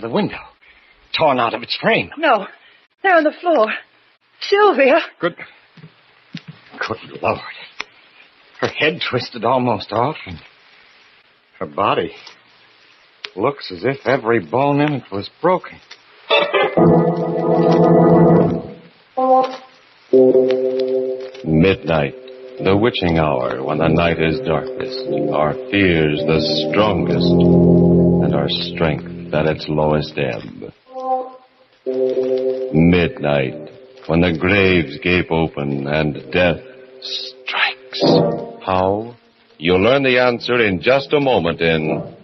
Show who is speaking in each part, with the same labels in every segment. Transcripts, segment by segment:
Speaker 1: of the window, torn out of its frame.
Speaker 2: No, they're on the floor. Sylvia.
Speaker 1: Good Lord. Her head twisted almost off, and her body looks as if every bone in it was broken.
Speaker 3: Midnight, the witching hour when the night is darkest, our fears the strongest, and our strength at its lowest ebb. Midnight, when the graves gape open and death strikes. How? You'll learn the answer in just a moment in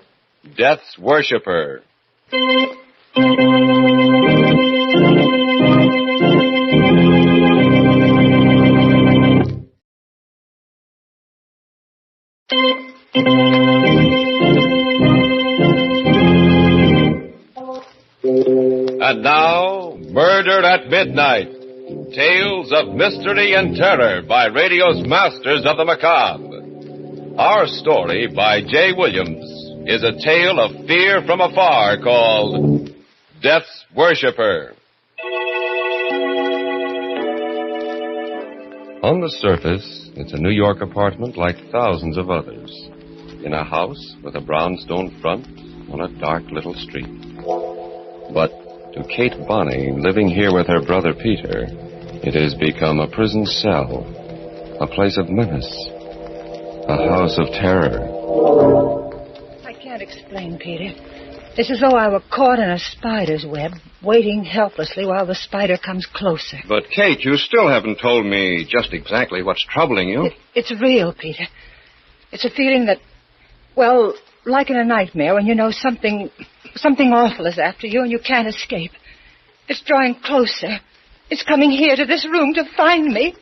Speaker 3: Death's Worshipper. And now, Murder at Midnight. Tales of mystery and terror by radio's masters of the macabre. Our story by J. Williams is a tale of fear from afar called Death's Worshipper. On the surface, it's a New York apartment like thousands of others. In a house with a brownstone front on a dark little street. But to Kate Bonney, living here with her brother Peter, it has become a prison cell, a place of menace, a house of terror.
Speaker 2: I can't explain, Peter. It's as though I were caught in a spider's web, waiting helplessly while the spider comes closer.
Speaker 4: But, Kate, you still haven't told me just exactly what's troubling you.
Speaker 2: It's real, Peter. It's a feeling that, well, like in a nightmare when you know something awful is after you and you can't escape. It's drawing closer. It's coming here to this room to find me.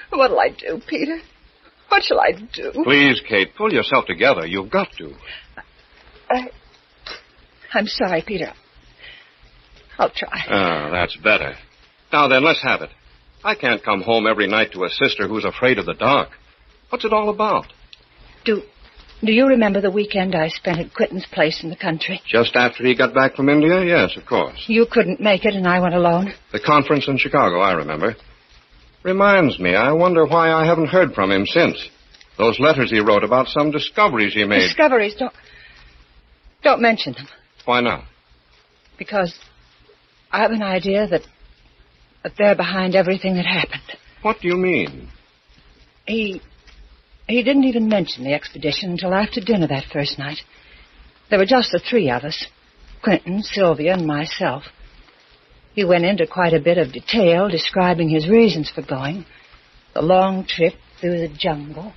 Speaker 2: What'll I do, Peter? What shall I do?
Speaker 4: Please, Kate, pull yourself together. You've got to.
Speaker 2: I'm sorry, Peter. I'll try.
Speaker 4: Ah, that's better. Now then, let's have it. I can't come home every night to a sister who's afraid of the dark. What's it all about?
Speaker 2: Do you remember the weekend I spent at Quentin's place in the country?
Speaker 4: Just after he got back from India? Yes, of course.
Speaker 2: You couldn't make it and I went alone.
Speaker 4: The conference in Chicago, I remember. Reminds me, I wonder why I haven't heard from him since. Those letters he wrote about some discoveries he made.
Speaker 2: Discoveries? Don't mention them.
Speaker 4: Why not?
Speaker 2: Because I have an idea that they're behind everything that happened.
Speaker 4: What do you mean?
Speaker 2: He didn't even mention the expedition until after dinner that first night. There were just the three of us, Quentin, Sylvia, and myself. He went into quite a bit of detail describing his reasons for going, the long trip through the jungle.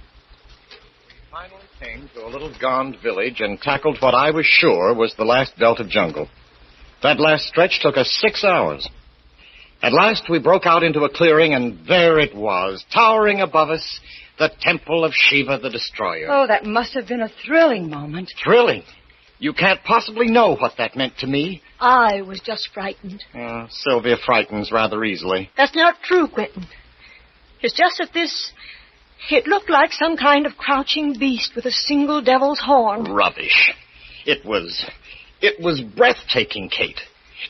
Speaker 1: Finally came to a little gond village and tackled what I was sure was the last belt of jungle. That last stretch took us 6 hours. At last we broke out into a clearing, and there it was, towering above us, the temple of Shiva the Destroyer.
Speaker 2: Oh, that must have been a thrilling moment.
Speaker 1: Thrilling? You can't possibly know what that meant to me.
Speaker 5: I was just frightened.
Speaker 1: Sylvia frightens rather easily.
Speaker 5: That's not true, Quentin. It's just that it looked like some kind of crouching beast with a single devil's horn.
Speaker 1: Rubbish. It was breathtaking, Kate.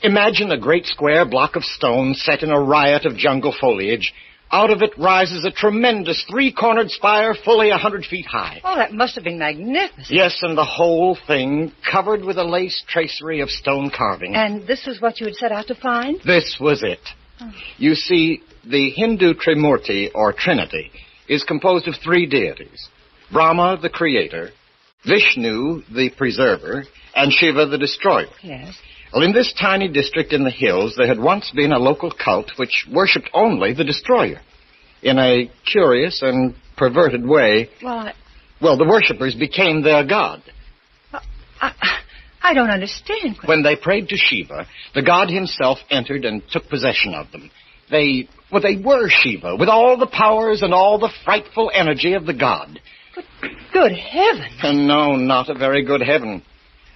Speaker 1: Imagine a great square block of stone set in a riot of jungle foliage. Out of it rises a tremendous three-cornered spire fully 100 feet high.
Speaker 2: Oh, that must have been magnificent.
Speaker 1: Yes, and the whole thing covered with a lace tracery of stone carving.
Speaker 2: And this was what you had set out to find?
Speaker 1: This was it. Oh. You see, the Hindu Trimurti, or Trinity, is composed of three deities. Brahma, the creator, Vishnu, the preserver, and Shiva, the destroyer.
Speaker 2: Yes.
Speaker 1: Well, in this tiny district in the hills, there had once been a local cult which worshipped only the destroyer. In a curious and perverted way, well, the worshippers became their god.
Speaker 2: I don't understand.
Speaker 1: When they prayed to Shiva, the god himself entered and took possession of them. They were Shiva, with all the powers and all the frightful energy of the god.
Speaker 2: But good heaven.
Speaker 1: No, not a very good heaven.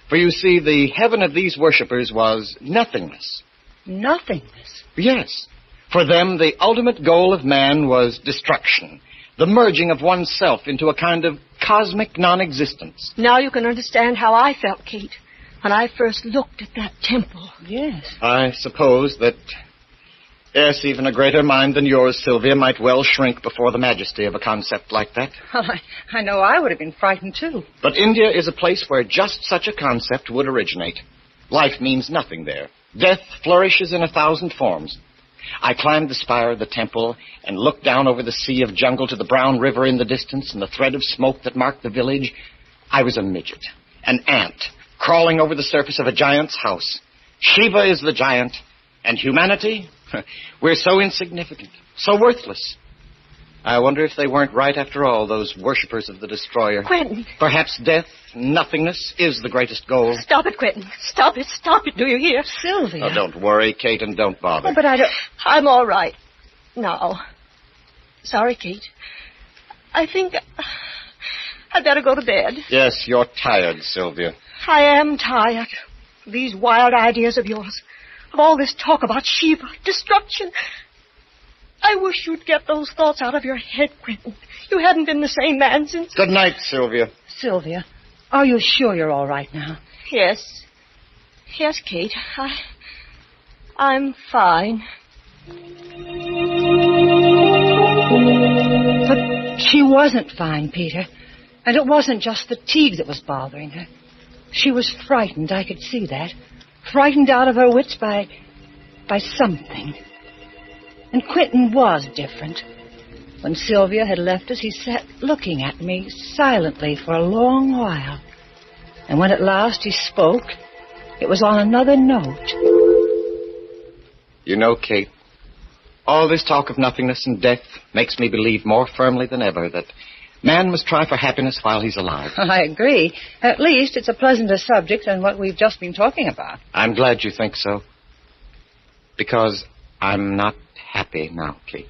Speaker 1: For you see, the heaven of these worshippers was nothingness.
Speaker 2: Nothingness?
Speaker 1: Yes. For them, the ultimate goal of man was destruction, the merging of oneself into a kind of cosmic non-existence.
Speaker 5: Now you can understand how I felt, Kate, when I first looked at that temple.
Speaker 2: Yes.
Speaker 1: I suppose that, yes, even a greater mind than yours, Sylvia, might well shrink before the majesty of a concept like that.
Speaker 2: Well, I know I would have been frightened, too.
Speaker 1: But India is a place where just such a concept would originate. Life means nothing there. Death flourishes in 1,000 forms. I climbed the spire of the temple and looked down over the sea of jungle to the brown river in the distance and the thread of smoke that marked the village. I was a midget, an ant, crawling over the surface of a giant's house. Shiva is the giant, and humanity, we're so insignificant, so worthless. I wonder if they weren't right after all, those worshippers of the destroyer.
Speaker 5: Quentin.
Speaker 1: Perhaps death, nothingness, is the greatest goal.
Speaker 5: Stop it, Quentin. Stop it, do you hear?
Speaker 2: Sylvia.
Speaker 1: Oh, don't worry, Kate, and don't bother.
Speaker 2: Oh, but I don't...
Speaker 5: I'm all right now. Sorry, Kate. I think I'd better go to bed.
Speaker 1: Yes, you're tired, Sylvia.
Speaker 5: I am tired of these wild ideas of yours, of all this talk about Shiva, destruction. I wish you'd get those thoughts out of your head, Quentin. You hadn't been the same man since...
Speaker 1: Good night, Sylvia.
Speaker 2: Sylvia, are you sure you're all right now?
Speaker 5: Yes. Yes, Kate. I'm fine.
Speaker 2: But she wasn't fine, Peter. And it wasn't just fatigue that was bothering her. She was frightened, I could see that. Frightened out of her wits by something. And Quentin was different. When Sylvia had left us, he sat looking at me silently for a long while. And when at last he spoke, it was on another note.
Speaker 1: You know, Kate, all this talk of nothingness and death makes me believe more firmly than ever that man must try for happiness while he's alive.
Speaker 2: I agree. At least it's a pleasanter subject than what we've just been talking about.
Speaker 1: I'm glad you think so. Because I'm not happy now, Kate.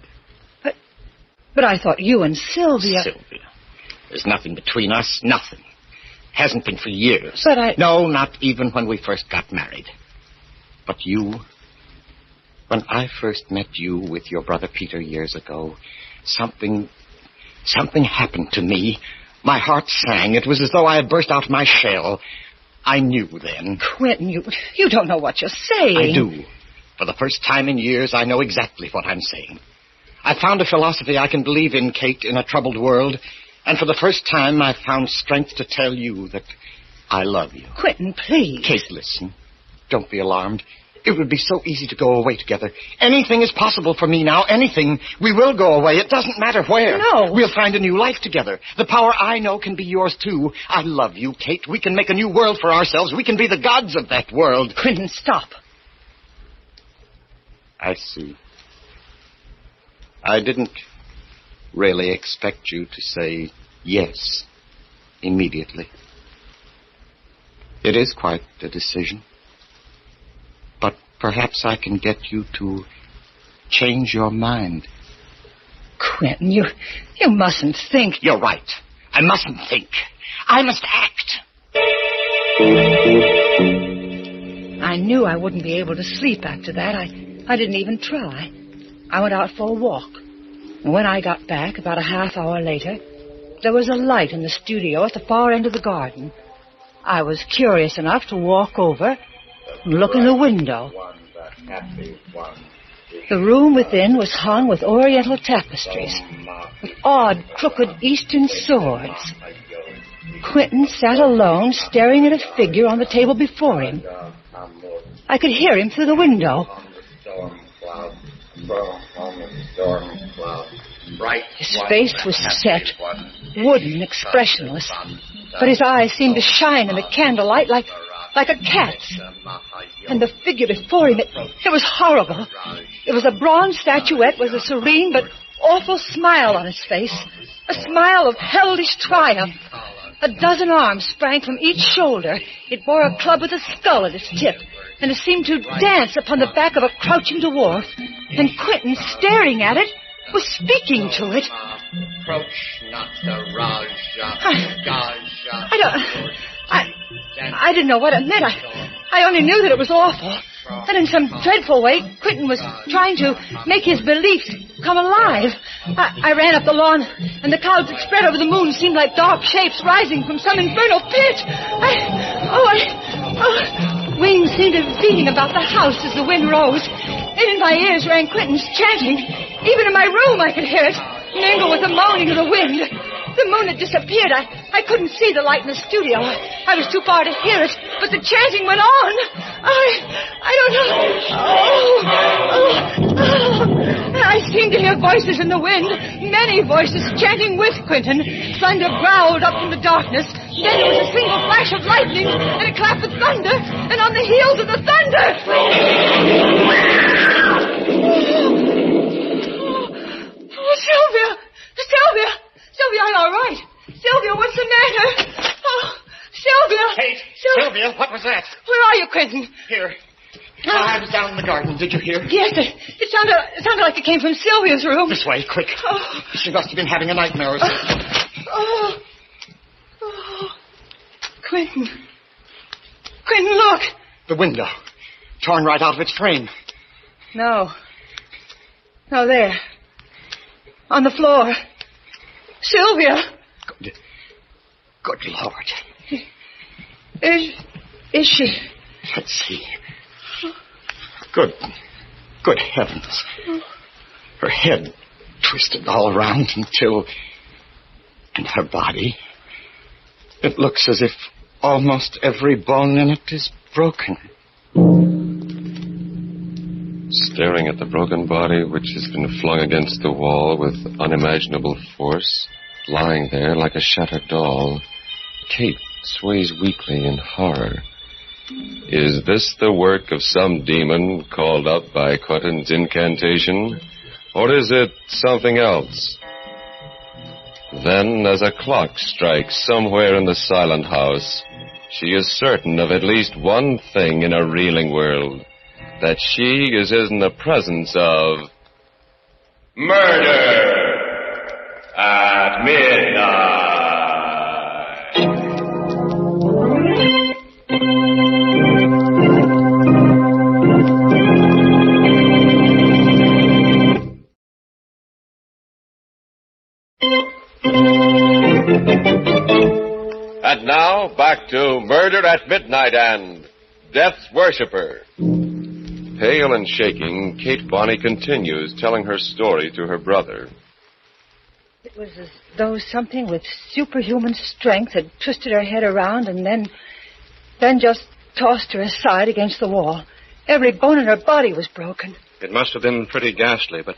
Speaker 2: But I thought you and Sylvia...
Speaker 1: Sylvia. There's nothing between us. Nothing. Hasn't been for years.
Speaker 2: But I...
Speaker 1: No, not even when we first got married. But you... When I first met you with your brother Peter years ago, something happened to me. My heart sang. It was as though I had burst out of my shell. I knew then.
Speaker 2: Quentin, you don't know what you're saying.
Speaker 1: I do. For the first time in years, I know exactly what I'm saying. I found a philosophy I can believe in, Kate, in a troubled world. And for the first time, I found strength to tell you that I love you.
Speaker 2: Quentin, please.
Speaker 1: Kate, listen. Don't be alarmed. It would be so easy to go away together. Anything is possible for me now. Anything. We will go away. It doesn't matter where.
Speaker 2: No.
Speaker 1: We'll find a new life together. The power I know can be yours, too. I love you, Kate. We can make a new world for ourselves. We can be the gods of that world.
Speaker 2: Quentin, stop.
Speaker 1: I see. I didn't really expect you to say yes immediately. It is quite a decision. But perhaps I can get you to change your mind.
Speaker 2: Quentin, you mustn't think...
Speaker 1: You're right. I mustn't think. I must act.
Speaker 2: I knew I wouldn't be able to sleep after that. I didn't even try. I went out for a walk. And when I got back, about a half hour later, there was a light in the studio at the far end of the garden. I was curious enough to walk over and look in the window. The room within was hung with oriental tapestries, with odd, crooked Eastern swords. Quentin sat alone, staring at a figure on the table before him. I could hear him through the window. His face was set, wooden, expressionless, but his eyes seemed to shine in the candlelight like a cat's. And the figure before him, it was horrible. It was a bronze statuette with a serene but awful smile on his face, a smile of hellish triumph. A dozen arms sprang from each shoulder. It bore a club with a skull at its tip, and it seemed to dance upon the back of a crouching dwarf. And Quentin, staring at it, was speaking to it.
Speaker 6: Approach not the Raja.
Speaker 2: I didn't know what it meant. I only knew that it was awful. That in some dreadful way, Quentin was trying to make his beliefs come alive. I ran up the lawn, and the clouds that spread over the moon seemed like dark shapes rising from some infernal pit. Wings seemed to be beating about the house as the wind rose. And in my ears rang Quentin's chanting. Even in my room I could hear it, mingle with the moaning of the wind. The moon had disappeared. I couldn't see the light in the studio. I was too far to hear it, but the chanting went on. I don't know. I seemed to hear voices in the wind, many voices chanting with Quentin. Thunder growled up from the darkness. Then there was a single flash of lightning and a clap of thunder, and on the heels of the thunder... Sylvia! Sylvia, I'm all right. Sylvia, what's the matter? Oh, Sylvia!
Speaker 1: Kate! Sylvia, what was that?
Speaker 2: Where are you, Quentin?
Speaker 1: Here. I was down in the garden. Did you hear?
Speaker 2: Yes, it sounded like it came from Sylvia's room.
Speaker 1: This way, quick.
Speaker 2: Oh.
Speaker 1: She must have been having a nightmare or something.
Speaker 2: Quentin, look.
Speaker 1: The window. Torn right out of its frame.
Speaker 2: No, there. On the floor. Sylvia.
Speaker 1: Good Lord.
Speaker 2: Is she?
Speaker 1: Let's see. Good heavens. Her head twisted all around until... And her body... It looks as if almost every bone in it is broken.
Speaker 3: Staring at the broken body, which has been flung against the wall with unimaginable force, lying there like a shattered doll, Kate sways weakly in horror. Is this the work of some demon called up by Quentin's incantation? Or is it something else? Then, as a clock strikes somewhere in the silent house, she is certain of at least one thing in a reeling world, that she is in the presence of... murder at midnight. And now, back to Murder at Midnight and Death's Worshipper. Pale and shaking, Kate Bonney continues telling her story to her brother.
Speaker 2: It was as though something with superhuman strength had twisted her head around and then just tossed her aside against the wall. Every bone in her body was broken.
Speaker 4: It must have been pretty ghastly, but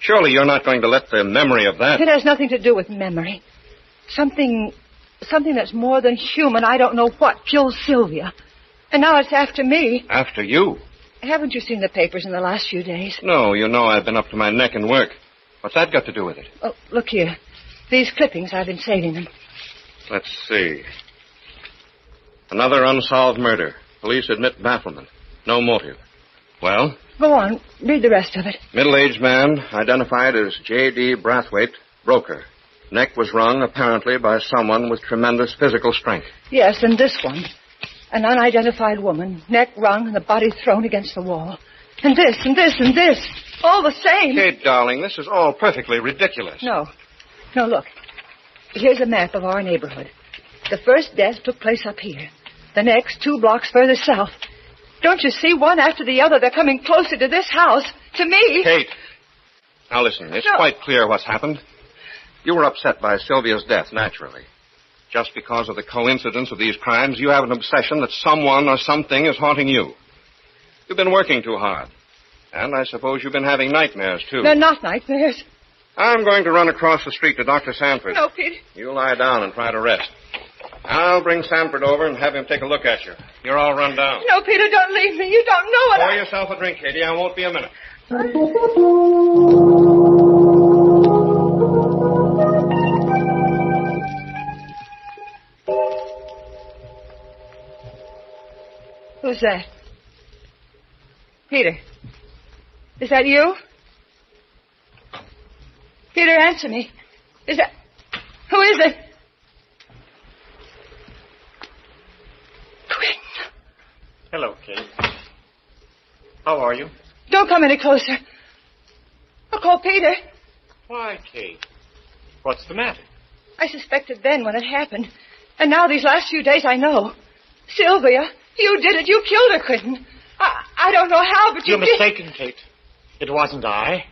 Speaker 4: surely you're not going to let the memory of that...
Speaker 2: It has nothing to do with memory. Something that's more than human, I don't know what, killed Sylvia. And now it's after me.
Speaker 4: After you?
Speaker 2: Haven't you seen the papers in the last few days?
Speaker 4: No, you know I've been up to my neck in work. What's that got to do with it?
Speaker 2: Oh, look here. These clippings, I've been saving them.
Speaker 4: Let's see. Another unsolved murder. Police admit bafflement. No motive. Well?
Speaker 2: Go on. Read the rest of it.
Speaker 4: Middle-aged man, identified as J.D. Brathwaite, broker. Neck was wrung, apparently, by someone with tremendous physical strength.
Speaker 2: Yes, and this one. An unidentified woman, neck wrung and the body thrown against the wall. And this, and this, and this. All the same.
Speaker 4: Kate, darling, this is all perfectly ridiculous.
Speaker 2: No, look. Here's a map of our neighborhood. The first death took place up here. The next, 2 blocks further south. Don't you see? One after the other, they're coming closer to this house. To me.
Speaker 4: Kate. Now listen, it's quite clear what's happened. You were upset by Sylvia's death, naturally. Just because of the coincidence of these crimes, you have an obsession that someone or something is haunting you. You've been working too hard. And I suppose you've been having nightmares, too.
Speaker 2: They're not nightmares.
Speaker 4: I'm going to run across the street to Dr. Sanford.
Speaker 2: No, Peter.
Speaker 4: You lie down and try to rest. I'll bring Sanford over and have him take a look at you. You're all run down.
Speaker 2: No, Peter, don't leave me. You don't know what
Speaker 4: Pour yourself a drink, Katie. I won't be a minute.
Speaker 2: Who's that? Peter. Is that you? Peter, answer me. Is that... Who is it? Quentin.
Speaker 1: Hello, Kate. How are you?
Speaker 2: Don't come any closer. Oh, Look, oh, Peter.
Speaker 1: Why, Kate? What's the matter?
Speaker 2: I suspected then when it happened. And now these last few days I know. Sylvia, you did it. You killed her, Quentin. I don't know how, but you
Speaker 1: You're mistaken, Kate. It wasn't I.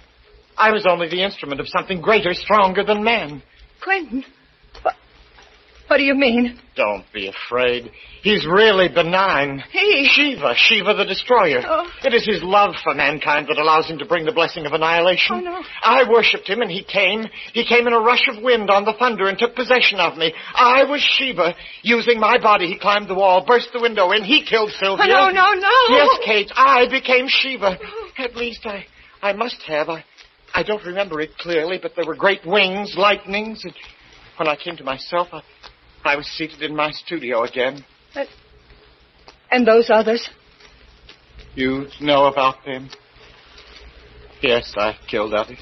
Speaker 1: I was only the instrument of something greater, stronger than man.
Speaker 2: Quentin? What do you mean?
Speaker 1: Don't be afraid. He's really benign.
Speaker 2: He?
Speaker 1: Shiva the Destroyer.
Speaker 2: Oh.
Speaker 1: It is his love for mankind that allows him to bring the blessing of annihilation.
Speaker 2: Oh, no.
Speaker 1: I worshipped him, and he came. He came in a rush of wind on the thunder and took possession of me. I was Shiva. Using my body, he climbed the wall, burst the window in. He killed Sylvia.
Speaker 2: Oh, no.
Speaker 1: Yes, Kate, I became Shiva. At least I must have. I don't remember it clearly, but there were great wings, lightnings. And when I came to myself, I was seated in my studio again.
Speaker 2: And those others?
Speaker 1: You know about them? Yes, I killed others.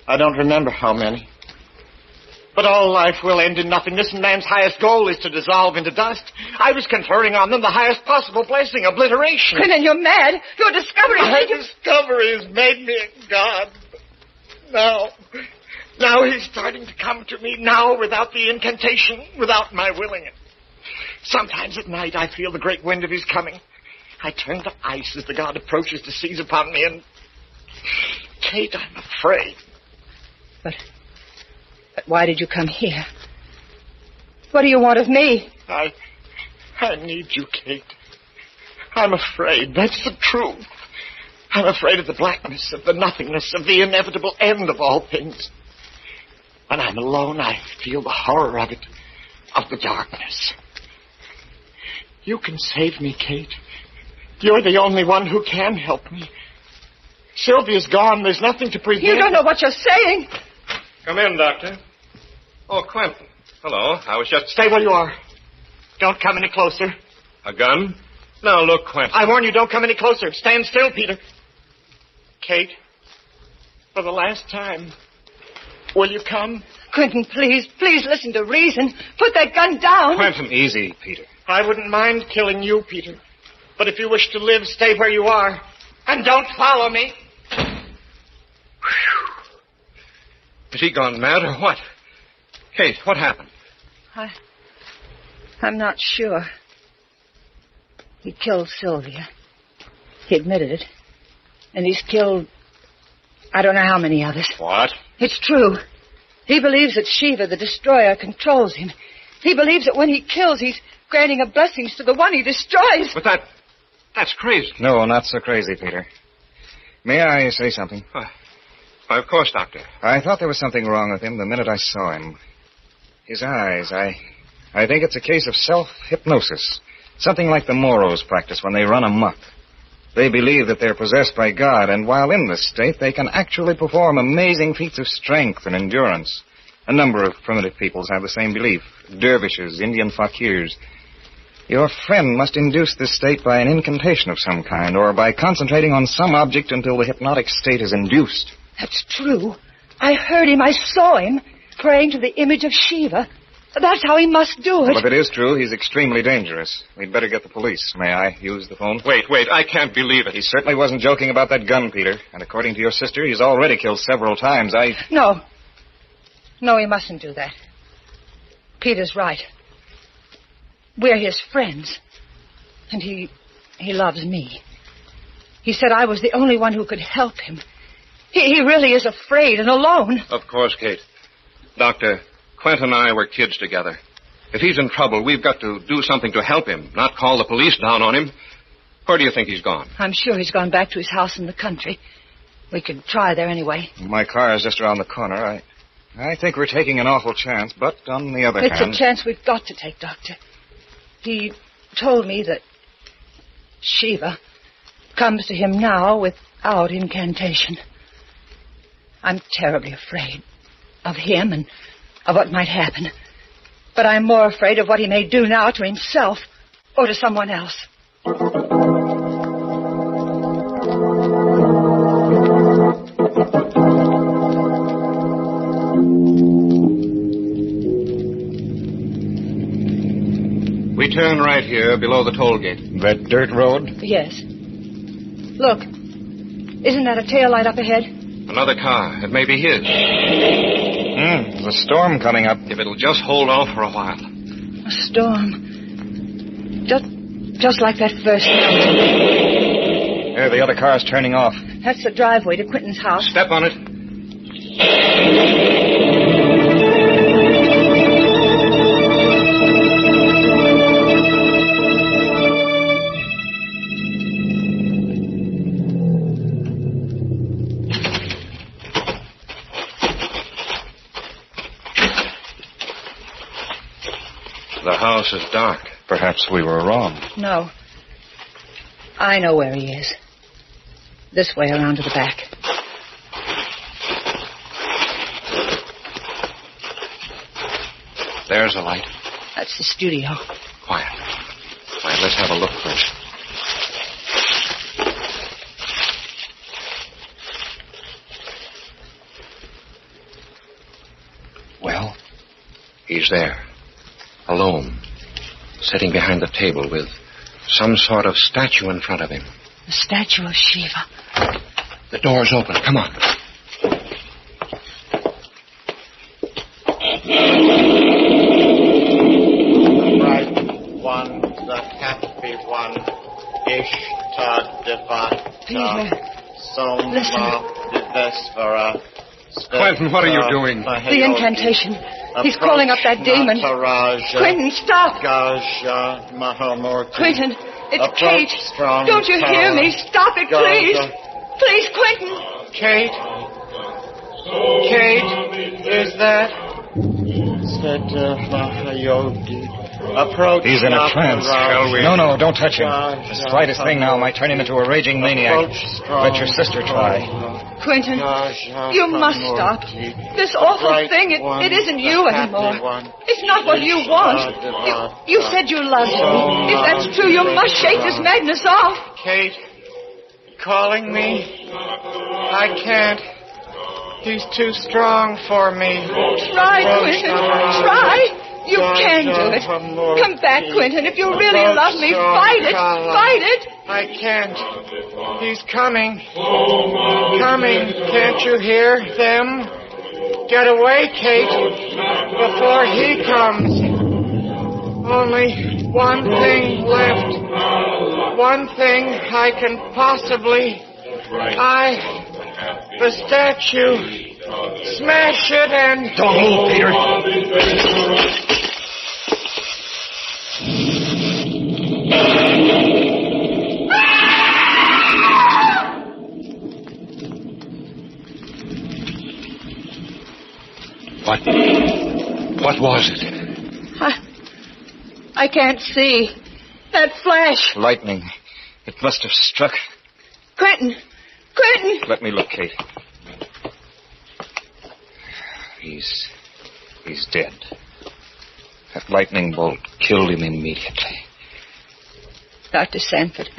Speaker 1: I don't remember how many. But all life will end in nothingness, and man's highest goal is to dissolve into dust. I was conferring on them the highest possible blessing, obliteration.
Speaker 2: Quentin, you're mad. Your discovery...
Speaker 1: My discovery has made me a god. Now he's starting to come to me, now without the incantation, without my willing it. Sometimes at night I feel the great wind of his coming. I turn to ice as the god approaches to seize upon me, and... Kate, I'm afraid.
Speaker 2: But why did you come here? What do you want of me?
Speaker 1: I need you, Kate. I'm afraid. That's the truth. I'm afraid of the blackness, of the nothingness, of the inevitable end of all things. When I'm alone, I feel the horror of it, of the darkness. You can save me, Kate. You're the only one who can help me. Sylvia's gone. There's nothing to prevent...
Speaker 2: You don't know what you're saying.
Speaker 4: Come in, Doctor. Oh, Quentin. Hello. I was just...
Speaker 1: Stay where you are. Don't come any closer.
Speaker 4: A gun? Now, look, Quentin.
Speaker 1: I warn you, don't come any closer. Stand still, Peter. Kate, for the last time, will you come?
Speaker 2: Quentin, please listen to reason. Put that gun down.
Speaker 4: Quentin, easy, Peter.
Speaker 1: I wouldn't mind killing you, Peter. But if you wish to live, stay where you are. And don't follow me.
Speaker 4: Has he gone mad or what? Kate, what happened?
Speaker 2: I'm not sure. He killed Sylvia. He admitted it. And he's killed... I don't know how many others.
Speaker 4: What?
Speaker 2: It's true. He believes that Shiva, the Destroyer, controls him. He believes that when he kills, he's granting a blessings to the one he destroys.
Speaker 4: But that's crazy.
Speaker 7: No, not so crazy, Peter. May I say something?
Speaker 4: Why, of course, Doctor.
Speaker 7: I thought there was something wrong with him the minute I saw him. His eyes, I think it's a case of self-hypnosis. Something like the Moros practice when they run amok. They believe that they're possessed by God, and while in this state, they can actually perform amazing feats of strength and endurance. A number of primitive peoples have the same belief. Dervishes, Indian fakirs. Your friend must induce this state by an incantation of some kind, or by concentrating on some object until the hypnotic state is induced.
Speaker 2: That's true. I heard him. I saw him praying to the image of Shiva. That's how he must do it.
Speaker 7: Well, if it is true, he's extremely dangerous. We'd better get the police. May I use the phone?
Speaker 4: Wait, I can't believe it.
Speaker 7: He certainly wasn't joking about that gun, Peter. And according to your sister, he's already killed several times.
Speaker 2: No, he mustn't do that. Peter's right. We're his friends. And he loves me. He said I was the only one who could help him. He really is afraid and alone.
Speaker 4: Of course, Kate. Doctor, Quentin and I were kids together. If he's in trouble, we've got to do something to help him, not call the police down on him. Where do you think he's gone?
Speaker 2: I'm sure he's gone back to his house in the country. We could try there anyway.
Speaker 7: My car is just around the corner. I think we're taking an awful chance, but on the other hand...
Speaker 2: It's a chance we've got to take, Doctor. He told me that Shiva comes to him now without incantation. I'm terribly afraid of him and of what might happen. But I'm more afraid of what he may do now to himself or to someone else.
Speaker 4: We turn right here below the toll gate.
Speaker 7: That dirt road?
Speaker 2: Yes. Look, isn't that a tail light up ahead?
Speaker 4: Another car. It may be his.
Speaker 7: There's a storm coming up.
Speaker 4: If it'll just hold off for a while.
Speaker 2: A storm. Just like that first night.
Speaker 7: There, the other car's turning off.
Speaker 2: That's the driveway to Quentin's house.
Speaker 4: Step on it. The house is dark.
Speaker 7: Perhaps we were wrong.
Speaker 2: No. I know where he is. This way around to the back.
Speaker 4: There's a light.
Speaker 2: That's the studio.
Speaker 4: Quiet. Quiet, let's have a look first. Well, he's there. Alone. Sitting behind the table with some sort of statue in front of him.
Speaker 2: The statue of Shiva.
Speaker 4: The door's open. Come on.
Speaker 1: The bright one, the happy one, Ishtadevata,
Speaker 2: Peter,
Speaker 1: Soma, Divesvara.
Speaker 4: Quentin, what are you doing?
Speaker 2: the incantation. He's calling up that demon. Quentin, stop. Quentin, it's Kate. Don't you hear me? Stop it, please. Please, Quentin.
Speaker 1: Kate? Kate, is that? Approach.
Speaker 7: He's in a trance. No, don't touch him. The slightest thing now might turn him into a raging maniac. Let your sister try.
Speaker 2: Quentin, you must stop. This awful thing, it isn't you anymore. It's not what you want. You said you loved me. If that's true, you must shake this madness off.
Speaker 1: Kate, calling me? I can't. He's too strong for me.
Speaker 2: Try, Quentin. Try. You can do it. Come back, Quentin. If you really love me, fight it. Fight it.
Speaker 1: I can't. He's coming. Coming. Can't you hear them? Get away, Kate, before he comes. Only one thing left. One thing I can possibly... the statue. Smash it and...
Speaker 4: Don't move, Peter. What was it?
Speaker 2: I can't see. That flash.
Speaker 7: Lightning. It must have struck.
Speaker 2: Quentin. Quentin.
Speaker 7: Let me look, Kate. He's dead. That lightning bolt killed him immediately.
Speaker 2: Dr. Sanford.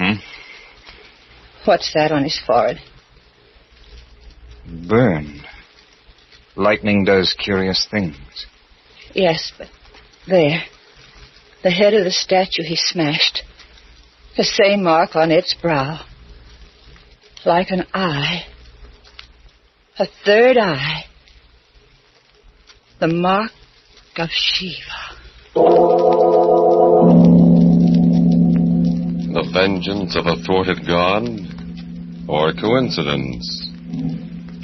Speaker 2: What's that on his forehead?
Speaker 7: Burn. Lightning does curious things.
Speaker 2: Yes, but there. The head of the statue he smashed. The same mark on its brow. Like an eye. A third eye. The mark of Shiva.
Speaker 3: The vengeance of a thwarted god? Or coincidence?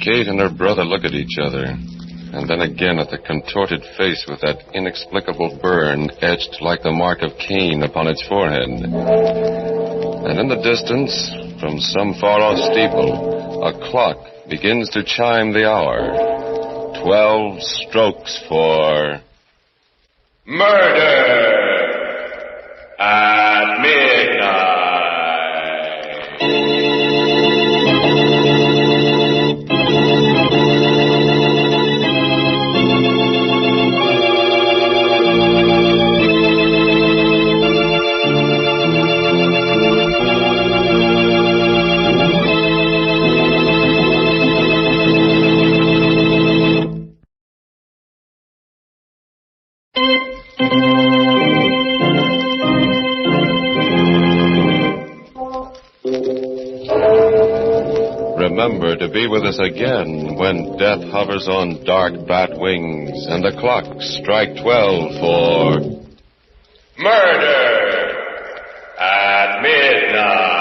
Speaker 3: Kate and her brother look at each other, and then again at the contorted face with that inexplicable burn etched like the mark of Cain upon its forehead. And in the distance, from some far-off steeple, a clock begins to chime the hour. 12 strokes for... murder at midnight. to be with us again when death hovers on dark bat wings and the clocks strike 12 for Murder at Midnight.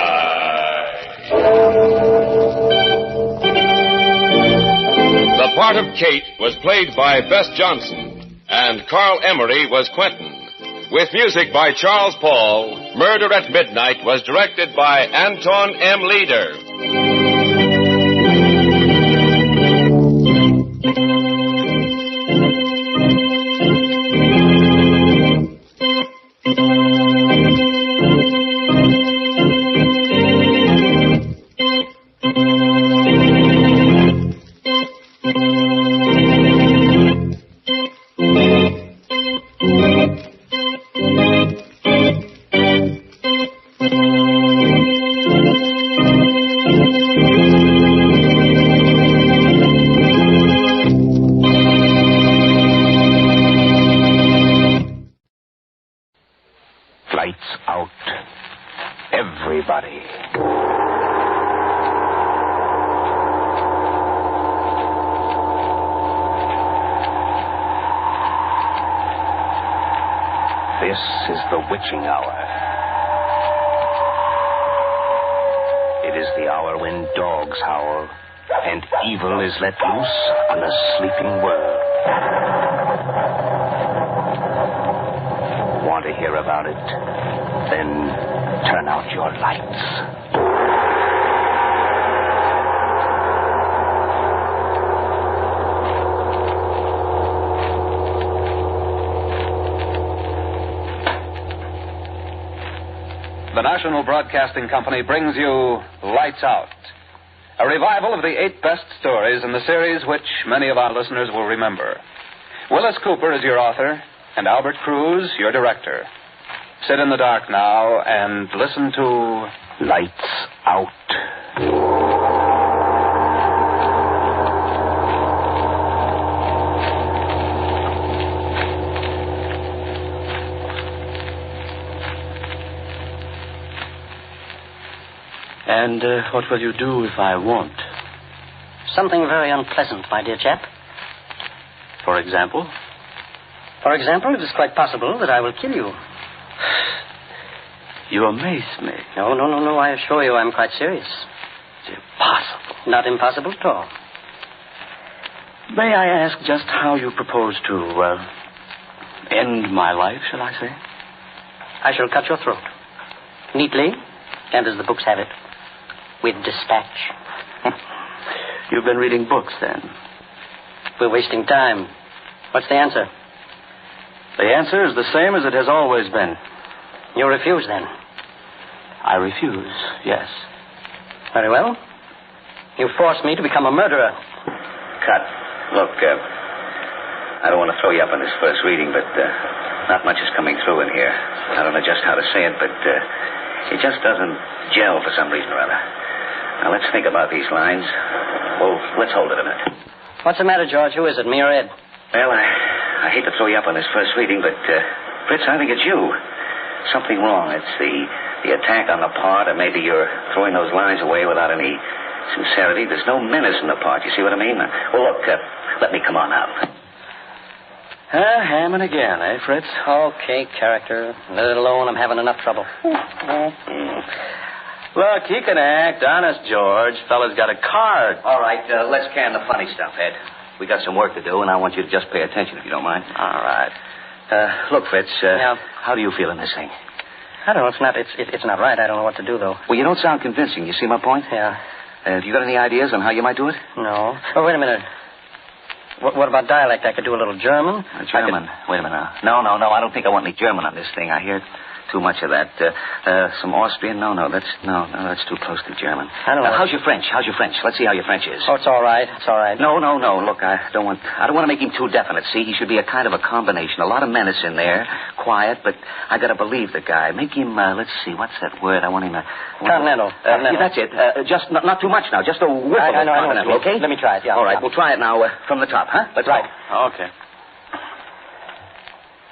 Speaker 3: The part of Kate was played by Bess Johnson, and Carl Emery was Quentin. With music by Charles Paul, Murder at Midnight was directed by Anton M. Leader.
Speaker 8: This is the witching hour. It is the hour when dogs howl and evil is let loose on a sleeping world. Want to hear about it? Then turn out your lights.
Speaker 9: The National Broadcasting Company brings you Lights Out, a revival of the 8 best stories in the series which many of our listeners will remember. Willis Cooper is your author, and Albert Cruz your director. Sit in the dark now and listen to
Speaker 8: Lights Out.
Speaker 10: And what will you do if I won't?
Speaker 11: Something very unpleasant, my dear chap.
Speaker 10: For example?
Speaker 11: For example, it is quite possible that I will kill you.
Speaker 10: You amaze me.
Speaker 11: No. I assure you I'm quite serious.
Speaker 10: It's impossible.
Speaker 11: Not impossible at all.
Speaker 10: May I ask just how you propose to, end my life, shall I say?
Speaker 11: I shall cut your throat. Neatly, and as the books have it. With dispatch.
Speaker 10: You've been reading books, then?
Speaker 11: We're wasting time. What's the answer?
Speaker 10: The answer is the same as it has always been.
Speaker 11: You refuse, then?
Speaker 10: I refuse, yes.
Speaker 11: Very well. You force me to become a murderer.
Speaker 8: Cut. Look, I don't want to throw you up on this first reading, but not much is coming through in here. I don't know just how to say it, but it just doesn't gel for some reason or other. Now, let's think about these lines. Well, let's hold it a minute.
Speaker 11: What's the matter, George? Who is it, me or Ed?
Speaker 8: Well, I hate to throw you up on this first reading, but, Fritz, I think it's you. Something wrong. It's the attack on the part, or maybe you're throwing those lines away without any sincerity. There's no menace in the part. You see what I mean? Well, look, let me come on out.
Speaker 10: Hammond again, eh, Fritz?
Speaker 11: Okay, character. Let it alone. I'm having enough trouble.
Speaker 10: Look, he can act. Honest, George. Fella's got a card.
Speaker 8: All right, let's can the funny stuff, Ed. We got some work to do, and I want you to just pay attention, if you don't mind.
Speaker 10: All right.
Speaker 8: Look, Fritz,
Speaker 11: yeah.
Speaker 8: How do you feel in this thing?
Speaker 11: I don't know. It's not right. I don't know what to do, though.
Speaker 8: Well, you don't sound convincing. You see my point?
Speaker 11: Yeah.
Speaker 8: Have you got any ideas on how you might do it?
Speaker 11: No. Oh, wait a minute. What about dialect? I could do a little German.
Speaker 8: German? Wait a minute now. No. I don't think I want any German on this thing. I hear too much of that. Some Austrian? No, that's too close to German.
Speaker 11: I don't know.
Speaker 8: How's your French? Let's see how your French is.
Speaker 11: Oh, it's all right.
Speaker 8: No. Look, I don't want to make him too definite. See, he should be a kind of a combination. A lot of menace in there, quiet, but I got to believe the guy. Make him. Let's see, what's that word? I want him.
Speaker 11: Continental.
Speaker 8: Yeah, that's it. Just not too much now. Just a whiff of it. Continental. Okay.
Speaker 11: Let me try it. Yeah.
Speaker 8: All right. We'll try it now from the top, huh? Let's
Speaker 11: right.
Speaker 8: Go.
Speaker 10: Okay.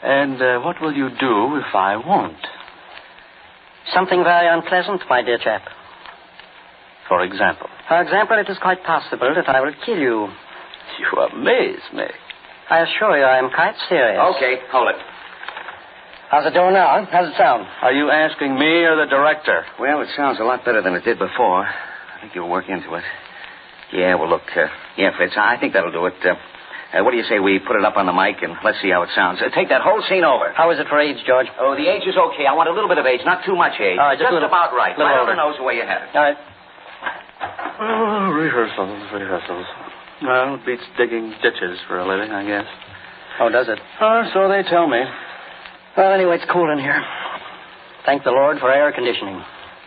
Speaker 10: And what will you do if I won't?
Speaker 11: Something very unpleasant, my dear chap.
Speaker 10: For example?
Speaker 11: For example, it is quite possible that I will kill you.
Speaker 10: You amaze me.
Speaker 11: I assure you I am quite serious.
Speaker 8: Okay, hold it.
Speaker 11: How's it doing now? How's it sound?
Speaker 10: Are you asking me or the director?
Speaker 8: Well, it sounds a lot better than it did before. I think you'll work into it. Yeah, well, look, Fritz, I think that'll do it. What do you say we put it up on the mic and let's see how it sounds? Take that whole scene over.
Speaker 11: How is it for age, George?
Speaker 8: Oh, the age is okay. I want a little bit of age, not too much age.
Speaker 11: All right, just
Speaker 8: about right.
Speaker 11: Little
Speaker 8: Right on
Speaker 11: older.
Speaker 8: the nose the way you have it.
Speaker 11: All right.
Speaker 10: Oh, rehearsals. Well, it beats digging ditches for a living, I guess.
Speaker 11: Oh, does it?
Speaker 10: So they tell me.
Speaker 11: Well, anyway, it's cool in here. Thank the Lord for air conditioning.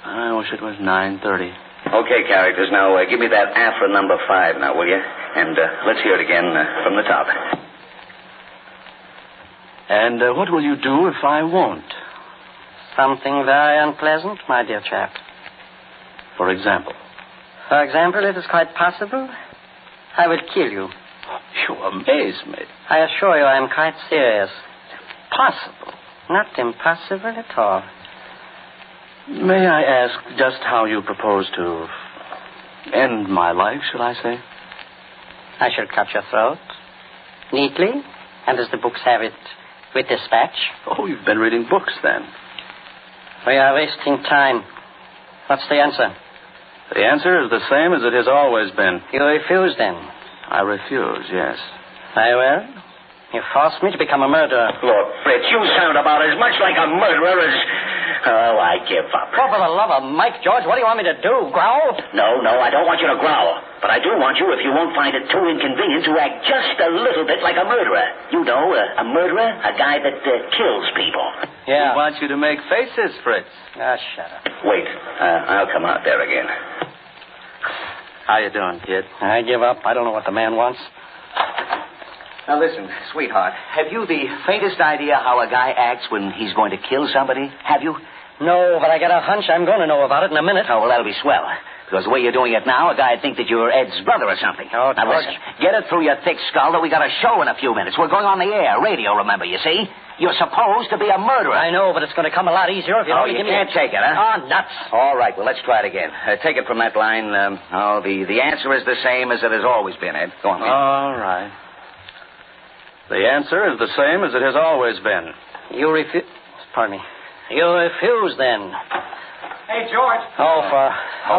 Speaker 10: I wish it was 9:30.
Speaker 8: Okay, characters. Now, give me that Afra number 5 now, will you? And let's hear it again from the top.
Speaker 10: And what will you do if I won't?
Speaker 11: Something very unpleasant, my dear chap.
Speaker 10: For example?
Speaker 11: For example, it is quite possible I will kill you.
Speaker 10: You amaze me.
Speaker 11: I assure you I am quite serious. Possible. Not impossible at all.
Speaker 10: May I ask just how you propose to end my life, shall I say?
Speaker 11: I shall cut your throat. Neatly, and as the books have it, with dispatch.
Speaker 10: Oh, you've been reading books, then.
Speaker 11: We are wasting time. What's the answer?
Speaker 10: The answer is the same as it has always been.
Speaker 11: You refuse, then?
Speaker 10: I refuse, yes.
Speaker 11: Very well. You force me to become a murderer.
Speaker 8: Look, Fritz, you sound about as much like a murderer as... Oh, I give up.
Speaker 11: Oh, for the love of Mike, George, what do you want me to do? Growl?
Speaker 8: No, I don't want you to growl. But I do want you, if you won't find it too inconvenient, to act just a little bit like a murderer. You know, a murderer, a guy that kills people.
Speaker 11: Yeah.
Speaker 10: We want you to make faces, Fritz.
Speaker 11: Ah, shut up.
Speaker 8: Wait, I'll come out there again.
Speaker 10: How you doing, kid?
Speaker 11: I give up. I don't know what the man wants.
Speaker 8: Now, listen, sweetheart, have you the faintest idea how a guy acts when he's going to kill somebody? Have you?
Speaker 11: No, but I got a hunch I'm going to know about it in a minute.
Speaker 8: Oh, well, that'll be swell. Because the way you're doing it now, a guy'd think that you're Ed's brother or something.
Speaker 11: Oh,
Speaker 8: now,
Speaker 11: George.
Speaker 8: listen, get it through your thick skull that we got a show in a few minutes. We're going on the air. Radio, remember, you see? You're supposed to be a murderer.
Speaker 11: I know, but it's going to come a lot easier if you don't
Speaker 8: you
Speaker 11: give me...
Speaker 8: can't take it, huh?
Speaker 11: Oh, nuts.
Speaker 8: All right, well, let's try it again. Take it from that line. The answer is the same as it has always been, Ed. Go on, man.
Speaker 10: All right. The answer is the same as it has always been.
Speaker 11: You refuse... Pardon me. You refuse, then.
Speaker 6: Hey, George.
Speaker 11: Oh, for...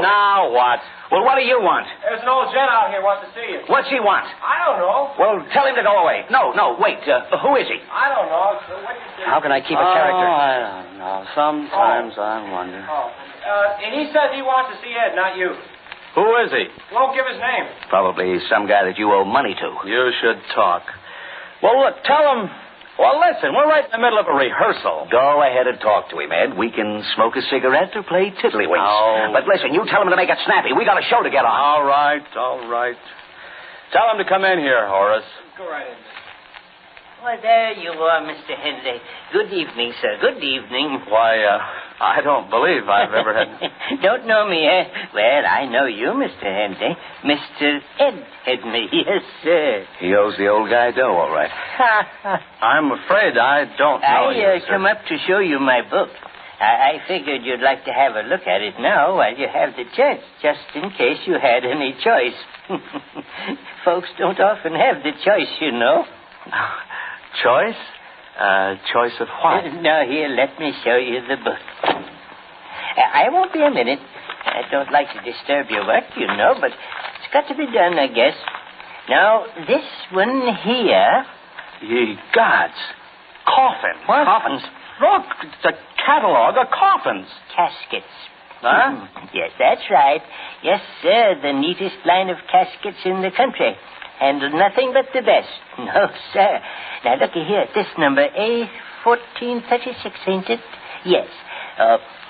Speaker 8: Now what? Well, what do you want?
Speaker 6: There's an old gent out here wants to see you.
Speaker 8: What's he want?
Speaker 6: I don't know.
Speaker 8: Well, tell him to go away. No, wait. Who is he?
Speaker 6: I don't know. So what do you think?
Speaker 11: How can I keep a character?
Speaker 10: I don't know. Sometimes I wonder.
Speaker 6: And he says he wants to see Ed, not you.
Speaker 10: Who is he?
Speaker 6: Won't give his name.
Speaker 8: Probably some guy that you owe money to.
Speaker 10: You should talk. Well, look, tell him... Well, listen, we're right in the middle of a rehearsal.
Speaker 8: Go ahead and talk to him, Ed. We can smoke a cigarette or play tiddlywinks.
Speaker 10: Oh.
Speaker 8: But listen, you tell him to make it snappy. We got a show to get on.
Speaker 10: All right. Tell him to come in here, Horace.
Speaker 6: Go right in.
Speaker 12: Well, there you are, Mr. Henley. Good evening, sir. Good evening.
Speaker 10: Why, I don't believe I've ever had...
Speaker 12: Don't know me, eh? Well, I know you, Mr. Henley. Mr. Ed Henley. Yes, sir.
Speaker 8: He owes the old guy dough, all right.
Speaker 10: I'm afraid I don't know you,
Speaker 12: I
Speaker 10: sir.
Speaker 12: come up to show you my book. I figured you'd like to have a look at it now while you have the chance, just in case you had any choice. Folks don't often have the choice, you know.
Speaker 10: Choice? Choice of what?
Speaker 12: Now, here, let me show you the book. I won't be a minute. I don't like to disturb your work, you know, but it's got to be done, I guess. Now, this one here...
Speaker 10: Ye gods. Coffin.
Speaker 11: What?
Speaker 10: Coffins? Look, it's a catalog of coffins.
Speaker 12: Caskets.
Speaker 10: Huh?
Speaker 12: Yes, that's right. Yes, sir, the neatest line of caskets in the country. And nothing but the best. No, sir. Now, looky here. This number, A1436, ain't it? Yes.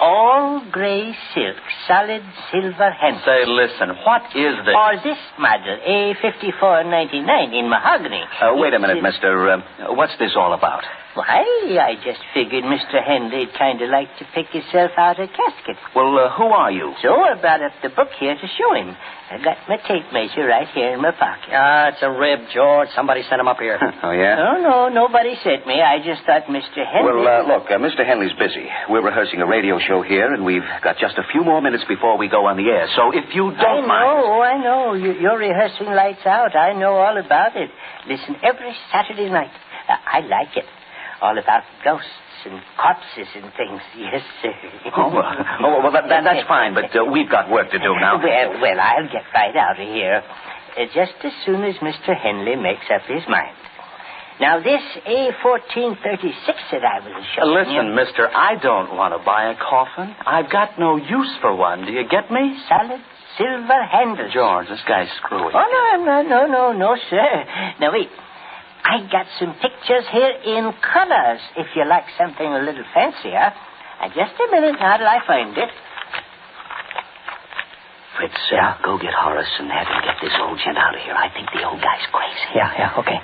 Speaker 12: All gray silk, solid silver handle.
Speaker 10: Say, listen, what is this?
Speaker 12: Or this model, A5499 in mahogany.
Speaker 8: Wait a minute, mister. What's this all about?
Speaker 12: Why, I just figured Mr. Henley'd kind of like to pick himself out a casket.
Speaker 8: Well, who are you?
Speaker 12: So I brought up the book here to show him. I got my tape measure right here in my pocket.
Speaker 11: It's a rib, George. Somebody sent him up here.
Speaker 8: Oh, yeah?
Speaker 12: No, nobody sent me. I just thought Mr. Henley...
Speaker 8: Well, look, Mr. Henley's busy. We're rehearsing rehearsing a radio show here, and we've got just a few more minutes before we go on the air. So if you don't mind...
Speaker 12: I know. You're rehearsing Lights Out. I know all about it. Listen, every Saturday night. I like it. All about ghosts and corpses and things. Yes, sir.
Speaker 8: That's fine, but we've got work to do now.
Speaker 12: Well, I'll get right out of here. Just as soon as Mr. Henley makes up his mind. Now, this A1436 that I was showing
Speaker 10: Listen, mister, I don't want to buy a coffin. I've got no use for one. Do you get me?
Speaker 12: Solid silver handle.
Speaker 10: George, this guy's screwy.
Speaker 12: Oh, no, sir. Now, wait. I got some pictures here in colors, if you like something a little fancier. Just a minute, how till I find it?
Speaker 8: Fritz, go get Horace and have him get this old gent out of here. I think the old guy's crazy.
Speaker 12: Yeah, okay.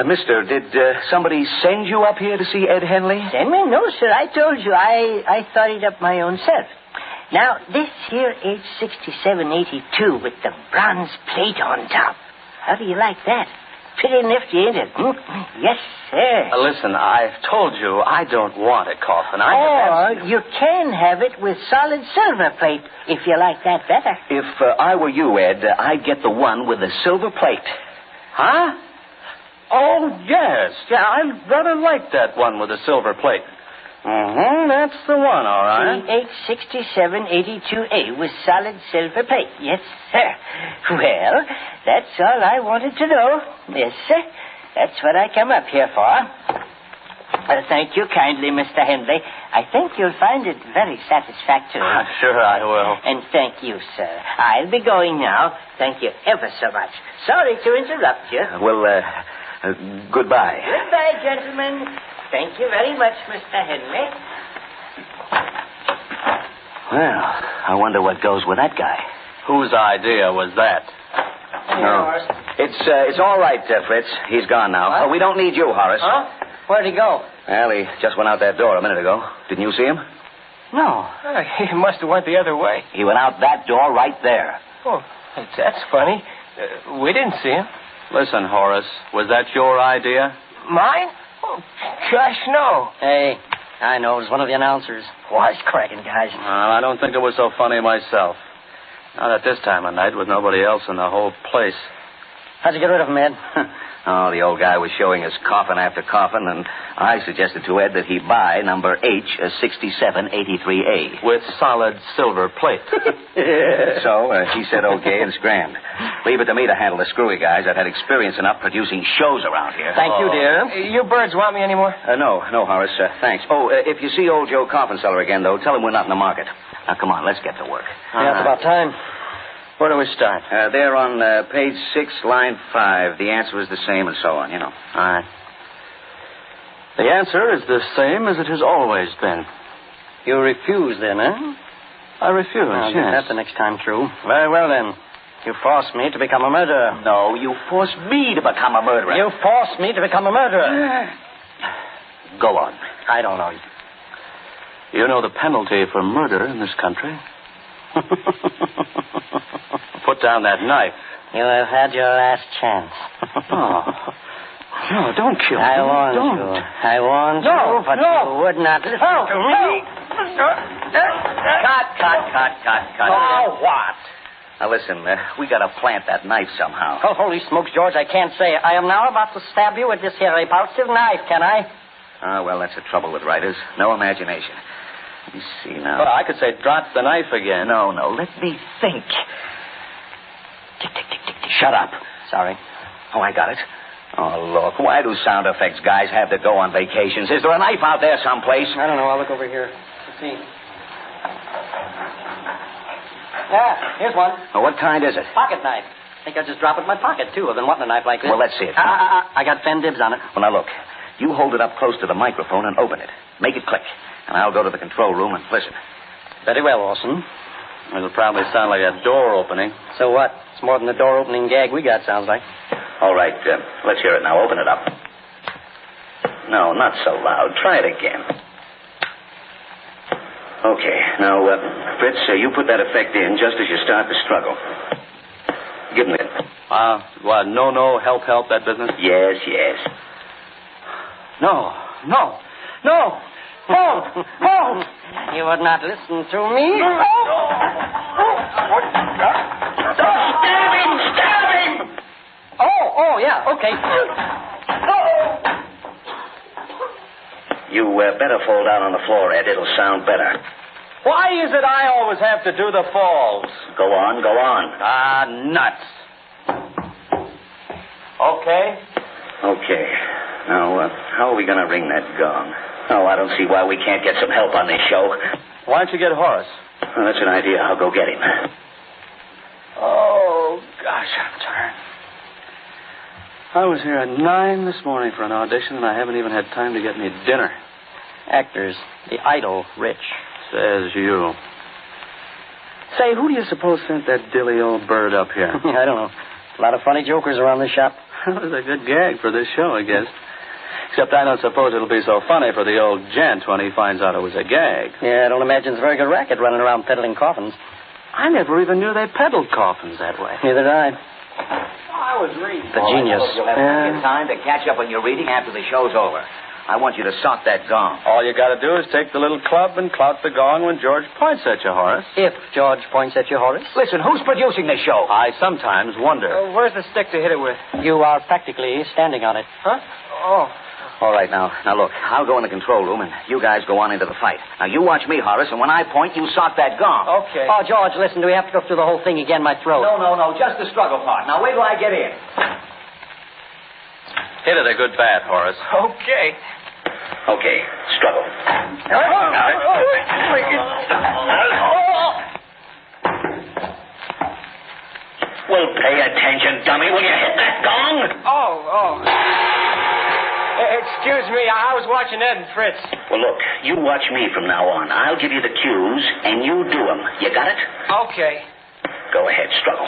Speaker 8: Mister, did somebody send you up here to see Ed Henley?
Speaker 12: Send me? No, sir. I told you. I thought it up my own self. Now, this here H6782 with the bronze plate on top. How do you like that? Pretty nifty, ain't it? Yes, sir.
Speaker 10: Listen, I've told you I don't want a coffin.
Speaker 12: You can have it with solid silver plate, if you like that better.
Speaker 8: If I were you, Ed, I'd get the one with the silver plate.
Speaker 10: Huh? Oh, yes. Yeah, I rather like that one with the silver plate. That's the one, all right.
Speaker 12: H6782A with solid silver plate. Yes, sir. Well, that's all I wanted to know. Yes, sir. That's what I come up here for. Thank you kindly, Mr. Henley. I think you'll find it very satisfactory.
Speaker 10: Sure I will.
Speaker 12: And thank you, sir. I'll be going now. Thank you ever so much. Sorry to interrupt you.
Speaker 8: Goodbye.
Speaker 12: Goodbye, gentlemen. Thank you very much, Mr. Henley.
Speaker 8: Well, I wonder what goes with that guy.
Speaker 10: Whose idea was that?
Speaker 8: No. It's all right, Fritz. He's gone now.
Speaker 12: What?
Speaker 8: Oh, we don't need you, Horace.
Speaker 12: Huh? Where'd he go?
Speaker 8: Well, he just went out that door a minute ago. Didn't you see him?
Speaker 6: No. He must have went the other way.
Speaker 8: He went out that door right there.
Speaker 6: Oh, that's funny. We didn't see him.
Speaker 10: Listen, Horace, was that your idea?
Speaker 6: Mine? Oh, gosh, no.
Speaker 11: Hey, I know. It was one of the announcers.
Speaker 12: Wisecracking, guys.
Speaker 10: I don't think it was so funny myself. Not at this time of night with nobody else in the whole place.
Speaker 11: How'd you get rid of him, Ed?
Speaker 8: Oh, the old guy was showing us coffin after coffin, and I suggested to Ed that he buy number H6783A.
Speaker 10: With solid silver plate.
Speaker 8: So he said okay and scrammed. Leave it to me to handle the screwy guys. I've had experience enough producing shows around here.
Speaker 11: Thank you, dear.
Speaker 6: You birds want me anymore?
Speaker 8: No, Horace. Thanks. Oh, if you see old Joe Coffin Seller again, though, tell him we're not in the market. Now, come on, let's get to work.
Speaker 11: Yeah, it's about time.
Speaker 10: Where do we start?
Speaker 8: There on page 6, line 5. The answer is the same and so on, you know.
Speaker 10: All right. The answer is the same as it has always been.
Speaker 11: You refuse, then, eh?
Speaker 10: I refuse,
Speaker 11: I'll get
Speaker 10: yes.
Speaker 11: that the next time through. Very well, then. You forced me to become a murderer.
Speaker 8: No, you forced me to become a murderer.
Speaker 11: You forced me to become a murderer.
Speaker 8: Go on.
Speaker 11: I don't know.
Speaker 10: You know the penalty for murder in this country? Put down that knife.
Speaker 11: You have had your last chance.
Speaker 10: Oh. No, don't kill me.
Speaker 11: I warned
Speaker 10: don't.
Speaker 11: you. I warned you, but you would not listen to me.
Speaker 8: Cut.
Speaker 11: Oh, what?
Speaker 8: Now, listen, we got to plant that knife somehow.
Speaker 11: Oh, holy smokes, George, I can't say. I am now about to stab you with this here repulsive knife, can I?
Speaker 8: Well, that's the trouble with writers. No imagination. Let me see now.
Speaker 10: Well, I could say drop the knife again.
Speaker 8: No, let me think. Tick, tick, tick, tick, tick. Shut up.
Speaker 11: Sorry.
Speaker 8: Oh, I got it. Oh, look, why do sound effects guys have to go on vacations? Is there a knife out there someplace?
Speaker 11: I don't know. I'll look over here. Let's see. Yeah, here's one.
Speaker 8: Oh, what kind is it?
Speaker 11: Pocket knife. I think I'll just drop it in my pocket, too. I've been wanting a knife like this.
Speaker 8: Well, let's see it.
Speaker 11: I got 10 dibs on it.
Speaker 8: Well, now, look. You hold it up close to the microphone and open it. Make it click. And I'll go to the control room and listen.
Speaker 11: Very well, Orson.
Speaker 10: It'll probably sound like a door opening.
Speaker 11: So what? It's more than the door opening gag we got, sounds like.
Speaker 8: All right, let's hear it now. Open it up. No, not so loud. Try it again. Okay. Now, Fritz, you put that effect in just as you start the struggle. Give him it.
Speaker 10: What? No, help, that business?
Speaker 8: Yes.
Speaker 10: No. Oh!
Speaker 12: You would not listen to me?
Speaker 10: Stab him!
Speaker 12: Oh, yeah, okay.
Speaker 8: You better fall down on the floor, Ed. It'll sound better.
Speaker 10: Why is it I always have to do the falls?
Speaker 8: Go on, go on.
Speaker 10: Ah, nuts. Okay.
Speaker 8: Okay. Now, how are we going to ring that gong? Oh, I don't see why we can't get some help on this show.
Speaker 10: Why don't you get Horace?
Speaker 8: Well, that's an idea. I'll go get him.
Speaker 9: Oh, gosh, I'm tired. I was here at 9 this morning for an audition, and I haven't even had time to get any dinner.
Speaker 12: Actors, the idol, Rich.
Speaker 9: Says you. Say, who do you suppose sent that dilly old bird up here?
Speaker 12: I don't know. A lot of funny jokers around this shop.
Speaker 9: That was a good gag for this show, I guess. Except I don't suppose it'll be so funny for the old gent when he finds out it was a gag.
Speaker 12: Yeah, I don't imagine it's a very good racket running around peddling coffins.
Speaker 9: I never even knew they peddled coffins that way.
Speaker 12: Neither did I.
Speaker 10: I was reading.
Speaker 12: The genius.
Speaker 8: You'll have plenty of time to catch up on your reading after the show's over. I want you to sock that gong.
Speaker 9: All you got to do is take the little club and clout the gong when George points at you, Horace.
Speaker 12: If George points at you, Horace.
Speaker 8: Listen, who's producing this show?
Speaker 9: I sometimes wonder.
Speaker 10: Where's the stick to hit it with?
Speaker 12: You are practically standing on it.
Speaker 10: Huh? Oh.
Speaker 8: All right, now look, I'll go in the control room, and you guys go on into the fight. Now, you watch me, Horace, and when I point, you sock that gong.
Speaker 10: Okay.
Speaker 12: Oh, George, listen, do we have to go through the whole thing again, my throat?
Speaker 8: No, just the struggle part. Now, wait till I get in.
Speaker 9: Hit it a good bat, Horace.
Speaker 10: Okay.
Speaker 8: Okay, struggle. Well, pay attention, dummy. Will you hit that gong?
Speaker 10: Oh. Excuse me, I was watching Ed and Fritz.
Speaker 8: Well, look, you watch me from now on. I'll give you the cues, and you do them. You got it?
Speaker 10: Okay.
Speaker 8: Go ahead, struggle.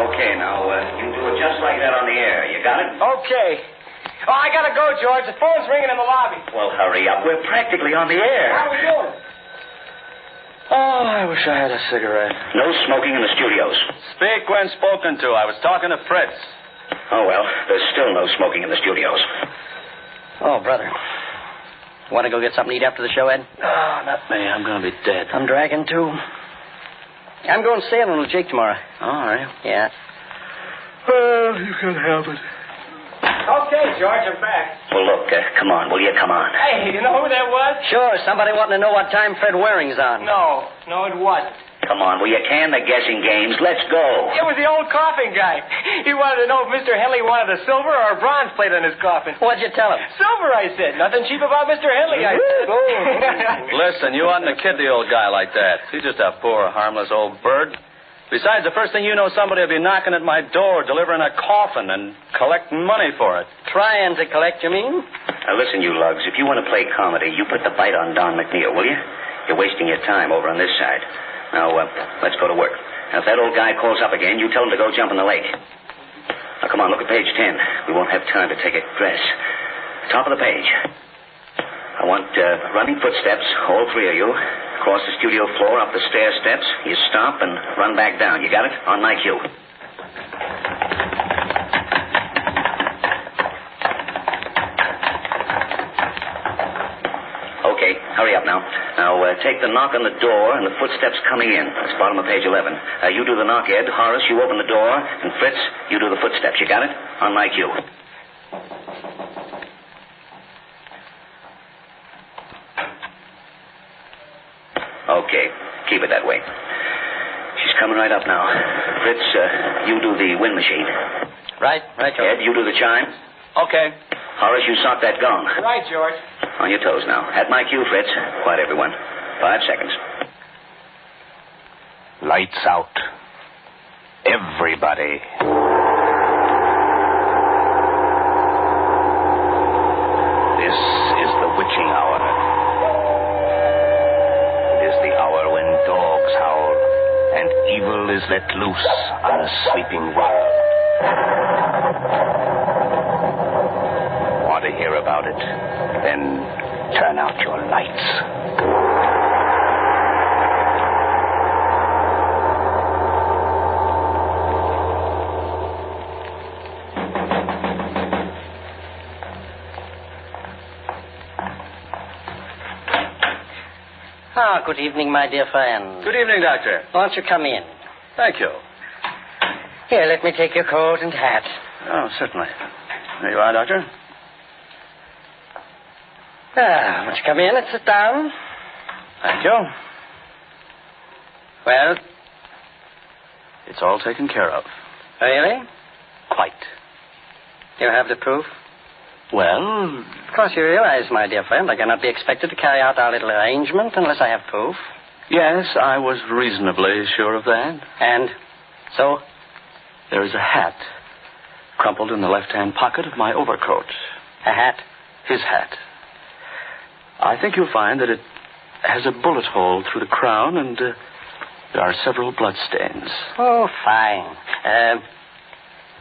Speaker 8: Okay, now, you do it just like that on the air. You got it?
Speaker 10: Okay. Oh, I gotta go, George. The phone's ringing in the lobby.
Speaker 8: Well, hurry up. We're practically on the air.
Speaker 10: How are we doing?
Speaker 9: Oh, I wish I had a cigarette.
Speaker 8: No smoking in the studios.
Speaker 9: Speak when spoken to. I was talking to Fritz.
Speaker 8: Oh, well, there's still no smoking in the studios.
Speaker 12: Oh, brother. Want to go get something to eat after the show, Ed?
Speaker 9: Oh, not me. I'm going to be dead.
Speaker 12: I'm dragging, too. I'm going sailing with Jake tomorrow.
Speaker 9: Oh, are you?
Speaker 12: Yeah.
Speaker 9: Well, you can have it.
Speaker 10: Okay, George, I'm back.
Speaker 8: Well, look, come on, will you? Come on.
Speaker 10: Hey, you know who that was?
Speaker 12: Sure, somebody wanting to know what time Fred Waring's on.
Speaker 10: No, it wasn't.
Speaker 8: Come on, will you can the guessing games? Let's go.
Speaker 10: It was the old coffin guy. He wanted to know if Mr. Henley wanted a silver or a bronze plate on his coffin.
Speaker 12: What'd you tell him?
Speaker 10: Silver, I said. Nothing cheap about Mr. Henley, I said.
Speaker 9: Listen, you oughtn't to kid the old guy like that. He's just a poor, harmless old bird. Besides, the first thing you know, somebody will be knocking at my door, delivering a coffin, and collecting money for it.
Speaker 12: Trying to collect, you mean?
Speaker 8: Now, listen, you lugs, if you want to play comedy, you put the bite on Don McNeil, will you? You're wasting your time over on this side. Now, let's go to work. Now, if that old guy calls up again, you tell him to go jump in the lake. Now, come on, look at page 10. We won't have time to take a dress. Top of the page. I want running footsteps, all three of you. Across the studio floor, up the stair steps. You stop and run back down. You got it? On my cue. Okay, hurry up now. Now, take the knock on the door and the footsteps coming in. That's bottom of page 11. You do the knock, Ed. Horace, you open the door. And Fritz, you do the footsteps. You got it? On my cue. Okay, keep it that way. She's coming right up now. Fritz, you do the wind machine.
Speaker 12: Right, George.
Speaker 8: Ed, you do the chime.
Speaker 9: Okay.
Speaker 8: Horace, you sock that gong.
Speaker 10: Right, George.
Speaker 8: On your toes now. At my cue, Fritz. Quiet, everyone. 5 seconds.
Speaker 13: Lights out. Everybody. This is the witching hour. It is the hour when dogs howl and evil is let loose on a sleeping world. Want to hear about it? Then turn out your lights.
Speaker 11: Ah, good evening, my dear friend.
Speaker 9: Good evening, Doctor.
Speaker 11: Won't you come in?
Speaker 9: Thank you.
Speaker 11: Here, let me take your coat and hat.
Speaker 9: Oh, certainly. There you are, Doctor.
Speaker 11: Won't you come in and sit down?
Speaker 9: Thank you.
Speaker 11: Well?
Speaker 9: It's all taken care of.
Speaker 11: Really?
Speaker 9: Quite.
Speaker 11: You have the proof?
Speaker 9: Well...
Speaker 11: Of course, you realize, my dear friend, I cannot be expected to carry out our little arrangement unless I have proof.
Speaker 9: Yes, I was reasonably sure of that.
Speaker 11: And? So?
Speaker 9: There is a hat crumpled in the left-hand pocket of my overcoat.
Speaker 11: A hat?
Speaker 9: His hat. I think you'll find that it has a bullet hole through the crown, and there are several bloodstains.
Speaker 11: Oh, fine.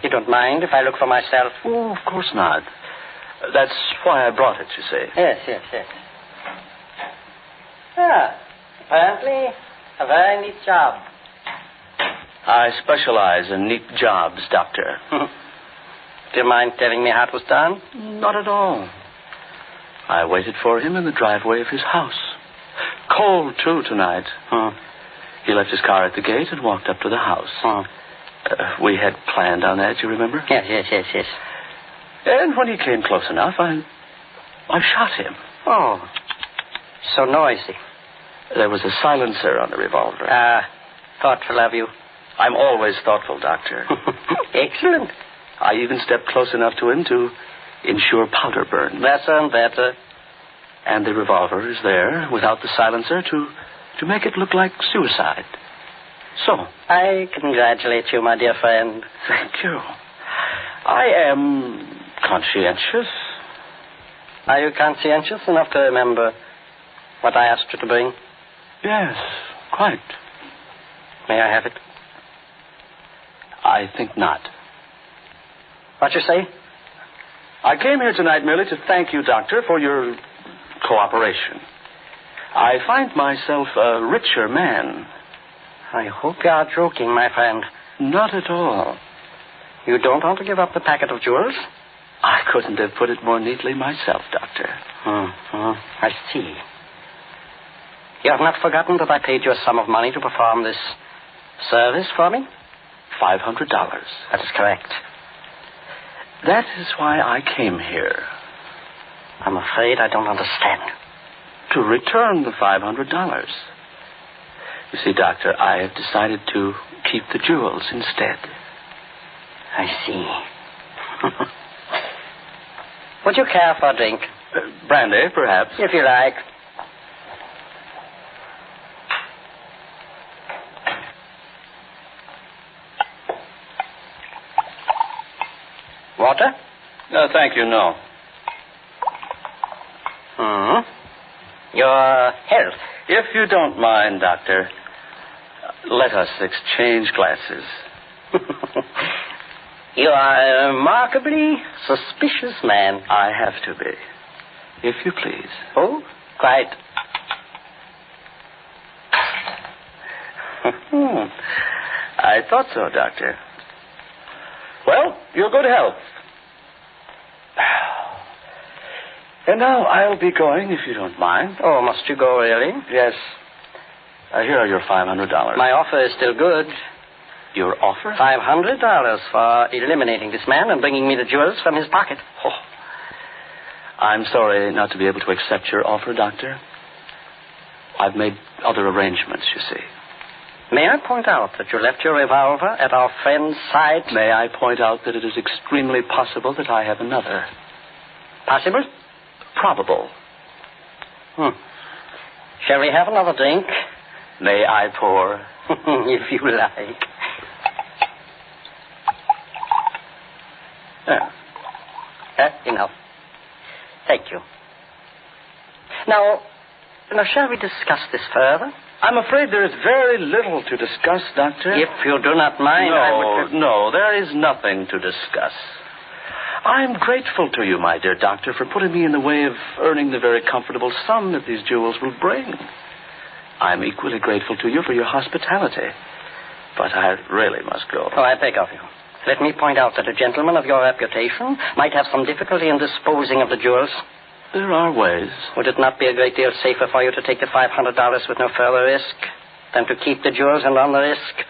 Speaker 11: You don't mind if I look for myself?
Speaker 9: Oh, of course not. That's why I brought it, you see.
Speaker 11: Yes. Apparently, a very neat job.
Speaker 9: I specialize in neat jobs, Doctor.
Speaker 11: Do you mind telling me how it was done?
Speaker 9: Not at all. I waited for him in the driveway of his house. Cold, too, tonight. He left his car at the gate and walked up to the house. We had planned on that, you remember?
Speaker 11: Yes.
Speaker 9: And when he came close enough, I shot him.
Speaker 11: Oh, so noisy.
Speaker 9: There was a silencer on the revolver.
Speaker 11: Thoughtful of you.
Speaker 9: I'm always thoughtful, Doctor.
Speaker 11: Excellent.
Speaker 9: I even stepped close enough to him to ensure powder burn.
Speaker 11: Better and better.
Speaker 9: And the revolver is there, without the silencer, to make it look like suicide. So.
Speaker 11: I congratulate you, my dear friend.
Speaker 9: Thank you. I am conscientious.
Speaker 11: Are you conscientious enough to remember what I asked you to bring?
Speaker 9: Yes, quite.
Speaker 11: May I have it?
Speaker 9: I think not.
Speaker 11: What you say?
Speaker 9: I came here tonight merely to thank you, Doctor, for your cooperation. I find myself a richer man.
Speaker 11: I hope you are joking, my friend.
Speaker 9: Not at all.
Speaker 11: You don't want to give up the packet of jewels?
Speaker 9: I couldn't have put it more neatly myself, Doctor.
Speaker 11: I see. You have not forgotten that I paid you a sum of money to perform this service for me?
Speaker 9: $500.
Speaker 11: That is correct.
Speaker 9: That is why I came here.
Speaker 11: I'm afraid I don't understand.
Speaker 9: To return the $500. You see, Doctor, I have decided to keep the jewels instead.
Speaker 11: I see. Would you care for a drink?
Speaker 9: Brandy, perhaps.
Speaker 11: If you like. Water?
Speaker 9: Thank you, no.
Speaker 11: Your health.
Speaker 9: If you don't mind, Doctor, let us exchange glasses.
Speaker 11: You are a remarkably suspicious man.
Speaker 9: I have to be. If you please.
Speaker 11: Oh, quite.
Speaker 9: I thought so, Doctor. Well, your good health. And now I'll be going, if you don't mind.
Speaker 11: Oh, must you go, really?
Speaker 9: Yes. Here are your $500.
Speaker 11: My offer is still good.
Speaker 9: Your offer?
Speaker 11: $500 for eliminating this man and bringing me the jewels from his pocket.
Speaker 9: Oh. I'm sorry not to be able to accept your offer, Doctor. I've made other arrangements, you see.
Speaker 11: May I point out that you left your revolver at our friend's side?
Speaker 9: May I point out that it is extremely possible that I have another?
Speaker 11: Possible?
Speaker 9: Probable.
Speaker 11: Shall we have another drink?
Speaker 9: May I pour?
Speaker 11: If you like. Enough. Thank you. Now, shall we discuss this further?
Speaker 9: I'm afraid there is very little to discuss, Doctor.
Speaker 11: If you do not mind, I would...
Speaker 9: No, there is nothing to discuss. I'm grateful to you, my dear Doctor, for putting me in the way of earning the very comfortable sum that these jewels will bring. I'm equally grateful to you for your hospitality. But I really must go.
Speaker 11: Oh, I beg of you. Let me point out that a gentleman of your reputation might have some difficulty in disposing of the jewels.
Speaker 10: There are ways.
Speaker 11: Would it not be a great deal safer for you to take the $500 with no further risk than to keep the jewels and run the risk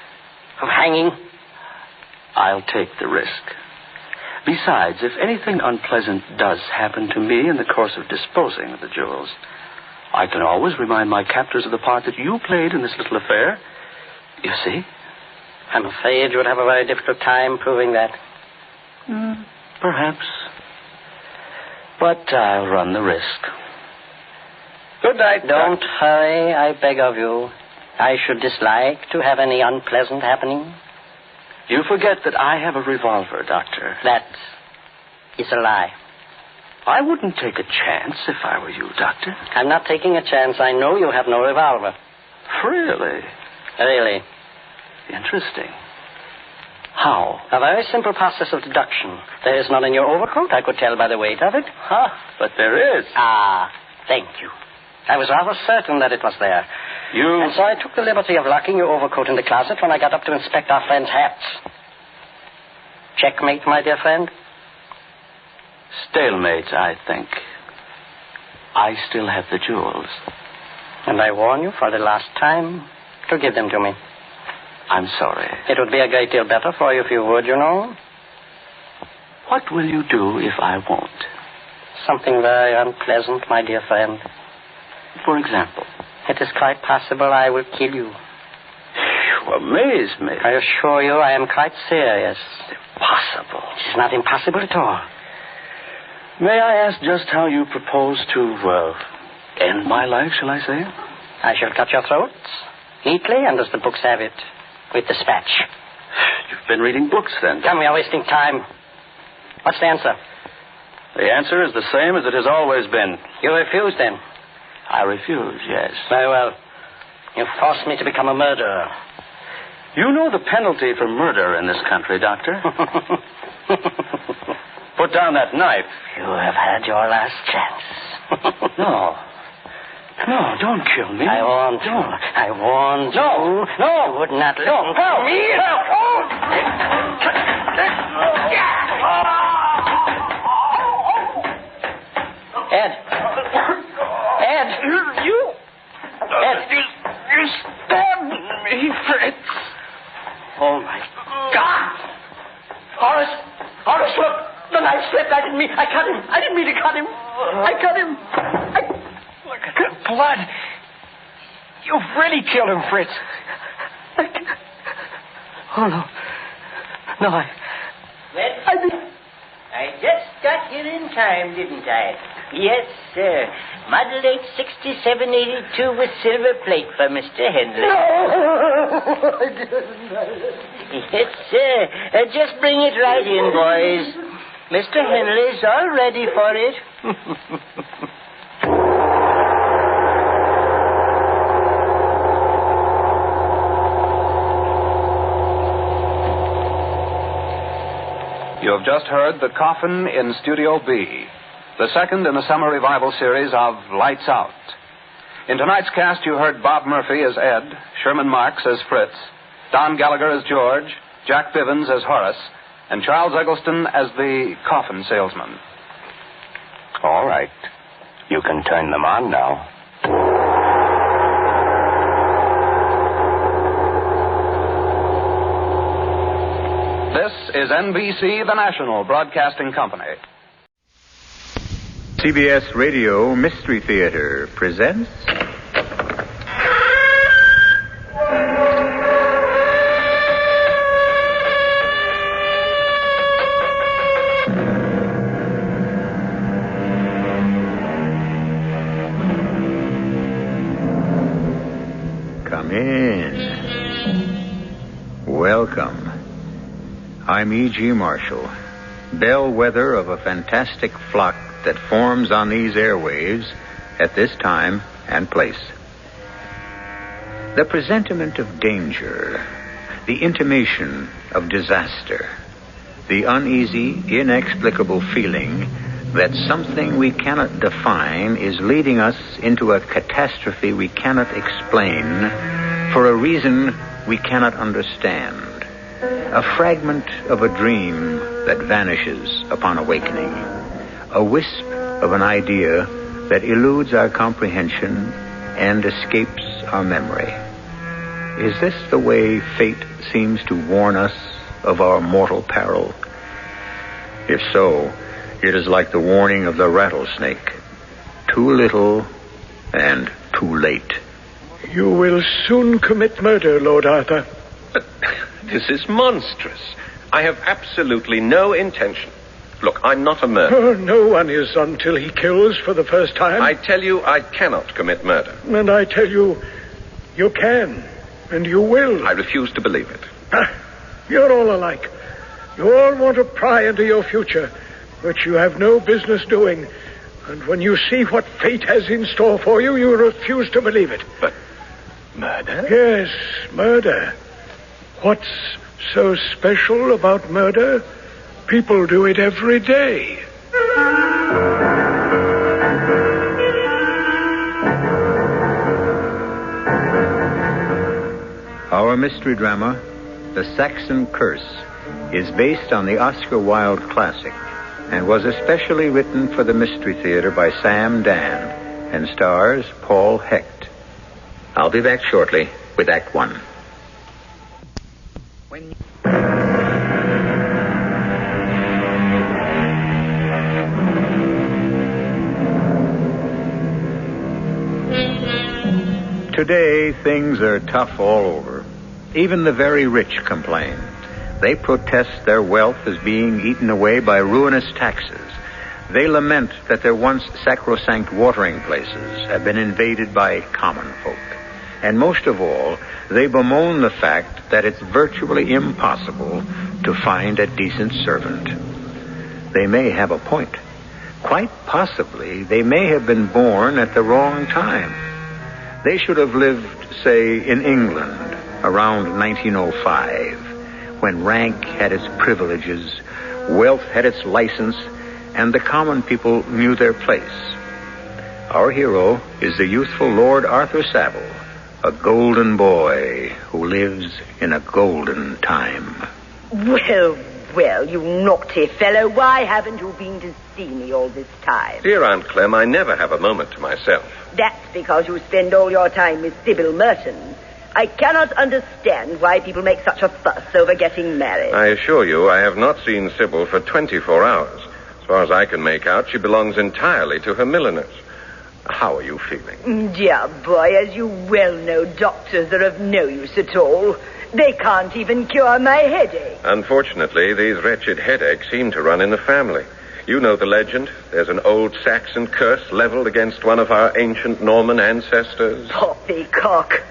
Speaker 11: of hanging?
Speaker 10: I'll take the risk. Besides, if anything unpleasant does happen to me in the course of disposing of the jewels, I can always remind my captors of the part that you played in this little affair. You see?
Speaker 11: I'm afraid you would have a very difficult time proving that.
Speaker 10: Perhaps. But I'll run the risk.
Speaker 11: Good night. Don't hurry, I beg of you. I should dislike to have any unpleasant happening.
Speaker 10: You forget that I have a revolver, Doctor.
Speaker 11: That is a lie.
Speaker 10: I wouldn't take a chance if I were you, Doctor.
Speaker 11: I'm not taking a chance. I know you have no revolver.
Speaker 10: Really?
Speaker 11: Really.
Speaker 10: Interesting. How?
Speaker 11: A very simple process of deduction. There is none in your overcoat. I could tell by the weight of it.
Speaker 10: But there is.
Speaker 11: Ah, thank you. I was rather certain that it was there. And so I took the liberty of locking your overcoat in the closet when I got up to inspect our friend's hats. Checkmate, my dear friend.
Speaker 10: Stalemate, I think. I still have the jewels.
Speaker 11: And I warn you for the last time to give them to me.
Speaker 10: I'm sorry.
Speaker 11: It would be a great deal better for you if you would, you know.
Speaker 10: What will you do if I won't?
Speaker 11: Something very unpleasant, my dear friend.
Speaker 10: For example?
Speaker 11: It is quite possible I will kill you.
Speaker 10: You amaze me.
Speaker 11: I assure you I am quite serious.
Speaker 10: Impossible.
Speaker 11: It is not impossible at all.
Speaker 10: May I ask just how you propose to, end my life, shall I say?
Speaker 11: I shall cut your throats, neatly and as the books have it, with dispatch.
Speaker 10: You've been reading books, then?
Speaker 11: Come, you're wasting time. What's the answer?
Speaker 10: The answer is the same as it has always been.
Speaker 11: You refuse, then?
Speaker 10: I refuse, yes.
Speaker 11: Very well. You forced me to become a murderer.
Speaker 10: You know the penalty for murder in this country, Doctor. Put down that knife.
Speaker 11: You have had your last chance.
Speaker 10: No, don't kill me.
Speaker 11: I warned you. I warned you.
Speaker 10: No.
Speaker 11: You would not listen to me. Ed.
Speaker 10: You stabbed me, Fritz.
Speaker 11: Oh, my God. Horace, look. The knife slipped. I didn't mean to cut him. I cut him.
Speaker 10: Look at the blood. You've really killed him, Fritz.
Speaker 11: Oh, no. No, I
Speaker 12: just got here in time, didn't I? Yes, sir. Model 86782 with silver plate for Mr. Henley.
Speaker 11: No!
Speaker 12: Yes, sir. Just bring it right in, boys. Mr. Henley's all ready for it.
Speaker 9: You have just heard The Coffin in Studio B, the second in the summer revival series of Lights Out. In tonight's cast, you heard Bob Murphy as Ed, Sherman Marks as Fritz, Don Gallagher as George, Jack Bivens as Horace, and Charles Eggleston as the coffin salesman.
Speaker 13: All right. You can turn them on now.
Speaker 9: This is NBC, the national broadcasting company.
Speaker 14: CBS Radio Mystery Theater presents... Come in. Welcome. I'm E.G. Marshall, bellwether of a fantastic flock that forms on these airwaves at this time and place. The presentiment of danger, the intimation of disaster, the uneasy, inexplicable feeling that something we cannot define is leading us into a catastrophe we cannot explain for a reason we cannot understand. A fragment of a dream that vanishes upon awakening. A wisp of an idea that eludes our comprehension and escapes our memory. Is this the way fate seems to warn us of our mortal peril? If so, it is like the warning of the rattlesnake. Too little and too late.
Speaker 15: You will soon commit murder, Lord Arthur.
Speaker 16: But this is monstrous. I have absolutely no intention. Look, I'm not a murderer.
Speaker 15: Oh, no one is until he kills for the first time.
Speaker 16: I tell you, I cannot commit murder.
Speaker 15: And I tell you, you can, and you will.
Speaker 16: I refuse to believe it.
Speaker 15: You're all alike. You all want to pry into your future, which you have no business doing. And when you see what fate has in store for you, you refuse to believe it.
Speaker 16: But murder?
Speaker 15: Yes, murder. What's so special about murder? People do it every day.
Speaker 14: Our mystery drama, The Saxon Curse, is based on the Oscar Wilde classic and was especially written for the Mystery Theater by Sam Dan and stars Paul Hecht. I'll be back shortly with Act One. Today, things are tough all over. Even the very rich complain. They protest their wealth is being eaten away by ruinous taxes. They lament that their once sacrosanct watering places have been invaded by common folk. And most of all, they bemoan the fact that it's virtually impossible to find a decent servant. They may have a point. Quite possibly, they may have been born at the wrong time. They should have lived, say, in England around 1905, when rank had its privileges, wealth had its license, and the common people knew their place. Our hero is the youthful Lord Arthur Savile, a golden boy who lives in a golden time.
Speaker 17: Well, you naughty fellow, why haven't you been to see me all this time?
Speaker 16: Dear Aunt Clem, I never have a moment to myself.
Speaker 17: That's because you spend all your time with Sybil Merton. I cannot understand why people make such a fuss over getting married.
Speaker 16: I assure you, I have not seen Sybil for 24 hours. As far as I can make out, she belongs entirely to her milliners. How are you feeling?
Speaker 17: Dear boy, as you well know, doctors are of no use at all. They can't even cure my headache.
Speaker 16: Unfortunately, these wretched headaches seem to run in the family. You know the legend. There's an old Saxon curse leveled against one of our ancient Norman ancestors.
Speaker 17: Poppycock.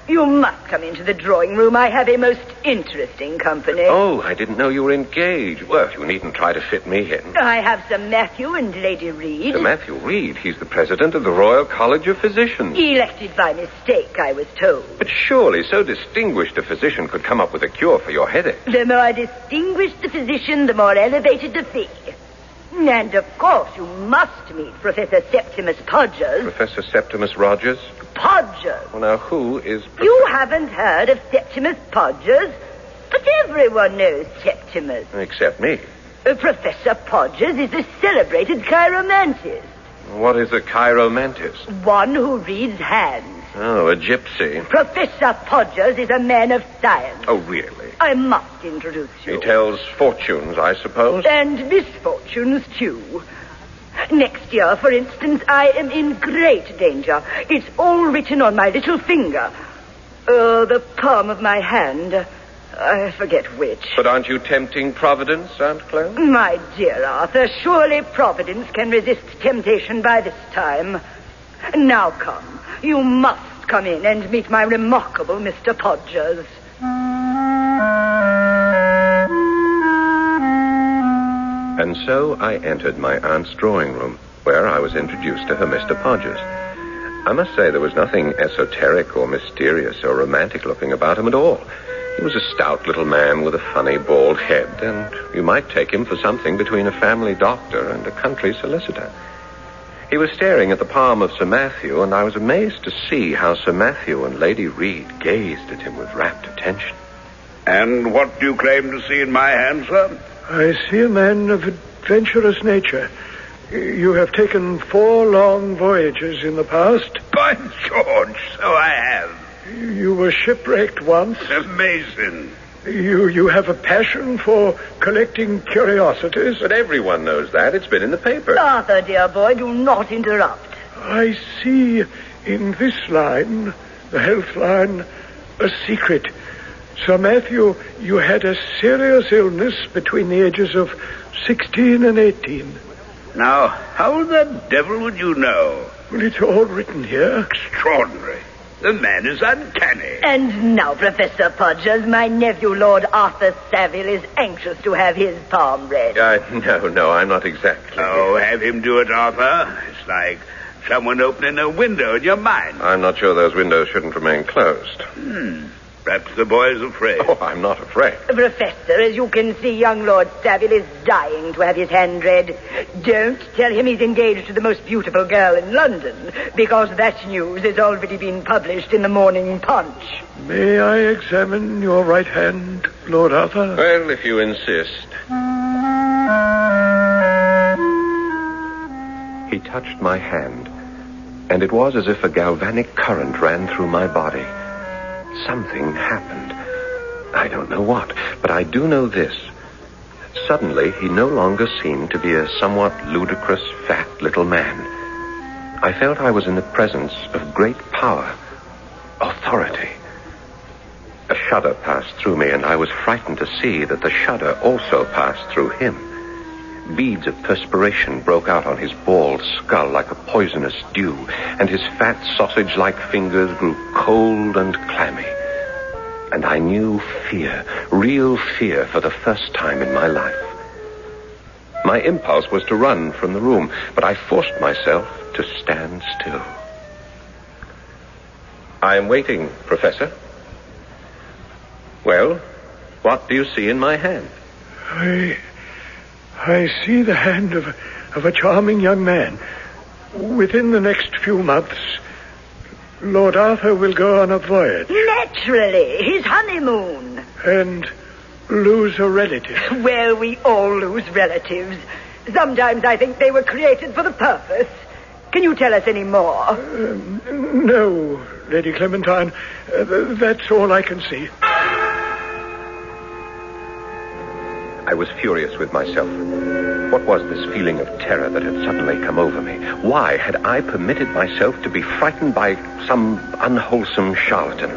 Speaker 17: You must come into the drawing room. I have a most interesting company.
Speaker 16: Oh, I didn't know you were engaged. Well, you needn't try to fit me in.
Speaker 17: I have Sir Matthew and Lady Reed.
Speaker 16: Sir Matthew Reed? He's the president of the Royal College of Physicians.
Speaker 17: Elected by mistake, I was told.
Speaker 16: But surely so distinguished a physician could come up with a cure for your headache.
Speaker 17: The more distinguished the physician, the more elevated the fee. And, of course, you must meet Professor Septimus Podgers.
Speaker 16: Professor Septimus Rogers?
Speaker 17: Podgers.
Speaker 16: Well, now, who is...
Speaker 17: You haven't heard of Septimus Podgers? But everyone knows Septimus.
Speaker 16: Except me.
Speaker 17: Professor Podgers is a celebrated chiromantist.
Speaker 16: What is a chiromantist?
Speaker 17: One who reads hands.
Speaker 16: Oh, a gypsy.
Speaker 17: Professor Podgers is a man of science.
Speaker 16: Oh, really?
Speaker 17: I must introduce you.
Speaker 16: He tells fortunes, I suppose.
Speaker 17: And misfortunes, too. Next year, for instance, I am in great danger. It's all written on my little finger. The palm of my hand. I forget which.
Speaker 16: But aren't you tempting Providence, Aunt Clem?
Speaker 17: My dear Arthur, surely Providence can resist temptation by this time. Now come. You must come in and meet my remarkable Mr. Podgers.
Speaker 16: And so I entered my aunt's drawing room, where I was introduced to her Mr. Podgers. I must say there was nothing esoteric or mysterious or romantic looking about him at all. He was a stout little man with a funny bald head, and you might take him for something between a family doctor and a country solicitor. He was staring at the palm of Sir Matthew, and I was amazed to see how Sir Matthew and Lady Reed gazed at him with rapt attention.
Speaker 18: And what do you claim to see in my hand, sir?
Speaker 15: I see a man of adventurous nature, You have taken 4 long voyages in the past.
Speaker 18: By George, so I have.
Speaker 15: You were shipwrecked once.
Speaker 18: Amazing.
Speaker 15: You have a passion for collecting curiosities.
Speaker 16: But everyone knows that. It's been in the paper.
Speaker 17: Arthur, dear boy, do not interrupt.
Speaker 15: I see in this line, the health line, a secret. Sir Matthew, you had a serious illness between the ages of 16 and 18.
Speaker 18: Now, how the devil would you know?
Speaker 15: Well, it's all written here.
Speaker 18: Extraordinary. The man is uncanny.
Speaker 17: And now, Professor Podgers, my nephew, Lord Arthur Savile, is anxious to have his palm read.
Speaker 16: No, I'm not exactly.
Speaker 18: Oh, have him do it, Arthur. It's like someone opening a window in your mind.
Speaker 16: I'm not sure those windows shouldn't remain closed.
Speaker 18: Perhaps the boy's afraid.
Speaker 16: Oh, I'm not afraid.
Speaker 17: Professor, as you can see, young Lord Savile is dying to have his hand read. Don't tell him he's engaged to the most beautiful girl in London, because that news has already been published in the Morning Punch.
Speaker 15: May I examine your right hand, Lord Arthur?
Speaker 16: Well, if you insist. He touched my hand, and it was as if a galvanic current ran through my body. Something happened. I don't know what, but I do know this. Suddenly, he no longer seemed to be a somewhat ludicrous, fat little man. I felt I was in the presence of great power, authority. A shudder passed through me, and I was frightened to see that the shudder also passed through him. Beads of perspiration broke out on his bald skull like a poisonous dew, and his fat sausage-like fingers grew cold and clammy. And I knew fear, real fear, for the first time in my life. My impulse was to run from the room, but I forced myself to stand still. I am waiting, Professor. Well, what do you see in my hand?
Speaker 15: I see the hand of a charming young man. Within the next few months, Lord Arthur will go on a voyage.
Speaker 17: Naturally, his honeymoon.
Speaker 15: And lose a relative.
Speaker 17: Well, we all lose relatives. Sometimes I think they were created for the purpose. Can you tell us any more?
Speaker 15: No, Lady Clementine. That's all I can see.
Speaker 16: I was furious with myself. What was this feeling of terror that had suddenly come over me? Why had I permitted myself to be frightened by some unwholesome charlatan?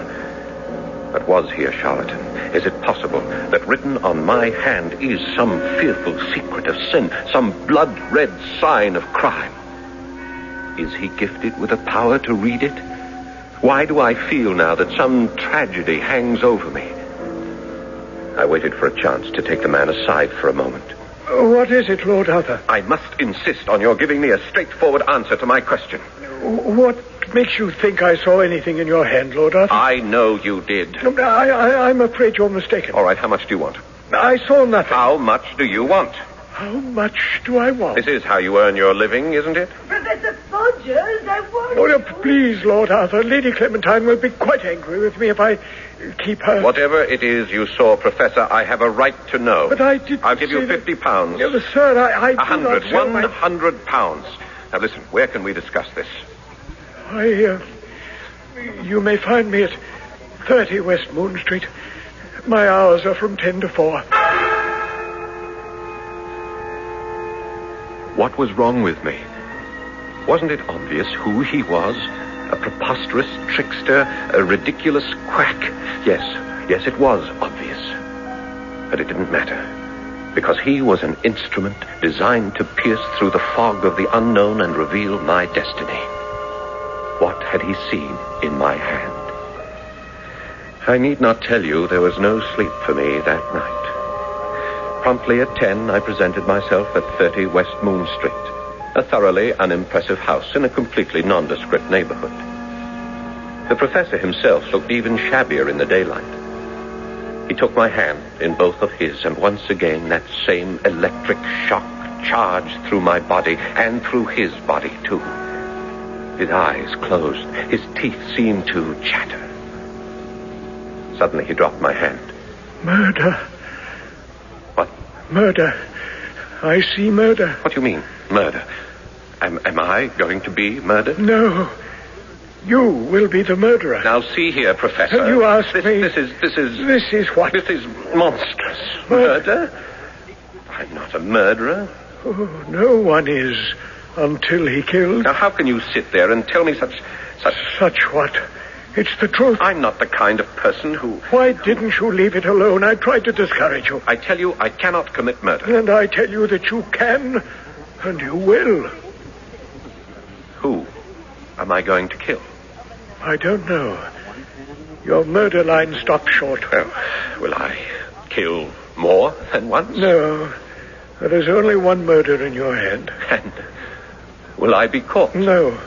Speaker 16: But was he a charlatan? Is it possible that written on my hand is some fearful secret of sin, some blood-red sign of crime? Is he gifted with a power to read it? Why do I feel now that some tragedy hangs over me? I waited for a chance to take the man aside for a moment.
Speaker 15: What is it, Lord Arthur?
Speaker 16: I must insist on your giving me a straightforward answer to my question.
Speaker 15: What makes you think I saw anything in your hand, Lord Arthur?
Speaker 16: I know you did.
Speaker 15: I'm afraid you're mistaken.
Speaker 16: All right, how much do you want?
Speaker 15: I saw nothing.
Speaker 16: How much do you want?
Speaker 15: How much do I want?
Speaker 16: This is how you earn your living, isn't it?
Speaker 17: Professor Podgers, I want...
Speaker 15: Oh, please, Lord Arthur. Lady Clementine will be quite angry with me if I keep her...
Speaker 16: Whatever it is you saw, Professor, I have a right to know.
Speaker 15: But I did...
Speaker 16: I'll give you £50.
Speaker 15: No, sir, I
Speaker 16: 100.
Speaker 15: do not...
Speaker 16: £100. Now, listen, where can we discuss this?
Speaker 15: You may find me at 30 West Moon Street. My hours are from 10 to 4.
Speaker 16: What was wrong with me? Wasn't it obvious who he was? A preposterous trickster, a ridiculous quack. Yes, it was obvious. But it didn't matter, because he was an instrument designed to pierce through the fog of the unknown and reveal my destiny. What had he seen in my hand? I need not tell you there was no sleep for me that night. Promptly at 10, I presented myself at 30 West Moon Street, a thoroughly unimpressive house in a completely nondescript neighborhood. The professor himself looked even shabbier in the daylight. He took my hand in both of his, and once again that same electric shock charged through my body and through his body, too. His eyes closed. His teeth seemed to chatter. Suddenly he dropped my hand.
Speaker 15: Murder.
Speaker 16: What?
Speaker 15: Murder. I see murder.
Speaker 16: What do you mean? Murder. Am I going to be murdered?
Speaker 15: No. You will be the murderer.
Speaker 16: Now, see here, Professor.
Speaker 15: And you asked me...
Speaker 16: This is
Speaker 15: what?
Speaker 16: This is monstrous. Murder? I'm not a murderer.
Speaker 15: Oh, no one is until he kills.
Speaker 16: Now, how can you sit there and tell me such...
Speaker 15: Such what? It's the truth.
Speaker 16: I'm not the kind of person who...
Speaker 15: Why didn't you leave it alone? I tried to discourage you.
Speaker 16: I tell you, I cannot commit murder.
Speaker 15: And I tell you that you can, and you will.
Speaker 16: Who am I going to kill?
Speaker 15: I don't know. Your murder line stopped short.
Speaker 16: Oh, will I kill more than once?
Speaker 15: No. There is only one murder in your hand.
Speaker 16: And will I be caught?
Speaker 15: No.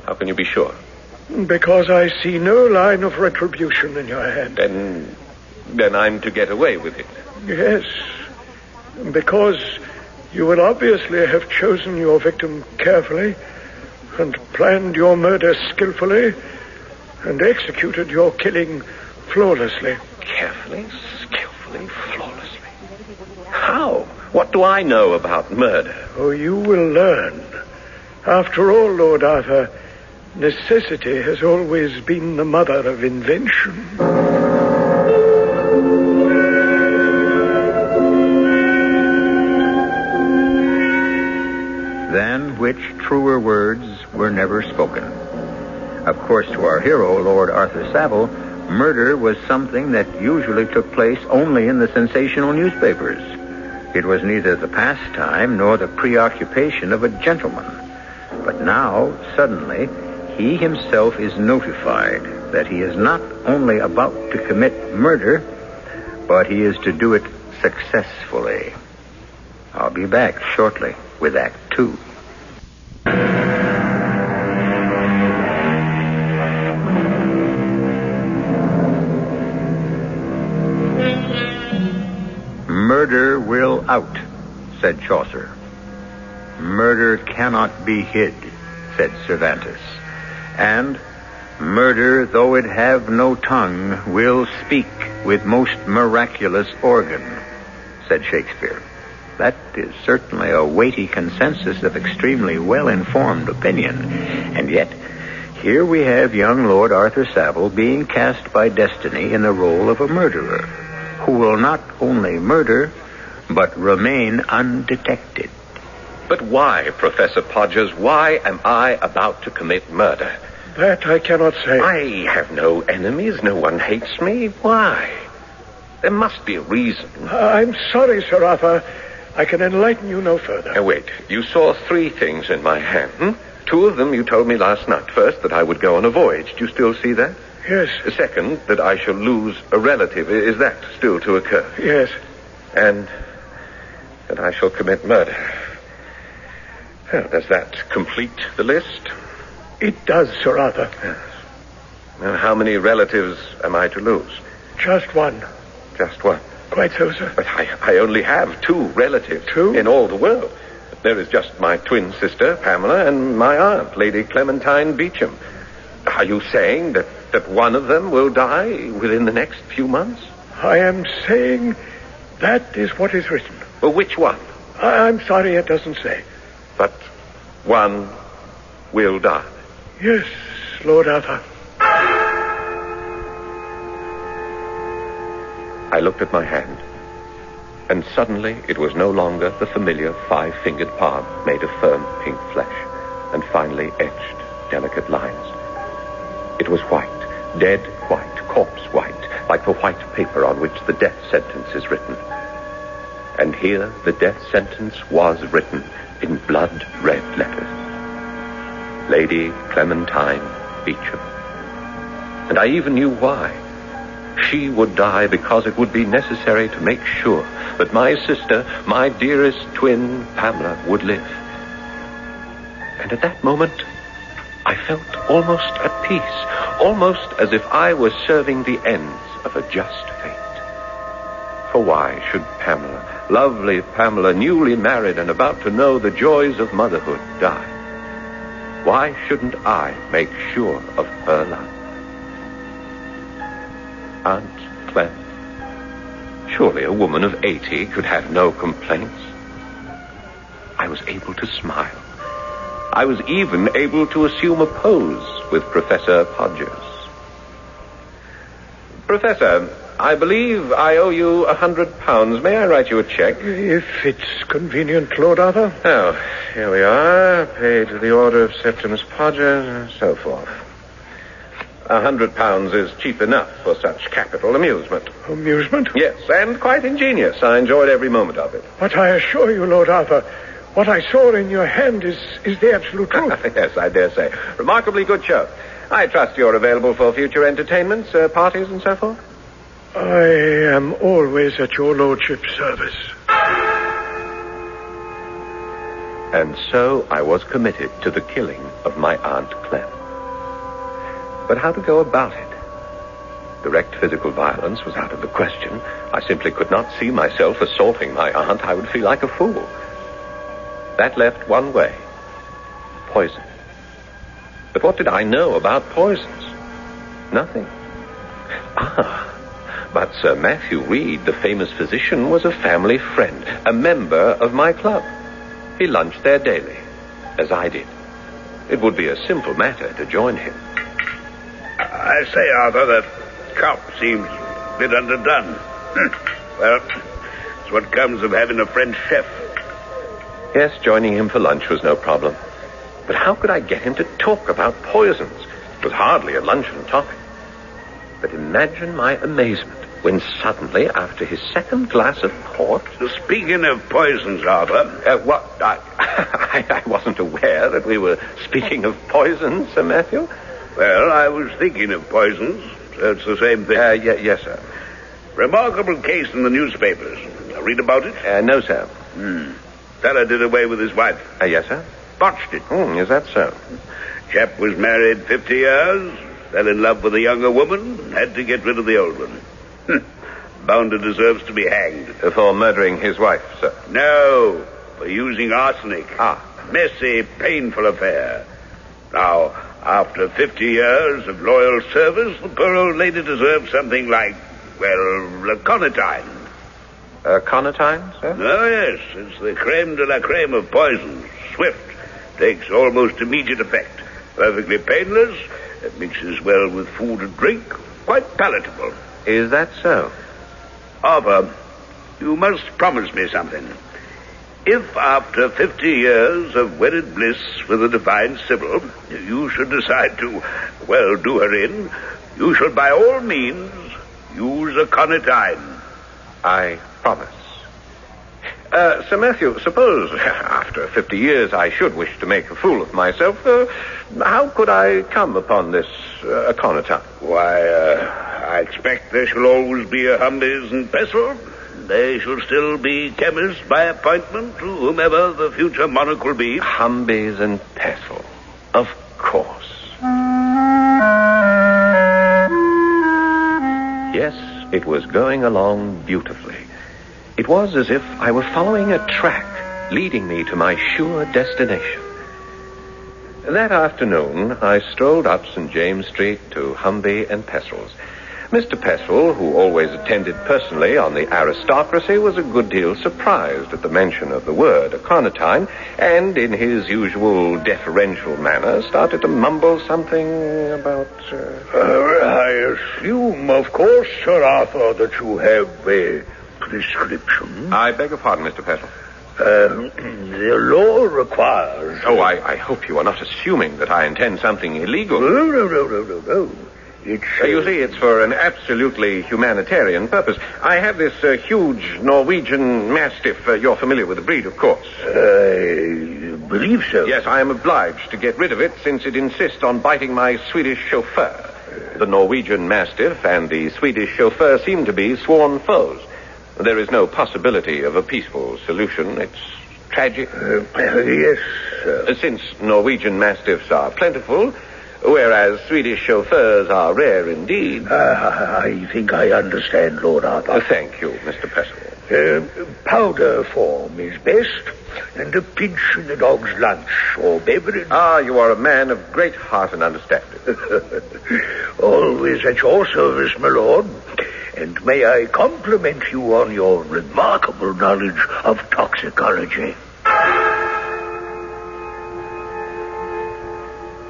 Speaker 16: How can you be sure?
Speaker 15: Because I see no line of retribution in your hand.
Speaker 16: Then I'm to get away with it.
Speaker 15: Yes. Because you will obviously have chosen your victim carefully and planned your murder skillfully and executed your killing flawlessly.
Speaker 16: Carefully, skillfully, flawlessly. How? What do I know about murder?
Speaker 15: Oh, you will learn. After all, Lord Arthur, necessity has always been the mother of invention.
Speaker 14: Than which truer words were never spoken. Of course, to our hero, Lord Arthur Savile, murder was something that usually took place only in the sensational newspapers. It was neither the pastime nor the preoccupation of a gentleman. But now, suddenly, he himself is notified that he is not only about to commit murder, but he is to do it successfully. I'll be back shortly with Act 2. Murder will out, said Chaucer. Murder cannot be hid, said Cervantes. And murder, though it have no tongue, will speak with most miraculous organ, said Shakespeare. That is certainly a weighty consensus of extremely well-informed opinion. And yet, here we have young Lord Arthur Savile being cast by destiny in the role of a murderer, who will not only murder, but remain undetected.
Speaker 16: But why, Professor Podgers, why am I about to commit murder?
Speaker 15: That I cannot say.
Speaker 16: I have no enemies. No one hates me. Why? There must be a reason.
Speaker 15: I'm sorry, Sir Arthur. I can enlighten you no further.
Speaker 16: Now, wait. You saw 3 things in my hand. 2 of them you told me last night. First, that I would go on a voyage. Do you still see that?
Speaker 15: Yes.
Speaker 16: Second, that I shall lose a relative. Is that still to occur?
Speaker 15: Yes.
Speaker 16: And that I shall commit murder. Well, does that complete the list?
Speaker 15: It does, Sir Arthur.
Speaker 16: Yes. Now, how many relatives am I to lose?
Speaker 15: Just one.
Speaker 16: Just one?
Speaker 15: Quite so, sir.
Speaker 16: But I only have 2 relatives.
Speaker 15: 2?
Speaker 16: In all the world. There is just my twin sister, Pamela, and my aunt, Lady Clementine Beauchamp. Are you saying that one of them will die within the next few months?
Speaker 15: I am saying that is what is written.
Speaker 16: Well, which one?
Speaker 15: I'm sorry it doesn't say.
Speaker 16: But one will die.
Speaker 15: Yes, Lord Arthur.
Speaker 16: I looked at my hand, and suddenly it was no longer the familiar 5-fingered palm made of firm pink flesh and finely etched delicate lines. It was white, dead white, corpse white, like the white paper on which the death sentence is written. And here the death sentence was written in blood-red letters. Lady Clementine Beauchamp. And I even knew why. She would die because it would be necessary to make sure that my sister, my dearest twin, Pamela, would live. And at that moment, I felt almost at peace, almost as if I was serving the ends of a just fate. For why should Pamela, lovely Pamela, newly married and about to know the joys of motherhood, die? Why shouldn't I make sure of her life? Aunt Clem. Surely a woman of 80 could have no complaints. I was able to smile. I was even able to assume a pose with Professor Podgers. Professor, I believe I owe you £100. May I write you a check?
Speaker 15: If it's convenient, Lord Arthur.
Speaker 16: Oh, here we are. Paid to the order of Septimus Podgers, and so forth. £100 is cheap enough for such capital amusement.
Speaker 15: Amusement?
Speaker 16: Yes, and quite ingenious. I enjoyed every moment of it.
Speaker 15: But I assure you, Lord Arthur, what I saw in your hand is the absolute truth.
Speaker 16: Yes, I dare say. Remarkably good show. I trust you're available for future entertainments, parties, and so forth?
Speaker 15: I am always at your lordship's service.
Speaker 16: And so I was committed to the killing of my Aunt Clem. But how to go about it? Direct physical violence was out of the question. I simply could not see myself assaulting my aunt. I would feel like a fool. That left one way. Poison. But what did I know about poisons? Nothing. But Sir Matthew Reed, the famous physician, was a family friend, a member of my club. He lunched there daily, as I did. It would be a simple matter to join him.
Speaker 18: I say, Arthur, that cop seems a bit underdone. Well, it's what comes of having a French chef.
Speaker 16: Yes, joining him for lunch was no problem. But how could I get him to talk about poisons? It was hardly a luncheon topic. But imagine my amazement when suddenly, after his second glass of port...
Speaker 18: Speaking of poisons, Arthur...
Speaker 16: What? I wasn't aware that we were speaking of poisons, Sir Matthew.
Speaker 18: Well, I was thinking of poisons, so it's the same thing.
Speaker 16: Yes, sir.
Speaker 18: Remarkable case in the newspapers. Read about it?
Speaker 16: No, sir.
Speaker 18: Fella did away with his wife.
Speaker 16: Yes, sir.
Speaker 18: Botched it.
Speaker 16: Is that so?
Speaker 18: Chap was married 50 years, fell in love with a younger woman, had to get rid of the old one. Bounder deserves to be hanged.
Speaker 16: For murdering his wife, sir?
Speaker 18: No, for using arsenic. Messy, painful affair. Now, after 50 years of loyal service, the poor old lady deserves something like, well, aconitine.
Speaker 16: Aconitine, sir?
Speaker 18: Oh, yes. It's the creme de la creme of poisons. Swift. Takes almost immediate effect. Perfectly painless. It mixes well with food and drink. Quite palatable.
Speaker 16: Is that so?
Speaker 18: Arthur, you must promise me something. If after 50 years of wedded bliss with the divine Sybil, you should decide to, well, do her in, you shall by all means use aconitine.
Speaker 16: I promise. Sir Matthew, suppose after 50 years I should wish to make a fool of myself, how could I come upon this aconitine?
Speaker 18: Why, I expect there shall always be a Humbeys and Pestle. They shall still be chemists by appointment to whomever the future monarch will be.
Speaker 16: Humbeys and Pestle. Of course. Yes, it was going along beautifully. It was as if I were following a track leading me to my sure destination. That afternoon, I strolled up St. James Street to Humby and Pestle's. Mr. Pestle, who always attended personally on the aristocracy, was a good deal surprised at the mention of the word aconitine, and in his usual deferential manner started to mumble something about...
Speaker 18: I assume, of course, Sir Arthur, that you have a prescription.
Speaker 16: I beg your pardon, Mr. Pestle.
Speaker 18: The law requires...
Speaker 16: Oh, I hope you are not assuming that I intend something illegal.
Speaker 18: No.
Speaker 16: You see, it's for an absolutely humanitarian purpose. I have this huge Norwegian Mastiff. You're familiar with the breed, of course.
Speaker 18: I believe so.
Speaker 16: Yes, I am obliged to get rid of it since it insists on biting my Swedish chauffeur. The Norwegian Mastiff and the Swedish chauffeur seem to be sworn foes. There is no possibility of a peaceful solution. It's tragic.
Speaker 18: Yes, sir.
Speaker 16: Since Norwegian Mastiffs are plentiful, whereas Swedish chauffeurs are rare indeed.
Speaker 18: I think I understand, Lord Arthur.
Speaker 16: Thank you, Mr. Pestle.
Speaker 18: Powder form is best, and a pinch in the dog's lunch or beverage.
Speaker 16: You are a man of great heart and understanding.
Speaker 18: Always at your service, my lord. And may I compliment you on your remarkable knowledge of toxicology.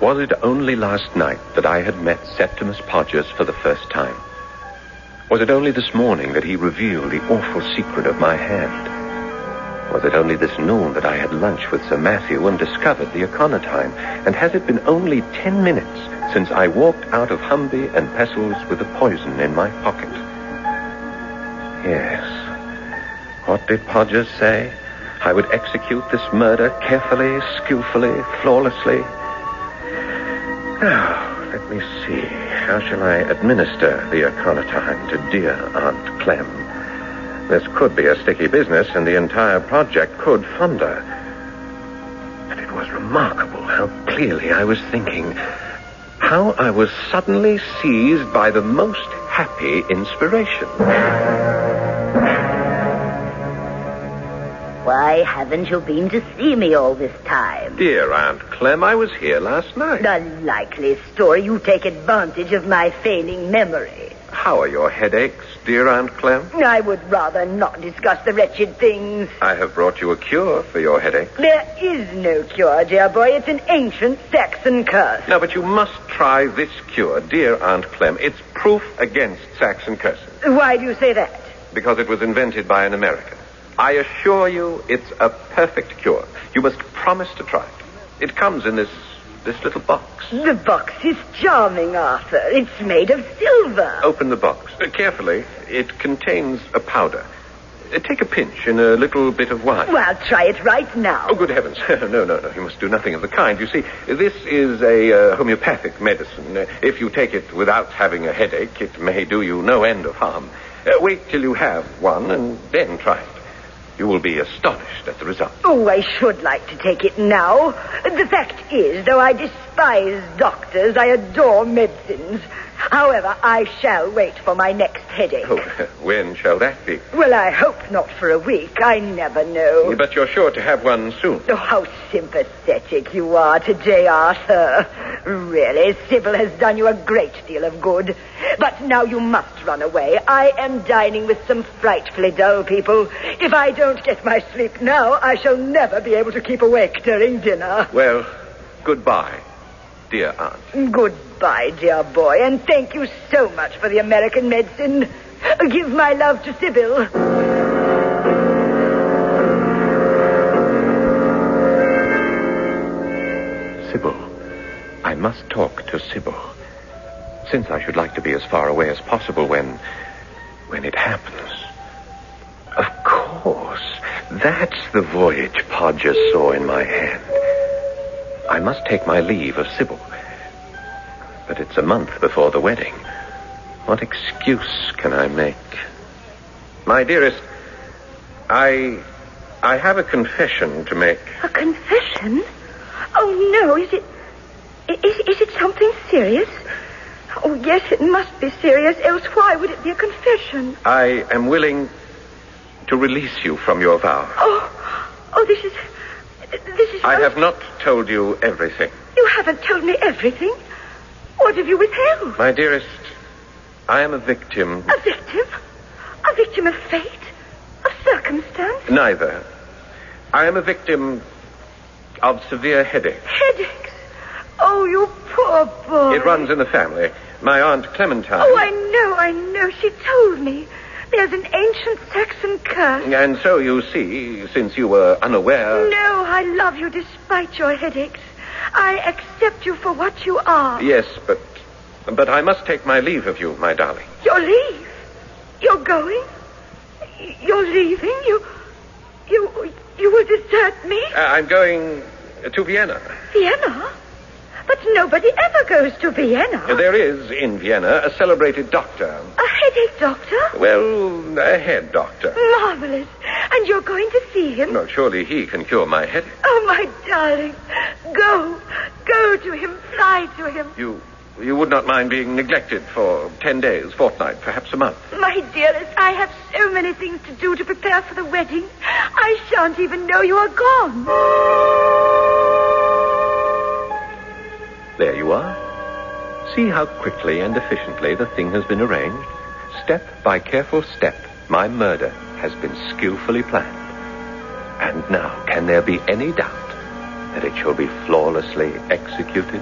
Speaker 16: Was it only last night that I had met Septimus Podgers for the first time? Was it only this morning that he revealed the awful secret of my hand? Was it only this noon that I had lunch with Sir Matthew and discovered the aconitine? And has it been only 10 minutes since I walked out of Humby and Pestles with the poison in my pocket? Yes. What did Podgers say? I would execute this murder carefully, skillfully, flawlessly. Now, let me see. How shall I administer the aconitine to dear Aunt Clem? This could be a sticky business, and the entire project could founder. And it was remarkable how clearly I was thinking. How I was suddenly seized by the most happy inspiration.
Speaker 17: Why haven't you been to see me all this time?
Speaker 16: Dear Aunt Clem, I was here last night.
Speaker 17: A likely story. You take advantage of my failing memory.
Speaker 16: How are your headaches, dear Aunt Clem?
Speaker 17: I would rather not discuss the wretched things.
Speaker 16: I have brought you a cure for your headache.
Speaker 17: There is no cure, dear boy. It's an ancient Saxon curse.
Speaker 16: No, but you must try this cure, dear Aunt Clem. It's proof against Saxon curses.
Speaker 17: Why do you say that?
Speaker 16: Because it was invented by an American. I assure you it's a perfect cure. You must promise to try it. It comes in this little box.
Speaker 17: The box is charming, Arthur. It's made of silver.
Speaker 16: Open the box. Carefully. It contains a powder. Take a pinch in a little bit of wine.
Speaker 17: Well, I'll try it right now.
Speaker 16: Oh, good heavens. No. You must do nothing of the kind. You see, this is a homeopathic medicine. If you take it without having a headache, it may do you no end of harm. Wait till you have one and then try it. You will be astonished at the result.
Speaker 17: Oh, I should like to take it now. The fact is, though I despise doctors, I adore medicines. However, I shall wait for my next headache.
Speaker 16: Oh, when shall that be?
Speaker 17: Well, I hope not for a week. I never know.
Speaker 16: But you're sure to have one soon.
Speaker 17: Oh, how sympathetic you are today, Arthur. Really, Sybil has done you a great deal of good. But now you must run away. I am dining with some frightfully dull people. If I don't get my sleep now, I shall never be able to keep awake during dinner.
Speaker 16: Well, goodbye, dear Aunt.
Speaker 17: Goodbye, dear boy, and thank you so much for the American medicine. Give my love to Sybil.
Speaker 16: Sybil. I must talk to Sybil. Since I should like to be as far away as possible when it happens. Of course. That's the voyage Podgers saw in my hand. I must take my leave of Sybil. But it's a month before the wedding. What excuse can I make? My dearest, I have a confession to make.
Speaker 5: A confession? Oh, no, is it something serious? Oh, yes, it must be serious, else why would it be a confession?
Speaker 16: I am willing to release you from your vow.
Speaker 5: Oh, this is...
Speaker 16: I have not told you everything.
Speaker 5: You haven't told me everything. What have you withheld?
Speaker 16: My dearest, I am a victim.
Speaker 5: A victim? A victim of fate? Of circumstance?
Speaker 16: Neither. I am a victim of severe headaches.
Speaker 5: Headaches? Oh, you poor boy.
Speaker 16: It runs in the family. My Aunt Clementine...
Speaker 5: Oh, I know. She told me. There's an ancient Saxon curse.
Speaker 16: And so, you see, since you were unaware...
Speaker 5: No, I love you despite your headaches. I accept you for what you are.
Speaker 16: Yes, but I must take my leave of you, my darling.
Speaker 5: Your leave? You're going? You're leaving? You will desert me?
Speaker 16: I'm going to Vienna.
Speaker 5: Vienna? But nobody ever goes to Vienna.
Speaker 16: There is, in Vienna, a celebrated doctor.
Speaker 5: A headache doctor?
Speaker 16: Well, a head doctor.
Speaker 5: Marvelous. And you're going to see him?
Speaker 16: No, surely he can cure my headache.
Speaker 5: Oh, my darling. Go to him. Fly to him.
Speaker 16: You would not mind being neglected for 10 days, fortnight, perhaps a month.
Speaker 5: My dearest, I have so many things to do to prepare for the wedding. I shan't even know you are gone.
Speaker 16: There you are. See how quickly and efficiently the thing has been arranged. Step by careful step, my murder has been skillfully planned. And now, can there be any doubt that it shall be flawlessly executed?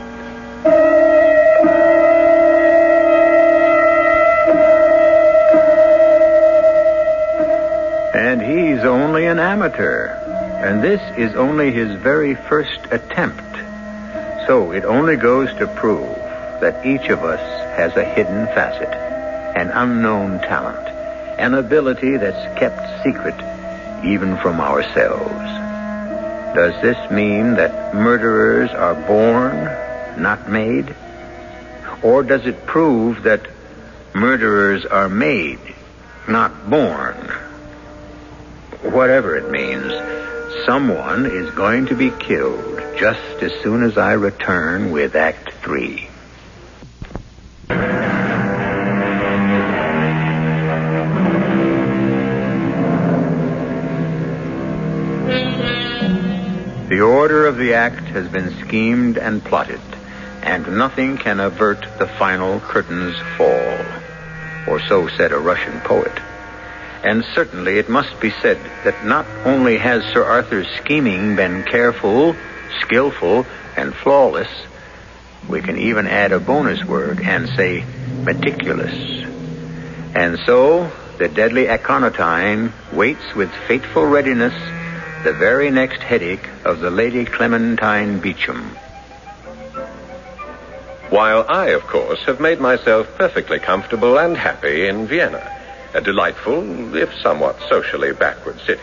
Speaker 14: And he's only an amateur. And this is only his very first attempt. So it only goes to prove that each of us has a hidden facet, an unknown talent, an ability that's kept secret even from ourselves. Does this mean that murderers are born, not made? Or does it prove that murderers are made, not born? Whatever it means, someone is going to be killed just as soon as I return with Act 3. The order of the act has been schemed and plotted, and nothing can avert the final curtain's fall. Or so said a Russian poet. And certainly it must be said that not only has Sir Arthur's scheming been careful, skillful, and flawless, we can even add a bonus word and say meticulous. And so the deadly aconitine waits with fateful readiness the very next headache of the Lady Clementine Beecham.
Speaker 16: While I, of course, have made myself perfectly comfortable and happy in Vienna, a delightful, if somewhat socially backward city.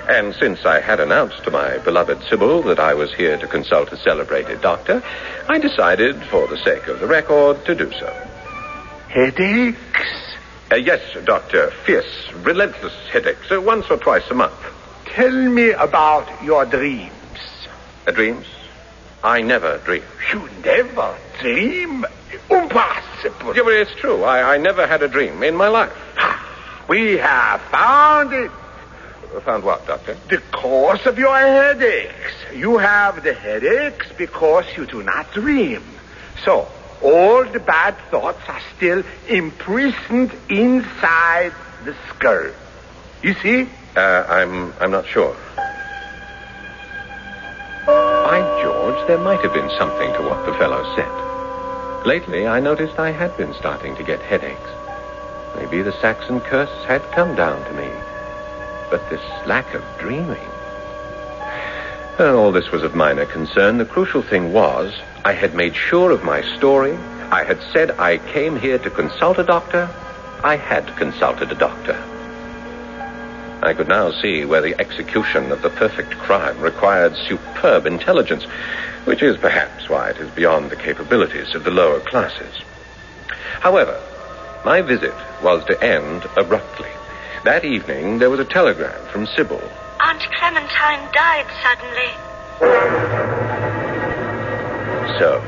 Speaker 16: And since I had announced to my beloved Sybil that I was here to consult a celebrated doctor, I decided, for the sake of the record, to do so.
Speaker 15: Headaches?
Speaker 16: Yes, Doctor. Fierce, relentless headaches, once or twice a month.
Speaker 15: Tell me about your dreams.
Speaker 16: Dreams? I never dream.
Speaker 15: You never dream? Impossible.
Speaker 16: Yeah, but it's true. I never had a dream in my life.
Speaker 15: We have found it.
Speaker 16: Found what, Doctor?
Speaker 15: The cause of your headaches. You have the headaches because you do not dream. So, all the bad thoughts are still imprisoned inside the skull. You see?
Speaker 16: I'm not sure. By George, there might have been something to what the fellow said. Lately, I noticed I had been starting to get headaches. Maybe the Saxon curse had come down to me. But this lack of dreaming... all this was of minor concern. The crucial thing was, I had made sure of my story. I had said I came here to consult a doctor. I had consulted a doctor. I could now see where the execution of the perfect crime required superb intelligence, which is perhaps why it is beyond the capabilities of the lower classes. However, my visit was to end abruptly. That evening, there was a telegram from Sybil.
Speaker 5: Aunt Clementine died suddenly.
Speaker 16: So,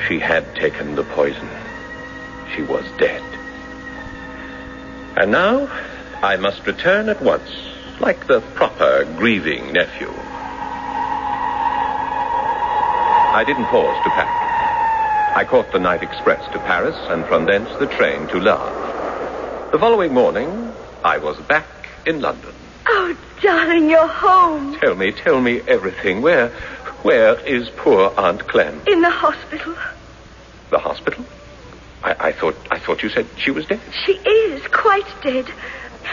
Speaker 16: she had taken the poison. She was dead. And now, I must return at once, like the proper grieving nephew. I didn't pause to pack. I caught the night express to Paris, and from thence the train to Le Havre. The following morning, I was back in London.
Speaker 17: Oh, darling, you're home.
Speaker 16: Tell me everything. Where is poor Aunt Clem?
Speaker 17: In the hospital.
Speaker 16: The hospital? I thought you said she was dead.
Speaker 17: She is quite dead.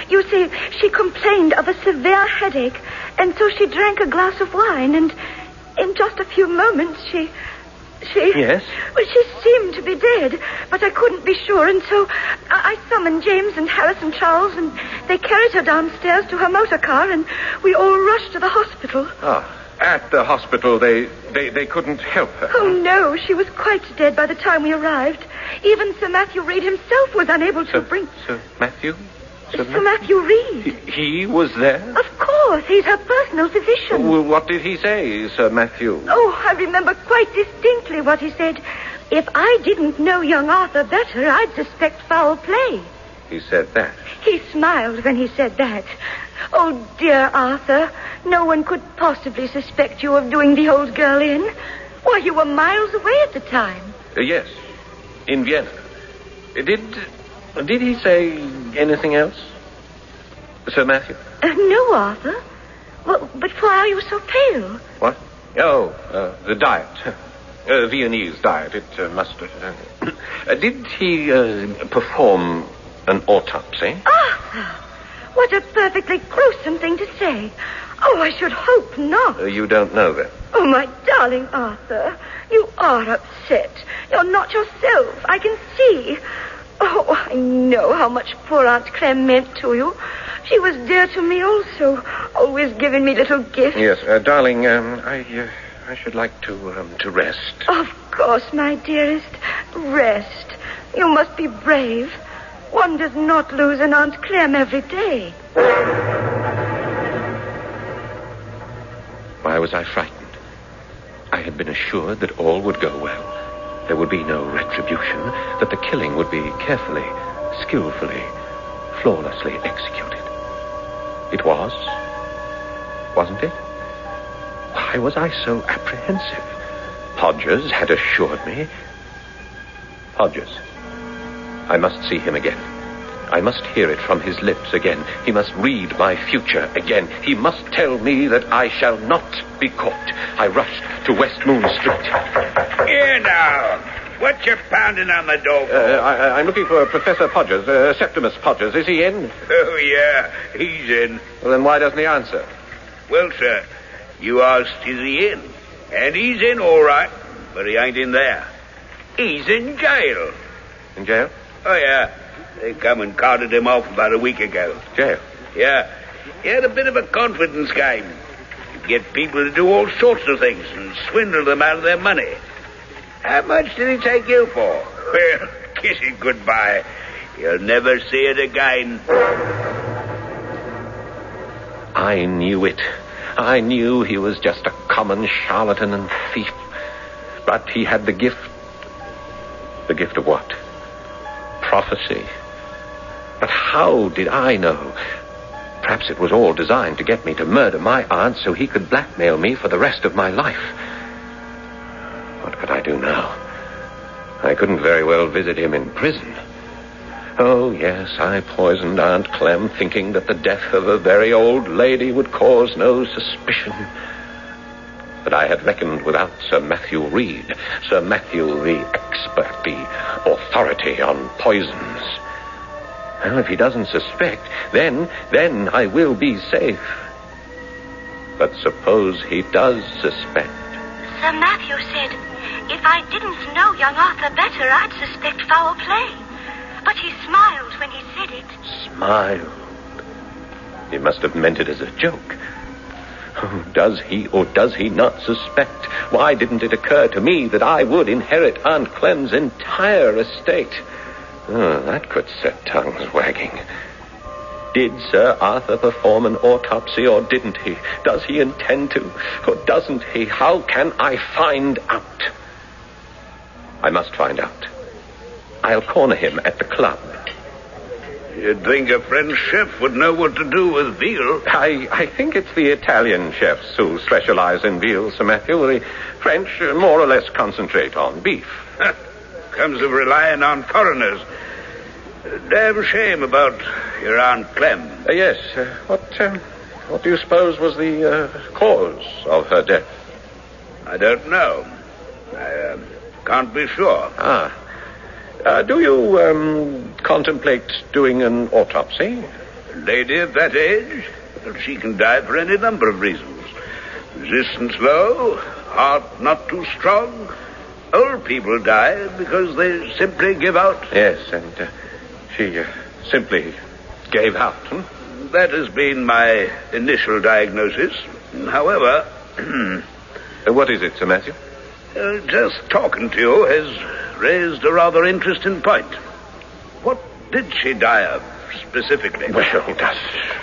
Speaker 17: You see, she complained of a severe headache, and so she drank a glass of wine, and in just a few moments she...
Speaker 16: Yes?
Speaker 17: Well, she seemed to be dead, but I couldn't be sure, and so I summoned James and Harris and Charles, and they carried her downstairs to her motor car, and we all rushed to the hospital.
Speaker 16: Ah, at the hospital they couldn't help her.
Speaker 17: Oh, no, she was quite dead by the time we arrived. Even Sir Matthew Reed himself was unable to bring...
Speaker 16: Sir Matthew?
Speaker 17: Sir Matthew Reed.
Speaker 16: He was there?
Speaker 17: Of course, he's her personal physician.
Speaker 16: Well, what did he say, Sir Matthew?
Speaker 17: Oh, I remember quite distinctly what he said. If I didn't know young Arthur better, I'd suspect foul play.
Speaker 16: He said that?
Speaker 17: He smiled when he said that. Oh, dear Arthur, no one could possibly suspect you of doing the old girl in. Why, you were miles away at the time.
Speaker 16: Yes, in Vienna. Did he say anything else? Sir Matthew?
Speaker 17: No, Arthur. Well, but why are you so pale?
Speaker 16: What? Oh, the diet. Viennese diet. It must... did he perform an autopsy?
Speaker 17: Arthur! What a perfectly gruesome thing to say. Oh, I should hope not.
Speaker 16: You don't know that?
Speaker 17: Oh, my darling Arthur, you are upset. You're not yourself. I can see. Oh, I know how much poor Aunt Clem meant to you. She was dear to me also, always giving me little gifts.
Speaker 16: Yes, darling, I should like to rest.
Speaker 17: Of course, my dearest. Rest. You must be brave. One does not lose an Aunt Clem every day.
Speaker 16: Why was I frightened? I had been assured that all would go well. There would be no retribution, that the killing would be carefully, skillfully, flawlessly executed. It was, wasn't it? Why was I so apprehensive? Podgers had assured me. Podgers. I must see him again. I must hear it from his lips again. He must read my future again. He must tell me that I shall not be caught. I rushed to West Moon Street.
Speaker 18: Here now. What you pounding on the door for?
Speaker 16: I'm looking for Professor Podgers, Septimus Podgers. Is he in?
Speaker 18: Oh, yeah, he's in.
Speaker 16: Well, then why doesn't he answer?
Speaker 18: Well, sir, you asked is he in. And he's in all right, but he ain't in there. He's in jail.
Speaker 16: In jail?
Speaker 18: Oh, yeah. They come and carted him off about a week ago.
Speaker 16: Jail?
Speaker 18: Yeah. He had a bit of a confidence game. He'd get people to do all sorts of things and swindle them out of their money. How much did he take you for? Well, kiss it goodbye. You'll never see it again.
Speaker 16: I knew it. I knew he was just a common charlatan and thief. But he had the gift. The gift of what? Prophecy. But how did I know? Perhaps it was all designed to get me to murder my aunt so he could blackmail me for the rest of my life. What could I do now? I couldn't very well visit him in prison. Oh, yes, I poisoned Aunt Clem, thinking that the death of a very old lady would cause no suspicion. But I had reckoned without Sir Matthew Reed. Sir Matthew, the expert, the authority on poisons. Well, if he doesn't suspect, then I will be safe. But suppose he does suspect.
Speaker 19: Sir Matthew said, if I didn't know young Arthur better, I'd suspect foul play. But he smiled when he said it.
Speaker 16: Smiled? He must have meant it as a joke. Oh, does he or does he not suspect? Why didn't it occur to me that I would inherit Aunt Clem's entire estate? Oh, that could set tongues wagging. Did Sir Arthur perform an autopsy or didn't he? Does he intend to or doesn't he? How can I find out? I must find out. I'll corner him at the club.
Speaker 18: You'd think a French chef would know what to do with veal.
Speaker 16: I think it's the Italian chefs who specialize in veal, Sir Matthew. The French more or less concentrate on beef.
Speaker 18: Comes of relying on foreigners. Damn shame about your Aunt Clem.
Speaker 16: Yes. What do you suppose was the cause of her death?
Speaker 18: I don't know. I can't be sure.
Speaker 16: Do you contemplate doing an autopsy?
Speaker 18: A lady of that age? Well, she can die for any number of reasons. Resistance low, heart not too strong. Old people die because they simply give out.
Speaker 16: Yes, and she simply gave out.
Speaker 18: That has been my initial diagnosis. However...
Speaker 16: What is it, Sir Matthew?
Speaker 18: Just talking to you has raised a rather interesting point. What did she die of, specifically?
Speaker 16: Well,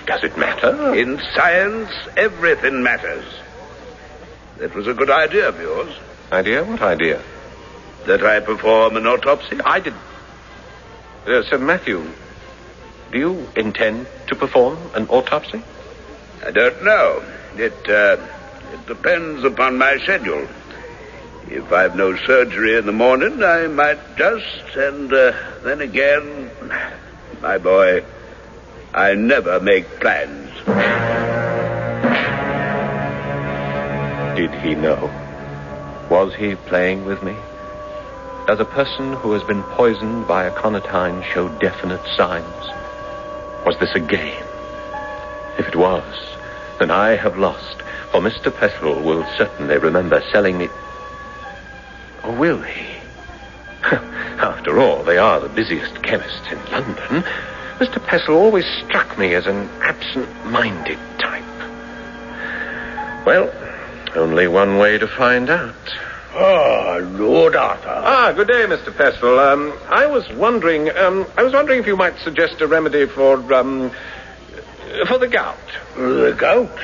Speaker 16: does it matter?
Speaker 18: In science, everything matters. That was a good idea of yours.
Speaker 16: Idea? What idea?
Speaker 18: That I perform an autopsy?
Speaker 16: I did. Sir Matthew, do you intend to perform an autopsy?
Speaker 18: I don't know. It depends upon my schedule. If I've no surgery in the morning, I might just, and then again, my boy, I never make plans.
Speaker 16: Did he know? Was he playing with me? Does a person who has been poisoned by aconitine show definite signs? Was this a game? If it was, then I have lost, for Mr. Pestle will certainly remember selling me... Or will he? After all, they are the busiest chemists in London. Mr. Pestle always struck me as an absent-minded type. Well, only one way to find out.
Speaker 18: Lord Arthur.
Speaker 16: Good day, Mr. Pestle. I was wondering if you might suggest a remedy for the gout.
Speaker 18: The gout?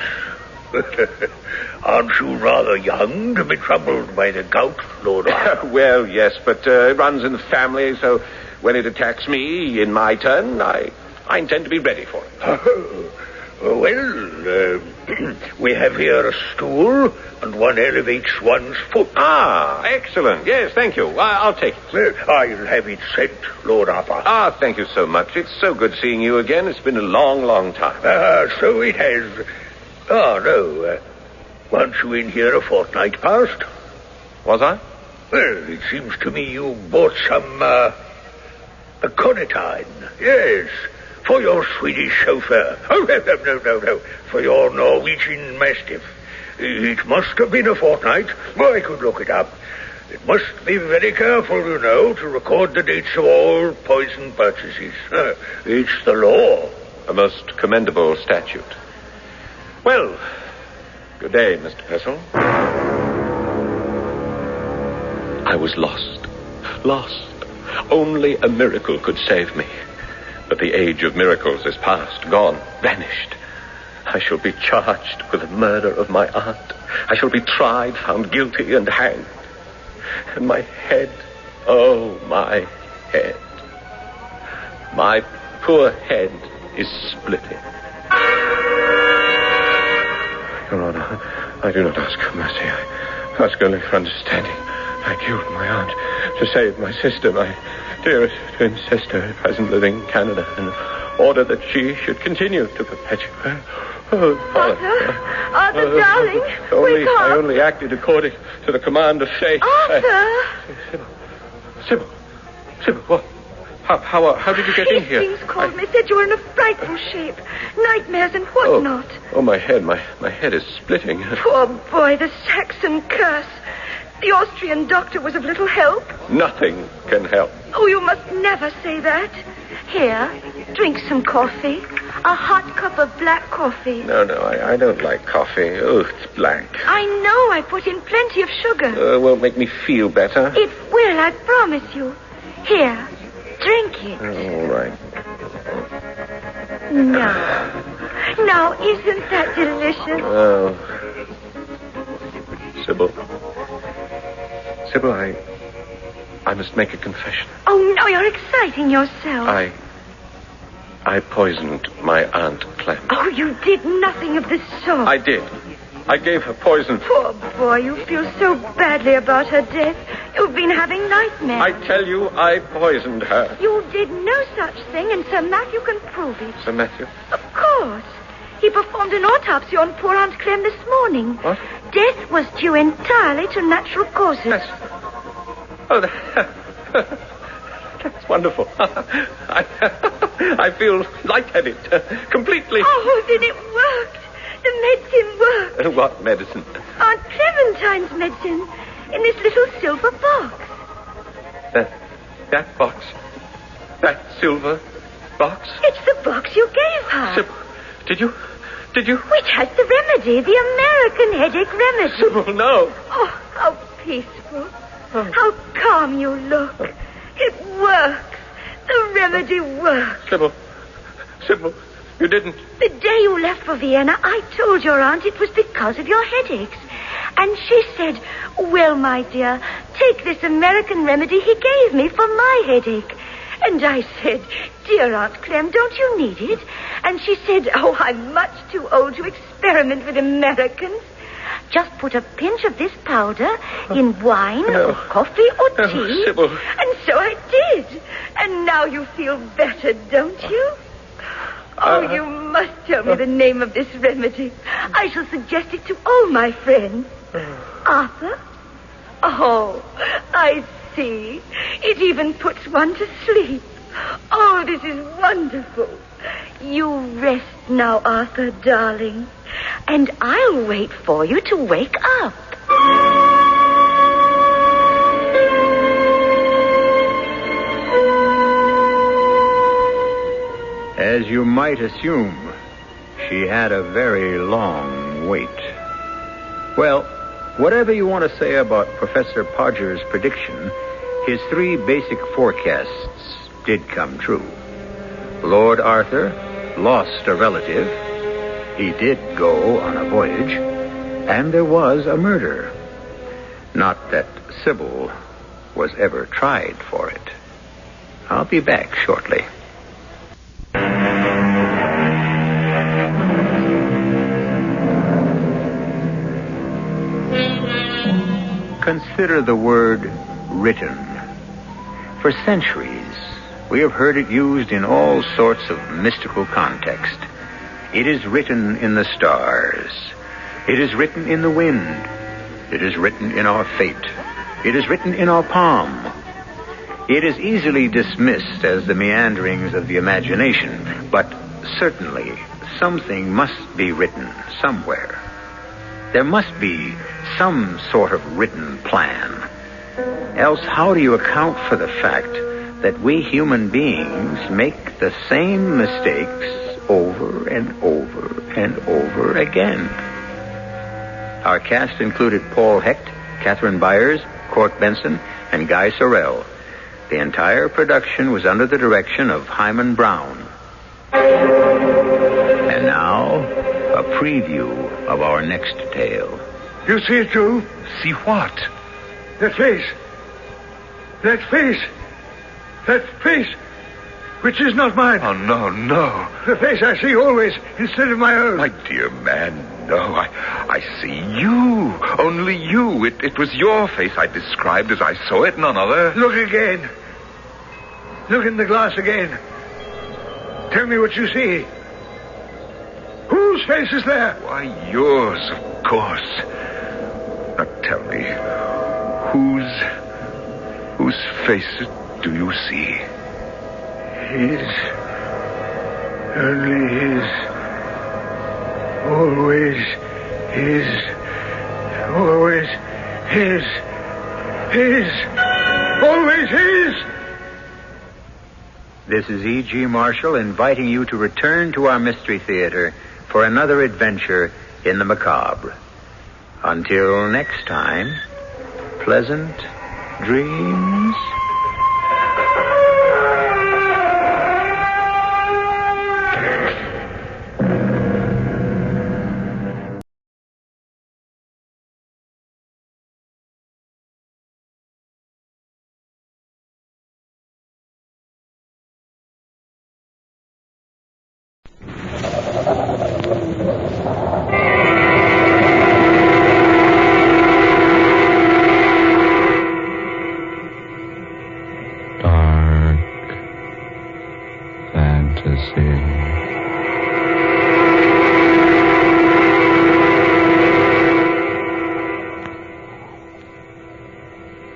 Speaker 18: Aren't you rather young to be troubled by the gout, Lord Arthur?
Speaker 16: Well, yes, but it runs in the family, so when it attacks me in my turn, I intend to be ready for it.
Speaker 18: Well, we have here a stool, and one elevates one's foot.
Speaker 16: Excellent. Yes, thank you. I'll take it.
Speaker 18: I'll have it sent, Lord Arthur.
Speaker 16: Thank you so much. It's so good seeing you again. It's been a long, long time.
Speaker 18: So it has. No. Weren't you in here a fortnight past?
Speaker 16: Was I?
Speaker 18: Well, it seems to me you bought some, aconitine. Yes. For your Swedish chauffeur. Oh, no. For your Norwegian mastiff. It must have been a fortnight. Well, I could look it up. It must be very careful, you know, to record the dates of all poison purchases. It's the law.
Speaker 16: A most commendable statute. Well, good day, Mr. Pestle. I was lost. Only a miracle could save me. But the age of miracles is past, gone, vanished. I shall be charged with the murder of my aunt. I shall be tried, found guilty, and hanged. And my head, my head. My poor head is splitting. Your Honor, I do not ask for mercy. I ask only for understanding. I killed my aunt to save my sister, my dearest twin sister, present living in Canada, in order that she should continue to perpetuate.
Speaker 17: Arthur, darling, wake up.
Speaker 16: I only acted according to the command of fate.
Speaker 17: Arthur!
Speaker 16: Sybil, what? How did you get in here?
Speaker 17: Hastings called me, said you were in a frightful shape. Nightmares and whatnot.
Speaker 16: My head is splitting.
Speaker 17: Poor boy, the Saxon curse. The Austrian doctor was of little help.
Speaker 16: Nothing can help.
Speaker 17: Oh, you must never say that. Here, drink some coffee. A hot cup of black coffee.
Speaker 16: No, I don't like coffee. Oh, it's black.
Speaker 17: I know. I put in plenty of sugar.
Speaker 16: Won't make me feel better.
Speaker 17: It will, I promise you. Here, drink it.
Speaker 16: All right.
Speaker 17: Now, isn't that delicious?
Speaker 16: Oh. Sybil, I must make a confession.
Speaker 17: Oh, no, you're exciting yourself.
Speaker 16: I poisoned my Aunt Clem.
Speaker 17: Oh, you did nothing of the sort.
Speaker 16: I did. I gave her poison.
Speaker 17: Poor boy, you feel so badly about her death. You've been having nightmares.
Speaker 16: I tell you, I poisoned her.
Speaker 17: You did no such thing, and Sir Matthew can prove it.
Speaker 16: Sir Matthew?
Speaker 17: Of course. He performed an autopsy on poor Aunt Clem this morning.
Speaker 16: What?
Speaker 17: Death was due entirely to natural causes.
Speaker 16: That's wonderful. I feel lightheaded, completely.
Speaker 17: Oh, then it worked. The medicine worked.
Speaker 16: What medicine?
Speaker 17: Aunt Clementine's medicine, in this little silver box.
Speaker 16: That box? That silver box?
Speaker 17: It's the box you gave her.
Speaker 16: Sybil, did you?
Speaker 17: Which has the remedy, the American headache remedy.
Speaker 16: Sybil, no.
Speaker 17: Oh, how peaceful. How calm you look. It works. The remedy works.
Speaker 16: Sybil, you didn't.
Speaker 17: The day you left for Vienna, I told your aunt it was because of your headaches. And she said, well, my dear, take this American remedy he gave me for my headache. And I said, dear Aunt Clem, don't you need it? And she said, oh, I'm much too old to experiment with Americans. Just put a pinch of this powder in wine or coffee or tea.
Speaker 16: Sybil.
Speaker 17: And so I did. And now you feel better, don't you? Oh, you must tell me the name of this remedy. I shall suggest it to all my friends. Arthur? Oh, I see. It even puts one to sleep. Oh, this is wonderful. You rest now, Arthur, darling. And I'll wait for you to wake up.
Speaker 14: As you might assume, she had a very long wait. Well, whatever you want to say about Professor Podger's prediction, his 3 basic forecasts did come true. Lord Arthur lost a relative. He did go on a voyage. And there was a murder. Not that Sybil was ever tried for it. I'll be back shortly. Consider the word written. For centuries, we have heard it used in all sorts of mystical context. It is written in the stars. It is written in the wind. It is written in our fate. It is written in our palm. It is easily dismissed as the meanderings of the imagination, but certainly something must be written somewhere. There must be some sort of written plan. Else, how do you account for the fact that we human beings make the same mistakes over and over and over again? Our cast included Paul Hecht, Catherine Byers, Court Benson, and Guy Sorrell. The entire production was under the direction of Hyman Brown. And now, a preview of our next tale.
Speaker 15: You see it, too?
Speaker 20: See what?
Speaker 15: That face. That face. That face. Which is not mine.
Speaker 20: Oh, no, no.
Speaker 15: The face I see always instead of my own.
Speaker 20: My dear man, no. I see you. Only you. It was your face I described as I saw it, none other.
Speaker 15: Look again. Look in the glass again. Tell me what you see. Whose face is there?
Speaker 20: Why, yours, of course. Now tell me, whose face do you see?
Speaker 15: His. Only his. Always his. Always his. His. Always his.
Speaker 14: This is E.G. Marshall inviting you to return to our Mystery Theater for another adventure in the macabre. Until next time, pleasant dreams.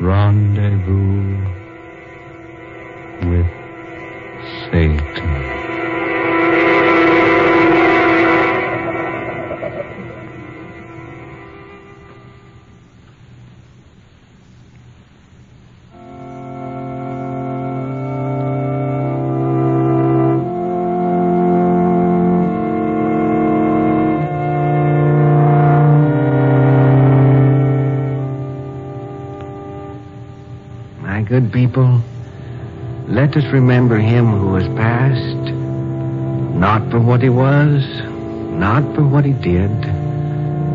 Speaker 21: Rendezvous with Satan. Good people, let us remember him who has passed, not for what he was, not for what he did,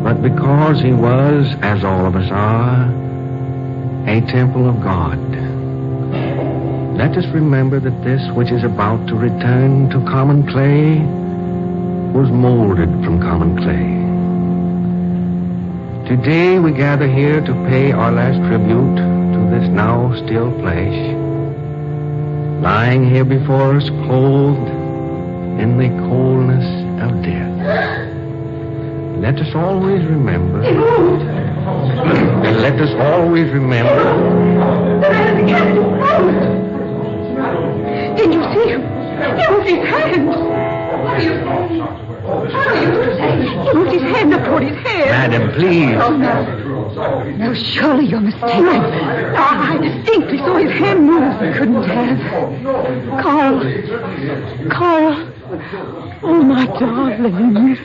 Speaker 21: but because he was, as all of us are, a temple of God. Let us remember that this which is about to return to common clay was molded from common clay. Today we gather here to pay our last tribute to this now still flesh, lying here before us clothed in the coldness of death. let us always remember. Let us always remember.
Speaker 17: Did you see him? He moved his hand. He moved his hand up toward his head.
Speaker 21: Madam, please.
Speaker 17: Oh, no. No, surely you're mistaken. I distinctly saw his hand move. Couldn't have. Carl. Oh, my darling.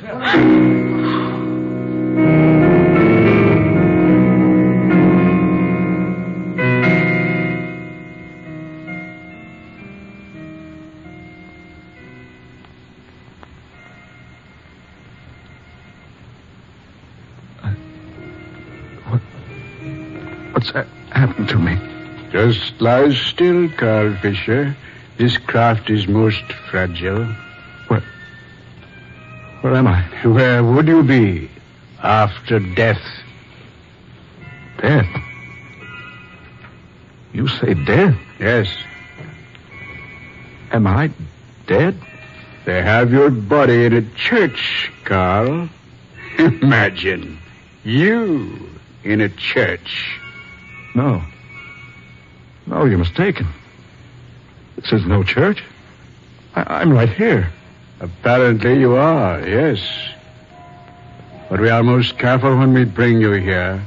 Speaker 1: What's happened to me? Just lie still, Carl Fisher. This craft is most fragile. Where am I? Where would you be after death?
Speaker 22: Death? You say death?
Speaker 1: Yes.
Speaker 22: Am I dead?
Speaker 1: They have your body in a church, Carl. Imagine. You in a church.
Speaker 22: No. No, you're mistaken. This is no church. I'm right here.
Speaker 1: Apparently you are, yes. But we are most careful when we bring you here.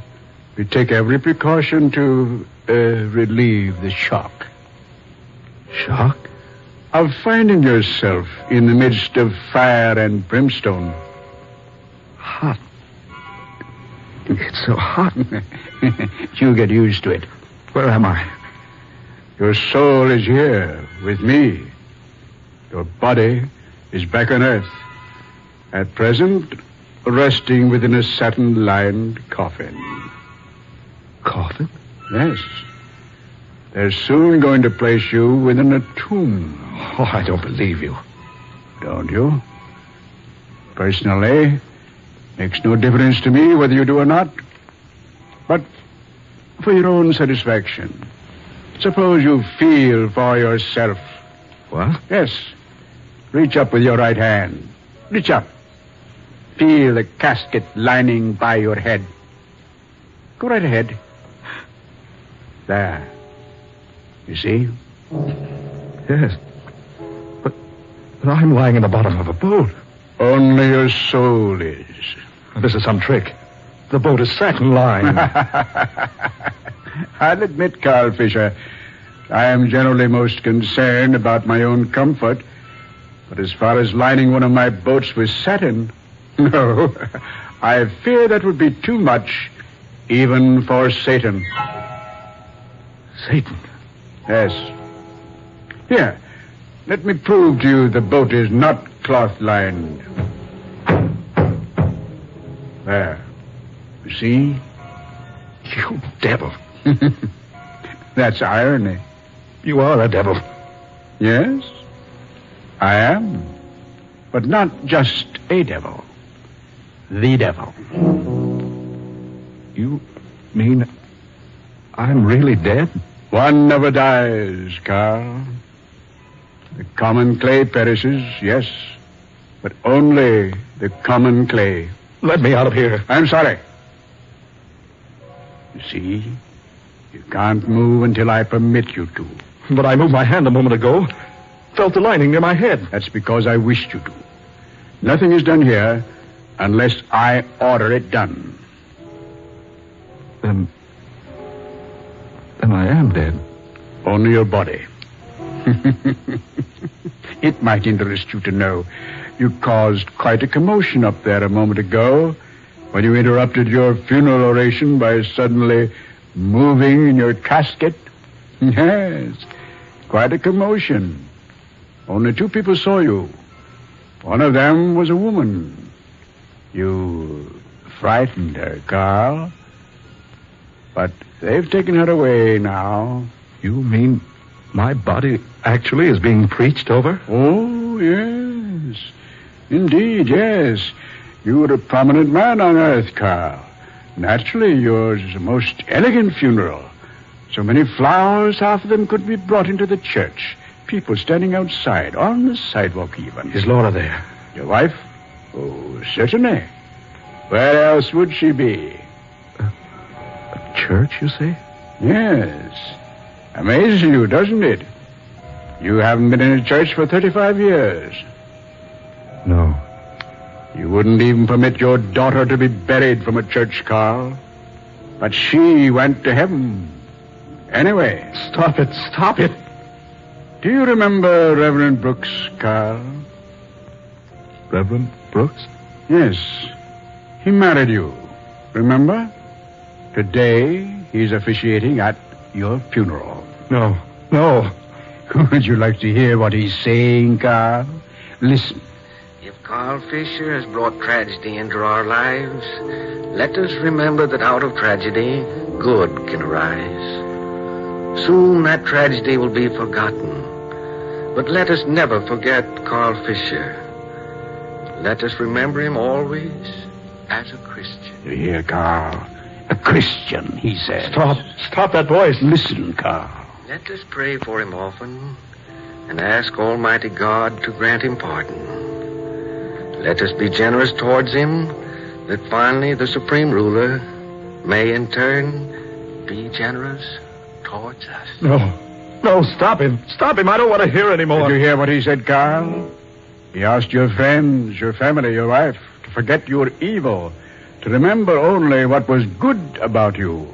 Speaker 1: We take every precaution to relieve the shock.
Speaker 22: Shock?
Speaker 1: Of finding yourself in the midst of fire and brimstone.
Speaker 22: Hot. It's so hot.
Speaker 1: You get used to it.
Speaker 22: Where am I?
Speaker 1: Your soul is here with me. Your body is back on Earth. At present, resting within a satin-lined coffin.
Speaker 22: Coffin?
Speaker 1: Yes. They're soon going to place you within a tomb.
Speaker 22: Oh, I don't believe you.
Speaker 1: Don't you? Personally, makes no difference to me whether you do or not. But for your own satisfaction, suppose you feel for yourself.
Speaker 22: What?
Speaker 1: Yes. Reach up with your right hand. Reach up. Feel the casket lining by your head. Go right ahead. There. You see?
Speaker 22: Yes. But I'm lying in the bottom of a boat.
Speaker 1: Only your soul is.
Speaker 22: This is some trick. The boat is satin-lined.
Speaker 1: I'll admit, Carl Fisher, I am generally most concerned about my own comfort. But as far as lining one of my boats with satin, no, I fear that would be too much, even for Satan.
Speaker 22: Satan?
Speaker 1: Yes. Here, let me prove to you the boat is not cloth-lined. There. You see?
Speaker 22: You devil.
Speaker 1: That's irony.
Speaker 22: You are a devil.
Speaker 1: Yes, I am. But not just a devil. The devil.
Speaker 22: You mean I'm really dead?
Speaker 1: One never dies, Carl. The common clay perishes, yes, but only the common clay.
Speaker 22: Let me out of here.
Speaker 1: I'm sorry. You see, you can't move until I permit you to.
Speaker 22: But I moved my hand a moment ago. Felt the lining near my head.
Speaker 1: That's because I wished you to. Nothing is done here unless I order it done.
Speaker 22: Then I am dead.
Speaker 1: Only your body. It might interest you to know you caused quite a commotion up there a moment ago when you interrupted your funeral oration by suddenly moving in your casket. Yes, quite a commotion. Only 2 people saw you. One of them was a woman. You frightened her, Carl. But they've taken her away now.
Speaker 22: You mean my body actually is being preached over?
Speaker 1: Oh, yes. Indeed, yes. You were a prominent man on Earth, Carl. Naturally, yours is a most elegant funeral. So many flowers, half of them could be brought into the church. People standing outside, on the sidewalk even.
Speaker 22: Is Laura there?
Speaker 1: Your wife? Oh, certainly. Where else would she be?
Speaker 22: A church, you say?
Speaker 1: Yes. Amazes you, doesn't it? You haven't been in a church for 35 years.
Speaker 22: No.
Speaker 1: You wouldn't even permit your daughter to be buried from a church, Carl. But she went to heaven. Anyway.
Speaker 22: Stop it. Stop it.
Speaker 1: Do you remember Reverend Brooks, Carl?
Speaker 22: Reverend Brooks?
Speaker 1: Yes. He married you. Remember? Today, he's officiating at your funeral.
Speaker 22: No. No.
Speaker 1: Would you like to hear what he's saying, Carl? Listen.
Speaker 21: If Carl Fisher has brought tragedy into our lives, let us remember that out of tragedy, good can arise. Soon that tragedy will be forgotten. But let us never forget Carl Fisher. Let us remember him always as a Christian.
Speaker 1: You hear, Carl? A Christian, he says.
Speaker 22: Stop. Stop that voice.
Speaker 1: Listen, Carl.
Speaker 21: Let us pray for him often and ask Almighty God to grant him pardon. Let us be generous towards him, that finally the Supreme Ruler may in turn be generous towards us.
Speaker 22: No. No, stop him. Stop him. I don't want to hear anymore.
Speaker 1: Did you hear what he said, Carl? He asked your friends, your family, your wife, to forget your evil, to remember only what was good about you.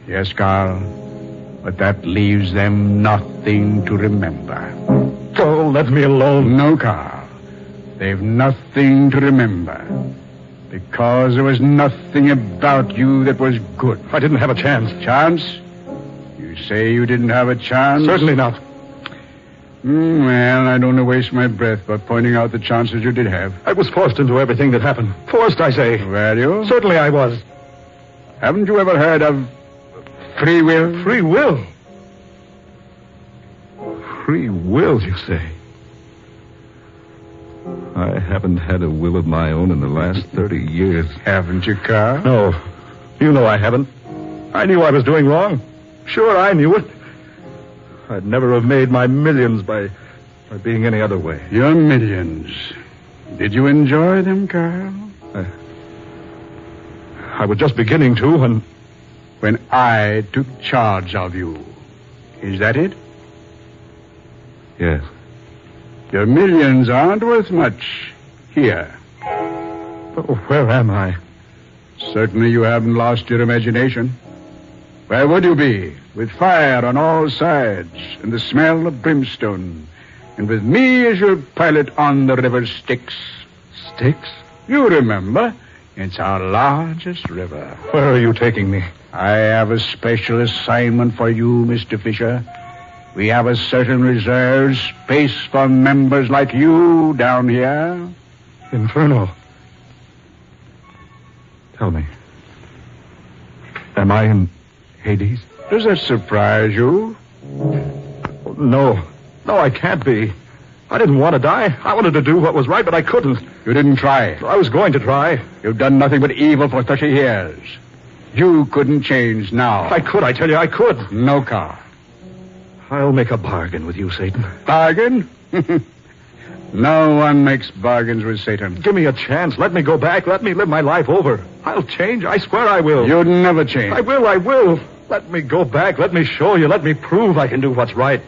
Speaker 1: Yes, Carl, but that leaves them nothing to remember.
Speaker 22: Oh, let me alone.
Speaker 1: No, Carl. They've nothing to remember. Because there was nothing about you that was good.
Speaker 22: I didn't have a chance.
Speaker 1: Chance? You say you didn't have a chance?
Speaker 22: Certainly not.
Speaker 1: Well, I don't want to waste my breath by pointing out the chances you did have.
Speaker 22: I was forced into everything that happened. Forced, I say.
Speaker 1: Were you?
Speaker 22: Certainly I was.
Speaker 1: Haven't you ever heard of free will?
Speaker 22: Free will? Free will, you say? I haven't had a will of my own in the last 30 years.
Speaker 1: Haven't you, Carl?
Speaker 22: No. You know I haven't. I knew I was doing wrong. Sure, I knew it. I'd never have made my millions by being any other way.
Speaker 1: Your millions. Did you enjoy them, Carl?
Speaker 22: I was just beginning to
Speaker 1: when I took charge of you. Is that it?
Speaker 22: Yes.
Speaker 1: Your millions aren't worth much here.
Speaker 22: Oh, where am I?
Speaker 1: Certainly you haven't lost your imagination. Where would you be? With fire on all sides and the smell of brimstone. And with me as your pilot on the river Styx.
Speaker 22: Styx?
Speaker 1: You remember. It's our largest river.
Speaker 22: Where are you taking me?
Speaker 1: I have a special assignment for you, Mr. Fisher. We have a certain reserved space for members like you down here.
Speaker 22: Inferno. Tell me. Am I in Hades?
Speaker 1: Does that surprise you?
Speaker 22: No. No, I can't be. I didn't want to die. I wanted to do what was right, but I couldn't.
Speaker 1: You didn't try.
Speaker 22: I was going to try.
Speaker 1: You've done nothing but evil for 30 years. You couldn't change now.
Speaker 22: I could, I tell you, I could.
Speaker 1: No, Carl.
Speaker 22: I'll make a bargain with you, Satan.
Speaker 1: Bargain? No one makes bargains with Satan.
Speaker 22: Give me a chance. Let me go back. Let me live my life over. I'll change. I swear I will.
Speaker 1: You'd never change.
Speaker 22: I will. Let me go back. Let me show you. Let me prove I can do what's right.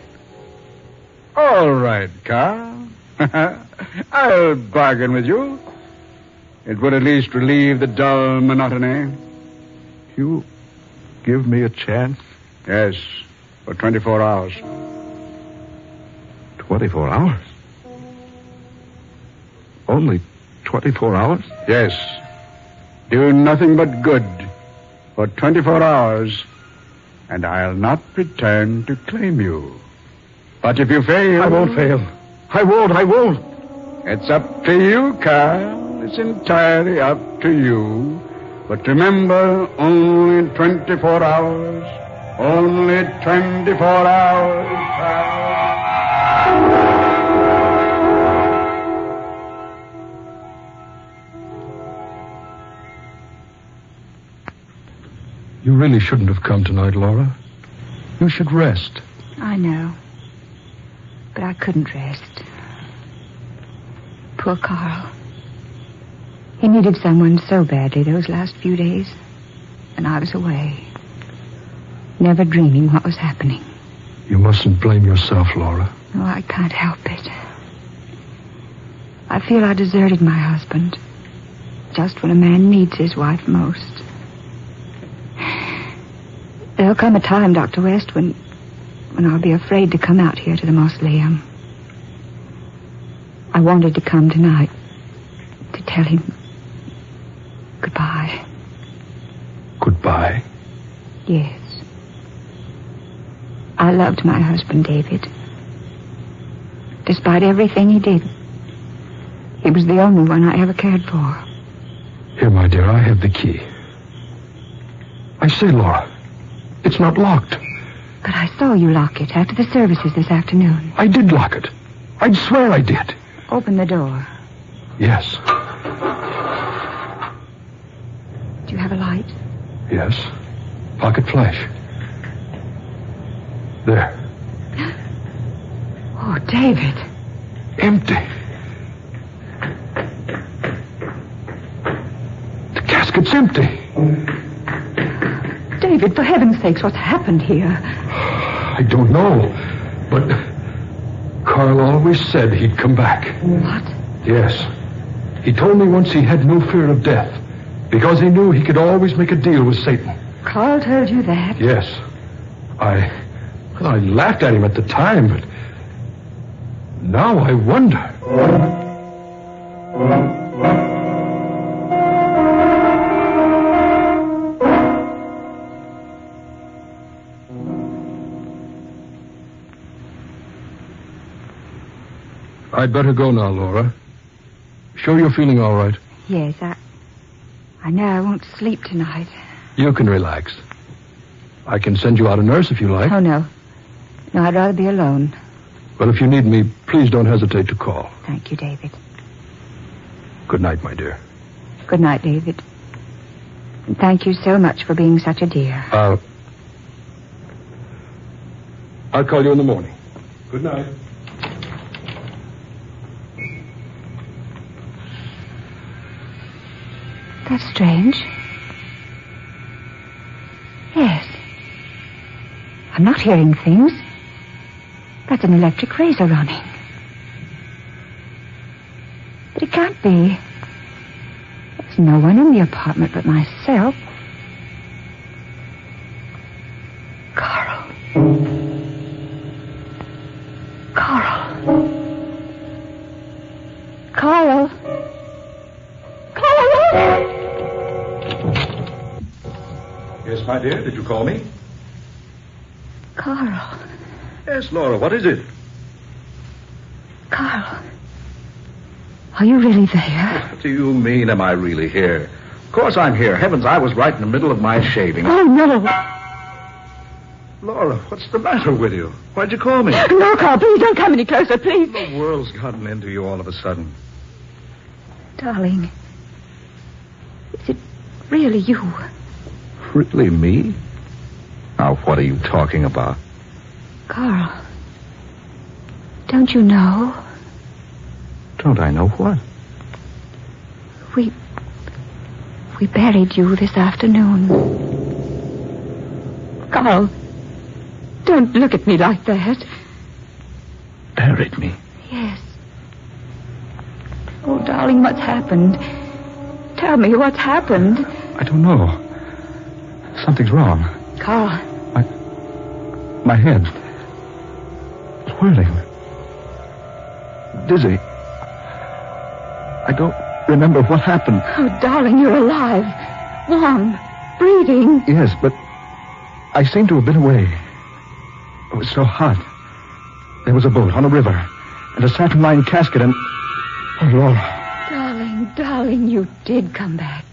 Speaker 1: All right, Carl. I'll bargain with you. It would at least relieve the dull monotony.
Speaker 22: You give me a chance?
Speaker 1: Yes, for 24 hours.
Speaker 22: 24 hours? Only 24 hours?
Speaker 1: Yes. Do nothing but good for 24 hours, and I'll not return to claim you. But if you fail...
Speaker 22: I won't fail. I won't.
Speaker 1: It's up to you, Carl. It's entirely up to you. But remember, only 24 hours. Only 24 hours, Carl.
Speaker 22: You really shouldn't have come tonight, Laura. You should rest.
Speaker 4: I know. But I couldn't rest. Poor Carl. He needed someone so badly those last few days. And I was away. Never dreaming what was happening.
Speaker 22: You mustn't blame yourself, Laura.
Speaker 4: No, I can't help it. I feel I deserted my husband. Just when a man needs his wife most. There'll come a time, Dr. West, when I'll be afraid to come out here to the mausoleum. I wanted to come tonight to tell him goodbye.
Speaker 22: Goodbye?
Speaker 4: Yes. I loved my husband, David. Despite everything he did, he was the only one I ever cared for.
Speaker 22: Here, my dear, I have the key. I say, Laura, it's not locked.
Speaker 4: But I saw you lock it after the services this afternoon.
Speaker 22: I did lock it. I'd swear I did.
Speaker 4: Open the door.
Speaker 22: Yes.
Speaker 4: Do you have a light?
Speaker 22: Yes. Pocket flash. There.
Speaker 4: Oh, David.
Speaker 22: Empty. The casket's empty.
Speaker 4: David, for heaven's sakes, what's happened here?
Speaker 22: I don't know, but Carl always said he'd come back.
Speaker 4: What?
Speaker 22: Yes. He told me once he had no fear of death because he knew he could always make a deal with Satan.
Speaker 4: Carl told you that?
Speaker 22: Yes. I laughed at him at the time, but now I wonder. I'd better go now, Laura. Sure you're feeling all right?
Speaker 4: Yes, I know I won't sleep tonight.
Speaker 22: You can relax. I can send you out a nurse if you like.
Speaker 4: Oh, no. No, I'd rather be alone.
Speaker 22: Well, if you need me, please don't hesitate to call.
Speaker 4: Thank you, David.
Speaker 22: Good night, my dear.
Speaker 4: Good night, David. And thank you so much for being such a dear.
Speaker 22: I'll call you in the morning. Good night.
Speaker 4: That's strange. Yes. I'm not hearing things. That's an electric razor running. But it can't be. There's no one in the apartment but myself. Carl. Carl. Carl. Carl!
Speaker 22: Yes, my dear, did you call me?
Speaker 4: Carl.
Speaker 22: Yes, Laura, what is it?
Speaker 4: Carl. Are you really there?
Speaker 22: What do you mean, am I really here? Of course I'm here. Heavens, I was right in the middle of my shaving.
Speaker 4: Oh, no.
Speaker 22: Laura, what's the matter with you? Why'd you call me?
Speaker 4: No, Carl, please don't come any closer, please.
Speaker 22: The world's gotten into you all of a sudden.
Speaker 4: Darling, is it really you?
Speaker 22: Really, me? Now, what are you talking about?
Speaker 4: Carl, don't you know?
Speaker 22: Don't I know what?
Speaker 4: We buried you this afternoon. Carl, don't look at me like that.
Speaker 22: Buried me?
Speaker 4: Yes. Oh, darling, what's happened? Tell me what's happened.
Speaker 22: I don't know. Something's wrong.
Speaker 4: Carl.
Speaker 22: My head. Whirling. Dizzy. I don't remember what happened.
Speaker 4: Oh, darling, you're alive. Warm. Breathing.
Speaker 22: Yes, but I seem to have been away. It was so hot. There was a boat on a river and a satin-lined casket and... Oh, Laura.
Speaker 4: Darling, you did come back.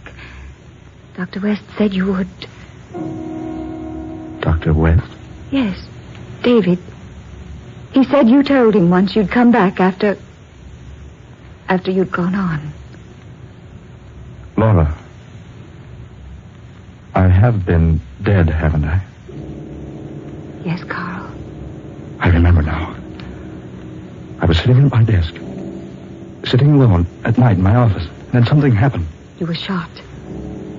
Speaker 4: Dr. West said you would.
Speaker 22: Dr. West?
Speaker 4: Yes. David. He said you told him once you'd come back after you'd gone on.
Speaker 22: Laura. I have been dead, haven't I?
Speaker 4: Yes, Carl.
Speaker 22: I remember now. I was sitting at my desk. Sitting alone at night in my office. And then something happened.
Speaker 4: You were shot.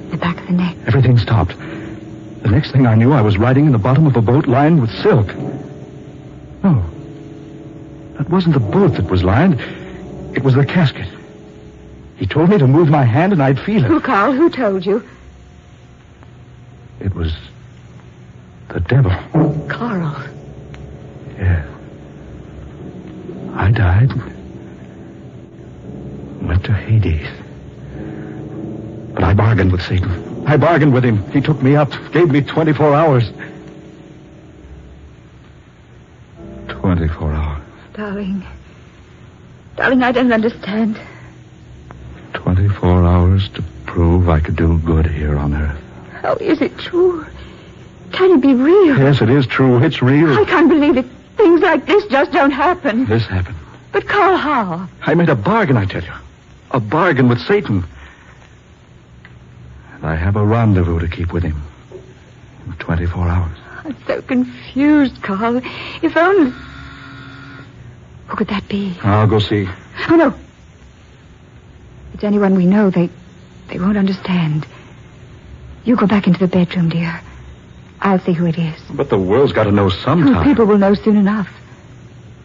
Speaker 4: The back of the neck.
Speaker 22: Everything stopped. The next thing I knew, I was riding in the bottom of a boat lined with silk. No. That wasn't the boat that was lined. It was the casket. He told me to move my hand and I'd feel it.
Speaker 4: Who, Carl? Who told you?
Speaker 22: It was the devil.
Speaker 4: Carl.
Speaker 22: Yeah. I died. Went to Hades. But I bargained with Satan. I bargained with him. He took me up, gave me 24 hours. 24 hours.
Speaker 4: Darling. Darling, I don't understand.
Speaker 22: 24 hours to prove I could do good here on Earth.
Speaker 4: How is it true? Can it be real?
Speaker 22: Yes, it is true. It's real.
Speaker 4: I can't believe it. Things like this just don't happen.
Speaker 22: This happened.
Speaker 4: But Carl, how?
Speaker 22: I made a bargain, I tell you. A bargain with Satan. And I have a rendezvous to keep with him. In 24 hours.
Speaker 4: I'm so confused, Carl. If only... Who could that be?
Speaker 22: I'll go see.
Speaker 4: Oh, no. If it's anyone we know, they won't understand. You go back into the bedroom, dear. I'll see who it is.
Speaker 22: But the world's got to know sometime.
Speaker 4: People will know soon enough.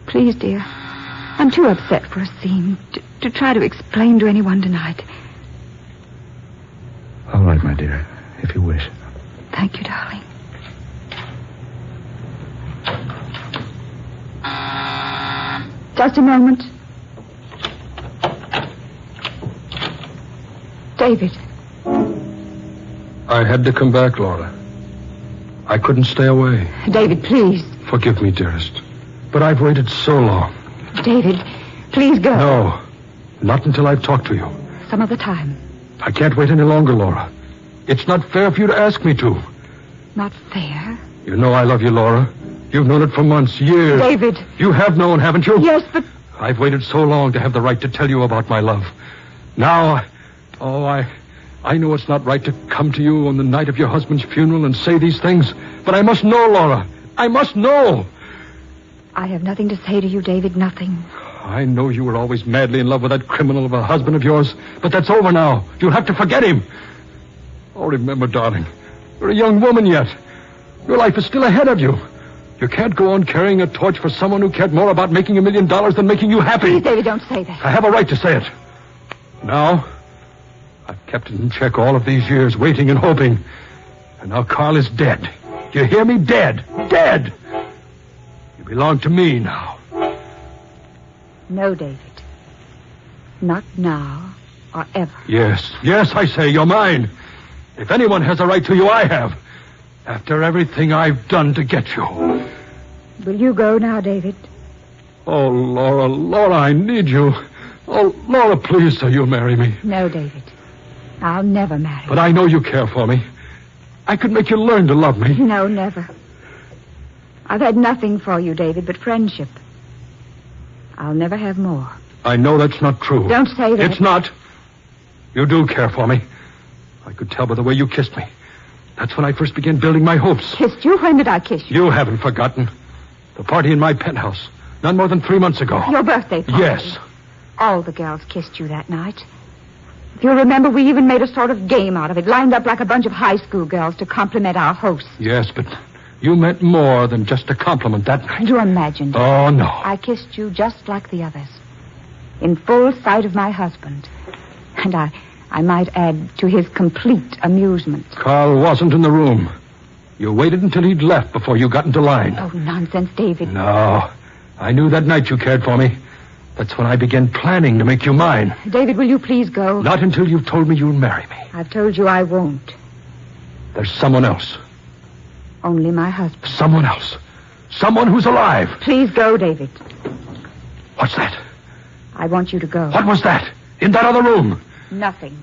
Speaker 4: Please, dear. I'm too upset for a scene to try to explain to anyone tonight.
Speaker 22: All right, my dear, if you wish.
Speaker 4: Thank you, darling. Just a moment. David.
Speaker 2: I had to come back, Laura. I couldn't stay away.
Speaker 4: David, please.
Speaker 2: Forgive me, dearest. But I've waited so long.
Speaker 4: David, please go.
Speaker 2: No, not until I've talked to you.
Speaker 4: Some other time.
Speaker 2: I can't wait any longer, Laura. It's not fair for you to ask me to.
Speaker 4: Not fair?
Speaker 2: You know I love you, Laura. You've known it for months, years.
Speaker 4: David.
Speaker 2: You have known, haven't you?
Speaker 4: Yes, but...
Speaker 2: I've waited so long to have the right to tell you about my love. Now, I know it's not right to come to you on the night of your husband's funeral and say these things, but I must know, Laura. I must know.
Speaker 4: I have nothing to say to you, David, nothing.
Speaker 2: I know you were always madly in love with that criminal of a husband of yours, but that's over now. You'll have to forget him. Oh, remember, darling, you're a young woman yet. Your life is still ahead of you. You can't go on carrying a torch for someone who cared more about making $1 million than making you happy.
Speaker 4: Please, David, don't say that.
Speaker 2: I have a right to say it. Now, I've kept it in check all of these years, waiting and hoping. And now Carl is dead. Do you hear me? Dead. Dead. You belong to me now.
Speaker 4: No, David. Not now or ever.
Speaker 2: Yes, I say, you're mine. If anyone has a right to you, I have. After everything I've done to get you.
Speaker 4: Will you go now, David?
Speaker 2: Oh, Laura, I need you. Oh, Laura, please, so you'll marry me.
Speaker 4: No, David. I'll never marry.
Speaker 2: But I know you care for me. I could make you learn to love me.
Speaker 4: No, never. I've had nothing for you, David, but friendship. I'll never have more.
Speaker 2: I know that's not true.
Speaker 4: Don't say that.
Speaker 2: It's not. You do care for me. I could tell by the way you kissed me. That's when I first began building my hopes.
Speaker 4: Kissed you? When did I kiss you?
Speaker 2: You haven't forgotten. The party in my penthouse. Not more than 3 months ago.
Speaker 4: Your birthday party?
Speaker 2: Yes.
Speaker 4: All the girls kissed you that night. If you remember, we even made a sort of game out of it, lined up like a bunch of high school girls to compliment our host.
Speaker 2: Yes, but you meant more than just a compliment that night.
Speaker 4: You imagined it.
Speaker 2: Oh, no.
Speaker 4: I kissed you just like the others. In full sight of my husband. And I might add, to his complete amusement.
Speaker 2: Carl wasn't in the room. You waited until he'd left before you got into line.
Speaker 4: Oh, nonsense, David.
Speaker 2: No. I knew that night you cared for me. That's when I began planning to make you mine.
Speaker 4: David, will you please go?
Speaker 2: Not until you've told me you'll marry me.
Speaker 4: I've told you I won't.
Speaker 2: There's someone else.
Speaker 4: Only my husband.
Speaker 2: Someone else. Someone who's alive.
Speaker 4: Please go, David.
Speaker 2: What's that?
Speaker 4: I want you to go.
Speaker 2: What was that? In that other room?
Speaker 4: Nothing.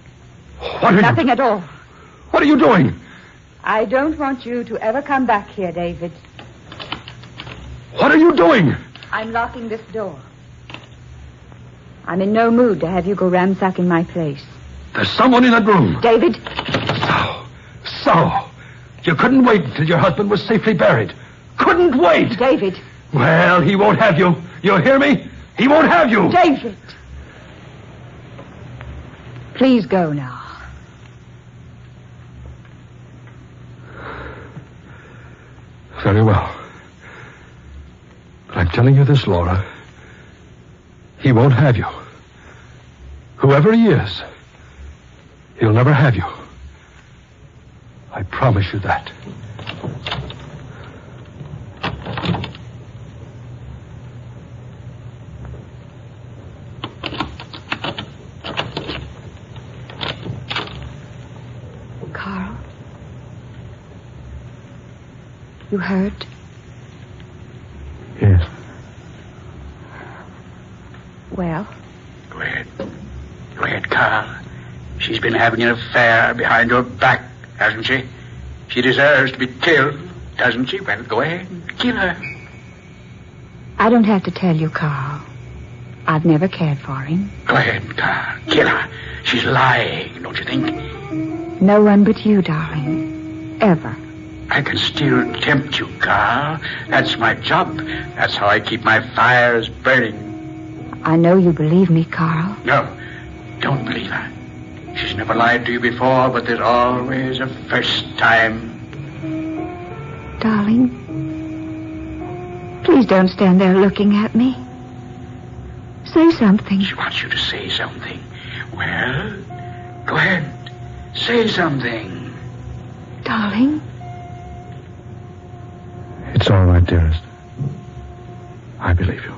Speaker 2: What are
Speaker 4: Nothing at all.
Speaker 2: What are you doing?
Speaker 4: I don't want you to ever come back here, David.
Speaker 2: What are you doing?
Speaker 4: I'm locking this door. I'm in no mood to have you go ransacking my place.
Speaker 2: There's someone in that room.
Speaker 4: David?
Speaker 2: So. You couldn't wait until your husband was safely buried. Couldn't wait.
Speaker 4: David.
Speaker 2: Well, he won't have you. You hear me? He won't have you.
Speaker 4: David. Please go now.
Speaker 2: Very well. But I'm telling you this, Laura. He won't have you. Whoever he is, he'll never have you. I promise you that.
Speaker 4: Carl? You hurt?
Speaker 22: Yes.
Speaker 4: Well?
Speaker 3: Go ahead. Go ahead, Carl. She's been having an affair behind your back, hasn't she? She deserves to be killed, doesn't she? Well, go ahead and kill her.
Speaker 4: I don't have to tell you, Carl. I've never cared for him.
Speaker 3: Go ahead, Carl. Kill her. She's lying, don't you think?
Speaker 4: No one but you, darling. Ever.
Speaker 3: I can still tempt you, Carl. That's my job. That's how I keep my fires burning.
Speaker 4: I know you believe me, Carl.
Speaker 3: No, don't believe her. She's never lied to you before, but there's always a first time.
Speaker 4: Darling, please don't stand there looking at me. Say something.
Speaker 3: She wants you to say something. Well, go ahead. Say something.
Speaker 4: Darling.
Speaker 22: It's all right, dearest. I believe you.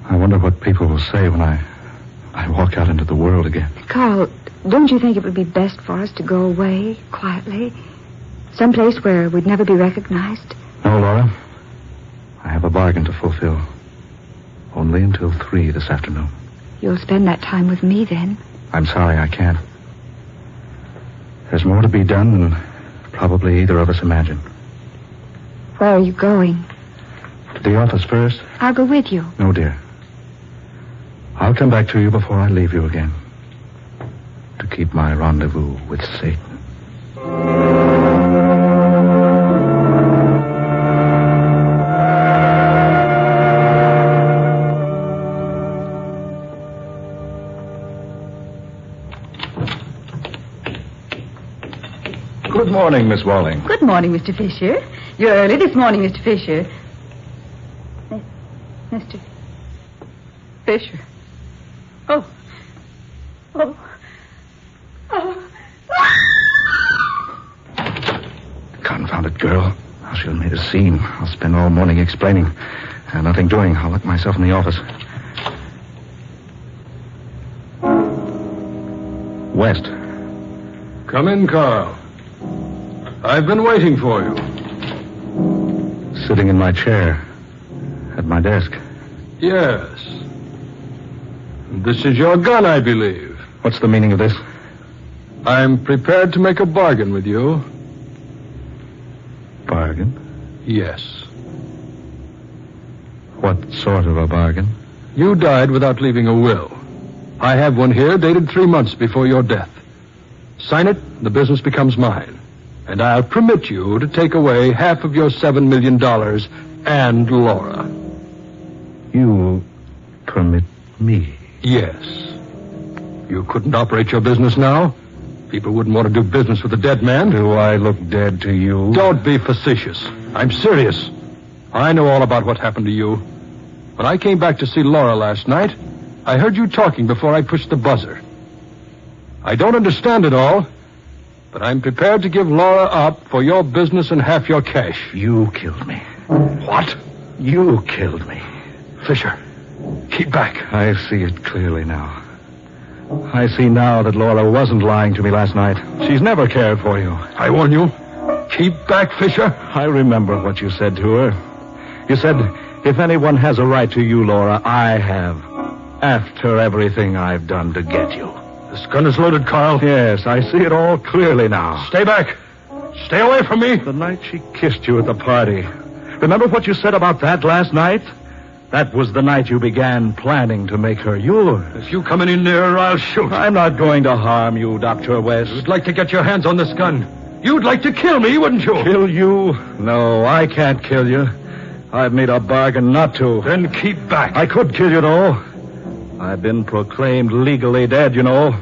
Speaker 22: I wonder what people will say when I walk out into the world again.
Speaker 4: Carl, don't you think it would be best for us to go away quietly? Someplace where we'd never be recognized?
Speaker 22: No, Laura. I have a bargain to fulfill. Only until 3 this afternoon.
Speaker 4: You'll spend that time with me then?
Speaker 22: I'm sorry I can't. There's more to be done than probably either of us imagined.
Speaker 4: Where are you going?
Speaker 22: To the office first?
Speaker 4: I'll go with you.
Speaker 22: No, dear. I'll come back to you before I leave you again. To keep my rendezvous with Satan. Good morning, Miss Walling.
Speaker 7: Good morning, Mr. Fisher. You're early this morning, Mr. Fisher. Mr. Fisher. Oh.
Speaker 22: Confounded girl. How she'll made a scene. I'll spend all morning explaining. Nothing doing. I'll lock myself in the office. West.
Speaker 2: Come in, Carl. I've been waiting for you.
Speaker 22: Sitting in my chair. At my desk.
Speaker 2: Yes. This is your gun, I believe.
Speaker 22: What's the meaning of this?
Speaker 2: I'm prepared to make a bargain with you.
Speaker 22: Bargain?
Speaker 2: Yes.
Speaker 22: What sort of a bargain?
Speaker 2: You died without leaving a will. I have one here dated 3 months before your death. Sign it, the business becomes mine. And I'll permit you to take away half of your $7 million and Laura.
Speaker 22: You permit me?
Speaker 2: Yes. You couldn't operate your business now. People wouldn't want to do business with a dead man.
Speaker 22: Do I look dead to you?
Speaker 2: Don't be facetious. I'm serious. I know all about what happened to you. When I came back to see Laura last night, I heard you talking before I pushed the buzzer. I don't understand it all, but I'm prepared to give Laura up for your business and half your cash.
Speaker 22: You killed me.
Speaker 2: What?
Speaker 22: You killed me.
Speaker 2: Fisher, keep back.
Speaker 22: I see it clearly now. I see now that Laura wasn't lying to me last night. She's never cared for you.
Speaker 2: I warn you. Keep back, Fisher.
Speaker 22: I remember what you said to her. You said, if anyone has a right to you, Laura, I have. After everything I've done to get you.
Speaker 2: This gun is loaded, Carl.
Speaker 22: Yes, I see it all clearly now.
Speaker 2: Stay back. Stay away from me.
Speaker 22: The night she kissed you at the party. Remember what you said about that last night? That was the night you began planning to make her yours.
Speaker 2: If you come any nearer, I'll shoot.
Speaker 22: I'm not going to harm you, Dr. West.
Speaker 2: You'd like to get your hands on this gun. You'd like to kill me, wouldn't you?
Speaker 22: Kill you? No, I can't kill you.
Speaker 2: I've made a bargain not to.
Speaker 22: Then keep back.
Speaker 2: I could kill you, though. I've been proclaimed legally dead, you know.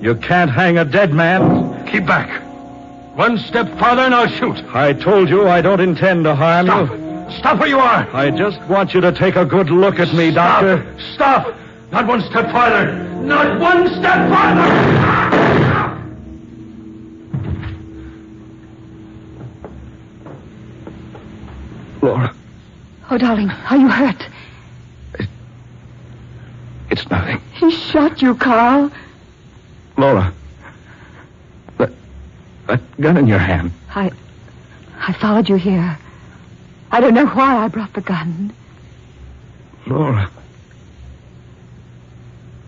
Speaker 2: You can't hang a dead man.
Speaker 22: Keep back. One step farther and I'll shoot.
Speaker 2: I told you I don't intend to harm you.
Speaker 22: Stop where you are.
Speaker 2: I just want you to take a good look at me, Doctor.
Speaker 22: Stop. Not one step farther. Not one step farther.
Speaker 2: Laura.
Speaker 4: Oh, darling, are you hurt?
Speaker 2: It's nothing.
Speaker 4: He shot you, Carl.
Speaker 2: Laura. That gun in your hand.
Speaker 4: I followed you here. I don't know why I brought the gun.
Speaker 2: Laura.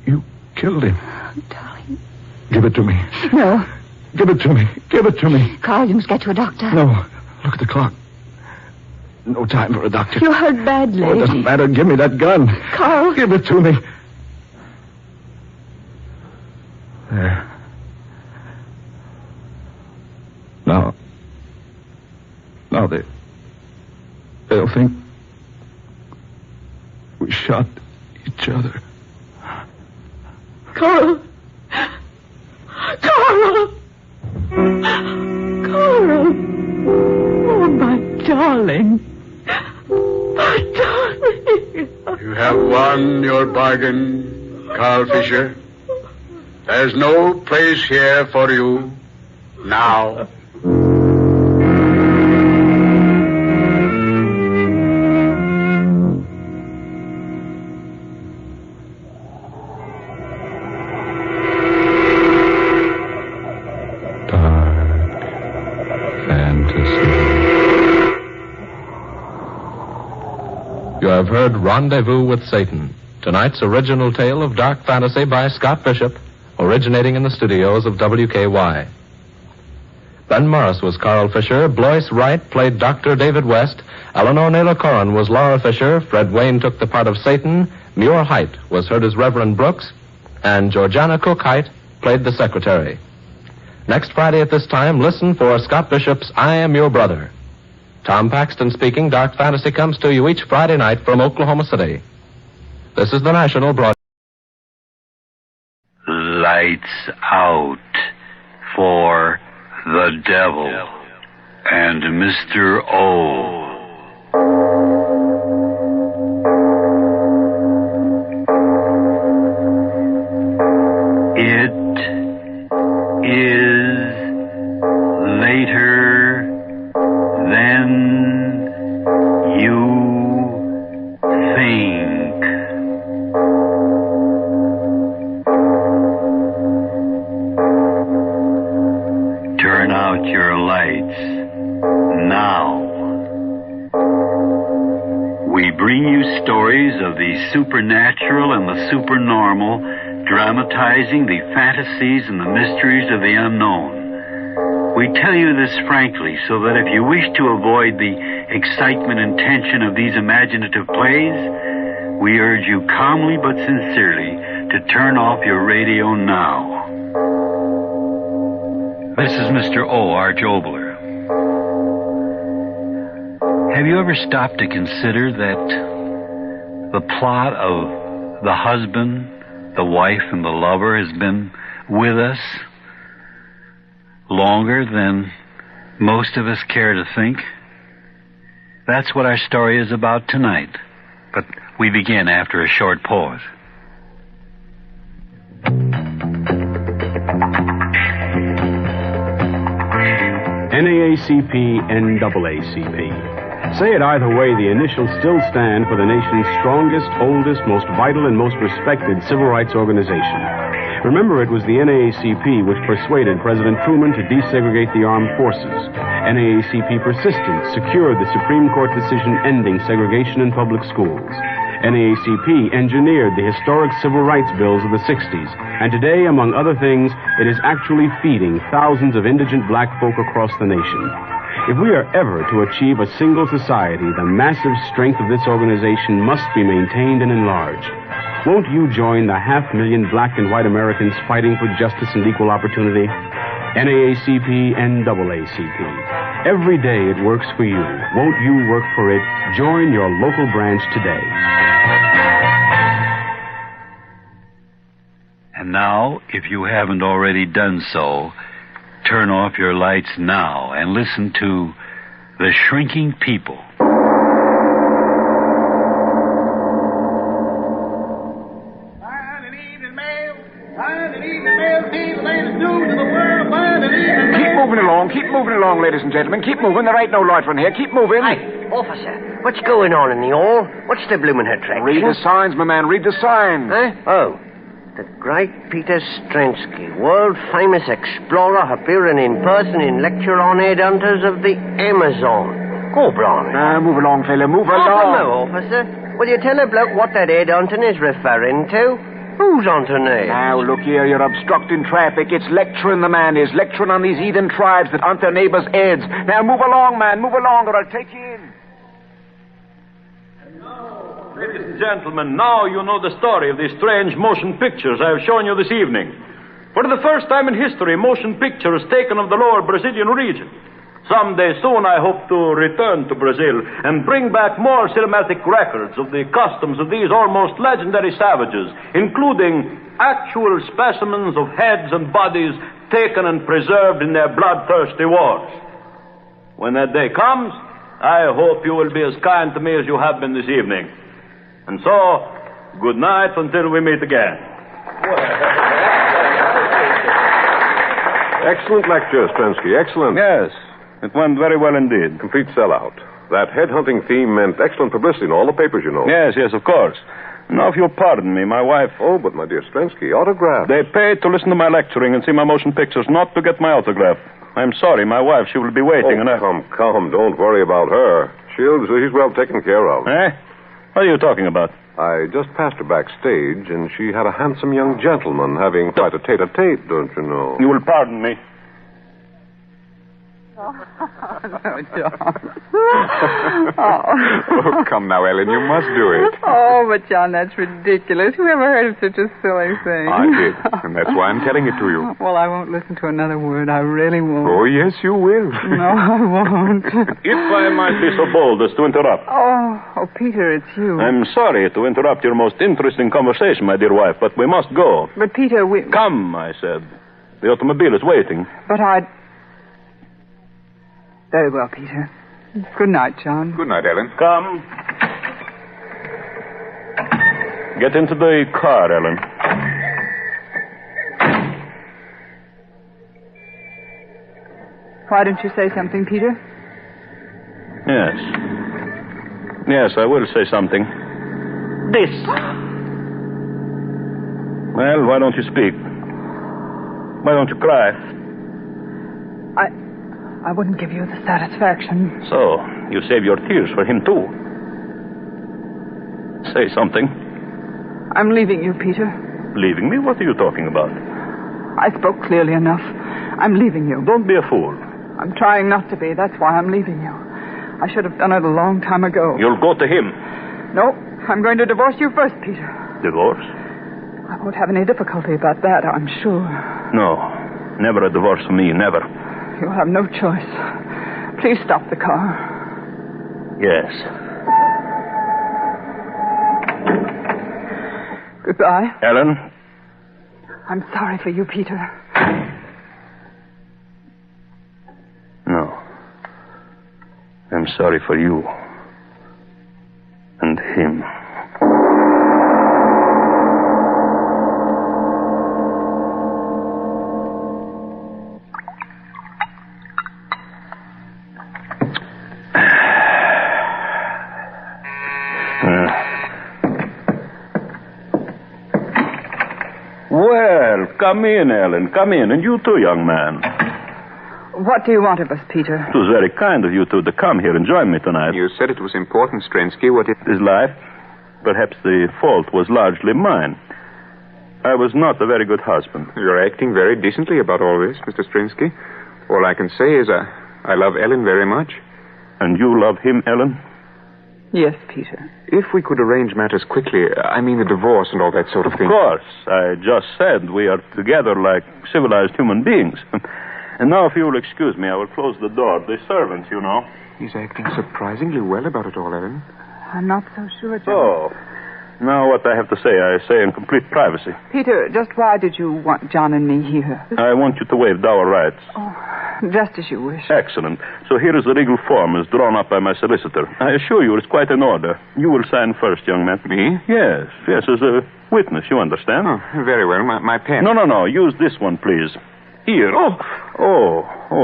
Speaker 2: You killed him.
Speaker 4: Oh, darling.
Speaker 2: Give it to me.
Speaker 4: No.
Speaker 2: Give it to me. Give it to me.
Speaker 4: Carl, you must get to a doctor.
Speaker 2: No. Look at the clock. No time for a doctor.
Speaker 4: You hurt badly.
Speaker 2: Oh, it doesn't matter. Give me that gun.
Speaker 4: Carl.
Speaker 2: Give it to me. There. Now they'll think we shot each other.
Speaker 4: Carl. Carl. Carl. Oh, my darling. My darling.
Speaker 1: You have won your bargain, Carl Fisher. There's no place here for you now.
Speaker 6: You have heard Rendezvous with Satan, tonight's original tale of dark fantasy by Scott Bishop, originating in the studios of WKY. Ben Morris was Carl Fisher, Blois Wright played Dr. David West, Eleanor Naylor Corrin was Laura Fisher, Fred Wayne took the part of Satan, Muir Height was heard as Reverend Brooks, and Georgiana Cook Height played the secretary. Next Friday at this time, listen for Scott Bishop's I Am Your Brother. Tom Paxton speaking. Dark Fantasy comes to you each Friday night from Oklahoma City. This is the National Broadcast.
Speaker 8: Lights out for the devil and Mr. O. It is later than you think. Turn out your lights now. We bring you stories of the supernatural and the supernormal, dramatizing the fantasies and the mysteries of the unknown. We tell you this frankly so that if you wish to avoid the excitement and tension of these imaginative plays, we urge you calmly but sincerely to turn off your radio now. This is Mr. O. Arch Obler. Have you ever stopped to consider that the plot of the husband, the wife, and the lover has been with us longer than most of us care to think? That's what our story is about tonight. But we begin after a short pause.
Speaker 23: NAACP, NAACP. Say it either way, the initials still stand for the nation's strongest, oldest, most vital, and most respected civil rights organization. Remember, it was the NAACP which persuaded President Truman to desegregate the armed forces. NAACP persistence secured the Supreme Court decision ending segregation in public schools. NAACP engineered the historic civil rights bills of the 60s, and today, among other things, it is actually feeding thousands of indigent black folk across the nation. If we are ever to achieve a single society, the massive strength of this organization must be maintained and enlarged. Won't you join the 500,000 black and white Americans fighting for justice and equal opportunity? NAACP, NAACP. Every day it works for you. Won't you work for it? Join your local branch today.
Speaker 8: And now, if you haven't already done so, turn off your lights now and listen to The Shrinking People.
Speaker 10: Keep moving along, ladies and gentlemen. Keep moving. There ain't no loitering here. Keep moving.
Speaker 11: Hey, officer, what's going on in the hall? What's the bloomin' attraction?
Speaker 10: Read the signs, my man. Read the signs.
Speaker 11: Huh? Oh. The great Peter Stransky, world-famous explorer, appearing in person in lecture on headhunters of the Amazon. Go, Blimey.
Speaker 10: Move along, fella. Move along.
Speaker 11: No, officer. Will you tell a bloke what that headhunting is referring to? Who's on to me?
Speaker 10: Now, look here, you're obstructing traffic. It's lecturing, the man is. Lecturing on these heathen tribes that hunt their neighbors' heads. Now, move along, man. Move along, or I'll take you in.
Speaker 2: Ladies and gentlemen, now you know the story of these strange motion pictures I have shown you this evening. For the first time in history, motion pictures taken of the lower Brazilian region. Someday soon I hope to return to Brazil and bring back more cinematic records of the customs of these almost legendary savages, including actual specimens of heads and bodies taken and preserved in their bloodthirsty wars. When that day comes, I hope you will be as kind to me as you have been this evening. And so, good night until we meet again.
Speaker 12: Excellent lecture, Stransky. Excellent.
Speaker 23: Yes, it went very well indeed.
Speaker 12: Complete sellout. That headhunting theme meant excellent publicity in all the papers, you know.
Speaker 23: Yes, of course. Now, if you'll pardon me, my wife...
Speaker 12: Oh, but my dear Stransky, autograph.
Speaker 23: They paid to listen to my lecturing and see my motion pictures, not to get my autograph. I'm sorry, my wife, she will be waiting.
Speaker 12: Come, don't worry about her. She's well taken care of.
Speaker 23: Eh? What are you talking about?
Speaker 12: I just passed her backstage, and she had a handsome young gentleman having quite a tete-a-tete, don't you know?
Speaker 23: You will pardon me.
Speaker 24: Oh, no, John.
Speaker 12: Oh, come now, Ellen, you must do it.
Speaker 24: Oh, but John, that's ridiculous. Who ever heard of such a silly thing?
Speaker 12: I did, and that's why I'm telling it to you.
Speaker 24: Well, I won't listen to another word. I really won't.
Speaker 12: Oh, yes, you will.
Speaker 24: No, I won't.
Speaker 23: If I might be so bold as to interrupt.
Speaker 24: Oh, Peter, it's you.
Speaker 23: I'm sorry to interrupt your most interesting conversation, my dear wife, but we must go.
Speaker 24: But, Peter, we...
Speaker 23: Come, I said. The automobile is waiting.
Speaker 24: But Very well, Peter. Good night, John.
Speaker 12: Good night, Ellen.
Speaker 23: Come. Get into the car, Ellen.
Speaker 24: Why don't you say something, Peter?
Speaker 23: Yes, I will say something. This. Well, why don't you speak? Why don't you cry?
Speaker 24: I wouldn't give you the satisfaction.
Speaker 23: So, you save your tears for him, too. Say something.
Speaker 24: I'm leaving you, Peter.
Speaker 23: Leaving me? What are you talking about?
Speaker 24: I spoke clearly enough. I'm leaving you.
Speaker 23: Don't be a fool.
Speaker 24: I'm trying not to be. That's why I'm leaving you. I should have done it a long time ago.
Speaker 23: You'll go to him.
Speaker 24: No, I'm going to divorce you first, Peter.
Speaker 23: Divorce?
Speaker 24: I won't have any difficulty about that, I'm sure.
Speaker 23: No, never a divorce for me, never.
Speaker 24: You'll have no choice. Please stop the car.
Speaker 23: Yes.
Speaker 24: Goodbye.
Speaker 23: Ellen?
Speaker 24: I'm sorry for you, Peter.
Speaker 23: No. I'm sorry for you. And him. Well, come in, Ellen. Come in. And you too, young man.
Speaker 24: What do you want of us, Peter?
Speaker 23: It was very kind of you two to come here and join me tonight.
Speaker 12: You said it was important, Stransky. What it
Speaker 23: is life. Perhaps the fault was largely mine. I was not a very good husband.
Speaker 12: You're acting very decently about all this, Mr. Stransky. All I can say is I love Ellen very much.
Speaker 23: And you love him, Ellen?
Speaker 24: Yes, Peter.
Speaker 12: If we could arrange matters quickly, I mean the divorce and all that sort of thing.
Speaker 23: Of course. I just said we are together like civilized human beings.
Speaker 5: And now, if you will excuse me, I will close the door. The servants, you know.
Speaker 9: He's acting surprisingly well about it all, Ellen.
Speaker 24: I'm not so sure, John.
Speaker 5: So, now what I have to say, I say in complete privacy.
Speaker 24: Peter, just why did you want John and me here?
Speaker 5: I want you to waive dower rights.
Speaker 24: Oh, just as you wish.
Speaker 5: Excellent. So here is the legal form as drawn up by my solicitor. I assure you it's quite in order. You will sign first, young man.
Speaker 9: Me?
Speaker 5: Yes, as a witness, you understand?
Speaker 9: Oh, very well. My pen.
Speaker 5: No. Use this one, please. Here. Oh,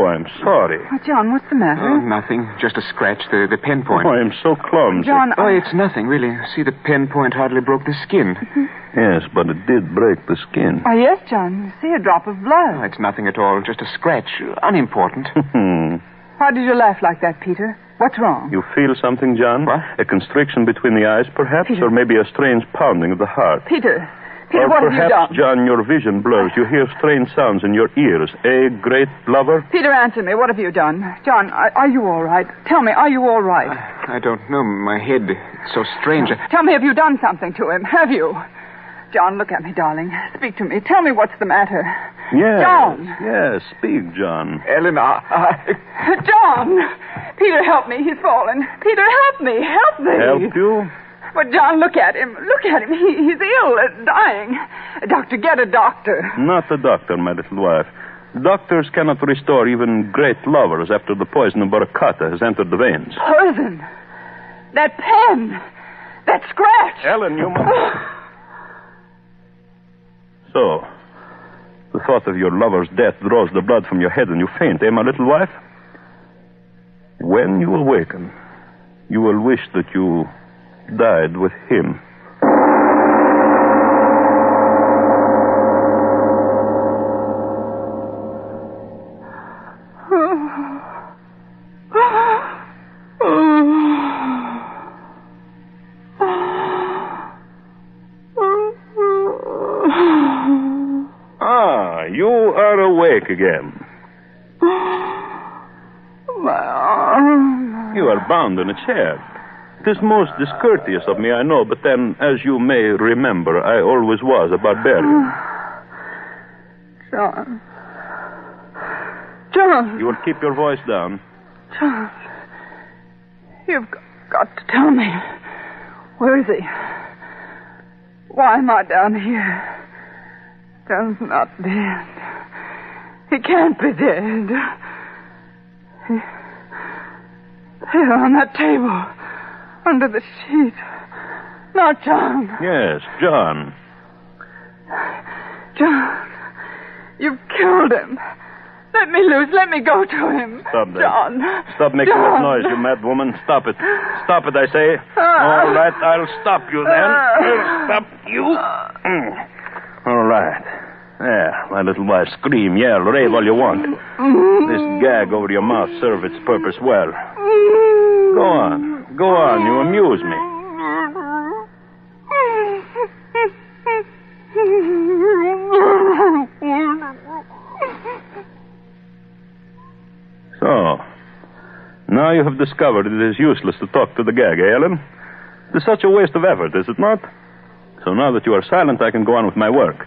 Speaker 5: I'm sorry.
Speaker 24: Oh, John, what's the matter?
Speaker 9: Oh, nothing. Just a scratch, the pen point.
Speaker 5: Oh, I'm so clumsy.
Speaker 24: John,
Speaker 9: Oh, it's nothing, really. See, the pen point hardly broke the skin.
Speaker 5: Yes, but it did break the skin.
Speaker 24: Oh, yes, John. See, a drop of blood.
Speaker 9: Oh, it's nothing at all. Just a scratch. Unimportant.
Speaker 24: Why did you laugh like that, Peter? What's wrong?
Speaker 5: You feel something, John?
Speaker 9: What?
Speaker 5: A constriction between the eyes, perhaps?
Speaker 24: Peter.
Speaker 5: Or maybe a strange pounding of the heart.
Speaker 24: Peter,
Speaker 5: or
Speaker 24: what have you
Speaker 5: perhaps,
Speaker 24: done?
Speaker 5: John, your vision blurs. You hear strange sounds in your ears. A great lover?
Speaker 24: Peter, answer me. What have you done? John, are you all right? Tell me, are you all right?
Speaker 9: I don't know. My head, it's so strange.
Speaker 24: Tell me, have you done something to him? Have you? John, look at me, darling. Speak to me. Tell me what's the matter.
Speaker 5: Yes.
Speaker 24: John.
Speaker 5: Yes, speak, John.
Speaker 9: Ellen,
Speaker 24: John! Peter, help me. He's fallen. Peter, help me. Help me.
Speaker 5: Help you?
Speaker 24: But, John, look at him. Look at him. He's ill, dying. Doctor, get a doctor.
Speaker 5: Not a doctor, my little wife. Doctors cannot restore even great lovers after the poison of Baracata has entered the veins.
Speaker 24: Poison. That pen. That scratch.
Speaker 5: Ellen, you must... So, the thought of your lover's death draws the blood from your head and you faint, eh, my little wife? When you awaken, you will wish that you died with him. You are awake again.
Speaker 24: My arm.
Speaker 5: You are bound in a chair. It is most discourteous of me, I know, but then, as you may remember, I always was a barbarian.
Speaker 24: John.
Speaker 5: You will keep your voice down.
Speaker 24: John. You've got to tell me. Where is he? Why am I down here? John's not dead. He can't be dead. Here on that table. Under the sheet. Not John.
Speaker 5: Yes, John.
Speaker 24: John. You've killed him. Let me loose. Let me go to him.
Speaker 5: Stop that.
Speaker 24: John.
Speaker 5: Stop making
Speaker 24: John.
Speaker 5: that noise, you mad woman. Stop it. Stop it, I say. All right, I'll stop you then. I'll stop you. All right. There, my little wife. Scream, yell, rave all you want. This gag over your mouth serves its purpose well. Go on. Go on. You amuse me. So, now you have discovered it is useless to talk to the gag, eh, Ellen? It is such a waste of effort, is it not? So now that you are silent, I can go on with my work.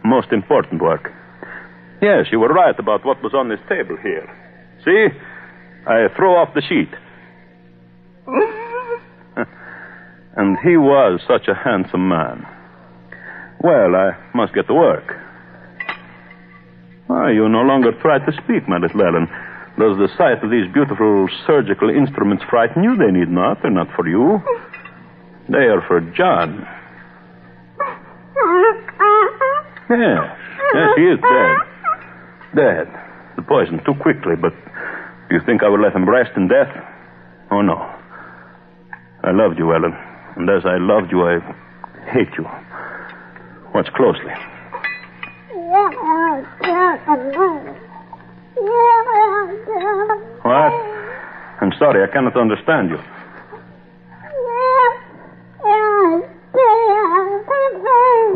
Speaker 5: Most important work. Yes, you were right about what was on this table here. See? I throw off the sheet. And he was such a handsome man. Well, I must get to work. Why, you no longer try to speak, my little Ellen. Does the sight of these beautiful surgical instruments frighten you? They need not. They're not for you. They are for John. Yes, he is dead. Dead. The poison too quickly, but do you think I would let him rest in death? Oh, no. I loved you, Ellen. And as I loved you, I hate you. Watch closely. What? I'm sorry, I cannot understand you.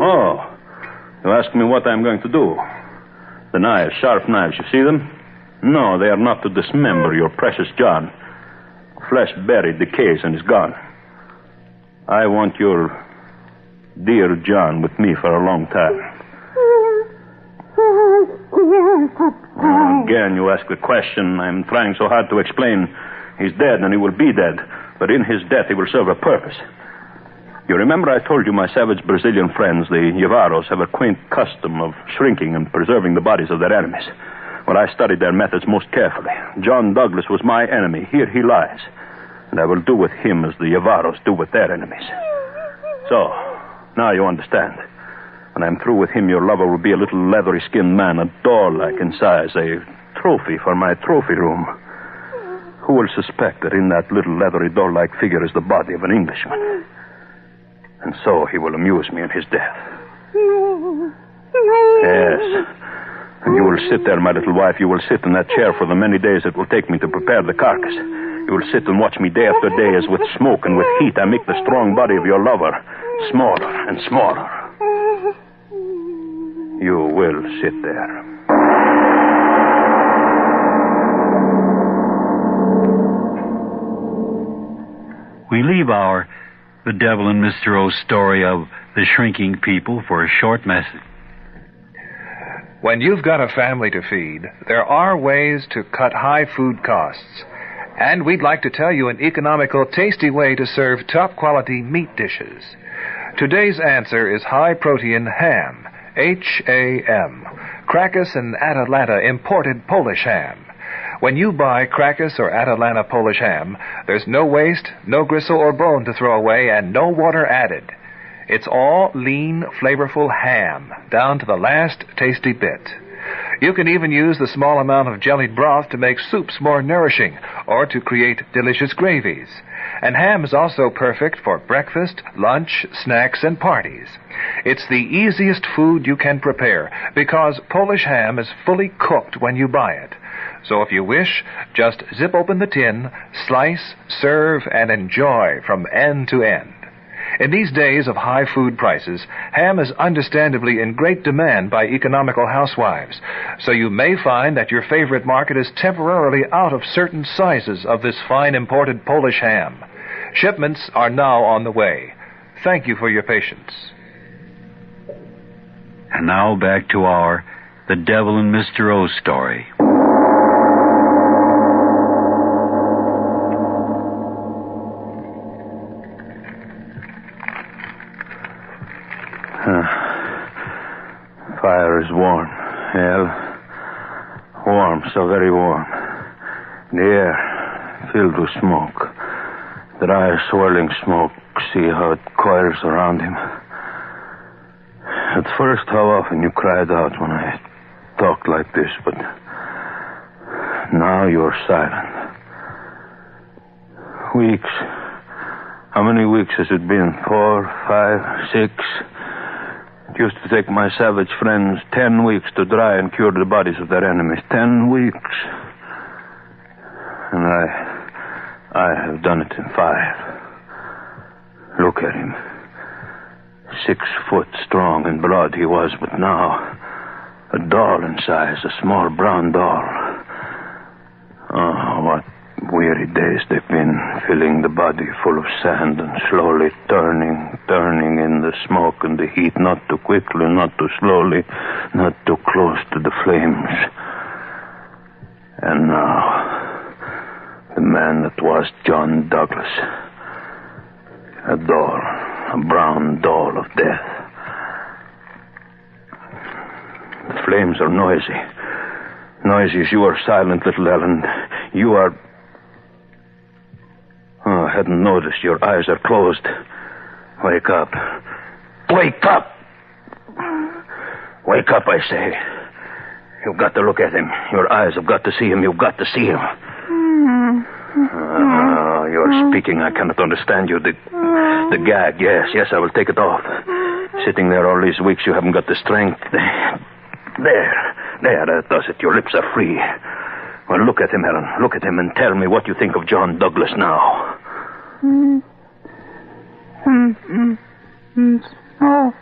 Speaker 5: Oh, you ask me what I'm going to do. The knives, sharp knives, you see them? No, they are not to dismember your precious John. Flesh buried, decays, and is gone. I want your dear John with me for a long time. Again, you ask the question. I'm trying so hard to explain. He's dead, and he will be dead. But in his death, he will serve a purpose. You remember I told you my savage Brazilian friends, the Yavaros, have a quaint custom of shrinking and preserving the bodies of their enemies. Well, I studied their methods most carefully. John Douglas was my enemy. Here he lies. And I will do with him as the Yavaros do with their enemies. So, now you understand. When I'm through with him, your lover will be a little leathery-skinned man, a doll-like in size, a trophy for my trophy room. Who will suspect that in that little leathery doll-like figure is the body of an Englishman? And so he will amuse me in his death. Yes. And you will sit there, my little wife. You will sit in that chair for the many days it will take me to prepare the carcass. You will sit and watch me day after day as with smoke and with heat I make the strong body of your lover smaller and smaller. You will sit there.
Speaker 8: We leave our The Devil and Mr. O's story of the shrinking people for a short message.
Speaker 13: When you've got a family to feed, there are ways to cut high food costs. And we'd like to tell you an economical, tasty way to serve top-quality meat dishes. Today's answer is high-protein ham, H-A-M, Krakus and Atalanta imported Polish ham. When you buy Krakus or Atalanta Polish ham, there's no waste, no gristle or bone to throw away, and no water added. It's all lean, flavorful ham, down to the last tasty bit. You can even use the small amount of jellied broth to make soups more nourishing, or to create delicious gravies. And ham is also perfect for breakfast, lunch, snacks, and parties. It's the easiest food you can prepare, because Polish ham is fully cooked when you buy it. So if you wish, just zip open the tin, slice, serve, and enjoy from end to end. In these days of high food prices, ham is understandably in great demand by economical housewives, so you may find that your favorite market is temporarily out of certain sizes of this fine imported Polish ham. Shipments are now on the way. Thank you for your patience.
Speaker 8: And now back to our The Devil and Mr. O story.
Speaker 5: Fire is warm. Hell, warm, so very warm. The air filled with smoke. Dry, swirling smoke. See how it coils around him. At first, how often you cried out when I talked like this, but now you're silent. Weeks. How many weeks has it been? 4, 5, 6? It used to take my savage friends 10 weeks to dry and cure the bodies of their enemies. 10 weeks. And I have done it in 5. Look at him. 6 foot strong and broad he was, but now a doll in size, a small brown doll. Oh, what weary days they've been, filling the body full of sand and slowly turning in the smoke and the heat, not too quickly, not too slowly, not too close to the flames. And now, the man that was John Douglas, a doll, a brown doll of death. The flames are noisy. Noisy as you are silent, little Ellen. You are... Oh, I hadn't noticed. Your eyes are closed. Wake up. Wake up! Wake up, I say. You've got to look at him. Your eyes have got to see him. You've got to see him. You're speaking. I cannot understand you. The gag, yes, I will take it off. Sitting there all these weeks, you haven't got the strength. There, that does it. Your lips are free. Well, look at him, Ellen. Look at him and tell me what you think of John Douglas now.
Speaker 24: Smoke.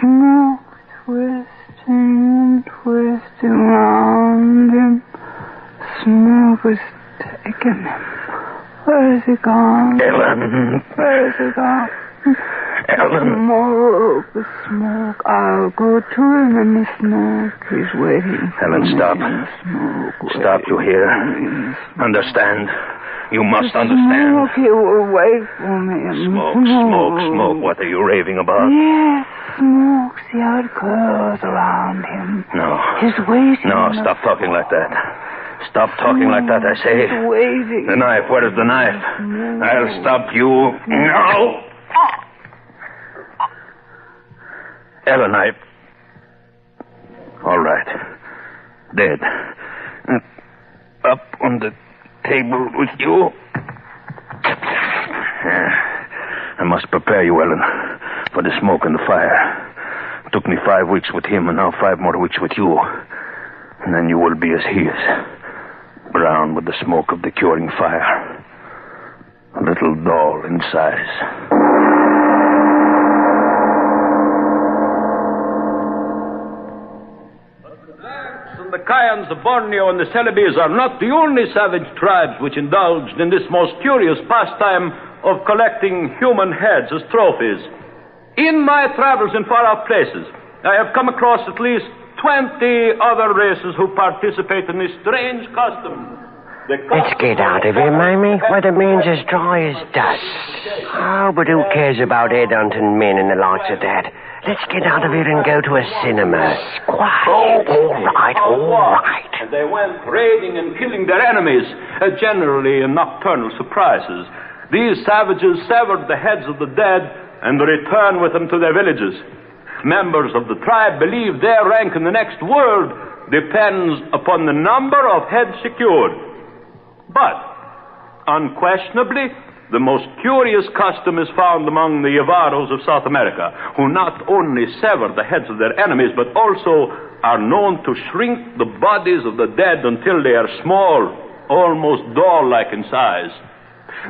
Speaker 24: Smoke twisting and twisting around him. Smoke is taking him. Where is he gone?
Speaker 5: Ellen.
Speaker 24: Where is he gone?
Speaker 5: Ellen.
Speaker 24: Smoke. I'll go to him in the smoke. He's waiting.
Speaker 5: Ellen, stop. Stop, you hear? Understand? You must understand.
Speaker 24: Smoke, he will wait for me.
Speaker 5: Smoke. What are you raving about?
Speaker 24: Yes, smoke. See how it curls around him.
Speaker 5: No.
Speaker 24: He's waiting.
Speaker 5: No, stop talking like that. Stop talking like that, I say.
Speaker 24: He's waiting.
Speaker 5: The knife, where is the knife? I'll stop you. No! Ellen, all right. Dead. Up on the table with you. I must prepare you, Ellen, for the smoke and the fire. It took me 5 weeks with him, and now 5 more weeks with you. And then you will be as he is, brown with the smoke of the curing fire. A little doll in size.
Speaker 16: The Kayans of Borneo and the Celebes are not the only savage tribes which indulged in this most curious pastime of collecting human heads as trophies. In my travels in far-off places, I have come across at least 20 other races who participate in this strange custom.
Speaker 11: Let's get out of here, Mamie. Why, the man's as dry as dust. Oh, but who cares about headhunting men and the likes of that? Let's get out of here and go to a cinema. Quiet. All right.
Speaker 16: And they went raiding and killing their enemies, generally in nocturnal surprises. These savages severed the heads of the dead and returned with them to their villages. Members of the tribe believe their rank in the next world depends upon the number of heads secured. But, unquestionably, the most curious custom is found among the Yavaros of South America, who not only sever the heads of their enemies, but also are known to shrink the bodies of the dead until they are small, almost doll-like in size.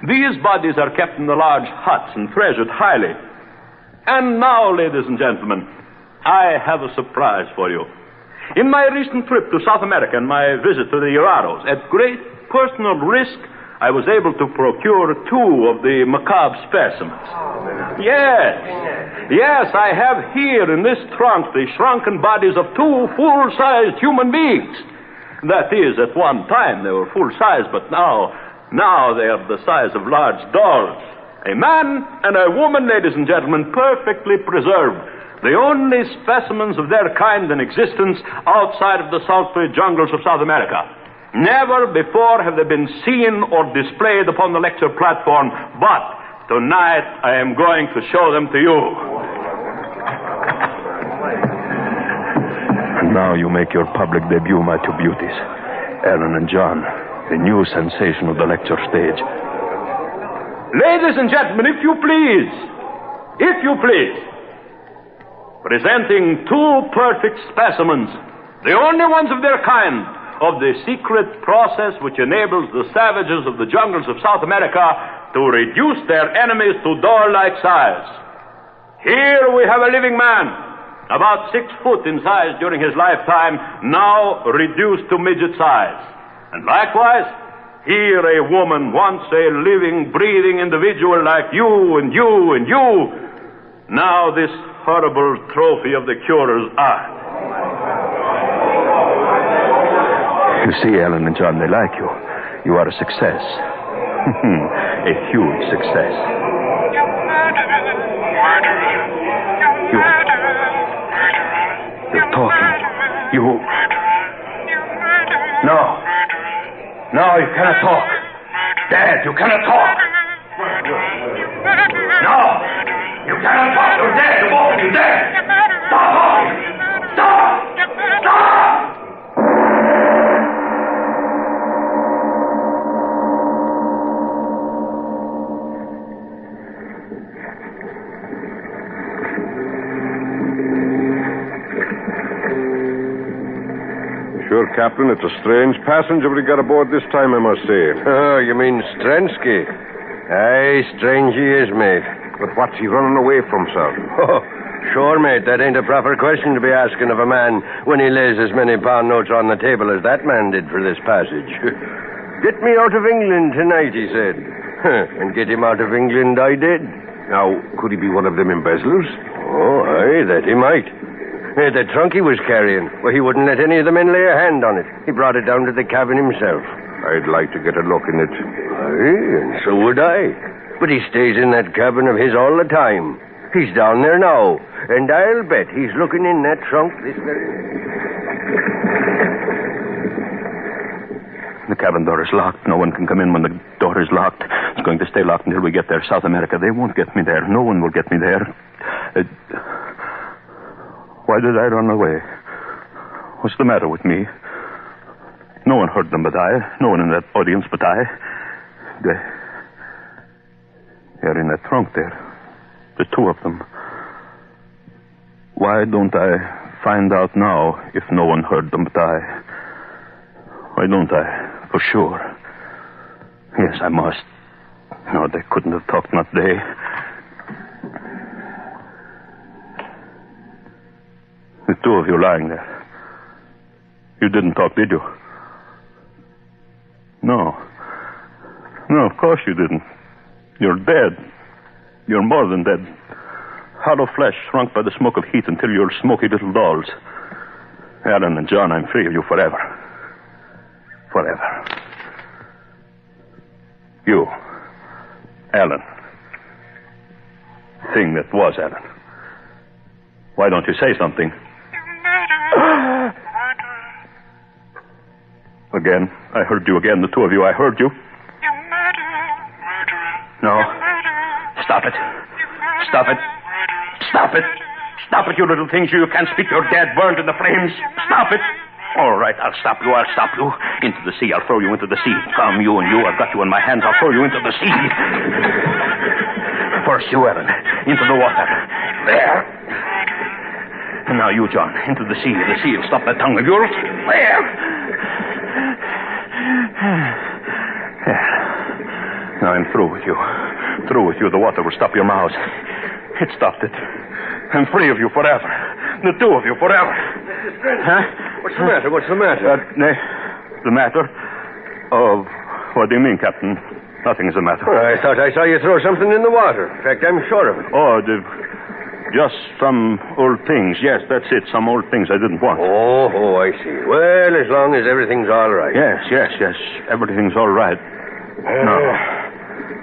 Speaker 16: These bodies are kept in the large huts and treasured highly. And now, ladies and gentlemen, I have a surprise for you. In my recent trip to South America and my visit to the Yavaros, at great personal risk, I was able to procure 2 of the macabre specimens. Yes, I have here in this trunk the shrunken bodies of 2 full-sized human beings. That is, at one time they were full-size, but now they are the size of large dolls. A man and a woman, ladies and gentlemen, perfectly preserved. The only specimens of their kind in existence outside of the sultry jungles of South America. Never before have they been seen or displayed upon the lecture platform, but tonight I am going to show them to you.
Speaker 5: And now you make your public debut, my 2 beauties, Ellen and John, the new sensation of the lecture stage.
Speaker 16: Ladies and gentlemen, if you please, presenting 2 perfect specimens, the only ones of their kind, of the secret process which enables the savages of the jungles of South America to reduce their enemies to doll-like size. Here we have a living man, about 6 foot in size during his lifetime, now reduced to midget size. And likewise, here a woman, once a living, breathing individual like you and you and you, now this horrible trophy of the curer's art.
Speaker 5: You see, Ellen and John, they like you. You are a success. A huge success. You're talking. No, you cannot talk. Dad, you cannot talk. No, you cannot talk. You're dead. You're both. You're dead. Stop talking. Stop.
Speaker 12: Sure, Captain, it's a strange passenger we got aboard this time, I must say.
Speaker 11: Oh, you mean Strensky? Aye, strange he is, mate.
Speaker 12: But what's he running away from, sir?
Speaker 11: Oh, sure, mate, that ain't a proper question to be asking of a man when he lays as many pound notes on the table as that man did for this passage. Get me out of England tonight, he said. And get him out of England I did.
Speaker 15: Now, could he be one of them embezzlers?
Speaker 11: Oh, aye, that he might. The trunk he was carrying, well, he wouldn't let any of the men lay a hand on it. He brought it down to the cabin himself.
Speaker 15: I'd like to get a look in it.
Speaker 11: Aye, and so would I. But he stays in that cabin of his all the time. He's down there now, and I'll bet he's looking in that trunk this very...
Speaker 5: The cabin door is locked. No one can come in when the door is locked. It's going to stay locked until we get there. South America, they won't get me there. No one will get me there. Why did I run away? What's the matter with me? No one heard them but I. No one in that audience but I. They're in that trunk there. The two of them. Why don't I find out now if no one heard them but I? Why don't I? For sure. Yes, I must. No, they couldn't have talked, not they. The two of you lying there. You didn't talk, did you? No. No, of course you didn't. You're dead. You're more than dead. Hollow flesh shrunk by the smoke of heat until you're smoky little dolls. Alan and John, I'm free of you forever. Forever. You, Alan. Thing that was Alan. Why don't you say something? Again. I heard you again, the two of you. I heard you. No. Stop it. Stop it. Stop it. Stop it, you little things. You can't speak. You're dead, burned in the flames. Stop it. All right, I'll stop you. I'll stop you. Into the sea. I'll throw you into the sea. Come, you and you. I've got you in my hands. I'll throw you into the sea. First you, Ellen. Into the water. There. And now you, John. Into the sea. The sea will stop that tongue of yours. There. There. Now I'm through with you. Through with you. The water will stop your mouths. It stopped it. I'm free of you forever. The two of you forever. Huh?
Speaker 11: What's the matter? What's the matter?
Speaker 5: The matter? Oh, what do you mean, Captain? Nothing's the matter.
Speaker 11: Well, I thought I saw you throw something in the water. In fact, I'm sure of it.
Speaker 5: Oh, just some old things. Yes, that's it. Some old things I didn't want.
Speaker 11: Oh, I see. Well, as long as everything's all right.
Speaker 5: Yes. Everything's all right.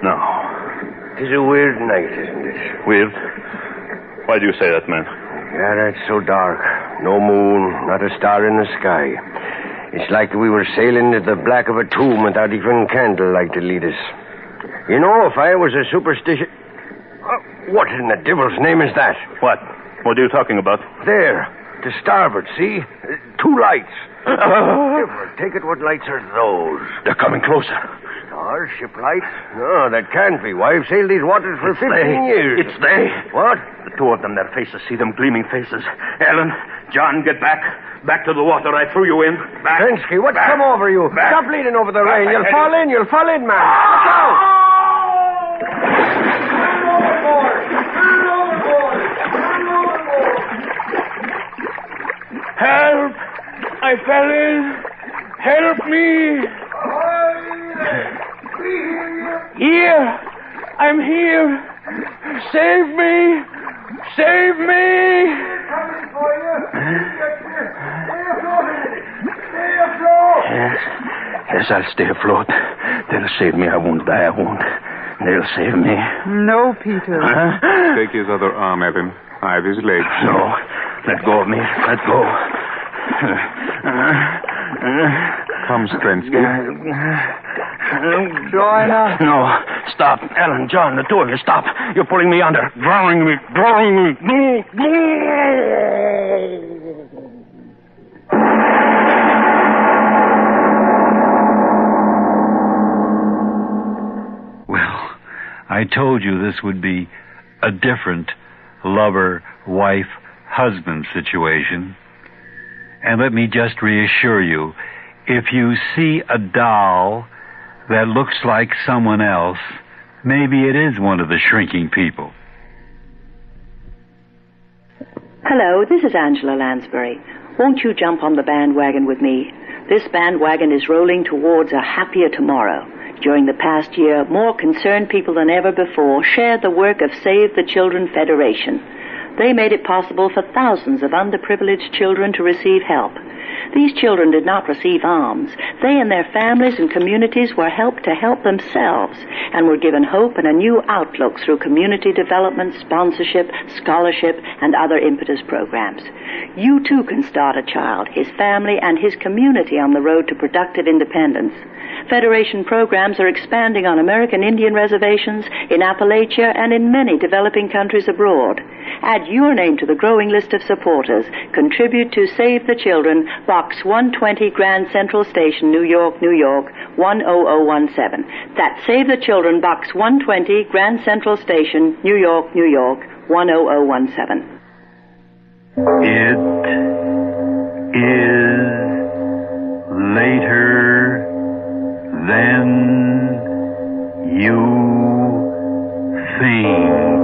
Speaker 5: No.
Speaker 11: It is a weird night, isn't it?
Speaker 5: Weird? Why do you say that, man?
Speaker 11: Yeah, it's so dark. No moon, not a star in the sky. It's like we were sailing into the black of a tomb without even candlelight to lead us. You know, if I was a superstitious... what in the devil's name is that?
Speaker 5: What? What are you talking about?
Speaker 11: There, to starboard, see? Two lights. Take it, what lights are those?
Speaker 5: They're coming closer.
Speaker 11: Stars, ship lights? No, that can't be. Why, I've sailed these waters for 15 years.
Speaker 5: It's they.
Speaker 11: What?
Speaker 5: The two of them, their faces. See them gleaming faces. Ellen, John, get back. Back to the water. I threw you in. Back.
Speaker 11: Trensky, what's come over you?
Speaker 5: Back.
Speaker 11: Stop bleeding over the rain. You'll fall in, man. Look out!
Speaker 5: Help! I fell in. Help me! Here! I'm here! Save me! Save me! Yes, I'll stay afloat. They'll save me. I won't die. I won't. They'll save me.
Speaker 24: No, Peter.
Speaker 5: Huh?
Speaker 12: Take his other arm, Evan. I have his legs.
Speaker 5: No. Let go of me. Let go.
Speaker 12: Come, Strensky.
Speaker 24: Join us.
Speaker 5: No. Stop. Ellen, John, the two of you, stop. You're pulling me under. Drowning me.
Speaker 8: Well, I told you this would be a different lover, wife, husband situation. And let me just reassure you, if you see a doll that looks like someone else, maybe it is one of the shrinking people.
Speaker 18: Hello, this is Angela Lansbury. Won't you jump on the bandwagon with me? This bandwagon is rolling towards a happier tomorrow. During the past year, more concerned people than ever before shared the work of Save the Children Federation. They made it possible for thousands of underprivileged children to receive help. These children did not receive alms. They and their families and communities were helped to help themselves and were given hope and a new outlook through community development, sponsorship, scholarship, and other impetus programs. You too can start a child, his family, and his community on the road to productive independence. Federation programs are expanding on American Indian reservations, in Appalachia, and in many developing countries abroad. Add your name to the growing list of supporters. Contribute to Save the Children, Box 120, Grand Central Station, New York, New York, 10017. That's Save the Children, Box 120, Grand Central Station, New York, New York, 10017.
Speaker 8: It is later than you think.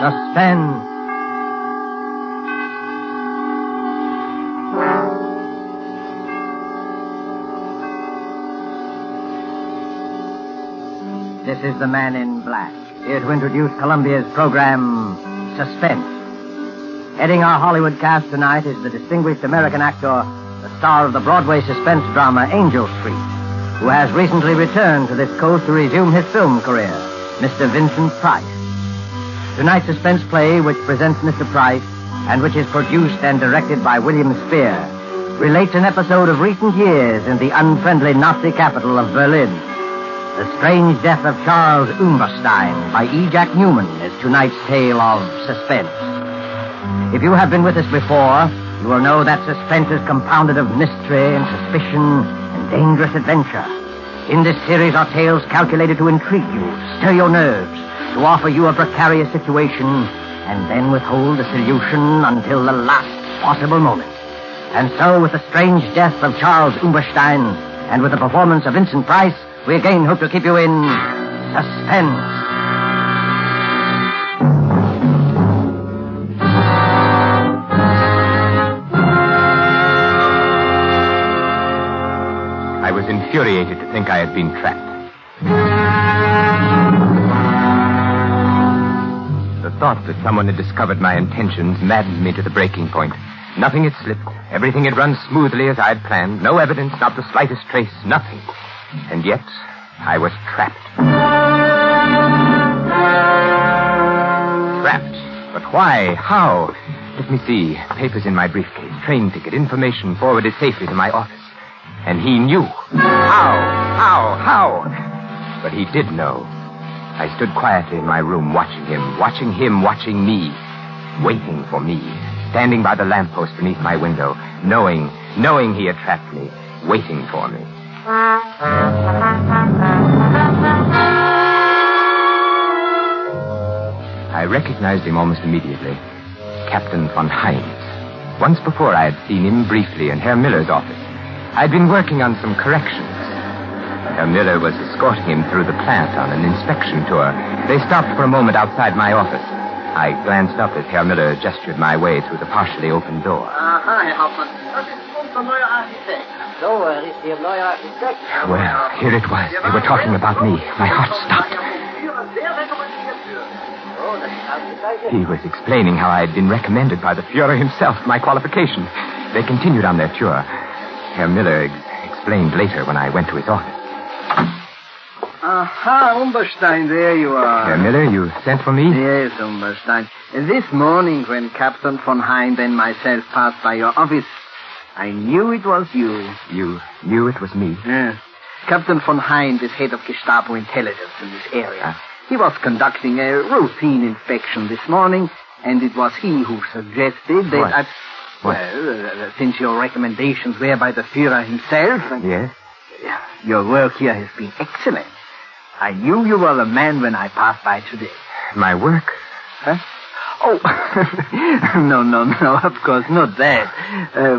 Speaker 21: Suspense. This is the Man in Black, here to introduce Columbia's program, Suspense. Heading our Hollywood cast tonight is the distinguished American actor, the star of the Broadway suspense drama Angel Street, who has recently returned to this coast to resume his film career, Mr. Vincent Price. Tonight's suspense play, which presents Mr. Price, and which is produced and directed by William Spear, relates an episode of recent years in the unfriendly Nazi capital of Berlin. The Strange Death of Charles Umberstein by E. Jack Newman is tonight's tale of suspense. If you have been with us before, you will know that suspense is compounded of mystery and suspicion and dangerous adventure. In this series are tales calculated to intrigue you, stir your nerves, to offer you a precarious situation, and then withhold the solution until the last possible moment. And so, with the strange death of Charles Umberstein, and with the performance of Vincent Price, we again hope to keep you in suspense.
Speaker 14: I was infuriated to think I had been trapped. The thought that someone had discovered my intentions maddened me to the breaking point. Nothing had slipped. Everything had run smoothly as I had planned. No evidence, not the slightest trace, nothing. And yet, I was trapped. Trapped? But why? How? Let me see. Papers in my briefcase, train ticket, information forwarded safely to my office. And he knew. How? But he did know. I stood quietly in my room, watching him, watching me, waiting for me, standing by the lamppost beneath my window, knowing he had trapped me, waiting for me. I recognized him almost immediately. Captain von Heinz. Once before I had seen him briefly in Herr Miller's office. I'd been working on some corrections. Herr Miller was escorting him through the plant on an inspection tour. They stopped for a moment outside my office. I glanced up as Herr Miller gestured my way through the partially open door.
Speaker 21: Aha, Herr Hauptmann. Das ist unser neuer Architekt. So, ist Ihr neuer Architekt.
Speaker 14: Well, here it was. They were talking about me. My heart stopped. He was explaining how I had been recommended by the Führer himself, my qualifications. They continued on their tour. Herr Miller explained later when I went to his office.
Speaker 21: Aha, Umberstein, there you are.
Speaker 14: Herr Miller, you sent for me?
Speaker 21: Yes, Umberstein. This morning, when Captain von Hind and myself passed by your office, I knew it was you.
Speaker 14: You knew it was me?
Speaker 21: Yes. Captain von Hind is head of Gestapo intelligence in this area. He was conducting a routine inspection this morning, and it was he who suggested that Well, since your recommendations were by the Führer himself...
Speaker 14: Yes?
Speaker 21: Your work here has been excellent. I knew you were the man when I passed by today.
Speaker 14: My work?
Speaker 21: Huh?
Speaker 3: Oh, no, of course, not that.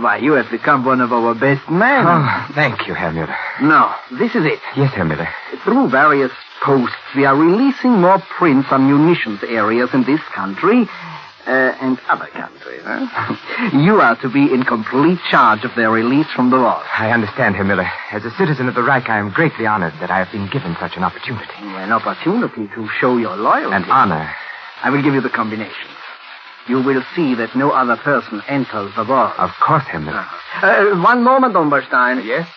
Speaker 3: Why, you have become one of our best men.
Speaker 14: Oh, thank you, Herr Müller.
Speaker 3: Now, this is it.
Speaker 14: Yes, Herr Müller.
Speaker 3: Through various posts, we are releasing more prints on munitions areas in this country and other countries. You are to be in complete charge of their release from the vault.
Speaker 14: I understand, Herr Müller. As a citizen of the Reich, I am greatly honored that I have been given such an opportunity.
Speaker 3: An opportunity to show your loyalty.
Speaker 14: And honor.
Speaker 3: I will give you the combination. You will see that no other person enters the vault.
Speaker 14: Of course, Herr Müller.
Speaker 3: One moment, Umberstein.
Speaker 14: Yes?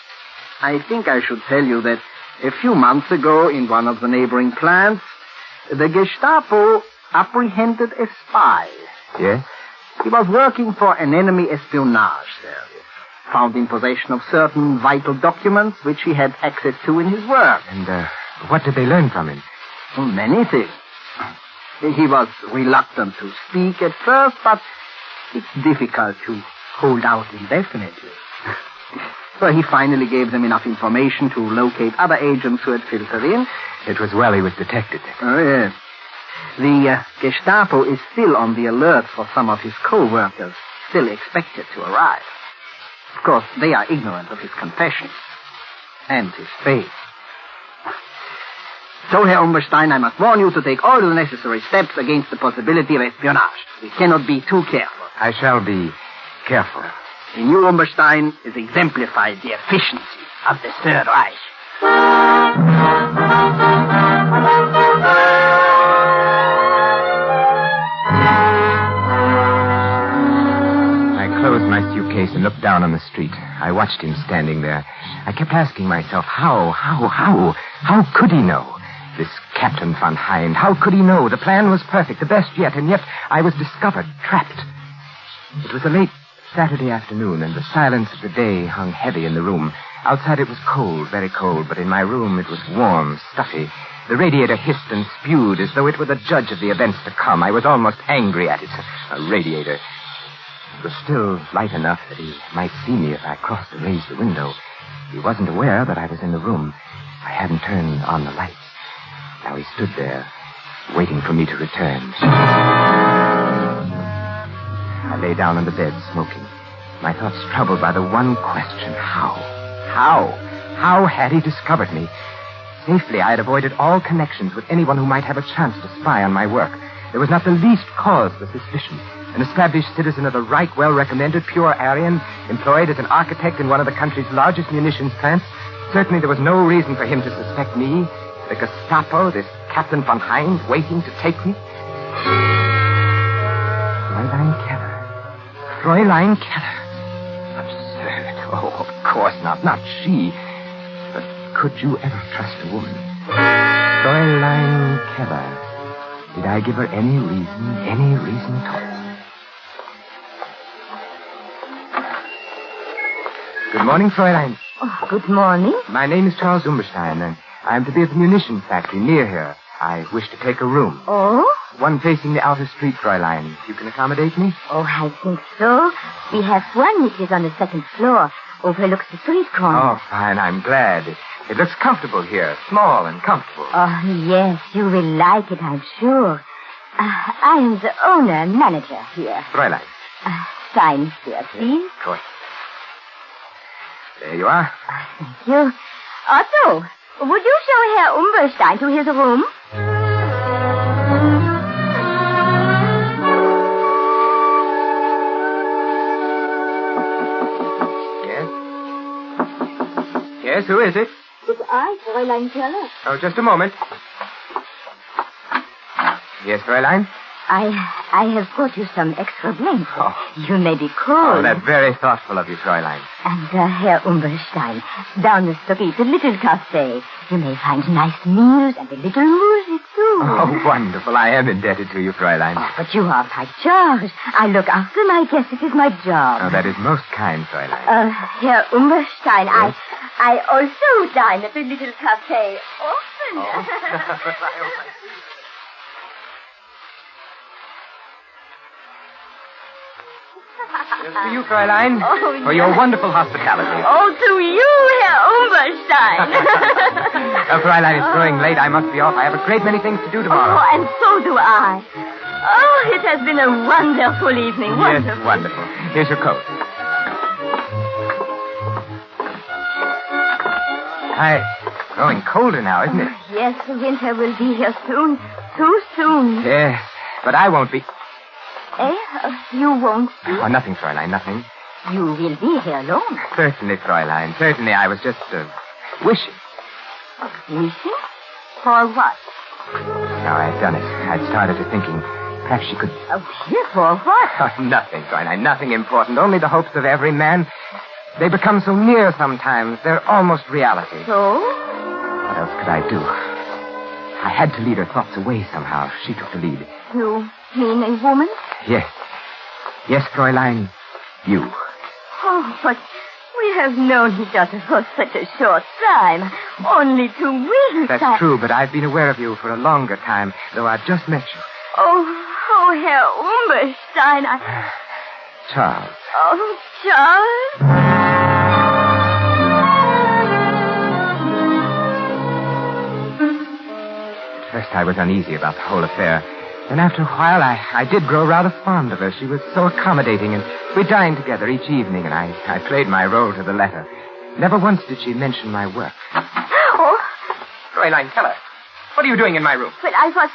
Speaker 3: I think I should tell you that a few months ago, in one of the neighboring plants, the Gestapo apprehended a spy.
Speaker 14: Yes?
Speaker 3: He was working for an enemy espionage service, found in possession of certain vital documents which he had access to in his work.
Speaker 14: And what did they learn from him?
Speaker 3: Many things. He was reluctant to speak at first, but it's difficult to hold out indefinitely. So he finally gave them enough information to locate other agents who had filtered in.
Speaker 14: It was well he was detected.
Speaker 3: Oh, yes. The Gestapo is still on the alert for some of his co-workers, still expected to arrive. Of course, they are ignorant of his confessions and his fate. So, Herr Umberstein, I must warn you to take all the necessary steps against the possibility of espionage. We cannot be too careful.
Speaker 14: I shall be careful.
Speaker 3: In you, Umberstein, is exemplified the efficiency of the Third Reich.
Speaker 14: I closed my suitcase and looked down on the street. I watched him standing there. I kept asking myself, how could he know? This Captain von Hind, how could he know? The plan was perfect, the best yet, and yet I was discovered, trapped. It was a late Saturday afternoon, and the silence of the day hung heavy in the room. Outside it was cold, very cold, but in my room it was warm, stuffy. The radiator hissed and spewed as though it were the judge of the events to come. I was almost angry at it. A radiator. It was still light enough that he might see me if I crossed or raised the window. He wasn't aware that I was in the room. I hadn't turned on the lights. Now he stood there, waiting for me to return. I lay down on the bed, smoking. My thoughts troubled by the one question, how? How had he discovered me? Safely, I had avoided all connections with anyone who might have a chance to spy on my work. There was not the least cause for suspicion. An established citizen of the Reich, well-recommended, pure Aryan, employed as an architect in one of the country's largest munitions plants. Certainly there was no reason for him to suspect me. The Gestapo, this Captain von Hind, waiting to take me. Fräulein Keller. Absurd. Oh, of course not. Not she. But could you ever trust a woman? Fräulein Keller. Did I give her any reason at all? Good morning, Fräulein.
Speaker 17: Oh, good morning.
Speaker 14: My name is Charles Umberstein, and I am to be at the munitions factory near here. I wish to take a room.
Speaker 17: Oh?
Speaker 14: One facing the outer street, Fräulein. You can accommodate me?
Speaker 17: Oh, I think so. We have one which is on the second floor, overlooks the street corner.
Speaker 14: Oh, fine. I'm glad. It looks comfortable here. Small and comfortable.
Speaker 17: Oh, yes. You will like it, I'm sure. I am the owner and manager here.
Speaker 14: Fräulein.
Speaker 17: Sign here, please.
Speaker 14: Of course. There you are.
Speaker 17: Thank you. Otto, would you show Herr Umberstein to his room?
Speaker 14: Yes, who is it?
Speaker 17: It's I, Fräulein Keller.
Speaker 14: Oh, just a moment. Yes, Fräulein?
Speaker 17: I have brought you some extra blankets.
Speaker 14: Oh.
Speaker 17: You may be cold.
Speaker 14: Oh, that's very thoughtful of you, Fräulein.
Speaker 17: And Herr Umberstein, down the street, a little cafe. You may find nice meals and a little music, too.
Speaker 14: Oh, wonderful. I am indebted to you, Fräulein.
Speaker 17: Oh, but you are my charge. I look after my guests. It is my job.
Speaker 14: Oh, that is most kind, Fräulein.
Speaker 17: Herr Umberstein,
Speaker 14: yes?
Speaker 17: I also dine at the little cafe often.
Speaker 14: Oh. Just to you, Fräulein. For your wonderful hospitality.
Speaker 17: Oh, to you, Herr Umberstein.
Speaker 14: Fräulein, it's growing late. I must be off. I have a great many things to do tomorrow.
Speaker 17: Oh, and so do I. Oh, it has been a wonderful evening. Wonderful.
Speaker 14: Yes, wonderful. Here's your coat. It's growing colder now, isn't it?
Speaker 17: Yes, the winter will be here soon. Too soon.
Speaker 14: Yes, but I won't be.
Speaker 17: Eh? You won't be?
Speaker 14: Oh, nothing, Fräulein, nothing.
Speaker 17: You will be here alone.
Speaker 14: Certainly, Fräulein. Certainly, I was just, wishing.
Speaker 17: Wishing? For what?
Speaker 14: Now I'd done it. I'd started to thinking perhaps she could...
Speaker 17: For what?
Speaker 14: Oh, nothing, Fräulein, nothing important. Only the hopes of every man. They become so near sometimes. They're almost reality.
Speaker 17: So?
Speaker 14: What else could I do? I had to lead her thoughts away somehow. She took the lead.
Speaker 17: You mean a woman?
Speaker 14: Yes. Yes, Fräulein. You.
Speaker 17: Oh, but we have known each other for such a short time. Only 2 weeks.
Speaker 14: That's true, but I've been aware of you for a longer time, though I've just met you.
Speaker 17: Oh, Herr Umberstein,
Speaker 14: Charles.
Speaker 17: Oh, Charles?
Speaker 14: At first I was uneasy about the whole affair. Then after a while, I did grow rather fond of her. She was so accommodating, and we dined together each evening, and I played my role to the letter. Never once did she mention my work.
Speaker 17: Oh.
Speaker 14: Fräulein, tell her. What are you doing in my room?
Speaker 17: But I was...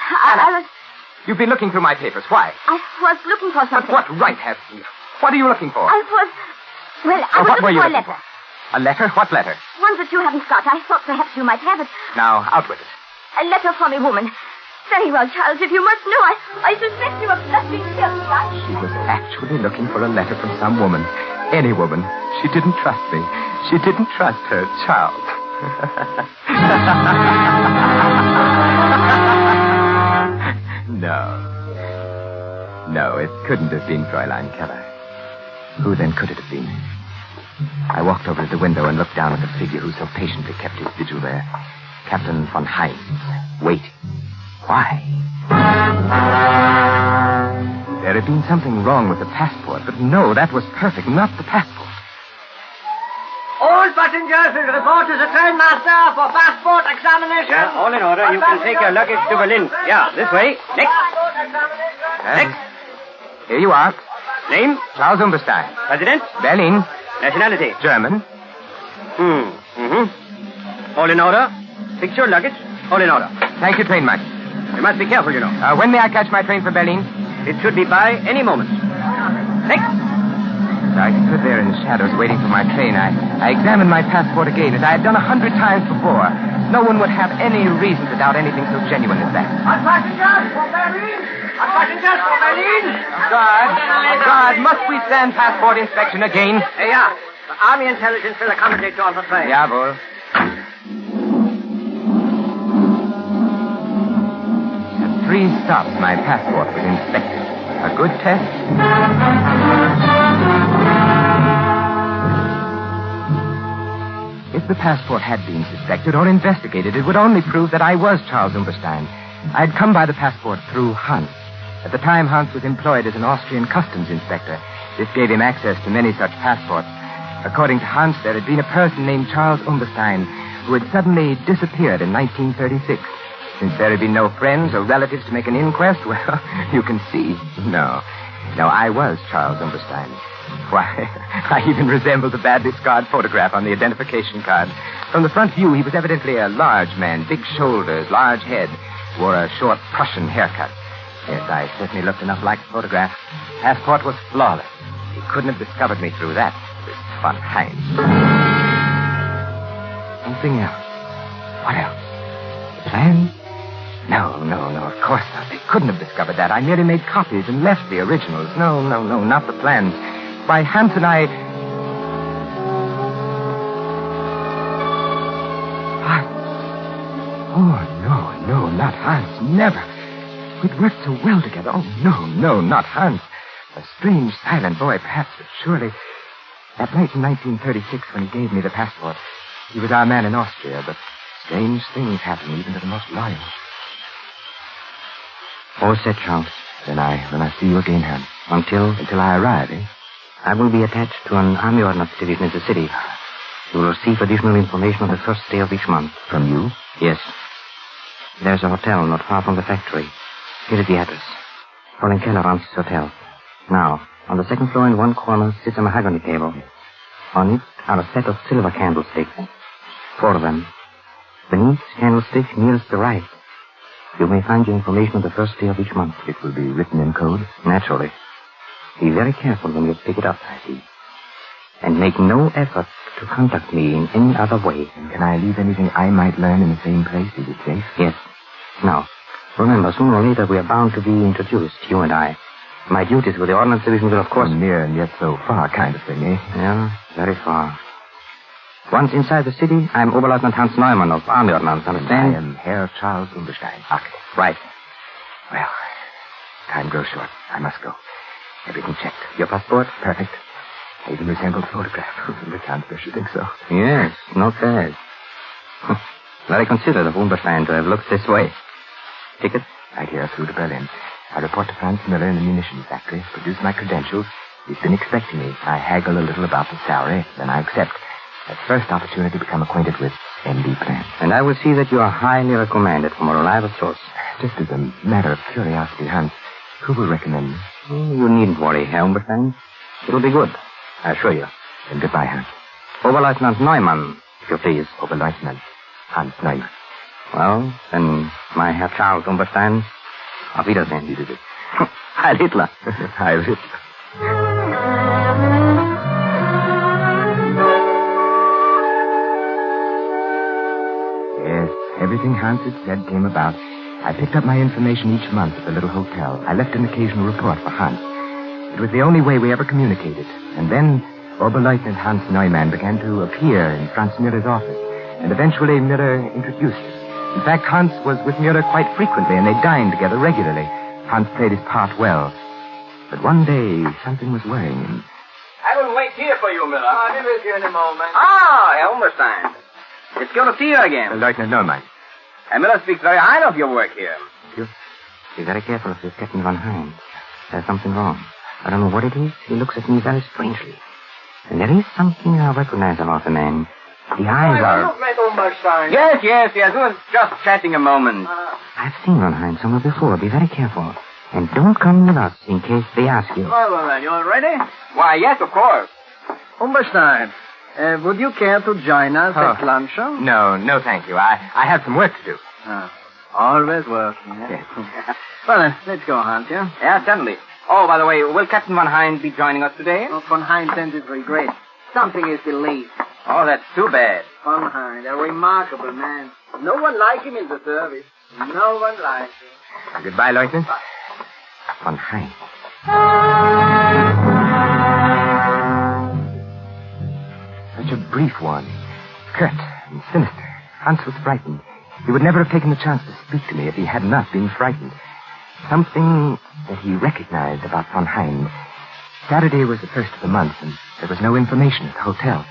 Speaker 14: You've been looking through my papers. Why?
Speaker 17: I was looking for something.
Speaker 14: But what right have you? What are you looking for?
Speaker 17: I was looking for a letter.
Speaker 14: A letter? What letter?
Speaker 17: One that you haven't got. I thought perhaps you might have it.
Speaker 14: Now, out with it.
Speaker 17: A letter from a woman. Very well, Charles, if you must know, I suspect you of nothing guilty.
Speaker 14: She was actually looking for a letter from some woman. Any woman. She didn't trust me. She didn't trust her, Charles. No, it couldn't have been Fräulein Keller. Who then could it have been? I walked over to the window and looked down at the figure who so patiently kept his vigil there. Captain von Heinz, waiting. Why? There had been something wrong with the passport, but no, that was perfect, not the passport.
Speaker 7: All passengers will report to the train master for passport examination.
Speaker 11: All in order. You can take your luggage to Berlin. Yeah, this way. Next. Next.
Speaker 14: Here you are.
Speaker 11: Name?
Speaker 14: Charles Umberstein.
Speaker 11: President?
Speaker 14: Berlin.
Speaker 11: Nationality?
Speaker 14: German.
Speaker 11: All in order. Fix your luggage. All in order.
Speaker 14: Thank you, train master.
Speaker 11: You must be careful, you know.
Speaker 14: When may I catch my train for Berlin?
Speaker 11: It should be by any moment. Next.
Speaker 14: As I stood there in the shadows waiting for my train, I examined my passport again, as I had done 100 times before. No one would have any reason to doubt anything so genuine as that.
Speaker 7: Passengers for Berlin! Passengers for Berlin!
Speaker 14: Guard, must we stand passport inspection again?
Speaker 7: Yeah. The Army Intelligence will accommodate you on the train.
Speaker 14: Jawohl. At 3 stops, my passport was inspected. A good test. If the passport had been suspected or investigated, it would only prove that I was Charles Umberstein. I had come by the passport through Hans. At the time, Hans was employed as an Austrian customs inspector. This gave him access to many such passports. According to Hans, there had been a person named Charles Umberstein who had suddenly disappeared in 1936. Since there had been no friends or relatives to make an inquest, well, you can see. No, I was Charles Umberstein. Why, I even resembled the badly scarred photograph on the identification card. From the front view, he was evidently a large man, big shoulders, large head, wore a short Prussian haircut. Yes, I certainly looked enough like the photograph. Passport was flawless. He couldn't have discovered me through that. This von Heinz. Something else. What else? The plan? No, of course not. They couldn't have discovered that. I merely made copies and left the originals. No, not the plans. By Hans and I... Hans. Oh, no, not Hans. Never. We'd worked so well together. Oh, no, not Hans. A strange, silent boy, perhaps, but surely... That night in 1936, when he gave me the passport, he was our man in Austria, but strange things happen even to the most loyal.
Speaker 19: All set, Charles.
Speaker 14: Then I see you again, Hans.
Speaker 19: Until
Speaker 14: I arrive, eh?
Speaker 19: I will be attached to an army ordnance division in the city. You will receive additional information on the first day of each month.
Speaker 14: From you?
Speaker 19: Yes. There's a hotel not far from the factory. Here is the address. Fräulein Keller runs this hotel. Now, on the second floor in one corner sits a mahogany table. On it are a set of silver candlesticks. 4 of them. Beneath each candlestick nearest the right, you may find your information on the first day of each month.
Speaker 14: It will be written in code?
Speaker 19: Naturally. Be very careful when you pick it up, I see. And make no effort to contact me in any other way.
Speaker 14: And can I leave anything I might learn in the same place? Is it safe?
Speaker 19: Yes. Now, remember, sooner or later we are bound to be introduced, you and I. My duties with the Ordnance Division will, of course...
Speaker 14: Near and yet so far kind of thing, eh?
Speaker 19: Yeah, very far. Once inside the city, I am Oberleutnant Hans Neumann of Army Ordnance, understand?
Speaker 14: I am Herr Charles Umberstein, architect.
Speaker 19: Right.
Speaker 14: Well, time grows short. I must go. Everything checked.
Speaker 19: Your passport?
Speaker 14: Perfect. Even resembled photograph. The Countess should think so.
Speaker 19: Yes, not bad. Very considerate of Umberstein to have looked this way. Ticket?
Speaker 14: Right here, through to Berlin. I report to Franz Miller in the munitions factory, produce my credentials. He's been expecting me. I haggle a little about the salary, then I accept. At first opportunity become acquainted with MD plans.
Speaker 19: And I will see that you are highly recommended from a reliable source.
Speaker 14: Just as a matter of curiosity, Hans, who will recommend me?
Speaker 19: You needn't worry, Herr Umberstein. It'll be good, I assure you.
Speaker 14: Then goodbye, Hans.
Speaker 19: Oberleutnant Neumann, if you please.
Speaker 14: Oberleutnant Hans Neumann.
Speaker 19: Well, then, my Herr Charles Umberstein, auf Wiedersehen.
Speaker 14: Wiedersehen.
Speaker 19: Heil Hitler.
Speaker 14: Heil Hitler. Yes, everything Hans had said came about. I picked up my information each month at the little hotel. I left an occasional report for Hans. It was the only way we ever communicated. And then Oberleutnant Hans Neumann began to appear in Franz Müller's office. And eventually Müller introduced us. In fact, Hans was with Müller quite frequently, and they dined together regularly. Hans played his part well. But one day, something was worrying him.
Speaker 3: I will wait here for you, Müller.
Speaker 7: I'll be with you in a moment.
Speaker 3: Ah, Herr Umberstein. It's good to see you again.
Speaker 14: Lieutenant Neumann.
Speaker 3: Herr Müller speaks very highly of your work here.
Speaker 19: You be very careful of this Captain von Heinz. There's something wrong. I don't know what it is. He looks at me very strangely. And there is something I recognize about the man. The eyes are...
Speaker 3: Yes. We was just chatting a moment.
Speaker 19: I've seen von Heinz somewhere before. Be very careful. And don't come with us in case they ask you.
Speaker 3: Well, then, you all ready? Why, yes, of course.
Speaker 7: Umberstein, would you care to join us at luncheon?
Speaker 14: No, thank you. I have some work to do.
Speaker 7: Always working.
Speaker 14: Yes.
Speaker 7: Well, then, let's go, Hans, yeah?
Speaker 3: Yeah, certainly. Oh, by the way, will Captain von Heinz be joining us today?
Speaker 7: Oh, von Heinz sent it regret. Something is delayed.
Speaker 3: Oh, that's too bad.
Speaker 7: Von Heinz, a remarkable man. No one like him in the service. No one likes him.
Speaker 14: Goodbye, Lieutenant. Von Heinz. Such a brief one. Curt and sinister. Hans was frightened. He would never have taken the chance to speak to me if he had not been frightened. Something that he recognized about von Heinz. Saturday was the first of the month, and there was no information at the hotel.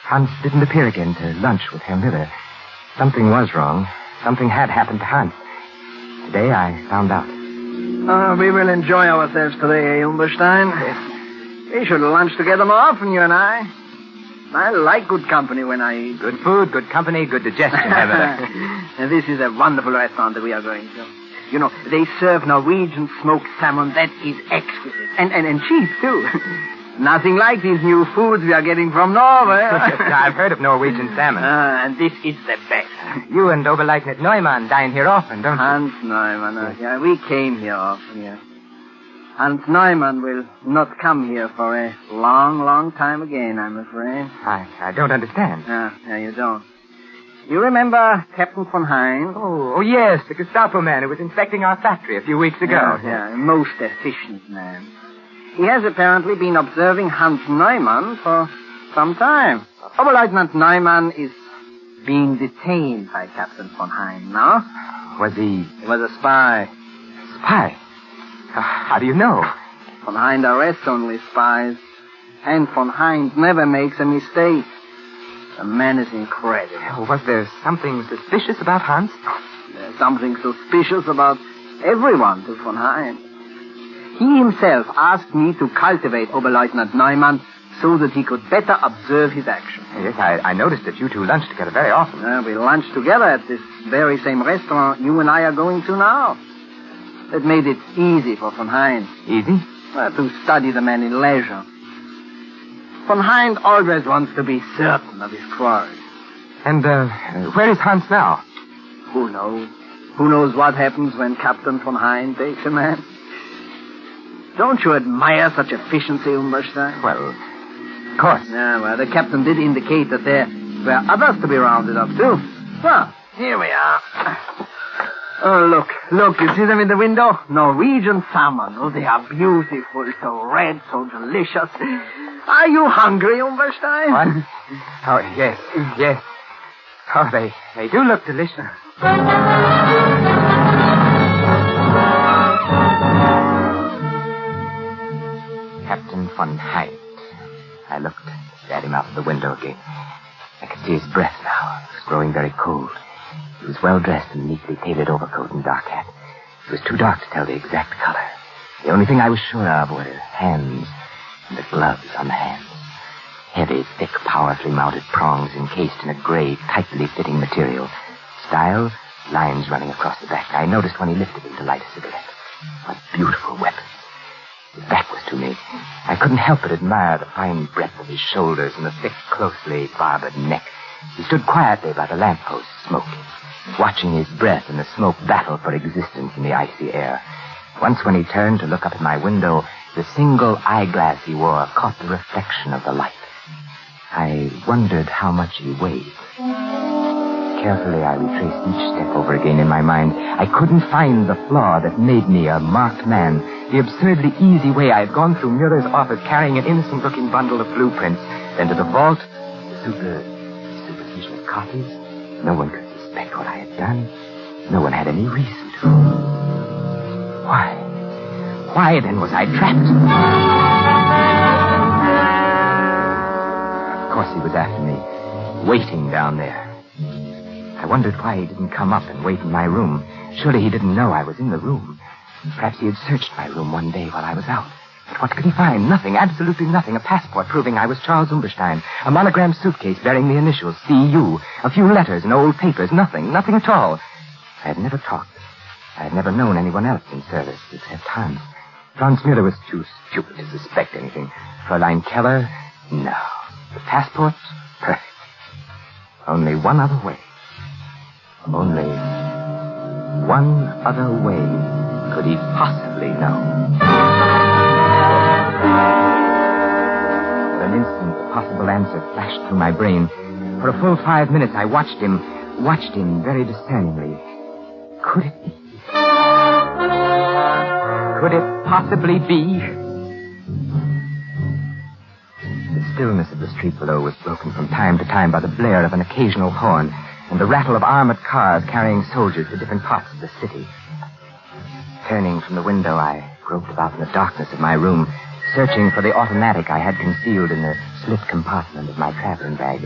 Speaker 14: Hans didn't appear again to lunch with Herr Miller. Something was wrong. Something had happened to Hans. Today I found out.
Speaker 7: We will enjoy ourselves today, Umberstein. We should lunch together more often, you and I. I like good company when I eat.
Speaker 14: Good food, good company, good digestion, Herr Miller.
Speaker 7: And this is a wonderful restaurant that we are going to. You know, they serve Norwegian smoked salmon. That is exquisite. And cheap, too. Nothing like these new foods we are getting from Norway.
Speaker 14: I've heard of Norwegian salmon.
Speaker 7: And this is the best.
Speaker 14: You and Oberleutnant Neumann dine here often, don't you?
Speaker 7: Hans Neumann, yeah, we came here often, yeah. Hans Neumann will not come here for a long, long time again, I'm afraid.
Speaker 14: I don't understand.
Speaker 7: Yeah, you don't. You remember Captain von Heinz?
Speaker 14: Oh, yes, the Gestapo man who was inspecting our factory a few weeks ago.
Speaker 7: Yeah, a most efficient man. He has apparently been observing Hans Neumann for some time. Oberleutnant Neumann is being detained by Captain von Heinz now.
Speaker 14: Was he...
Speaker 7: He was a spy.
Speaker 14: Spy? How do you know?
Speaker 7: Von Heinz arrests only spies. And von Heinz never makes a mistake. The man is incredible.
Speaker 14: Was there something suspicious about Hans?
Speaker 7: There's something suspicious about everyone to von Heinz. He himself asked me to cultivate Oberleutnant Neumann so that he could better observe his actions.
Speaker 14: Yes, I noticed that you two lunch together very often.
Speaker 7: We lunch together at this very same restaurant you and I are going to now.
Speaker 3: that made it easy for Von Hein.
Speaker 14: Easy?
Speaker 3: Well, to study the man in leisure. Von Hein always wants to be certain of his quarry.
Speaker 14: And, where is Hans now?
Speaker 3: Who knows? Who knows what happens when Captain Von Hein takes a man? Don't you admire such efficiency, Umberstein?
Speaker 14: Well, of course.
Speaker 3: Yeah, well, the captain did indicate that there were others to be rounded up, too. Well, here we are. Oh, look, you see them in the window? Norwegian salmon. Oh, they are beautiful, so red, so delicious. Are you hungry, Umberstein?
Speaker 14: What? Oh, yes. Oh, they do look delicious. Captain Von Hein. I looked at him out of the window again. I could see his breath now. It was growing very cold. He was well dressed in a neatly tailored overcoat and dark hat. It was too dark to tell the exact color. The only thing I was sure of were his hands and the gloves on the hands. Heavy, thick, powerfully mounted prongs encased in a gray, tightly fitting material. Style, lines running across the back. I noticed when he lifted them to light a cigarette. What beautiful weapons. His back was to me. I couldn't help but admire the fine breadth of his shoulders and the thick, closely barbered neck. He stood quietly by the lamppost, smoking, watching his breath and the smoke battle for existence in the icy air. Once when he turned to look up at my window, the single eyeglass he wore caught the reflection of the light. I wondered how much he weighed. Carefully, I retraced each step over again in my mind. I couldn't find the flaw that made me a marked man. The absurdly easy way I had gone through Mueller's office carrying an innocent-looking bundle of blueprints, then to the vault, the superficial copies. No one could suspect what I had done. No one had any reason to. Why then was I trapped? Of course he was after me, waiting down there. I wondered why he didn't come up and wait in my room. Surely he didn't know I was in the room. Perhaps he had searched my room one day while I was out. But what could he find? Nothing, absolutely nothing. A passport proving I was Charles Umberstein. A monogrammed suitcase bearing the initials C.U. A few letters and old papers. Nothing at all. I had never talked. I had never known anyone else in service except Hans. Franz Mueller was too stupid to suspect anything. Fräulein Keller? No. The passport? Perfect. Only one other way. Only one other way could he possibly know. For an instant, the possible answer flashed through my brain. For a full 5 minutes, I watched him very discerningly. Could it be? Could it possibly be? The stillness of the street below was broken from time to time by the blare of an occasional horn and the rattle of armored cars carrying soldiers to different parts of the city. Turning from the window, I groped about in the darkness of my room, searching for the automatic I had concealed in the slit compartment of my traveling bag.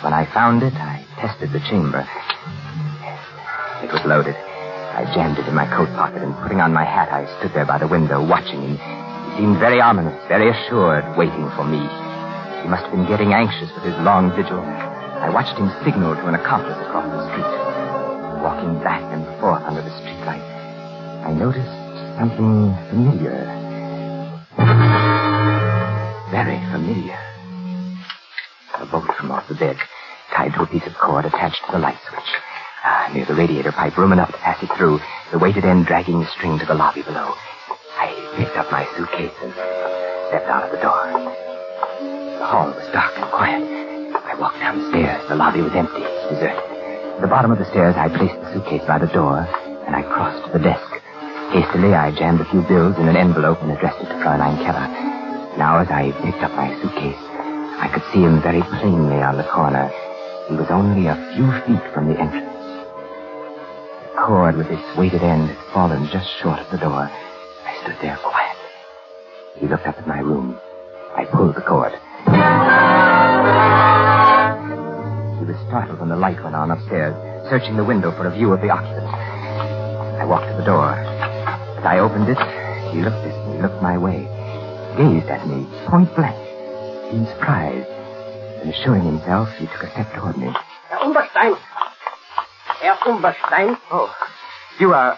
Speaker 14: When I found it, I tested the chamber. It was loaded. I jammed it in my coat pocket, and putting on my hat, I stood there by the window, watching him. He seemed very ominous, very assured, waiting for me. He must have been getting anxious with his long vigil. I watched him signal to an accomplice across the street. Walking back and forth under the streetlight, I noticed something familiar. Very familiar. A bolt from off the bed, tied to a piece of cord attached to the light switch. Near the radiator pipe, room enough to pass it through, the weighted end dragging the string to the lobby below. I picked up my suitcase and stepped out of the door. The hall was dark and quiet. I walked down the stairs. The lobby was empty, deserted. At the bottom of the stairs, I placed the suitcase by the door, and I crossed to the desk. Hastily, I jammed a few bills in an envelope and addressed it to Fräulein Keller. Now, as I picked up my suitcase, I could see him very plainly on the corner. He was only a few feet from the entrance. The cord with its weighted end had fallen just short of the door. I stood there quietly. He looked up at my room. I pulled the cord. He was startled when the light went on upstairs, searching the window for a view of the occupants. I walked to the door. As I opened it, he looked at me, looked my way, gazed at me, point blank, seemed surprised. And assuring himself, he took a step toward me.
Speaker 3: Herr Umberstein! Herr Umberstein!
Speaker 14: Oh, you are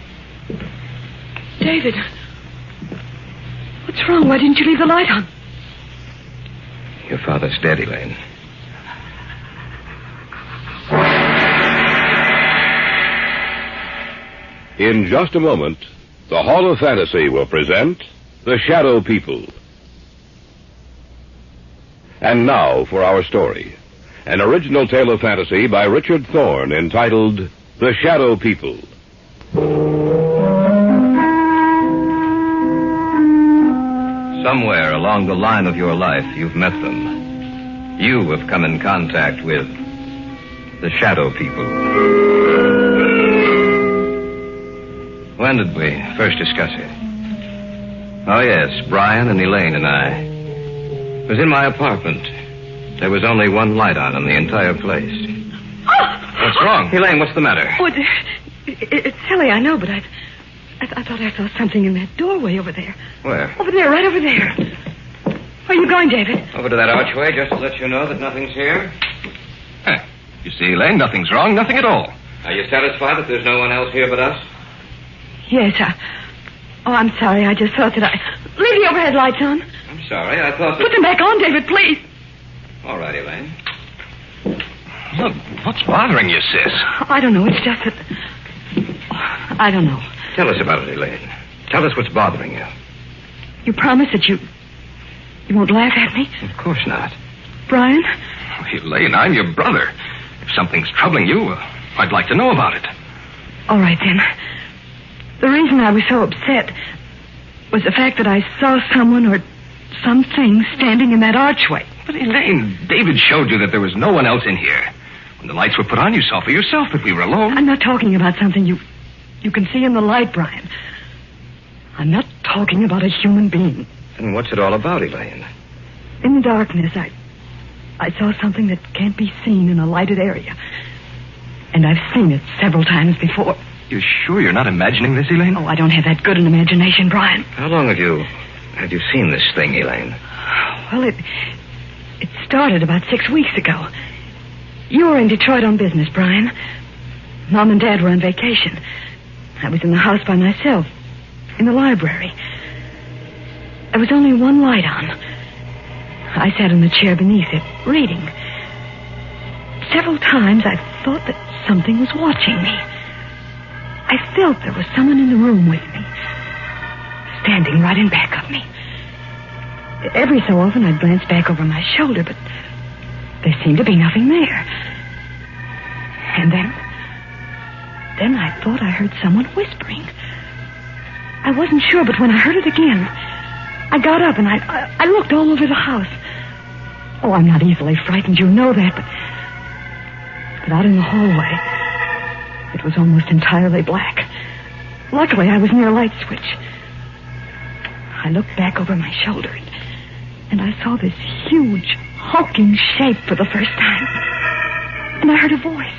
Speaker 20: David. What's wrong? Why didn't you leave the light on?
Speaker 4: Your father's dead, Elaine.
Speaker 1: In just a moment, the Hall of Fantasy will present The Shadow People. And now for our story. An original tale of fantasy by Richard Thorne entitled The Shadow People.
Speaker 4: Somewhere along the line of your life, you've met them. You have come in contact with the Shadow People. When did we first discuss it? Oh, yes, Brian and Elaine and I. It was in my apartment. There was only one light on in the entire place. What's wrong? Elaine, what's the matter?
Speaker 20: Oh, it's silly, I know, but I thought I saw something in that doorway over there.
Speaker 4: Where?
Speaker 20: Over there, right over there. Where are you going, David?
Speaker 4: Over to that archway, just to let you know that nothing's here. Huh. You see, Elaine, nothing's wrong, nothing at all. Are you satisfied that there's no one else here but us?
Speaker 20: Yes, I'm sorry. I just thought that leave the overhead lights on.
Speaker 4: I'm sorry. I thought that...
Speaker 20: Put them back on, David, please.
Speaker 4: All right, Elaine. Look, what's bothering you, sis?
Speaker 20: I don't know. It's just that... I don't know.
Speaker 4: Tell us about it, Elaine. Tell us what's bothering you.
Speaker 20: You promise that you won't laugh at me?
Speaker 4: Of course not.
Speaker 20: Brian?
Speaker 4: Oh, Elaine, I'm your brother. If something's troubling you, I'd like to know about it.
Speaker 20: All right, then. The reason I was so upset was the fact that I saw someone or something standing in that archway.
Speaker 4: But, Elaine, David showed you that there was no one else in here. When the lights were put on, you saw for yourself that we were alone.
Speaker 20: I'm not talking about something you can see in the light, Brian. I'm not talking about a human being.
Speaker 4: Then what's it all about, Elaine?
Speaker 20: In the darkness, I saw something that can't be seen in a lighted area. And I've seen it several times before.
Speaker 4: You're sure you're not imagining this, Elaine?
Speaker 20: Oh, I don't have that good an imagination, Brian.
Speaker 4: How long have you seen this thing, Elaine?
Speaker 20: Well, it started about 6 weeks ago. You were in Detroit on business, Brian. Mom and Dad were on vacation. I was in the house by myself, in the library. There was only one light on. I sat in the chair beneath it, reading. Several times I thought that something was watching me. I felt there was someone in the room with me, standing right in back of me. Every so often I'd glance back over my shoulder, but there seemed to be nothing there. And then I thought I heard someone whispering. I wasn't sure, but when I heard it again, I got up and I looked all over the house. Oh, I'm not easily frightened, you know that, but out in the hallway, it was almost entirely black. Luckily, I was near a light switch. I looked back over my shoulder, and I saw this huge, hulking shape for the first time. And I heard a voice.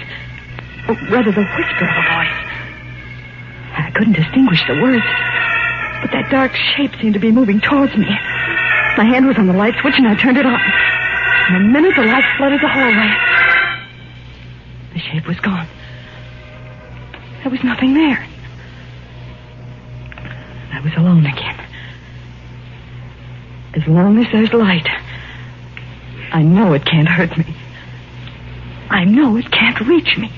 Speaker 20: Or rather, the whisper of a voice. I couldn't distinguish the words, but that dark shape seemed to be moving towards me. My hand was on the light switch, and I turned it on. In a minute, the light flooded the hallway. The shape was gone. There was nothing there. I was alone again. As long as there's light, I know it can't hurt me. I know it can't reach me.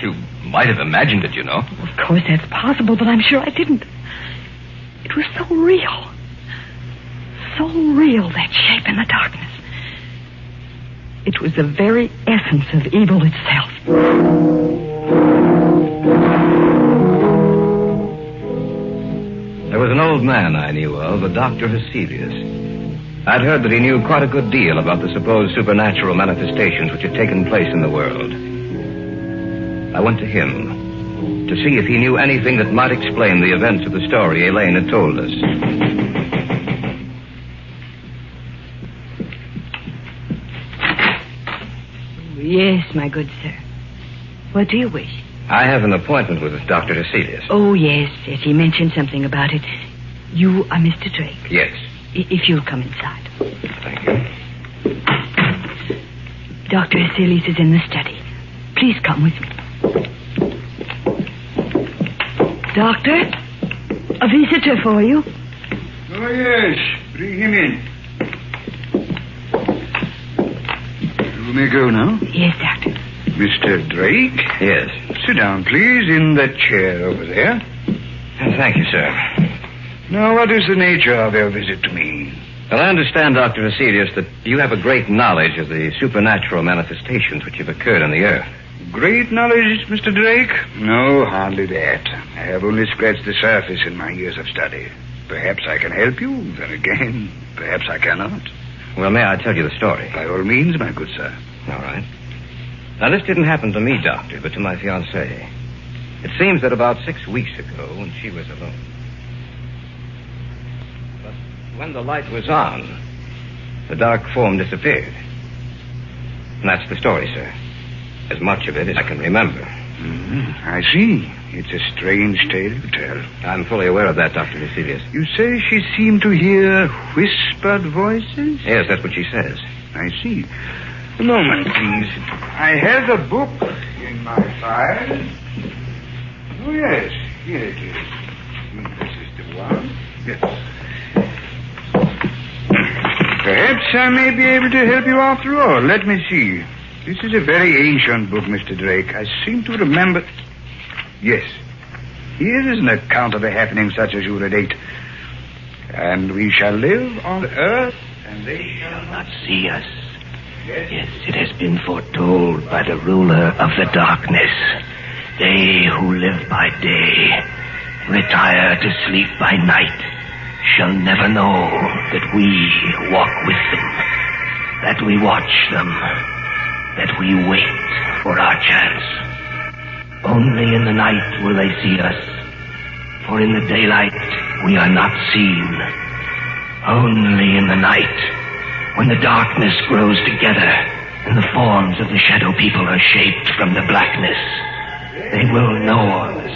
Speaker 4: You might have imagined it, you know.
Speaker 20: Of course, that's possible, but I'm sure I didn't. It was so real. So real, that shape in the darkness. It was the very essence of evil itself.
Speaker 4: There was an old man I knew of, a Dr. Heselius. I'd heard that he knew quite a good deal about the supposed supernatural manifestations which had taken place in the world. I went to him to see if he knew anything that might explain the events of the story Elaine had told us.
Speaker 20: Yes, my good sir. What do you wish?
Speaker 4: I have an appointment with Dr. Heselius.
Speaker 20: Oh, yes. He mentioned something about it. You are Mr. Drake?
Speaker 4: Yes.
Speaker 20: If you'll come inside.
Speaker 4: Thank you.
Speaker 20: Dr. Heselius is in the study. Please come with me. Doctor? A visitor for you.
Speaker 2: Oh, yes. Bring him in. You may go now.
Speaker 20: Yes, Doctor.
Speaker 2: Mr. Drake?
Speaker 4: Yes.
Speaker 2: Sit down, please, in that chair over there.
Speaker 4: Thank you, sir.
Speaker 2: Now, what is the nature of your visit to me?
Speaker 4: Well, I understand, Dr. Vasilius, that you have a great knowledge of the supernatural manifestations which have occurred on the earth.
Speaker 2: Great knowledge, Mr. Drake? No, hardly that. I have only scratched the surface in my years of study. Perhaps I can help you, then again, perhaps I cannot.
Speaker 4: Well, may I tell you the story?
Speaker 2: By all means, my good sir.
Speaker 4: All right. Now, this didn't happen to me, Doctor, but to my fiancée. It seems that about 6 weeks ago, when she was alone. But when the light was on, the dark form disappeared. And that's the story, sir. As much of it as I can remember.
Speaker 2: I see. It's a strange tale you tell.
Speaker 4: I'm fully aware of that, Dr. Vasilius.
Speaker 2: You say she seemed to hear whispered voices?
Speaker 4: Yes, that's what she says.
Speaker 2: I see. A moment, please. I have a book in my file. Oh, yes. Here it is. This is the one. Yes. Perhaps I may be able to help you after all. Let me see. This is a very ancient book, Mr. Drake. I seem to remember... Yes. Here is an account of a happening such as you relate. And we shall live on earth, and they shall not
Speaker 11: see us. Yes, it has been foretold by the ruler of the darkness. They who live by day, retire to sleep by night, shall never know that we walk with them, that we watch them, that we wait for our chance. Only in the night will they see us, for in the daylight we are not seen. Only in the night, when the darkness grows together and the forms of the shadow people are shaped from the blackness, they will know us.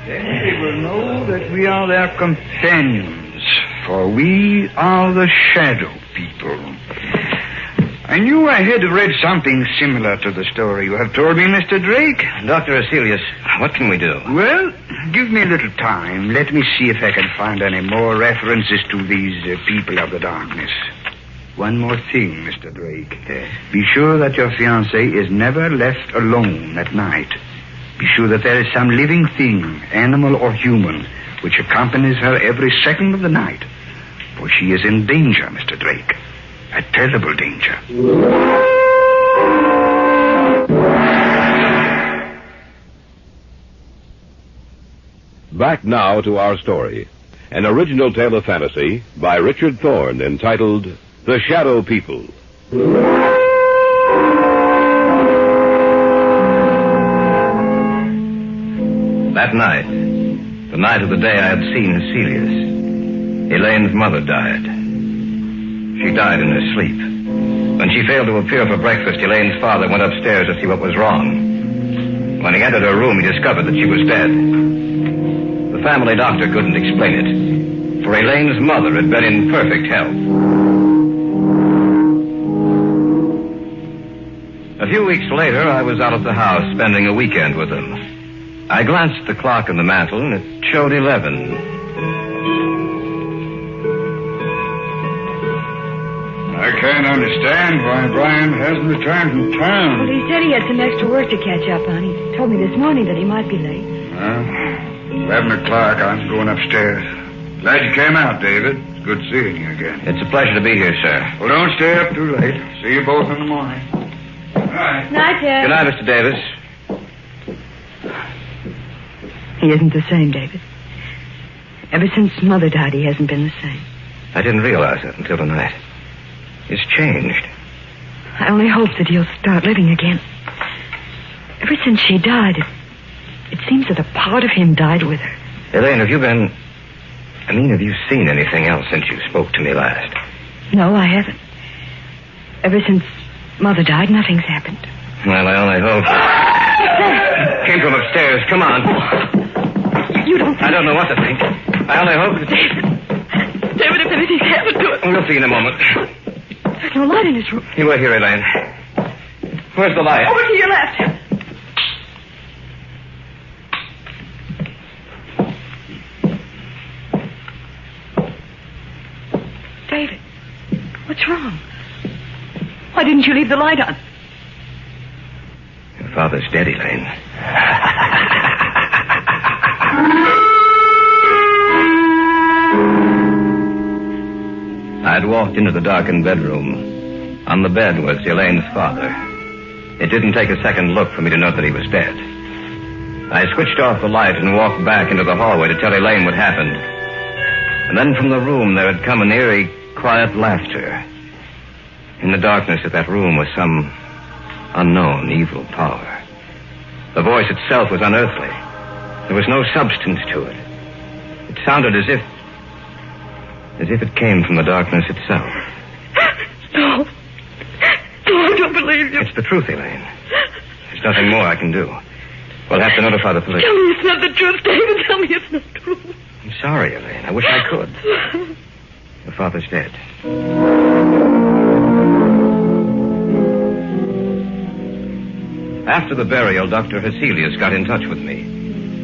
Speaker 2: Then they will know that we are their companions, for we are the shadow people. I knew I had read something similar to the story you have told me, Mr. Drake.
Speaker 4: Dr. Vasilius, what can we do?
Speaker 2: Well, give me a little time. Let me see if I can find any more references to these people of the darkness. One more thing, Mr. Drake. Be sure that your fiancée is never left alone at night. Be sure that there is some living thing, animal or human, which accompanies her every second of the night. For she is in danger, Mr. Drake. A terrible danger.
Speaker 1: Back now to our story. An original tale of fantasy by Richard Thorne entitled The Shadow People.
Speaker 4: That night, the night of the day I had seen Celius, Elaine's mother died. She died in her sleep. When she failed to appear for breakfast, Elaine's father went upstairs to see what was wrong. When he entered her room, he discovered that she was dead. The family doctor couldn't explain it, for Elaine's mother had been in perfect health. A few weeks later, I was out at the house spending a weekend with them. I glanced at the clock on the mantel, and it showed 11.
Speaker 2: I can't understand why Brian hasn't returned from town.
Speaker 20: Well, he said he had some extra work to catch up on. He told me this morning that he might be late.
Speaker 2: Well, 11 o'clock. I'm going upstairs. Glad you came out, David. It's good seeing you again.
Speaker 4: It's a pleasure to be here, sir.
Speaker 2: Well, don't stay up too late. See you both in the morning. Good night.
Speaker 20: Night, Dad.
Speaker 4: Good night, Mr. Davis.
Speaker 20: He isn't the same, David. Ever since Mother died, he hasn't been the same.
Speaker 4: I didn't realize that until tonight. He's changed.
Speaker 20: I only hope that he'll start living again. Ever since she died, it seems that a part of him died with her.
Speaker 4: Elaine, have you seen anything else since you spoke to me last?
Speaker 20: No, I haven't. Ever since Mother died, nothing's happened.
Speaker 4: Well, I only hope. Came from upstairs. Come on.
Speaker 20: You don't...
Speaker 4: I don't know what to think. I only hope that...
Speaker 20: David, if anything's happened to it...
Speaker 4: We'll see in a moment.
Speaker 20: There's no light in his room.
Speaker 4: You wait here, Elaine. Where's the light?
Speaker 20: Over to your left. What's wrong? Why didn't you leave the light on?
Speaker 4: Your father's dead, Elaine. I had walked into the darkened bedroom. On the bed was Elaine's father. It didn't take a second look for me to know that he was dead. I switched off the light and walked back into the hallway to tell Elaine what happened. And then from the room there had come an eerie, quiet laughter. In the darkness of that room was some unknown evil power. The voice itself was unearthly. There was no substance to it. It sounded as if it came from the darkness itself.
Speaker 20: No. No, I don't believe you.
Speaker 4: It's the truth, Elaine. There's nothing more I can do. We'll have to notify the police.
Speaker 20: Tell me it's not the truth, David. Tell me it's not true.
Speaker 4: I'm sorry, Elaine. I wish I could. Your father's dead. After the burial, Dr. Heselius got in touch with me.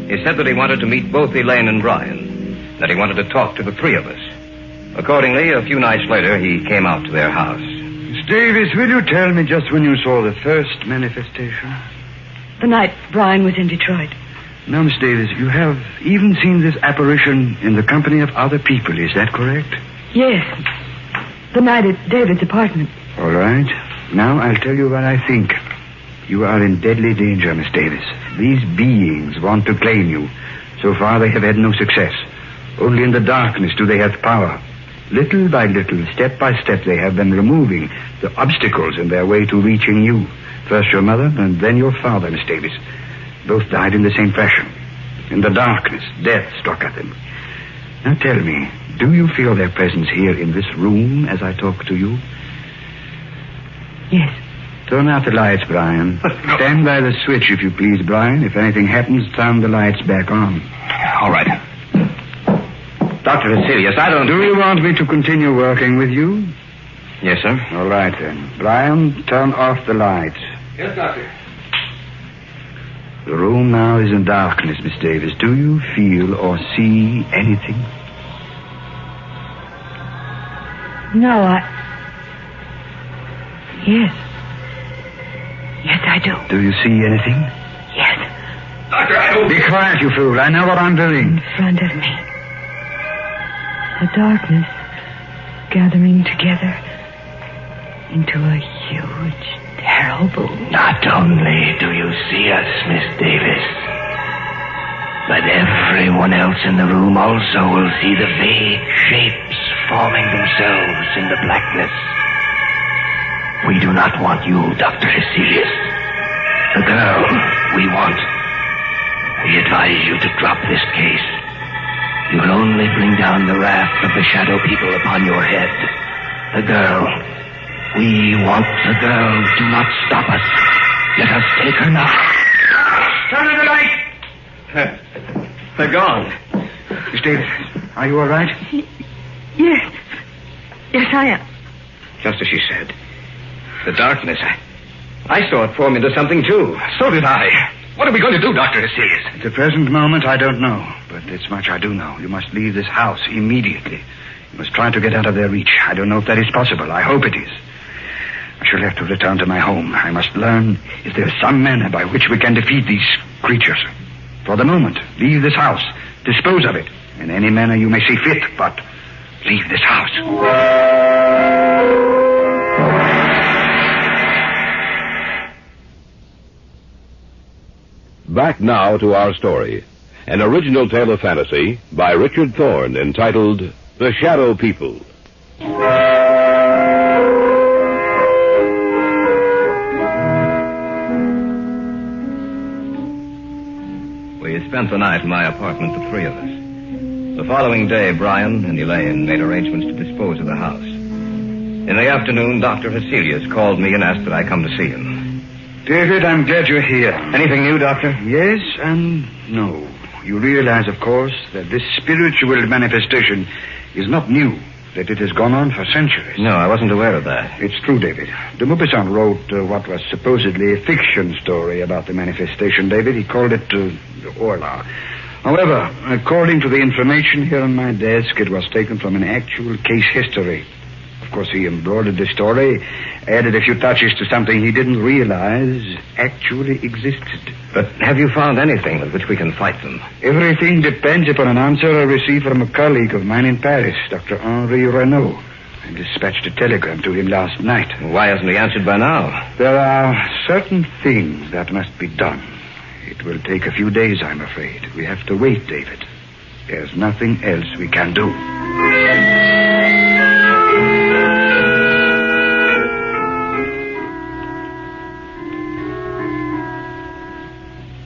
Speaker 4: He said that he wanted to meet both Elaine and Brian, that he wanted to talk to the three of us. Accordingly, a few nights later, he came out to their house.
Speaker 2: Miss Davis, will you tell me just when you saw the first manifestation?
Speaker 20: The night Brian was in Detroit.
Speaker 2: Now, Miss Davis, you have even seen this apparition in the company of other people, is that correct?
Speaker 20: Yes. The night at David's apartment.
Speaker 2: All right. Now I'll tell you what I think. You are in deadly danger, Miss Davis. These beings want to claim you. So far, they have had no success. Only in the darkness do they have power. Little by little, step by step, they have been removing the obstacles in their way to reaching you. First your mother, and then your father, Miss Davis. Both died in the same fashion. In the darkness, death struck at them. Now tell me, do you feel their presence here in this room as I talk to you?
Speaker 20: Yes.
Speaker 2: Turn out the lights, Brian. Stand by the switch, if you please, Brian. If anything happens, turn the lights back on.
Speaker 4: All right. Dr. Heselius, I don't...
Speaker 2: Do you want me to continue working with you?
Speaker 4: Yes, sir.
Speaker 2: All right, then. Brian, turn off the lights.
Speaker 5: Yes, Doctor.
Speaker 2: The room now is in darkness, Miss Davis. Do you feel or see anything?
Speaker 20: No, Yes. Yes, I do.
Speaker 2: Do you see anything?
Speaker 20: Yes.
Speaker 5: Doctor, I don't...
Speaker 2: Be quiet, you fool. I know what I'm doing.
Speaker 20: In front of me. The darkness gathering together into a huge, terrible...
Speaker 11: Not only do you see us, Miss Davis, but everyone else in the room also will see the vague shapes forming themselves in the blackness. We do not want you, Dr. Heselius. The girl we want. We advise you to drop this case. You will only bring down the wrath of the shadow people upon your head. The girl. We want the girl. Do not stop us. Let us take her now.
Speaker 2: Turn on the light!
Speaker 4: They're gone.
Speaker 2: Miss Davis, are you all right?
Speaker 20: Yes. Yes, I am.
Speaker 4: Just as she said. The darkness. I saw it form into something, too.
Speaker 2: So did I.
Speaker 4: What are we going to do, Dr. Heselius?
Speaker 2: At the present moment, I don't know. But this much I do know. You must leave this house immediately. You must try to get out of their reach. I don't know if that is possible. I hope it is. I shall have to return to my home. I must learn if there is some manner by which we can defeat these creatures. For the moment, leave this house. Dispose of it in any manner you may see fit, but leave this house.
Speaker 1: Back now to our story. An original tale of fantasy by Richard Thorne entitled The Shadow People.
Speaker 4: We spent the night in my apartment, the three of us. The following day, Brian and Elaine made arrangements to dispose of the house. In the afternoon, Dr. Heselius called me and asked that I come to see him.
Speaker 2: David, I'm glad you're here.
Speaker 4: Anything new, Doctor?
Speaker 2: Yes and no. You realize, of course, that this spiritual manifestation is not new, that it has gone on for centuries.
Speaker 4: No, I wasn't aware of that.
Speaker 2: It's true, David. De Maupassant wrote what was supposedly a fiction story about the manifestation, David. He called it the Orla. However, according to the information here on my desk, it was taken from an actual case history. Of course, he embroidered the story, added a few touches to something he didn't realize actually existed.
Speaker 4: But have you found anything with which we can fight them?
Speaker 2: Everything depends upon an answer I received from a colleague of mine in Paris, Dr. Henri Renaud. I dispatched a telegram to him last night.
Speaker 4: Why hasn't he answered by now?
Speaker 2: There are certain things that must be done. It will take a few days, I'm afraid. We have to wait, David. There's nothing else we can do.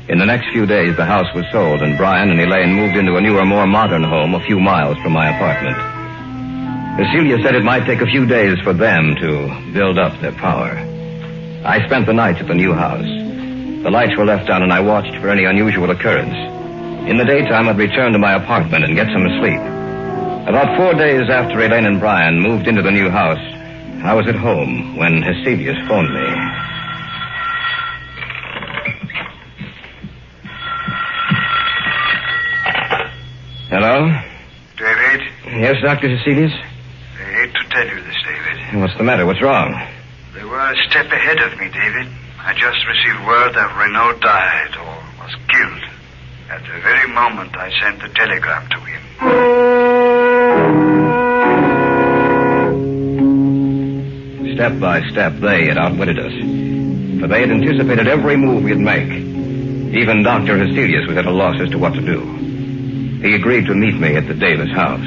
Speaker 4: In the next few days, the house was sold, and Brian and Elaine moved into a newer, more modern home a few miles from my apartment. Cecilia said it might take a few days for them to build up their power. I spent the night at the new house. The lights were left on, and I watched for any unusual occurrence. In the daytime, I'd return to my apartment and get some sleep. About 4 days after Elaine and Brian moved into the new house, I was at home when Heselius phoned me. Hello?
Speaker 2: David?
Speaker 4: Yes, Dr. Heselius?
Speaker 2: I hate to tell you this, David.
Speaker 4: What's the matter? What's wrong?
Speaker 2: They were a step ahead of me, David. I just received word that Renaud died or was killed at the very moment I sent the telegram to him.
Speaker 4: Step by step, they had outwitted us. For they had anticipated every move we'd make. Even Dr. Heselius was at a loss as to what to do. He agreed to meet me at the Davis house.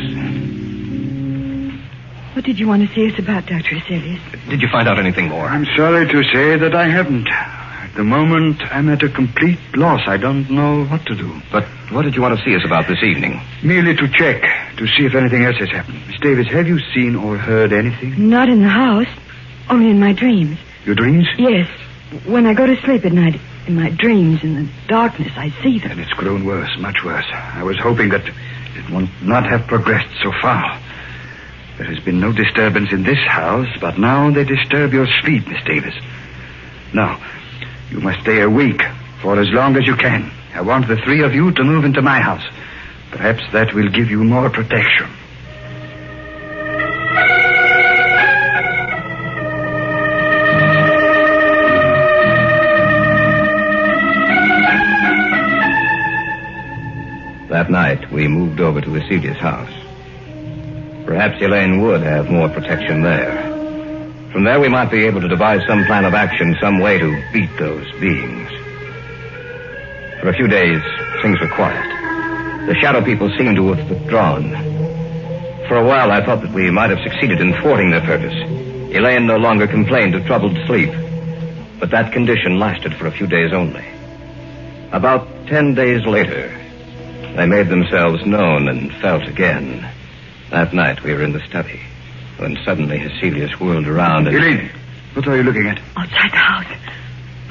Speaker 20: What did you want to see us about, Dr. Heselius?
Speaker 4: Did you find out anything more?
Speaker 2: I'm sorry to say that I haven't. At the moment, I'm at a complete loss. I don't know what to do.
Speaker 4: But what did you want to see us about this evening?
Speaker 2: Merely to check, to see if anything else has happened. Miss Davis, have you seen or heard anything?
Speaker 20: Not in the house, only in my dreams.
Speaker 2: Your dreams?
Speaker 20: Yes. When I go to sleep at night, in my dreams, in the darkness, I see them.
Speaker 2: And it's grown worse, much worse. I was hoping that it would not have progressed so far. There has been no disturbance in this house, but now they disturb your sleep, Miss Davis. Now, you must stay a week, for as long as you can. I want the three of you to move into my house. Perhaps that will give you more protection.
Speaker 4: That night, we moved over to Heselius' house. Perhaps Elaine would have more protection there. From there, we might be able to devise some plan of action, some way to beat those beings. For a few days, things were quiet. The shadow people seemed to have withdrawn. For a while, I thought that we might have succeeded in thwarting their purpose. Elaine no longer complained of troubled sleep. But that condition lasted for a few days only. About 10 days later, they made themselves known and felt again. That night, we were in the study, when suddenly Heselius whirled around and...
Speaker 2: Elaine, what are you looking at?
Speaker 20: Outside the house.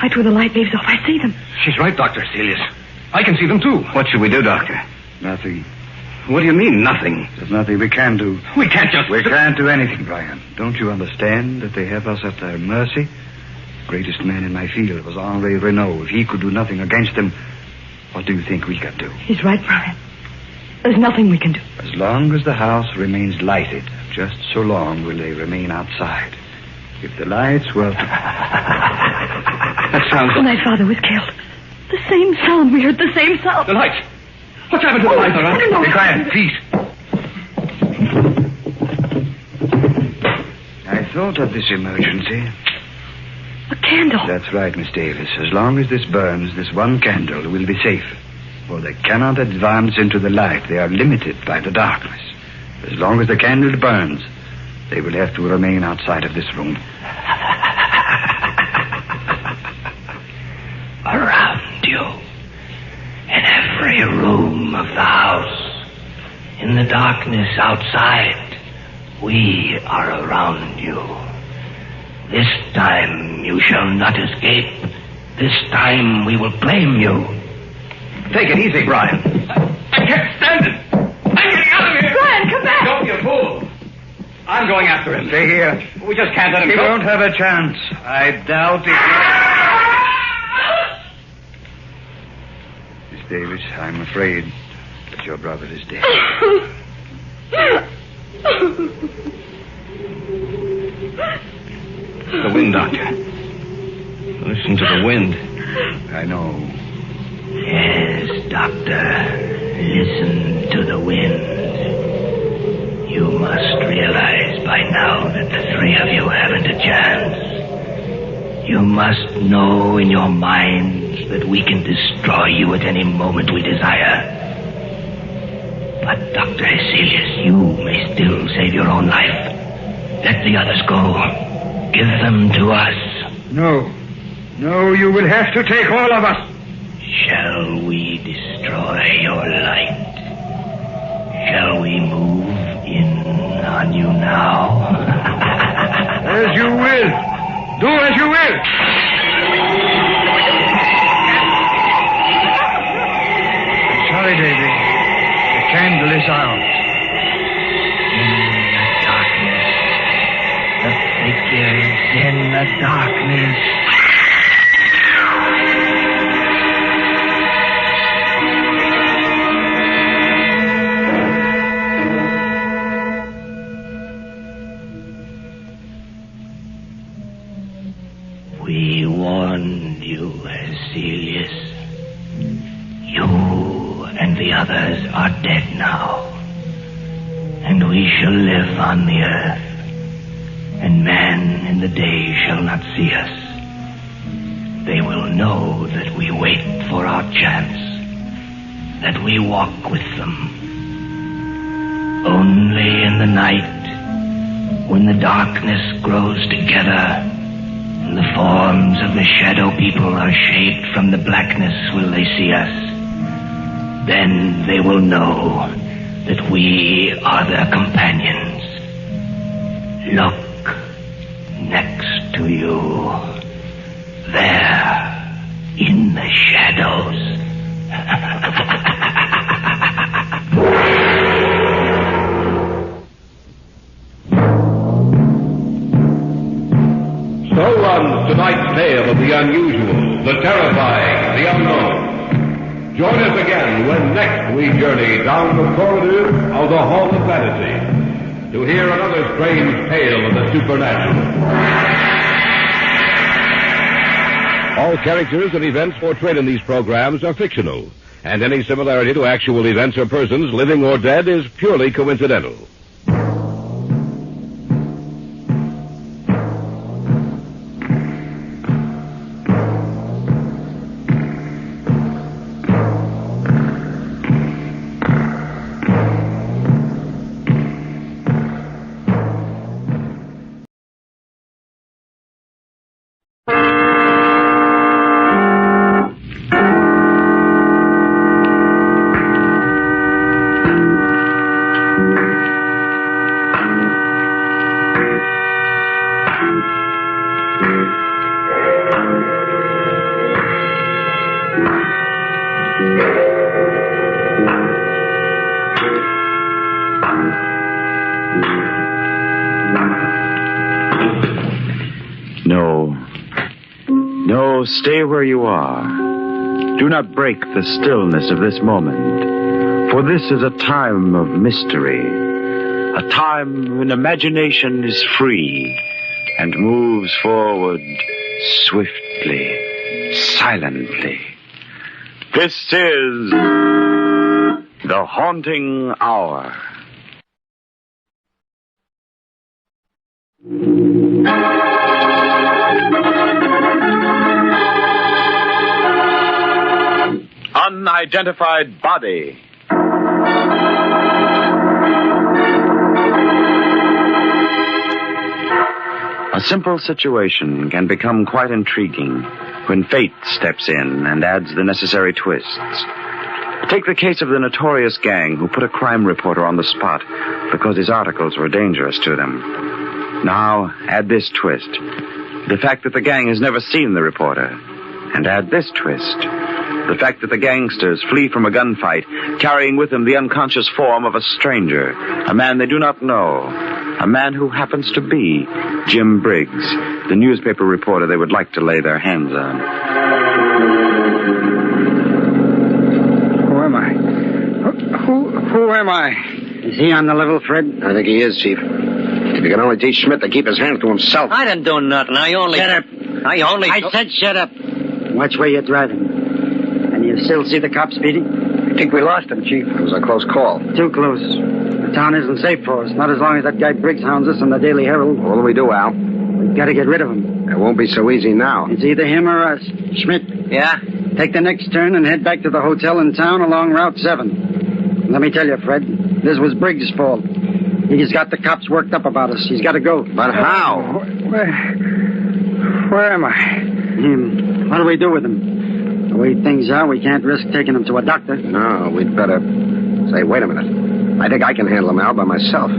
Speaker 20: Right where the light waves off, I see them.
Speaker 4: She's right, Dr. Heselius. I can see them, too. What should we do, Doctor?
Speaker 2: Nothing.
Speaker 4: What do you mean, nothing?
Speaker 2: There's nothing we can do.
Speaker 4: We can't just...
Speaker 2: We can't do anything, Brian. Don't you understand that they have us at their mercy? The greatest man in my field was Henri Renaud. If he could do nothing against them, what do you think we can do?
Speaker 20: He's right, Brian. There's nothing we can do.
Speaker 2: As long as the house remains lighted, just so long will they remain outside. If the lights were...
Speaker 4: That sounds...
Speaker 20: When my father was killed, the same sound. We heard the same sound.
Speaker 4: The lights. What's happened to the lights, all right?
Speaker 20: No.
Speaker 2: Be quiet, please. I thought of this emergency.
Speaker 20: A candle.
Speaker 2: That's right, Miss Davis. As long as this burns, this one candle will be safe. For they cannot advance into the light. They are limited by the darkness. As long as the candle burns, they will have to remain outside of this room.
Speaker 11: Around you, in every room of the house, in the darkness outside, we are around you. This time you shall not escape. This time we will blame you.
Speaker 4: Take it easy, Brian.
Speaker 11: I can't stand it. I'm getting out of here.
Speaker 20: Brian, come back.
Speaker 4: Don't be a fool. I'm going after him.
Speaker 2: Stay here.
Speaker 4: We just can't let him
Speaker 2: He
Speaker 4: go.
Speaker 2: won't have a chance. I doubt it. Miss Davis, I'm afraid that your brother is dead.
Speaker 4: the wind, Doctor. Listen to the wind.
Speaker 2: I know.
Speaker 9: Yes, Doctor. Listen to the wind. You must realize by now that the three of you haven't a chance. You must know in your minds that we can destroy you at any moment we desire. But, Dr. Heselius, you may still save your own life. Let the others go. Give them to us.
Speaker 2: No. No, you will have to take all of us.
Speaker 9: Shall we destroy your light? Shall we move in on you now?
Speaker 2: As you will. Do as you will. Sorry, Davy. The candle is out.
Speaker 9: In the darkness. The figures in the darkness. We warned you, Heselius. You and the others are dead now. And we shall live on the earth. And man in the day shall not see us. They will know that we wait for our chance. That we walk with them. Only in the night, when the darkness grows together, and the forms of the shadow people are shaped from the blackness, will they see us. Then they will know that we are their companions. Look next to you. There, in the shadows.
Speaker 1: So runs tonight's tale of the unusual, the terrifying, the unknown. Join us again when next we journey down the corridors of the Hall of Fantasy to hear another strange tale of the supernatural. All characters and events portrayed in these programs are fictional, and any similarity to actual events or persons, living or dead, is purely coincidental.
Speaker 10: No, stay where you are. Do not break the stillness of this moment, for this is a time of mystery, a time when imagination is free and moves forward swiftly, silently. This is the Haunting Hour. Unidentified body. A simple situation can become quite intriguing when fate steps in and adds the necessary twists. Take the case of the notorious gang who put a crime reporter on the spot because his articles were dangerous to them. Now, add this twist. The fact that the gang has never seen the reporter. And add this twist. The fact that the gangsters flee from a gunfight, carrying with them the unconscious form of a stranger, a man they do not know, a man who happens to be Jim Briggs, the newspaper reporter they would like to lay their hands on.
Speaker 22: Who am I? Who am I? Is he on the level, Fred?
Speaker 23: I think he is, Chief.
Speaker 13: If you can only teach Schmidt to keep his hands to himself.
Speaker 15: I didn't do nothing. I
Speaker 16: said shut up. Watch where you're driving. And you still see the cops, Petey?
Speaker 13: I think we lost him, Chief. It was a close call.
Speaker 16: Too close. The town isn't safe for us. Not as long as that guy Briggs hounds us in the Daily Herald.
Speaker 13: What will we do, Al?
Speaker 16: We've got to get rid of him.
Speaker 13: It won't be so easy now.
Speaker 16: It's either him or us. Schmidt.
Speaker 15: Yeah?
Speaker 16: Take the next turn and head back to the hotel in town along Route 7. Let me tell you, Fred, this was Briggs' fault. He's got the cops worked up about us. He's got to go.
Speaker 13: But how?
Speaker 16: Where am I? What do we do with him? The way things are, we can't risk taking him to a doctor.
Speaker 13: No, we'd better... Say, wait a minute. I think I can handle him, Al, by myself.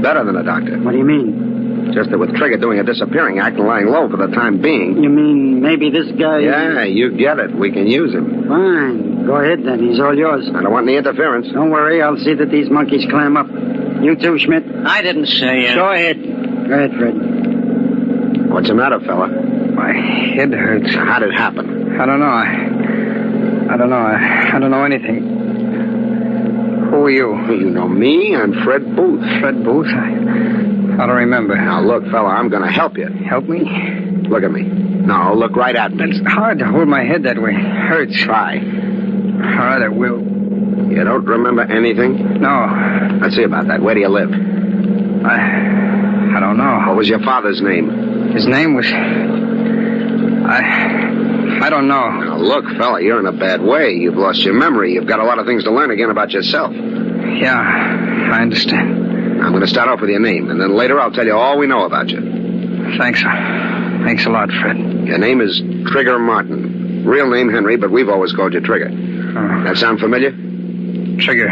Speaker 13: Better than a doctor.
Speaker 16: What do you mean?
Speaker 13: Just that with Trigger doing a disappearing act and lying low for the time being...
Speaker 16: You mean maybe this guy...
Speaker 13: Yeah, you get it. We can use him.
Speaker 16: Fine. Go ahead, then. He's all yours.
Speaker 13: I don't want any interference.
Speaker 16: Don't worry. I'll see that these monkeys clam up. You too, Schmidt.
Speaker 15: I didn't say it.
Speaker 16: Go ahead. Go ahead, Fred.
Speaker 13: What's the matter, fella?
Speaker 22: My head hurts.
Speaker 13: How'd it happen?
Speaker 22: I don't know. I don't know. I don't know anything. Who are you?
Speaker 13: You know me. I'm Fred Booth.
Speaker 22: Fred Booth? I don't remember.
Speaker 13: Now, look, fella, I'm going to help you.
Speaker 22: Help me?
Speaker 13: Look at me. No, look right at me.
Speaker 22: It's hard to hold my head that way. Hurts.
Speaker 13: Try.
Speaker 22: All right, I will.
Speaker 13: You don't remember anything?
Speaker 22: No.
Speaker 13: Let's see about that. Where do you live?
Speaker 22: I don't know.
Speaker 13: What was your father's name?
Speaker 22: His name was... I don't know.
Speaker 13: Now, look, fella, you're in a bad way. You've lost your memory. You've got a lot of things to learn again about yourself.
Speaker 22: Yeah, I understand.
Speaker 13: I'm going to start off with your name, and then later I'll tell you all we know about you.
Speaker 22: Thanks. Thanks a lot, Fred.
Speaker 13: Your name is Trigger Martin. Real name Henry, but we've always called you Trigger. That sound familiar?
Speaker 22: Trigger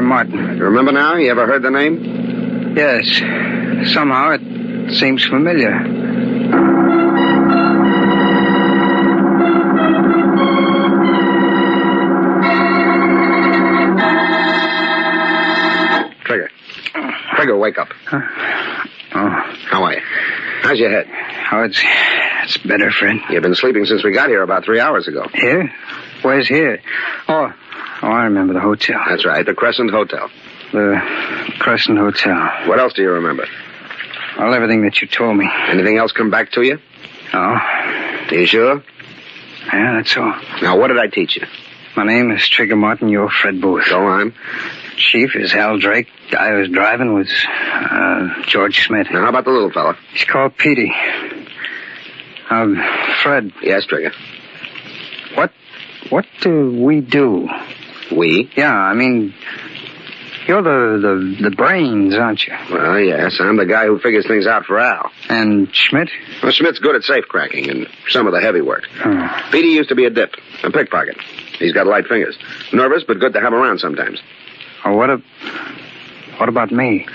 Speaker 22: Martin.
Speaker 13: You remember now? You ever heard the name?
Speaker 22: Yes. Somehow it seems familiar.
Speaker 13: Trigger, wake up.
Speaker 22: Oh.
Speaker 13: How are you? How's your head?
Speaker 22: Oh, it's better, Fred.
Speaker 13: You've been sleeping since we got here about 3 hours ago.
Speaker 22: Here? Where's here? Oh, I remember the hotel.
Speaker 13: That's right, the Crescent Hotel.
Speaker 22: The Crescent Hotel.
Speaker 13: What else do you remember?
Speaker 22: Well, everything that you told me.
Speaker 13: Anything else come back to you?
Speaker 22: No.
Speaker 13: Are you sure?
Speaker 22: Yeah, that's all.
Speaker 13: Now, what did I teach you?
Speaker 22: My name is Trigger Martin. You're Fred Booth.
Speaker 13: Go on.
Speaker 22: Chief is Al Drake. Guy who was driving was George Smith.
Speaker 13: Now, how about the little fella?
Speaker 22: He's called Petey. Fred.
Speaker 13: Yes, Trigger.
Speaker 22: What do we do?
Speaker 13: We?
Speaker 22: Yeah, I mean, you're the brains, aren't you?
Speaker 13: Well, yes, I'm the guy who figures things out for Al.
Speaker 22: And Schmidt?
Speaker 13: Well, Schmidt's good at safe cracking and some of the heavy work.
Speaker 22: Oh.
Speaker 13: Petey used to be a dip, a pickpocket. He's got light fingers. Nervous, but good to have around sometimes.
Speaker 22: Oh, what about me?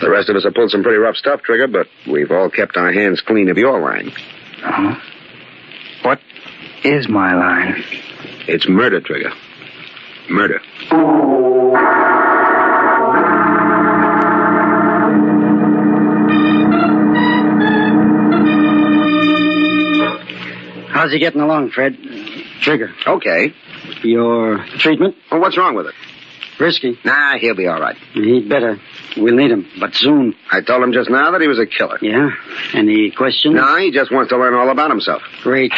Speaker 13: The rest of us have pulled some pretty rough stuff, Trigger, but we've all kept our hands clean of your line.
Speaker 22: Uh-huh. What is my line?
Speaker 13: It's murder, Trigger. Murder.
Speaker 16: How's he getting along, Fred? Trigger.
Speaker 13: Okay.
Speaker 16: Your treatment?
Speaker 13: Well, what's wrong with it?
Speaker 16: Risky.
Speaker 13: Nah, he'll be all right.
Speaker 16: He'd better. We'll need him, but soon.
Speaker 13: I told him just now that he was a killer.
Speaker 16: Yeah? Any questions?
Speaker 13: No, he just wants to learn all about himself.
Speaker 16: Great.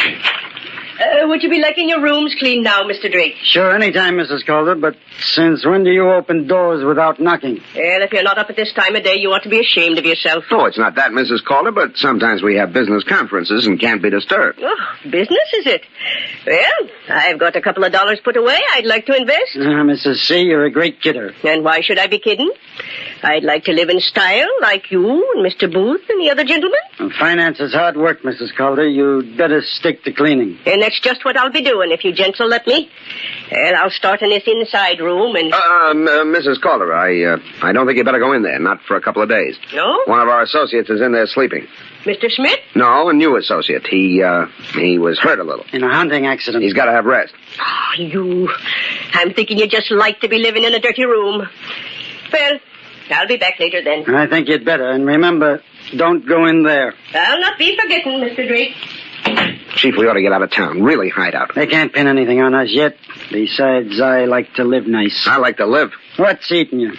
Speaker 23: Would you be liking your rooms cleaned now, Mr. Drake?
Speaker 16: Sure, anytime, Mrs. Calder, but since when do you open doors without knocking?
Speaker 23: Well, if you're not up at this time of day, you ought to be ashamed of yourself.
Speaker 13: Oh, it's not that, Mrs. Calder, but sometimes we have business conferences and can't be disturbed.
Speaker 23: Oh, business, is it? Well, I've got a couple of dollars put away I'd like to invest.
Speaker 16: Mrs. C., you're a great kidder.
Speaker 23: And why should I be kidding? I'd like to live in style like you and Mr. Booth and the other gentlemen.
Speaker 16: Finance is hard work, Mrs. Calder. You'd better stick to cleaning.
Speaker 23: And that's just what I'll be doing if you gents will let me. Well, I'll start in this inside room and...
Speaker 13: Mrs. Calder, I don't think you better go in there, not for a couple of days.
Speaker 23: No?
Speaker 13: One of our associates is in there sleeping.
Speaker 23: Mr. Schmidt?
Speaker 13: No, a new associate. He was hurt a little.
Speaker 16: In a hunting accident.
Speaker 13: He's got to have rest.
Speaker 23: Oh, you. I'm thinking you just like to be living in a dirty room. Well, I'll be back later then.
Speaker 16: I think you'd better. And remember, don't go in there.
Speaker 23: I'll not be forgetting, Mr. Drake.
Speaker 13: Chief, we ought to get out of town. Really hide out.
Speaker 16: They can't pin anything on us yet. Besides, I like to live nice.
Speaker 13: I like to live.
Speaker 16: What's eating you?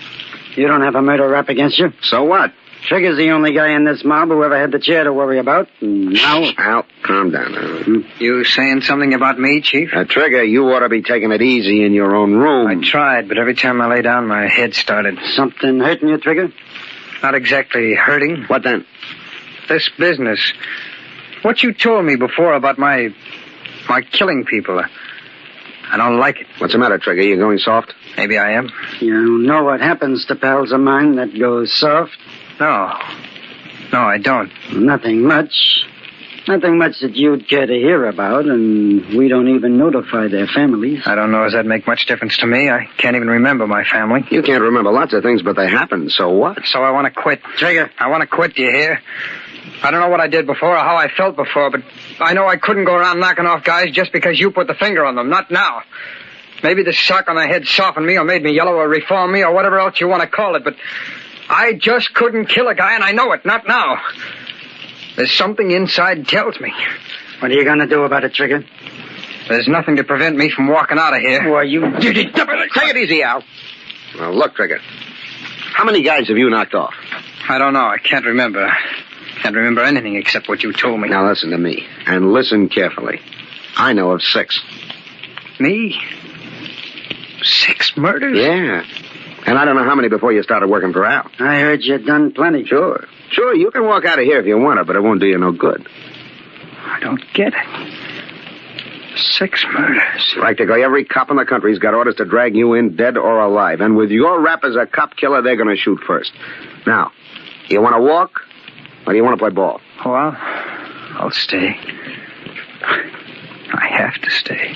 Speaker 16: You don't have a murder rap against you.
Speaker 13: So what?
Speaker 16: Trigger's the only guy in this mob who ever had the chair to worry about. Now...
Speaker 13: Al, calm down now.
Speaker 22: You saying something about me, Chief?
Speaker 13: Trigger, you ought to be taking it easy in your own room.
Speaker 22: I tried, but every time I lay down, my head started.
Speaker 16: Something hurting you, Trigger?
Speaker 22: Not exactly hurting.
Speaker 13: What then?
Speaker 22: This business. What you told me before about my killing people. I don't like it.
Speaker 13: What's the matter, Trigger? You going soft?
Speaker 22: Maybe I am.
Speaker 16: You know what happens to pals of mine that goes soft?
Speaker 22: No, I don't.
Speaker 16: Nothing much. Nothing much that you'd care to hear about, and we don't even notify their families.
Speaker 22: I don't know if that'd make much difference to me. I can't even remember my family.
Speaker 13: You can't remember lots of things, but they happened, so what?
Speaker 22: So I want to quit. Trigger, I want to quit, do you hear? I don't know what I did before or how I felt before, but I know I couldn't go around knocking off guys just because you put the finger on them. Not now. Maybe the sock on the head softened me or made me yellow or reformed me or whatever else you want to call it, but I just couldn't kill a guy, and I know it. Not now. There's something inside tells me.
Speaker 16: What are you going to do about it, Trigger?
Speaker 22: There's nothing to prevent me from walking out of here.
Speaker 16: Why, you...
Speaker 13: Take it easy, Al. Well, look, Trigger. How many guys have you knocked off?
Speaker 22: I don't know. I can't remember. Can't remember anything except what you told me.
Speaker 13: Now listen to me, and listen carefully. I know of 6.
Speaker 22: Me? 6 murders?
Speaker 13: Yeah. And I don't know how many before you started working for Al.
Speaker 16: I heard you'd done plenty.
Speaker 13: Sure, you can walk out of here if you want to, but it won't do you no good.
Speaker 22: I don't get it. 6 murders.
Speaker 13: Practically every cop in the country's got orders to drag you in dead or alive. And with your rap as a cop killer, they're going to shoot first. Now, you want to walk, or do you want to play ball?
Speaker 22: Oh, I'll stay. I have to stay.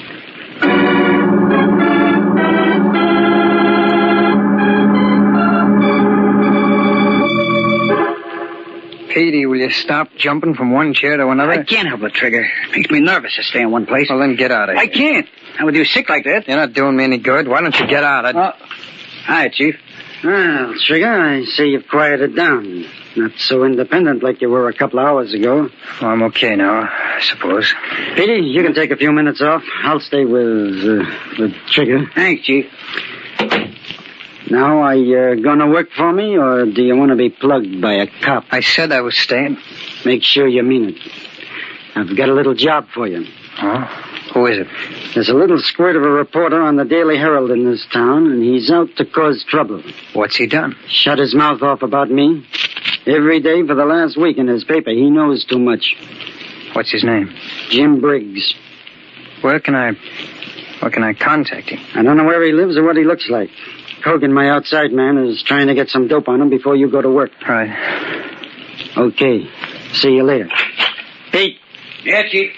Speaker 22: Petey, will you stop jumping from one chair to another?
Speaker 8: I can't help it, Trigger. It makes me nervous to stay in one place.
Speaker 22: Well, then get out of here.
Speaker 8: I can't. I would do sick like that.
Speaker 22: You're not doing me any good. Why don't you get out?
Speaker 8: Hi, Chief.
Speaker 16: Well, Trigger, I see you've quieted down. Not so independent like you were a couple of hours ago.
Speaker 22: Well, I'm okay now, I suppose.
Speaker 16: Petey, you can take a few minutes off. I'll stay with Trigger.
Speaker 8: Thanks, Chief.
Speaker 16: Now, are you gonna work for me, or do you want to be plugged by a cop?
Speaker 22: I said I was staying.
Speaker 16: Make sure you mean it. I've got a little job for you.
Speaker 22: Oh? Who is it?
Speaker 16: There's a little squirt of a reporter on the Daily Herald in this town, and he's out to cause trouble.
Speaker 22: What's he done?
Speaker 16: Shut his mouth off about me. Every day for the last week in his paper. He knows too much.
Speaker 22: What's his name?
Speaker 16: Jim Briggs.
Speaker 22: Where can I contact him?
Speaker 16: I don't know where he lives or what he looks like. Hogan, my outside man, is trying to get some dope on him before you go to work.
Speaker 22: Right.
Speaker 16: Okay. See you later. Pete.
Speaker 8: Yeah, Chief.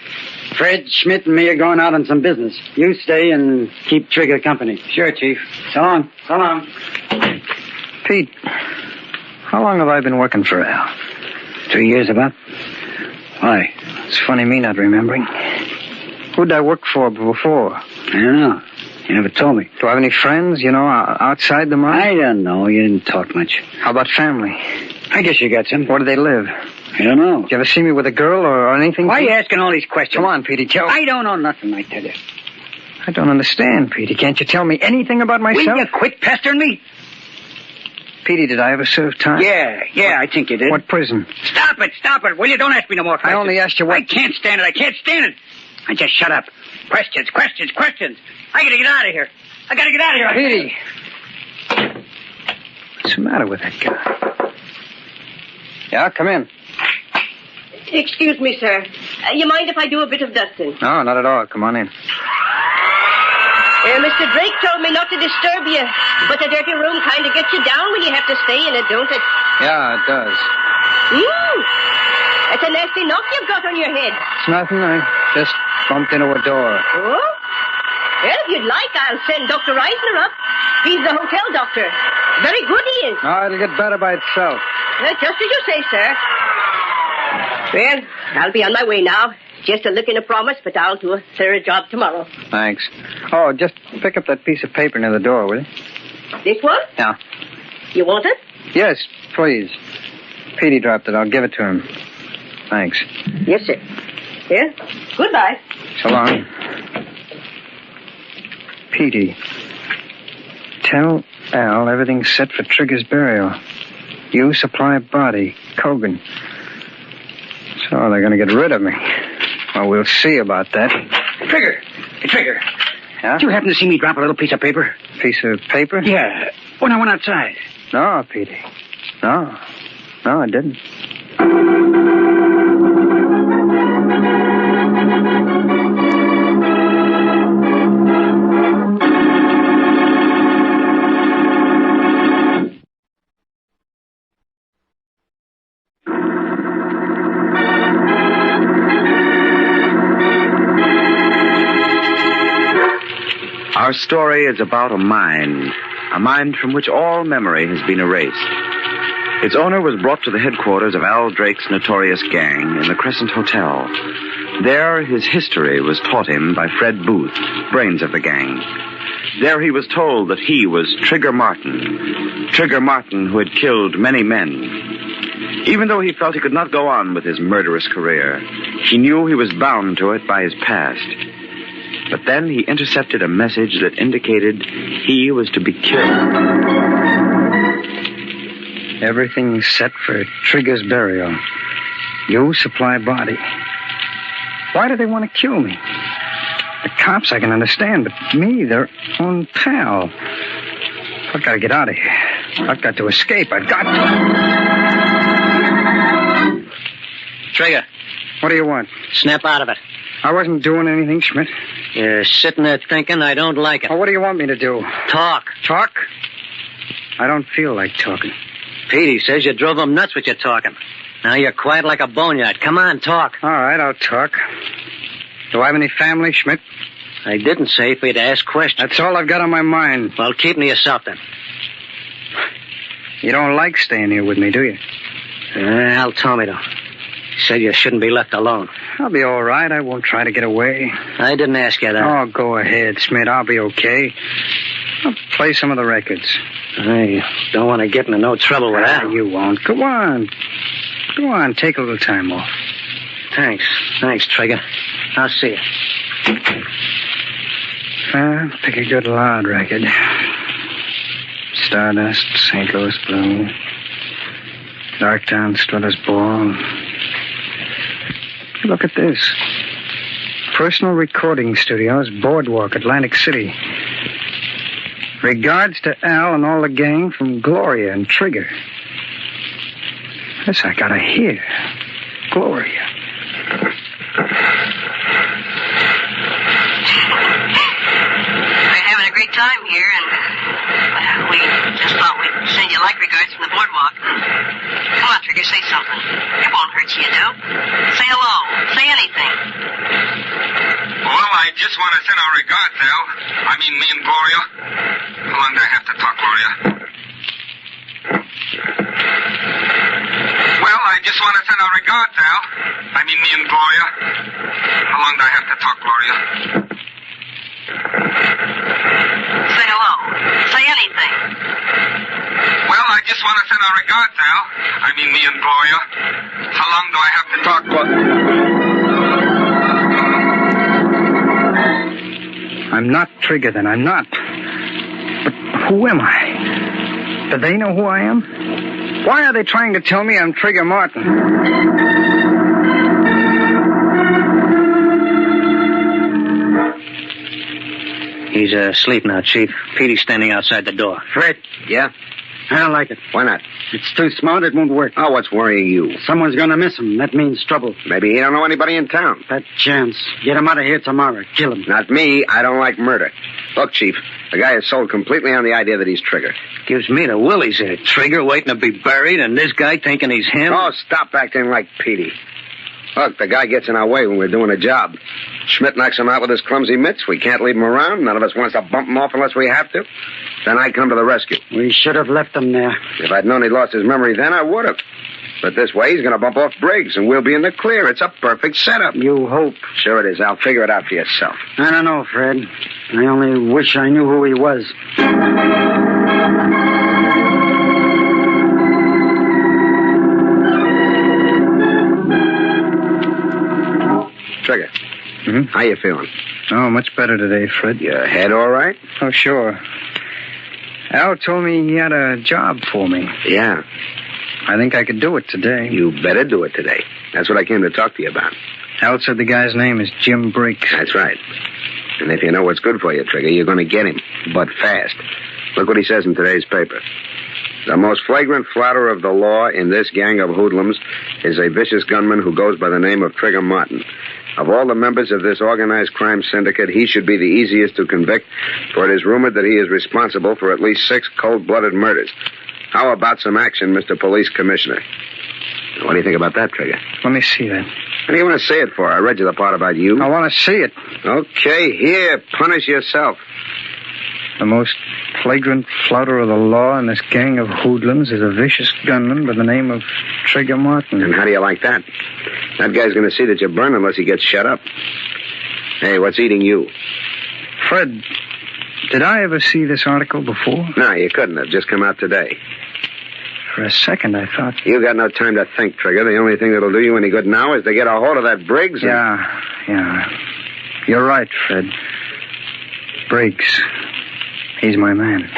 Speaker 16: Fred, Schmidt, and me are going out on some business. You stay and keep Trigger company.
Speaker 8: Sure, Chief.
Speaker 16: So long. So long.
Speaker 22: Pete, how long have I been working for Al?
Speaker 8: 2 years about. Why?
Speaker 22: It's funny me not remembering. Who'd I work for before?
Speaker 8: I don't know. You never told me.
Speaker 22: Do I have any friends, outside the mine?
Speaker 8: I don't know. You didn't talk much.
Speaker 22: How about family?
Speaker 8: I guess you got some.
Speaker 22: Where do they live?
Speaker 8: I don't know.
Speaker 22: Did you ever see me with a girl or anything?
Speaker 8: Why are you asking all these questions?
Speaker 22: Come on, Petey, tell me.
Speaker 8: I don't know nothing, I tell you.
Speaker 22: I don't understand, Petey. Can't you tell me anything about myself?
Speaker 8: Will you quit pestering me?
Speaker 22: Petey, did I ever serve time?
Speaker 8: Yeah, I think you did.
Speaker 22: What prison?
Speaker 8: Stop it. Will you? Don't ask me no more questions.
Speaker 22: I only asked you what...
Speaker 8: I can't stand it. I just shut up. Questions. I gotta get out of here.
Speaker 22: Petey! What's the matter with that guy? Yeah, come in.
Speaker 23: Excuse me, sir. You mind if I do a bit of dusting?
Speaker 22: No, not at all. Come on in.
Speaker 23: Mr. Drake told me not to disturb you, but the dirty room kind of gets you down when you have to stay in it, don't it?
Speaker 22: Yeah, it does.
Speaker 23: It's a nasty knock you've got on your head.
Speaker 22: It's nothing. I just bumped into a door.
Speaker 23: Oh? Well, if you'd like, I'll send Dr. Reisner up. He's the hotel doctor. Very good he is.
Speaker 22: No, it'll get better by itself.
Speaker 23: Just as you say, sir. Well, I'll be on my way now. Just a lick and a promise, but I'll do a thorough job tomorrow.
Speaker 22: Thanks. Oh, just pick up that piece of paper near the door, will you?
Speaker 23: This one?
Speaker 22: Yeah.
Speaker 23: You want it?
Speaker 22: Yes, please. Petey dropped it. I'll give it to him. Thanks.
Speaker 23: Yes, sir. Here. Goodbye.
Speaker 22: So long. Petey, tell Al, everything's set for Trigger's burial. You supply body, Kogan. So they're going to get rid of me. Well, we'll see about that.
Speaker 8: Trigger! Hey, Trigger.
Speaker 22: Yeah?
Speaker 8: Did you happen to see me drop a little piece of paper?
Speaker 22: Piece of paper?
Speaker 8: Yeah, when I went outside.
Speaker 22: No, Petey. No, I didn't.
Speaker 10: Our story is about a mind from which all memory has been erased. Its owner was brought to the headquarters of Al Drake's notorious gang in the Crescent Hotel. There, his history was taught him by Fred Booth, brains of the gang. There he was told that he was Trigger Martin who had killed many men. Even though he felt he could not go on with his murderous career, he knew he was bound to it by his past. But then he intercepted a message that indicated he was to be killed.
Speaker 22: Everything's set for Trigger's burial. You supply body. Why do they want to kill me? The cops I can understand, but me, their own pal. I've got to get out of here. I've got to escape. I've got to.
Speaker 8: Trigger.
Speaker 22: What do you want?
Speaker 8: Snap out of it.
Speaker 22: I wasn't doing anything, Schmidt.
Speaker 8: You're sitting there thinking I don't like it.
Speaker 22: Well, what do you want me to do?
Speaker 8: Talk.
Speaker 22: Talk? I don't feel like talking.
Speaker 8: Petey says you drove him nuts with your talking. Now you're quiet like a boneyard. Come on, talk.
Speaker 22: All right, I'll talk. Do I have any family, Schmidt?
Speaker 8: I didn't say for you to ask questions.
Speaker 22: That's all I've got on my mind.
Speaker 8: Well, keep to yourself then.
Speaker 22: You don't like staying here with me, do you?
Speaker 8: Al told me to. He said you shouldn't be left alone.
Speaker 22: I'll be all right. I won't try to get away.
Speaker 8: I didn't ask you that.
Speaker 22: Oh, go ahead, Schmidt. I'll be okay. I'll play some of the records.
Speaker 8: I don't want to get into no trouble with that.
Speaker 22: You won't. Go on. Go on. Take a little time off.
Speaker 8: Thanks, Trigger. I'll see you.
Speaker 22: Pick a good loud record. Stardust, St. Louis Blue, Darktown, Strutter's Ball. Look at this. Personal recording studios, Boardwalk, Atlantic City. Regards to Al and all the gang from Gloria and Trigger. This I gotta hear. Gloria.
Speaker 23: We're having a great time here, and we just thought we'd send you like regards from the boardwalk. Come on, Trigger, say something. It won't hurt you, Say hello. Say anything.
Speaker 12: Well, I just want to send our regards, Al. I mean, me and Gloria. How long do I have to talk, Gloria? Well, I just want to send our regards, Al. I mean, me and Gloria. How long do I have to talk, Gloria?
Speaker 23: Say hello. Say anything.
Speaker 12: Well, I just want to send our regards, Al. I mean, me and Gloria. How long do I have to talk,
Speaker 22: I'm not Trigger, then. I'm not. But who am I? Do they know who I am? Why are they trying to tell me I'm Trigger Martin?
Speaker 8: He's asleep now, Chief. Petey's standing outside the door.
Speaker 22: Fred.
Speaker 13: Yeah?
Speaker 22: I don't like it.
Speaker 13: Why not?
Speaker 22: It's too smart. It won't work.
Speaker 13: Oh, what's worrying you?
Speaker 22: Someone's going to miss him. That means trouble.
Speaker 13: Maybe he don't know anybody in town.
Speaker 22: That chance. Get him out of here tomorrow. Kill him.
Speaker 13: Not me. I don't like murder. Look, Chief, the guy is sold completely on the idea that he's Trigger.
Speaker 8: Gives me the willies there. Trigger waiting to be buried, and this guy thinking he's him.
Speaker 13: Oh, stop acting like Petey. Look, the guy gets in our way when we're doing a job. Schmidt knocks him out with his clumsy mitts. We can't leave him around. None of us wants to bump him off unless we have to. Then I come to the rescue.
Speaker 22: We should have left him there.
Speaker 13: If I'd known he'd lost his memory then, I would have. But this way, he's going to bump off Briggs, and we'll be in the clear. It's a perfect setup.
Speaker 22: You hope.
Speaker 13: Sure it is. I'll figure it out for yourself.
Speaker 22: I don't know, Fred. I only wish I knew who he was.
Speaker 13: Trigger. How you feeling?
Speaker 22: Oh, much better today, Fred.
Speaker 13: Your head all right?
Speaker 22: Oh, sure. Al told me he had a job for me.
Speaker 13: Yeah.
Speaker 22: I think I could do it today.
Speaker 13: You better do it today. That's what I came to talk to you about.
Speaker 22: Al said the guy's name is Jim Briggs.
Speaker 13: That's right. And if you know what's good for you, Trigger, you're going to get him. But fast. Look what he says in today's paper. The most flagrant flouter of the law in this gang of hoodlums is a vicious gunman who goes by the name of Trigger Martin. Of all the members of this organized crime syndicate, he should be the easiest to convict, for it is rumored that he is responsible for at least 6 cold-blooded murders. How about some action, Mr. Police Commissioner? What do you think about that, Trigger?
Speaker 22: Let me see that.
Speaker 13: What do you want to say it for? I read you the part about you.
Speaker 22: I want to see it.
Speaker 13: Okay, here, punish yourself.
Speaker 22: The most flagrant flouter of the law in this gang of hoodlums is a vicious gunman by the name of Trigger Martin.
Speaker 13: And how do you like that? That guy's going to see that you burn unless he gets shut up. Hey, what's eating you?
Speaker 22: Fred, did I ever see this article before?
Speaker 13: No, you couldn't have. Just come out today.
Speaker 22: For a second, I thought...
Speaker 13: You got no time to think, Trigger. The only thing that'll do you any good now is to get a hold of that Briggs and...
Speaker 22: Yeah. You're right, Fred. Briggs. He's my man.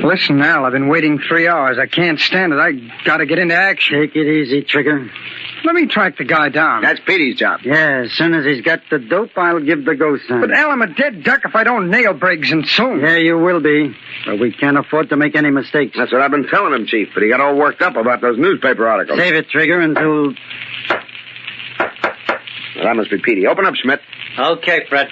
Speaker 22: Listen, Al, I've been waiting 3 hours. I can't stand it. I gotta get into action.
Speaker 16: Take it easy, Trigger.
Speaker 22: Let me track the guy down.
Speaker 13: That's Petey's job.
Speaker 16: Yeah, as soon as he's got the dope, I'll give the go sign.
Speaker 22: But, Al, I'm a dead duck if I don't nail Briggs, and soon.
Speaker 16: Yeah, you will be. But we can't afford to make any mistakes.
Speaker 13: That's what I've been telling him, Chief, but he got all worked up about those newspaper articles.
Speaker 16: Save it, Trigger, until...
Speaker 13: Well, that must be Petey. Open up, Schmidt.
Speaker 15: Okay, Fred.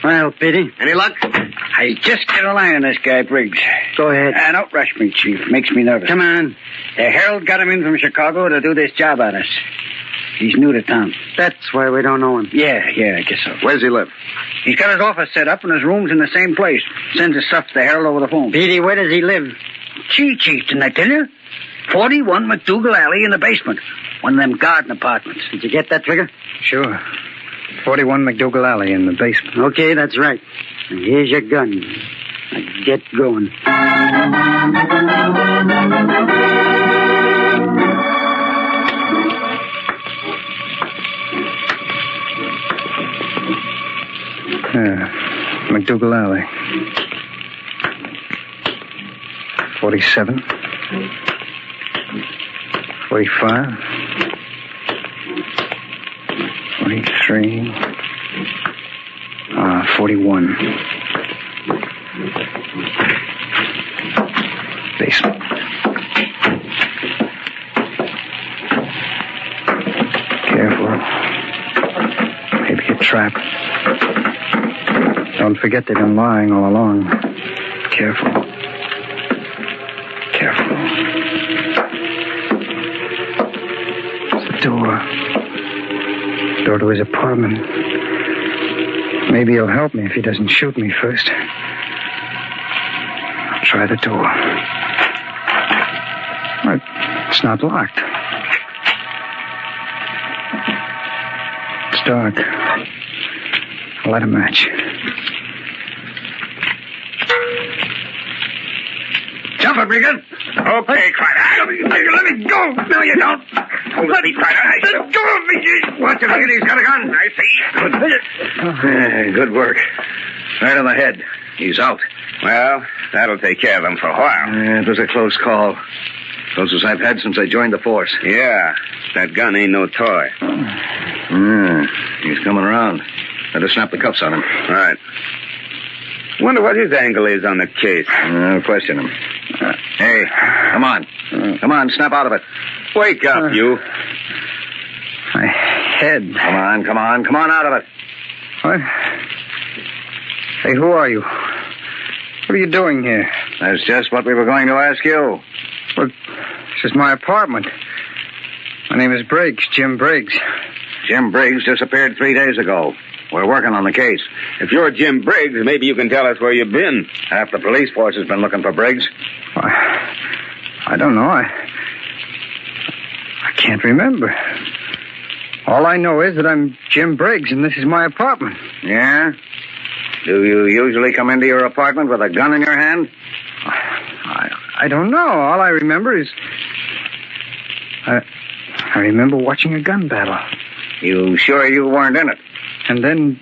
Speaker 16: Well, Petey.
Speaker 13: Any luck?
Speaker 15: I just get a line on this guy, Briggs.
Speaker 16: Go ahead.
Speaker 15: Don't rush me, Chief. Makes me nervous.
Speaker 16: Come on.
Speaker 15: The Herald got him in from Chicago to do this job on us. He's new to town.
Speaker 16: That's why we don't know him.
Speaker 15: Yeah, I guess so.
Speaker 13: Where's he live?
Speaker 15: He's got his office set up and his room's in the same place. Sends his stuff to the Herald over the phone.
Speaker 16: Petey, where does he live?
Speaker 15: Gee, Chief, didn't I tell you? 41 McDougal Alley in the basement. One of them garden apartments.
Speaker 16: Did you get that, Trigger?
Speaker 22: Sure. 41 McDougal Alley in the basement.
Speaker 16: Okay, that's right. And here's your gun. Now get going.
Speaker 22: McDougal Alley. 47. 45. 43. 41. Basement. Careful. Maybe a trap. Don't forget they've been lying all along. Careful. It's the door. Door to his apartment. Maybe he'll help me if he doesn't shoot me first. I'll try the door. It's not locked. It's dark. I'll light a match.
Speaker 15: Jump it, Regan. Okay, Crider. Let me go. No, you don't. Let me, Crider. Let go of me. Watch it, Regan. He's got a gun. I see.
Speaker 13: Good work. Right on the head. He's out. Well, that'll take care of him for a while. It was a close call. Closest I've had since I joined the force. Yeah. That gun ain't no toy. He's coming around. Better snap the cuffs on him. Right. Wonder what his angle is on the case. I'll question him. Hey, come on. Come on, snap out of it. Wake up, you.
Speaker 22: My head.
Speaker 13: Come on out of it.
Speaker 22: What? Hey, who are you? What are you doing here?
Speaker 13: That's just what we were going to ask you.
Speaker 22: Look, this is my apartment. My name is Briggs, Jim Briggs.
Speaker 13: Jim Briggs disappeared 3 days ago. We're working on the case. If you're Jim Briggs, maybe you can tell us where you've been. Half the police force has been looking for Briggs.
Speaker 22: I don't know. I can't remember. All I know is that I'm Jim Briggs, and this is my apartment.
Speaker 13: Yeah? Do you usually come into your apartment with a gun in your hand?
Speaker 22: I don't know. All I remember is... I I remember watching a gun battle.
Speaker 13: You sure you weren't in it?
Speaker 22: And then...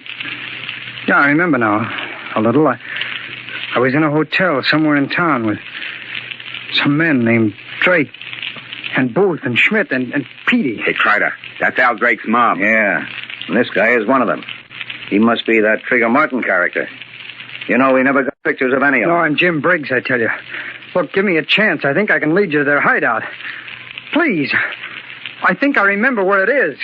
Speaker 22: Yeah, I remember now. A little. I was in a hotel somewhere in town with some men named Drake and Booth and Schmidt and Petey.
Speaker 13: Hey, Kreider, that's Al Drake's mob.
Speaker 17: Yeah, and this guy is one of them. He must be that Trigger Martin character. You know, we never got pictures of any of them.
Speaker 22: No, I'm Jim Briggs, I tell you. Look, give me a chance. I think I can lead you to their hideout. Please. I think I remember where it is.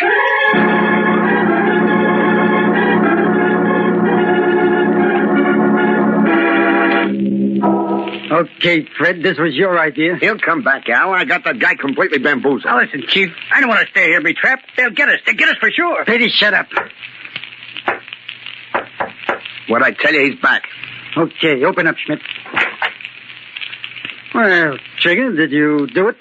Speaker 16: Okay, Fred, this was your idea.
Speaker 13: He'll come back, Al. I got that guy completely bamboozled.
Speaker 8: Now, listen, Chief. I don't want to stay here and be trapped. They'll get us. They'll get us for sure.
Speaker 16: Petey, shut up.
Speaker 13: What'd I tell you? He's back.
Speaker 16: Okay, open up, Schmidt. Well, Trigger, did you do it?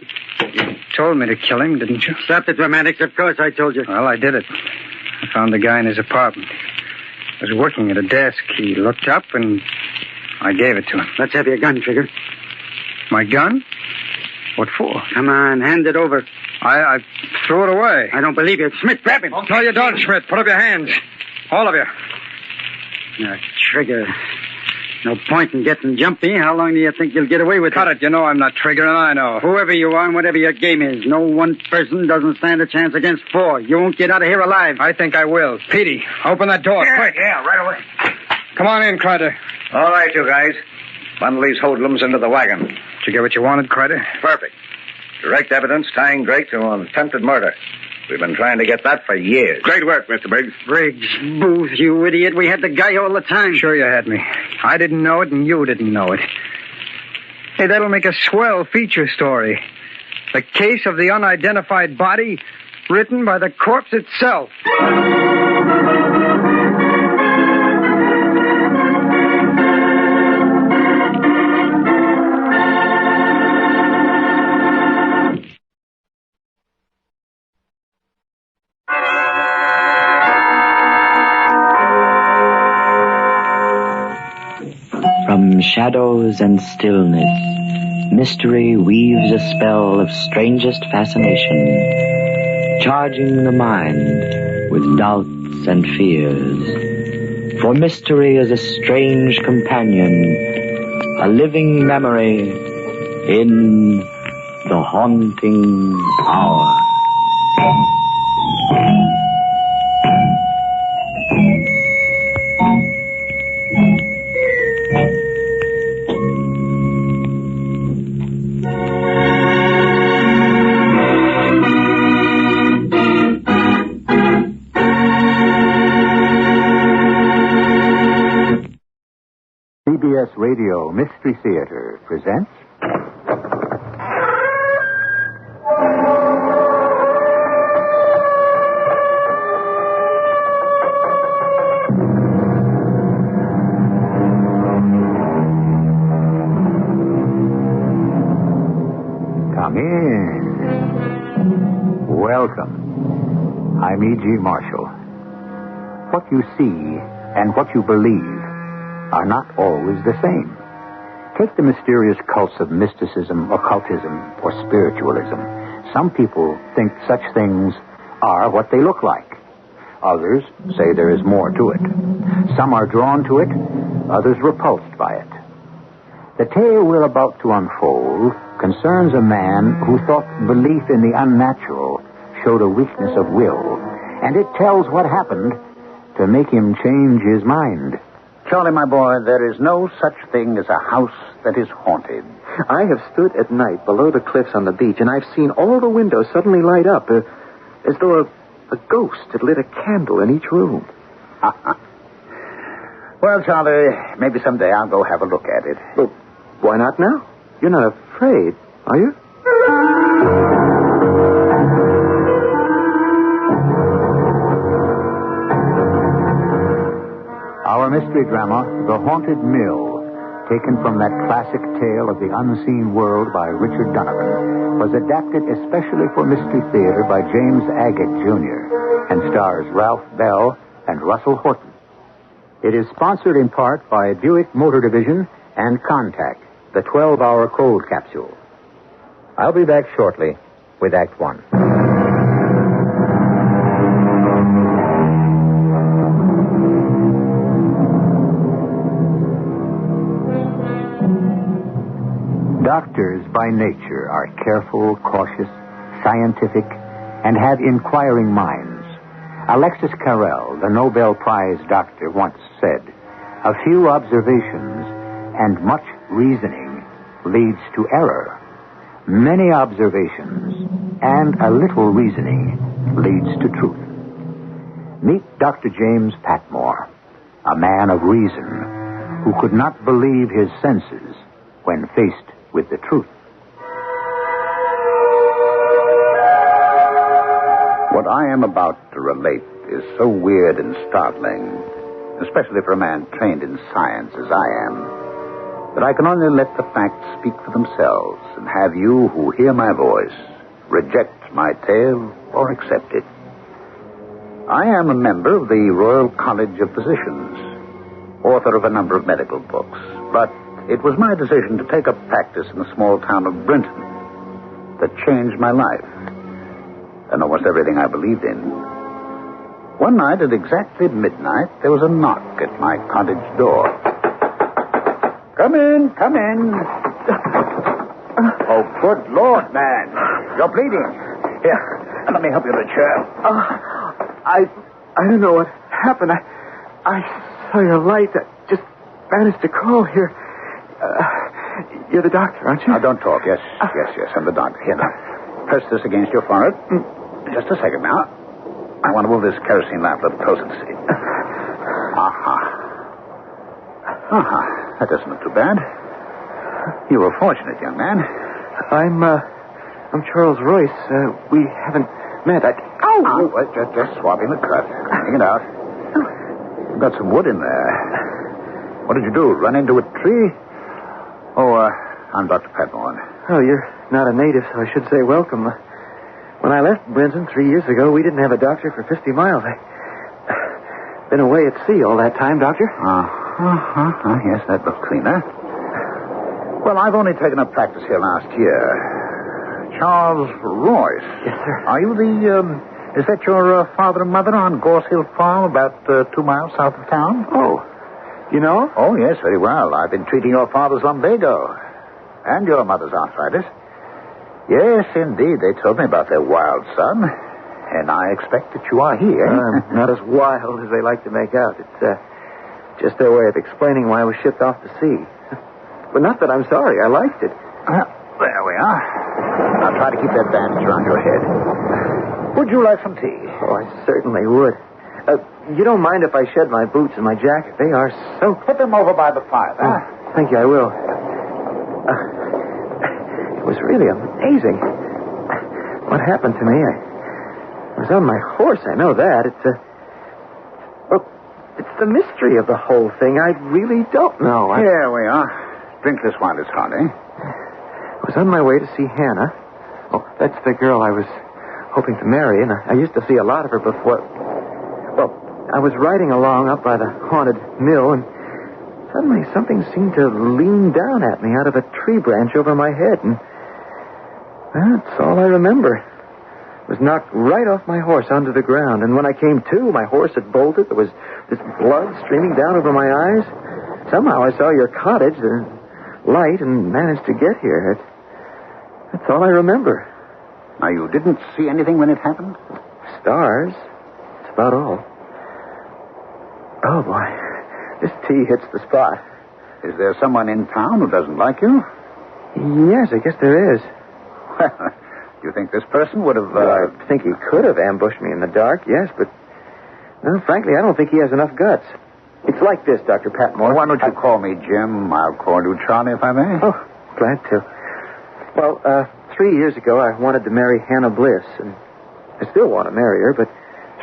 Speaker 22: You told me to kill him, didn't you?
Speaker 16: Stop the dramatics. Of course I told you.
Speaker 22: Well, I did it. I found the guy in his apartment. He was working at a desk. He looked up, and I gave it to him.
Speaker 16: Let's have your gun, Trigger.
Speaker 22: My gun? What for?
Speaker 16: Come on, hand it over.
Speaker 22: I threw it away.
Speaker 16: I don't believe you. Schmidt, grab him.
Speaker 22: No, you don't, Schmidt. Put up your hands. All of you.
Speaker 16: Now, Trigger, no point in getting jumpy. How long do you think you'll get away with
Speaker 22: Cut it. You know I'm not Trigger, and I know.
Speaker 16: Whoever you are and whatever your game is, no one person doesn't stand a chance against four. You won't get out of here alive.
Speaker 22: I think I will. Petey, open that door, quick.
Speaker 8: Yeah, right away.
Speaker 22: Come on in, Kreider.
Speaker 17: All right, you guys. Bundle these hoodlums into the wagon.
Speaker 22: Did you get what you wanted, Kreider?
Speaker 17: Perfect. Direct evidence tying Drake to an attempted murder. We've been trying to get that for years.
Speaker 13: Great work, Mr. Briggs.
Speaker 16: Briggs, Booth, you idiot. We had the guy all the time.
Speaker 22: Sure you had me. I didn't know it, and you didn't know it. Hey, that'll make a swell feature story. The case of the unidentified body, written by the corpse itself.
Speaker 9: From shadows and stillness, mystery weaves a spell of strangest fascination, charging the mind with doubts and fears. For mystery is a strange companion, a living memory in the haunting hour.
Speaker 18: CBS Radio Mystery Theater presents... Come in. Welcome. I'm E.G. Marshall. What you see and what you believe are not always the same. Take the mysterious cults of mysticism, occultism, or spiritualism. Some people think such things are what they look like. Others say there is more to it. Some are drawn to it, others repulsed by it. The tale we're about to unfold concerns a man who thought belief in the unnatural showed a weakness of will, and it tells what happened to make him change his mind.
Speaker 21: Charlie, my boy, there is no such thing as a house that is haunted.
Speaker 24: I have stood at night below the cliffs on the beach, and I've seen all the windows suddenly light up, as though a ghost had lit a candle in each room.
Speaker 21: Well, Charlie, maybe someday I'll go have a look at it.
Speaker 24: Well, why not now? You're not afraid, are you?
Speaker 18: Our mystery drama, The Haunted Mill, taken from that classic tale of the unseen world by Richard Donovan, was adapted especially for Mystery Theater by James Agate, Jr., and stars Ralph Bell and Russell Horton. It is sponsored in part by Buick Motor Division and Contact, the 12-hour cold capsule. I'll be back shortly with Act One. by nature are careful, cautious, scientific, and have inquiring minds. Alexis Carrel, the Nobel Prize doctor, once said, "A few observations and much reasoning leads to error. Many observations and a little reasoning leads to truth." Meet Dr. James Patmore, a man of reason who could not believe his senses when faced with the truth.
Speaker 21: What I am about to relate is so weird and startling, especially for a man trained in science as I am, that I can only let the facts speak for themselves and have you who hear my voice reject my tale or accept it. I am a member of the Royal College of Physicians, author of a number of medical books, but it was my decision to take up practice in the small town of Brinton that changed my life and almost everything I believed in. One night at exactly midnight, there was a knock at my cottage door. Come in, come in. Oh, good Lord, man. You're bleeding. Here, let me help you to a chair.
Speaker 24: I don't know what happened. I saw your light. I just managed to crawl here. You're the doctor, aren't you?
Speaker 21: Now, don't talk. Yes, I'm the doctor. Here, now. Press this against your forehead. Just a second now. I want to move this kerosene lamp a little closer to see. That doesn't look too bad. You were fortunate, young man.
Speaker 24: I'm Charles Royce. We haven't met.
Speaker 21: Just swabbing the cut. Cleaning it out. You've got some wood in there. What did you do? Run into a tree? I'm Dr. Patmore.
Speaker 24: Oh, you're not a native, so I should say welcome. When I left Brinton 3 years ago, we didn't have a doctor for 50 miles. I've been away at sea all that time, Doctor.
Speaker 21: Yes, that looks cleaner. Well, I've only taken up practice here last year. Charles Royce.
Speaker 24: Yes, sir.
Speaker 21: Are you is that your father and mother on Gorse Hill Farm about 2 miles south of town?
Speaker 24: Oh, you know?
Speaker 21: Oh, yes, very well. I've been treating your father's lumbago and your mother's arthritis. Yes, indeed. They told me about their wild son, and I expect that you are here.
Speaker 24: Not as wild as they like to make out. It's just their way of explaining why I was shipped off to sea. But not that I'm sorry. I liked it.
Speaker 21: There we are. Now try to keep that bandage around your head. Would you like some tea?
Speaker 24: Oh, I certainly would. You don't mind if I shed my boots and my jacket? They are so...
Speaker 21: Put them over by the fire.
Speaker 24: Thank you, I will. It was really amazing. What happened to me? I was on my horse, I know that. It's the mystery of the whole thing. I really don't know.
Speaker 21: Here we are. Drink this while it's hot, eh?
Speaker 24: I was on my way to see Hannah. Oh, that's the girl I was hoping to marry, and I used to see a lot of her before. Well, I was riding along up by the haunted mill, and suddenly something seemed to lean down at me out of a tree branch over my head, and that's all I remember. I was knocked right off my horse onto the ground, and when I came to, my horse had bolted. There was this blood streaming down over my eyes. Somehow I saw your cottage, the light, and managed to get here. That's all I remember.
Speaker 21: Now, you didn't see anything when it happened?
Speaker 24: Stars. That's about all. Oh, boy. This tea hits the spot.
Speaker 21: Is there someone in town who doesn't like you?
Speaker 24: Yes, I guess there is.
Speaker 21: Well, do you think this person would have...
Speaker 24: I think he could have ambushed me in the dark, yes, but... No, frankly, I don't think he has enough guts. It's like this, Dr. Patmore.
Speaker 21: Well, why don't you call me Jim? I'll call you Charlie, if I may.
Speaker 24: Oh, glad to. Well, 3 years ago, I wanted to marry Hannah Bliss, and I still want to marry her, but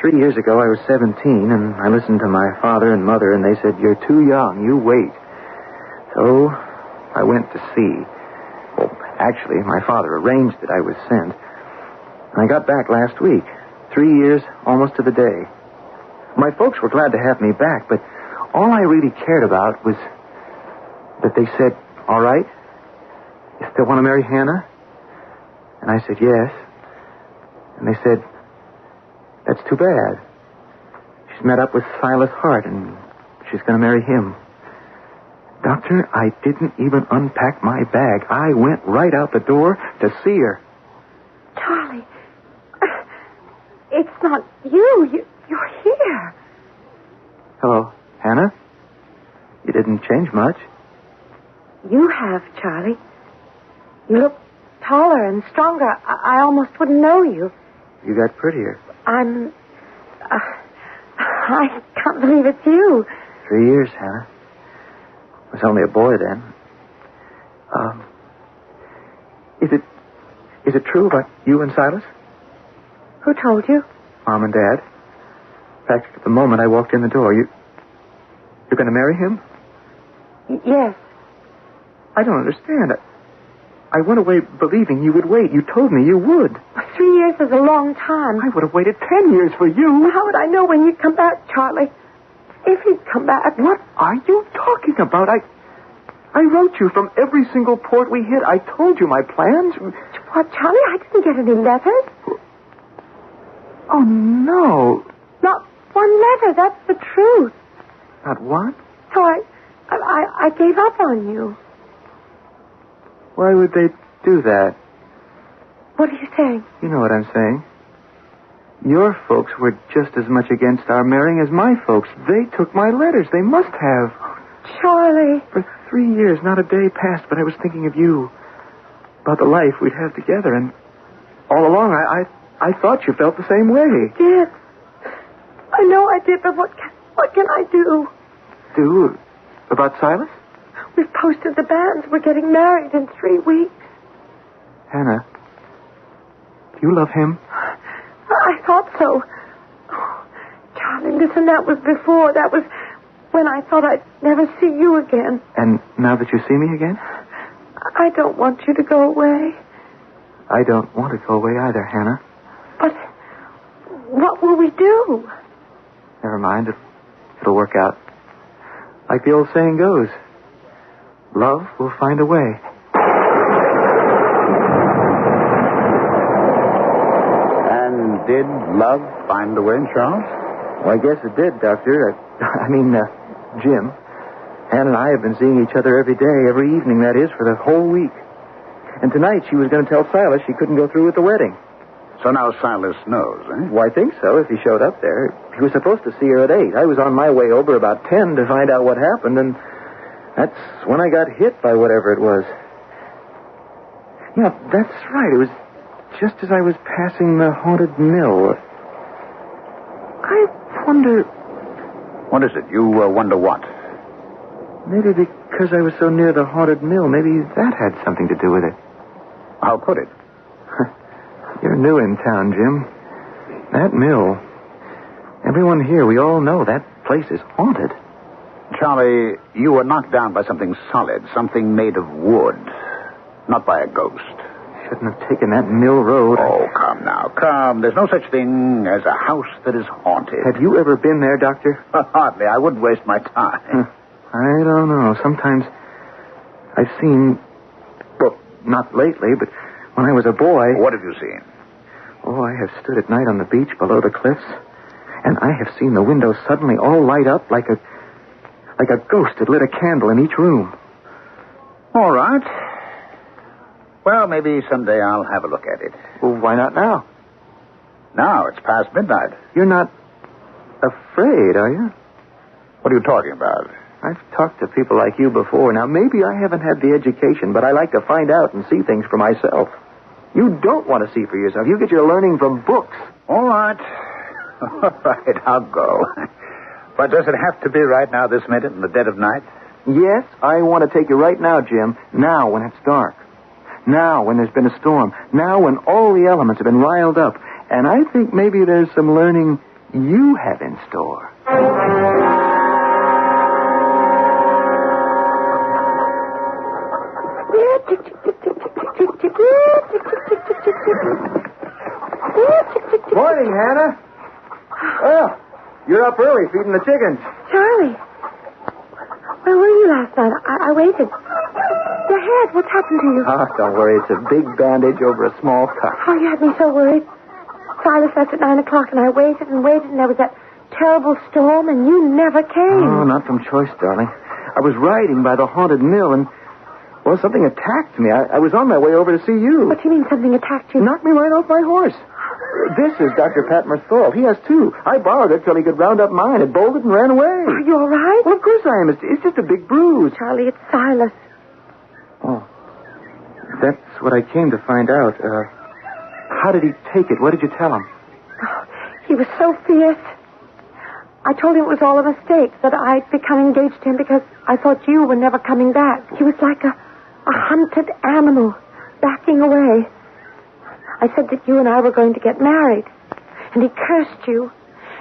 Speaker 24: 3 years ago, I was 17, and I listened to my father and mother, and they said, "You're too young, you wait." So I went to sea. Well, actually, my father arranged that I was sent. And I got back last week. 3 years, almost to the day. My folks were glad to have me back, but all I really cared about was that they said, "All right, you still want to marry Hannah?" And I said, "Yes." And they said, "That's too bad. She's met up with Silas Hart, and she's going to marry him." Doctor, I didn't even unpack my bag. I went right out the door to see her.
Speaker 3: Charlie, it's not you. You're here.
Speaker 24: Hello, Hannah. You didn't change much.
Speaker 3: You have, Charlie. You look taller and stronger. I almost wouldn't know you.
Speaker 24: You got prettier.
Speaker 3: I can't believe it's you.
Speaker 24: 3 years, Hannah. I was only a boy then. Is it true about you and Silas?
Speaker 3: Who told you?
Speaker 24: Mom and Dad. In fact, at the moment I walked in the door, you're going to marry him?
Speaker 3: Yes.
Speaker 24: I don't understand. I went away believing you would wait. You told me you would.
Speaker 3: 3 years is a long time.
Speaker 24: I would have waited 10 years for you.
Speaker 3: How would I know when you'd come back, Charlie? If you'd come back.
Speaker 24: What are you talking about? I wrote you from every single port we hit. I told you my plans.
Speaker 3: What, Charlie? I didn't get any letters.
Speaker 24: Oh, no.
Speaker 3: Not one letter. That's the truth.
Speaker 24: Not one?
Speaker 3: So I gave up on you.
Speaker 24: Why would they do that?
Speaker 3: What are you saying?
Speaker 24: You know what I'm saying. Your folks were just as much against our marrying as my folks. They took my letters. They must have.
Speaker 3: Charlie.
Speaker 24: For 3 years, not a day passed, but I was thinking of you. About the life we'd have together. And all along, I thought you felt the same way.
Speaker 3: I did. I know I did, but what can I do?
Speaker 24: Do? About Silas?
Speaker 3: We've posted the banns. We're getting married in 3 weeks.
Speaker 24: Hannah, do you love him?
Speaker 3: I thought so. Oh, Charlie, listen, that was before. That was when I thought I'd never see you again.
Speaker 24: And now that you see me again?
Speaker 3: I don't want you to go away.
Speaker 24: I don't want to go away either, Hannah.
Speaker 3: But what will we do?
Speaker 24: Never mind. It'll work out. Like the old saying goes, love will find a way.
Speaker 21: And did love find a way, Charles?
Speaker 24: Well, I guess it did, Doctor. Jim. Ann and I have been seeing each other every day, every evening, that is, for the whole week. And tonight she was going to tell Silas she couldn't go through with the wedding.
Speaker 21: So now Silas knows, eh?
Speaker 24: Well, I think so, if he showed up there. He was supposed to see her at 8. I was on my way over about 10 to find out what happened, and that's when I got hit by whatever it was. Yeah, that's right. It was just as I was passing the haunted mill. I wonder...
Speaker 21: What is it? You wonder what?
Speaker 24: Maybe because I was so near the haunted mill, maybe that had something to do with it.
Speaker 21: How could it?
Speaker 24: You're new in town, Jim. That mill. Everyone here, we all know that place is haunted.
Speaker 21: Charlie, you were knocked down by something solid, something made of wood. Not by a ghost.
Speaker 24: Shouldn't have taken that mill road.
Speaker 21: Oh, come now, come. There's no such thing as a house that is haunted.
Speaker 24: Have you ever been there, Doctor?
Speaker 21: Hardly. I wouldn't waste my time.
Speaker 24: I don't know. Sometimes I've seen... Well, not lately, but when I was a boy...
Speaker 21: What have you seen?
Speaker 24: Oh, I have stood at night on the beach below the cliffs, and I have seen the windows suddenly all light up like a ghost had lit a candle in each room.
Speaker 21: All right. Well, maybe someday I'll have a look at it.
Speaker 24: Well, why not now?
Speaker 21: Now, it's past midnight.
Speaker 24: You're not afraid, are you?
Speaker 21: What are you talking about?
Speaker 24: I've talked to people like you before. Now, maybe I haven't had the education, but I like to find out and see things for myself. You don't want to see for yourself. You get your learning from books.
Speaker 21: All right. All right, I'll go. But does it have to be right now, this minute, in the dead of night?
Speaker 24: Yes, I want to take you right now, Jim. Now, when it's dark. Now, when there's been a storm. Now, when all the elements have been riled up. And I think maybe there's some learning you have in store. Morning, Hannah. Well, you're up early feeding the chickens.
Speaker 3: Charlie, where were you last night? I waited. Your head, what's happened to you?
Speaker 24: Oh, don't worry. It's a big bandage over a small cut.
Speaker 3: Oh, you had me so worried. Silas left at 9 o'clock, and I waited and waited, and there was that terrible storm, and you never came.
Speaker 24: Oh, not from choice, darling. I was riding by the haunted mill and, well, something attacked me. I was on my way over to see you.
Speaker 3: What do you mean something attacked you?
Speaker 24: Knocked me right off my horse. This is Dr. Patmore's fault. He has two. I borrowed it till he could round up mine. It bolted and ran away.
Speaker 3: Are you all right?
Speaker 24: Well, of course I am. It's just a big bruise.
Speaker 3: Charlie, it's Silas.
Speaker 24: Oh. That's what I came to find out. How did he take it? What did you tell him?
Speaker 3: Oh, he was so fierce. I told him it was all a mistake, that I'd become engaged to him because I thought you were never coming back. He was like a hunted animal, backing away. I said that you and I were going to get married. And he cursed you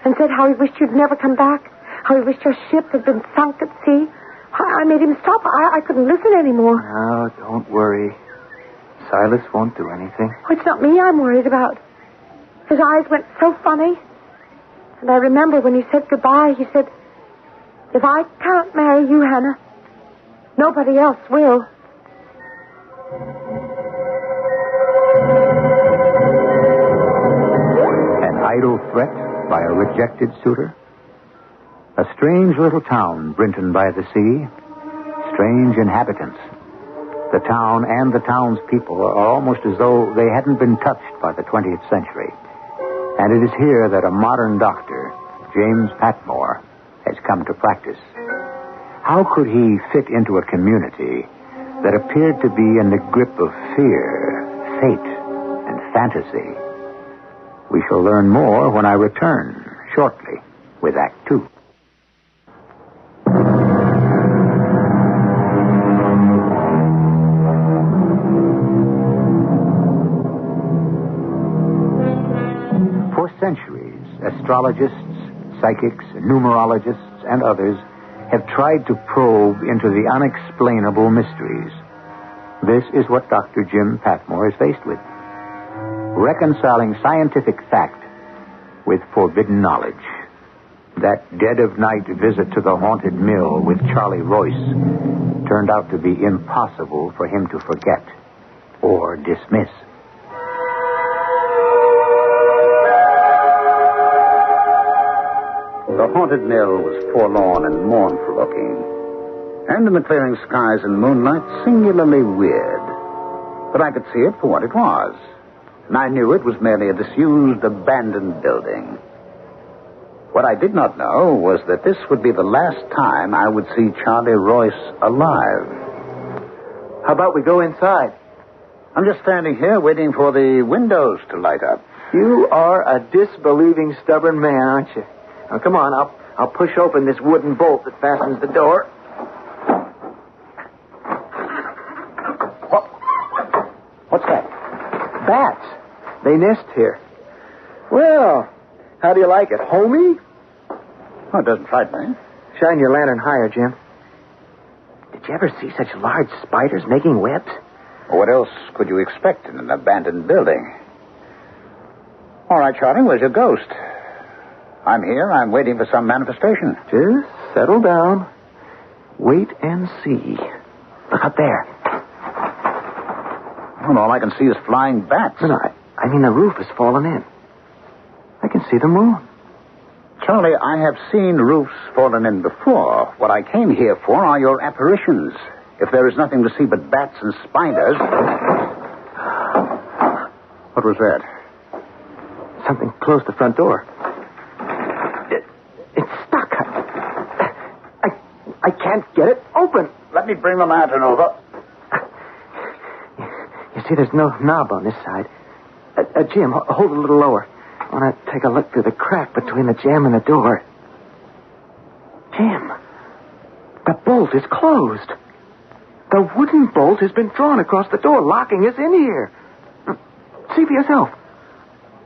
Speaker 3: and said how he wished you'd never come back, how he wished your ship had been sunk at sea. I made him stop. I couldn't listen anymore.
Speaker 24: Oh, don't worry. Silas won't do anything.
Speaker 3: Oh, it's not me I'm worried about. His eyes went so funny. And I remember when he said goodbye, he said, if I can't marry you, Hannah, nobody else will.
Speaker 18: An idle threat by a rejected suitor? A strange little town, Brinton by the sea. Strange inhabitants. The town and the town's people are almost as though they hadn't been touched by the 20th century. And it is here that a modern doctor, James Patmore, has come to practice. How could he fit into a community that appeared to be in the grip of fear, fate, and fantasy? We shall learn more when I return shortly with Act Two. For centuries, astrologists, psychics, numerologists, and others have tried to probe into the unexplainable mysteries. This is what Dr. Jim Patmore is faced with. Reconciling scientific fact with forbidden knowledge. That dead-of-night visit to the haunted mill with Charlie Royce turned out to be impossible for him to forget or dismiss.
Speaker 21: The haunted mill was forlorn and mournful looking, and in the clearing skies and moonlight, singularly weird. But I could see it for what it was, and I knew it was merely a disused, abandoned building. What I did not know was that this would be the last time I would see Charlie Royce alive.
Speaker 24: How about we go inside?
Speaker 21: I'm just standing here waiting for the windows to light up.
Speaker 24: You are a disbelieving, stubborn man, aren't you? Now, come on, I'll push open this wooden bolt that fastens the door.
Speaker 21: What's that?
Speaker 24: Bats. They nest here. Well, how do you like it? Homey?
Speaker 21: Oh, it doesn't frighten me.
Speaker 24: Shine your lantern higher, Jim. Did you ever see such large spiders making webs?
Speaker 21: What else could you expect in an abandoned building? All right, Charlie, where's your ghost? I'm here. I'm waiting for some manifestation.
Speaker 24: Just settle down. Wait and see. Look up there.
Speaker 21: Well, all I can see is flying bats.
Speaker 24: No, I mean the roof has fallen in. I can see the moon.
Speaker 21: Charlie, I have seen roofs fallen in before. What I came here for are your apparitions. If there is nothing to see but bats and spiders... What was that?
Speaker 24: Something closed the front door. It's stuck. I can't get it open.
Speaker 21: Let me bring the lantern over.
Speaker 24: You see, there's no knob on this side. Jim, hold it a little lower. I want to take a look through the crack between the jamb and the door. Jim, the bolt is closed. The wooden bolt has been drawn across the door, locking us in here. See for yourself.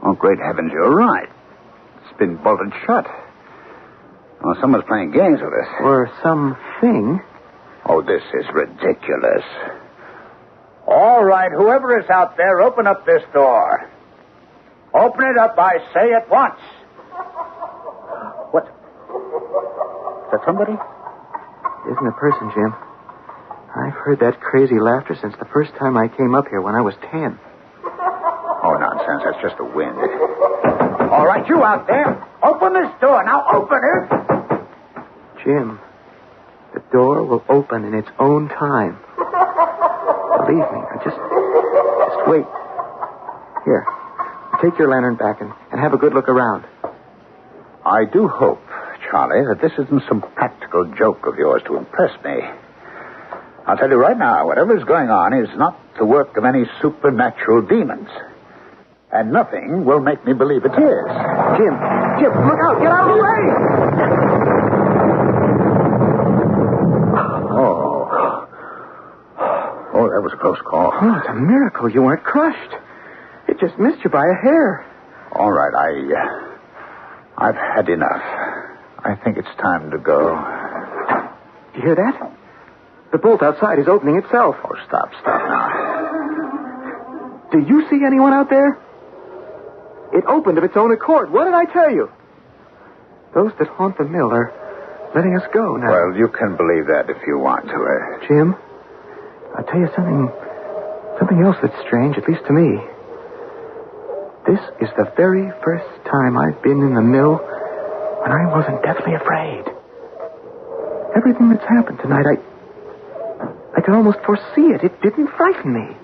Speaker 21: Oh, great heavens, you're right. It's been bolted shut. Well, someone's playing games with us.
Speaker 24: Or something.
Speaker 21: Oh, this is ridiculous. All right, whoever is out there, open up this door. Open it up, I say, at once. What? Is that somebody?
Speaker 24: It isn't a person, Jim. I've heard that crazy laughter since the first time I came up here when I was 10.
Speaker 21: Oh, nonsense. That's just the wind. All right, you out there. Open this door. Now open it.
Speaker 24: Jim, the door will open in its own time. Believe me. Just wait. Here. Take your lantern back and have a good look around.
Speaker 21: I do hope, Charlie, that this isn't some practical joke of yours to impress me. I'll tell you right now, whatever is going on is not the work of any supernatural demons. And nothing will make me believe it is.
Speaker 24: Jim, look out! Get out of the way!
Speaker 21: Oh, that was a close call.
Speaker 24: Oh, it's a miracle you weren't crushed. It just missed you by a hair.
Speaker 21: All right, I've had enough. I think it's time to go.
Speaker 24: You hear that? The bolt outside is opening itself.
Speaker 21: Oh, stop now.
Speaker 24: Do you see anyone out there? It opened of its own accord. What did I tell you? Those that haunt the mill are letting us go now.
Speaker 21: Well, you can believe that if you want to.
Speaker 24: Jim, I'll tell you something else that's strange, at least to me. This is the very first time I've been in the mill when I wasn't deathly afraid. Everything that's happened tonight, I could almost foresee it. It didn't frighten me.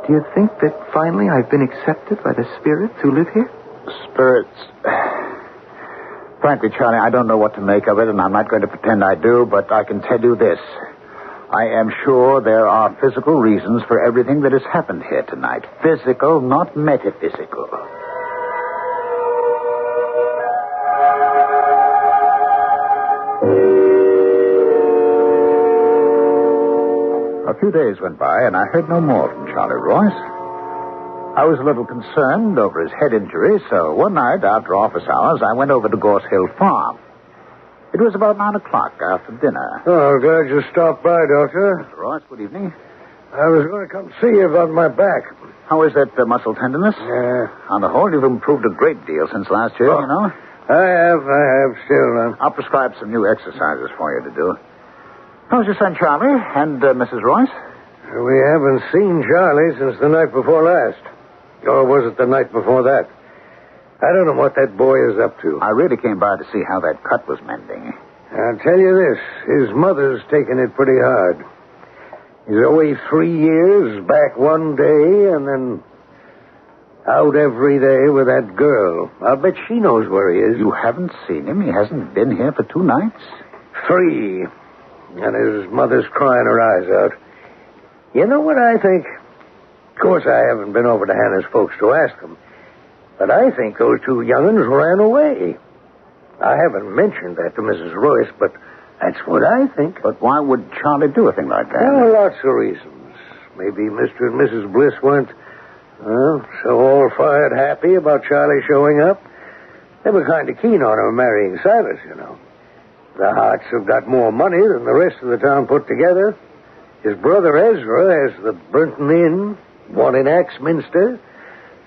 Speaker 24: Do you think that finally I've been accepted by the spirits who live here?
Speaker 21: Spirits? Frankly, Charlie, I don't know what to make of it, and I'm not going to pretend I do, but I can tell you this. I am sure there are physical reasons for everything that has happened here tonight. Physical, not metaphysical. A few days went by, and I heard no more from Charlie Royce. I was a little concerned over his head injury, so one night after office hours, I went over to Gorse Hill Farm. It was about 9 o'clock after dinner.
Speaker 6: Oh, glad you stopped by, Doctor.
Speaker 21: Mr. Royce, good evening.
Speaker 6: I was going to come see you about my back.
Speaker 21: How is that muscle tenderness?
Speaker 6: Yeah.
Speaker 21: On the whole, you've improved a great deal since last year, you know.
Speaker 6: I have still.
Speaker 21: I'll prescribe some new exercises for you to do. How's your son, Charlie, and Mrs. Royce?
Speaker 6: We haven't seen Charlie since the night before last. Or was it the night before that? I don't know what that boy is up to.
Speaker 21: I really came by to see how that cut was mending.
Speaker 6: I'll tell you this. His mother's taking it pretty hard. He's away 3 years, back one day, and then out every day with that girl. I'll bet she knows where he is.
Speaker 21: You haven't seen him? He hasn't been here for 2 nights?
Speaker 6: 3. And his mother's crying her eyes out. You know what I think? Of course, I haven't been over to Hannah's folks to ask them. But I think those 2 young'uns ran away. I haven't mentioned that to Mrs. Royce, but that's what I think.
Speaker 21: But why would Charlie do a thing like that?
Speaker 6: Well, lots of reasons. Maybe Mr. and Mrs. Bliss weren't, so all-fired happy about Charlie showing up. They were kind of keen on her marrying Silas, you know. The Harts have got more money than the rest of the town put together. His brother Ezra has the Brenton Inn, one in Axminster.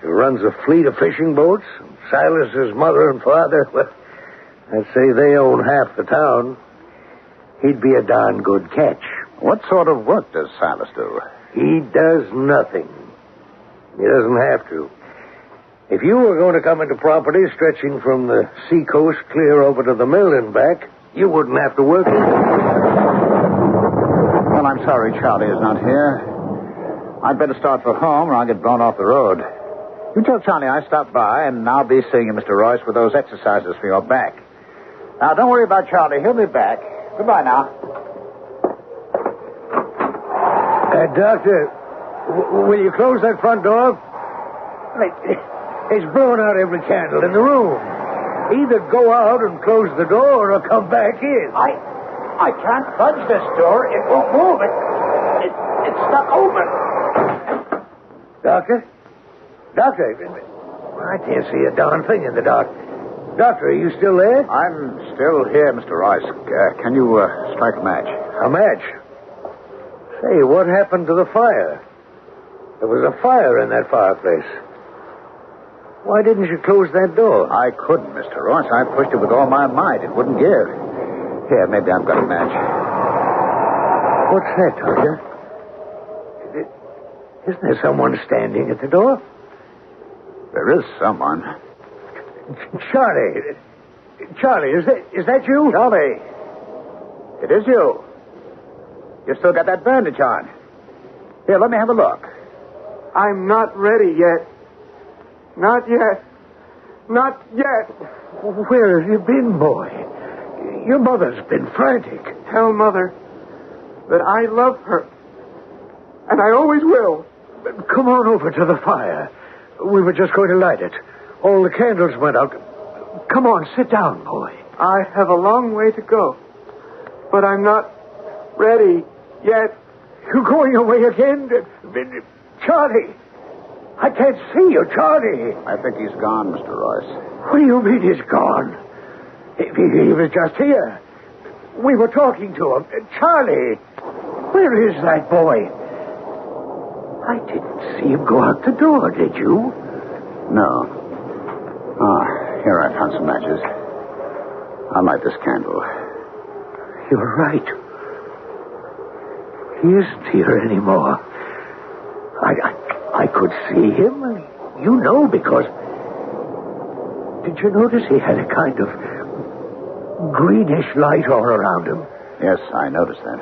Speaker 6: He runs a fleet of fishing boats. Silas's mother and father, well, I'd say they own half the town. He'd be a darn good catch.
Speaker 21: What sort of work does Silas do?
Speaker 6: He does nothing. He doesn't have to. If you were going to come into property stretching from the seacoast clear over to the mill and back, you wouldn't have to work.
Speaker 21: Well, I'm sorry Charlie is not here. I'd better start for home or I'll get blown off the road. You tell Charlie I stopped by, and I'll be seeing you, Mr. Royce, with those exercises for your back. Now, don't worry about Charlie. He'll be back. Goodbye now.
Speaker 6: Doctor, will you close that front door? It's blown out every candle in the room. Either go out and close the door or come back in.
Speaker 21: I can't budge this door. It won't move. It's stuck open.
Speaker 6: Doctor? Doctor, I can't see a darn thing in the dark. Doctor, are you still there?
Speaker 21: I'm still here, Mr. Royce. Can you strike a match?
Speaker 6: A match? Say, what happened to the fire? There was a fire in that fireplace. Why didn't you close that door?
Speaker 21: I couldn't, Mr. Royce. I pushed it with all my might. It wouldn't give. Here, maybe I've got a match.
Speaker 6: What's that, Doctor? Isn't there someone standing at the door?
Speaker 21: There is someone.
Speaker 6: Charlie, is that you?
Speaker 21: Charlie. It is you. You still got that bandage on. Here, let me have a look.
Speaker 5: I'm not ready yet. Not yet. Not yet.
Speaker 6: Where have you been, boy? Your mother's been frantic.
Speaker 5: Tell Mother that I love her. And I always will.
Speaker 6: Come on over to the fire. We were just going to light it. All the candles went out. Come on, sit down, boy.
Speaker 5: I have a long way to go. But I'm not ready yet.
Speaker 6: You going away again? Charlie! I can't see you, Charlie.
Speaker 21: I think he's gone, Mr. Royce.
Speaker 6: What do you mean he's gone? He was just here. We were talking to him. Charlie! Where is that boy? I didn't see him go out the door, did you?
Speaker 21: No. Here, I found some matches. I'll light this candle.
Speaker 6: You're right. He isn't here anymore. I could see him. You know, because... Did you notice he had a kind of greenish light all around him?
Speaker 21: Yes, I noticed that.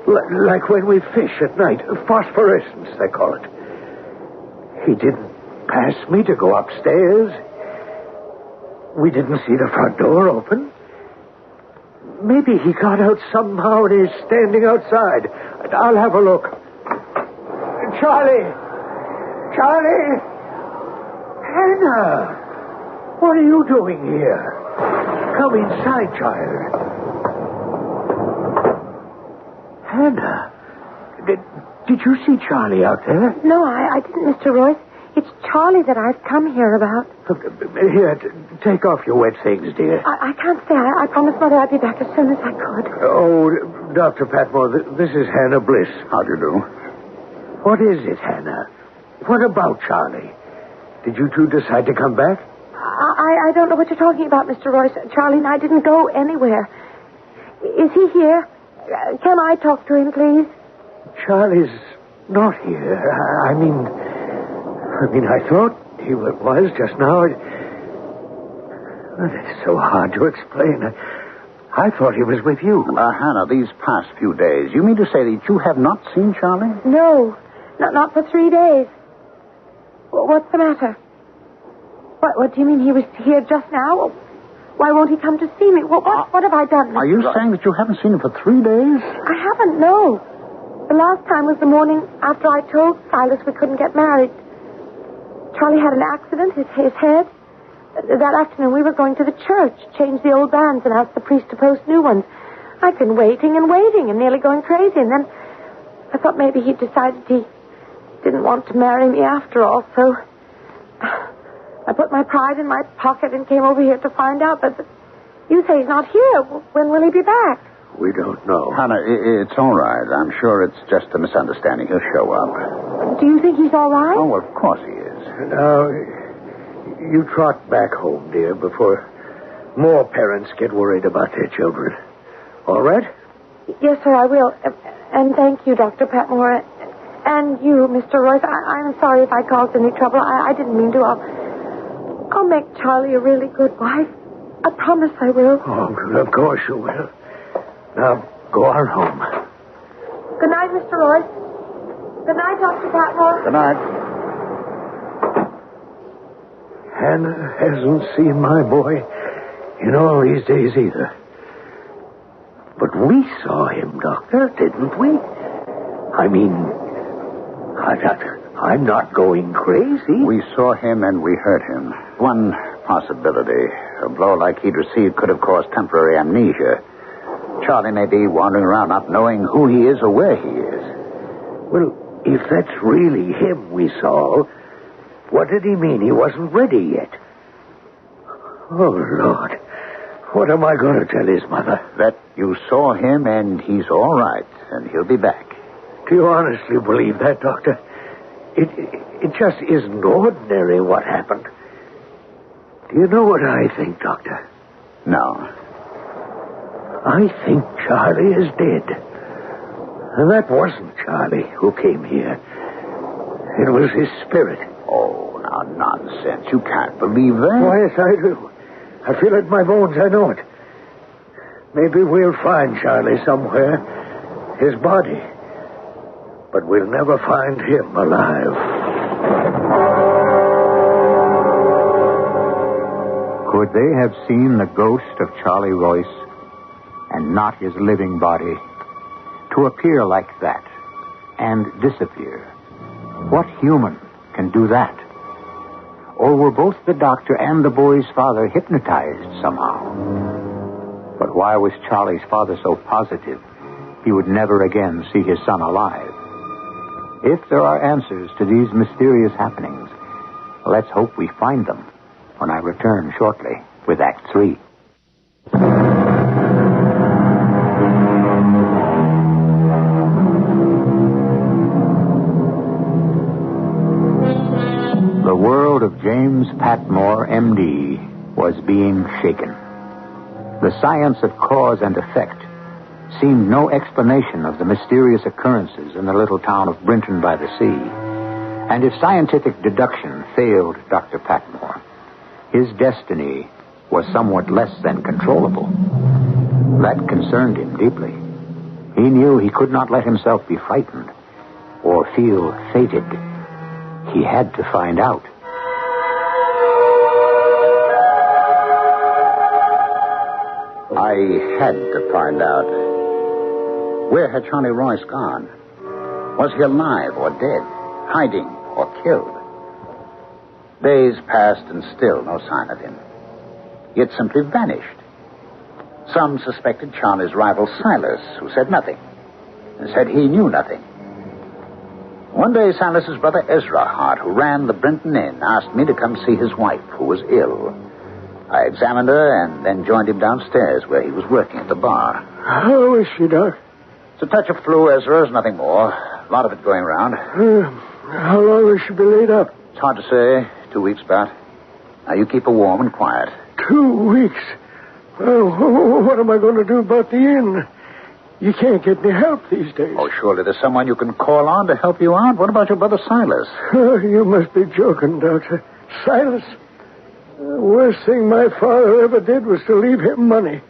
Speaker 6: Like when we fish at night. Phosphorescence, they call it. He didn't pass me to go upstairs. We didn't see the front door open. Maybe he got out somehow and he's standing outside. I'll have a look. Charlie! Charlie! Hannah! What are you doing here? Come inside, child. Hannah, did you see Charlie out there?
Speaker 3: No, I didn't, Mr. Royce. It's Charlie that I've come here about.
Speaker 6: Here, take off your wet things, dear.
Speaker 3: I can't stay. I promised Mother I'd be back as soon as I could.
Speaker 6: Oh, Dr. Patmore, this is Hannah Bliss.
Speaker 21: How do you do?
Speaker 6: What is it, Hannah? What about Charlie? Did you two decide to come back?
Speaker 3: I don't know what you're talking about, Mr. Royce. Charlie and I didn't go anywhere. Is he here? Can I talk to him, please?
Speaker 6: Charlie's not here. I mean, I thought he was just now. It's so hard to explain. I thought he was with you.
Speaker 21: Hannah, these past few days, you mean to say that you have not seen Charlie?
Speaker 3: No, not for 3 days. What's the matter? What do you mean he was here just now? Why won't he come to see me? What have I done?
Speaker 21: Are you saying that you haven't seen him for 3 days?
Speaker 3: I haven't, no. The last time was the morning after I told Silas we couldn't get married. Charlie had an accident, his head. That afternoon we were going to the church, change the old banns and ask the priest to post new ones. I'd been waiting and nearly going crazy, and then I thought maybe he'd decided he didn't want to marry me after all, so I put my pride in my pocket and came over here to find out, but you say he's not here. When will he be back?
Speaker 6: We don't know.
Speaker 21: Hannah, it's all right. I'm sure it's just a misunderstanding. He'll show up.
Speaker 3: Do you think he's all right?
Speaker 21: Oh, of course he is.
Speaker 6: Now, you trot back home, dear, before more parents get worried about their children. All right?
Speaker 3: Yes, sir, I will. And thank you, Dr. Patmore. And you, Mr. Royce. I'm sorry if I caused any trouble. I didn't mean to. I'll make Charlie a really good wife. I promise I will.
Speaker 6: Oh, of course you will. Now, go on home.
Speaker 3: Good night, Mr. Royce. Good night, Dr. Patmore.
Speaker 21: Good night.
Speaker 6: Hannah hasn't seen my boy in all these days either. But we saw him, Doctor, didn't we? I mean, I'm not going crazy.
Speaker 21: We saw him and we heard him. One possibility. A blow like he'd received could have caused temporary amnesia. Charlie may be wandering around not knowing who he is or where he is.
Speaker 6: Well, if that's really him we saw, what did he mean he wasn't ready yet? Oh, Lord. What am I going to tell his mother?
Speaker 21: That you saw him and he's all right, and he'll be back.
Speaker 6: Do you honestly believe that, Doctor? It just isn't ordinary what happened. Do you know what I think, Doctor?
Speaker 21: No.
Speaker 6: I think Charlie is dead. And that wasn't Charlie who came here. It was his spirit.
Speaker 21: Oh, now, nonsense. You can't believe that.
Speaker 6: Oh, yes, I do. I feel it in my bones. I know it. Maybe we'll find Charlie somewhere. His body. But we'll never find him alive.
Speaker 18: Could they have seen the ghost of Charlie Royce and not his living body? To appear like that and disappear. What human can do that? Or were both the doctor and the boy's father hypnotized somehow? But why was Charlie's father so positive he would never again see his son alive? If there are answers to these mysterious happenings, let's hope we find them when I return shortly with Act 3. The world of James Patmore, M.D., was being shaken. The science of cause and effect seemed no explanation of the mysterious occurrences in the little town of Brinton by the Sea. And if scientific deduction failed Dr. Patmore, his destiny was somewhat less than controllable. That concerned him deeply. He knew he could not let himself be frightened or feel fated. He had to find out.
Speaker 21: I had to find out. Where had Charlie Royce gone? Was he alive or dead? Hiding or killed? Days passed and still no sign of him. He had simply vanished. Some suspected Charlie's rival Silas, who said nothing, and said he knew nothing. One day, Silas's brother Ezra Hart, who ran the Brinton Inn, asked me to come see his wife, who was ill. I examined her and then joined him downstairs where he was working at the bar.
Speaker 6: How is she, Doc?
Speaker 21: It's a touch of flu, Ezra. There's nothing more. A lot of it going around.
Speaker 6: How long will she be laid up?
Speaker 21: It's hard to say. 2 weeks, about. Now, you keep her warm and quiet.
Speaker 6: 2 weeks? Well, what am I going to do about the inn? You can't get any help these days.
Speaker 21: Oh, surely there's someone you can call on to help you out. What about your brother Silas?
Speaker 6: You must be joking, Doctor. Silas? The worst thing my father ever did was to leave him money.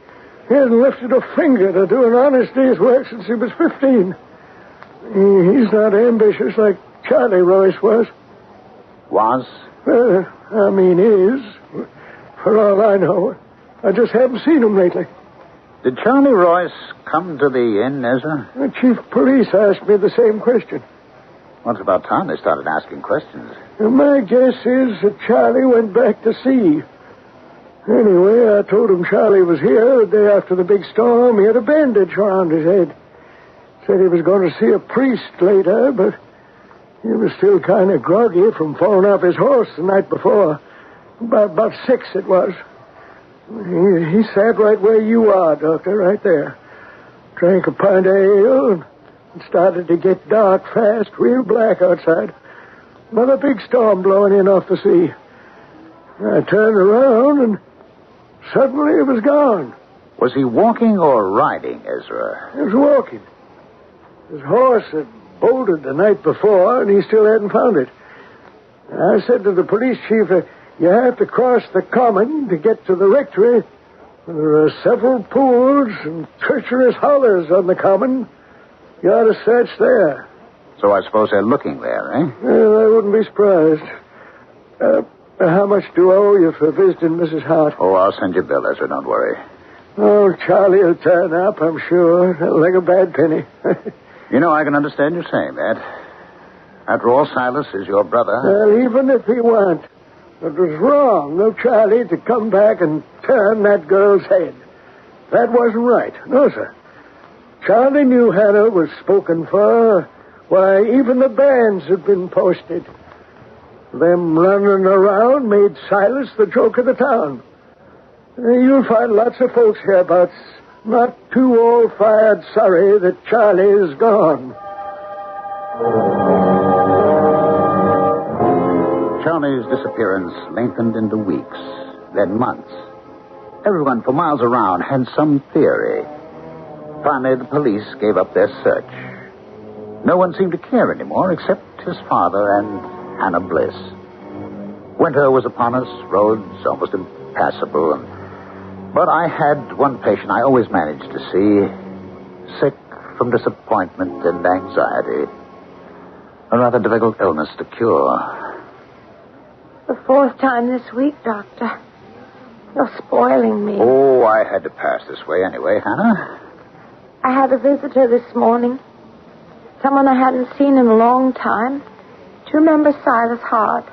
Speaker 6: He hasn't lifted a finger to do an honest day's work since he was 15. He's not ambitious like Charlie Royce was.
Speaker 21: Was?
Speaker 6: Is. For all I know. I just haven't seen him lately.
Speaker 21: Did Charlie Royce come to the inn, Ezra?
Speaker 6: The chief of police asked me the same question.
Speaker 21: Well, it's about time they started asking questions.
Speaker 6: My guess is that Charlie went back to sea. Anyway, I told him Charlie was here the day after the big storm. He had a bandage around his head. Said he was going to see a priest later, but he was still kind of groggy from falling off his horse the night before. About 6 it was. He sat right where you are, Doctor, right there. Drank a pint of ale and started to get dark fast, real black outside. Another big storm blowing in off the sea. I turned around and suddenly it was gone.
Speaker 21: Was he walking or riding, Ezra?
Speaker 6: He was walking. His horse had bolted the night before and he still hadn't found it. I said to the police chief, you have to cross the common to get to the rectory. There are several pools and treacherous hollers on the common. You ought to search there.
Speaker 21: So I suppose they're looking there, eh?
Speaker 6: Well, I wouldn't be surprised. How much do I owe you for visiting Mrs. Hart?
Speaker 21: Oh, I'll send you a bill, Ezra. Don't worry.
Speaker 6: Oh, Charlie will turn up, I'm sure. Like a bad penny.
Speaker 21: You know, I can understand you saying that. After all, Silas is your brother.
Speaker 6: Well, even if he weren't, it was wrong of Charlie to come back and turn that girl's head. That wasn't right. No, sir. Charlie knew Hannah was spoken for. Why, even the bands had been posted. Them running around made Silas the joke of the town. You'll find lots of folks hereabouts not too all-fired sorry that Charlie is gone.
Speaker 21: Charlie's disappearance lengthened into weeks, then months. Everyone for miles around had some theory. Finally, the police gave up their search. No one seemed to care anymore except his father and Hannah Bliss. Winter was upon us, roads almost impassable, and But I had one patient I always managed to see, sick from disappointment and anxiety. A rather difficult illness to cure.
Speaker 3: The fourth time this week, Doctor. You're spoiling me.
Speaker 21: Oh, I had to pass this way anyway, Hannah.
Speaker 3: I had a visitor this morning. Someone I hadn't seen in a long time. Do you remember Silas Hart?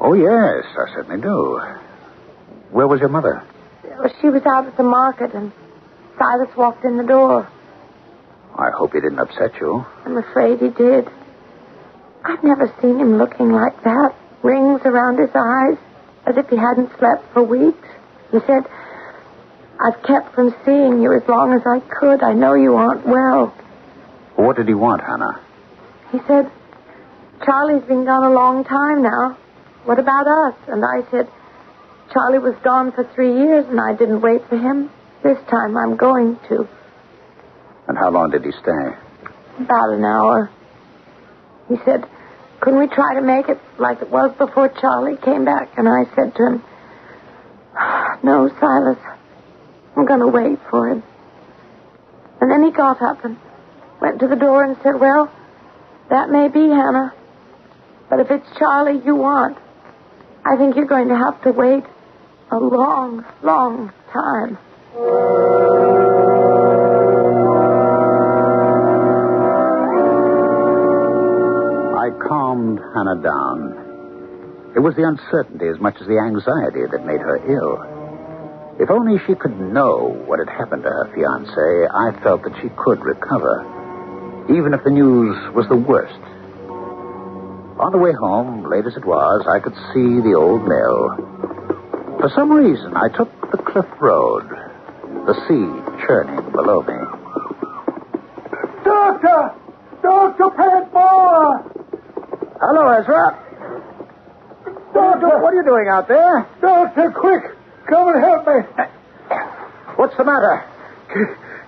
Speaker 21: Oh, yes, I certainly do. Where was your mother?
Speaker 3: Well, she was out at the market, and Silas walked in the door.
Speaker 21: I hope he didn't upset you.
Speaker 3: I'm afraid he did. I've never seen him looking like that. Rings around his eyes, as if he hadn't slept for weeks. He said, I've kept from seeing you as long as I could. I know you aren't well.
Speaker 21: What did he want, Hannah?
Speaker 3: He said, Charlie's been gone a long time now. What about us? And I said, Charlie was gone for 3 years, and I didn't wait for him. This time I'm going to.
Speaker 21: And how long did he stay?
Speaker 3: About an hour. He said, couldn't we try to make it like it was before Charlie came back? And I said to him, no, Silas, I'm going to wait for him. And then he got up and went to the door and said, well, that may be, Hannah, but if it's Charlie you want, I think you're going to have to wait a long, long time.
Speaker 21: I calmed Hannah down. It was the uncertainty as much as the anxiety that made her ill. If only she could know what had happened to her fiancé, I felt that she could recover, even if the news was the worst. On the way home, late as it was, I could see the old mill. For some reason, I took the cliff road, the sea churning below me.
Speaker 5: Doctor! Dr. Padmore!
Speaker 21: Hello, Ezra.
Speaker 5: Doctor!
Speaker 21: What are you doing out there?
Speaker 5: Doctor, quick! Come and help me.
Speaker 21: What's the matter?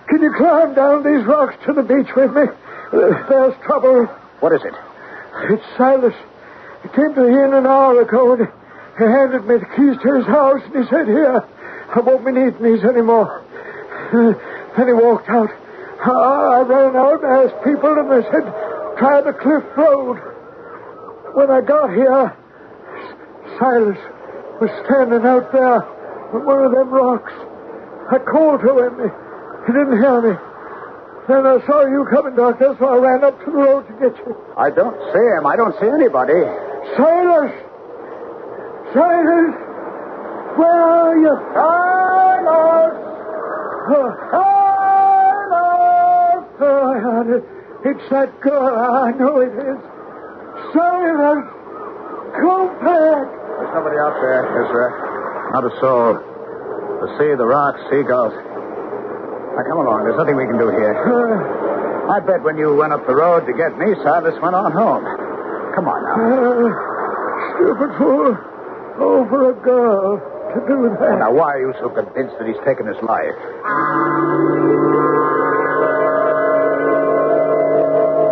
Speaker 5: Can you climb down these rocks to the beach with me? There's trouble.
Speaker 21: What is it?
Speaker 5: It's Silas. He came to the inn an hour ago and he handed me the keys to his house and he said, here, I won't be needing these anymore. Then he walked out. I ran out and asked people and they said, try the cliff road. When I got here, Silas was standing out there on one of them rocks. I called to him. He didn't hear me. Then I saw you coming, Doctor, so I ran up to the road to get you.
Speaker 21: I don't see him. I don't see anybody.
Speaker 5: Silas! Silas! Where are you? Silas! Silas! It's that girl. I know it is. Silas! Come back!
Speaker 21: There's nobody out there, Ezra. Not a soul. The sea, the rocks, seagulls. Now, come along. There's nothing we can do here. I bet when you went up the road to get me, Silas went on home. Come on now.
Speaker 5: Stupid fool. Oh, for a girl to do that.
Speaker 21: Oh, now, why are you so convinced that he's taken his life?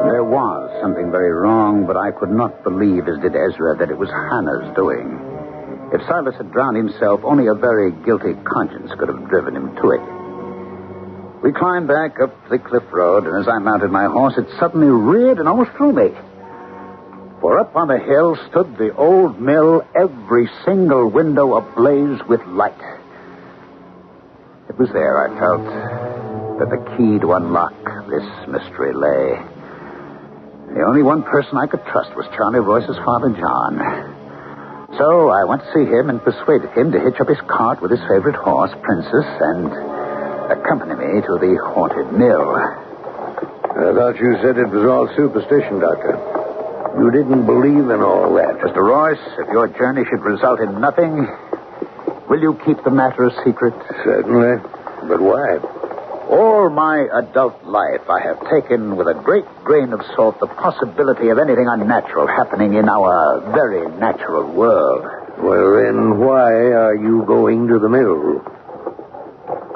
Speaker 21: There was something very wrong, but I could not believe, as did Ezra, that it was Hannah's doing. If Silas had drowned himself, only a very guilty conscience could have driven him to it. We climbed back up the cliff road, and as I mounted my horse, it suddenly reared and almost threw me. For up on the hill stood the old mill, every single window ablaze with light. It was there, I felt, that the key to unlock this mystery lay. The only one person I could trust was Charlie Royce's father, John. So I went to see him and persuaded him to hitch up his cart with his favorite horse, Princess, and accompany me to the haunted mill.
Speaker 6: I thought you said it was all superstition, Doctor. You didn't believe in all that.
Speaker 21: Mr. Royce, if your journey should result in nothing, will you keep the matter a secret?
Speaker 6: Certainly. But why?
Speaker 21: All my adult life, I have taken with a great grain of salt the possibility of anything unnatural happening in our very natural world.
Speaker 6: Well, then, why are you going to the mill?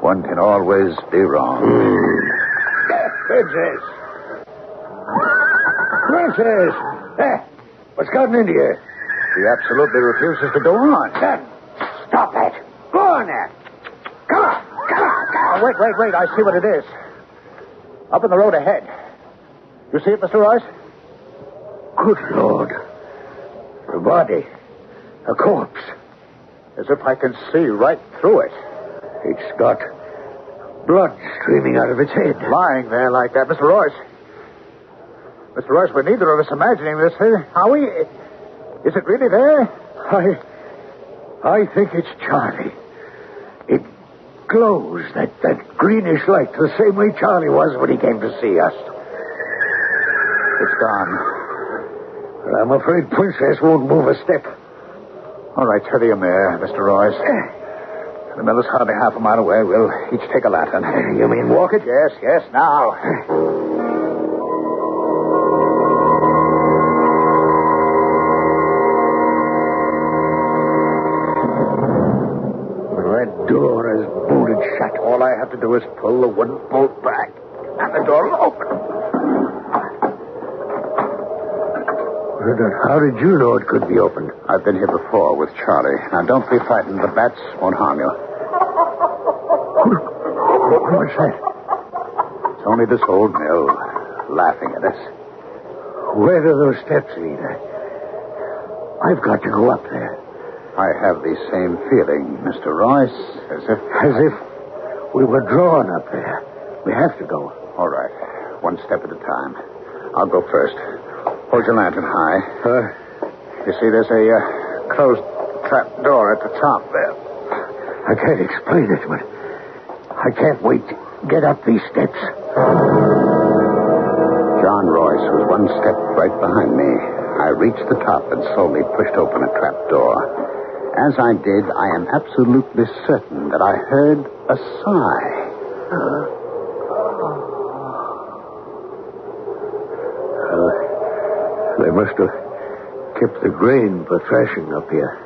Speaker 21: One can always be wrong.
Speaker 6: Princess! Princess! What's gotten into you?
Speaker 21: She absolutely refuses to go on.
Speaker 6: Stop that. Go on there.
Speaker 21: Oh, wait. I see what it is. Up in the road ahead. You see it, Mr. Royce?
Speaker 6: Good Lord. A body. A corpse.
Speaker 21: As if I can see right through it.
Speaker 6: It's got blood streaming out of its head.
Speaker 21: Lying there like that. Mr. Royce. Mr. Royce, we're neither of us imagining this, are we? Is it really there?
Speaker 6: I think it's Charlie. It glows, that greenish light, the same way Charlie was when he came to see us.
Speaker 21: It's gone.
Speaker 6: Well, I'm afraid Princess won't move a step.
Speaker 21: All right, steady your mare, Mr. Royce. The mill is hardly half a mile away. We'll each take a lantern.
Speaker 6: You mean walk it?
Speaker 21: Yes, now.
Speaker 6: That door is bolted shut.
Speaker 21: All I have to do is pull the wooden bolt back, and the door will open.
Speaker 6: How did you know it could be opened?
Speaker 21: I've been here before with Charlie. Now, don't be frightened. The bats won't harm you.
Speaker 6: What's that?
Speaker 21: It's only this old mill laughing at us.
Speaker 6: Where do those steps lead? I've got to go up there.
Speaker 21: I have the same feeling, Mr. Royce, as if
Speaker 6: we were drawn up there. We have to go.
Speaker 21: All right. One step at a time. I'll go first. Hold your lantern high. You see, there's a closed trap door at the top there.
Speaker 6: I can't explain it, but I can't wait to get up these steps.
Speaker 21: John Royce was one step right behind me. I reached the top and slowly pushed open a trap door. As I did, I am absolutely certain that I heard a sigh.
Speaker 6: They must have kept the grain for thrashing up here.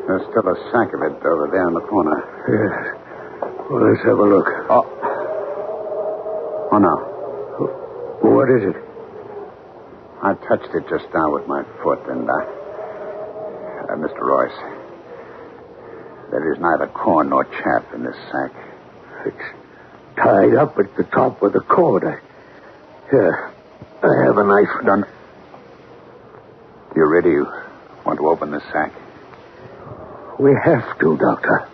Speaker 21: There's still a sack of it over there in the corner.
Speaker 6: Yes. Well, let's have a look.
Speaker 21: Oh, no.
Speaker 6: What is it?
Speaker 21: I touched it just now with my foot, and, Mr. Royce, there is neither corn nor chaff in this sack.
Speaker 6: It's tied up at the top with a cord. Here, I have a knife.
Speaker 21: Done. You ready? You want to open this sack?
Speaker 6: We have to, Doctor.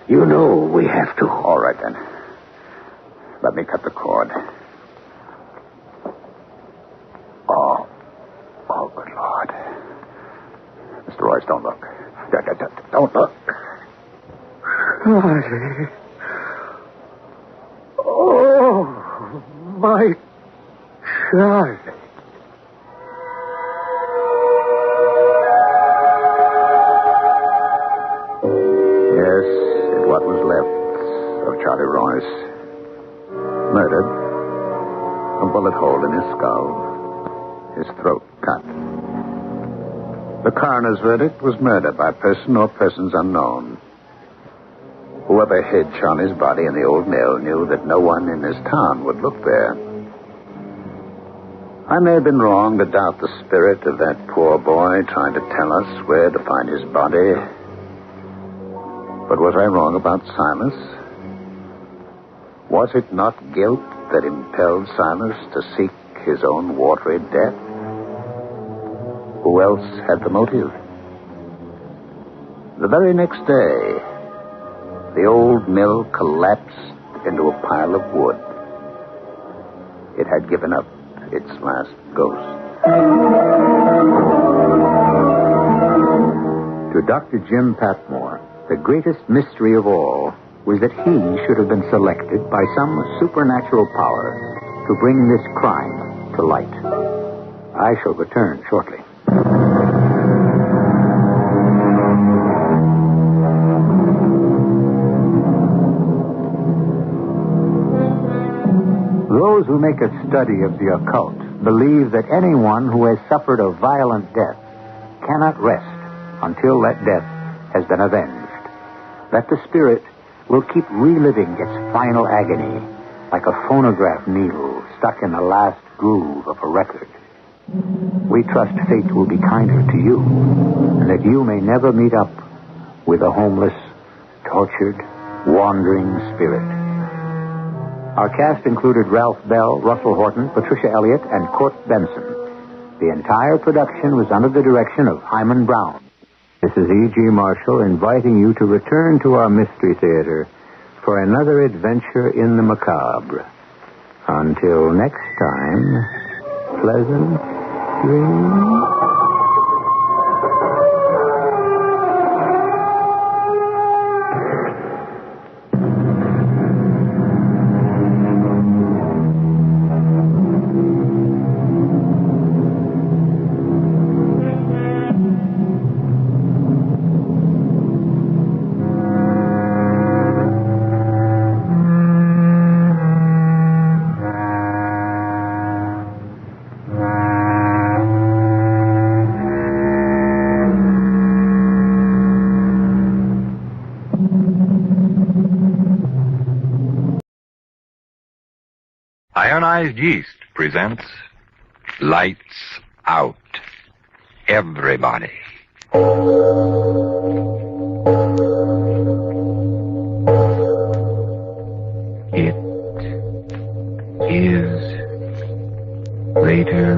Speaker 6: You know we have to.
Speaker 21: All right, then. Let me cut the cord. Oh, good Lord. Mr. Royce, don't look. Don't look.
Speaker 6: Charlie. Oh, my Charlie.
Speaker 21: What was left of Charlie Royce. Murdered. A bullet hole in his skull. His throat cut. The coroner's verdict was murder by person or persons unknown. Whoever hid Charlie's body in the old mill knew that no one in this town would look there. I may have been wrong to doubt the spirit of that poor boy trying to tell us where to find his body. But was I wrong about Silas? Was it not guilt that impelled Silas to seek his own watery death? Who else had the motive? The very next day, the old mill collapsed into a pile of wood. It had given up its last ghost.
Speaker 18: To Dr. Jim Patmore, the greatest mystery of all was that he should have been selected by some supernatural power to bring this crime to light. I shall return shortly. Those who make a study of the occult believe that anyone who has suffered a violent death cannot rest until that death has been avenged. That the spirit will keep reliving its final agony like a phonograph needle stuck in the last groove of a record. We trust fate will be kinder to you and that you may never meet up with a homeless, tortured, wandering spirit. Our cast included Ralph Bell, Russell Horton, Patricia Elliott, and Court Benson. The entire production was under the direction of Hyman Brown. This is E.G. Marshall inviting you to return to our Mystery Theater for another adventure in the macabre. Until next time, pleasant dreams.
Speaker 7: Ionized Yeast presents Lights Out. Everybody. It is later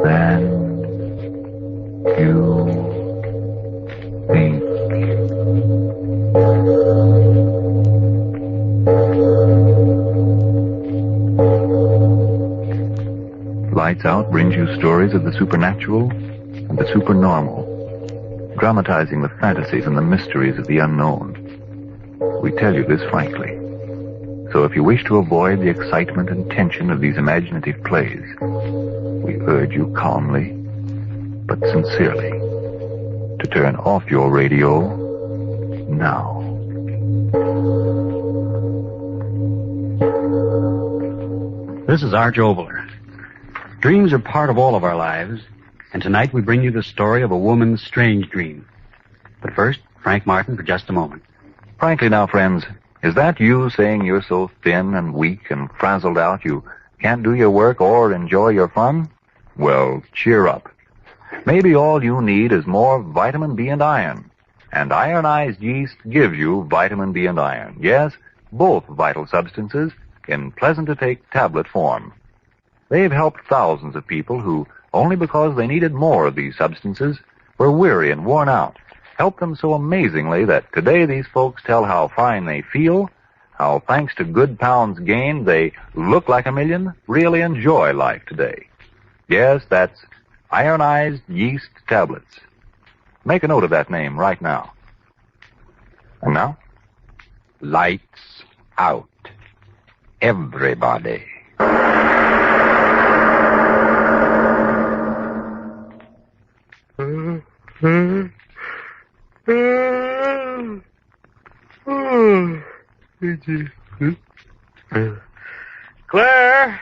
Speaker 7: than you think. Lights Out brings you stories of the supernatural and the supernormal, dramatizing the fantasies and the mysteries of the unknown. We tell you this frankly. So if you wish to avoid the excitement and tension of these imaginative plays, we urge you calmly, but sincerely, to turn off your radio now.
Speaker 11: This is Arch Obler. Dreams are part of all of our lives, and tonight we bring you the story of a woman's strange dream. But first, Frank Martin for just a moment.
Speaker 7: Frankly now, friends, is that you saying you're so thin and weak and frazzled out you can't do your work or enjoy your fun? Well, cheer up. Maybe all you need is more vitamin B and iron. And Ironized Yeast gives you vitamin B and iron. Yes, both vital substances in pleasant-to-take tablet form. They've helped thousands of people who, only because they needed more of these substances, were weary and worn out. Helped them so amazingly that today these folks tell how fine they feel, how thanks to good pounds gained they look like a million, really enjoy life today. Yes, that's Ironized Yeast Tablets. Make a note of that name right now. And now, Lights Out. Everybody.
Speaker 14: Claire?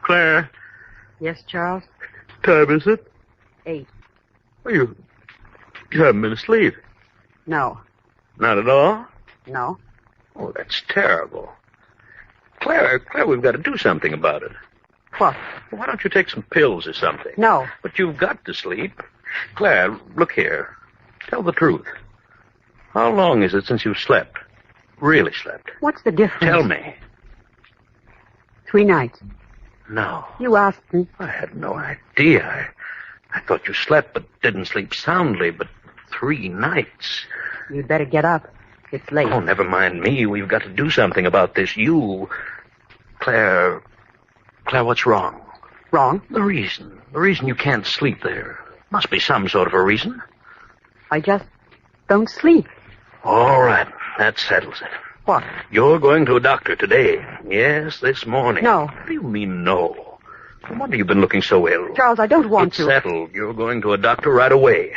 Speaker 14: Claire?
Speaker 19: Yes, Charles?
Speaker 14: Time is it?
Speaker 19: 8.
Speaker 14: Well, you haven't been asleep.
Speaker 19: No.
Speaker 14: Not at all?
Speaker 19: No.
Speaker 14: Oh, that's terrible. Claire, we've got to do something about it.
Speaker 19: What?
Speaker 14: Why don't you take some pills or something?
Speaker 19: No.
Speaker 14: But you've got to sleep. Claire, look here. Tell the truth. How long is it since you slept? Really slept?
Speaker 19: What's the difference?
Speaker 14: Tell me.
Speaker 19: 3 nights.
Speaker 14: No.
Speaker 19: You asked me.
Speaker 14: I had no idea. I thought you slept but didn't sleep soundly, but 3 nights.
Speaker 19: You'd better get up. It's late.
Speaker 14: Oh, never mind me. We've got to do something about this. Claire, what's wrong?
Speaker 19: Wrong?
Speaker 14: The reason you can't sleep there. Must be some sort of a reason.
Speaker 19: I just don't sleep.
Speaker 14: All right, that settles it.
Speaker 19: What?
Speaker 14: You're going to a doctor today. Yes, this morning.
Speaker 19: No.
Speaker 14: What do you mean, no? No wonder you've been looking so ill.
Speaker 19: Charles, I don't want to.
Speaker 14: It's settled. You're going to a doctor right away.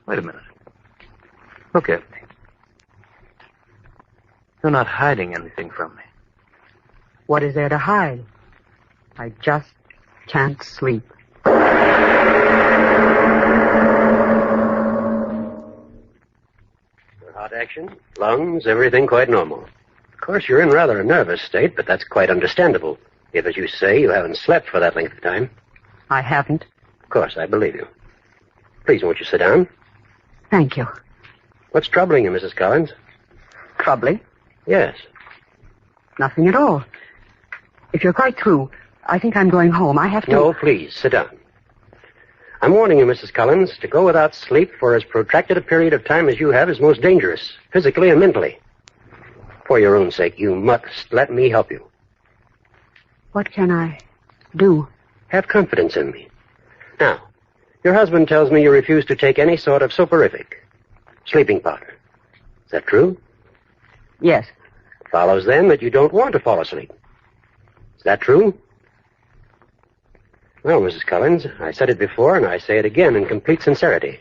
Speaker 14: Wait a minute. Look at me. You're not hiding anything from me.
Speaker 19: What is there to hide? I just can't sleep.
Speaker 25: Heart action, lungs, everything quite normal. Of course, you're in rather a nervous state, but that's quite understandable. If, as you say, you haven't slept for that length of time.
Speaker 19: I haven't.
Speaker 25: Of course, I believe you. Please, won't you sit down?
Speaker 19: Thank you.
Speaker 25: What's troubling you, Mrs. Collins?
Speaker 19: Troubling?
Speaker 25: Yes.
Speaker 19: Nothing at all. If you're quite through, I think I'm going home. I have to...
Speaker 25: No, please, sit down. I'm warning you, Mrs. Collins, to go without sleep for as protracted a period of time as you have is most dangerous, physically and mentally. For your own sake, you must let me help you.
Speaker 19: What can I do?
Speaker 25: Have confidence in me. Now, your husband tells me you refuse to take any sort of soporific, sleeping powder. Is that true?
Speaker 19: Yes.
Speaker 25: It follows then that you don't want to fall asleep. Is that true? Well, Mrs. Collins, I said it before, and I say it again in complete sincerity.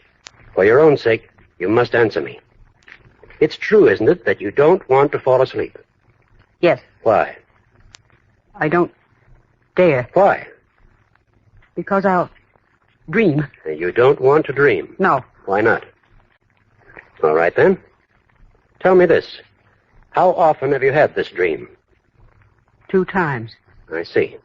Speaker 25: For your own sake, you must answer me. It's true, isn't it, that you don't want to fall asleep?
Speaker 19: Yes.
Speaker 25: Why?
Speaker 19: I don't dare.
Speaker 25: Why?
Speaker 19: Because I'll dream.
Speaker 25: You don't want to dream?
Speaker 19: No.
Speaker 25: Why not? All right, then. Tell me this. How often have you had this dream?
Speaker 19: 2 times.
Speaker 25: I see.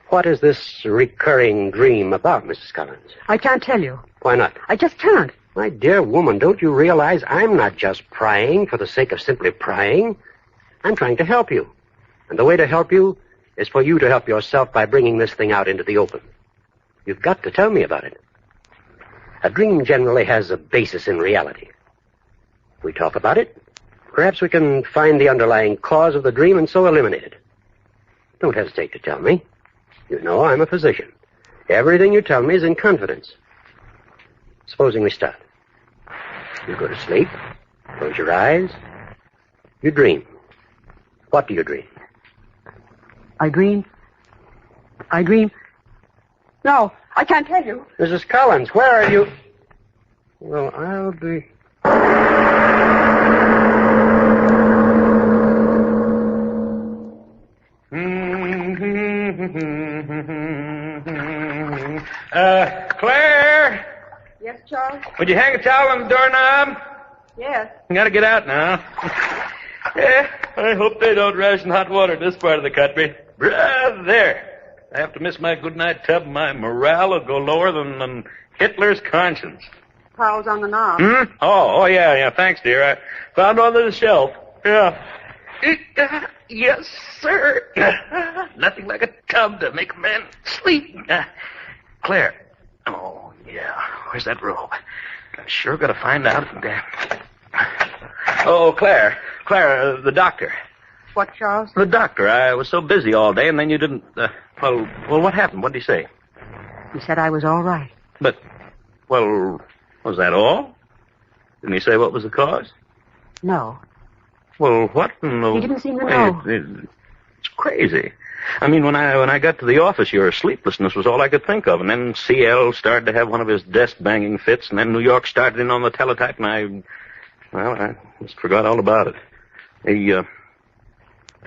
Speaker 25: What is this recurring dream about, Mrs. Collins?
Speaker 19: I can't tell you.
Speaker 25: Why not?
Speaker 19: I just can't.
Speaker 25: My dear woman, don't you realize I'm not just prying for the sake of simply prying? I'm trying to help you. And the way to help you is for you to help yourself by bringing this thing out into the open. You've got to tell me about it. A dream generally has a basis in reality. If we talk about it, perhaps we can find the underlying cause of the dream and so eliminate it. Don't hesitate to tell me. You know I'm a physician. Everything you tell me is in confidence. Supposing we start. You go to sleep, close your eyes, you dream. What do you dream?
Speaker 19: I dream. No, I can't tell you.
Speaker 25: Mrs. Collins, where are you? Well, I'll be...
Speaker 14: Claire?
Speaker 19: Yes, Charles?
Speaker 14: Would you hang a towel on the doorknob?
Speaker 19: Yes.
Speaker 14: You gotta get out now. Yeah, I hope they don't ration hot water in this part of the country. There. I have to miss my goodnight tub. My morale will go lower than Hitler's conscience.
Speaker 19: Towels on the knob.
Speaker 14: Oh, yeah. Thanks, dear. I found one on the shelf. Yeah. Yes, sir. Nothing like a tub to make a man sleep. Claire. Oh, yeah. Where's that robe? I sure got to find out. Oh, Claire. Claire, the doctor.
Speaker 19: What, Charles?
Speaker 14: The doctor. I was so busy all day, and then you didn't... Well, what happened? What did he say?
Speaker 19: He said I was all right.
Speaker 14: But, well, was that all? Didn't he say what was the cause?
Speaker 19: No.
Speaker 14: Well, what in the...
Speaker 19: He didn't seem to know.
Speaker 14: It's crazy. I mean, when I got to the office, your sleeplessness was all I could think of. And then CL started to have one of his desk-banging fits, and then New York started in on the teletype, and I just forgot all about it.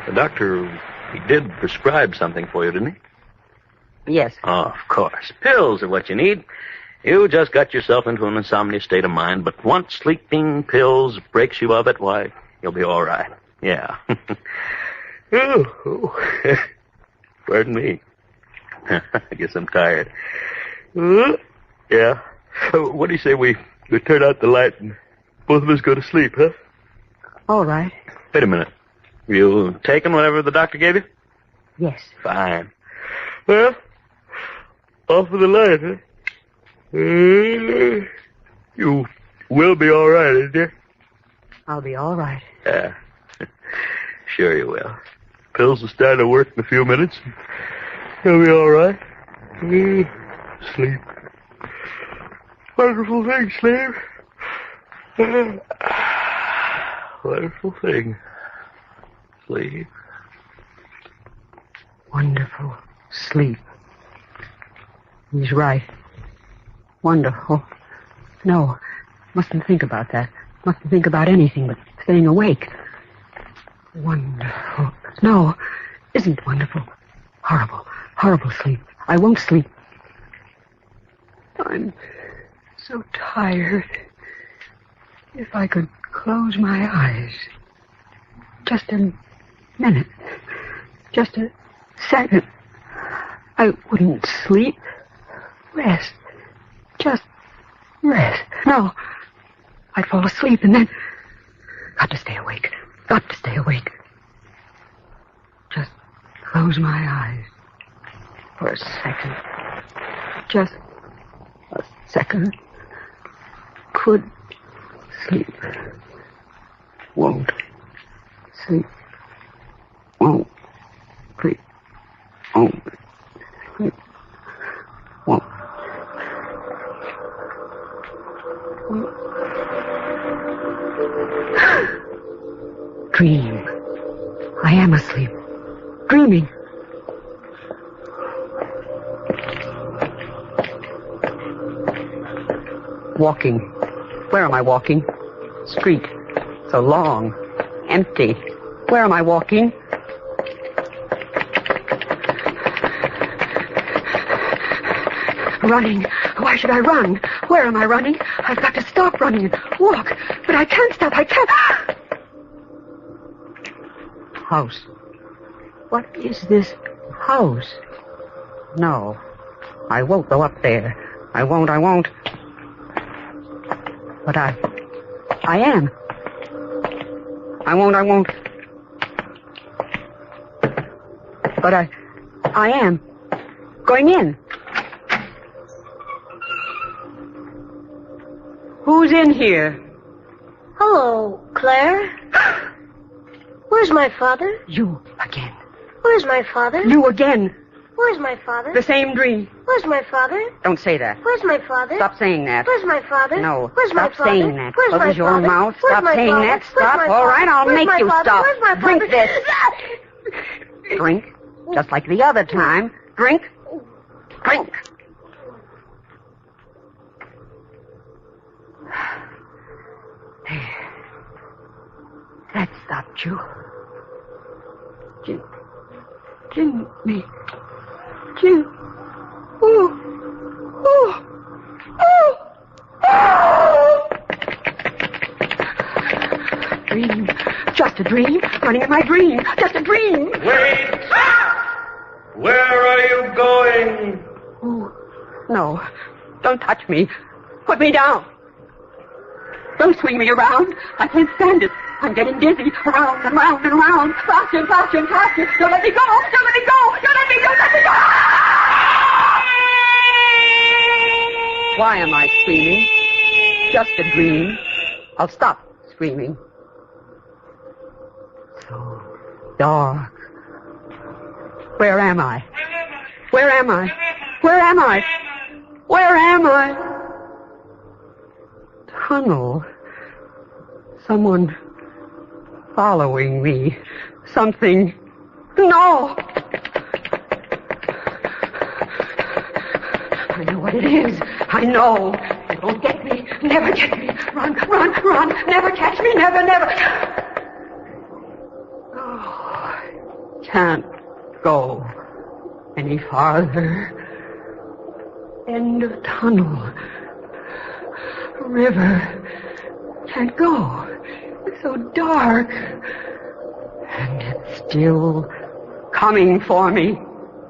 Speaker 14: The doctor, he did prescribe something for you, didn't he?
Speaker 19: Yes.
Speaker 14: Oh, of course. Pills are what you need. You just got yourself into an insomnia state of mind, but once sleeping pills breaks you of it, why, you'll be all right. Yeah. Pardon me. I guess I'm tired. Yeah. What do you say we turn out the light and both of us go to sleep, huh?
Speaker 19: All right.
Speaker 14: Wait a minute. You taken whatever the doctor gave you?
Speaker 19: Yes.
Speaker 14: Fine. Well, off with the light, huh? You will be all right, isn't you?
Speaker 19: I'll be all right.
Speaker 14: Yeah. Sure you will. Pills will start to work in a few minutes. You'll be all right. Sleep. Wonderful thing, sleep. Wonderful thing. Sleep.
Speaker 19: Wonderful sleep. He's right. Wonderful. No, mustn't think about that. Mustn't think about anything but staying awake. Wonderful. No, isn't wonderful. Horrible, horrible sleep. I won't sleep. I'm so tired. If I could close my eyes. Just a minute. Just a second. I wouldn't sleep. Rest. Just rest. No. I'd fall asleep and then... Got to stay awake. Got to stay awake. close my eyes for a second, just a second, could sleep, won't sleep, won't sleep, won't sleep, won't. Dream. I am asleep. Dreaming. Walking. Where am I walking? Street. So long. Empty. Where am I walking? Running. Why should I run? Where am I running? I've got to stop running and walk. But I can't stop. I can't. House. What is this house? No. I won't go up there. I won't. But I am. I won't. But I am. Going in. Who's in here?
Speaker 1: Hello, Claire. Where's my father?
Speaker 19: You again.
Speaker 1: Where's my father?
Speaker 19: You again.
Speaker 1: Where's my father?
Speaker 19: The same dream.
Speaker 1: Where's my father?
Speaker 19: Don't say that.
Speaker 1: Where's my father?
Speaker 19: Stop saying that.
Speaker 1: Where's my father?
Speaker 19: No.
Speaker 1: Where's
Speaker 19: Stop
Speaker 1: my father?
Speaker 19: saying that.
Speaker 1: Where's my
Speaker 19: Close your
Speaker 1: father?
Speaker 19: mouth.
Speaker 1: Where's
Speaker 19: Stop
Speaker 1: my
Speaker 19: saying
Speaker 1: father?
Speaker 19: that.
Speaker 1: Where's
Speaker 19: Stop.
Speaker 1: my
Speaker 19: All right, I'll
Speaker 1: Where's
Speaker 19: make
Speaker 1: my
Speaker 19: you
Speaker 1: father?
Speaker 19: stop.
Speaker 1: Where's my
Speaker 19: Drink
Speaker 1: father?
Speaker 19: this. Drink. Just like the other time. Drink. Drink. There. That stopped you. Jimmy. Jim. Oh. Dream. Just a dream. Running in my dream. Just a dream.
Speaker 14: Wait! Where are you going?
Speaker 19: Oh, no. Don't touch me. Put me down. Don't swing me around. I can't stand it. I'm getting dizzy. Around and round and round. Faster and faster and faster. Don't let me go. Don't let me go. Don't let me go. Let me go. Why am I screaming? Just a dream. I'll stop screaming. So dark. Where am I? Where am I? Where am I? Where am I? Tunnel. Someone following me. Something. No! I know what it is. I know. It won't get me. Never get me. Run. Never catch me. Never. Oh, can't go any farther. End of tunnel. River. Can't go. It's so dark. And it's still coming for me.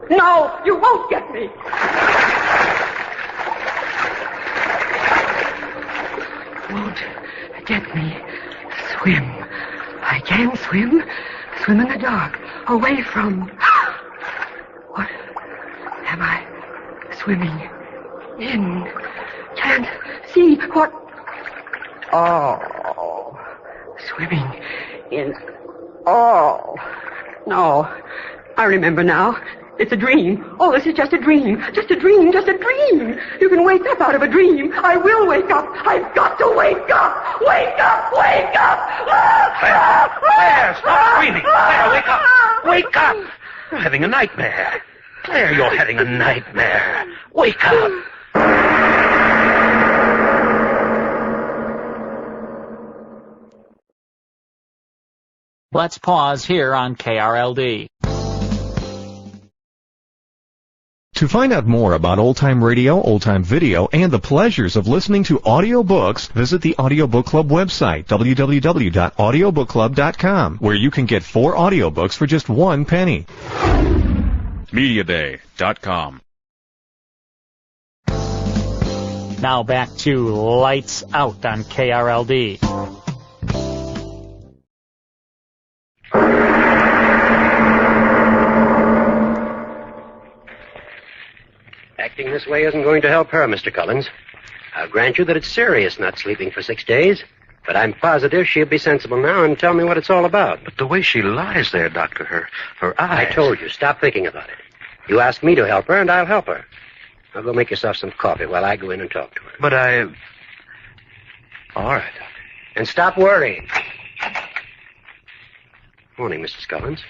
Speaker 19: No, you won't get me. Won't get me. Swim. I can swim. Swim in the dark. Away from... What am I swimming in? Can't see what... Oh, swimming in... Oh, no. I remember now. It's a dream. Oh, this is just a dream. Just a dream. You can wake up out of a dream. I will wake up. I've got to wake up. Wake up.
Speaker 14: Claire, stop screaming. Claire, wake up. Wake up. You're having a nightmare. Claire, you're having a nightmare. Wake up.
Speaker 2: Let's pause here on KRLD.
Speaker 4: To find out more about old-time radio, old-time video, and the pleasures of listening to audiobooks, visit the Audiobook Club website, www.audiobookclub.com, where you can get 4 audiobooks for just 1 penny.
Speaker 10: Mediaday.com.
Speaker 2: Now back to Lights Out on KRLD.
Speaker 25: this way isn't going to help her, Mr. Collins. I'll grant you that it's serious not sleeping for 6 days, but I'm positive she'll be sensible now and tell me what it's all about.
Speaker 7: But the way she lies there, Doctor, her eyes...
Speaker 25: I told you, stop thinking about it. You ask me to help her, and I'll help her. Now go make yourself some coffee while I go in and talk to her.
Speaker 7: But I... All right, Doctor.
Speaker 25: And stop worrying. Morning, Mrs. Collins.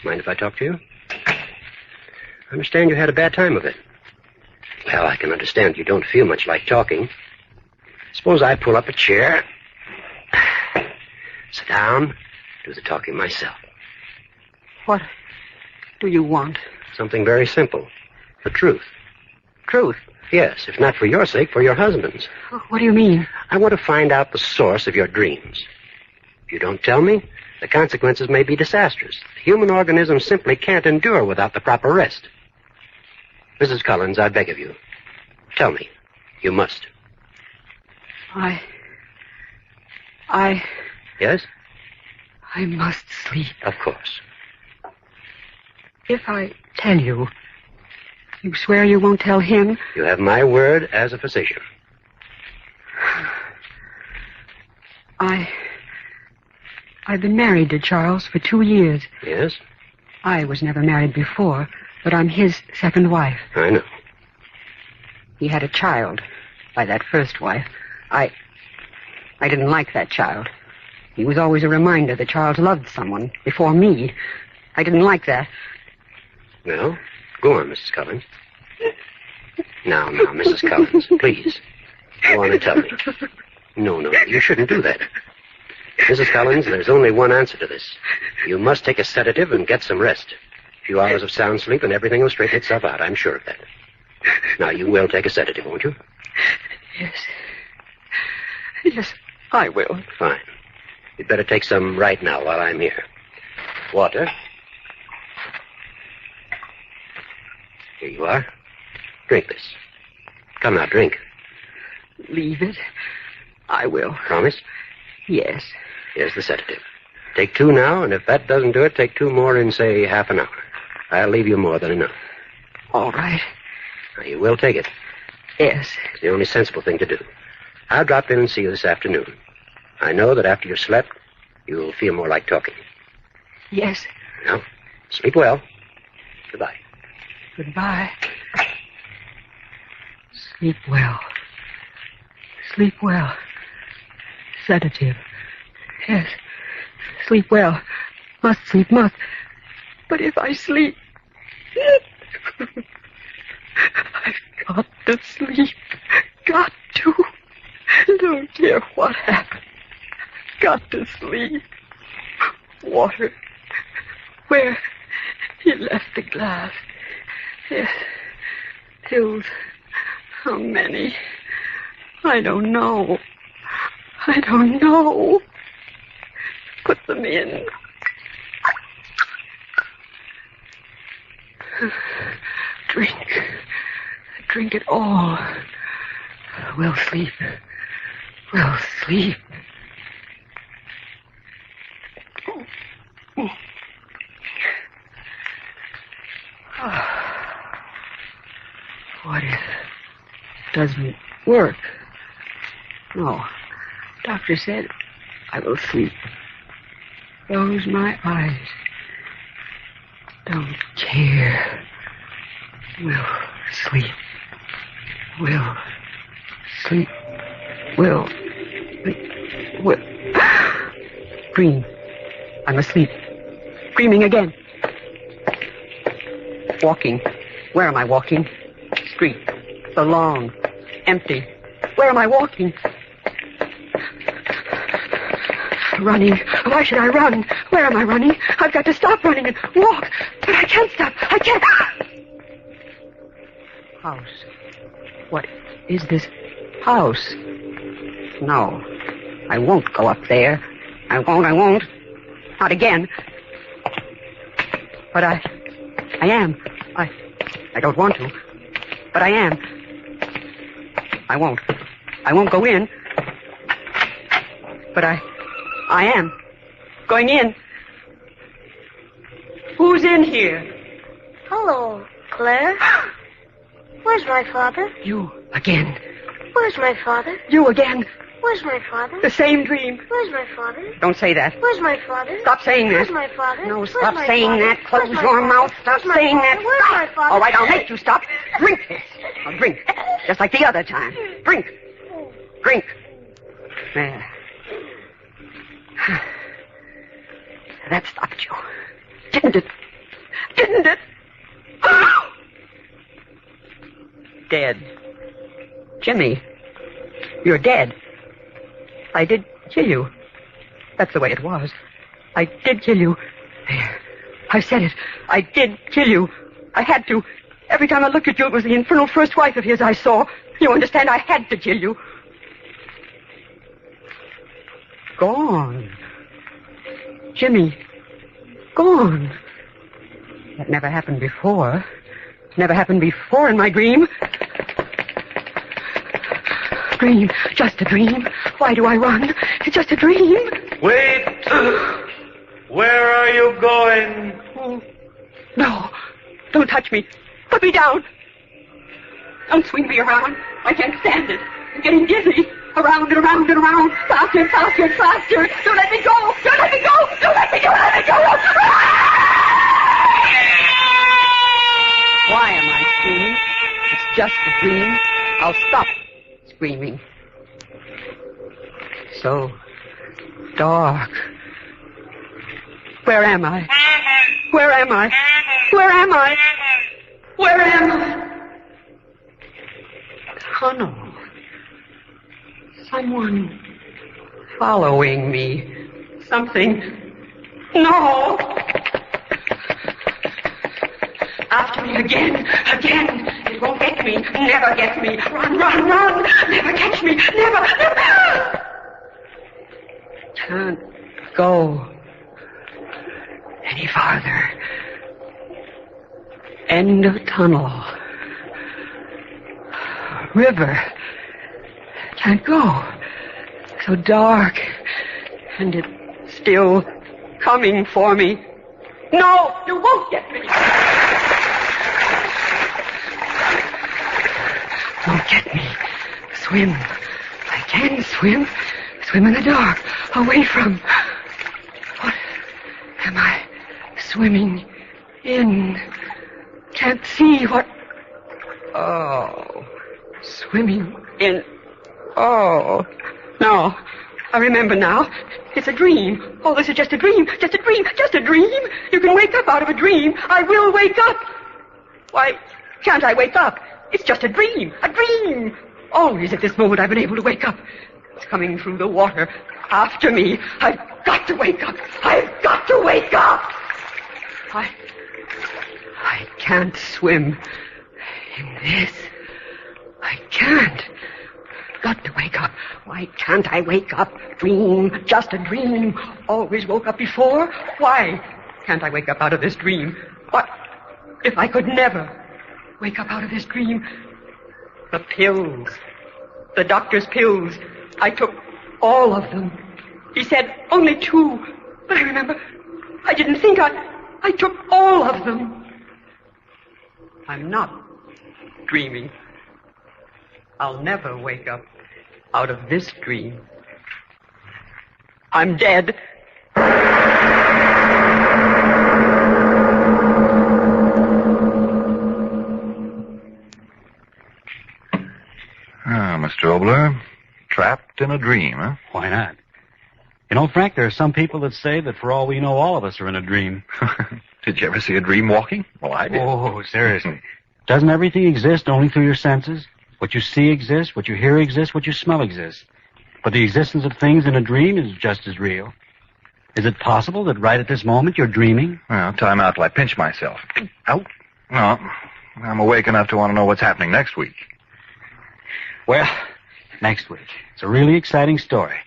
Speaker 25: Mind if I talk to you? I understand you had a bad time of it. Well, I can understand you don't feel much like talking. Suppose I pull up a chair, sit down, do the talking myself.
Speaker 19: What do you want?
Speaker 25: Something very simple. The truth.
Speaker 19: Truth?
Speaker 25: Yes, if not for your sake, for your husband's.
Speaker 19: What do you mean?
Speaker 25: I want to find out the source of your dreams. If you don't tell me, the consequences may be disastrous. The human organism simply can't endure without the proper rest. Mrs. Collins, I beg of you, tell me. You must. Yes?
Speaker 19: I must sleep.
Speaker 25: Of course.
Speaker 19: If I tell you, you swear you won't tell him?
Speaker 25: You have my word as a physician.
Speaker 19: I've been married to Charles for 2 years.
Speaker 25: Yes?
Speaker 19: I was never married before, but I'm his second wife.
Speaker 25: I know.
Speaker 19: He had a child by that first wife. I didn't like that child. He was always a reminder that Charles loved someone before me. I didn't like that.
Speaker 25: Well, go on, Mrs. Collins. Now, Mrs. Collins, please. Go on and tell me. No, you shouldn't do that. Mrs. Collins, there's only one answer to this. You must take a sedative and get some rest. A few hours of sound sleep and everything will straighten itself out. I'm sure of that. Now, you will take a sedative, won't you?
Speaker 19: Yes. Yes, I will.
Speaker 25: Fine. You'd better take some right now while I'm here. Water. Here you are. Drink this. Come now, drink.
Speaker 19: Leave it. I will.
Speaker 25: Promise?
Speaker 19: Yes.
Speaker 25: Here's the sedative. Take 2 now, and if that doesn't do it, take 2 more in, say, half an hour. I'll leave you more than enough.
Speaker 19: All right.
Speaker 25: Now, you will take it.
Speaker 19: Yes.
Speaker 25: It's the only sensible thing to do. I'll drop in and see you this afternoon. I know that after you've slept, you'll feel more like talking.
Speaker 19: Yes.
Speaker 25: Now, sleep well. Goodbye.
Speaker 19: Goodbye. Sleep well. Sleep well. Sedative. Yes. Sleep well. Must sleep, must. But if I sleep... I've got to sleep. Got to. Don't care what happens. Got to sleep. Water. Where? He left the glass. Yes. Pills. How many? I don't know. I don't know. Put them in. Drink. Drink it all. We'll sleep. We'll sleep. What if it doesn't work? No. Doctor said I will sleep. Close my eyes. Don't care. We'll sleep. We'll sleep. We'll dream. I'm asleep. Dreaming again. Walking. Where am I walking? Street. The lawn. Empty. Where am I walking? Running. Why should I run? Where am I running? I've got to stop running and walk. But I can't stop. I can't. House. What is this house? No. I won't go up there. I won't. Not again. But I am. I don't want to. But I am. I won't go in. But I am. Going in. Who's in here?
Speaker 1: Hello, Claire. Where's my father?
Speaker 19: You again.
Speaker 1: Where's my father?
Speaker 19: You again.
Speaker 1: Where's my father?
Speaker 19: The same dream.
Speaker 1: Where's my father?
Speaker 19: Don't say that.
Speaker 1: Where's my father?
Speaker 19: Stop saying that.
Speaker 1: Where's my father?
Speaker 19: No,
Speaker 1: Where's
Speaker 19: stop
Speaker 1: my
Speaker 19: saying
Speaker 1: father?
Speaker 19: that. Close
Speaker 1: Where's my
Speaker 19: your
Speaker 1: father?
Speaker 19: mouth. Stop
Speaker 1: Where's my
Speaker 19: saying
Speaker 1: father?
Speaker 19: that.
Speaker 1: Where's
Speaker 19: Stop.
Speaker 1: my father?
Speaker 19: All right, I'll make you stop. Drink this. Now drink. Just like the other time. Drink. Drink. There. That stopped you. Didn't it? Didn't it? Dead. Jimmy, you're dead. I did kill you. That's the way it was. I did kill you. There. I said it. I did kill you. I had to. Every time I looked at you, it was the infernal first wife of his I saw. You understand? I had to kill you. Gone. Jimmy. Gone. That never happened before. Never happened before in my dream. Dream. Just a dream. Why do I run? It's just a dream.
Speaker 14: Wait! Where are you going?
Speaker 19: Oh, no. Don't touch me. Put me down. Don't swing me around. I can't stand it. I'm getting dizzy. Around and around and around. Faster and faster and faster. Don't let me go. Don't let me go. Don't let me go. Let me go. Why am I screaming? It's just a dream. I'll stop screaming. So dark. Where am I? Where am I? Where am I? Where am I? Tunnel. Someone following me. Something. No! After me again. Again. It won't get me. Never get me. Run, run, run. Never catch me. Never, never. Can't go any farther. End of tunnel. River. Can't go. So dark. And it's still coming for me. No, you won't get me. Don't get me. Swim. I can swim. Swim in the dark. Away from. What am I swimming in? Can't see what. Oh. Swimming in. Oh. No. I remember now. It's a dream. Oh, this is just a dream. Just a dream. Just a dream. You can wake up out of a dream. I will wake up. Why can't I wake up? It's just a dream. A dream. Always at this moment I've been able to wake up. It's coming through the water. After me. I've got to wake up. I've got to wake up. I can't swim in this. I can't. Got to wake up. Why can't I wake up? Dream, just a dream. Always woke up before. Why can't I wake up out of this dream? What if I could never wake up out of this dream? The pills. The doctor's pills. I took all of them. He said only 2. But I remember, I didn't think I took all of them. I'm not dreaming. I'll never wake up out of this dream. I'm dead.
Speaker 7: Mr. Obler, trapped in a dream, huh?
Speaker 11: Why not? You know, Frank, there are some people that say that for all we know, all of us are in a dream.
Speaker 7: Did you ever see a dream walking? Well, I did.
Speaker 11: Oh, seriously. Doesn't everything exist only through your senses? What you see exists, what you hear exists, what you smell exists. But the existence of things in a dream is just as real. Is it possible that right at this moment you're dreaming?
Speaker 7: Well, time out till I pinch myself. Out? No, I'm awake enough to want to know what's happening next week.
Speaker 11: Well, next week. It's a really exciting story.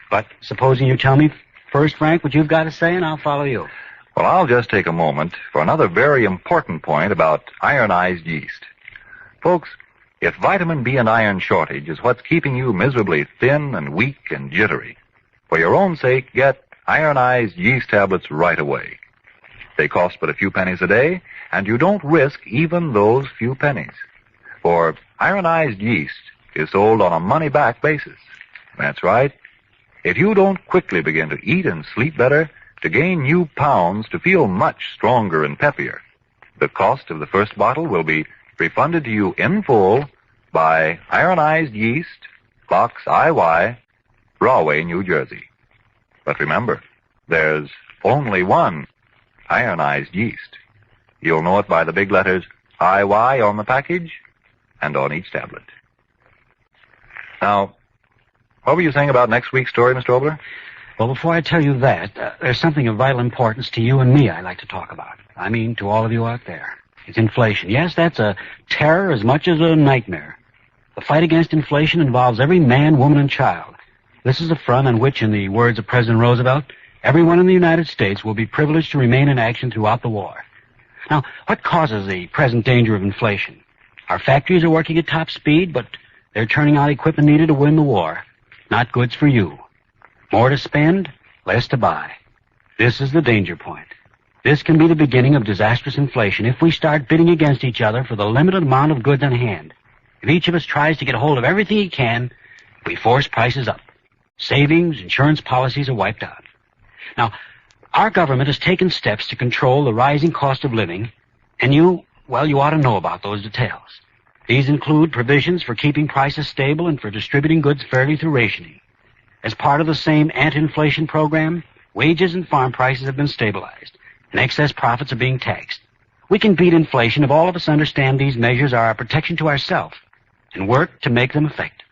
Speaker 11: But supposing you tell me first, Frank, what you've got to say, and I'll follow you.
Speaker 7: Well, I'll just take a moment for another very important point about ironized yeast. Folks, if vitamin B and iron shortage is what's keeping you miserably thin and weak and jittery, for your own sake, get ironized yeast tablets right away. They cost but a few pennies a day, and you don't risk even those few pennies. For ironized yeast is sold on a money-back basis. That's right. If you don't quickly begin to eat and sleep better, to gain new pounds, to feel much stronger and peppier, the cost of the first bottle will be refunded to you in full by ironized yeast, Box IY, Rahway, New Jersey. But remember, there's only one ironized yeast. You'll know it by the big letters IY on the package and on each tablet. Now, what were you saying about next week's story, Mr. Obler?
Speaker 11: Well, before I tell you that, there's something of vital importance to you and me I'd like to talk about. I mean, to all of you out there. It's inflation. Yes, that's a terror as much as a nightmare. The fight against inflation involves every man, woman, and child. This is a front on which, in the words of President Roosevelt, everyone in the United States will be privileged to remain in action throughout the war. Now, what causes the present danger of inflation? Our factories are working at top speed, but they're turning out equipment needed to win the war. Not goods for you. More to spend, less to buy. This is the danger point. This can be the beginning of disastrous inflation if we start bidding against each other for the limited amount of goods on hand. If each of us tries to get hold of everything he can, we force prices up. Savings, insurance policies are wiped out. Now, our government has taken steps to control the rising cost of living, and you ought to know about those details. These include provisions for keeping prices stable and for distributing goods fairly through rationing. As part of the same anti-inflation program, wages and farm prices have been stabilized, and excess profits are being taxed. We can beat inflation if all of us understand these measures are a protection to ourselves and work to make them effective.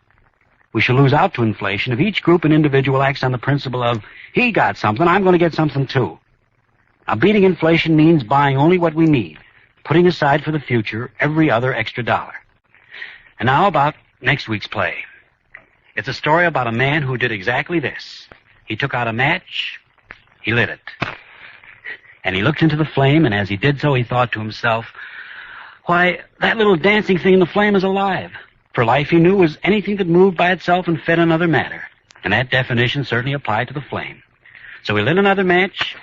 Speaker 11: We shall lose out to inflation if each group and individual acts on the principle of, he got something, I'm going to get something too. Now, beating inflation means buying only what we need, putting aside for the future every other extra dollar. And now about next week's play. It's a story about a man who did exactly this. He took out a match, he lit it. And he looked into the flame, and as he did so, he thought to himself, why, that little dancing thing in the flame is alive. For life, he knew, was anything that moved by itself and fed another matter. And that definition certainly applied to the flame. So he lit another match,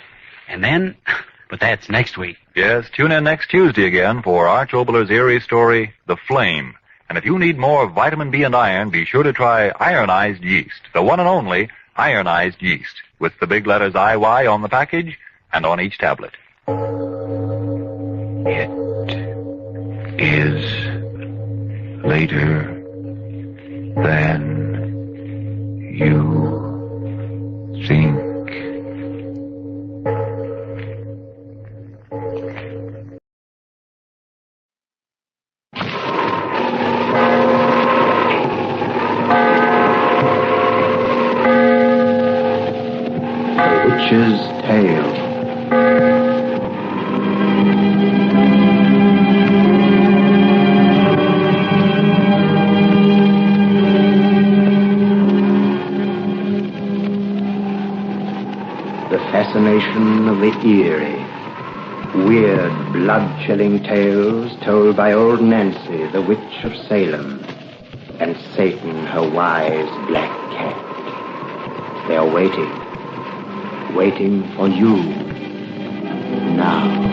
Speaker 11: and then, but that's next week.
Speaker 7: Yes, tune in next Tuesday again for Arch Obler's eerie story, The Flame. And if you need more vitamin B and iron, be sure to try ironized yeast, the one and only ironized yeast, with the big letters IY on the package and on each tablet.
Speaker 9: It is later than you think. The Witch's Tale. The fascination of the eerie, weird, blood-chilling tales told by old Nancy, the Witch of Salem, and Satan, her wise black cat. They are waiting for you now.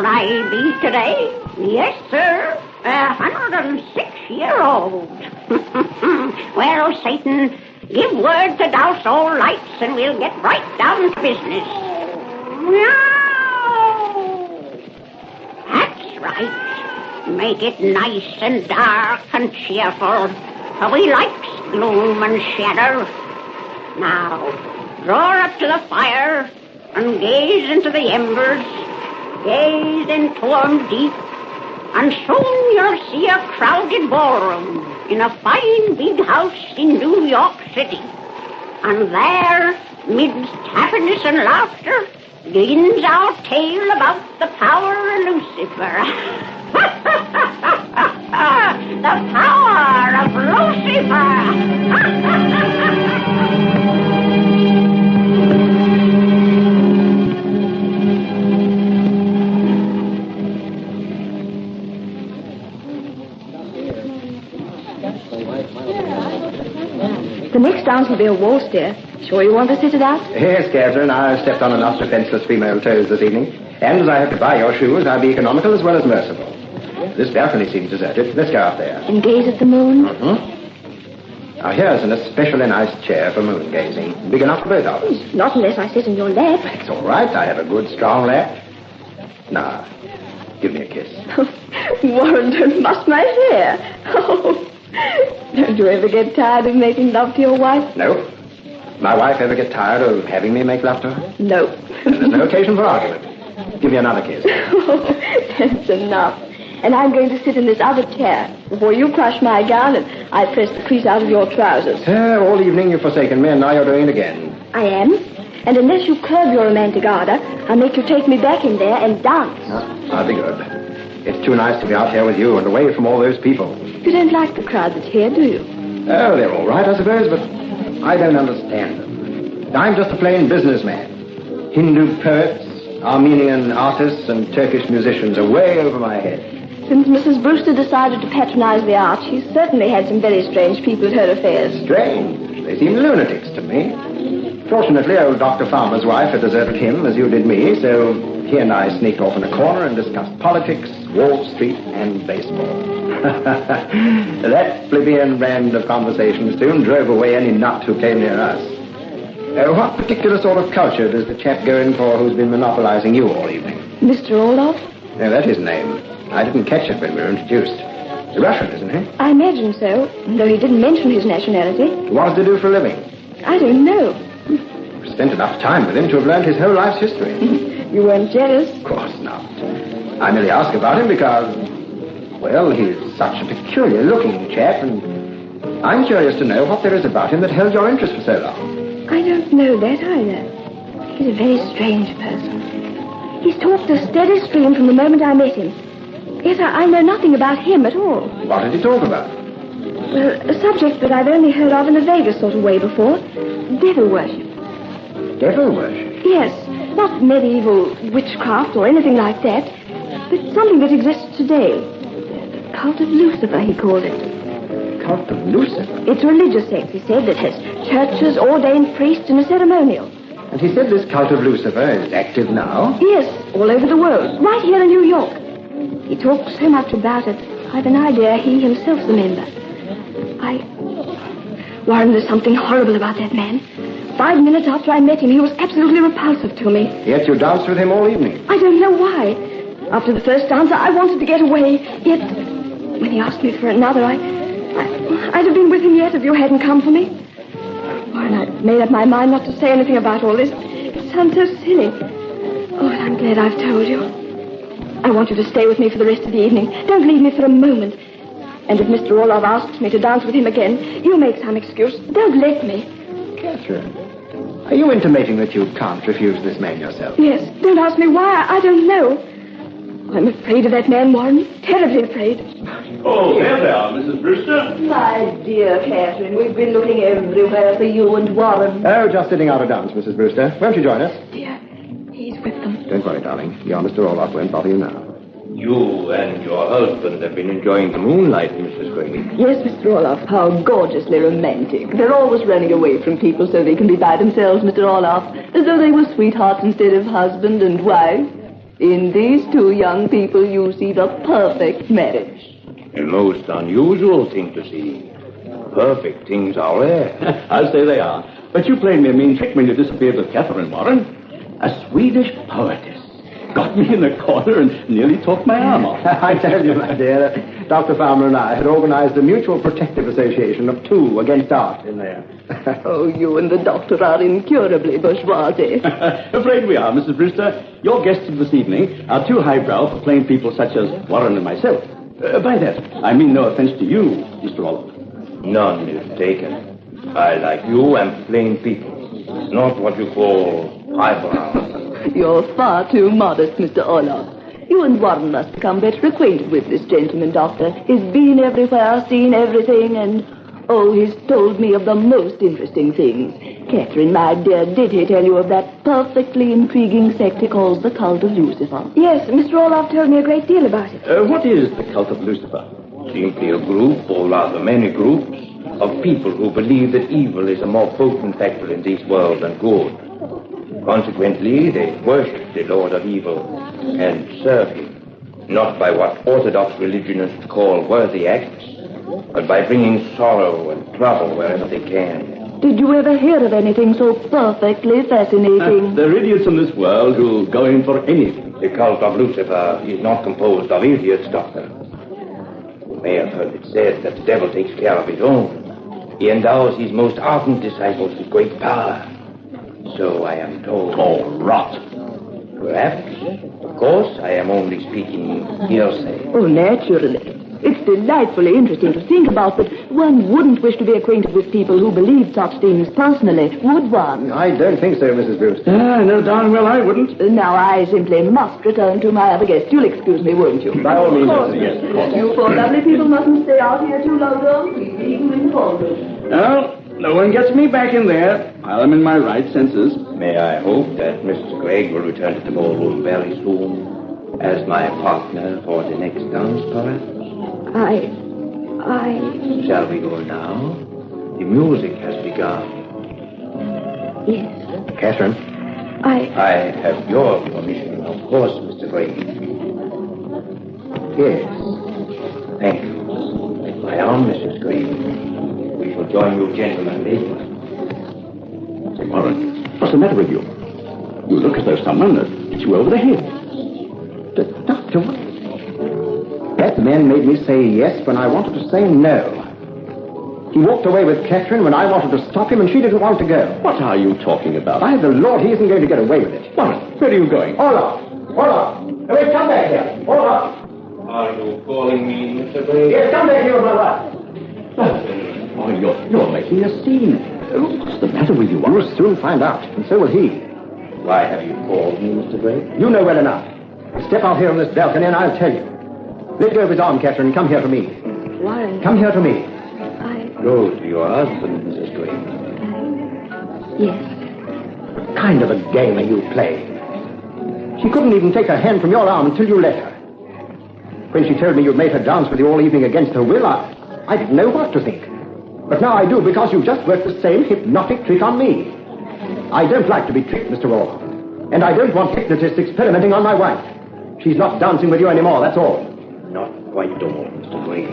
Speaker 10: I be today. Yes, sir. 106-year-old. Well, Satan, give word to douse all lights and we'll get right down to business. That's right. Make it nice and dark and cheerful, for we likes gloom and shadow. Now, draw up to the fire and gaze into the embers. Gaze into 'em deep, and soon you'll see a crowded ballroom in a fine big house in New York City. And there, midst happiness and laughter, begins our tale about the power of Lucifer. The power of Lucifer!
Speaker 8: next dance will be a waltz, dear. Sure you want to sit it out?
Speaker 12: Yes, Catherine, I stepped on enough defenseless female toes this evening. And as I have to buy your shoes, I'll be economical as well as merciful. This balcony seems deserted. Let's go out there.
Speaker 8: And gaze at the moon?
Speaker 12: Mm-hmm. Now, here's an especially nice chair for moon gazing. Big enough for both of us.
Speaker 8: Not unless I sit in your lap.
Speaker 12: It's all right. I have a good, strong lap. Now, give me a kiss.
Speaker 8: Warren, don't muss my hair. Oh, don't you ever get tired of making love to your wife?
Speaker 12: No. My wife ever get tired of having me make love to her?
Speaker 8: No.
Speaker 12: Then there's no occasion for argument. Give me another kiss.
Speaker 8: Oh, that's enough. And I'm going to sit in this other chair before you crush my gown and I press the crease out of your trousers.
Speaker 12: All evening you've forsaken me, and now you're doing it again.
Speaker 8: I am. And unless you curb your romantic ardor, I'll make you take me back in there and dance.
Speaker 12: I'll be good. It's too nice to be out here with you and away from all those people.
Speaker 8: You don't like the crowd that's here, do you?
Speaker 12: Oh, they're all right, I suppose, but I don't understand them. I'm just a plain businessman. Hindu poets, Armenian artists, and Turkish musicians are way over my head.
Speaker 8: Since Mrs. Brewster decided to patronize the arts, she's certainly had some very strange people at her affairs.
Speaker 12: Strange? They seem lunatics to me. Fortunately, old Dr. Farmer's wife had deserted him, as you did me, so he and I sneaked off in a corner and discussed politics, Wall Street, and baseball. That plebeian brand of conversation soon drove away any nut who came near us. What particular sort of culture does the chap go in for who's been monopolizing you all evening?
Speaker 8: Mr. Olaf?
Speaker 12: No, that's his name. I didn't catch it when we were introduced. He's a Russian, isn't he?
Speaker 8: I imagine so, though he didn't mention his nationality.
Speaker 12: What does he do for a living?
Speaker 8: I don't know.
Speaker 12: We've spent enough time with him to have learned his whole life's history.
Speaker 8: You weren't jealous?
Speaker 12: Of course not. I merely ask about him because, well, he's such a peculiar-looking chap, and I'm curious to know what there is about him that held your interest for so long.
Speaker 8: I don't know that either. He's a very strange person. He's talked a steady stream from the moment I met him. Yet I know nothing about him at all.
Speaker 12: What did he talk about?
Speaker 8: Well, a subject that I've only heard of in a vaguer sort of way before. Devil worship.
Speaker 12: Devil worship?
Speaker 8: Yes. Not medieval witchcraft or anything like that, but something that exists today. The cult of Lucifer, he called it.
Speaker 12: Cult of Lucifer?
Speaker 8: It's a religious sect, he said, that has churches, ordained priests, and a ceremonial.
Speaker 12: And he said this cult of Lucifer is active now?
Speaker 8: Yes, all over the world, right here in New York. He talked so much about it, I've an idea he himself's a member. Warren, there's something horrible about that man. 5 minutes after I met him, he was absolutely repulsive to me.
Speaker 12: Yet you danced with him all evening.
Speaker 8: I don't know why. After the first dance, I wanted to get away. Yet, when he asked me for another, I'd have been with him yet if you hadn't come for me. Warren, I'd made up my mind not to say anything about all this. It sounds so silly. Oh, I'm glad I've told you. I want you to stay with me for the rest of the evening. Don't leave me for a moment. And if Mr. Orlov asks me to dance with him again, you make some excuse. Don't let me.
Speaker 12: Catherine, are you intimating that you can't refuse this man yourself?
Speaker 8: Yes. Don't ask me why. I don't know. I'm afraid of that man, Warren. Terribly afraid.
Speaker 15: Oh, there they are, Mrs. Brewster.
Speaker 20: My dear Catherine, we've been looking everywhere for you and Warren.
Speaker 12: Oh, just sitting out a dance, Mrs. Brewster. Won't you join us?
Speaker 8: Dear, he's with them.
Speaker 12: Don't worry, darling. Your Mr. Orloff won't bother you now.
Speaker 15: You and your husband have been enjoying the moonlight, Mrs. Gray.
Speaker 20: Yes, Mr. Orloff, how gorgeously romantic. They're always running away from people so they can be by themselves, Mr. Orloff, as though they were sweethearts instead of husband and wife. In these two young people, you see the perfect marriage.
Speaker 15: A most unusual thing to see. Perfect things are rare.
Speaker 23: I'll say they are. But you played me a mean trick when you disappeared with Catherine, Warren. A Swedish poetess. Got me in the corner and nearly took my arm off.
Speaker 12: I tell you, my dear, Dr. Farmer and I had organized a mutual protective association of two against art in there.
Speaker 20: Oh, you and the doctor are incurably bourgeoisie.
Speaker 23: Afraid we are, Mrs. Brewster. Your guests of this evening are too highbrow for plain people such as Warren and myself. By that, I mean no offense to you, Mr. Orloff.
Speaker 15: None is taken. I, like you, am plain people. Not what you call highbrow.
Speaker 20: You're far too modest, Mr. Orloff. You and Warren must become better acquainted with this gentleman, Doctor. He's been everywhere, seen everything, and, oh, he's told me of the most interesting things. Catherine, my dear, did he tell you of that perfectly intriguing sect he calls the Cult of Lucifer?
Speaker 8: Yes, Mr. Orloff told me a great deal about it.
Speaker 23: What is the Cult of Lucifer?
Speaker 15: Simply a group, or rather many groups, of people who believe that evil is a more potent factor in this world than good. Consequently, they worship the Lord of Evil and serve him, not by what orthodox religionists call worthy acts, but by bringing sorrow and trouble wherever they can.
Speaker 20: Did you ever hear of anything so perfectly fascinating?
Speaker 23: There are idiots in this world who go in for anything.
Speaker 15: The cult of Lucifer is not composed of idiots, Doctor. You may have heard it said that the devil takes care of his own. He endows his most ardent disciples with great power. So I am told.
Speaker 23: Oh, rot.
Speaker 15: Perhaps. Of course, I am only speaking hearsay.
Speaker 20: Oh, naturally. It's delightfully interesting to think about, but one wouldn't wish to be acquainted with people who believe such things personally, would one?
Speaker 12: I don't think so, Mrs. Brewster.
Speaker 23: No, darn well I wouldn't.
Speaker 20: Now, I simply must return to my other guest. You'll excuse me, won't you?
Speaker 23: By all means, yes, of course.
Speaker 20: You poor lovely people mustn't stay out here too long, though. Please leave them in the ballroom.
Speaker 23: Well, no one gets me back in there while I'm in my right senses.
Speaker 15: May I hope that Mr. Gregg will return to the ballroom very soon as my partner for the next dance, perhaps? Shall we go now? The music has begun.
Speaker 20: Yes.
Speaker 12: Catherine?
Speaker 15: I have your permission, of course, Mr. Gregg. Yes. Thank you. My arm, Mrs. Gregg. We shall join you gentlemen later.
Speaker 23: Say, Warren, what's the matter with you? You look as though someone hit you over the head.
Speaker 12: Doctor, what? That man made me say yes when I wanted to say no. He walked away with Catherine when I wanted to stop him and she didn't want to go.
Speaker 23: What are you talking about?
Speaker 12: By the Lord, he isn't going to get away with it.
Speaker 23: Warren, where are you going?
Speaker 12: Olaf! Wait, come back here. Olaf!
Speaker 15: Are you calling me, Mr. Gregg?
Speaker 12: Yes, come back here with my wife.
Speaker 23: Oh, you're making a scene. What's the matter with you?
Speaker 12: You will soon find out, and so will he.
Speaker 15: Why have you called me, Mr. Gregg?
Speaker 12: You know well enough. Step out here on this balcony and I'll tell you. Let go of his arm, Catherine, and come here to me.
Speaker 20: Warren.
Speaker 12: Come here to me.
Speaker 15: Go to your husband, Mrs. Gregg.
Speaker 20: Yes.
Speaker 12: What kind of a game are you playing? She couldn't even take her hand from your arm until you let her. When she told me you'd made her dance with you all evening against her will, I didn't know what to think. But now I do, because you just worked the same hypnotic trick on me. I don't like to be tricked, Mr. Orr. And I don't want hypnotists experimenting on my wife. She's not dancing with you anymore, that's all.
Speaker 15: Not quite all, Mr. Gregg.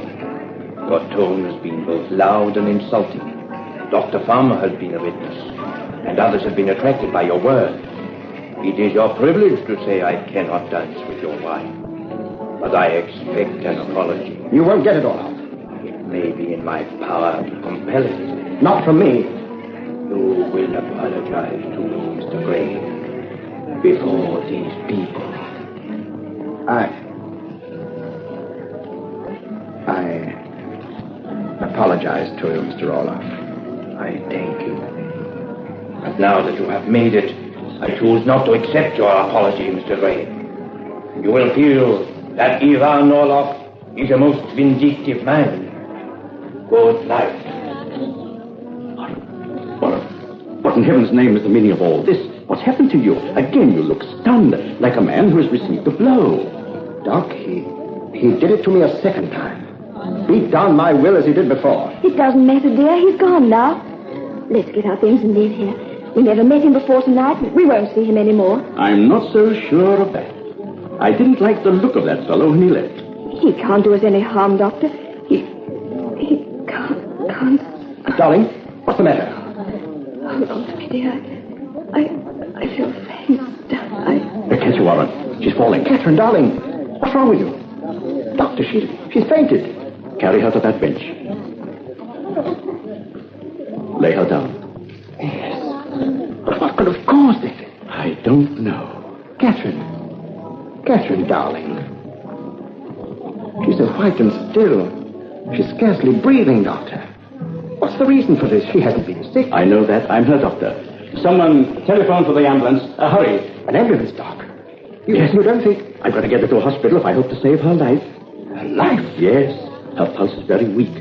Speaker 15: Your tone has been both loud and insulting. Dr. Farmer has been a witness, and others have been attracted by your word. It is your privilege to say I cannot dance with your wife, but I expect an apology.
Speaker 12: You won't get it all out.
Speaker 15: It may be in my power to compel it.
Speaker 12: Not from me.
Speaker 15: You will apologize to me, Mr. Gregg, before these people.
Speaker 12: I apologize to you, Mr. Orloff.
Speaker 15: I thank you. But now that you have made it, I choose not to accept your apology, Mr. Gregg. You will feel that Ivan Orloff is a most vindictive man. Good night.
Speaker 23: What in heaven's name is the meaning of all this? What's happened to you? Again, you look stunned, like a man who has received a blow.
Speaker 12: Doc, he did it to me a second time. Beat down my will as he did before.
Speaker 8: It doesn't matter, dear. He's gone now. Let's get our things and leave here. We never met him before tonight. We won't see him anymore.
Speaker 23: I'm not so sure of that. I didn't like the look of that fellow when he left.
Speaker 8: He can't do us any harm, Doctor. He can't.
Speaker 12: Darling, what's the matter?
Speaker 8: Hold on to me, dear. I feel faint.
Speaker 23: Can't you, Warren? She's falling.
Speaker 12: Catherine, darling, what's wrong with you? Doctor, she's fainted.
Speaker 23: Carry her to that bench. Lay her down.
Speaker 12: Yes. But what could have caused it?
Speaker 23: I don't know.
Speaker 12: Catherine, darling. She's so white and still. She's scarcely breathing, Doctor. What's the reason for this? She hasn't been sick.
Speaker 23: I know that. I'm her doctor. Someone telephone for the ambulance. Hurry.
Speaker 12: An ambulance, Doc?
Speaker 23: Yes.
Speaker 12: You don't think...
Speaker 23: I've got to get her to a hospital if I hope to save her life.
Speaker 12: Her life?
Speaker 23: Yes. Her pulse is very weak.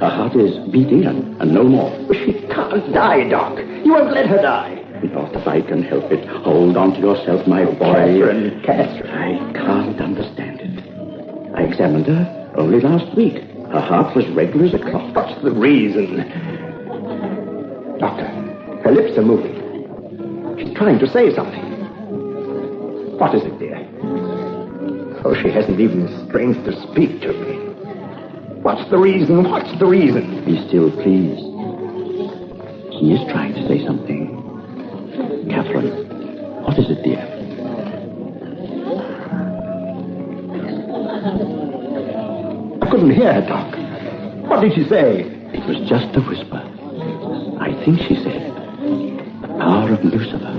Speaker 23: Her heart is beating and no more.
Speaker 12: But she can't die, Doc. You won't let her die.
Speaker 23: Not if I can help it. Hold on to yourself, my boy.
Speaker 12: Catherine.
Speaker 23: I can't understand it. I examined her only last week.
Speaker 12: Her heart was regular as a clock. What's the reason? Doctor, her lips are moving. She's trying to say something. What is it, dear? Oh, she hasn't even strength to speak to me. What's the reason? What's the reason?
Speaker 23: Be still, please. She is trying to say something. Catherine, what is it, dear?
Speaker 12: I couldn't hear her, Doc. What did she say?
Speaker 23: It was just a whisper. I think she said, the power of Lucifer.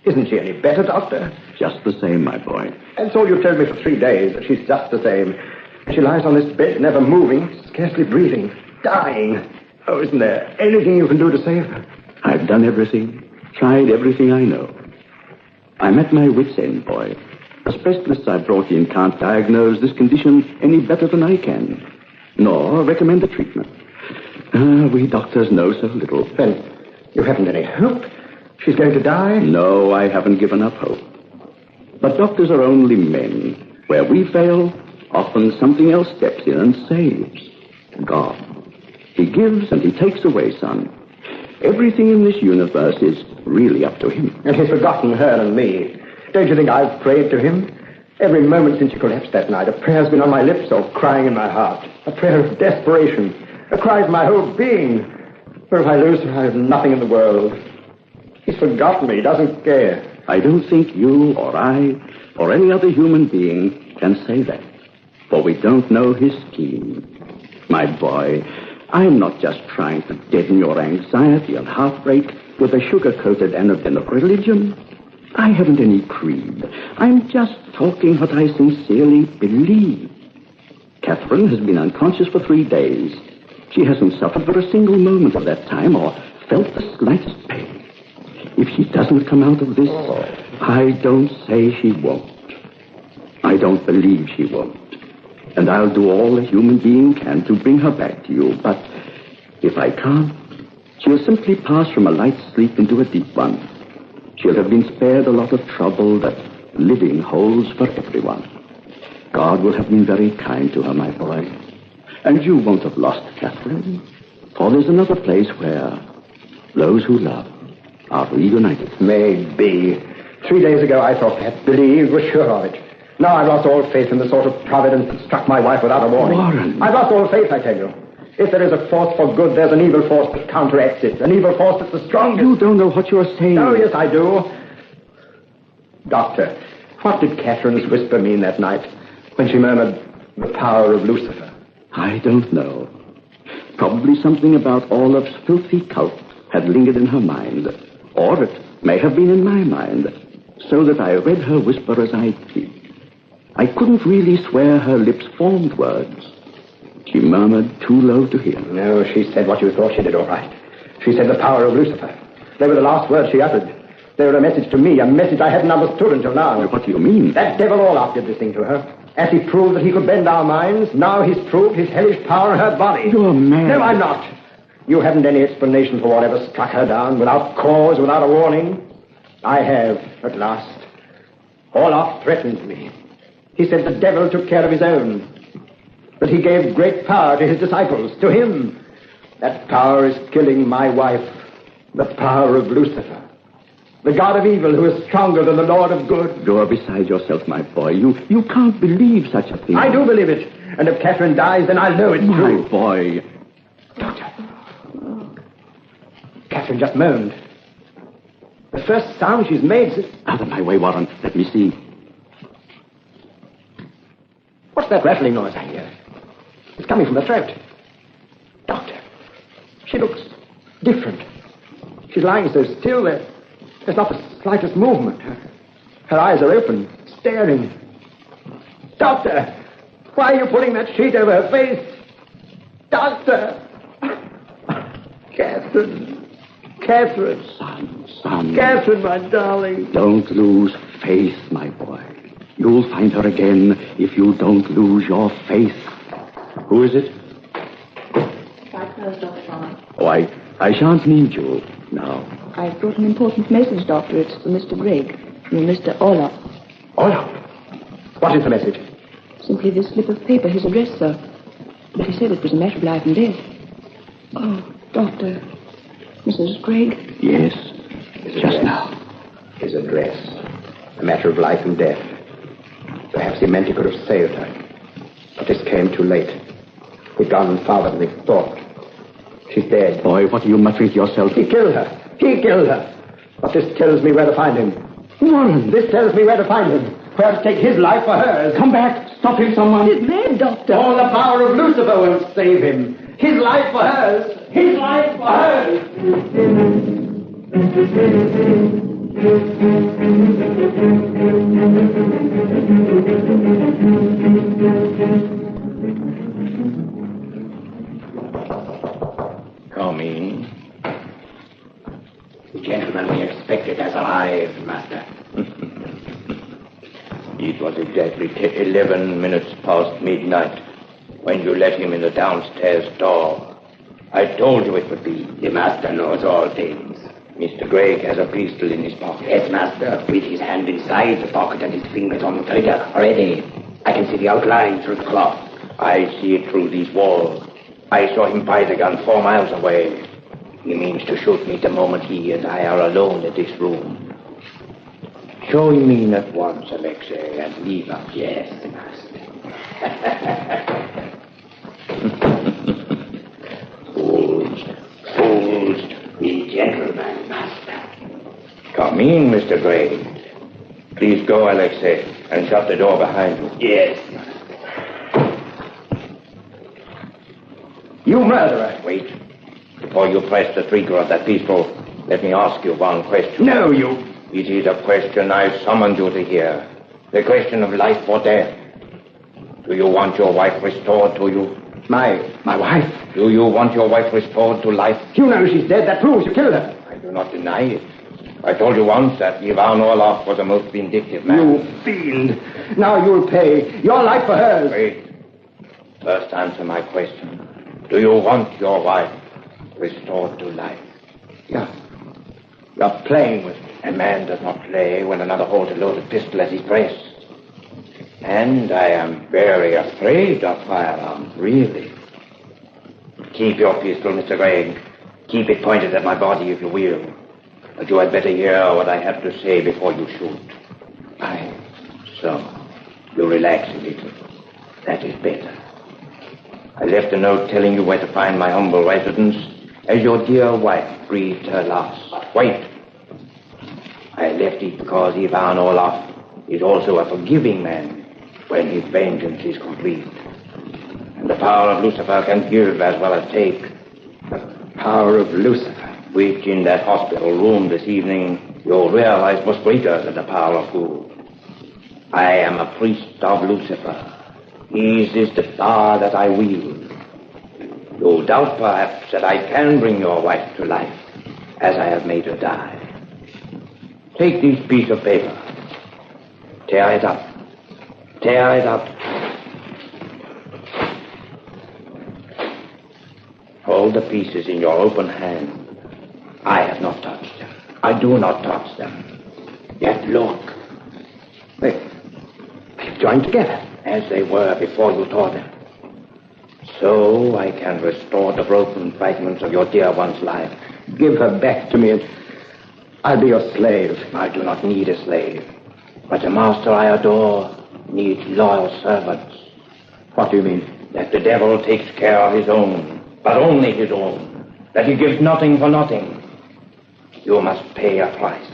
Speaker 12: Isn't she any better, Doctor?
Speaker 23: Just the same, my boy.
Speaker 12: That's all you told me for 3 days, that she's just the same. She lies on this bed, never moving, scarcely breathing, dying. Oh, isn't there anything you can do to save her?
Speaker 23: I've done everything, tried everything I know. I'm at my wit's end, boy. The specialists I brought in can't diagnose this condition any better than I can, nor recommend the treatment. We doctors know so little.
Speaker 12: Then you haven't any hope? She's going to die?
Speaker 23: No, I haven't given up hope. But doctors are only men. Where we fail, often something else steps in and saves. God. He gives and he takes away, son. Everything in this universe is really up to him.
Speaker 12: And he's forgotten her and me. Don't you think I've prayed to him? Every moment since you collapsed that night, a prayer's been on my lips or crying in my heart. A prayer of desperation. A cry of my whole being. For if I lose her, I have nothing in the world. He's forgotten me. He doesn't care.
Speaker 23: I don't think you or I or any other human being can say that. For we don't know his scheme. My boy, I'm not just trying to deaden your anxiety and heartbreak with a sugar-coated anodyne of religion. I haven't any creed. I'm just talking what I sincerely believe. Catherine has been unconscious for 3 days. She hasn't suffered for a single moment of that time or felt the slightest pain. If she doesn't come out of this, I don't say she won't. I don't believe she won't. And I'll do all a human being can to bring her back to you. But if I can't, she'll simply pass from a light sleep into a deep one. She'll have been spared a lot of trouble that living holds for everyone. God will have been very kind to her, my boy. And you won't have lost Catherine. For there's another place where those who love are reunited.
Speaker 12: Maybe. 3 days ago I thought that, believed, was sure of it. Now I've lost all faith in the sort of providence that struck my wife without a warning.
Speaker 23: Warren.
Speaker 12: I've lost all faith, I tell you. If there is a force for good, there's an evil force that counteracts it. An evil force that's the strongest.
Speaker 23: You don't know what you're saying.
Speaker 12: Oh, yes, I do. Doctor, what did Catherine's whisper mean that night when she murmured the power of Lucifer?
Speaker 23: I don't know. Probably something about Olaf's filthy cult had lingered in her mind. Or it may have been in my mind, so that I read her whisper as I did. I couldn't really swear her lips formed words. She murmured too low to hear.
Speaker 12: No, she said what you thought she did, all right. She said the power of Lucifer. They were the last words she uttered. They were a message to me, a message I hadn't understood until now.
Speaker 23: What do you mean?
Speaker 12: That devil Olaf did this thing to her. As he proved that he could bend our minds, now he's proved his hellish power in her body.
Speaker 23: You're mad.
Speaker 12: No, I'm not. You haven't any explanation for whatever struck her down, without cause, without a warning. I have, at last. Olaf threatened me. He said the devil took care of his own. That he gave great power to his disciples, to him. That power is killing my wife. The power of Lucifer. The god of evil who is stronger than the Lord of good.
Speaker 23: You're beside yourself, my boy. You can't believe such a thing.
Speaker 12: I do believe it. And if Catherine dies, then I'll know it's true.
Speaker 23: My boy.
Speaker 12: Doctor. Catherine just moaned. The first sound she's made since...
Speaker 23: Out of my way, Warren. Let me see.
Speaker 12: What's that rattling noise I hear? It's coming from the throat. Doctor, she looks different. She's lying so still there. There's not the slightest movement. Her eyes are open, staring. Doctor, why are you putting that sheet over her face? Doctor! Catherine. Catherine.
Speaker 23: Son.
Speaker 12: Catherine, my darling.
Speaker 23: Don't lose faith, my boy. You'll find her again if you don't lose your faith. Who is it?
Speaker 20: Right close, Dr. Farmer.
Speaker 23: Oh, I shan't need you now.
Speaker 20: I've brought an important message, Doctor. It's for Mr. Gregg. From Mr. Olaf.
Speaker 12: Olaf? What is the message?
Speaker 20: Simply this slip of paper, his address, sir. But he said it was a matter of life and death. Oh, Doctor. Mrs. Gregg?
Speaker 12: Yes. Just now. His address. A matter of life and death. Perhaps he meant he could have saved her. But this came too late. He'd gone farther than he thought. She's dead.
Speaker 23: Boy, what are you muttering to yourself?
Speaker 12: He killed her. He killed her. But this tells me where to find him.
Speaker 23: Warren!
Speaker 12: This tells me where to find him. Where to take his life for hers.
Speaker 23: Come back! Stop him, someone!
Speaker 20: He's mad, Doctor!
Speaker 12: All the power of Lucifer will save him. His life for hers. His life for hers.
Speaker 15: Come in. The gentleman we expected has arrived, Master. It was exactly 11 minutes past midnight when you let him in the downstairs door. I told you it would be. The Master knows all things. Mr. Gregg has a pistol in his pocket.
Speaker 9: Yes, Master, with his hand inside the pocket and his fingers on the trigger. Ready. I can see the outline through the cloth.
Speaker 15: I see it through these walls. I saw him buy the gun 4 miles away. He means to shoot me the moment he and I are alone in this room. Show him in at once, Alexei, and leave us.
Speaker 9: Yes, Master. Fools, be gentlemen, Master.
Speaker 15: Come in, Mr. Gray. Please go, Alexei, and shut the door behind you.
Speaker 9: Yes.
Speaker 15: You murderer! Wait. Before you press the trigger of that pistol, let me ask you one question.
Speaker 12: No, you...
Speaker 15: It is a question I summoned you to hear. The question of life or death. Do you want your wife restored to you?
Speaker 12: My wife?
Speaker 15: Do you want your wife restored to life?
Speaker 12: You know she's dead. That proves you killed her.
Speaker 15: I do not deny it. I told you once that Ivan Orlov was a most vindictive man.
Speaker 12: You fiend. Now you'll pay. Your life for hers.
Speaker 15: Wait. First answer my question. Do you want your wife restored to life?
Speaker 12: Yeah. You're playing with me.
Speaker 15: A man does not play when another holds a loaded pistol at his breast. And I am very afraid of firearms, really. Keep your pistol, Mr. Gregg. Keep it pointed at my body, if you will. But you had better hear what I have to say before you shoot. So, you relax a little. That is better. I left a note telling you where to find my humble residence as your dear wife breathed her last. Wait. I left it because Ivan Orlov is also a forgiving man when his vengeance is complete. And the power of Lucifer can give as well as take. The power of Lucifer, which in that hospital room this evening you'll realize was greater than the power of good. I am a priest of Lucifer. His is the power that I wield. You doubt perhaps that I can bring your wife to life as I have made her die. Take this piece of paper. Tear it up. Tear it up. Hold the pieces in your open hand. I have not touched them. I do not touch them. Yet look. They've joined together as they were before you tore them. So I can restore the broken fragments of your dear one's life.
Speaker 12: Give her back to me and I'll be your slave.
Speaker 15: I do not need a slave. But the master I adore needs loyal servants.
Speaker 12: What do you mean?
Speaker 15: That the devil takes care of his own, but only his own. That he gives nothing for nothing. You must pay a price.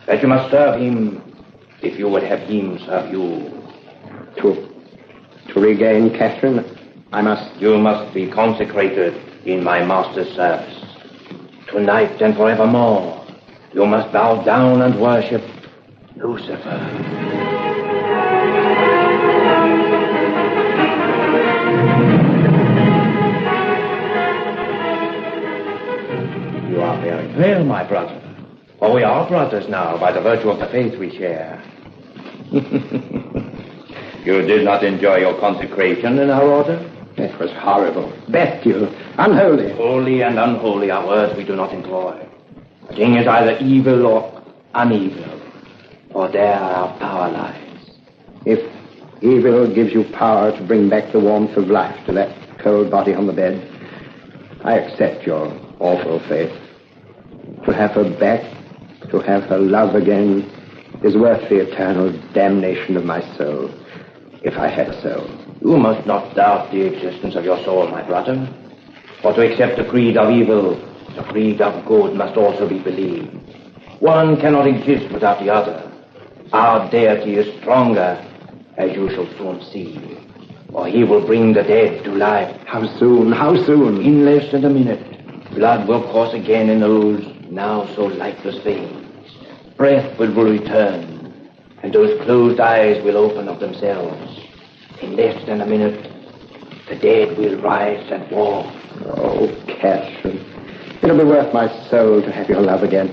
Speaker 15: That you must serve him if you would have him serve you.
Speaker 12: To regain Catherine, I must...
Speaker 15: You must be consecrated in my master's service. Tonight and forevermore. You must bow down and worship Lucifer. You are very well, my brother. For we are brothers now by the virtue of the faith we share. You did not enjoy your consecration in our order?
Speaker 12: That was horrible. Bestial. Unholy.
Speaker 15: Holy and unholy are words we do not employ. A thing is either evil or unevel, for there our power lies.
Speaker 12: If evil gives you power to bring back the warmth of life to that cold body on the bed, I accept your awful fate. To have her back, to have her love again, is worth the eternal damnation of my soul, if I had a soul.
Speaker 15: You must not doubt the existence of your soul, my brother. For to accept the creed of evil, the creed of good must also be believed. One cannot exist without the other. Our deity is stronger, as you shall soon see. Or he will bring the dead to life.
Speaker 12: How soon? How soon?
Speaker 15: In less than a minute. Blood will course again in those now so lifeless veins. Breath will return, and those closed eyes will open of themselves. In less than a minute, the dead will rise and walk.
Speaker 12: Oh, Catherine, it'll be worth my soul to have your love again.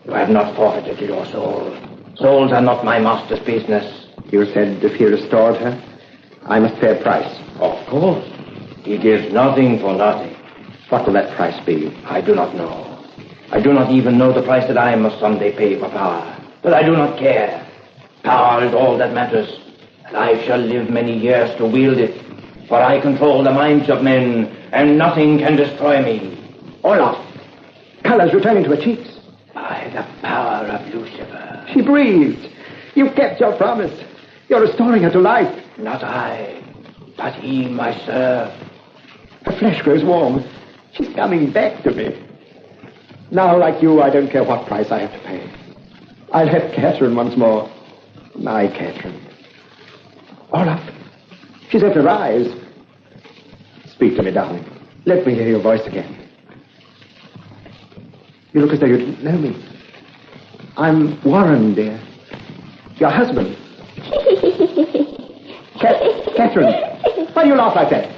Speaker 15: You have not forfeited your soul. Souls are not my master's business.
Speaker 12: You said if he restored her, I must pay a price.
Speaker 15: Of course. He gives nothing for nothing.
Speaker 12: What will that price be?
Speaker 15: I do not know. I do not even know the price that I must someday pay for power. But I do not care. Power is all that matters. And I shall live many years to wield it. For I control the minds of men, and nothing can destroy me.
Speaker 12: Olaf, color's returning to her cheeks.
Speaker 15: By the power of Lucifer.
Speaker 12: She breathed. You've kept your promise. You're restoring her to life.
Speaker 15: Not I, but he, my serf.
Speaker 12: Her flesh grows warm. She's coming back to me. Now, like you, I don't care what price I have to pay. I'll have Catherine once more. My Catherine. Olaf, she's at her eyes. Speak to me, darling. Let me hear your voice again. You look as though you didn't know me. I'm Warren, dear. Your husband. Catherine, why do you laugh like that?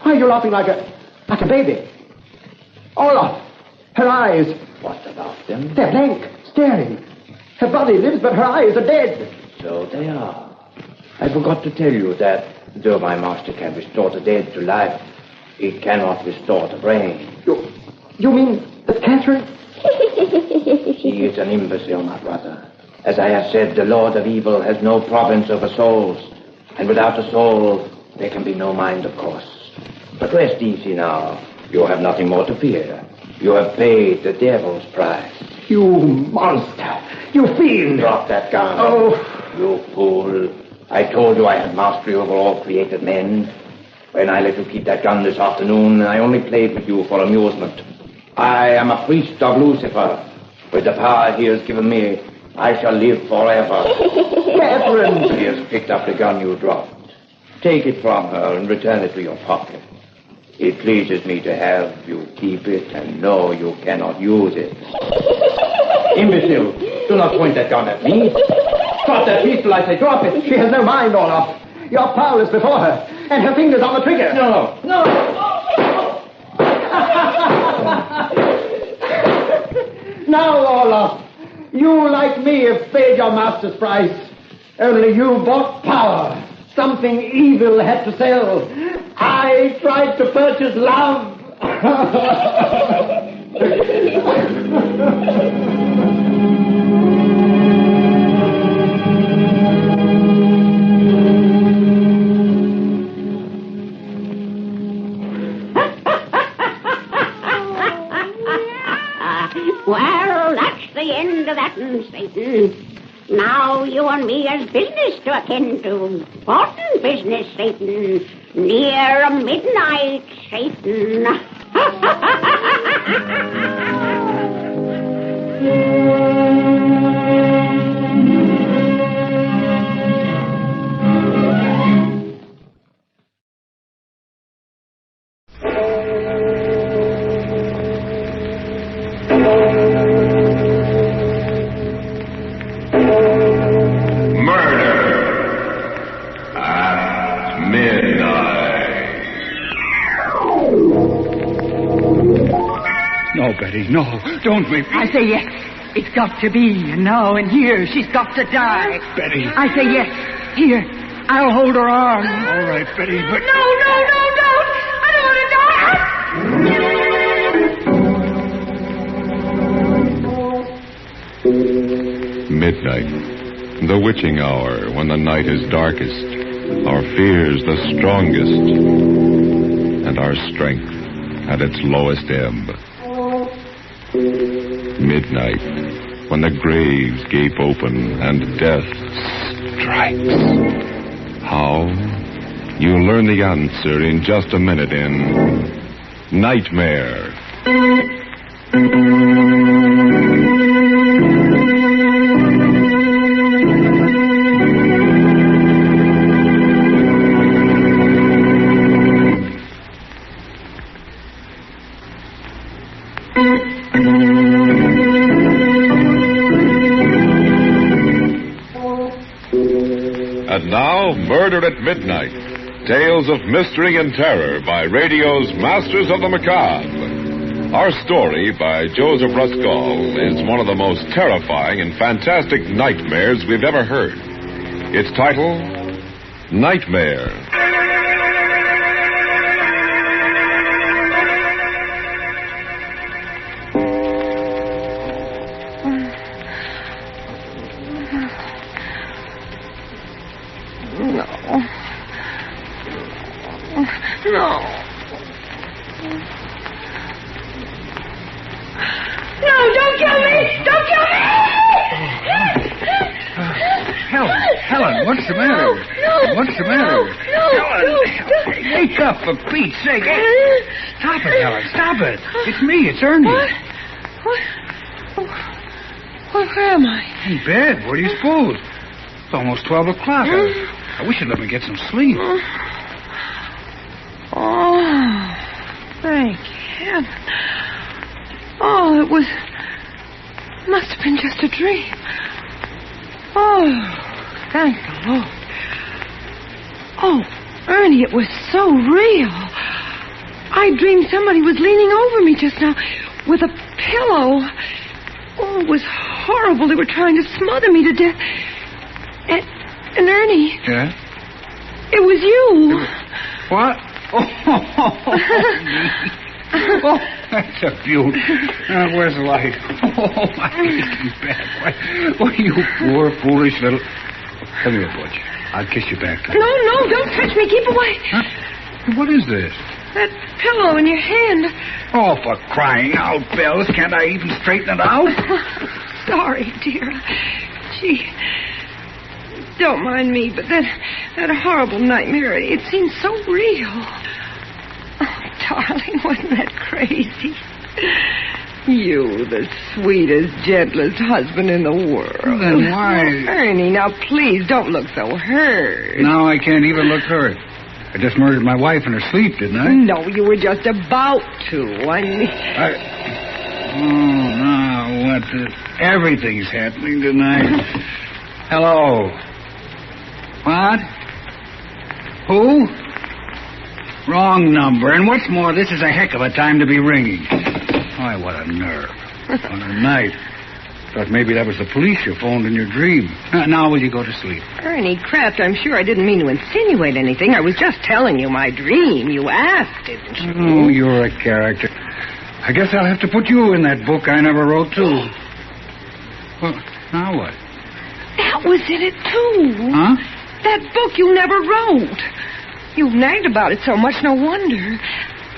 Speaker 12: Why are you laughing like a baby? Olaf, her eyes.
Speaker 15: What about them?
Speaker 12: They're blank, staring. Her body lives, but her eyes are dead.
Speaker 15: So they are. I forgot to tell you that, though my master can restore the dead to life, he cannot restore the brain.
Speaker 12: You mean that Catherine?
Speaker 15: She is an imbecile, my brother. As I have said, the Lord of Evil has no province over souls. And without a soul, there can be no mind, of course. But rest easy now. You have nothing more to fear. You have paid the devil's price.
Speaker 12: You monster! You fiend!
Speaker 15: Drop that gun.
Speaker 12: Oh!
Speaker 15: You fool. I told you I had mastery over all created men. When I let you keep that gun this afternoon, I only played with you for amusement. I am a priest of Lucifer. With the power he has given me, I shall live forever.
Speaker 12: Catherine!
Speaker 15: She has picked up the gun you dropped. Take it from her and return it to your pocket. It pleases me to have you keep it and know you cannot use it. Imbecile, do not point that gun at me. Drop that pistol, I say, drop it.
Speaker 12: She has no mind, Olaf. You're powerless before her, and her finger's on the trigger.
Speaker 15: No.
Speaker 12: Now, Olaf, you, like me, have paid your master's price. Only you bought power. Something evil had to sell. I tried to purchase love.
Speaker 10: Well, that's the end of that, Satan. Now you and me has business to attend to. Important business, Satan. Near midnight, Satan.
Speaker 13: No, Betty, no. Don't make me...
Speaker 19: I say yes. It's got to be. And now and here, she's got to die.
Speaker 13: Betty.
Speaker 19: I say yes. Here, I'll hold her arm.
Speaker 13: All right, Betty, but...
Speaker 19: No, no, no,
Speaker 3: Midnight, the witching hour when the night is darkest, our fears the strongest, and our strength at its lowest ebb. Midnight, when the graves gape open and death strikes. How? You'll learn the answer in just a minute in Nightmare. And now, Murder at Midnight. Tales of mystery and terror by radio's Masters of the Macabre. Our story by Joseph Ruskall is one of the most terrifying and fantastic nightmares we've ever heard. Its title, Nightmare.
Speaker 19: No, don't kill me! Don't kill me!
Speaker 13: Helen, what's the matter? What's the matter? Helen, wake up, for Pete's sake. Stop it, Helen, stop it. It's me, it's Ernie.
Speaker 19: Where am I?
Speaker 13: In bed, where do you suppose? It's almost 12 o'clock. I wish you'd let me get some sleep.
Speaker 19: Oh, thank heaven. Oh, it must have been just a dream. Oh, thank the Lord. Oh, Ernie, it was so real. I dreamed somebody was leaning over me just now with a pillow. Oh, it was horrible. They were trying to smother me to death. And Ernie.
Speaker 13: Yeah?
Speaker 19: It was you.
Speaker 13: What? Oh, that's a beaut. Where's the light? Oh, my aching back. Why, you poor, foolish little... Come here, Butch. I'll kiss you back.
Speaker 19: No, don't touch me. Keep away.
Speaker 13: Huh? What is this?
Speaker 19: That pillow in your hand.
Speaker 13: Oh, for crying out, Bells. Can't I even straighten it out?
Speaker 19: Sorry, dear. Gee, don't mind me, but that horrible nightmare, it seemed so real. Oh, darling, wasn't that crazy? You, the sweetest, gentlest husband in the world.
Speaker 13: Well, then why...
Speaker 19: Oh, Ernie, now please don't look so hurt.
Speaker 13: Now I can't even look hurt. I just murdered my wife in her sleep, didn't I?
Speaker 19: No, you were just about to.
Speaker 13: Oh, now what everything's happening tonight. Hello. What? Who? Wrong number. And what's more, this is a heck of a time to be ringing. Why, what a nerve. What a night. Thought maybe that was the police you phoned in your dream. Now will you go to sleep?
Speaker 19: Ernie Kraft, I'm sure I didn't mean to insinuate anything. I was just telling you my dream. You asked, didn't you?
Speaker 13: Oh, you're a character. I guess I'll have to put you in that book I never wrote, too. Well, now what?
Speaker 19: That was in it, too.
Speaker 13: Huh?
Speaker 19: That book you never wrote. You nagged about it so much, no wonder.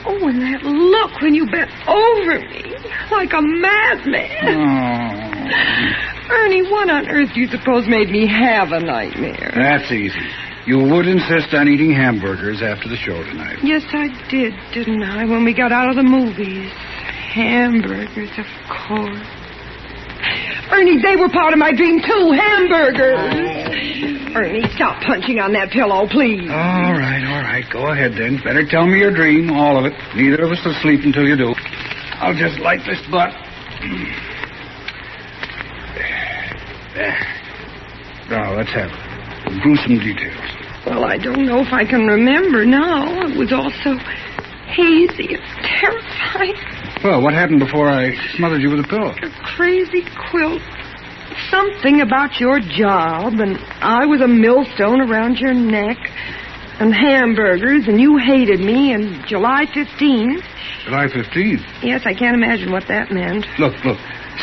Speaker 19: Oh, and that look when you bent over me like a madman. Oh. Ernie, what on earth do you suppose made me have a nightmare?
Speaker 13: That's easy. You would insist on eating hamburgers after the show tonight.
Speaker 19: Yes, I did, didn't I, when we got out of the movies? Hamburgers, of course. Ernie, they were part of my dream, too. Hamburgers. Ernie, stop punching on that pillow, please.
Speaker 13: All right. Go ahead, then. Better tell me your dream, all of it. Neither of us will sleep until you do. I'll just light this butt. Now, let's have gruesome details.
Speaker 19: Well, I don't know if I can remember now. It was all so hazy. It's terrifying.
Speaker 13: Well, what happened before I smothered you with a pillow?
Speaker 19: A crazy quilt. Something about your job, and I was a millstone around your neck, and hamburgers, and you hated me, and July 15th.
Speaker 13: July 15th?
Speaker 19: Yes, I can't imagine what that meant.
Speaker 13: Look.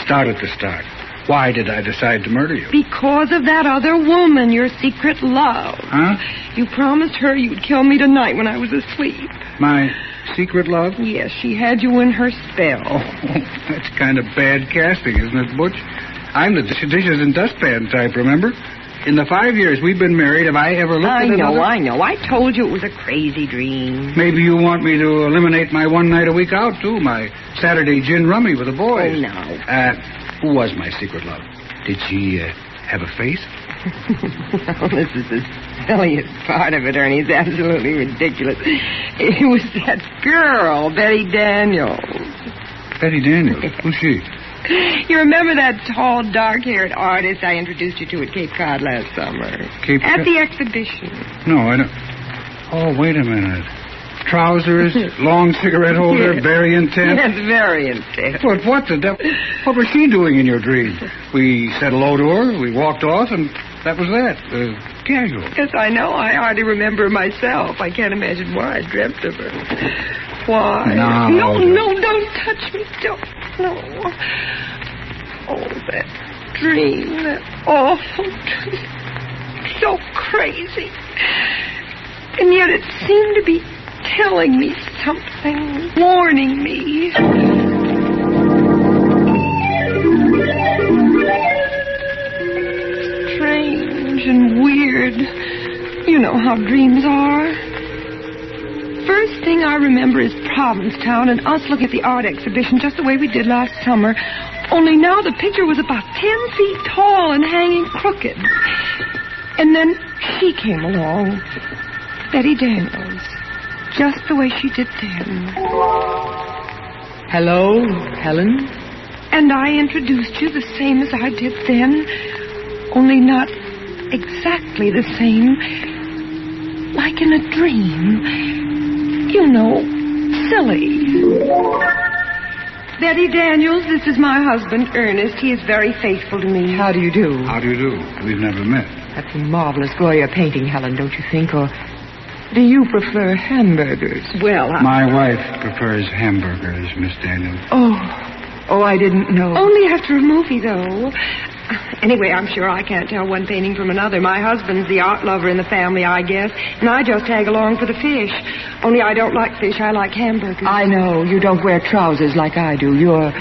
Speaker 13: Start at the start. Why did I decide to murder you?
Speaker 19: Because of that other woman, your secret love.
Speaker 13: Huh?
Speaker 19: You promised her you'd kill me tonight when I was asleep.
Speaker 13: My secret love?
Speaker 19: Yes, she had you in her spell.
Speaker 13: Oh, that's kind of bad casting, isn't it, Butch? I'm the dishes and dustpan type, remember? In the 5 years we've been married, have I ever looked at another?
Speaker 19: I know. I told you it was a crazy dream.
Speaker 13: Maybe you want me to eliminate my one night a week out, too. My Saturday gin rummy with the boys.
Speaker 19: Oh, no.
Speaker 13: Who was my secret love? Did she have a face?
Speaker 19: Oh, this is the silliest part of it, Ernie. It's absolutely ridiculous. It was that girl, Betty Daniels.
Speaker 13: Betty Daniels? Who's she?
Speaker 19: You remember that tall, dark-haired artist I introduced you to at Cape Cod last summer? At the exhibition.
Speaker 13: No, I don't. Oh, wait a minute. Trousers, long cigarette holder,
Speaker 19: Yes.
Speaker 13: very intense.
Speaker 19: Yes, very intense.
Speaker 13: But what the devil? What was she doing in your dream? We said hello to her, we walked off, and that was that. Casual.
Speaker 19: Yes, I know. I hardly remember her myself. I can't imagine why I dreamt of her. Why? No, don't touch me. Don't. No. Oh, that dream. That awful dream. So crazy. And yet it seemed to be telling me something, warning me. Strange and weird. You know how dreams are. First thing I remember is Provincetown and us looking at the art exhibition just the way we did last summer. Only now the picture was about 10 feet tall and hanging crooked. And then she came along. Betty Daniels. Just the way she did then.
Speaker 5: Hello, Helen?
Speaker 19: And I introduced you the same as I did then. Only not exactly the same. Like in a dream. You know, silly. Betty Daniels, this is my husband, Ernest. He is very faithful to me.
Speaker 5: How do you do?
Speaker 13: How do you do? We've never met.
Speaker 5: That's a marvelous Goya painting, Helen, don't you think? Or do you prefer hamburgers?
Speaker 19: Well,
Speaker 13: My wife prefers hamburgers, Miss Daniels.
Speaker 5: Oh, I didn't know.
Speaker 19: Only after a movie, though. Anyway, I'm sure I can't tell one painting from another. My husband's the art lover in the family, I guess, and I just tag along for the fish. Only I don't like fish, I like hamburgers.
Speaker 5: I know. You don't wear trousers like I do. You're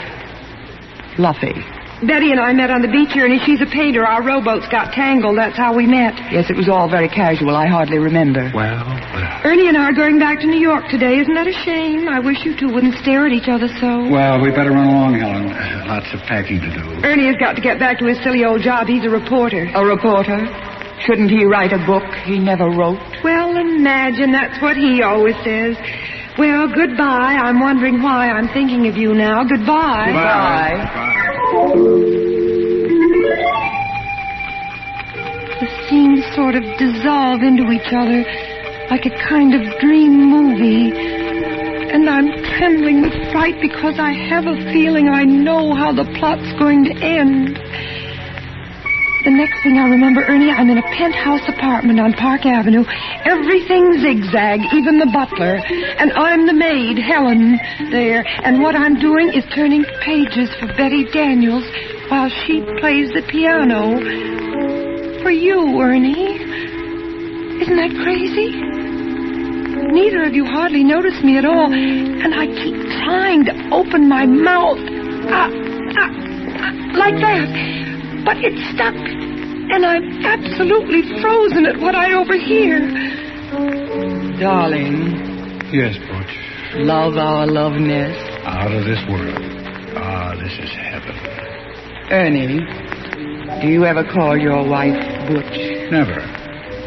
Speaker 5: fluffy.
Speaker 19: Betty and I met on the beach here, and she's a painter. Our rowboats got tangled. That's how we met.
Speaker 5: Yes, it was all very casual. I hardly remember.
Speaker 13: Well.
Speaker 19: Ernie and I are going back to New York today. Isn't that a shame? I wish you two wouldn't stare at each other so.
Speaker 13: Well, we better run along, Helen. Lots of packing to do.
Speaker 19: Ernie has got to get back to his silly old job. He's a reporter.
Speaker 5: A reporter? Shouldn't he write a book he never wrote?
Speaker 19: Well, imagine. That's what he always says. Well, goodbye. I'm wondering why I'm thinking of you now. Goodbye.
Speaker 13: Goodbye.
Speaker 19: The scenes sort of dissolve into each other like a kind of dream movie. And I'm trembling with fright because I have a feeling I know how the plot's going to end. The next thing I remember, Ernie, I'm in a penthouse apartment on Park Avenue. Everything zigzag, even the butler. And I'm the maid, Helen, there. And what I'm doing is turning pages for Betty Daniels while she plays the piano. For you, Ernie. Isn't that crazy? Neither of you hardly notice me at all. And I keep trying to open my mouth. Like that. But it's stuck, and I'm absolutely frozen at what I overhear.
Speaker 5: Darling.
Speaker 13: Yes, Butch.
Speaker 5: Love our loveness.
Speaker 13: Out of this world. Ah, this is heaven.
Speaker 5: Ernie, do you ever call your wife Butch?
Speaker 13: Never.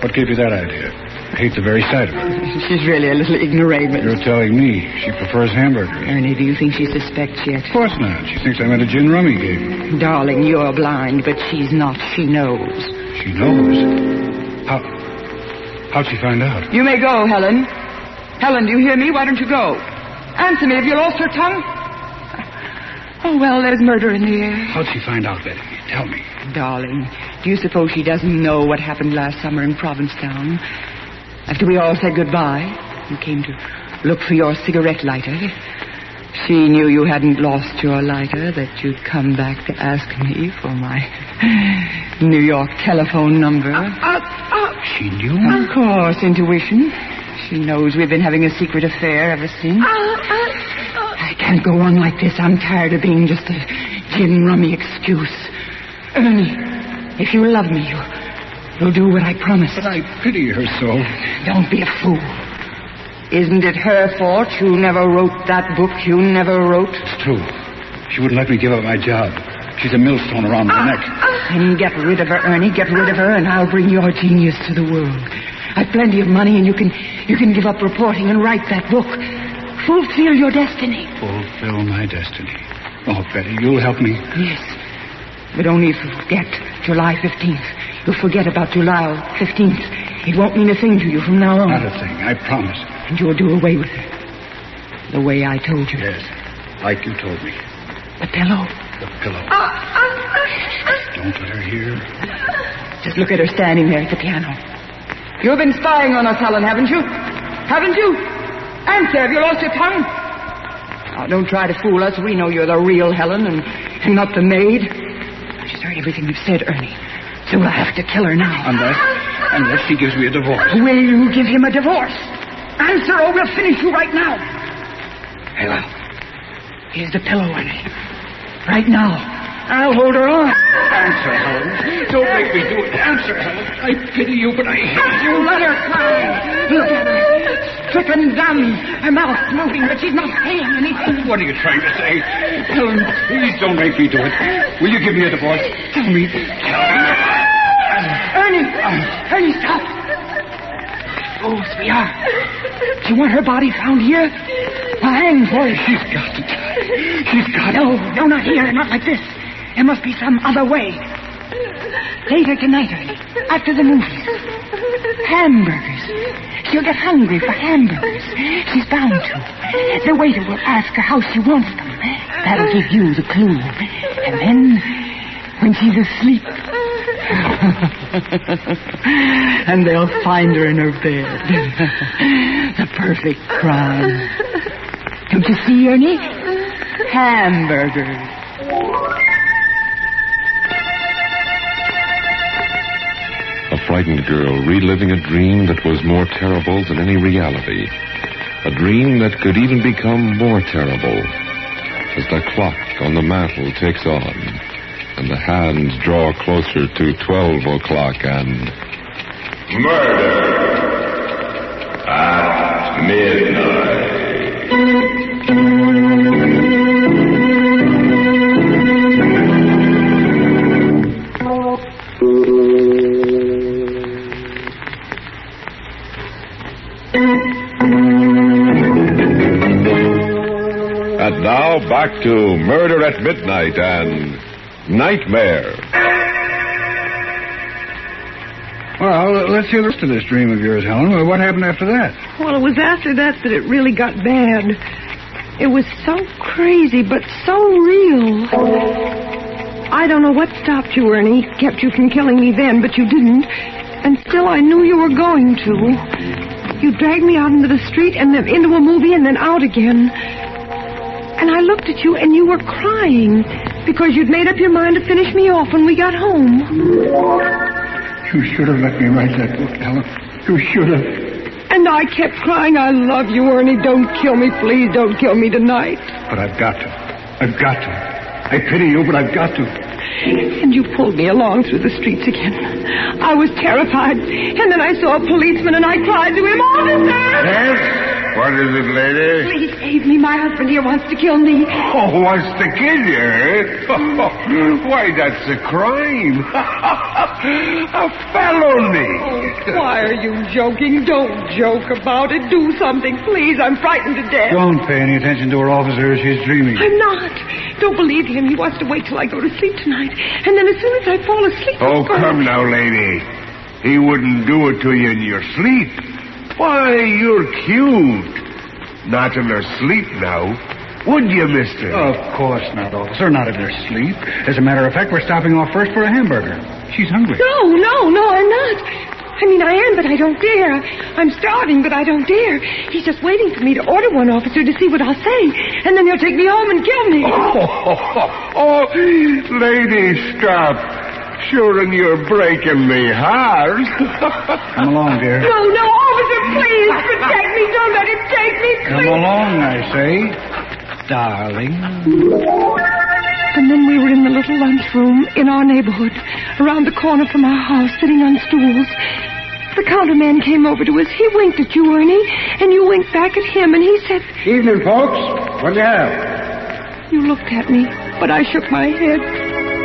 Speaker 13: What gave you that idea? I hate the very sight of her.
Speaker 5: She's really a little ignoramus.
Speaker 13: You're telling me she prefers hamburgers.
Speaker 5: Ernie, do you think she suspects yet?
Speaker 13: Of course not. She thinks I'm at a gin rummy game.
Speaker 5: Darling, you're blind, but she's not. She knows.
Speaker 13: She knows? How'd she find out?
Speaker 5: You may go, Helen. Helen, do you hear me? Why don't you go? Answer me. Have you lost your tongue? Oh, well, there's murder in the air.
Speaker 13: How'd she find out, Betty? Tell me.
Speaker 5: Darling, do you suppose she doesn't know what happened last summer in Provincetown? After we all said goodbye, you came to look for your cigarette lighter. She knew you hadn't lost your lighter, that you'd come back to ask me for my New York telephone number.
Speaker 13: She knew?
Speaker 5: Of course, intuition. She knows we've been having a secret affair ever since. I can't go on like this. I'm tired of being just a gin rummy excuse. Ernie, if you love me, you'll do what I promised.
Speaker 13: But I pity her so.
Speaker 5: Don't be a fool. Isn't it her fault you never wrote that book you never wrote?
Speaker 13: It's true. She wouldn't let me give up my job. She's a millstone around my neck.
Speaker 5: Then get rid of her, Ernie. Get rid of her, and I'll bring your genius to the world. I've plenty of money, and you can give up reporting and write that book. Fulfill your destiny.
Speaker 13: Fulfill my destiny. Oh, Betty, you'll help me.
Speaker 5: Yes. But only forget July 15th. You'll forget about July 15th. It won't mean a thing to you from now on.
Speaker 13: Not a thing, I promise.
Speaker 5: And you'll do away with it. The way I told you.
Speaker 13: Yes, like you told me.
Speaker 5: The pillow.
Speaker 13: The pillow. Don't let her hear.
Speaker 5: Just look at her standing there at the piano. You've been spying on us, Helen, haven't you? Haven't you? Answer, have you lost your tongue? Now, don't try to fool us. We know you're the real Helen and not the maid. She's heard everything you've said, Ernie. So we'll have to kill her now.
Speaker 13: Unless she gives me a divorce.
Speaker 5: Will you give him a divorce? Answer, or we'll finish you right now. Well, here's the pillow, Ernie. Right now. I'll hold her on.
Speaker 13: Answer, Helen. Don't make me do it. Answer, Helen. I pity you, but I hate you.
Speaker 5: Let her cry. Look at her. Stricken dumb. Her mouth moving, but she's not saying anything.
Speaker 13: What are you trying to say? Helen, please don't make me do it. Will you give me a divorce? Tell me.
Speaker 5: Ernie, stop. Oh, sweetheart. Do you want her body found here? I'll hang for her.
Speaker 13: She's got to die. She's got to.
Speaker 5: No, not here, not like this. There must be some other way. Later tonight, Ernie, after the movies. Hamburgers. She'll get hungry for hamburgers. She's bound to. The waiter will ask her how she wants them. That'll give you the clue. And then, when she's asleep... and they'll find her in her bed. The perfect crime. Don't you see, Ernie? Hamburgers.
Speaker 3: A frightened girl reliving a dream that was more terrible than any reality. A dream that could even become more terrible as the clock on the mantel ticks on and the hands draw closer to 12 o'clock and... Murder at midnight. And now back to Murder at Midnight and Nightmare.
Speaker 13: Well, let's hear the rest of this dream of yours, Helen. What happened after that?
Speaker 19: Well, it was after that it really got bad. It was so crazy, but so real. I don't know what stopped you, Ernie, kept you from killing me then, but you didn't. And still I knew you were going to. You dragged me out into the street and then into a movie and then out again. And I looked at you and you were crying because you'd made up your mind to finish me off when we got home.
Speaker 13: You should have let me write that book, Helen. You should have.
Speaker 19: And I kept crying, I love you, Ernie. Don't kill me, please. Don't kill me tonight.
Speaker 13: But I've got to. I've got to. I pity you, but I've got to.
Speaker 19: And you pulled me along through the streets again. I was terrified. And then I saw a policeman and I cried to him, "Officer!"
Speaker 3: Yes? What is it, lady?
Speaker 19: Please save me. My husband here wants to kill me.
Speaker 3: Oh, wants to kill you, eh? Why, that's a crime. A felony.
Speaker 19: Oh, why are you joking? Don't joke about it. Do something, please. I'm frightened to death.
Speaker 13: Don't pay any attention to her, officer. She's dreaming.
Speaker 19: I'm not. Don't believe him. He wants to wait till I go to sleep tonight. And then as soon as I fall asleep...
Speaker 3: Oh, come now, lady. He wouldn't do it to you in your sleep. Why, you're cute. Not in her sleep now. Would you, mister?
Speaker 13: Of course not, officer. Not in her sleep. As a matter of fact, we're stopping off first for a hamburger. She's hungry.
Speaker 19: No, I'm not. I mean, I am, but I don't dare. I'm starving, but I don't dare. He's just waiting for me to order one officer to see what I'll say, and then he'll take me home and kill me.
Speaker 13: Oh, lady, stop. Sure, and you're breaking me heart. Come along, dear.
Speaker 19: No, officer, please protect me. Don't let him take me, please.
Speaker 13: Come along, I say, darling.
Speaker 19: And then we were in the little lunchroom in our neighborhood, around the corner from our house, sitting on stools. The counterman came over to us. He winked at you, Ernie, and you winked back at him, and he said...
Speaker 13: Evening, folks. What'd you have?
Speaker 19: You looked at me, but I shook my head.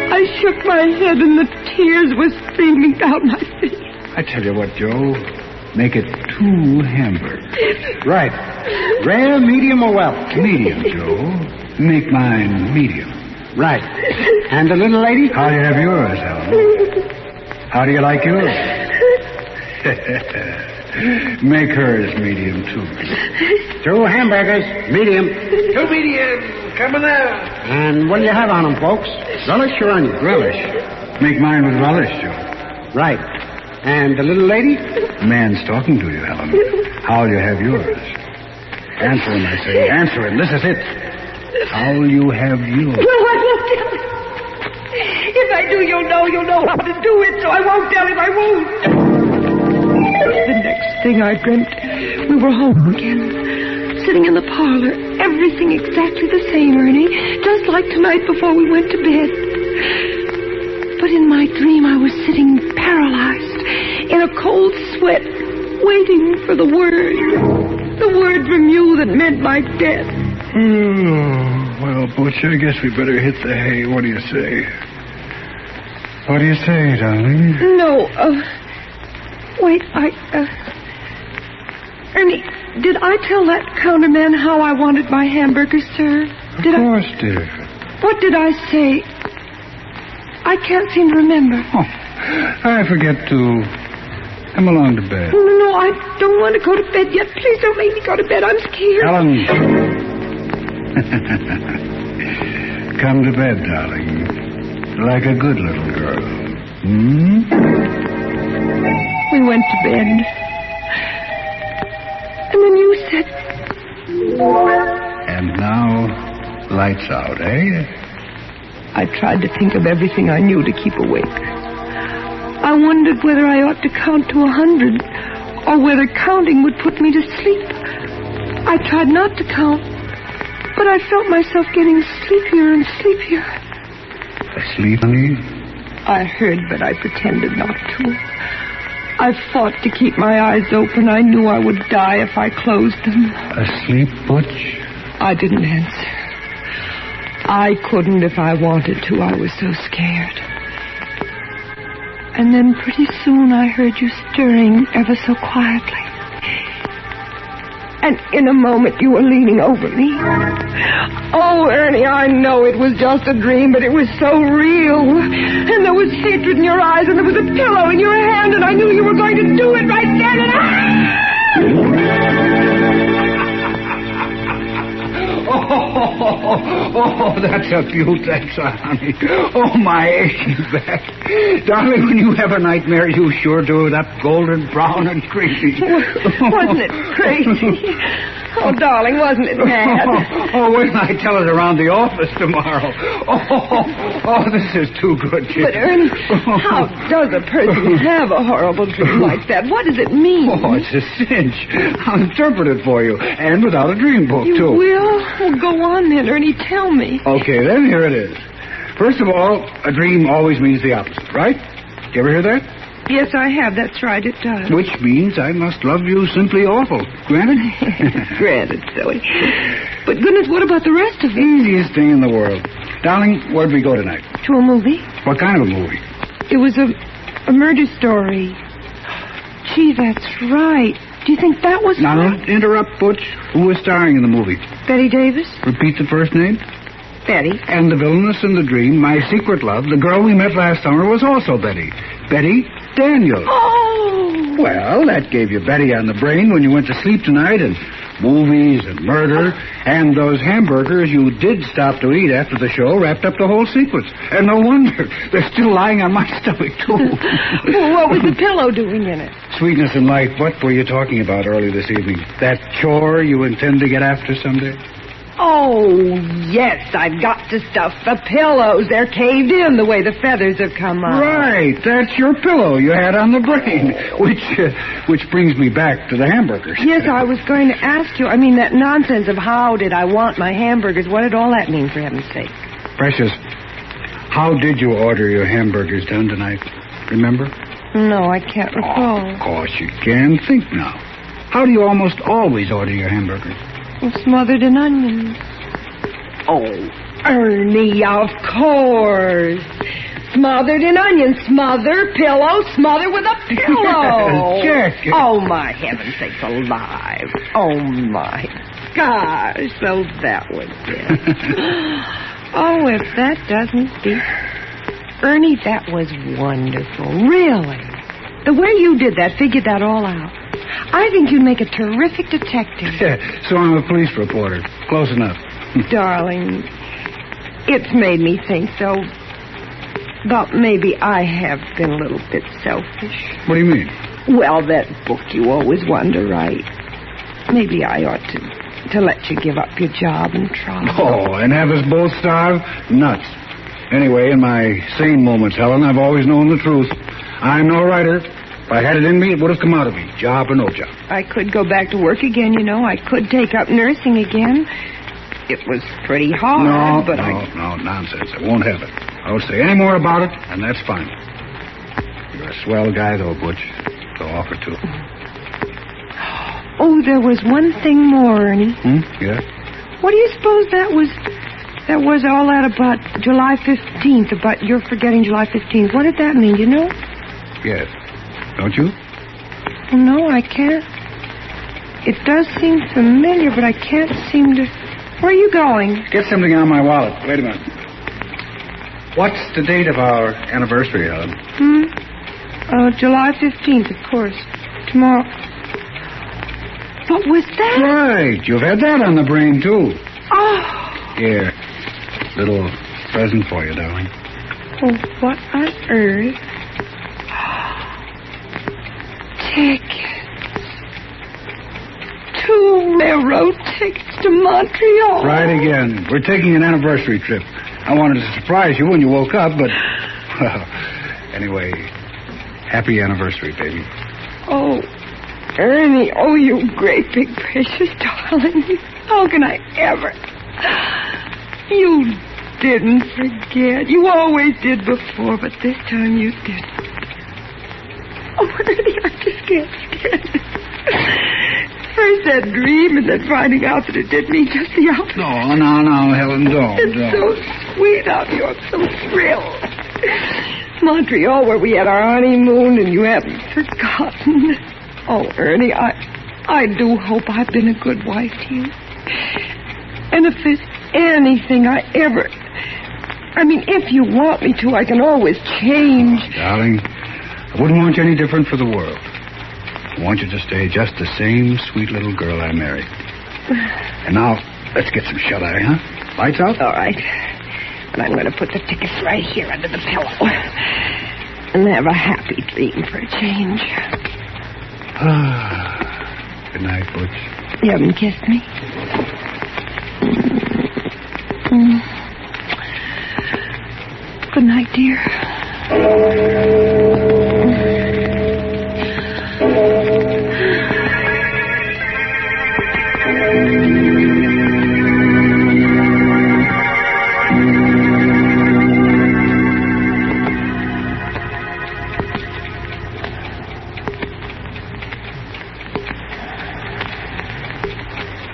Speaker 19: I shook my head, and the tears were streaming down my face.
Speaker 13: I tell you what, Joe. Make it 2 hamburgers. Right. Rare, medium, or well? Medium, Joe. Make mine medium. Right. And the little lady? How do you have yours, Helen? How do you like yours? Make hers medium, too. 2 hamburgers, medium. 2 medium, coming out. And what do you have on them, folks? Relish or onion? Relish. Make mine with relish, Joe. Right. And the little lady? Man's talking to you, Helen. How'll you have yours? Answer him, I say. Answer him. This is it. How'll you have yours?
Speaker 19: No, I won't tell him. If I do, you'll know how to do it, so I won't tell him, I won't. The next thing I dreamt, we were home again, sitting in the parlor, everything exactly the same, Ernie, just like tonight before we went to bed. But in my dream, I was sitting paralyzed, in a cold sweat, waiting for the word from you that meant my death.
Speaker 13: Well, Butch, I guess we better hit the hay. What do you say? What do you say, darling?
Speaker 19: No, wait, Ernie, did I tell that counterman how I wanted my hamburgers served?
Speaker 13: Of course, dear.
Speaker 19: What did I say? I can't seem to remember.
Speaker 13: Oh, I forget to come along to bed.
Speaker 19: No, I don't want to go to bed yet. Please don't make me go to bed. I'm scared.
Speaker 13: Helen. Come to bed, darling. Like a good little girl.
Speaker 19: We went to bed. And then you said...
Speaker 13: And now, lights out, eh?
Speaker 19: I tried to think of everything I knew to keep awake. I wondered whether I ought to count to 100, or whether counting would put me to sleep. I tried not to count, but I felt myself getting sleepier and sleepier.
Speaker 13: Asleep, honey?
Speaker 19: I heard, but I pretended not to. I fought to keep my eyes open. I knew I would die if I closed them.
Speaker 13: Asleep, Butch?
Speaker 19: I didn't answer. I couldn't if I wanted to. I was so scared. And then pretty soon I heard you stirring ever so quietly. And in a moment you were leaning over me. Oh, Ernie, I know it was just a dream, but it was so real. And there was hatred in your eyes, and there was a pillow in your hand, and I knew you were going to do it right then,
Speaker 13: Oh, that's a beaut, that's a honey. Oh, my aching back. Darling, when you have a nightmare, you sure do. That golden brown and creamy.
Speaker 19: Wasn't it crazy? Oh, darling, wasn't it mad?
Speaker 13: Oh, wait till I tell it around the office tomorrow. Oh, this is too good, kid.
Speaker 19: But, Ernie, how does a person have a horrible dream like that? What does it mean?
Speaker 13: Oh, it's a cinch. I'll interpret it for you, and without a dream book,
Speaker 19: You
Speaker 13: too.
Speaker 19: will? Well, go on then, Ernie, tell me.
Speaker 13: Okay, then here it is. First of all, a dream always means the opposite, right? You ever hear that?
Speaker 19: Yes, I have. That's right, it does.
Speaker 13: Which means I must love you simply awful. Granted?
Speaker 19: Granted, silly. But goodness, what about the rest of it?
Speaker 13: Easiest thing in the world. Darling, where'd we go tonight?
Speaker 19: To a movie?
Speaker 13: What kind of a movie?
Speaker 19: It was a murder story. Gee, that's right. Do you think that was...
Speaker 13: Now, don't interrupt, Butch. Who was starring in the movie?
Speaker 19: Betty Davis?
Speaker 13: Repeat the first name.
Speaker 19: Betty.
Speaker 13: And the villainess in the dream, my secret love, the girl we met last summer, was also Betty. Betty Daniels.
Speaker 19: Oh!
Speaker 13: Well, that gave you Betty on the brain when you went to sleep tonight, and movies and murder, and those hamburgers you did stop to eat after the show wrapped up the whole sequence. And no wonder. They're still lying on my stomach, too.
Speaker 6: Well, what was the pillow doing in it?
Speaker 13: Sweetness and light, what were you talking about early this evening? That chore you intend to get after someday?
Speaker 6: Oh, yes, I've got to stuff the pillows. They're caved in the way the feathers have come out.
Speaker 13: Right, that's your pillow you had on the brain, which brings me back to the hamburgers.
Speaker 6: Yes, I was going to ask you. I mean, that nonsense of how did I want my hamburgers, what did all that mean, for heaven's sake?
Speaker 13: Precious, how did you order your hamburgers done tonight? Remember?
Speaker 6: No, I can't recall.
Speaker 13: Oh, of course you can. Think now. How do you almost always order your hamburgers?
Speaker 6: Smothered in onions. Oh, Ernie, of course. Smothered in onions. Smother, pillow, smother with a pillow.
Speaker 13: Check.
Speaker 6: Oh, my heaven's sakes alive. Oh, my gosh. So that was it. Oh, if that doesn't beat... Ernie, that was wonderful. Really. The way you did that, figured that all out. I think you'd make a terrific detective.
Speaker 13: So I'm a police reporter. Close enough.
Speaker 6: Darling, it's made me think, so... But maybe I have been a little bit selfish.
Speaker 13: What do you mean?
Speaker 6: Well, that book you always want to write. Maybe I ought to let you give up your job and try.
Speaker 13: Oh, and have us both starve? Nuts. Anyway, in my sane moments, Helen, I've always known the truth. I'm no writer. If I had it in me, it would have come out of me, job or no job.
Speaker 6: I could go back to work again, you know. I could take up nursing again. It was pretty hard,
Speaker 13: No, nonsense. I won't have it. I won't say any more about it, and that's fine. You're a swell guy, though, Butch, to offer to.
Speaker 6: Oh, there was one thing more, Ernie.
Speaker 13: Yeah?
Speaker 6: What do you suppose that was all that about July 15th, about your forgetting July 15th? What did that mean, you know?
Speaker 13: Yes. Don't you?
Speaker 6: No, I can't. It does seem familiar, but I can't seem to... Where are you going?
Speaker 13: Get something out of my wallet. Wait a minute. What's the date of our anniversary, Helen?
Speaker 6: July 15th, of course. Tomorrow. What was that?
Speaker 13: Right. You've had that on the brain, too.
Speaker 6: Oh.
Speaker 13: Here. Little present for you, darling.
Speaker 6: Oh, what on earth? Tickets. 2 railroad tickets to Montreal.
Speaker 13: Right again. We're taking an anniversary trip. I wanted to surprise you when you woke up, but... Well, anyway, happy anniversary, baby.
Speaker 6: Oh, Ernie, oh, you great big precious darling. How can I ever... You didn't forget. You always did before, but this time you didn't. Oh, Ernie, I just can't stand it. First that dream, and then finding out that it did me just the opposite.
Speaker 13: No, Helen, don't.
Speaker 6: It's so sweet of you. I'm so thrilled. Montreal, where we had our honeymoon, and you haven't forgotten. Oh, Ernie, I do hope I've been a good wife to you. And if there's anything if you want me to, I can always change.
Speaker 13: Darling, I wouldn't want you any different for the world. I want you to stay just the same sweet little girl I married. And now, let's get some shut-eye, huh? Lights out?
Speaker 6: All right. And I'm going to put the tickets right here under the pillow. And have a happy dream for a change.
Speaker 13: Good night, Butch.
Speaker 6: You haven't kissed me? Good night, dear.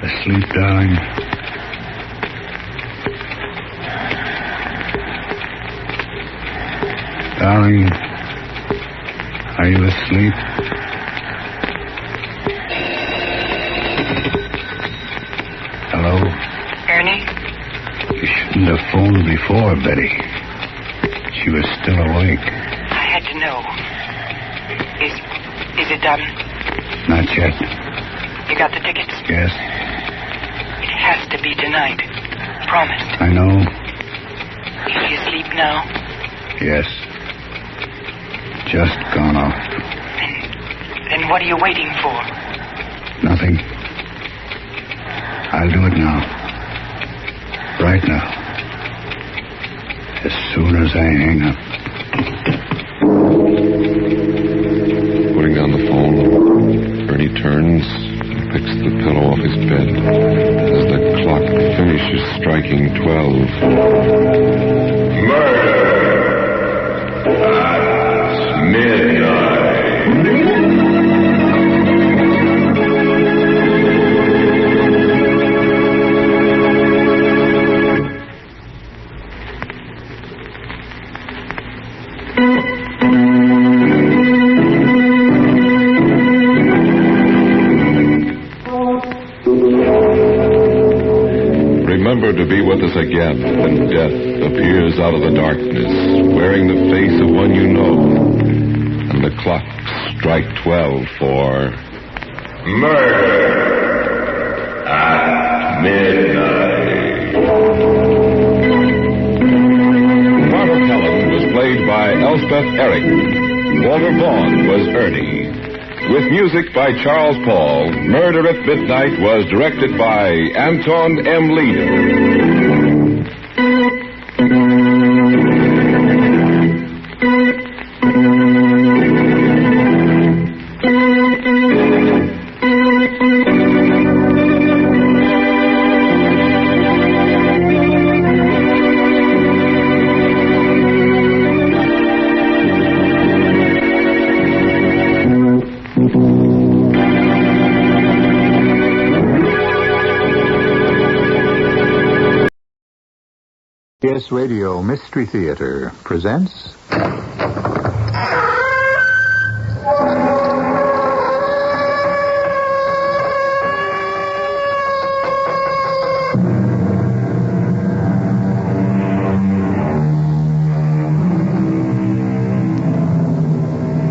Speaker 13: Asleep, darling. Darling, are you asleep? Hello?
Speaker 19: Ernie?
Speaker 13: You shouldn't have phoned before, Betty. She was still awake.
Speaker 19: I had to know. Is it done?
Speaker 13: Not yet.
Speaker 19: You're
Speaker 5: got the tickets?
Speaker 13: Yes,
Speaker 5: It has to be tonight. Promise.
Speaker 13: I know.
Speaker 5: Is he asleep now?
Speaker 13: Yes. Just gone off.
Speaker 5: Then what are you waiting for?
Speaker 13: Nothing. I'll do it now. Right now. As soon as I hang up.
Speaker 3: Putting down the phone, Ernie turns and picks the pillow off his bed as the clock finishes striking 12. Murder at midnight. Remember to be with us again when death appears out of the darkness, wearing the face of one you know, and the clocks strike 12 for Murder at Midnight. Margaret Helen was played by Elspeth Eric. Walter Vaughn was Ernie. With music by Charles Paul, Murder at Midnight was directed by Anton M. Leader.
Speaker 18: CBS Radio Mystery Theater presents...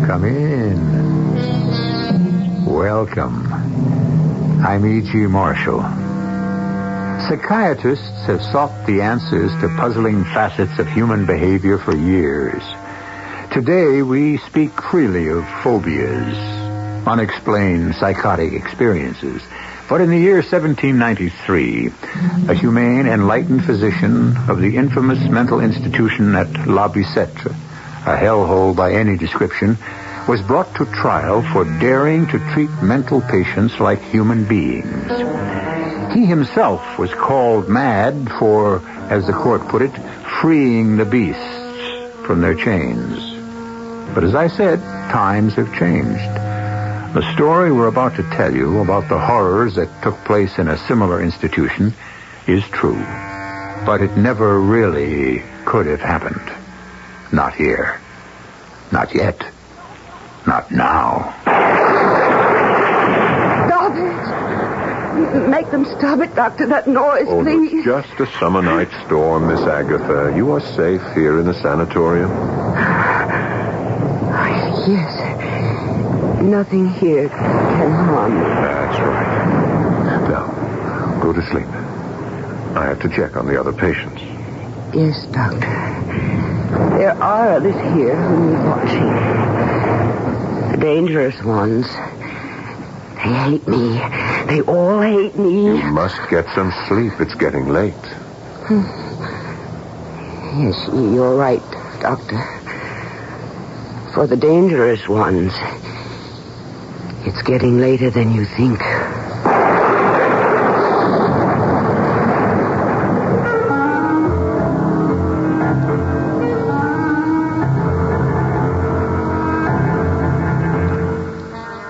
Speaker 18: Come in. Welcome. I'm E.G. Marshall. Psychiatrists have sought the answers to puzzling facets of human behavior for years. Today, we speak freely of phobias, unexplained psychotic experiences. But in the year 1793, a humane, enlightened physician of the infamous mental institution at La Bicêtre, a hellhole by any description, was brought to trial for daring to treat mental patients like human beings. He himself was called mad for, as the court put it, freeing the beasts from their chains. But as I said, times have changed. The story we're about to tell you about the horrors that took place in a similar institution is true. But it never really could have happened. Not here. Not yet. Not now.
Speaker 6: Stop it. Make them stop it, Doctor. That noise, please.
Speaker 16: It's just a summer night storm, Miss Agatha. You are safe here in the sanatorium.
Speaker 6: Yes. Nothing here can harm me.
Speaker 16: That's right. Now, go to sleep. I have to check on the other patients.
Speaker 6: Yes, Doctor. There are others here whom we're watching. The dangerous ones. They hate me. They all hate me.
Speaker 16: You must get some sleep. It's getting late.
Speaker 6: Yes, you're right, Doctor. For the dangerous ones, it's getting later than you think.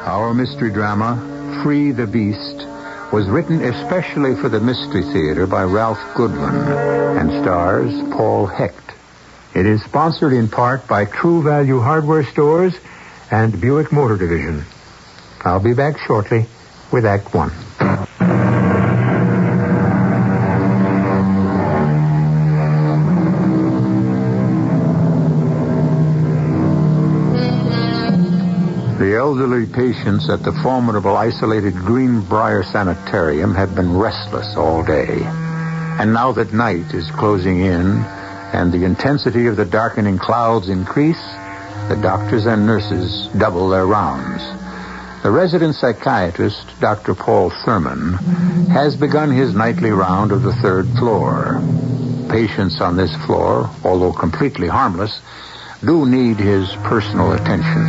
Speaker 18: Our mystery drama, Free the Beast, was written especially for the Mystery Theater by Ralph Goodwin and stars Paul Hecht. It is sponsored in part by True Value Hardware Stores and Buick Motor Division. I'll be back shortly with Act One. The
Speaker 4: elderly patients at the formidable isolated Greenbrier Sanitarium had been restless all day. And now that night is closing in and the intensity of the darkening clouds increase, the doctors and nurses double their rounds. The resident psychiatrist, Dr. Paul Thurman, has begun his nightly round of the third floor. Patients on this floor, although completely harmless, do need his personal attention.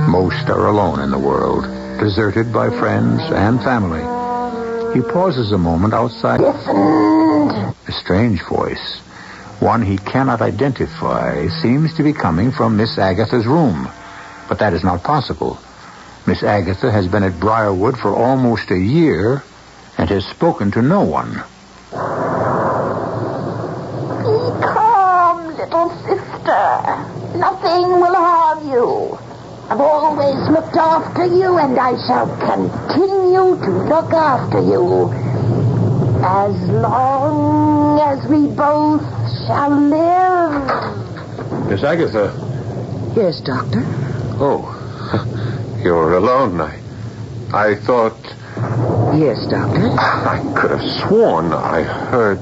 Speaker 4: Most are alone in the world, deserted by friends and family. He pauses a moment outside. A strange voice, one he cannot identify, seems to be coming from Miss Agatha's room. But that is not possible. Miss Agatha has been at Briarwood for almost a year and has spoken to no one.
Speaker 17: Be calm, little sister. Nothing will harm you. I've always looked after you, and I shall continue to look after you as long as we both shall live.
Speaker 16: Miss Agatha.
Speaker 20: Yes, Doctor?
Speaker 16: Oh, you're alone. I thought...
Speaker 20: Yes, Doctor?
Speaker 16: I could have sworn I heard...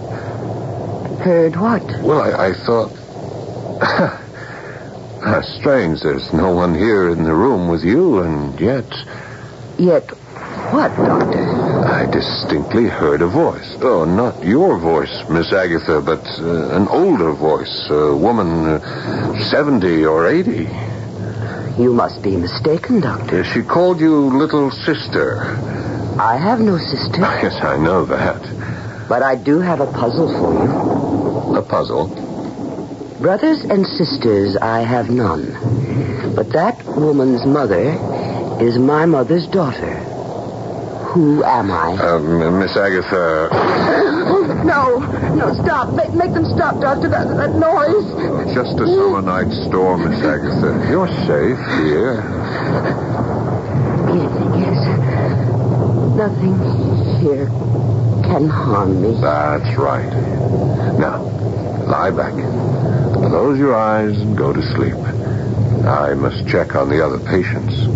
Speaker 20: Heard what?
Speaker 16: Well, I thought... Strange, there's no one here in the room with you, and yet...
Speaker 20: Yet what, Doctor?
Speaker 16: I distinctly heard a voice. Oh, not your voice, Miss Agatha, but an older voice. A woman 70 or 80.
Speaker 20: You must be mistaken, Doctor.
Speaker 16: She called you little sister.
Speaker 20: I have no sister.
Speaker 16: Yes, I know that.
Speaker 20: But I do have a puzzle for you.
Speaker 16: A puzzle?
Speaker 20: Brothers and sisters, I have none. But that woman's mother is my mother's daughter. Who am I?
Speaker 16: Miss Agatha...
Speaker 20: No, stop. Make them stop, Doctor. That noise.
Speaker 16: Just a summer night storm, Miss Agatha. You're safe here.
Speaker 20: Yes. Nothing here can harm me.
Speaker 16: That's right. Now, lie back. Close your eyes and go to sleep. I must check on the other patients.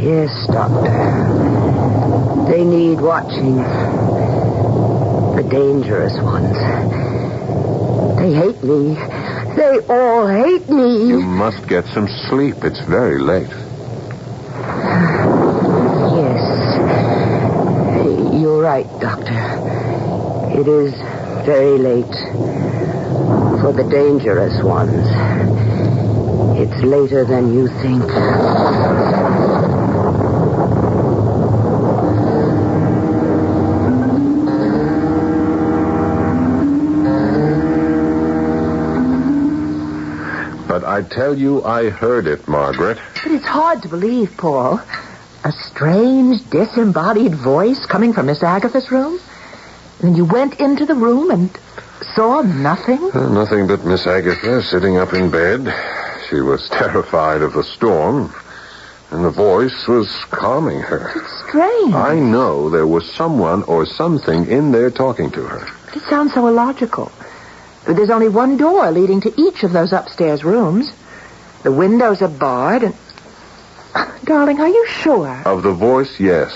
Speaker 20: Yes, Doctor. They need watching. The dangerous ones. They hate me. They all hate me.
Speaker 16: You must get some sleep. It's very late.
Speaker 20: Yes. You're right, Doctor. It is very late. For the dangerous ones. It's later than you think.
Speaker 16: But I tell you, I heard it, Margaret.
Speaker 19: But it's hard to believe, Paul. A strange, disembodied voice coming from Miss Agatha's room? And you went into the room and saw nothing?
Speaker 16: Nothing but Miss Agatha sitting up in bed. She was terrified of the storm, and the voice was calming her.
Speaker 19: It's strange.
Speaker 16: I know there was someone or something in there talking to her.
Speaker 19: But it sounds so illogical. But there's only one door leading to each of those upstairs rooms. The windows are barred and... Darling, are you sure?
Speaker 16: Of the voice, yes.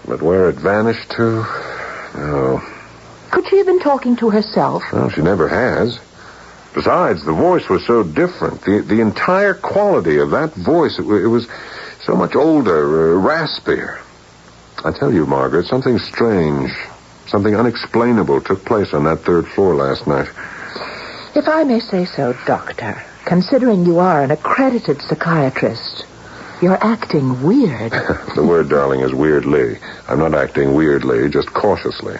Speaker 16: But where it vanished to, no.
Speaker 19: Could she have been talking to herself?
Speaker 16: Well, she never has. Besides, the voice was so different. The entire quality of that voice, it was so much older, raspier. I tell you, Margaret, something strange, something unexplainable took place on that third floor last night.
Speaker 19: If I may say so, Doctor, considering you are an accredited psychiatrist, you're acting weird.
Speaker 16: The word, darling, is weirdly. I'm not acting weirdly, just cautiously.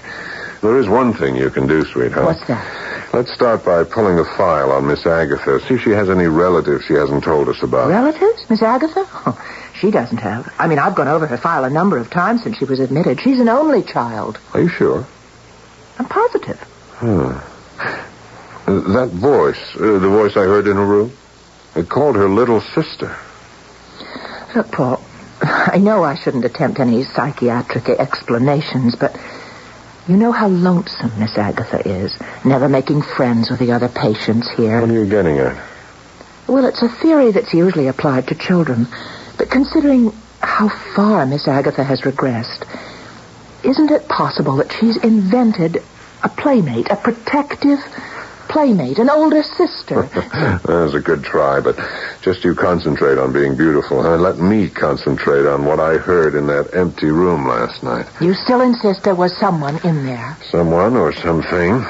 Speaker 16: There is one thing you can do, sweetheart.
Speaker 19: What's that?
Speaker 16: Let's start by pulling a file on Miss Agatha. See if she has any relatives she hasn't told us about.
Speaker 19: Relatives? Miss Agatha? Oh, she doesn't have. I mean, I've gone over her file a number of times since she was admitted. She's an only child.
Speaker 16: Are you sure?
Speaker 19: I'm positive.
Speaker 16: That voice, the voice I heard in her room, it called her little sister.
Speaker 19: Look, Paul, I know I shouldn't attempt any psychiatric explanations, but you know how lonesome Miss Agatha is, never making friends with the other patients here.
Speaker 16: What are you getting at?
Speaker 19: Well, it's a theory that's usually applied to children, but
Speaker 2: Considering how far Miss Agatha has regressed, isn't it possible that she's invented a playmate, a protective playmate, an older sister?
Speaker 16: That was a good try, but just you concentrate on being beautiful, huh? Let me concentrate on what I heard in that empty room last night.
Speaker 2: You still insist there was someone in there?
Speaker 16: Someone or something.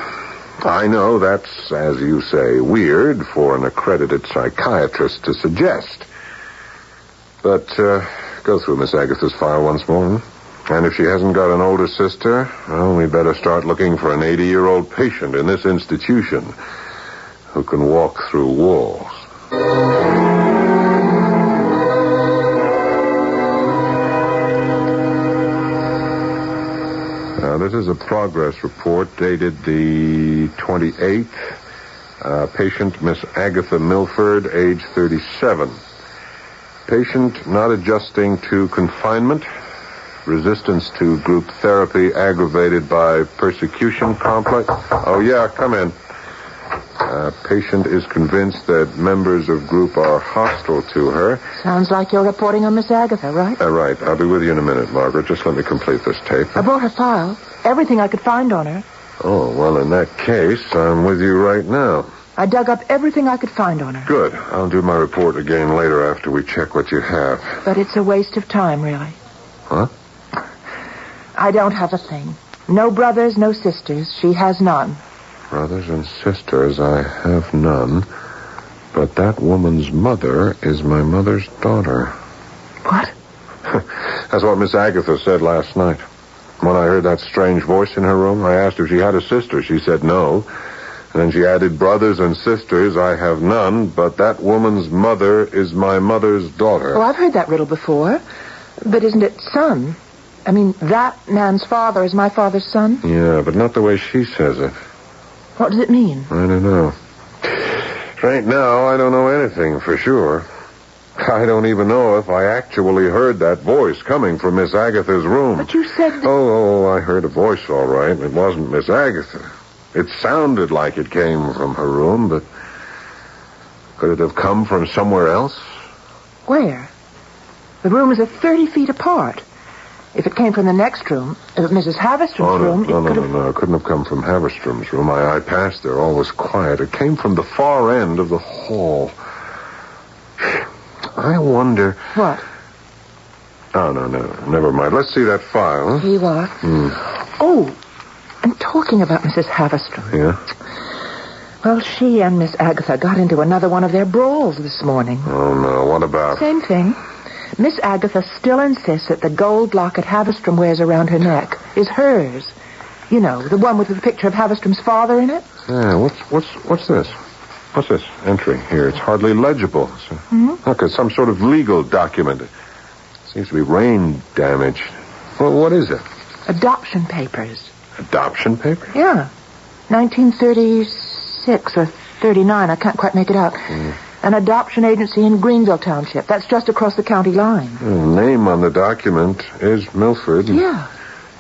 Speaker 16: I know that's, as you say, weird for an accredited psychiatrist to suggest. But go through Miss Agatha's file once more. And if she hasn't got an older sister, well, we better start looking for an 80-year-old patient in this institution who can walk through walls. Now, this is a progress report dated the 28th. Patient Miss Agatha Milford, age 37. Patient not adjusting to confinement. Resistance to group therapy aggravated by persecution complex. Oh, yeah, come in. Patient is convinced that members of group are hostile to her.
Speaker 2: Sounds like you're reporting on Miss Agatha, right?
Speaker 16: Right. I'll be with you in a minute, Margaret. Just let me complete this tape.
Speaker 2: I brought her file. Everything I could find on her.
Speaker 16: Oh, well, in that case, I'm with you right now.
Speaker 2: I dug up everything I could find on her.
Speaker 16: Good. I'll do my report again later after we check what you have.
Speaker 2: But it's a waste of time, really.
Speaker 16: Huh?
Speaker 2: I don't have a thing. No brothers, no sisters. She has none.
Speaker 16: Brothers and sisters, I have none. But that woman's mother is my mother's daughter.
Speaker 2: What?
Speaker 16: That's what Miss Agatha said last night. When I heard that strange voice in her room, I asked her if she had a sister. She said no. And then she added, brothers and sisters, I have none, but that woman's mother is my mother's daughter.
Speaker 2: Oh, I've heard that riddle before. But isn't it son? I mean, that man's father is my father's son?
Speaker 16: Yeah, but not the way she says it.
Speaker 2: What does it mean?
Speaker 16: I don't know. Right now, I don't know anything for sure. I don't even know if I actually heard that voice coming from Miss Agatha's room.
Speaker 2: But you said that...
Speaker 16: Oh, I heard a voice, all right. It wasn't Miss Agatha. It sounded like it came from her room, but could it have come from somewhere else?
Speaker 2: Where? The rooms are 30 feet apart. If it came from the next room, if Mrs. Haverstrom's room...
Speaker 16: No. It couldn't have come from Haverstrom's room. I passed there. All was quiet. It came from the far end of the hall. I wonder...
Speaker 2: What?
Speaker 16: Oh, no. Never mind. Let's see that file.
Speaker 2: Here you are. Oh, and talking about Mrs. Haverstrom.
Speaker 16: Yeah?
Speaker 2: Well, she and Miss Agatha got into another one of their brawls this morning.
Speaker 16: Oh, no. What about?
Speaker 2: Same thing. Miss Agatha still insists that the gold locket Haverstrom wears around her neck is hers. You know, the one with the picture of Haverstrom's father in it.
Speaker 16: Yeah, what's this? What's this entry here? It's hardly legible. Look, it's some sort of legal document. It seems to be rain damage. Well, what is it?
Speaker 2: Adoption papers.
Speaker 16: Adoption papers?
Speaker 2: Yeah. 1936 or 39. I can't quite make it out. An adoption agency in Greenville Township. That's just across the county line.
Speaker 16: The name on the document is Milford.
Speaker 2: Yeah.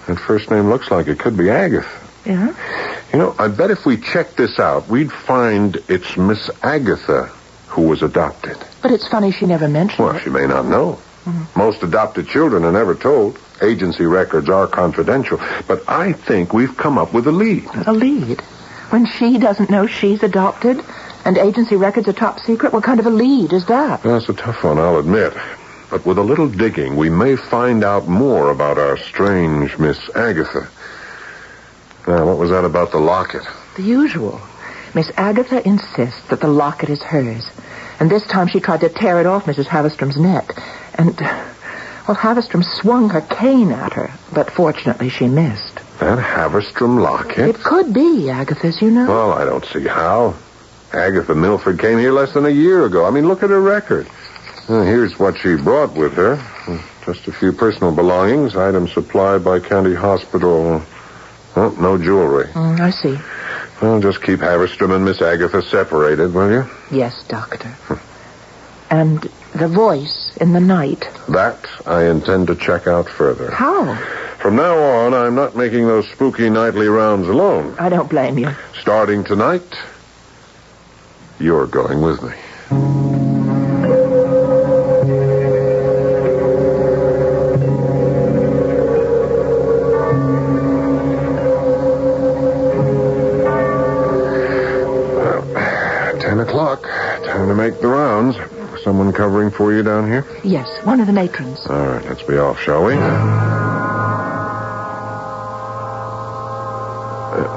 Speaker 16: That first name looks like it could be Agatha.
Speaker 2: Yeah?
Speaker 16: You know, I bet if we checked this out, we'd find it's Miss Agatha who was adopted.
Speaker 2: But it's funny she never mentioned
Speaker 16: Well,
Speaker 2: it.
Speaker 16: she may not know. Most adopted children are never told. Agency records are confidential. But I think we've come up with a lead.
Speaker 2: A lead? When she doesn't know she's adopted and agency records are top secret? What kind of a lead is that?
Speaker 16: That's a tough one, I'll admit. But with a little digging, we may find out more about our strange Miss Agatha. Now, what was that about the locket?
Speaker 2: The usual. Miss Agatha insists that the locket is hers. And this time she tried to tear it off Mrs. Haverstrom's neck. And, well, Haverstrom swung her cane at her, but fortunately she missed.
Speaker 16: That Haverstrom locket?
Speaker 2: It could be Agatha's, you know.
Speaker 16: Well, I don't see how. Agatha Milford came here less than a year ago. I mean, look at her record. Here's what she brought with her. Just a few personal belongings, items supplied by county hospital. Oh, no jewelry.
Speaker 2: I see.
Speaker 16: Well, just keep Haverstrom and Miss Agatha separated, will you?
Speaker 2: Yes, Doctor. And the voice in the night.
Speaker 16: That I intend to check out further.
Speaker 2: How?
Speaker 16: From now on, I'm not making those spooky nightly rounds alone.
Speaker 2: I don't blame you.
Speaker 16: Starting tonight, you're going with me. covering for you down here?
Speaker 2: Yes, one of the matrons.
Speaker 16: All right, let's be off, shall we?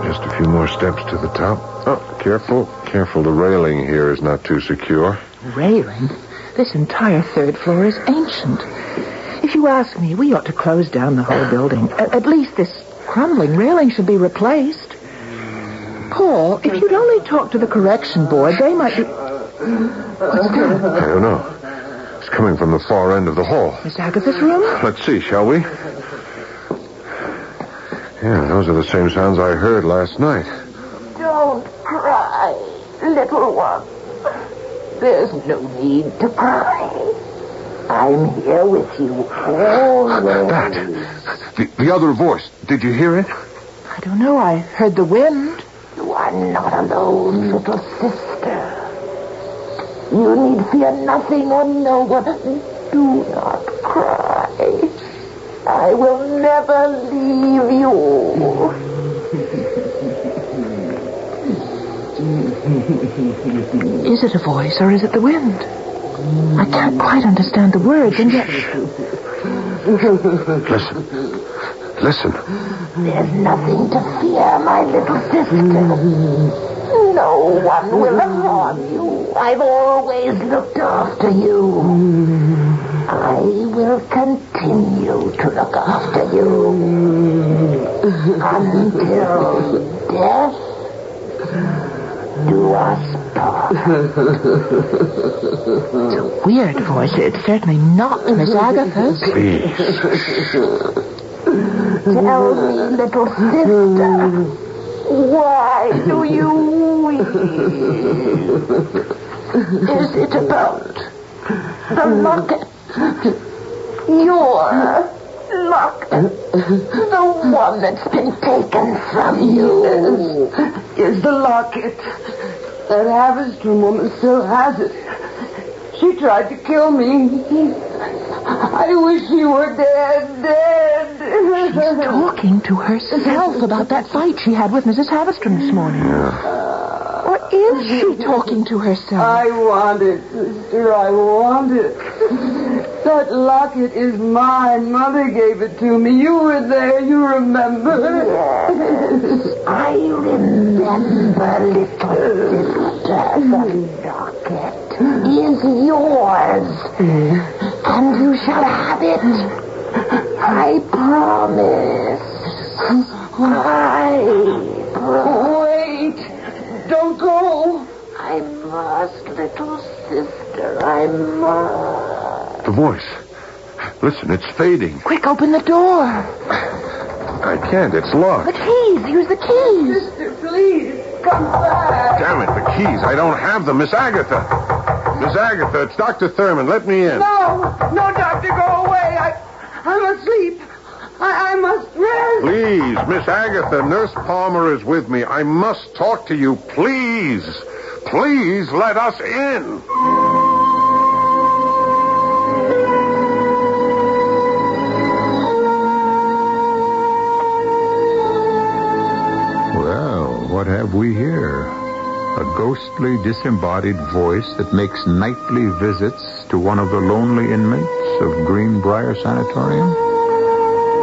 Speaker 16: Just a few more steps to the top. Oh, careful. Careful, the railing here is not too secure.
Speaker 2: Railing? This entire third floor is ancient. If you ask me, we ought to close down the whole building. At least this crumbling railing should be replaced. Paul, if you'd only talk to the correction board, they might be... What's that?
Speaker 16: I don't know. It's coming from the far end of the hall.
Speaker 2: Miss Agatha's room?
Speaker 16: Let's see, shall we? Yeah, those are the same sounds I heard last night.
Speaker 17: Don't cry, little one. There's no need to cry. I'm here with you always.
Speaker 16: That. The other voice. Did you hear it?
Speaker 2: I don't know. I heard the wind.
Speaker 17: You are not alone, little sister. You need fear nothing or no one. Do not cry. I will never leave you.
Speaker 2: Is it a voice or is it the wind? I can't quite understand the words, and yet...
Speaker 16: Listen.
Speaker 17: There's nothing to fear, my little sister. No one will harm you. I've always looked after you. I will continue to look after you until death do us part.
Speaker 2: It's a weird voice. It's certainly not Miss Agatha's.
Speaker 16: Please.
Speaker 17: Tell me, little sister, why do you weep? Is it about the locket? Your locket? The one that's been taken from you?
Speaker 6: Is the locket. That Havistrom woman still has it. She tried to kill me. I wish she were dead.
Speaker 2: She's talking to herself about that fight she had with Mrs. Havistrom this morning. Or is she talking to herself?
Speaker 6: I want it, sister. I want it. That locket is mine. Mother gave it to me. You were there. You remember?
Speaker 17: Yes, I remember, little sister. The locket is yours. And you shall have it. I promise.
Speaker 6: Wait. Don't go.
Speaker 17: I must, little sister. I must.
Speaker 16: The voice. Listen, it's fading.
Speaker 2: Quick, open the door.
Speaker 16: I can't. It's locked.
Speaker 2: The keys. Use the keys.
Speaker 6: Sister, please. Come back.
Speaker 16: Damn it, the keys. I don't have them. Miss Agatha. Miss Agatha, it's Dr. Thurman. Let me in.
Speaker 6: No, doctor, go away. I'm asleep. I must rest.
Speaker 16: Please, Miss Agatha, Nurse Palmer is with me. I must talk to you. Please. Please let us in.
Speaker 4: Well, what have we here? A ghostly, disembodied voice that makes nightly visits to one of the lonely inmates of Greenbrier Sanatorium?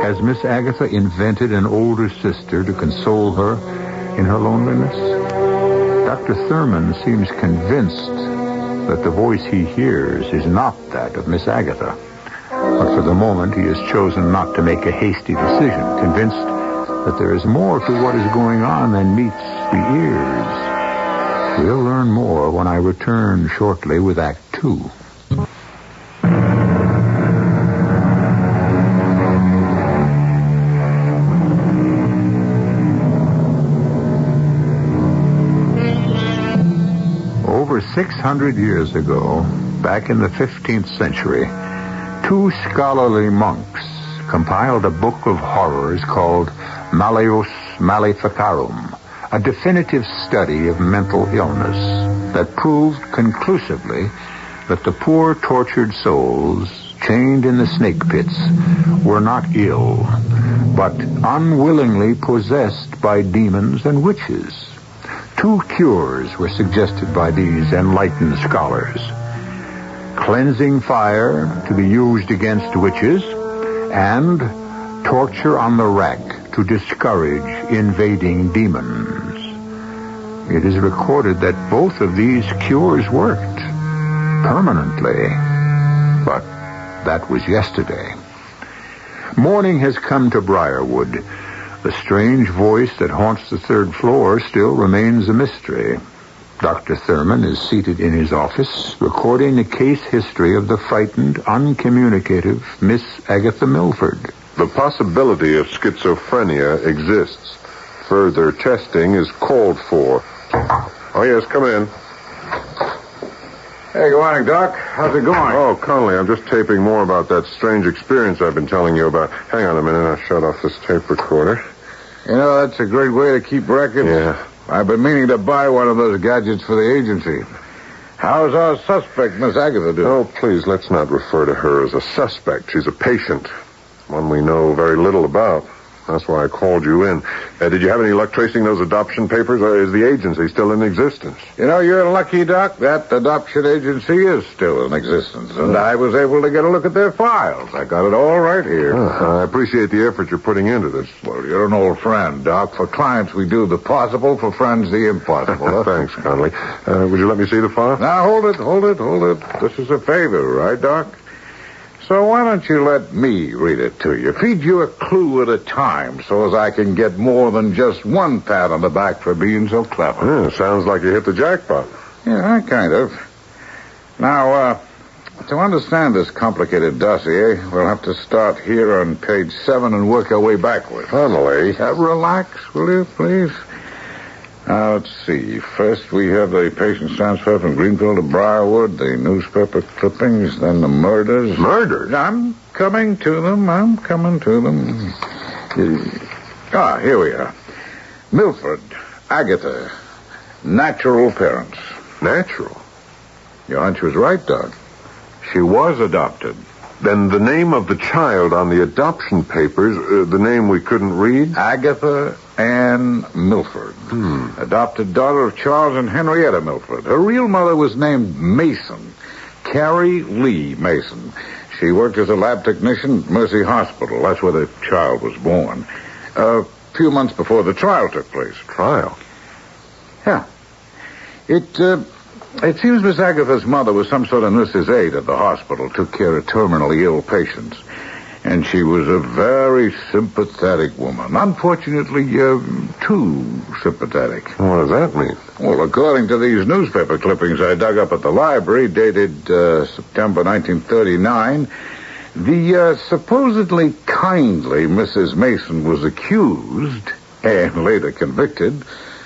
Speaker 4: Has Miss Agatha invented an older sister to console her in her loneliness? Dr. Thurman seems convinced that the voice he hears is not that of Miss Agatha. But for the moment, he has chosen not to make a hasty decision, convinced that there is more to what is going on than meets the ears. We'll learn more when I return shortly with Act 2. Over 600 years ago, back in the 15th century, two scholarly monks compiled a book of horrors called Malleus Maleficarum, a definitive study of mental illness that proved conclusively that the poor tortured souls chained in the snake pits were not ill, but unwillingly possessed by demons and witches. Two cures were suggested by these enlightened scholars. cleansing fire to be used against witches, and torture on the rack to discourage invading demons. It is recorded that both of these cures worked permanently. But that was yesterday. Morning has come to Briarwood. The strange voice that haunts the third floor still remains a mystery. Dr. Thurman is seated in his office, recording the case history of the frightened, uncommunicative Miss Agatha Milford.
Speaker 16: The possibility of schizophrenia exists. Further testing is called for. Oh, yes, come in.
Speaker 1: Hey, good morning, Doc. How's it going?
Speaker 16: Oh, Connolly, I'm just taping more about that strange experience I've been telling you about. Hang on a minute, I'll shut off this tape recorder.
Speaker 1: You know, that's a great way to keep records.
Speaker 16: Yeah.
Speaker 1: I've been meaning to buy one of those gadgets for the agency. How's our suspect, Miss Agatha, doing?
Speaker 16: Oh, please, let's not refer to her as a suspect. She's a patient, one we know very little about. That's why I called you in. Did you have any luck tracing those adoption papers, or is the agency still in existence?
Speaker 1: You know, you're lucky, Doc. That adoption agency is still in existence, and I was able to get a look at their files. I got it all right here.
Speaker 16: I appreciate the effort you're putting into this.
Speaker 1: Well, you're an old friend, Doc. For clients, we do the possible. For friends, the impossible.
Speaker 16: Thanks, Connolly. Would you let me see the file?
Speaker 1: Now, hold it. This is a favor, right, Doc? So why don't you let me read it to you? Feed you a clue at a time so as I can get more than just one pat on the back for being so clever.
Speaker 16: Yeah, sounds like you hit the jackpot.
Speaker 1: Yeah, kind of. Now, to understand this complicated dossier, we'll have to start here on page 7 and work our way backward.
Speaker 16: Connolly.
Speaker 1: Relax, will you, please? Now, let's see. First, we have the patient's transfer from Greenfield to Briarwood, the newspaper clippings, then the murders.
Speaker 16: Murders?
Speaker 1: I'm coming to them. Here we are. Milford, Agatha, natural parents.
Speaker 16: Natural?
Speaker 1: Your hunch was right, Doc. She was adopted.
Speaker 16: Then the name of the child on the adoption papers, the name we couldn't read?
Speaker 1: Agatha Ann Milford. Adopted daughter of Charles and Henrietta Milford. Her real mother was named Mason. Carrie Lee Mason. She worked as a lab technician at Mercy Hospital. That's where the child was born. A few months before the trial took place.
Speaker 16: Trial?
Speaker 1: Yeah. It seems Miss Agatha's mother was some sort of nurse's aide at the hospital, took care of terminally ill patients. And she was a very sympathetic woman. Unfortunately, too sympathetic.
Speaker 16: What does that mean?
Speaker 1: Well, according to these newspaper clippings I dug up at the library, dated September 1939, the supposedly kindly Mrs. Mason was accused, and later convicted,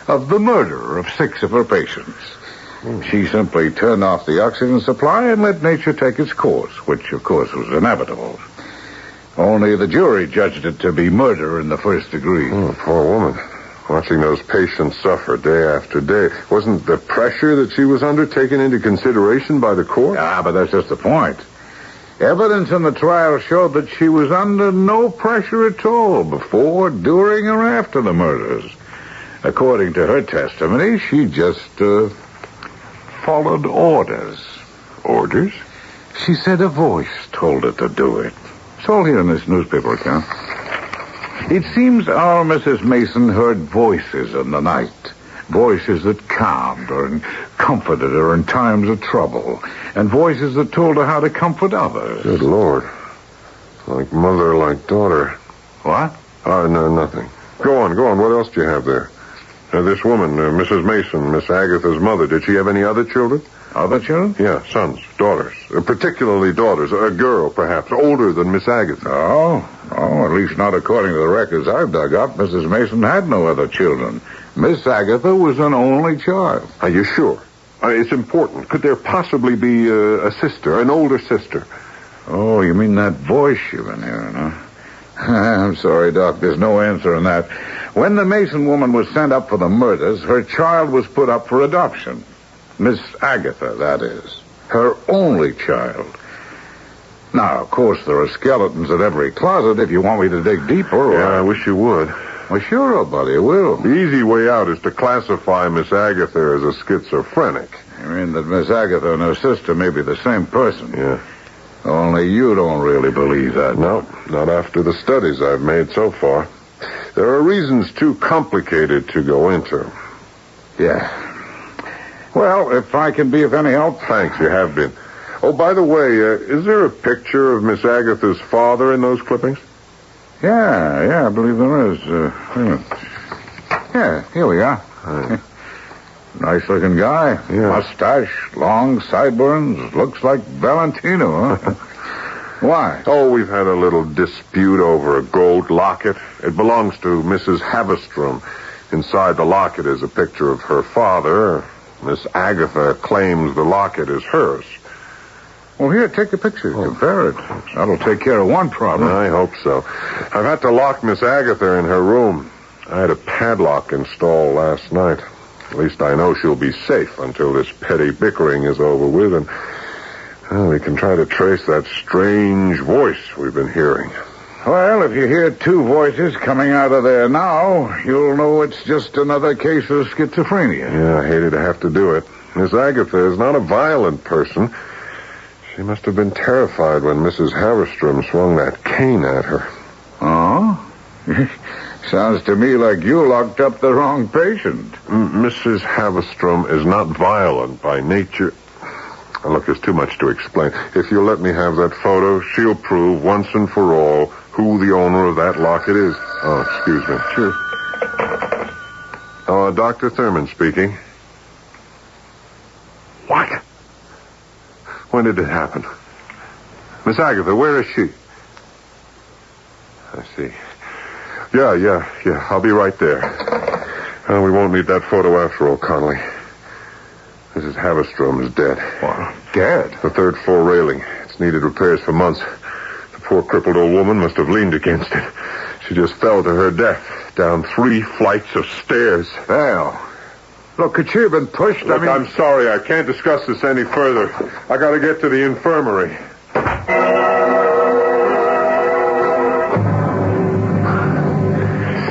Speaker 1: of the murder of 6 of her patients. She simply turned off the oxygen supply and let nature take its course, which, of course, was inevitable. Only the jury judged it to be murder in the first degree.
Speaker 16: Oh, poor woman. Watching those patients suffer day after day. Wasn't the pressure that she was under taken into consideration by the court?
Speaker 1: Ah, but that's just the point. Evidence in the trial showed that she was under no pressure at all before, during, or after the murders. According to her testimony, she just, followed orders.
Speaker 16: Orders?
Speaker 1: She said a voice told her to do it. It's all here in this newspaper account. It seems our Mrs. Mason heard voices in the night. Voices that calmed her and comforted her in times of trouble. And voices that told her how to comfort others.
Speaker 16: Good Lord. Like mother, like daughter.
Speaker 1: What?
Speaker 16: Oh, no, nothing. Go on. What else do you have there? This woman, Mrs. Mason, Miss Agatha's mother, did she have any other children?
Speaker 1: Other children?
Speaker 16: Yeah, sons, daughters. Particularly daughters. A girl, perhaps, older than Miss Agatha.
Speaker 1: Oh, at least not according to the records I've dug up. Mrs. Mason had no other children. Miss Agatha was an only child.
Speaker 16: Are you sure? It's important. Could there possibly be a sister, an older sister?
Speaker 1: Oh, you mean that voice you've been hearing, huh? I'm sorry, Doc. There's no answer on that. When the Mason woman was sent up for the murders, her child was put up for adoption. Miss Agatha, that is. Her only child. Now, of course, there are skeletons in every closet if you want me to dig deeper.
Speaker 16: Yeah, I wish you would.
Speaker 1: Well, sure, old buddy, I will.
Speaker 16: The easy way out is to classify Miss Agatha as a schizophrenic.
Speaker 1: You mean that Miss Agatha and her sister may be the same person?
Speaker 16: Yeah.
Speaker 1: Only you don't really believe that.
Speaker 16: No, not after the studies I've made so far. There are reasons too complicated to go into.
Speaker 1: Yeah. Well, if I can be of any help...
Speaker 16: Thanks, you have been. Oh, by the way, is there a picture of Miss Agatha's father in those clippings?
Speaker 1: Yeah, I believe there is. Wait a minute. Yeah, here we are. Nice-looking guy.
Speaker 16: Yeah.
Speaker 1: Mustache, long sideburns. Looks like Valentino, huh? Why?
Speaker 16: Oh, we've had a little dispute over a gold locket. It belongs to Mrs. Havistrom. Inside the locket is a picture of her father. Miss Agatha claims the locket is hers.
Speaker 1: Well, here, take the picture. Compare it. That'll take care of one problem.
Speaker 16: I hope so. I've had to lock Miss Agatha in her room. I had a padlock installed last night. At least I know she'll be safe until this petty bickering is over with, and we can try to trace that strange voice we've been hearing.
Speaker 1: Well, if you hear two voices coming out of there now, you'll know it's just another case of schizophrenia.
Speaker 16: Yeah, I hated to have to do it. Miss Agatha is not a violent person. She must have been terrified when Mrs. Havistrom swung that cane at her.
Speaker 1: Oh? Sounds to me like you locked up the wrong patient.
Speaker 16: Mrs. Havistrom is not violent by nature. Look, there's too much to explain. If you'll let me have that photo, she'll prove once and for all who the owner of that locket is. Oh, excuse me. Sure. Dr. Thurman speaking. What? When did it happen? Miss Agatha, where is she? I see. Yeah. I'll be right there. We won't need that photo after all, Connolly. Mrs. Havistrom is dead.
Speaker 1: What? Dead?
Speaker 16: The third floor railing. It's needed repairs for months. The poor crippled old woman must have leaned against it. She just fell to her death down 3 flights of stairs.
Speaker 1: Well, look, could she have been pushed?
Speaker 16: Look, I'm sorry. I can't discuss this any further. I gotta get to the infirmary.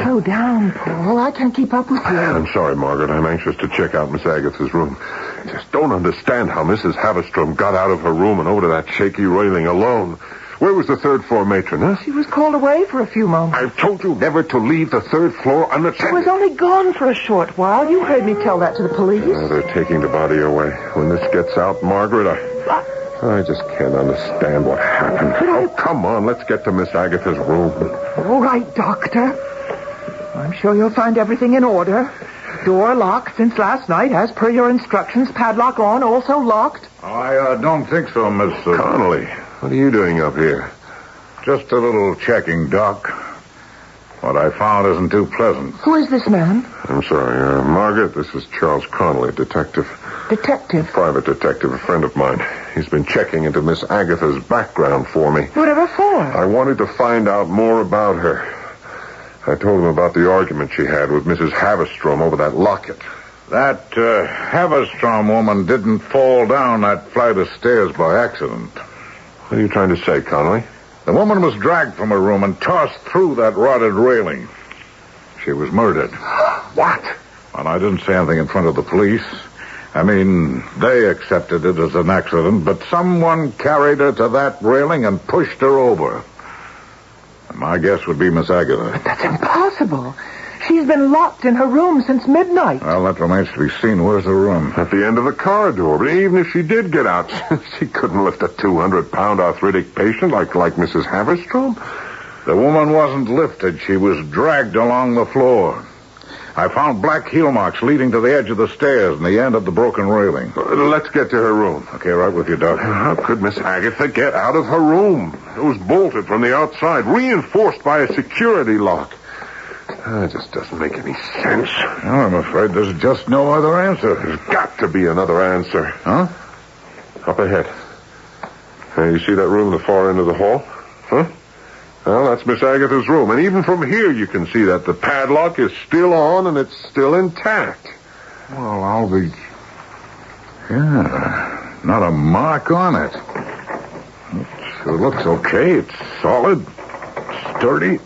Speaker 2: Slow down, Paul. I can't keep up with you.
Speaker 16: I'm sorry, Margaret. I'm anxious to check out Miss Agatha's room. I just don't understand how Mrs. Havistrom got out of her room and over to that shaky railing alone. Where was the third floor matron, huh?
Speaker 2: She was called away for a few moments.
Speaker 16: I've told you never to leave the third floor unattended.
Speaker 2: She was only gone for a short while. You heard me tell that to the police.
Speaker 16: They're taking the body away. When this gets out, Margaret, I just can't understand what happened. Oh, come on. Let's get to Miss Agatha's room.
Speaker 2: All right, Doctor. I'm sure you'll find everything in order. Door locked since last night, as per your instructions. Padlock on, also locked.
Speaker 1: I don't think so, Miss...
Speaker 16: Connolly, what are you doing up here?
Speaker 1: Just a little checking, Doc. What I found isn't too pleasant.
Speaker 2: Who is this man?
Speaker 16: I'm sorry, Margaret, this is Charles Connolly, detective.
Speaker 2: Detective?
Speaker 16: Private detective, a friend of mine. He's been checking into Miss Agatha's background for me.
Speaker 2: Whatever for?
Speaker 16: I wanted to find out more about her. I told him about the argument she had with Mrs. Havistrom over that locket.
Speaker 1: That Havistrom woman didn't fall down that flight of stairs by accident.
Speaker 16: What are you trying to say, Connolly?
Speaker 1: The woman was dragged from her room and tossed through that rotted railing. She was murdered.
Speaker 16: What?
Speaker 1: And I didn't say anything in front of the police. I mean, they accepted it as an accident, but someone carried her to that railing and pushed her over. My guess would be Miss Agatha.
Speaker 2: But that's impossible. She's been locked in her room since midnight.
Speaker 1: Well, that remains to be seen. Where's the room?
Speaker 16: At the end of the corridor. But even if she did get out, she couldn't lift a 200-pound arthritic patient like Mrs. Havistrom.
Speaker 1: The woman wasn't lifted. She was dragged along the floor. I found black heel marks leading to the edge of the stairs and the end of the broken railing.
Speaker 16: Let's get to her room.
Speaker 1: Okay, right with you, Doc.
Speaker 16: How could Miss Agatha get out of her room? It was bolted from the outside, reinforced by a security lock. It just doesn't make any sense.
Speaker 1: Well, I'm afraid there's just no other answer.
Speaker 16: There's got to be another answer.
Speaker 1: Huh?
Speaker 16: Up ahead. You see that room at the far end of the hall? Huh? Well, that's Miss Agatha's room. And even from here you can see that the padlock is still on and it's still intact.
Speaker 1: Well, I'll be... Yeah, not a mark on it. It looks okay. It's solid, sturdy.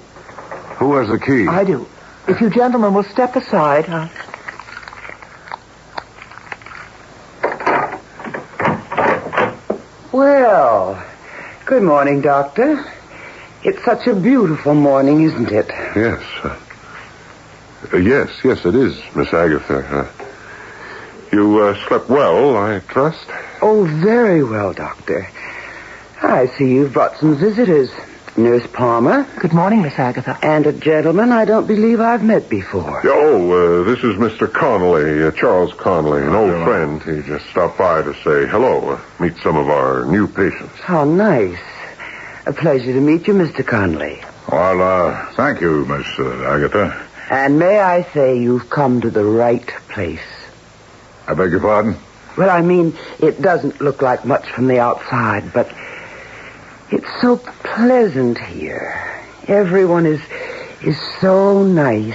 Speaker 1: Who has the key?
Speaker 2: I do. If you gentlemen will step aside.
Speaker 14: Well, good morning, Doctor. It's such a beautiful morning, isn't it?
Speaker 16: Yes. Yes, it is, Miss Agatha. You slept well, I trust?
Speaker 14: Oh, very well, Doctor. I see you've brought some visitors. Nurse Palmer.
Speaker 2: Good morning, Miss Agatha.
Speaker 14: And a gentleman I don't believe I've met before.
Speaker 16: This is Mr. Connolly, Charles Connolly, an old friend. He just stopped by to say hello, meet some of our new patients.
Speaker 14: How nice. A pleasure to meet you, Mr. Connolly.
Speaker 1: Well, thank you, Miss Agatha.
Speaker 14: And may I say you've come to the right place.
Speaker 1: I beg your pardon?
Speaker 14: Well, I mean, it doesn't look like much from the outside, but it's so pleasant here. Everyone is so nice.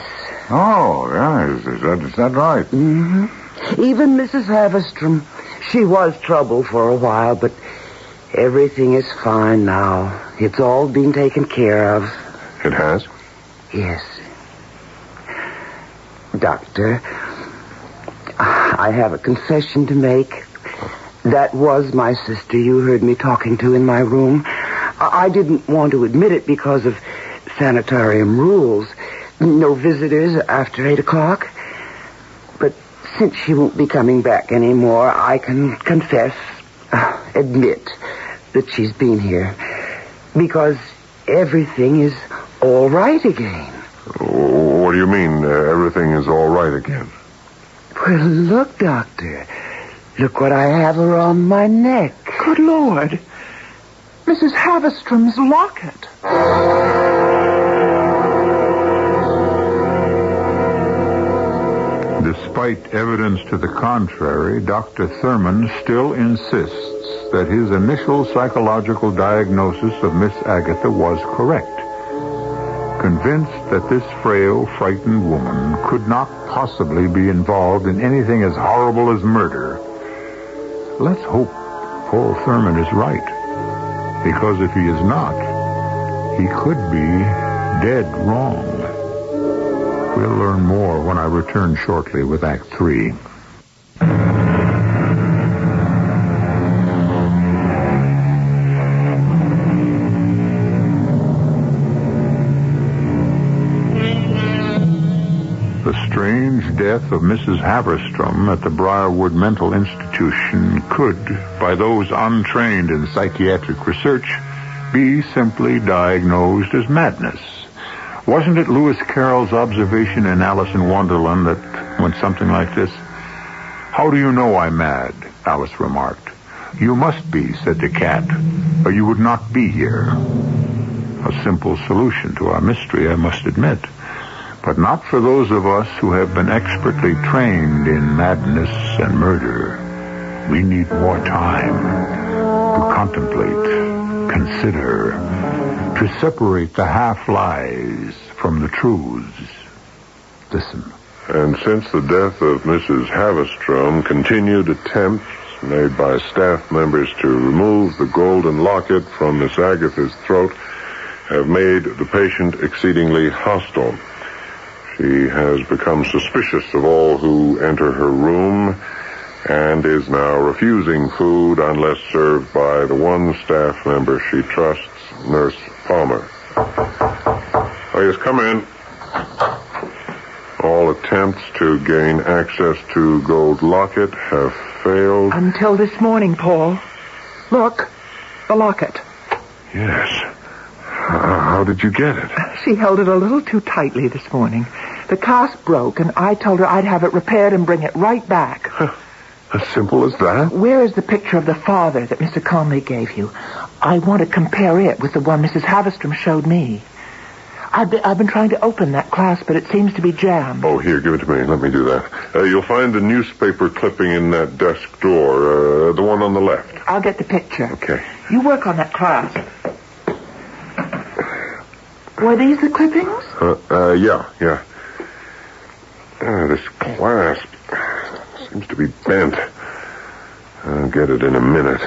Speaker 1: Oh, yeah, is that right?
Speaker 14: Mm-hmm. Even Mrs. Haverstrom. She was trouble for a while, but everything is fine now. It's all being taken care of.
Speaker 16: It has?
Speaker 14: Yes. Doctor, I have a confession to make. That was my sister you heard me talking to in my room. I didn't want to admit it because of sanitarium rules. No visitors after 8 o'clock. But since she won't be coming back anymore, I can admit that she's been here. Because everything is all right again.
Speaker 16: What do you mean, everything is all right again?
Speaker 14: Well, look, Doctor. Look what I have around my neck.
Speaker 2: Good Lord. Mrs. Haverstrom's locket.
Speaker 4: Despite evidence to the contrary, Dr. Thurman still insists that his initial psychological diagnosis of Miss Agatha was correct. Convinced that this frail, frightened woman could not possibly be involved in anything as horrible as murder. Let's hope Paul Thurman is right. Because if he is not, he could be dead wrong. We'll learn more when I return shortly with Act 3. The strange death of Mrs. Haverstrom at the Briarwood Mental Institution could, by those untrained in psychiatric research, be simply diagnosed as madness. Wasn't it Lewis Carroll's observation in Alice in Wonderland that went something like this? "How do you know I'm mad?" Alice remarked. "You must be," said the cat, "or you would not be here." A simple solution to our mystery, I must admit. But not for those of us who have been expertly trained in madness and murder. We need more time to contemplate, consider, to separate the half-lies from the truths. Listen.
Speaker 16: And since the death of Mrs. Haverstrom, continued attempts made by staff members to remove the golden locket from Miss Agatha's throat have made the patient exceedingly hostile. She has become suspicious of all who enter her room and is now refusing food unless served by the one staff member she trusts, Nurse Palmer. Oh, yes, come in. All attempts to gain access to gold locket have failed.
Speaker 2: Until this morning, Paul. Look, the locket.
Speaker 16: Yes. How did you get it?
Speaker 2: She held it a little too tightly this morning. The clasp broke, and I told her I'd have it repaired and bring it right back.
Speaker 16: As simple as that?
Speaker 2: Where is the picture of the father that Mr. Conley gave you? I want to compare it with the one Mrs. Haverstrom showed me. I've been trying to open that clasp, but it seems to be jammed.
Speaker 16: Oh, here, give it to me. Let me do that. You'll find the newspaper clipping in that desk door, the one on the left.
Speaker 2: I'll get the picture.
Speaker 16: Okay.
Speaker 2: You work on that clasp. Were these the clippings?
Speaker 16: Yeah. This clasp seems to be bent. I'll get it in a minute.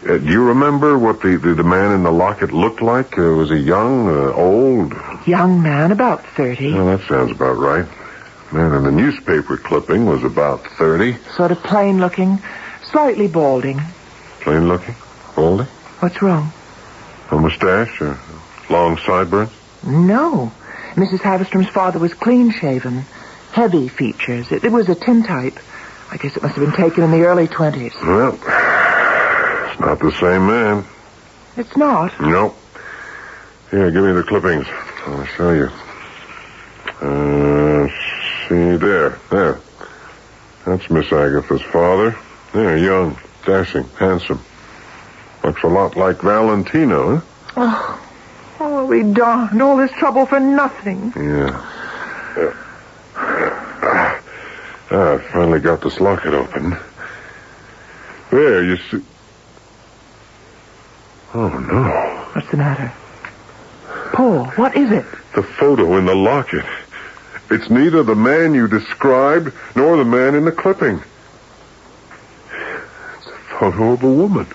Speaker 16: Do you remember what the man in the locket looked like? Was he young, old?
Speaker 2: Young man, about 30.
Speaker 16: Well, that sounds about right. Man in the newspaper clipping was about 30.
Speaker 2: Sort of plain looking, slightly balding.
Speaker 16: Plain looking? Balding?
Speaker 2: What's wrong?
Speaker 16: A mustache or long sideburns?
Speaker 2: No. Mrs. Haverstrom's father was clean-shaven. Heavy features. It was a tintype. I guess it must have been taken in the early 20s.
Speaker 16: Well, it's not the same man.
Speaker 2: It's not?
Speaker 16: No. Here, give me the clippings. I'll show you. See, there. That's Miss Agatha's father. There, young, dashing, handsome. Looks a lot like Valentino, huh?
Speaker 2: Oh, we darned. All this trouble for nothing.
Speaker 16: Yeah. I finally got this locket open. There, you see... Oh, no.
Speaker 2: What's the matter? Paul, what is it?
Speaker 16: The photo in the locket. It's neither the man you described nor the man in the clipping. It's a photo of a woman.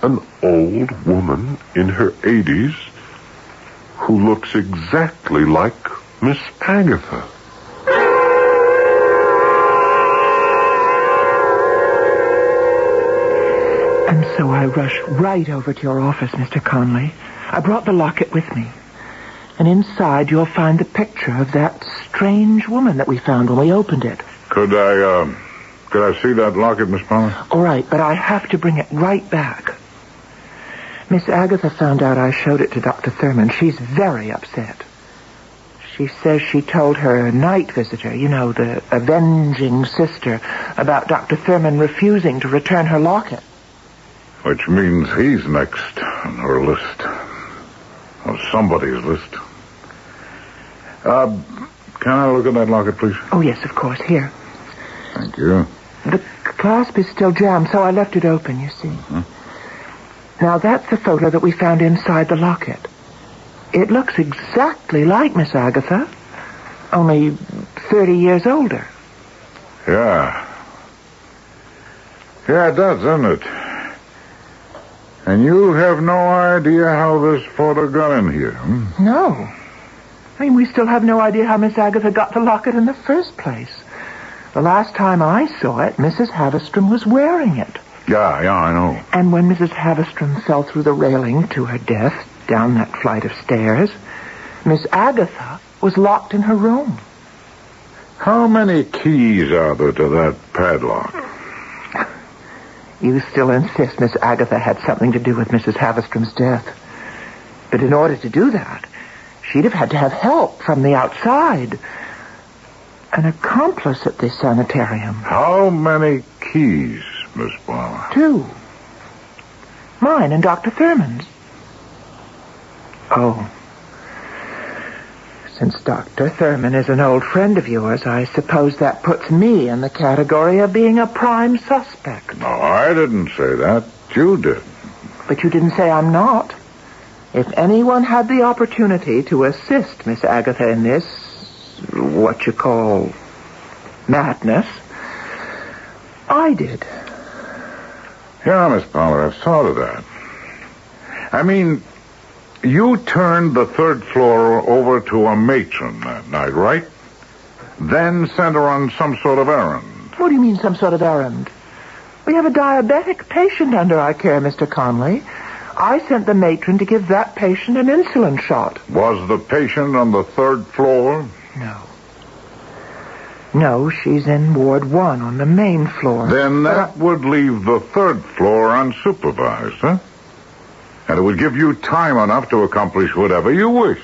Speaker 16: An old woman in her 80s who looks exactly like Miss Agatha.
Speaker 2: And so I rushed right over to your office, Mr. Conley. I brought the locket with me. And inside you'll find the picture of that strange woman that we found when we opened it.
Speaker 1: Could I see that locket, Miss Palmer?
Speaker 2: All right, but I have to bring it right back. Miss Agatha found out I showed it to Dr. Thurman. She's very upset. She says she told her night visitor, you know, the avenging sister, about Dr. Thurman refusing to return her locket.
Speaker 1: Which means he's next on her list. Or somebody's list. Can I look at that locket, please?
Speaker 2: Oh, yes, of course. Here.
Speaker 1: Thank you.
Speaker 2: The clasp is still jammed, so I left it open, you see.
Speaker 1: Mm-hmm.
Speaker 2: Now, that's the photo that we found inside the locket. It looks exactly like Miss Agatha, only 30 years older.
Speaker 1: Yeah. Yeah, it does, doesn't it? And you have no idea how this photo got in here, hmm?
Speaker 2: No. I mean, we still have no idea how Miss Agatha got the locket in the first place. The last time I saw it, Mrs. Haverstrom was wearing it.
Speaker 1: Yeah, I know.
Speaker 2: And when Mrs. Haverstrom fell through the railing to her death down that flight of stairs, Miss Agatha was locked in her room.
Speaker 1: How many keys are there to that padlock?
Speaker 2: You still insist Miss Agatha had something to do with Mrs. Haverstrom's death. But in order to do that, she'd have had to have help from the outside. An accomplice at this sanitarium.
Speaker 1: How many keys, Miss Palmer?
Speaker 2: 2. Mine and Dr. Thurman's. Oh. Since Dr. Thurman is an old friend of yours, I suppose that puts me in the category of being a prime suspect.
Speaker 1: No, I didn't say that. You did.
Speaker 2: But you didn't say I'm not. If anyone had the opportunity to assist Miss Agatha in this, what you call, madness, I did.
Speaker 1: Yeah, Miss Palmer, I've thought of that. I mean, you turned the 3rd floor over to a matron that night, right? Then sent her on some sort of errand.
Speaker 2: What do you mean, some sort of errand? We have a diabetic patient under our care, Mr. Conley. I sent the matron to give that patient an insulin shot.
Speaker 1: Was the patient on the 3rd floor?
Speaker 2: No. No, she's in Ward 1 on the main floor.
Speaker 1: Then that would leave the 3rd floor unsupervised, huh? And it would give you time enough to accomplish whatever you wished.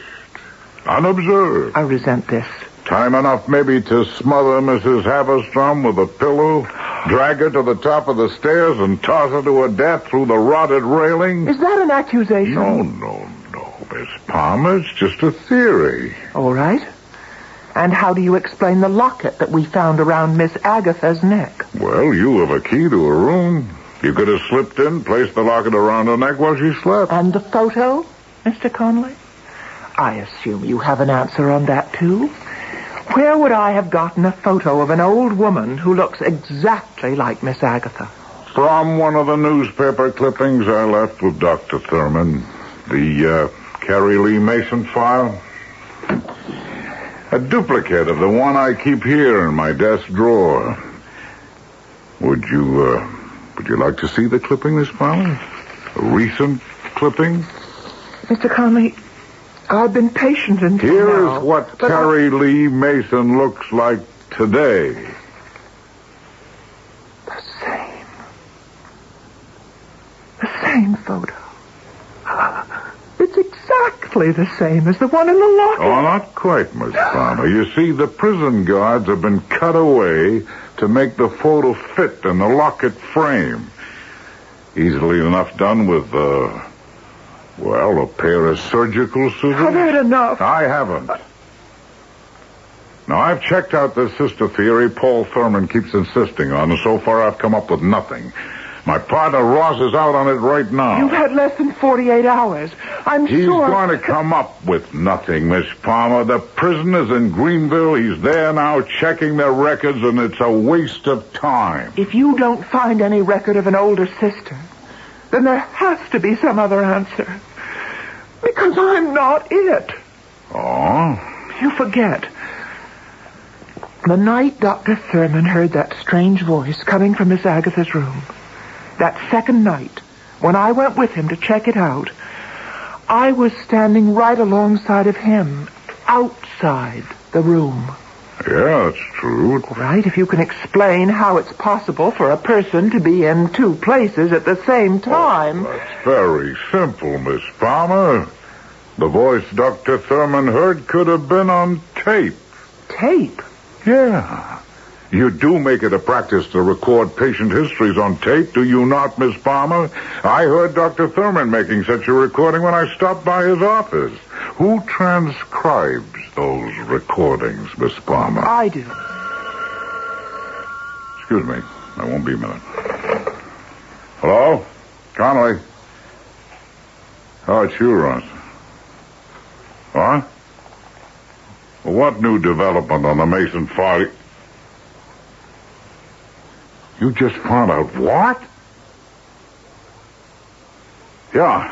Speaker 1: Unobserved.
Speaker 2: I resent this.
Speaker 1: Time enough maybe to smother Mrs. Haverstrom with a pillow, drag her to the top of the stairs, and toss her to her death through the rotted railing?
Speaker 2: Is that an accusation?
Speaker 1: No, Miss Palmer. It's just a theory.
Speaker 2: All right. And how do you explain the locket that we found around Miss Agatha's neck?
Speaker 1: Well, you have a key to her room. You could have slipped in, placed the locket around her neck while she slept.
Speaker 2: And the photo, Mr. Conley? I assume you have an answer on that, too. Where would I have gotten a photo of an old woman who looks exactly like Miss Agatha?
Speaker 1: From one of the newspaper clippings I left with Dr. Thurman, the Carrie Lee Mason file. A duplicate of the one I keep here in my desk drawer. Would you like to see the clipping, Miss Fowler? A recent clipping?
Speaker 2: Mr. Conley, I've been patient until
Speaker 1: Here
Speaker 2: now,
Speaker 1: is what Carrie Lee Mason looks like today.
Speaker 2: The same photo. It's exactly the same as the one in the locker.
Speaker 1: Oh, not quite, Miss Palmer. You see, the prison guards have been cut away to make the photo fit in the locket frame. Easily enough done with, a pair of surgical scissors.
Speaker 2: I've had enough.
Speaker 1: I haven't. Now, I've checked out the sister theory Paul Thurman keeps insisting on, and so far I've come up with nothing. My partner Ross is out on it right now.
Speaker 2: You've had less than 48 hours.
Speaker 1: He's going to come up with nothing, Miss Palmer. The prisoner's in Greenville. He's there now checking their records, and it's a waste of time.
Speaker 2: If you don't find any record of an older sister, then there has to be some other answer. Because I'm not it.
Speaker 1: Oh?
Speaker 2: You forget. The night Dr. Thurman heard that strange voice coming from Miss Agatha's room, that second night, when I went with him to check it out, I was standing right alongside of him, outside the room.
Speaker 1: Yeah, that's true.
Speaker 2: Right, if you can explain how it's possible for a person to be in two places at the same time.
Speaker 1: Oh, that's very simple, Miss Palmer. The voice Dr. Thurman heard could have been on tape.
Speaker 2: Tape?
Speaker 1: Yeah. You do make it a practice to record patient histories on tape, do you not, Miss Palmer? I heard Dr. Thurman making such a recording when I stopped by his office. Who transcribes those recordings, Miss Palmer?
Speaker 2: I do.
Speaker 1: Excuse me. I won't be a minute. Hello? Connolly? Oh, it's you, Ross. What? Well, what new development on the Mason file? You just found out what? Yeah,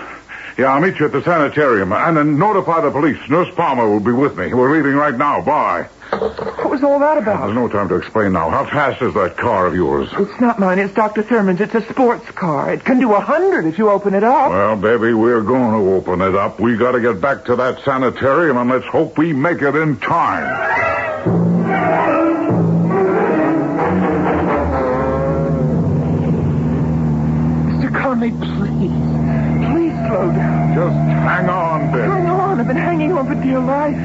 Speaker 1: I'll meet you at the sanitarium. And then notify the police. Nurse Palmer will be with me. We're leaving right now. Bye.
Speaker 2: What was all that about?
Speaker 1: There's no time to explain now. How fast is that car of yours?
Speaker 2: It's not mine. It's Dr. Thurman's. It's a sports car. It can do 100 if you open it up.
Speaker 1: Well, baby, we're going to open it up. We got to get back to that sanitarium, and let's hope we make it in time.
Speaker 2: Please slow down.
Speaker 1: Just hang on, Ben.
Speaker 2: Hang on. I've been hanging on for dear life.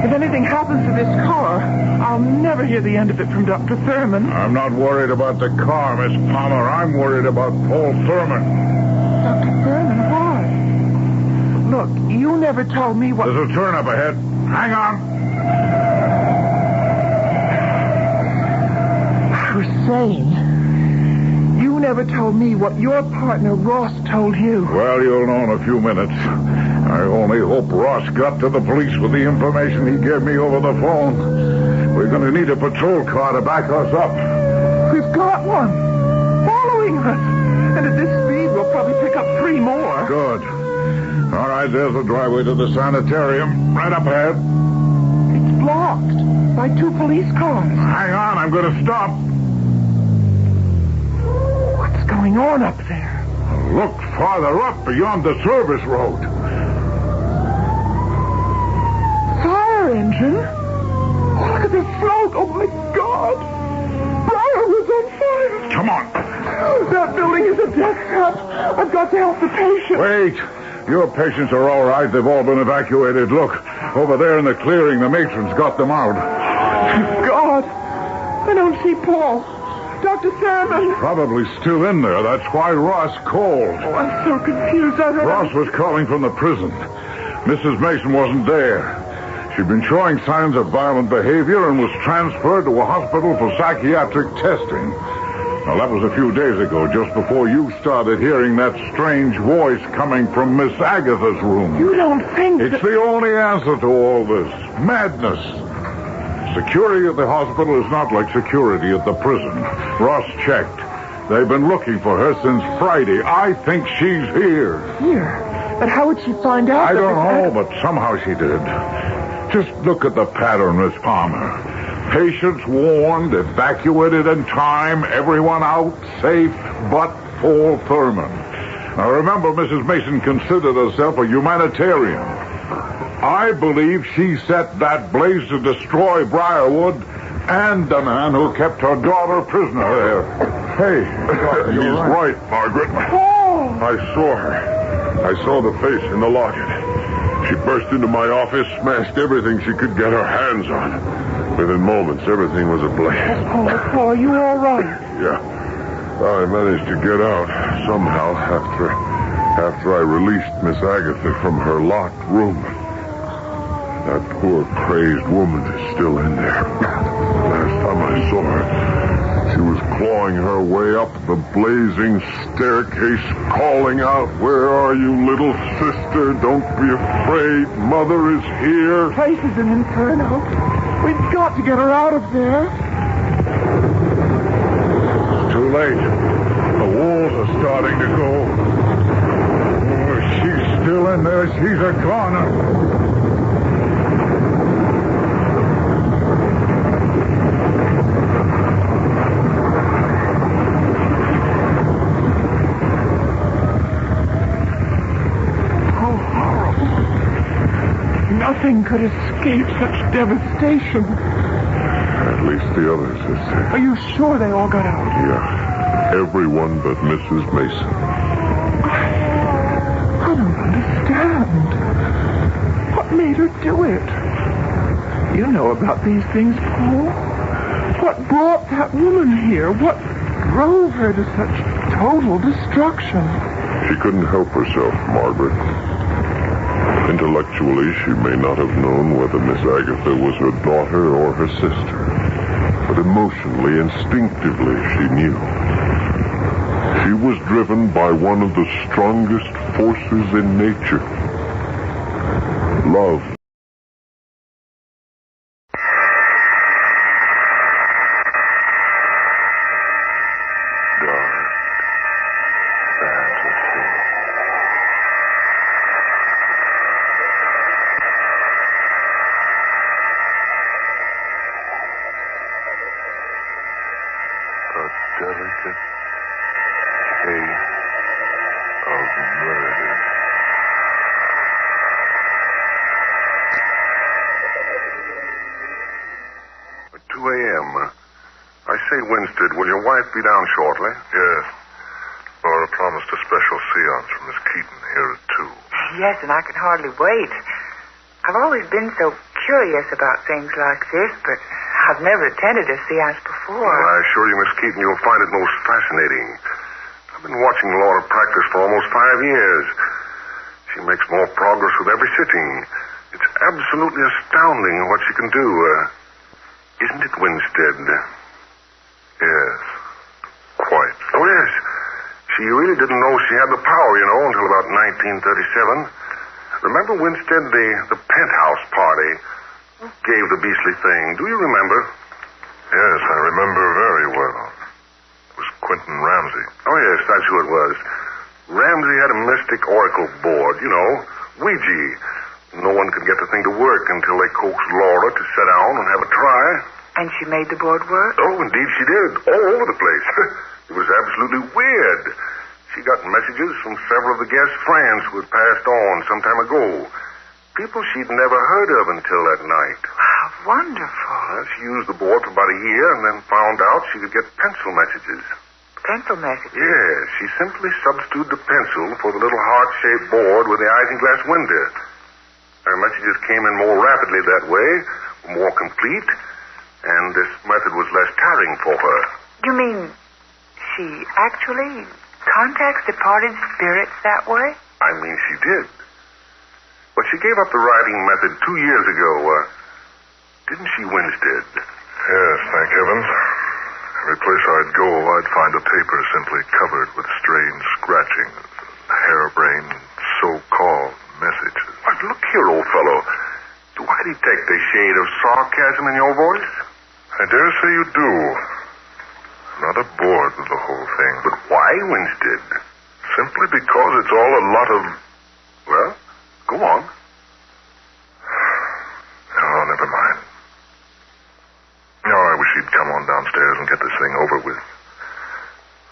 Speaker 2: If anything happens to this car, I'll never hear the end of it from Dr. Thurman.
Speaker 1: I'm not worried about the car, Miss Palmer. I'm worried about Paul Thurman.
Speaker 2: Dr. Thurman, why? Look, you never told me what...
Speaker 1: There's a turn up ahead. Hang on.
Speaker 2: I was saying... You never told me what your partner Ross told you.
Speaker 1: Well, you'll know in a few minutes. I only hope Ross got to the police with the information he gave me over the phone. We're going to need a patrol car to back us up.
Speaker 2: We've got one. Following us. And at this speed, we'll probably pick up 3 more.
Speaker 1: Good. All right, there's the driveway to the sanitarium. Right up ahead.
Speaker 2: It's blocked by 2 police cars.
Speaker 1: Hang on, I'm going to stop.
Speaker 2: What's going on up there?
Speaker 1: Look farther up beyond the service road.
Speaker 2: Fire engine? Oh, look at the smoke. Oh, my God. Briarwood's on fire.
Speaker 1: Come on.
Speaker 2: That building is a death trap. I've got to help the patient.
Speaker 1: Wait. Your patients are all right. They've all been evacuated. Look, over there in the clearing, the matron's got them out.
Speaker 2: Thank God. I don't see Paul. Dr. Thurman.
Speaker 1: He's probably still in there. That's why Ross called.
Speaker 2: Oh, I'm so confused.
Speaker 1: Ross was calling from the prison. Mrs. Mason wasn't there. She'd been showing signs of violent behavior and was transferred to a hospital for psychiatric testing. Now, that was a few days ago, just before you started hearing that strange voice coming from Miss Agatha's room.
Speaker 2: You don't think
Speaker 1: It's the only answer to all this. Madness. Security at the hospital is not like security at the prison. Ross checked. They've been looking for her since Friday. I think she's here.
Speaker 2: Here? But how would she find out?
Speaker 1: I don't know, but somehow she did. Just look at the pattern, Miss Palmer. Patients warned, evacuated in time, everyone out safe but Paul Thurman. Now remember, Mrs. Mason considered herself a humanitarian. I believe she set that blaze to destroy Briarwood and the man who kept her daughter prisoner there. Hey,
Speaker 16: he's right, Margaret. I saw her. I saw the face in the locket. She burst into my office, smashed everything she could get her hands on. Within moments, everything was ablaze.
Speaker 2: Paul, are you all right?
Speaker 16: Yeah. I managed to get out somehow after I released Miss Agatha from her locked room. That poor, crazed woman is still in there. Last time I saw her, she was clawing her way up the blazing staircase, calling out, "Where are you, little sister? Don't be afraid. Mother is here."
Speaker 2: The place is an inferno. We've got to get her out of there.
Speaker 1: It's too late. The walls are starting to go. Oh, she's still in there. She's a goner.
Speaker 2: Nothing could escape such devastation.
Speaker 16: At least the others are safe.
Speaker 2: Are you sure they all got out?
Speaker 16: Yeah. Everyone but Mrs. Mason.
Speaker 2: I don't understand. What made her do it? You know about these things, Paul. What brought that woman here? What drove her to such total destruction?
Speaker 16: She couldn't help herself, Margaret. Intellectually, she may not have known whether Miss Agatha was her daughter or her sister. But emotionally, instinctively, she knew. She was driven by one of the strongest forces in nature. Love. Delicate case of murder. At 2 a.m. I say, Winstead, will your wife be down shortly?
Speaker 11: Yes. Laura promised a special seance from Miss Keaton here at 2.
Speaker 19: Yes, and I can hardly wait. I've always been so curious about things like this, but I've never attended a seance before.
Speaker 11: Well, I assure you, Miss Keaton, you'll find it most fascinating. I've been watching Laura practice for almost 5 years. She makes more progress with every sitting. It's absolutely astounding what she can do. Isn't it, Winstead? Yes. Quite. Oh, yes. She really didn't know she had the power, until about 1937. Remember, Winstead, the penthouse party? Who gave the beastly thing? Do you remember? Yes, I remember very well. It was Quentin Ramsey. Oh, yes, that's who it was. Ramsey had a mystic oracle board, Ouija. No one could get the thing to work until they coaxed Laura to sit down and have a try.
Speaker 19: And she made the board work?
Speaker 11: Oh, indeed she did. All over the place. It was absolutely weird. She got messages from several of the guests' friends who had passed on some time ago. People she'd never heard of until that night.
Speaker 19: Wow, wonderful.
Speaker 11: She used the board for about a year and then found out she could get pencil messages.
Speaker 19: Pencil messages?
Speaker 11: Yes, she simply substituted the pencil for the little heart-shaped board with the isinglass window. Her messages came in more rapidly that way, more complete, and this method was less tiring for her.
Speaker 19: You mean she actually contacts departed spirits that way?
Speaker 11: I mean, she did. But she gave up the writing method 2 years ago, didn't she, Winstead? Yes, thank heavens. Every place I'd go, I'd find a paper simply covered with strange scratching, harebrained, so-called messages. But look here, old fellow. Do I detect a shade of sarcasm in your voice? I dare say you do. Rather bored with the whole thing. But why Winstead? Simply because it's all a lot of... Well, go on. Oh, never mind. No, I wish you'd come on downstairs and get this thing over with.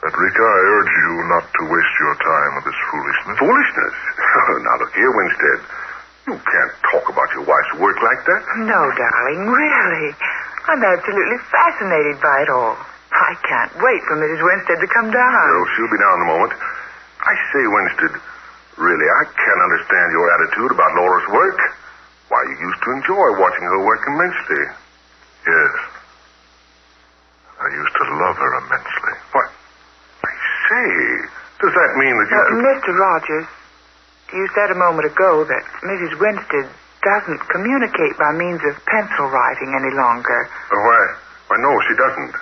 Speaker 11: Frederica, I urge you not to waste your time with this foolishness. Foolishness? Now, look here, Winstead. You can't talk about your wife's work like that.
Speaker 2: No, darling, really. I'm absolutely fascinated by it all. I can't wait for Mrs. Winstead to come down.
Speaker 11: No, she'll be down in a moment. I say, Winstead, really, I can't understand your attitude about Laura's work. Why, you used to enjoy watching her work immensely. Yes. I used to love her immensely. What? I say, does that mean that you...
Speaker 2: Mr. Rogers, you said a moment ago that Mrs. Winstead doesn't communicate by means of pencil writing any longer.
Speaker 11: Why, no, she doesn't.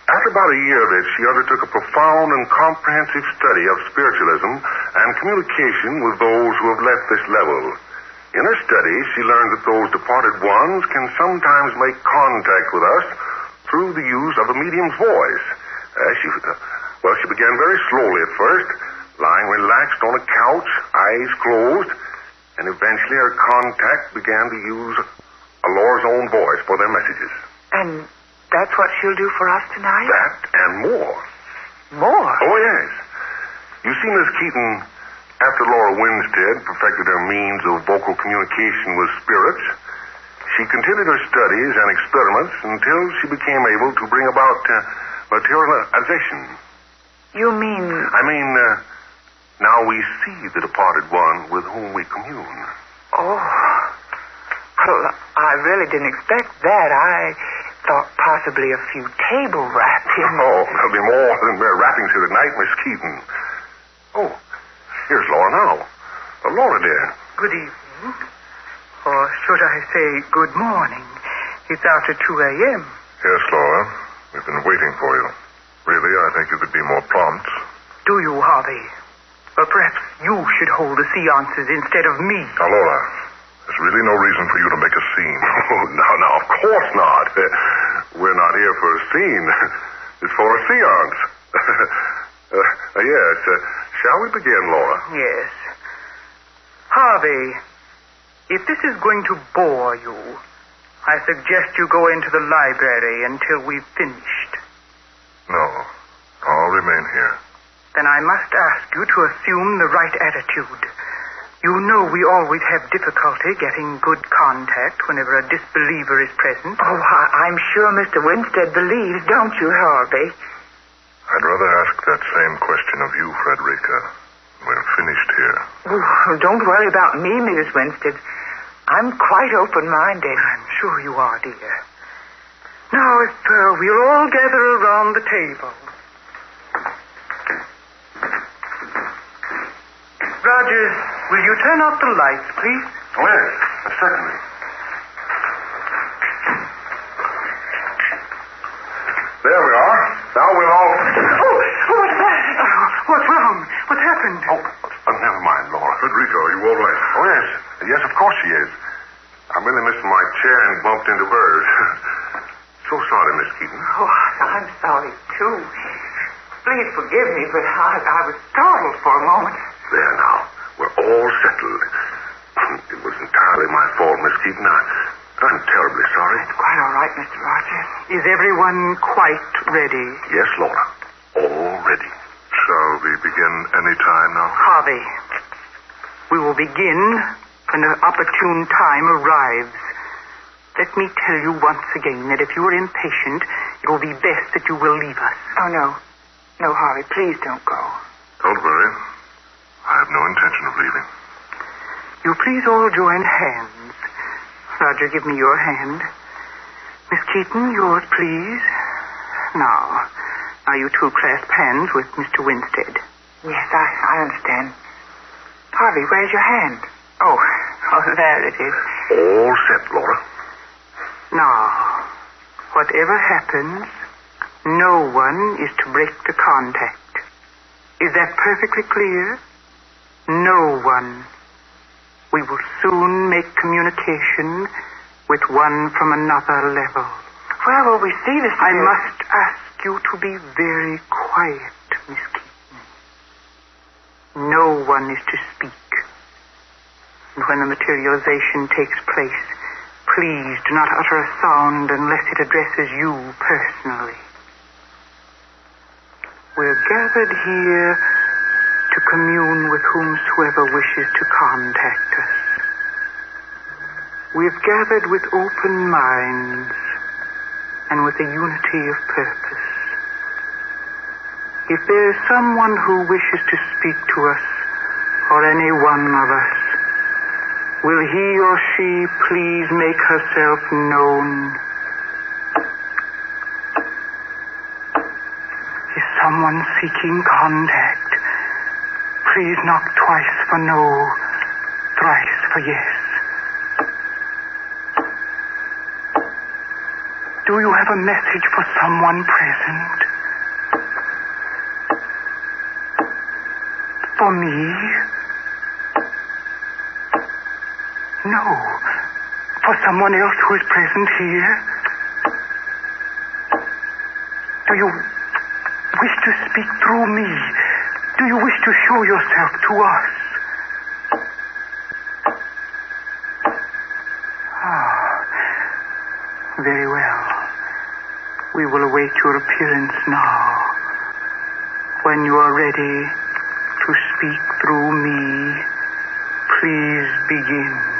Speaker 11: After about a year of it, she undertook a profound and comprehensive study of spiritualism and communication with those who have left this level. In her study, she learned that those departed ones can sometimes make contact with us through the use of a medium's voice. She began very slowly at first, lying relaxed on a couch, eyes closed, and eventually her contact began to use Laura's own voice for their messages.
Speaker 2: And that's what she'll do for us tonight?
Speaker 11: That and more.
Speaker 2: More?
Speaker 11: Oh, yes. You see, Miss Keaton, after Laura Winstead perfected her means of vocal communication with spirits, she continued her studies and experiments until she became able to bring about materialization.
Speaker 2: You mean...
Speaker 11: now we see the departed one with whom we commune.
Speaker 2: Oh. Well, I really didn't expect that. I thought possibly a few table wrappings.
Speaker 11: Oh, there'll be more than mere wrappings here tonight, Miss Keaton. Oh, here's Laura now. Laura, dear.
Speaker 7: Good evening. Or should I say good morning? It's after 2 a.m.
Speaker 11: Yes, Laura. We've been waiting for you. Really, I think you could be more prompt.
Speaker 7: Do you, Harvey? Or perhaps you should hold the seances instead of me.
Speaker 11: Now, Laura, there's really no reason for you to make a scene. Oh, no, of course not. We're not here for a scene. It's for a seance. Yes. Shall we begin, Laura?
Speaker 7: Yes. Harvey, if this is going to bore you, I suggest you go into the library until we've finished.
Speaker 11: No, I'll remain here.
Speaker 7: Then I must ask you to assume the right attitude. You know we always have difficulty getting good contact whenever a disbeliever is present.
Speaker 2: Oh, I'm sure Mr. Winstead believes, don't you, Harvey?
Speaker 11: I'd rather ask that same question of you, Frederica. We're finished here.
Speaker 2: Oh, don't worry about me, Mrs. Winstead. I'm quite open-minded.
Speaker 7: I'm sure you are, dear. Now, if we'll all gather around the table. Rogers, will you turn off the lights, please?
Speaker 11: Oh, yes, certainly. There we are. Now we'll all...
Speaker 7: Oh, what's that? What's wrong? What happened?
Speaker 11: Never mind, Laura. Federico, are you all right? Oh, yes. Yes, of course she is. I merely missed my chair and bumped into hers. So sorry, Miss Keaton.
Speaker 2: Oh, I'm sorry, too. Please forgive me, but I was startled for a moment.
Speaker 11: There now. We're all settled. It was entirely my fault, Miss Keaton. I'm terribly sorry.
Speaker 2: It's quite all right, Mr. Rogers.
Speaker 7: Is everyone quite ready?
Speaker 11: Yes, Laura. All ready. Shall we begin any time now?
Speaker 7: Harvey, we will begin when the opportune time arrives. Let me tell you once again that if you are impatient, it will be best that you will leave us.
Speaker 2: Oh, no. No, Harvey, please don't go.
Speaker 11: Don't worry. I have no intention of leaving.
Speaker 7: You please all join hands. Roger, give me your hand. Miss Keaton, yours, please. Now you two clasp hands with Mr. Winstead.
Speaker 2: Yes, I understand. Harvey, where's your hand? Oh, there it is.
Speaker 11: All set, Laura.
Speaker 7: Now, whatever happens, no one is to break the contact. Is that perfectly clear? No one. We will soon make communication with one from another level. Where will we see this? I must ask you to be very quiet, Miss Keaton. No one is to speak. And when the materialization takes place, please do not utter a sound unless it addresses you personally. We're gathered here to commune with whomsoever wishes to contact us. We've gathered with open minds and with a unity of purpose. If there is someone who wishes to speak to us, or any one of us, will he or she please make herself known? Is someone seeking contact? Please knock twice for no, thrice for yes. Do you have a message for someone present? For me? No. For someone else who is present here? Do you wish to speak through me? Do you wish to show yourself to us? Very well. We will await your appearance now. When you are ready to speak through me, please begin.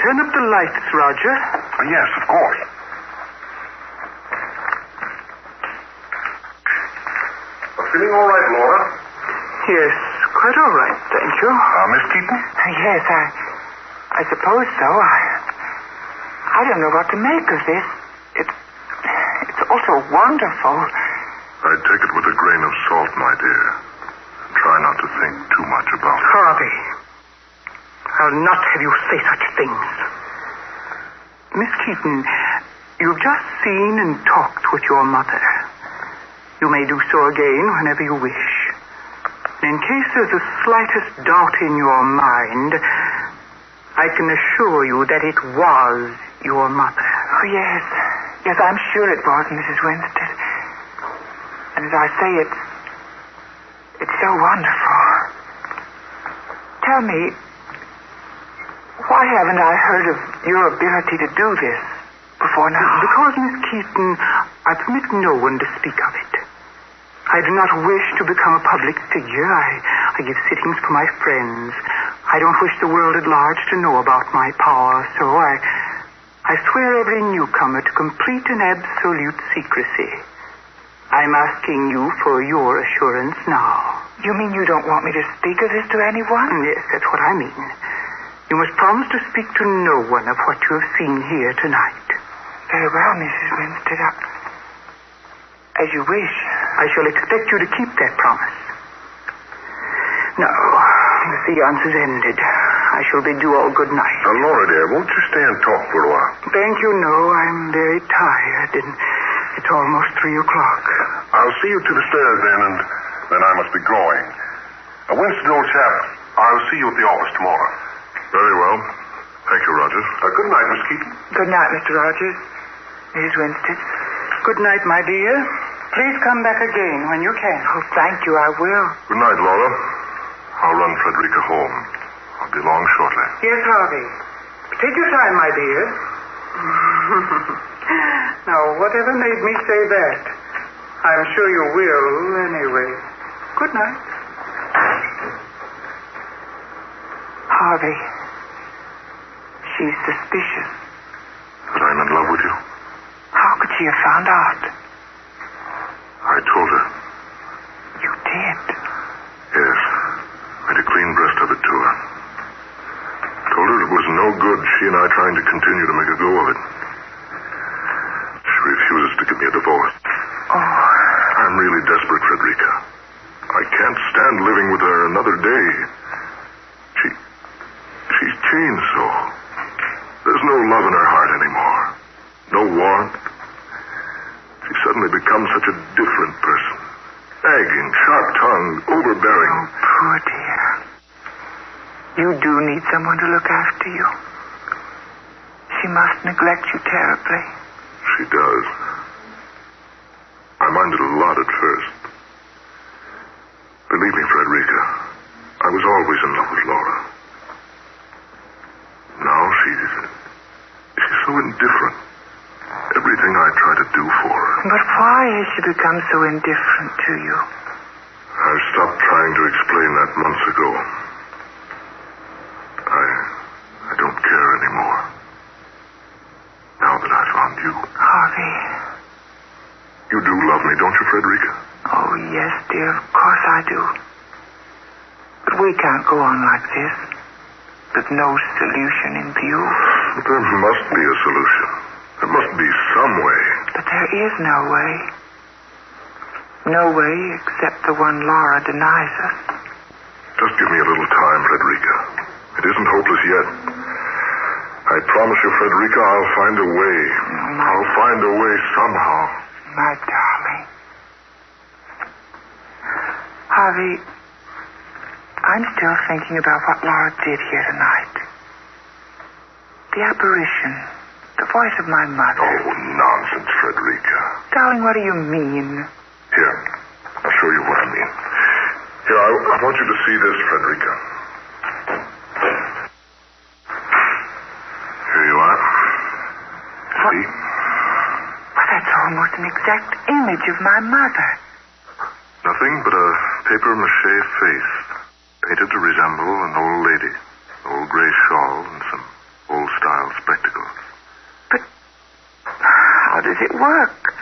Speaker 7: Turn up the lights, Roger.
Speaker 11: Yes, of course. Feeling all right, Laura?
Speaker 7: Yes, quite all right, thank you.
Speaker 11: Miss Keaton?
Speaker 7: Yes, I suppose so. I don't know what to make of this. It's all so wonderful.
Speaker 11: I'd take it with a grain of salt, my dear. Try not to think too much about it.
Speaker 7: Harvey, I'll not have you say such things. Miss Keaton, you've just seen and talked with your mother. You may do so again whenever you wish. In case there's the slightest doubt in your mind, I can assure you that it was your mother.
Speaker 2: Oh, yes. Yes, I'm sure it was, Mrs. Winstead. And as I say, it's so wonderful. Tell me, why haven't I heard of your ability to do this before now?
Speaker 7: Because, Miss Keaton, I permit no one to speak of it. I do not wish to become a public figure. I give sittings for my friends. I don't wish the world at large to know about my power, so I I swear every newcomer to complete and absolute secrecy. I'm asking you for your assurance now.
Speaker 2: You mean you don't want me to speak of this to anyone?
Speaker 7: Yes, that's what I mean. You must promise to speak to no one of what you have seen here tonight.
Speaker 2: Very well, Mrs. Winstead. As you wish.
Speaker 7: I shall expect you to keep that promise. Now, the seance is ended. I shall bid you all good night.
Speaker 11: Now, Laura, dear, won't you stay and talk for a while?
Speaker 7: Thank you, no. I'm very tired, and it's almost 3 o'clock.
Speaker 11: I'll see you to the stairs then, and then I must be going. Winston, old chap, I'll see you at the office tomorrow.
Speaker 3: Very well. Thank you, Rogers.
Speaker 11: Good night, Miss Keaton.
Speaker 2: Good night, Mr. Rogers. Mrs. Winstead.
Speaker 7: Good night, my dear. Please come back again when you can.
Speaker 2: Oh, thank you, I will.
Speaker 3: Good night, Laura. I'll run Frederica home. I'll be along shortly.
Speaker 7: Yes, Harvey. Take your time, my dear. Now, whatever made me say that? I'm sure you will, anyway. Good night.
Speaker 2: Harvey. She's suspicious.
Speaker 3: That I'm in love with you?
Speaker 2: How could she have found out?
Speaker 3: I told her.
Speaker 2: You did?
Speaker 3: Yes. Made a clean breast of it to her. Told her it was no good, she and I trying to continue to make a go of it. She refuses to give me a divorce.
Speaker 2: Oh.
Speaker 3: I'm really desperate, Frederica. I can't stand living with her another day. She's changed so. There's no love in her heart anymore. No warmth. She suddenly becomes such a different person. Nagging, sharp-tongued, overbearing.
Speaker 2: Oh, poor dear. You do need someone to look after you. She must neglect you terribly.
Speaker 3: She does. I minded a lot at first. Believe me, Frederica, I was always in love with Laura. Now she's so indifferent. Everything I try to do for her.
Speaker 2: But why has she become so indifferent to you?
Speaker 3: I stopped trying to explain that months ago. I don't care anymore. Now that I found you.
Speaker 2: Harvey.
Speaker 3: You do love me, don't you, Frederica?
Speaker 2: Oh, yes, dear. Of course I do. But we can't go on like this. There's no solution in view.
Speaker 3: But there must be a solution. There must be some way.
Speaker 2: But there is no way. No way except the one Laura denies us.
Speaker 3: Just give me a little time, Frederica. It isn't hopeless yet. I promise you, Frederica, I'll find a way. I'll find a way somehow.
Speaker 2: My darling. Harvey, I'm still thinking about what Laura did here tonight. The apparition. The voice of my mother.
Speaker 3: Oh, nonsense, Frederica.
Speaker 2: Darling, what do you mean?
Speaker 3: Here, I'll show you what I mean. Here, I want you to see this, Frederica. Here you are. See?
Speaker 2: Well, that's almost an exact image of my mother.
Speaker 3: Nothing but a papier-mâché face, painted to resemble an old lady, an old gray shawl, and some old-style spectacles.
Speaker 2: But how does it work?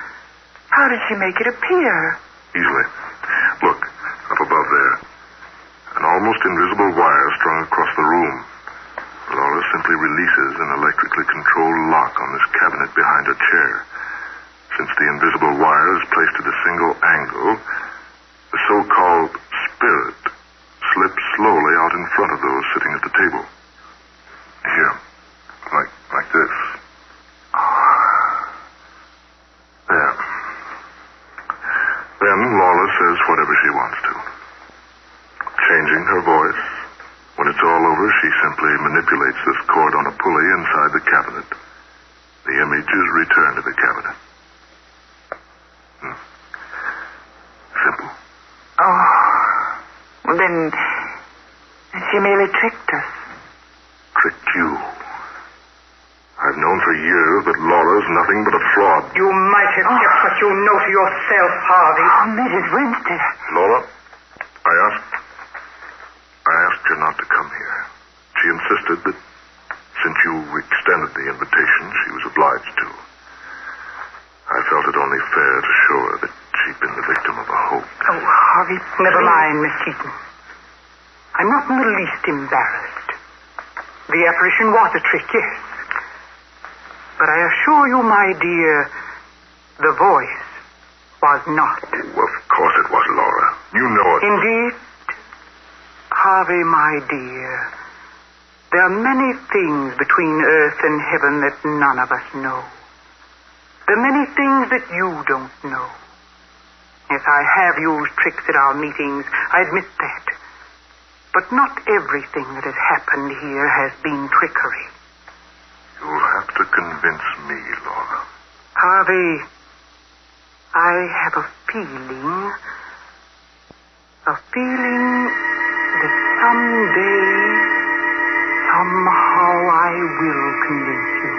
Speaker 2: How did she make it appear?
Speaker 3: Easily. Look, up above there. An almost invisible wire strung across the room. Laura simply releases an electrically controlled lock on this cabinet behind her chair. Since the invisible wire is placed at a single angle, the so-called spirit slips slowly out in front of those sitting at the table. Here. Like this. There. Then Laura says whatever she wants to. Changing her voice. When it's all over, she simply manipulates this cord on a pulley inside the cabinet. The image is returned to the cabinet. Simple.
Speaker 2: Oh. Well, then she merely tricked us.
Speaker 3: Tricked you. I've known for years that Laura's nothing but a fraud.
Speaker 7: You might have kept what you know to yourself, Harvey.
Speaker 2: Oh, Mrs. Winstead.
Speaker 3: Laura, I asked her not to come here. She insisted that
Speaker 11: Since you extended the invitation, she was obliged to. I felt it only fair to show her that she'd been the victim of a hoax.
Speaker 7: Oh, Harvey, never mind, Miss Keaton. I'm not in the least embarrassed. The apparition was a trick, yes. But I assure you, my dear, the voice was not.
Speaker 11: Well, of course it was, Laura. You know it.
Speaker 7: Indeed, Harvey, my dear, there are many things between earth and heaven that none of us know. There are many things that you don't know. Yes, I have used tricks at our meetings, I admit that. But not everything that has happened here has been trickery.
Speaker 11: You'll have to convince me, Laura.
Speaker 7: Harvey, I have a feeling that someday, somehow I will convince you.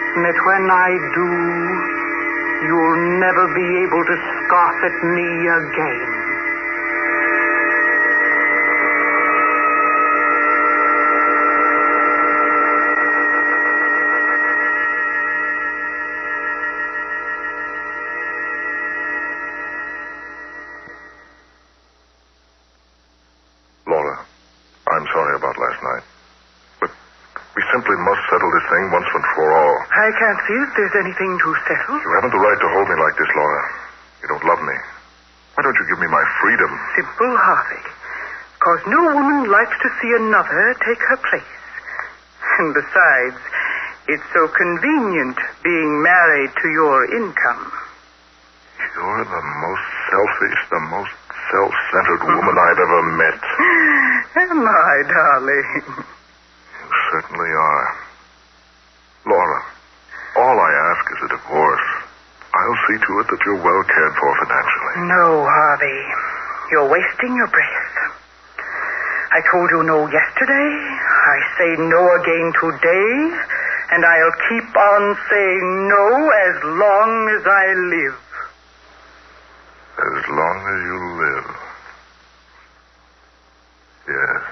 Speaker 7: And that when I do, you'll never be able to scoff at me again.
Speaker 11: Laura, I'm sorry about last night. But we simply must settle this thing once and for all.
Speaker 7: I can't see if there's anything to settle.
Speaker 11: You haven't the right to hold me like this, Laura. You don't love me. Why don't you give me my freedom?
Speaker 7: Simple, Harvey. Because no woman likes to see another take her place. And besides, it's so convenient being married to your income.
Speaker 11: You're the most selfish, the most self-centered woman I've ever met.
Speaker 7: Am I, darling?
Speaker 11: You certainly are. Laura, all I ask is a divorce. I'll see to it that you're well cared for financially.
Speaker 7: No, Harvey. You're wasting your breath. I told you no yesterday. I say no again today. And I'll keep on saying no as long as I live.
Speaker 11: As long as you live. Yes.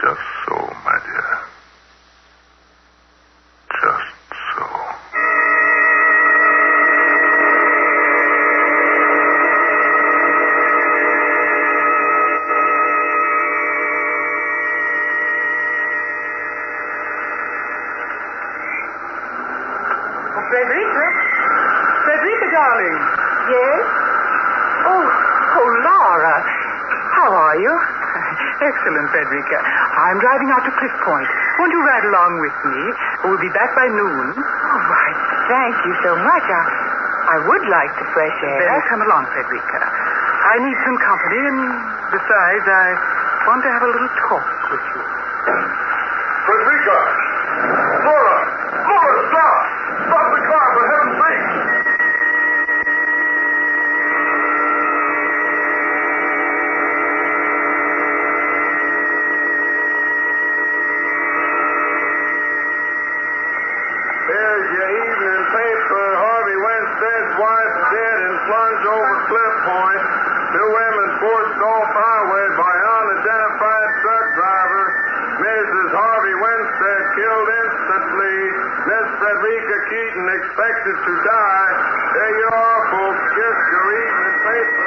Speaker 11: Just so, my dear. Just so.
Speaker 7: Frederica, darling. Yes? Oh, Laura. How are you? Excellent, Frederica. I'm driving out to Cliff Point. Won't you ride along with me? We'll be back by noon.
Speaker 2: Oh, why, thank you so much. I would like the fresh air.
Speaker 7: Then come along, Frederica. I need some company, and besides, I want to have a little talk with you.
Speaker 11: Frederica! Laura! Laura, stop! Stop the car, for heaven's sake!
Speaker 8: Here's your evening paper. Harvey Winstead's wife dead and plunged over Cliff Point. 2 women forced off highway by unidentified truck driver. Mrs. Harvey Winstead killed instantly. Miss Frederica Keaton expected to die. There you are, folks. Just your evening paper.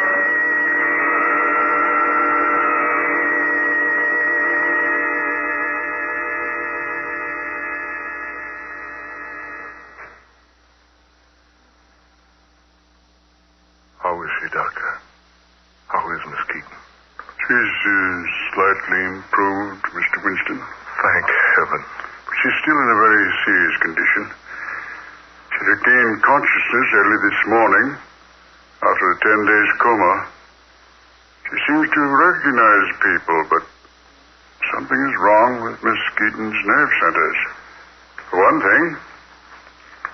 Speaker 11: How is she, Doctor? How is Miss Keaton?
Speaker 8: She's slightly improved, Mr. Winston.
Speaker 11: Thank heaven.
Speaker 8: But she's still in a very serious condition. She regained consciousness early this morning after a 10 days coma. She seems to recognize people, but something is wrong with Miss Keaton's nerve centers. For one thing,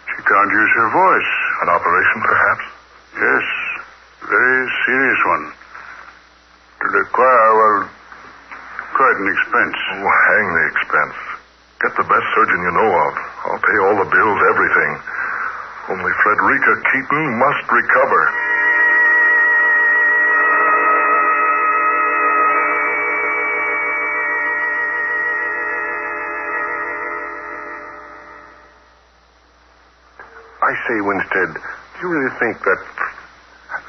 Speaker 8: she can't use her voice.
Speaker 11: An operation, perhaps?
Speaker 8: Yes, a very serious one. To require, quite an expense.
Speaker 11: Oh, hang the expense. Get the best surgeon you know of. I'll pay all the bills, everything. Only Frederica Keaton must recover. Say, Winstead, do you really think that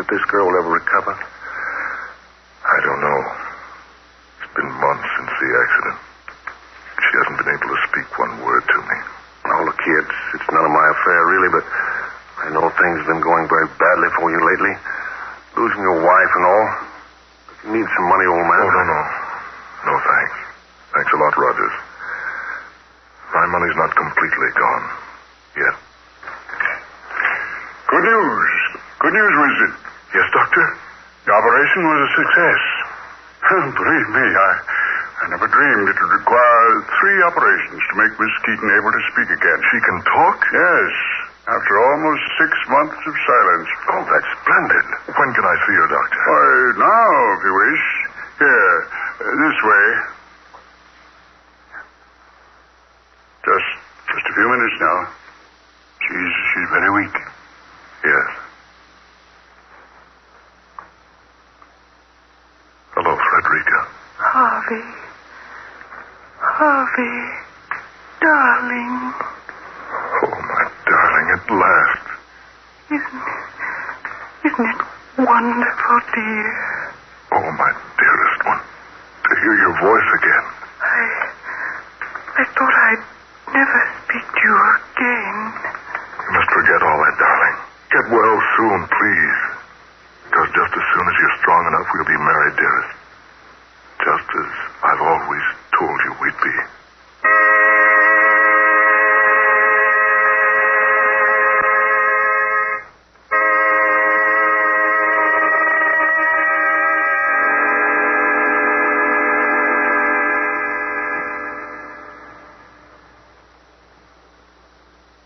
Speaker 11: this girl will ever recover? I don't know. It's been months since the accident. She hasn't been able to speak one word to me. Oh, look here, it's none of my affair, really, but I know things have been going very badly for you lately. Losing your wife and all. You need some money, old man.
Speaker 16: Oh, no. No, thanks. Thanks a lot, Rogers. My money's not completely gone yet.
Speaker 11: Good news. Good news, Winston.
Speaker 16: Yes, Doctor?
Speaker 11: The operation was a success. Believe me, I never dreamed it would require 3 operations to make Miss Keaton able to speak again.
Speaker 16: She can talk?
Speaker 11: Yes, after almost 6 months of silence.
Speaker 16: Oh, that's splendid. When can I see her, Doctor?
Speaker 11: Why, now, if you wish. Here, this way. Just a few minutes now. She's very weak.
Speaker 16: Yes. Hello, Frederica.
Speaker 7: Harvey, darling.
Speaker 16: Oh, my darling, at last.
Speaker 7: Isn't it wonderful, dear?
Speaker 16: Oh, my dearest one. To hear your voice again.
Speaker 7: I thought I'd never speak to you again.
Speaker 16: You must forget all that, darling. Get well soon, please. Because just as soon as you're strong enough, we'll be married, dearest. Just as I've always told you we'd be.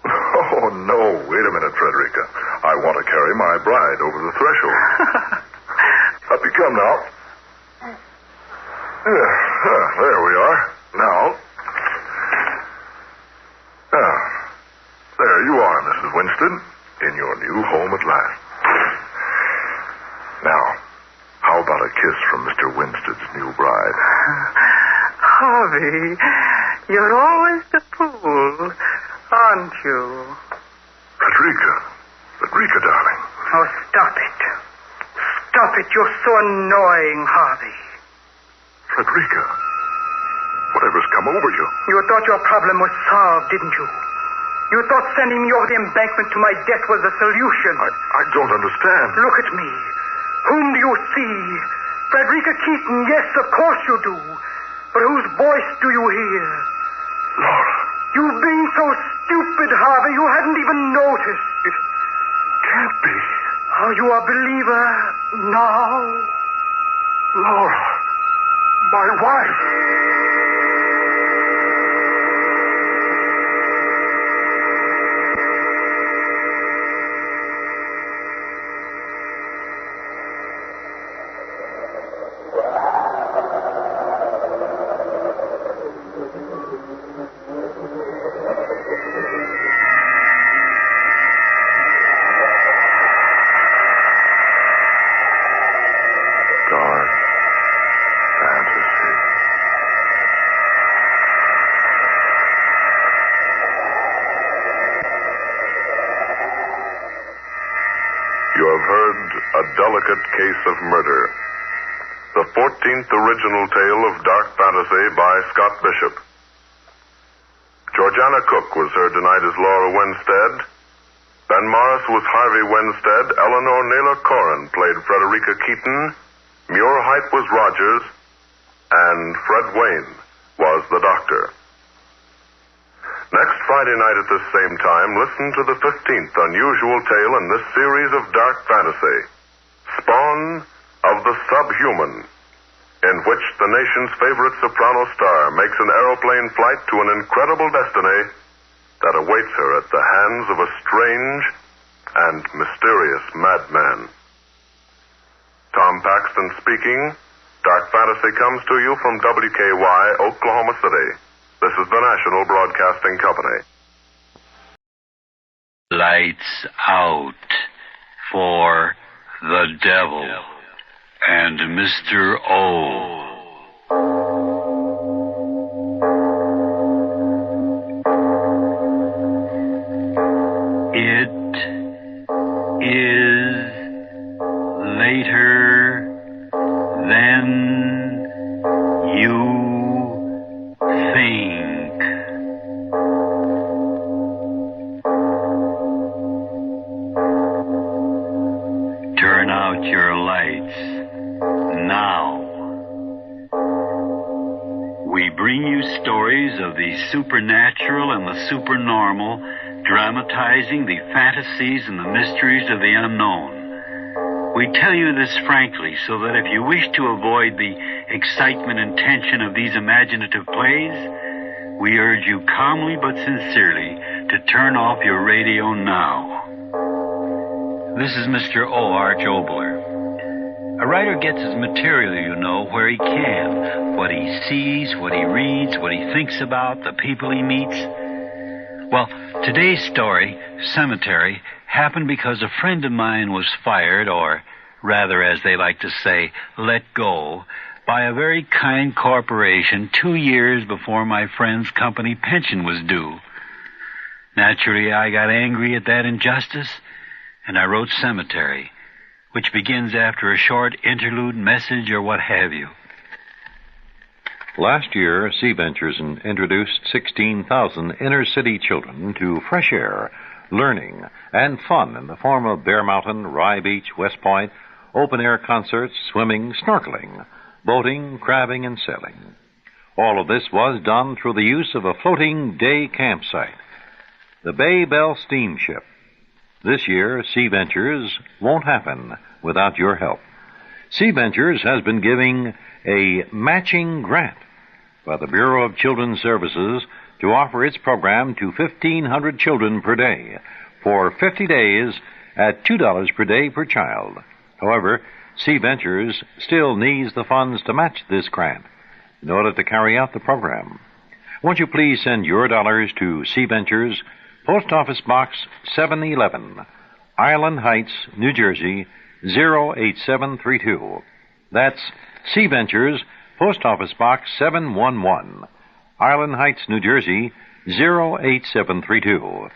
Speaker 16: Oh, no. Wait a minute, Frederica. I want to carry my bride over the threshold. Up you come now. There we are. Now. There you are, Mrs. Winston, in your new home at last. Now, how about a kiss from Mr. Winstead's new bride?
Speaker 7: Harvey, you're always the fool, aren't you?
Speaker 16: Frederica, darling.
Speaker 7: Oh, stop it. Stop it. You're so annoying, Harvey.
Speaker 16: Frederica, whatever's come over you?
Speaker 7: You thought your problem was solved, didn't you? You thought sending me over the embankment to my death was the solution.
Speaker 16: I don't understand.
Speaker 7: Look at me. Whom do you see? Frederica Keaton, yes, of course you do. But whose voice do you hear?
Speaker 16: Laura.
Speaker 7: You've been so stupid, Harvey, you hadn't even noticed.
Speaker 16: It can't be.
Speaker 7: Are you a believer now?
Speaker 16: Laura, my wife. You have heard A Delicate Case of Murder, the 14th original tale of dark fantasy by Scott Bishop. Georgiana Cook was heard tonight as Laura Winstead. Ben Morris was Harvey Winstead. Eleanor Naylor Corrin played Frederica Keaton. Muir Hype was Rogers. And Fred Wayne was the Doctor. Next Friday night at this same time, listen to the 15th unusual tale in this series of dark fantasy, Spawn of the Subhuman, in which the nation's favorite soprano star makes an aeroplane flight to an incredible destiny that awaits her at the hands of a strange and mysterious madman. Tom Paxton speaking. Dark Fantasy comes to you from WKY, Oklahoma City. This is the National Broadcasting Company.
Speaker 21: Lights out for the devil and Mr. O. It is later than you think. Turn out your lights now. We bring you stories of the supernatural and the supernormal, dramatizing the fantasies and the mysteries of the unknown. We tell you this frankly so that if you wish to avoid the excitement and tension of these imaginative plays, we urge you calmly but sincerely to turn off your radio now. This is Mr. O. Arch Obler. A writer gets his material, you know, where he can. What he sees, what he reads, what he thinks about, the people he meets. Well, today's story, Cemetery, happened because a friend of mine was fired, or rather, as they like to say, let go, by a very kind corporation 2 years before my friend's company pension was due. Naturally, I got angry at that injustice, and I wrote Cemetery, which begins after a short interlude message or what have you.
Speaker 9: Last year, Sea Ventures introduced 16,000 inner-city children to fresh air, learning, and fun in the form of Bear Mountain, Rye Beach, West Point, open-air concerts, swimming, snorkeling, boating, crabbing, and sailing. All of this was done through the use of a floating day campsite, the Bay Bell Steamship. This year, Sea Ventures won't happen without your help. Sea Ventures has been giving a matching grant by the Bureau of Children's Services to offer its program to 1,500 children per day for 50 days at $2 per day per child. However, Sea Ventures still needs the funds to match this grant in order to carry out the program. Won't you please send your dollars to Sea Ventures, Post Office Box 711, Island Heights, New Jersey, 08732. That's Sea Ventures, Post Office Box 711, Island Heights, New Jersey, 08732.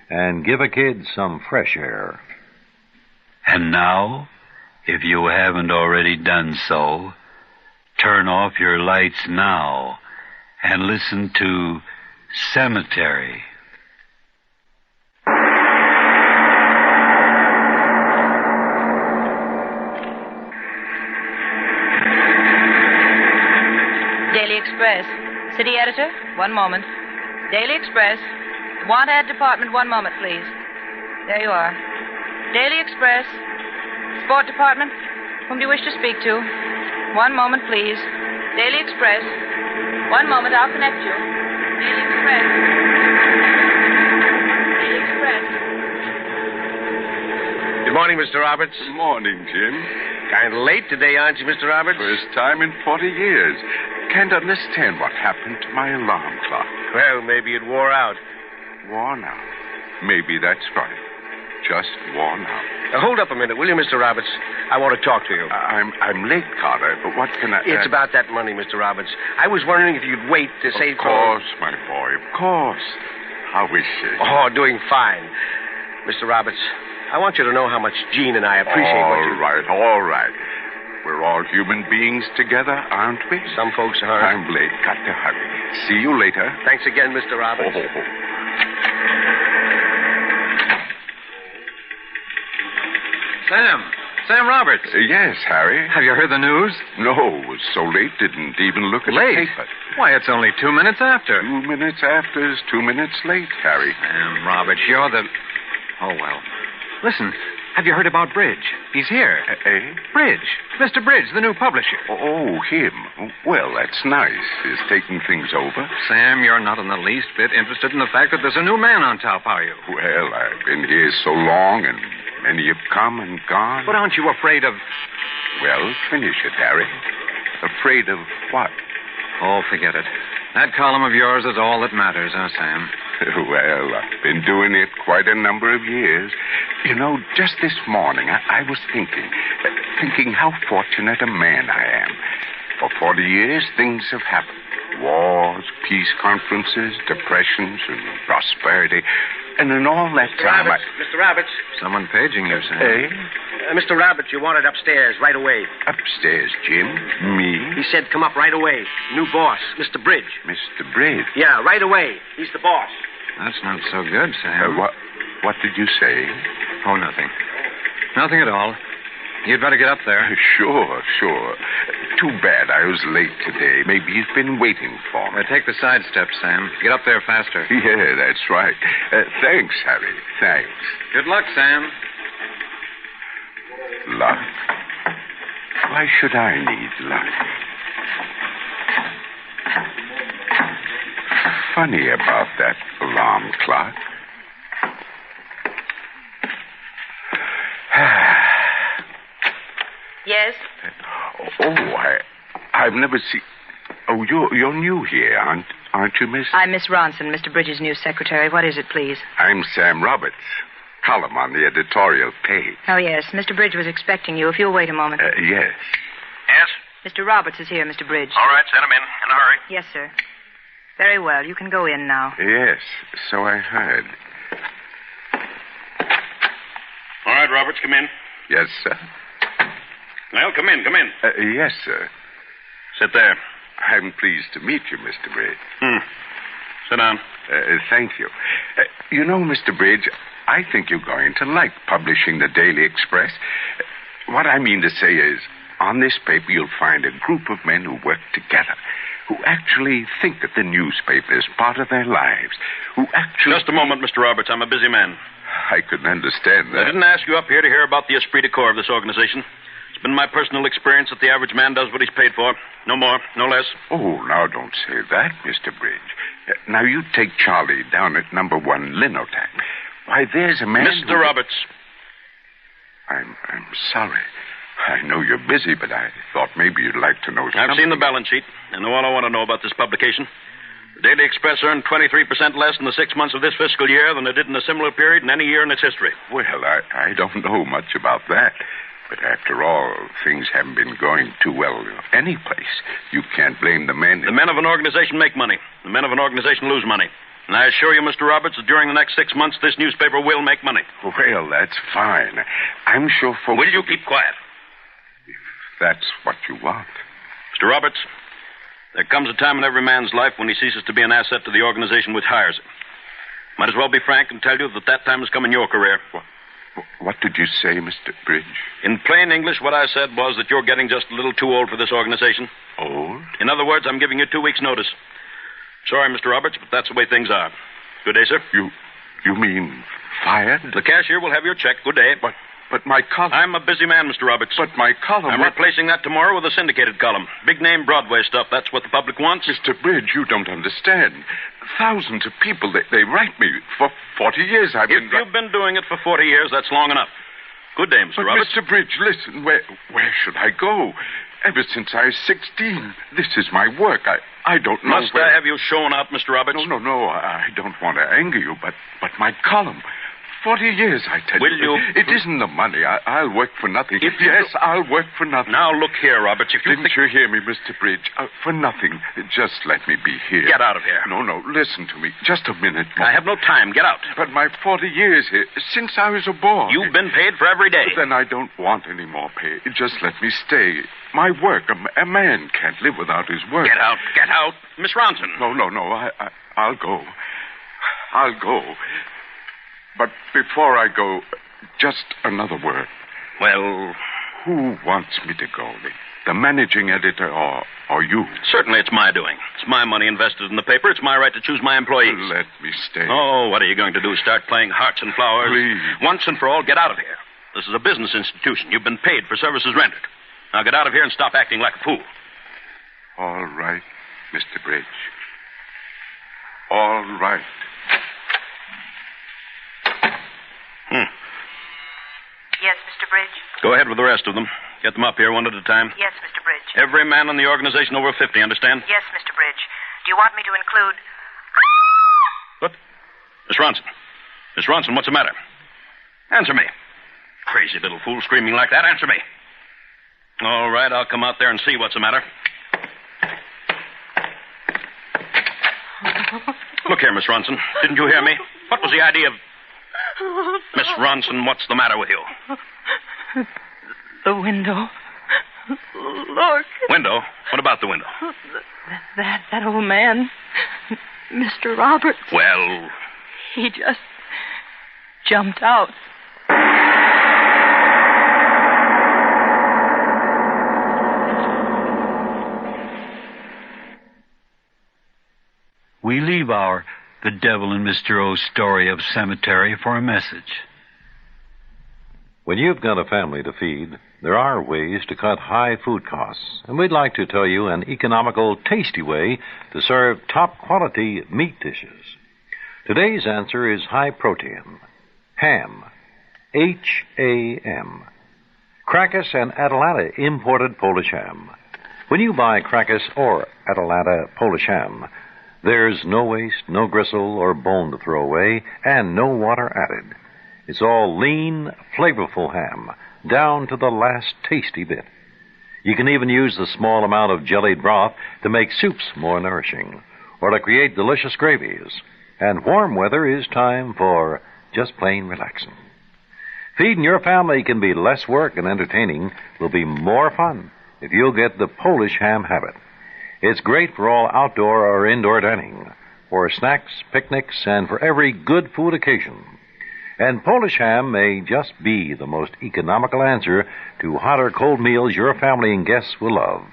Speaker 9: And give a kid some fresh air.
Speaker 21: And now, if you haven't already done so, turn off your lights now and listen to Cemetery.
Speaker 22: Daily Express. City editor, 1 moment. Daily Express. Want ad department, 1 moment, please. There you are. Daily Express. Sport department. Whom do you wish to speak to? 1 moment, please. Daily Express. 1 moment, I'll connect you. Daily Express. Daily Express.
Speaker 23: Good morning, Mr. Roberts.
Speaker 24: Good morning, Jim.
Speaker 23: Kind of late today, aren't you, Mr. Roberts?
Speaker 24: First time in 40 years. Can't understand what happened to my alarm clock.
Speaker 23: Well, maybe it wore out.
Speaker 24: Worn out. Maybe that's right. Just worn out.
Speaker 23: Hold up a minute, will you, Mr. Roberts? I want to talk to you.
Speaker 24: I'm late, Carter, but what can I...
Speaker 23: It's about that money, Mr. Roberts. I was wondering if you'd wait to save...
Speaker 24: Of course, my boy, of course. How is she?
Speaker 23: Oh, doing fine. Mr. Roberts, I want you to know how much Jean and I appreciate what you...
Speaker 24: All right. We're all human beings together, aren't we?
Speaker 23: Some folks are.
Speaker 24: I'm late. Got to hurry. See you later.
Speaker 23: Thanks again, Mr. Roberts.
Speaker 25: Sam Roberts.
Speaker 24: Yes, Harry.
Speaker 25: Have you heard the news?
Speaker 24: No, was so late, didn't even look at
Speaker 25: Late?
Speaker 24: the paper.
Speaker 25: Why, it's only 2 minutes after.
Speaker 24: 2 minutes after is 2 minutes late, Harry.
Speaker 25: Sam Roberts, you're the... Oh, well. Listen, have you heard about Bridge? He's here.
Speaker 24: Eh?
Speaker 25: Bridge. Mr. Bridge, the new publisher.
Speaker 24: Oh, him. Well, that's nice. He's taking things over.
Speaker 25: Sam, you're not in the least bit interested in the fact that there's a new man on top, are you?
Speaker 24: Well, I've been here so long, and many have come and gone.
Speaker 25: But aren't you afraid of...
Speaker 24: Well, finish it, Harry. Afraid of what?
Speaker 25: Oh, forget it. That column of yours is all that matters, huh, Sam?
Speaker 24: Well, I've been doing it quite a number of years. You know, just this morning, I was thinking how fortunate a man I am. For 40 years, things have happened. Wars, peace conferences, depressions, and prosperity. And in all that
Speaker 23: Mr.
Speaker 24: time,
Speaker 23: Roberts, Mr. Roberts.
Speaker 25: Someone paging you, Sam.
Speaker 23: Mr. Roberts, you wanted upstairs right away.
Speaker 24: Upstairs, Jim? Me?
Speaker 23: He said come up right away. New boss, Mr. Bridge.
Speaker 24: Mr. Bridge?
Speaker 23: Yeah, right away. He's the boss.
Speaker 25: That's not so good, Sam.
Speaker 24: What did you say?
Speaker 25: Oh, nothing. Nothing at all. You'd better get up there.
Speaker 24: Sure. Too bad I was late today. Maybe he's been waiting for me.
Speaker 25: Take the side steps, Sam. Get up there faster.
Speaker 24: Yeah, that's right. Thanks, Harry. Thanks.
Speaker 25: Good luck, Sam.
Speaker 24: Luck? Why should I need luck? Funny about that alarm clock.
Speaker 22: Yes?
Speaker 24: I've never seen... Oh, you're new here, aren't you, Miss?
Speaker 22: I'm Miss Ronson, Mr. Bridges' new secretary. What is it, please?
Speaker 24: I'm Sam Roberts. Column on the editorial page.
Speaker 22: Oh, yes. Mr. Bridge was expecting you. If you'll wait a moment.
Speaker 24: Yes.
Speaker 5: Yes?
Speaker 22: Mr. Roberts is here, Mr. Bridge.
Speaker 5: All right, send him in a hurry.
Speaker 22: Yes, sir. Very well. You can go in now.
Speaker 24: Yes, so I heard.
Speaker 5: All right, Roberts, come in.
Speaker 24: Yes, sir.
Speaker 5: Well, come in.
Speaker 24: Yes, sir.
Speaker 5: Sit there.
Speaker 24: I'm pleased to meet you, Mr. Bridge.
Speaker 5: Sit down.
Speaker 24: Thank you. You know, Mr. Bridge, I think you're going to like publishing the Daily Express. What I mean to say is, on this paper you'll find a group of men who work together, who actually think that the newspaper is part of their lives, who actually...
Speaker 5: Just a moment, Mr. Roberts. I'm a busy man.
Speaker 24: I couldn't understand that.
Speaker 5: I didn't ask you up here to hear about the esprit de corps of this organization. It's been my personal experience that the average man does what he's paid for. No more, no less.
Speaker 24: Oh, now don't say that, Mr. Bridge. Now, you take Charlie down at number 1 Linotac. Why, there's a man
Speaker 5: Mr. Roberts.
Speaker 24: I'm sorry. I know you're busy, but I thought maybe you'd like to know something.
Speaker 5: I've seen the balance sheet. I know all I want to know about this publication. The Daily Express earned 23% less in the 6 months of this fiscal year than it did in a similar period in any year in its history.
Speaker 24: Well, I don't know much about that. But after all, things haven't been going too well any place. You can't blame the men.
Speaker 5: The men of an organization make money. The men of an organization lose money. And I assure you, Mr. Roberts, that during the next 6 months, this newspaper will make money.
Speaker 24: Well, that's fine. I'm sure folks...
Speaker 5: Will you keep quiet?
Speaker 24: If that's what you want.
Speaker 5: Mr. Roberts, there comes a time in every man's life when he ceases to be an asset to the organization which hires him. Might as well be frank and tell you that time has come in your career.
Speaker 24: What did you say, Mr. Bridge?
Speaker 5: In plain English, what I said was that you're getting just a little too old for this organization.
Speaker 24: Old?
Speaker 5: In other words, I'm giving you 2 weeks' notice. Sorry, Mr. Roberts, but that's the way things are. Good day, sir.
Speaker 24: You mean fired?
Speaker 5: The cashier will have your check. Good day.
Speaker 24: But my column...
Speaker 5: I'm a busy man, Mr. Roberts.
Speaker 24: But my column...
Speaker 5: I'm replacing that tomorrow with a syndicated column. Big-name Broadway stuff. That's what the public wants.
Speaker 24: Mr. Bridge, you don't understand. Thousands of people, they write me. For 40 years I've been...
Speaker 5: If you've been doing it for 40 years, that's long enough. Good day, Mr. Roberts.
Speaker 24: Mr. Bridge, listen, where should I go? Ever since I was 16, this is my work. I don't know
Speaker 5: Must I have you shown out, Mr. Roberts?
Speaker 24: No, I don't want to anger you, but my column... 40 years, I tell
Speaker 5: Will you...
Speaker 24: It isn't the money. I'll work for nothing. I'll work for nothing.
Speaker 5: Now, look here, Roberts. If you
Speaker 24: Didn't you hear me, Mr. Bridge? For nothing. Just let me be here.
Speaker 5: Get out of here.
Speaker 24: No, listen to me. Just a minute more.
Speaker 5: I have no time. Get out.
Speaker 24: But my 40 years here, since I was a boy...
Speaker 5: You've been paid for every day.
Speaker 24: Then I don't want any more pay. Just let me stay. My work, a man can't live without his work.
Speaker 5: Get out. Miss Ronson.
Speaker 24: No, I'll go. I'll go. But before I go, just another word.
Speaker 5: Well...
Speaker 24: Who wants me to go? The managing editor or you?
Speaker 5: Certainly it's my doing. It's my money invested in the paper. It's my right to choose my employees.
Speaker 24: Let me stay.
Speaker 5: Oh, what are you going to do? Start playing hearts and flowers?
Speaker 24: Please.
Speaker 5: Once and for all, get out of here. This is a business institution. You've been paid for services rendered. Now get out of here and stop acting like a fool.
Speaker 24: All right, Mr. Bridge. All right.
Speaker 22: Yes, Mr. Bridge?
Speaker 5: Go ahead with the rest of them. Get them up here one at a time.
Speaker 22: Yes, Mr. Bridge.
Speaker 5: Every man in the organization over 50, understand?
Speaker 22: Yes, Mr. Bridge. Do you want me to include...
Speaker 5: What? Miss Ronson. Miss Ronson, what's the matter? Answer me. Crazy little fool screaming like that. Answer me. All right, I'll come out there and see what's the matter. Look here, Miss Ronson. Didn't you hear me? What was the idea of... Miss Ronson, what's the matter with you?
Speaker 6: The window. Look.
Speaker 5: Window? What about the window?
Speaker 6: That old man, Mr. Roberts.
Speaker 5: Well,
Speaker 6: he just jumped out.
Speaker 21: We leave our The Devil in Mr. O's story of cemetery for a message.
Speaker 9: When you've got a family to feed, there are ways to cut high food costs, and we'd like to tell you an economical, tasty way to serve top-quality meat dishes. Today's answer is high protein. Ham. H-A-M. Krakus and Atalanta imported Polish ham. When you buy Krakus or Atalanta Polish ham, there's no waste, no gristle or bone to throw away, and no water added. It's all lean, flavorful ham, down to the last tasty bit. You can even use the small amount of jellied broth to make soups more nourishing, or to create delicious gravies. And warm weather is time for just plain relaxing. Feeding your family can be less work and entertaining, will be more fun if you'll get the Polish ham habit. It's great for all outdoor or indoor dining, for snacks, picnics, and for every good food occasion. And Polish ham may just be the most economical answer to hot or cold meals your family and guests will love.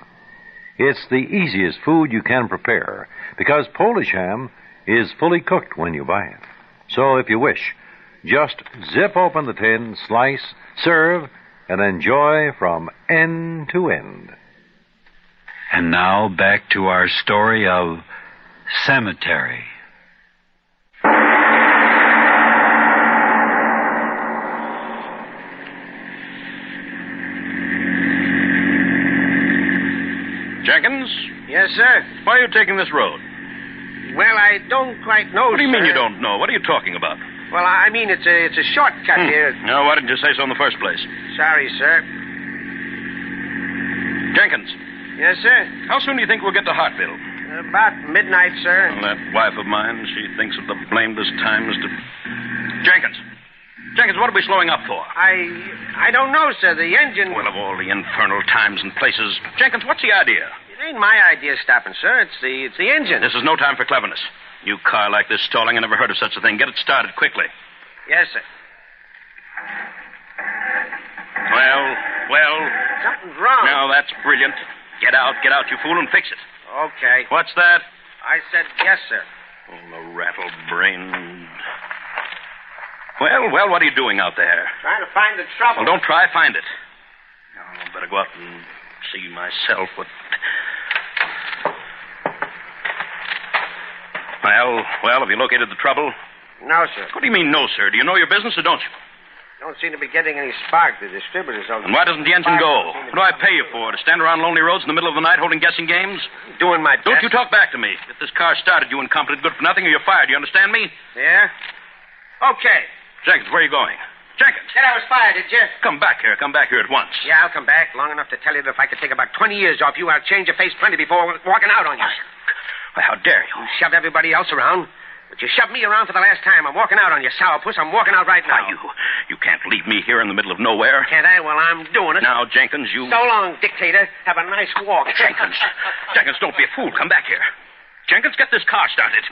Speaker 9: It's the easiest food you can prepare, because Polish ham is fully cooked when you buy it. So if you wish, just zip open the tin, slice, serve, and enjoy from end to end.
Speaker 21: And now back to our story of cemetery.
Speaker 5: Jenkins?
Speaker 23: Yes, sir?
Speaker 5: Why are you taking this road?
Speaker 23: Well, I don't quite know,
Speaker 5: What do you mean
Speaker 23: sir.
Speaker 5: you don't know? What are you talking about?
Speaker 23: Well, I mean, it's a shortcut here.
Speaker 5: No, why didn't you say so in the first place?
Speaker 23: Sorry, sir.
Speaker 5: Jenkins?
Speaker 23: Yes, sir?
Speaker 5: How soon do you think we'll get to Hartville?
Speaker 23: About midnight, sir.
Speaker 5: Well, that wife of mine, she thinks of the blamedest times to... Jenkins! Jenkins, what are we slowing up for?
Speaker 23: I don't know, sir. The engine...
Speaker 5: Well, of all the infernal times and places... Jenkins, what's the idea?
Speaker 23: It ain't my idea stopping, sir. It's the engine.
Speaker 5: This is no time for cleverness. New car like this stalling, I never heard of such a thing. Get it started quickly.
Speaker 23: Yes, sir.
Speaker 5: Well...
Speaker 23: Something's wrong.
Speaker 5: No, that's brilliant. Get out, you fool, and fix it.
Speaker 23: Okay.
Speaker 5: What's that?
Speaker 23: I said yes, sir.
Speaker 5: Oh, the rattle-brained... Well, what are you doing out there?
Speaker 23: Trying to find the trouble.
Speaker 5: Well, don't try, find it. No, I better go out and see myself what... Well, have you located the trouble?
Speaker 23: No, sir.
Speaker 5: What do you mean, no, sir? Do you know your business or don't you?
Speaker 23: Don't seem to be getting any spark. The distributors don't...
Speaker 5: And why doesn't the engine go? What do I pay you for? To stand around lonely roads in the middle of the night holding guessing games?
Speaker 23: Doing my best.
Speaker 5: Don't you talk back to me. Get this car started, you incompetent good for nothing, or you're fired. You understand me?
Speaker 23: Yeah? Okay.
Speaker 5: Jenkins, where are you going? Jenkins!
Speaker 23: Said I was fired, did you?
Speaker 5: Come back here at once.
Speaker 23: Yeah, I'll come back long enough to tell you that if I could take about 20 years off you, I'll change your face plenty before walking out on you.
Speaker 5: Well, how dare you?
Speaker 23: You shoved everybody else around, but you shoved me around for the last time. I'm walking out on you, sourpuss. I'm walking out right now.
Speaker 5: You can't leave me here in the middle of nowhere.
Speaker 23: Can't I? Well, I'm doing it.
Speaker 5: Now, Jenkins, you...
Speaker 23: So long, dictator. Have a nice walk.
Speaker 5: Jenkins, don't be a fool. Come back here. Jenkins, get this car started.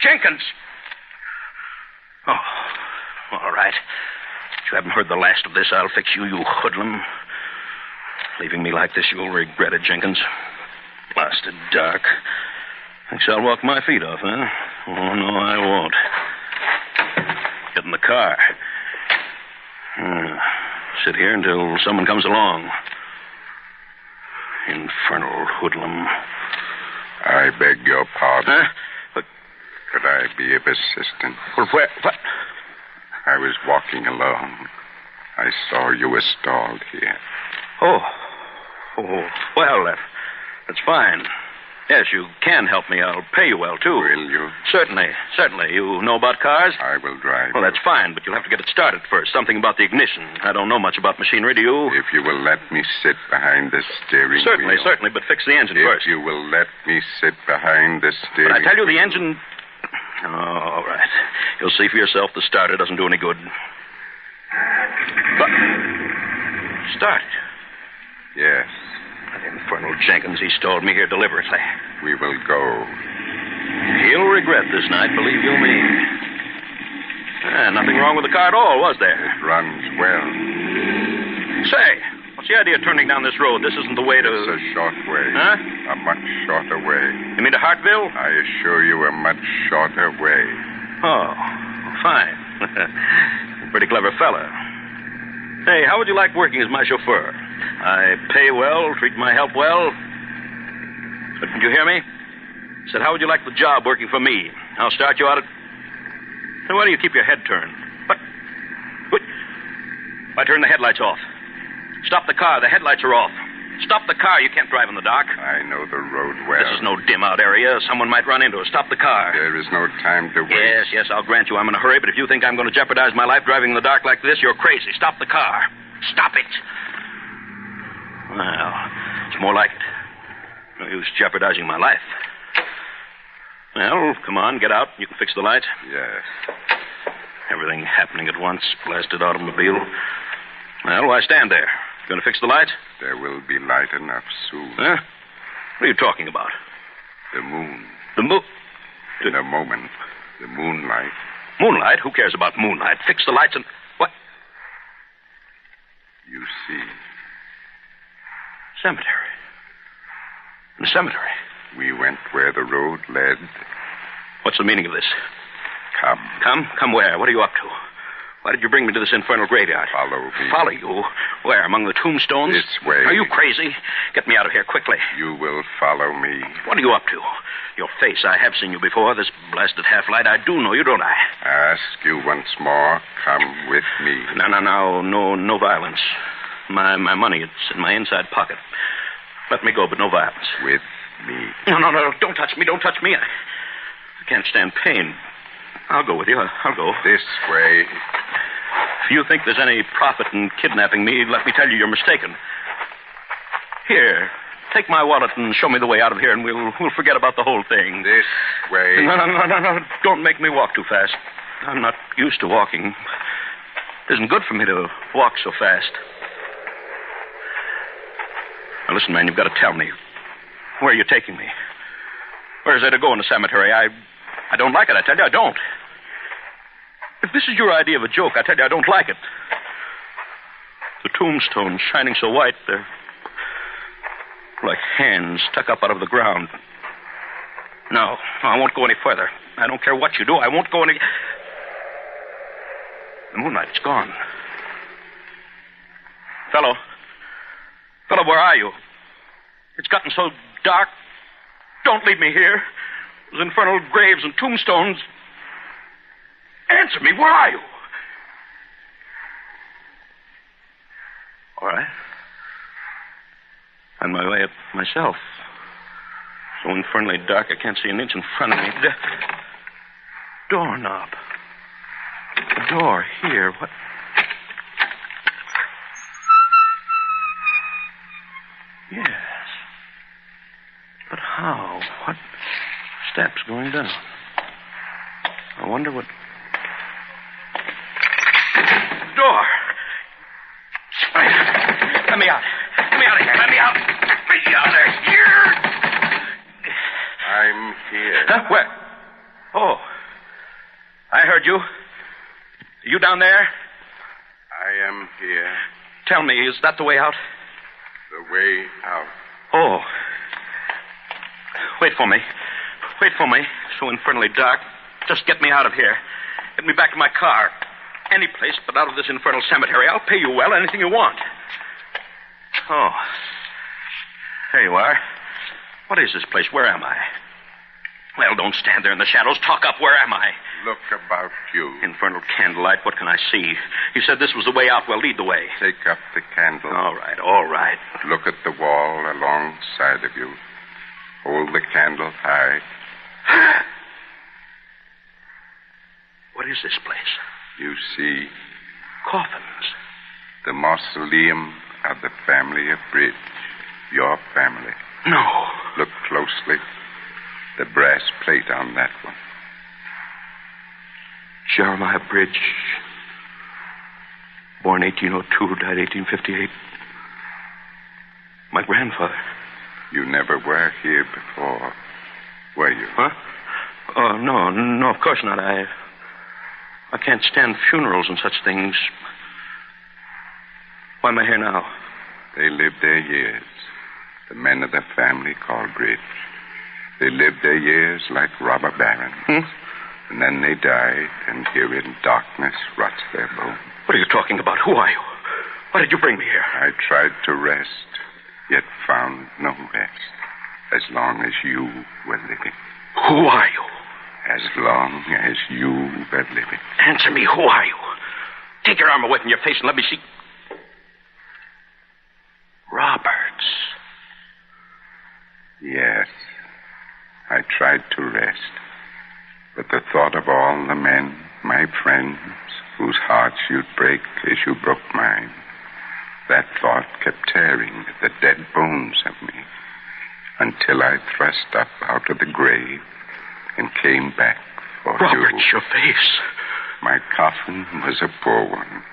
Speaker 5: Jenkins! Oh, all right. If you haven't heard the last of this, I'll fix you, you hoodlum. Leaving me like this, you'll regret it, Jenkins. Blasted dark. Thinks I'll walk my feet off, huh? Oh, no, I won't. Get in the car. Sit here until someone comes along. Infernal hoodlum.
Speaker 24: I beg your pardon.
Speaker 5: Huh? But...
Speaker 24: Could I be of assistance?
Speaker 5: Well, where... What?
Speaker 24: I was walking along. I saw you were stalled here.
Speaker 5: Oh, well, that's fine. Yes, you can help me. I'll pay you well, too.
Speaker 24: Will you?
Speaker 5: Certainly. You know about cars?
Speaker 24: I will drive.
Speaker 5: Well, that's fine, but you'll have to get it started first. Something about the ignition. I don't know much about machinery, do you?
Speaker 24: If you will let me sit behind the steering wheel.
Speaker 5: Certainly, but fix the engine first.
Speaker 24: If you will let me sit behind the steering
Speaker 5: But I tell you, the
Speaker 24: wheel.
Speaker 5: engine... All right. You'll see for yourself the starter doesn't do any good. But... Start.
Speaker 24: Yes.
Speaker 5: That infernal Jenkins, he stalled me here deliberately.
Speaker 24: We will go.
Speaker 5: He'll regret this night, believe you me. Nothing wrong with the car at all, was there?
Speaker 24: It runs well.
Speaker 5: Say, what's the idea of turning down this road? This isn't the way to...
Speaker 24: It's a short way.
Speaker 5: Huh?
Speaker 24: A much shorter way.
Speaker 5: You mean to Hartville?
Speaker 24: I assure you, a much shorter way.
Speaker 5: Oh, fine. Pretty clever fella. Hey, how would you like working as my chauffeur? I pay well, treat my help well. But did you hear me? I said, how would you like the job working for me? I'll start you out at... Why do you keep your head turned? What? Why turn the headlights off? Stop the car. The headlights are off. Stop the car. You can't drive in the dark.
Speaker 24: I know the road well.
Speaker 5: This is no dim-out area. Someone might run into us. Stop the car.
Speaker 24: There is no time to wait.
Speaker 5: Yes, I'll grant you I'm in a hurry, but if you think I'm going to jeopardize my life driving in the dark like this, you're crazy. Stop the car. Stop it. Well, it's more like it. No use jeopardizing my life. Well, come on, get out. You can fix the light.
Speaker 24: Yes.
Speaker 5: Everything happening at once. Blasted automobile. Well, why stand there? Going to fix the light?
Speaker 24: There will be light enough soon.
Speaker 5: Huh? What are you talking about?
Speaker 24: The moon.
Speaker 5: The moon?
Speaker 24: In a moment. The moonlight.
Speaker 5: Moonlight? Who cares about moonlight? Fix the lights and... What?
Speaker 24: You see.
Speaker 5: Cemetery. The cemetery.
Speaker 24: We went where the road led.
Speaker 5: What's the meaning of this?
Speaker 24: Come.
Speaker 5: Come? Come where? What are you up to? Why did you bring me to this infernal graveyard?
Speaker 24: Follow me.
Speaker 5: Follow you? Where, among the tombstones?
Speaker 24: This way.
Speaker 5: Are you crazy? Get me out of here quickly.
Speaker 24: You will follow me.
Speaker 5: What are you up to? Your face, I have seen you before. This blasted half-light, I do know you, don't I?
Speaker 24: Ask you once more. Come with me.
Speaker 5: No violence. My money, it's in my inside pocket. Let me go, but no violence.
Speaker 24: With me.
Speaker 5: No, don't touch me, I can't stand pain. I'll go with you, I'll go.
Speaker 24: This way.
Speaker 5: If you think there's any profit in kidnapping me, let me tell you you're mistaken. Here, take my wallet and show me the way out of here, and we'll forget about the whole thing.
Speaker 24: This way.
Speaker 5: No. Don't make me walk too fast. I'm not used to walking. It isn't good for me to walk so fast. Now, listen, man, you've got to tell me. Where are you taking me? Where is there to go in the cemetery? I don't like it, I tell you, I don't. If this is your idea of a joke, I tell you, I don't like it. The tombstones shining so white, they're like hands stuck up out of the ground. No, I won't go any further. I don't care what you do, I won't go any... The moonlight's gone. Fellow, where are you? It's gotten so dark. Don't leave me here. Those infernal graves and tombstones. Answer me, where are you? All right. On my way up myself. So infernally dark I can't see an inch in front of me. Doorknob. A door here. What? Yes. But how? What steps going down? I wonder what... Door! Let me out. Let me out of here. Let me out. Let me out of here.
Speaker 24: I'm here.
Speaker 5: Huh? Where? Oh. I heard you. You down there?
Speaker 24: I am here.
Speaker 5: Tell me, is that the way out?
Speaker 24: The way out.
Speaker 5: Oh. Wait for me. Wait for me. So infernally dark. Just get me out of here. Get me back to my car. Any place but out of this infernal cemetery. I'll pay you well, anything you want. Oh. There you are. What is this place? Where am I? Well, don't stand there in the shadows. Talk up. Where am I?
Speaker 24: Look about you.
Speaker 5: Infernal candlelight. What can I see? You said this was the way out. Well, lead the way.
Speaker 24: Take up the candle.
Speaker 5: All right.
Speaker 24: Look at the wall alongside of you. Hold the candle high.
Speaker 5: What is this place?
Speaker 24: You see...
Speaker 5: Coffins.
Speaker 24: The mausoleum of the family of Bridge. Your family.
Speaker 5: No.
Speaker 24: Look closely. The brass plate on that one.
Speaker 23: Jeremiah Bridge. Born 1802, died 1858. My grandfather.
Speaker 24: You never were here before, were you?
Speaker 23: Huh? Oh, no, of course not. I can't stand funerals and such things. Why am I here now?
Speaker 24: They lived their years. The men of the family called Bridge. They lived their years like robber barons. And then they died, and here in darkness rots their bones.
Speaker 23: What are you talking about? Who are you? Why did you bring me here?
Speaker 24: I tried to rest, yet found no rest, as long as you were living.
Speaker 23: Who are you?
Speaker 24: As long as you were living.
Speaker 23: Answer me, who are you? Take your arm away from your face and let me see. Roberts.
Speaker 24: Yes, I tried to rest. But the thought of all the men, my friends, whose hearts you'd break as you broke mine, that thought kept tearing at the dead bones of me until I thrust up out of the grave and came back for
Speaker 23: Robert,
Speaker 24: you.
Speaker 23: your face.
Speaker 24: My coffin was a poor one.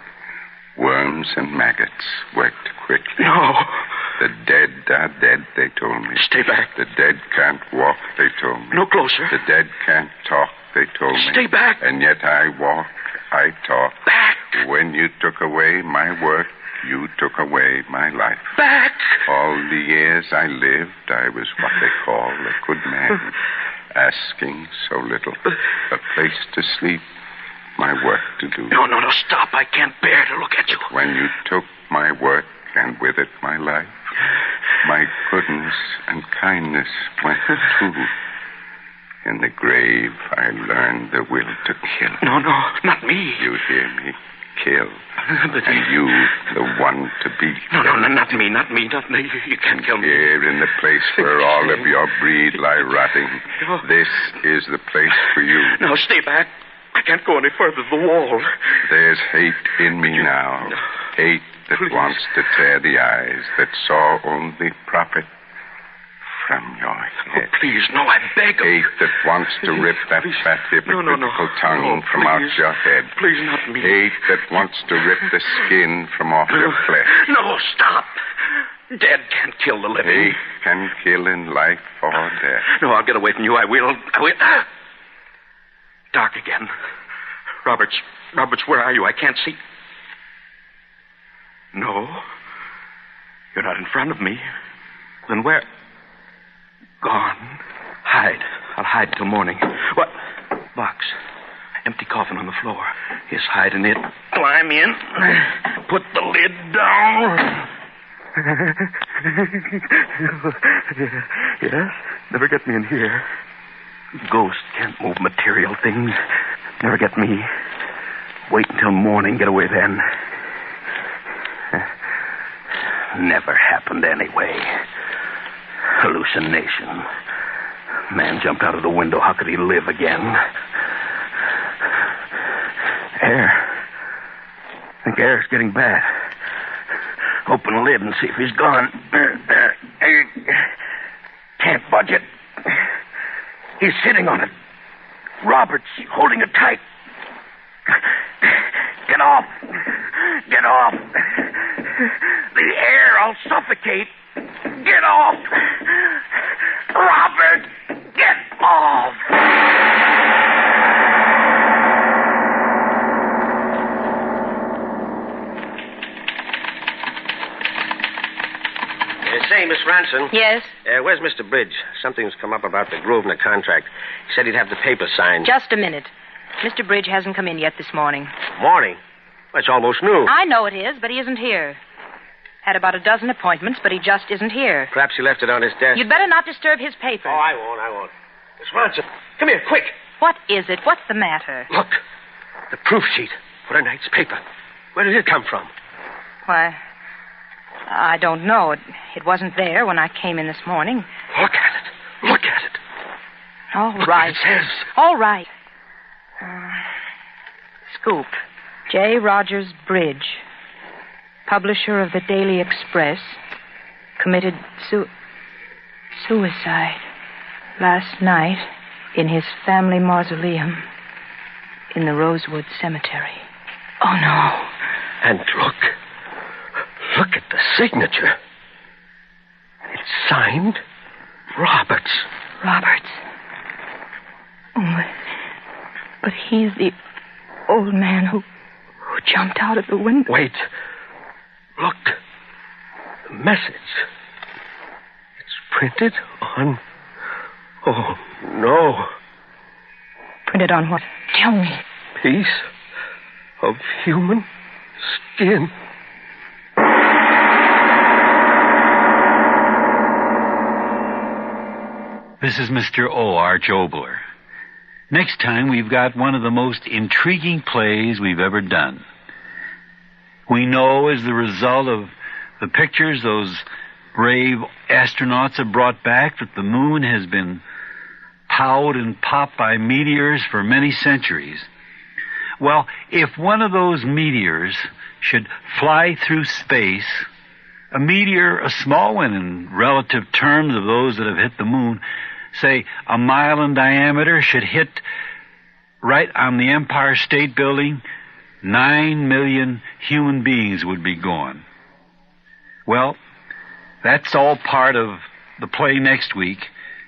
Speaker 24: Worms and maggots worked quickly.
Speaker 23: No.
Speaker 24: The dead are dead, they told me.
Speaker 23: Stay back.
Speaker 24: The dead can't walk, they told me.
Speaker 23: No closer.
Speaker 24: The dead can't talk, they told me.
Speaker 23: Stay back.
Speaker 24: And yet I walk, I talk.
Speaker 23: Back.
Speaker 24: When you took away my work, you took away my life.
Speaker 23: Back.
Speaker 24: All the years I lived, I was what they call a good man, asking so little. A place to sleep, my work to do.
Speaker 23: No, stop. I can't bear to look at you.
Speaker 24: When you took my work, and with it my life, my goodness and kindness went too. In the grave, I learned the will to kill.
Speaker 23: No, not me.
Speaker 24: You hear me? Kill. And you, the one to be killed.
Speaker 23: No, not me. You can't kill me.
Speaker 24: Here in the place where all of your breed lie rotting, this is the place for you.
Speaker 23: No, stay back. I can't go any further. The wall.
Speaker 24: There's hate in me now. Hate that wants to tear the eyes that saw only profit from your head.
Speaker 23: Oh, please, no, I beg of you.
Speaker 24: Hate that wants to rip that fat hypocritical tongue from out your head.
Speaker 23: Please, not me.
Speaker 24: Hate that wants to rip the skin from off your flesh.
Speaker 23: No, stop. Dead can't kill the living.
Speaker 24: Hate can kill in life or death.
Speaker 23: No, I'll get away from you. I will. Dark again. Roberts, where are you? I can't see. No. You're not in front of me. Then where? Gone. Hide. I'll hide till morning. What? Box. Empty coffin on the floor. Yes, hide in it. Climb in. Put the lid down. Yes? Never get me in here. Ghosts can't move material things. Never get me. Wait until morning. Get away then. Never happened anyway. Hallucination. Man jumped out of the window. How could he live again? Air. I think air's getting bad. Open the lid and see if he's gone. Can't budge it. He's sitting on it. Robert's holding it tight. Get off. Get off. The air, I'll suffocate. Get off. Robert, get off. Say, Miss Ranson.
Speaker 22: Yes?
Speaker 23: Where's Mr. Bridge? Something's come up about the Grosvenor contract. He said he'd have the papers signed.
Speaker 22: Just a minute. Mr. Bridge hasn't come in yet this morning.
Speaker 23: Morning? That's almost noon.
Speaker 22: I know it is, but he isn't here. Had about a dozen appointments, but he just isn't here.
Speaker 23: Perhaps he left it on his desk.
Speaker 22: You'd better not disturb his papers.
Speaker 23: Oh, I won't. Miss Ranson, come here, quick.
Speaker 22: What is it? What's the matter?
Speaker 23: Look, the proof sheet for tonight's paper. Where did it come from?
Speaker 22: Why, I don't know. It wasn't there when I came in this morning.
Speaker 23: Look at it.
Speaker 22: All
Speaker 23: Look
Speaker 22: right.
Speaker 23: what it says.
Speaker 22: All right. Scoop. J. Rogers Bridge, publisher of the Daily Express, committed suicide last night in his family mausoleum in the Rosewood Cemetery. Oh, no.
Speaker 10: And look at the signature. It's signed Roberts.
Speaker 22: Roberts. Oh, but he's the old man who jumped out of the window.
Speaker 10: Wait. Look. The message. It's printed on... Oh, no.
Speaker 22: Printed on what? Tell me.
Speaker 10: Piece of human skin.
Speaker 12: This is Mr. O. Arch Obler. Next time, we've got one of the most intriguing plays we've ever done. We know as the result of the pictures those brave astronauts have brought back that the moon has been powed and popped by meteors for many centuries. Well, if one of those meteors should fly through space, a meteor, a small one in relative terms of those that have hit the moon, say a mile in diameter, should hit right on the Empire State Building, 9 million human beings would be gone. Well, that's all part of the play next week,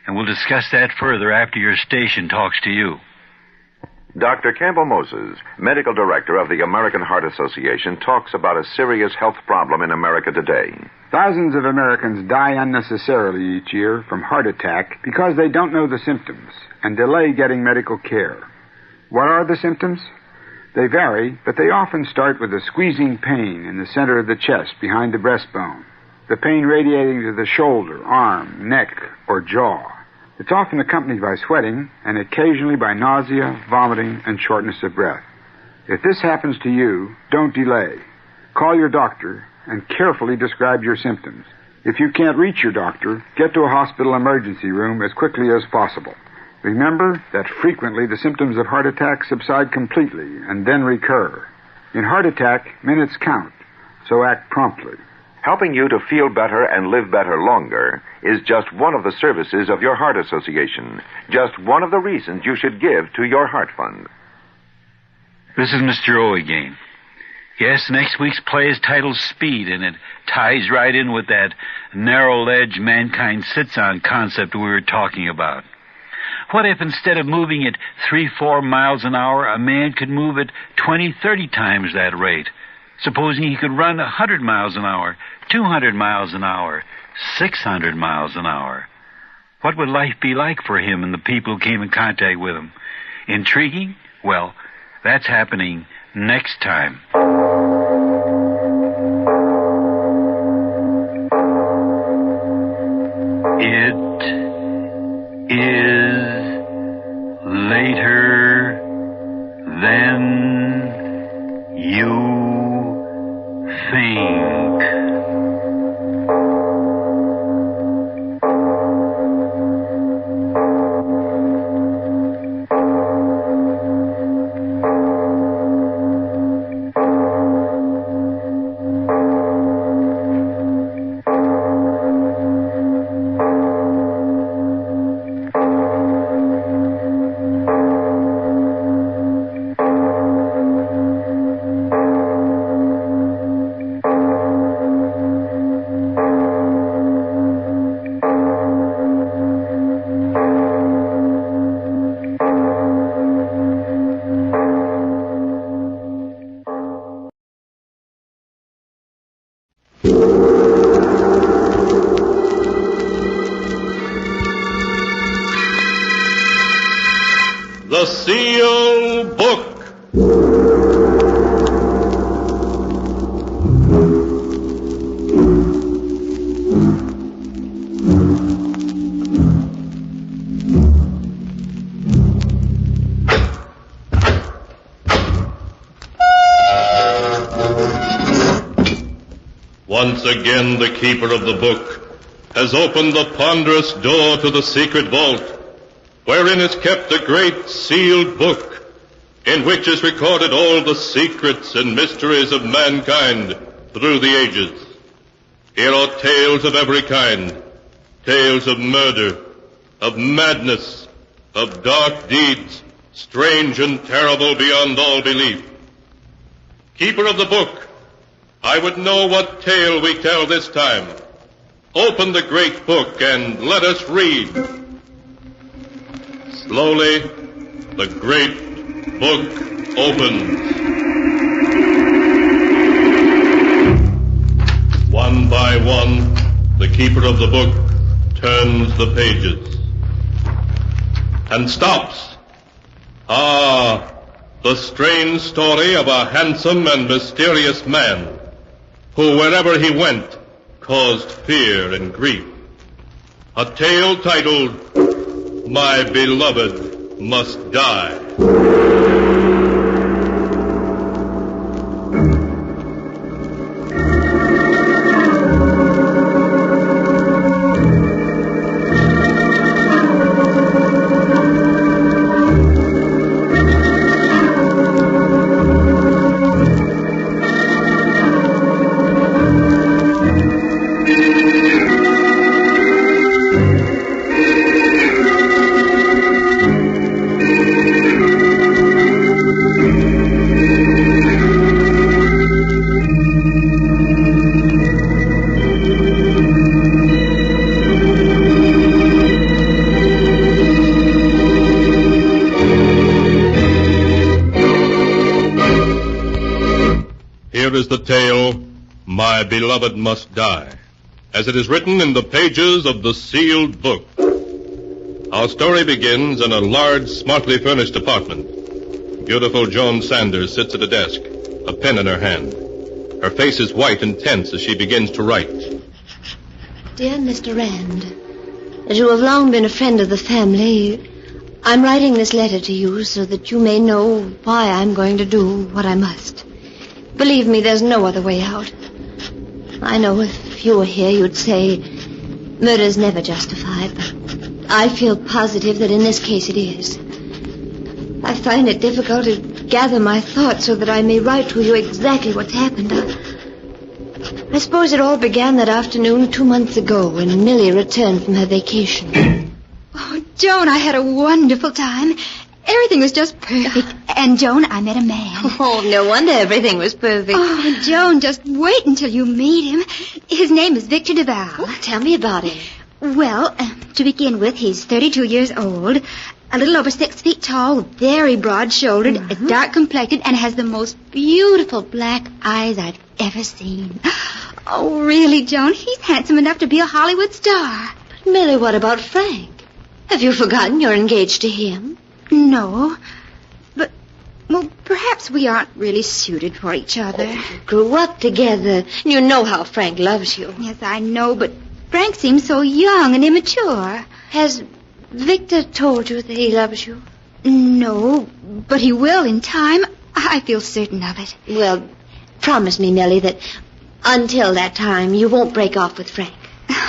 Speaker 12: and we'll discuss that further after your station talks to you.
Speaker 13: Dr. Campbell Moses, medical director of the American Heart Association, talks about a serious health problem in America today.
Speaker 15: Thousands of Americans die unnecessarily each year from heart attack because they don't know the symptoms and delay getting medical care. What are the symptoms? They vary, but they often start with a squeezing pain in the center of the chest behind the breastbone, the pain radiating to the shoulder, arm, neck, or jaw. It's often accompanied by sweating and occasionally by nausea, vomiting, and shortness of breath. If this happens to you, don't delay. Call your doctor and carefully describe your symptoms. If you can't reach your doctor, get to a hospital emergency room as quickly as possible. Remember that frequently the symptoms of heart attack subside completely and then recur. In heart attack, minutes count, so act promptly.
Speaker 13: Helping you to feel better and live better longer is just one of the services of your heart association. Just one of the reasons you should give to your heart fund.
Speaker 12: This is Mr. O again. Yes, next week's play is titled Speed, and it ties right in with that narrow ledge mankind sits on concept we were talking about. What if instead of moving at 3-4 miles an hour, a man could move at 20-30 times that rate? Supposing he could run 100 miles an hour, 200 miles an hour, 600 miles an hour. What would life be like for him and the people who came in contact with him? Intriguing? Well, that's happening next time. It is later than you think.
Speaker 3: The Seal Book. Once again, the keeper of the book has opened the ponderous door to the secret vault, wherein is kept a great sealed book, in which is recorded all the secrets and mysteries of mankind through the ages. Here are tales of every kind, tales of murder, of madness, of dark deeds,
Speaker 4: strange and terrible beyond all belief. Keeper of the book, I would know what tale we tell this time. Open the great book and let us read. Slowly, the great book opens. One by one, the keeper of the book turns the pages and stops. Ah, the strange story of a handsome and mysterious man who, wherever he went, caused fear and grief. A tale titled, My Beloved Must Die. Here is the tale, My Beloved Must Die, as it is written in the pages of the sealed book. Our story begins in a large, smartly furnished apartment. Beautiful Joan Sanders sits at a desk, a pen in her hand. Her face is white and tense as she begins to write.
Speaker 14: Dear Mr. Rand, as you have long been a friend of the family, I'm writing this letter to you so that you may know why I'm going to do what I must. Believe me, there's no other way out. I know if you were here, you'd say murder's never justified, but I feel positive that in this case it is. I find it difficult to gather my thoughts so that I may write to you exactly what's happened. I suppose it all began that afternoon 2 months ago when Millie returned from her vacation.
Speaker 17: Oh, Joan, I had a wonderful time. Everything was just perfect. And, Joan, I met a man.
Speaker 14: Oh, no wonder everything was perfect.
Speaker 17: Oh, Joan, just wait until you meet him. His name is Victor DeVal.
Speaker 14: Oh, tell me about him.
Speaker 17: Well, to begin with, he's 32 years old, a little over 6 feet tall, very broad-shouldered, is dark complected, and has the most beautiful black eyes I've ever seen. Oh, really, Joan, he's handsome enough to be a Hollywood star.
Speaker 14: But, Millie, what about Frank? Have you forgotten you're engaged to him?
Speaker 17: No, but, well, perhaps we aren't really suited for each other.
Speaker 14: Oh, you grew up together. You know how Frank loves you.
Speaker 17: Yes, I know, but Frank seems so young and immature.
Speaker 14: Has Victor told you that he loves you?
Speaker 17: No, but he will in time. I feel certain of it.
Speaker 14: Well, promise me, Millie, that until that time you won't break off with Frank.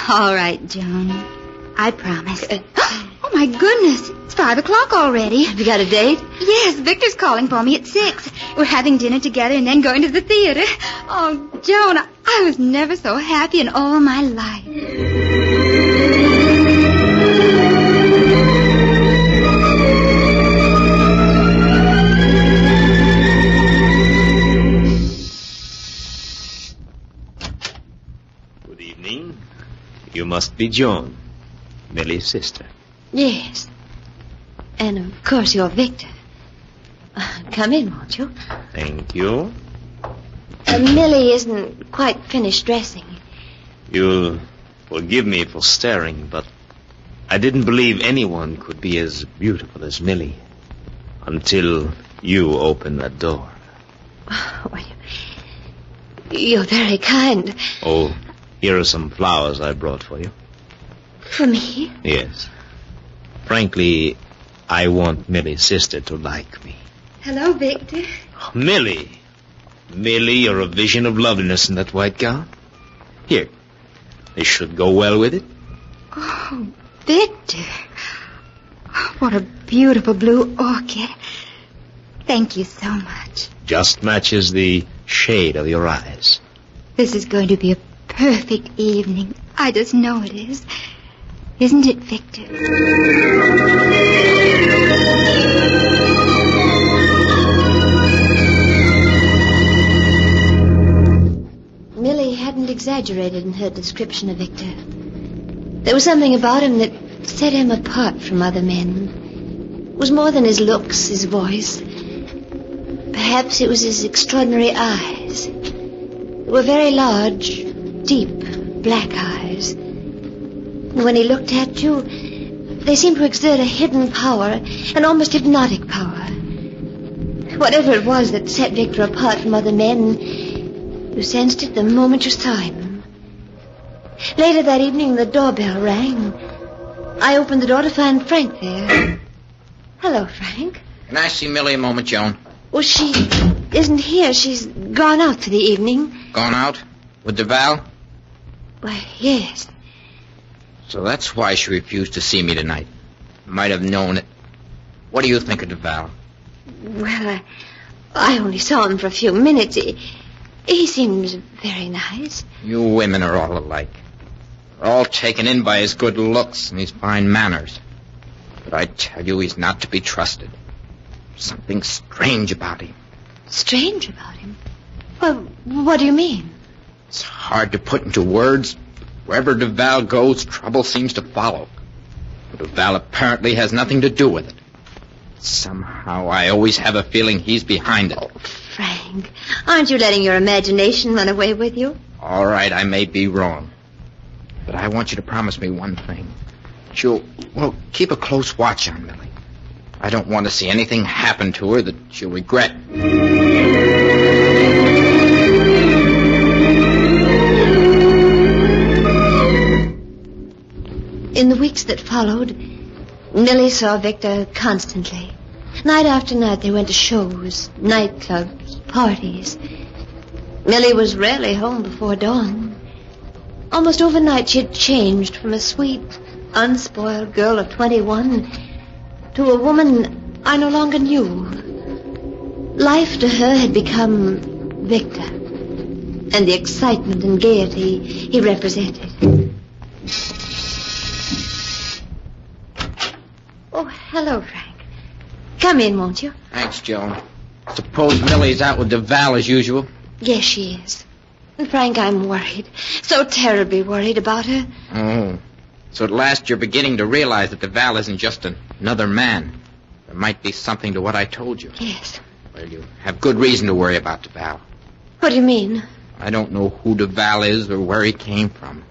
Speaker 17: All right, Joan. I promise. Oh, my goodness. It's 5 o'clock already.
Speaker 14: Have you got a date?
Speaker 17: Yes, Victor's calling for me at 6. We're having dinner together and then going to the theater. Oh, Joan, I was never so happy in all my life.
Speaker 18: Good evening. You must be Joan, Millie's sister.
Speaker 14: Yes. And, of course, you're Victor. Come in, won't you?
Speaker 18: Thank you.
Speaker 14: Millie isn't quite finished dressing.
Speaker 18: You'll forgive me for staring, but I didn't believe anyone could be as beautiful as Millie until you opened that door.
Speaker 14: Oh, you're very kind.
Speaker 18: Oh, here are some flowers I brought for you.
Speaker 14: For me?
Speaker 18: Yes. Frankly, I want Millie's sister to like me.
Speaker 17: Hello, Victor.
Speaker 18: Oh, Millie. Millie, you're a vision of loveliness in that white gown. Here. This should go well with it.
Speaker 17: Oh, Victor. What a beautiful blue orchid. Thank you so much.
Speaker 18: Just matches the shade of your eyes.
Speaker 17: This is going to be a perfect evening. I just know it is. Isn't it, Victor?
Speaker 14: Millie hadn't exaggerated in her description of Victor. There was something about him that set him apart from other men. It was more than his looks, his voice. Perhaps it was his extraordinary eyes. They were very large, deep, black eyes. And when he looked at you, they seemed to exert a hidden power, an almost hypnotic power. Whatever it was that set Victor apart from other men, you sensed it the moment you saw him. Later that evening, the doorbell rang. I opened the door to find Frank there. Hello, Frank.
Speaker 1: Can I see Millie a moment, Joan?
Speaker 14: Well, she isn't here. She's gone out for the evening.
Speaker 1: Gone out? With DVIL?
Speaker 14: Well, yes.
Speaker 1: So that's why she refused to see me tonight. Might have known it. What do you think of DVIL?
Speaker 14: Well, I only saw him for a few minutes. He seems very nice.
Speaker 1: You women are all alike. We're all taken in by his good looks and his fine manners. But I tell you, he's not to be trusted. Something strange about him.
Speaker 14: Strange about him? Well, what do you mean?
Speaker 1: It's hard to put into words. Wherever DVIL goes, trouble seems to follow. But DVIL apparently has nothing to do with it. Somehow I always have a feeling he's behind it.
Speaker 14: Oh, Frank, aren't you letting your imagination run away with you?
Speaker 1: All right, I may be wrong. But I want you to promise me one thing. You'll keep a close watch on Millie. I don't want to see anything happen to her that she'll regret.
Speaker 14: In the weeks that followed, Millie saw Victor constantly. Night after night they went to shows, nightclubs, parties. Millie was rarely home before dawn. Almost overnight she had changed from a sweet, unspoiled girl of 21 to a woman I no longer knew. Life to her had become Victor, and the excitement and gaiety he represented. Oh, hello, Frank. Come in, won't you?
Speaker 1: Thanks, Joan. Suppose Millie's out with DVIL as usual?
Speaker 14: Yes, she is. And Frank, I'm worried. So terribly worried about her.
Speaker 1: Oh. So at last you're beginning to realize that DVIL isn't just another man. There might be something to what I told you.
Speaker 14: Yes.
Speaker 1: Well, you have good reason to worry about DVIL.
Speaker 14: What do you mean?
Speaker 1: I don't know who DVIL is or where he came from.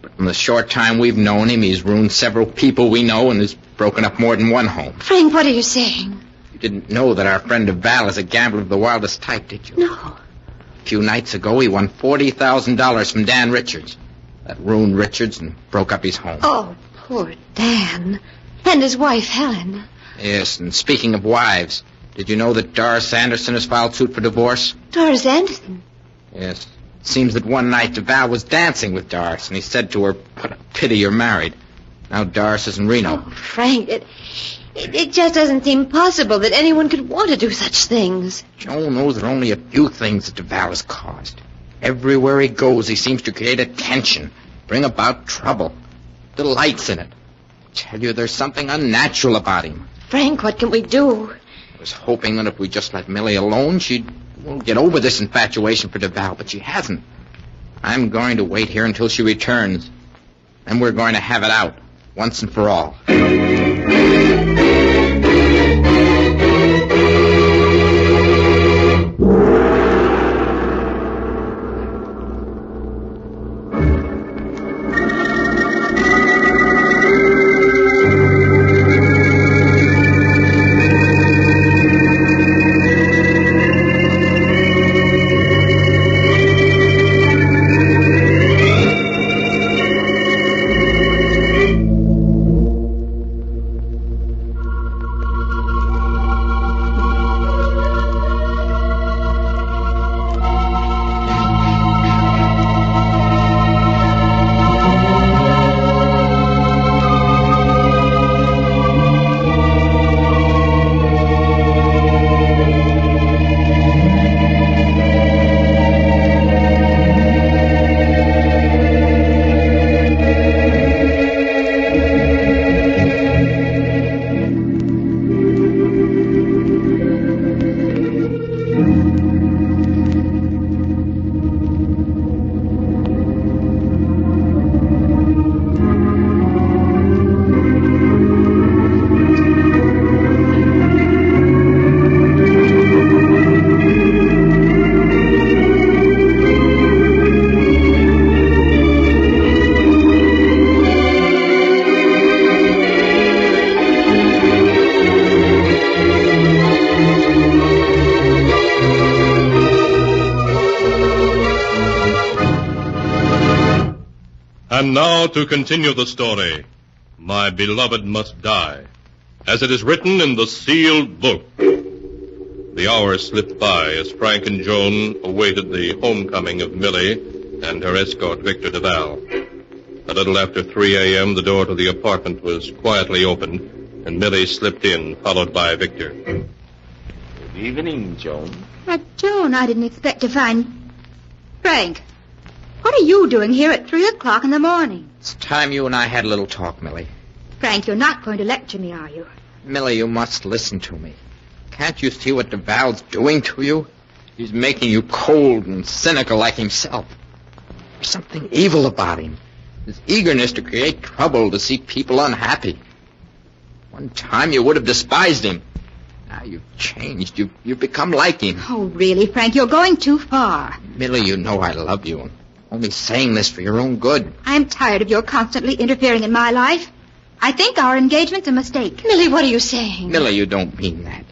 Speaker 1: But in the short time we've known him, he's ruined several people we know and has broken up more than one home.
Speaker 14: Frank, what are you saying?
Speaker 1: You didn't know that our friend DVIL is a gambler of the wildest type, did you?
Speaker 14: No.
Speaker 1: A few nights ago, he won $40,000 from Dan Richards. That ruined Richards and broke up his home.
Speaker 14: Oh, poor Dan. And his wife, Helen.
Speaker 1: Yes, and speaking of wives, did you know that Doris Anderson has filed suit for divorce?
Speaker 14: Doris Anderson?
Speaker 1: Yes. It seems that one night DVIL was dancing with Doris, and he said to her, "What a pity you're married." Now Doris is in Reno.
Speaker 14: Oh, Frank, it just doesn't seem possible that anyone could want to do such things.
Speaker 1: Joan knows there are only a few things that DVIL has caused. Everywhere he goes, he seems to create attention, bring about trouble, delights in it. I tell you, there's something unnatural about him.
Speaker 14: Frank, what can we do?
Speaker 1: I was hoping that if we just let Millie alone, she'd get over this infatuation for DVIL, but she hasn't. I'm going to wait here until she returns. Then we're going to have it out, once and for all.
Speaker 4: And now to continue the story. My beloved must die, as it is written in the sealed book. The hours slipped by as Frank and Joan awaited the homecoming of Millie and her escort, Victor DeVal. A little after 3 a.m., the door to the apartment was quietly opened, and Millie slipped in, followed by Victor.
Speaker 18: Good evening, Joan.
Speaker 17: Joan, I didn't expect to find... Frank, what are you doing here at 3 o'clock in the morning?
Speaker 1: It's time you and I had a little talk, Millie.
Speaker 17: Frank, you're not going to lecture me, are you?
Speaker 1: Millie, you must listen to me. Can't you see what DeVal's doing to you? He's making you cold and cynical like himself. There's something evil about him. His eagerness to create trouble, to see people unhappy. One time you would have despised him. Now you've changed. You've become like him.
Speaker 17: Oh, really, Frank? You're going too far.
Speaker 1: Millie, you know I love you. I'm only saying this for your own good.
Speaker 17: I'm tired of your constantly interfering in my life. I think our engagement's a mistake.
Speaker 14: Millie, what are you saying?
Speaker 1: Millie, you don't mean that.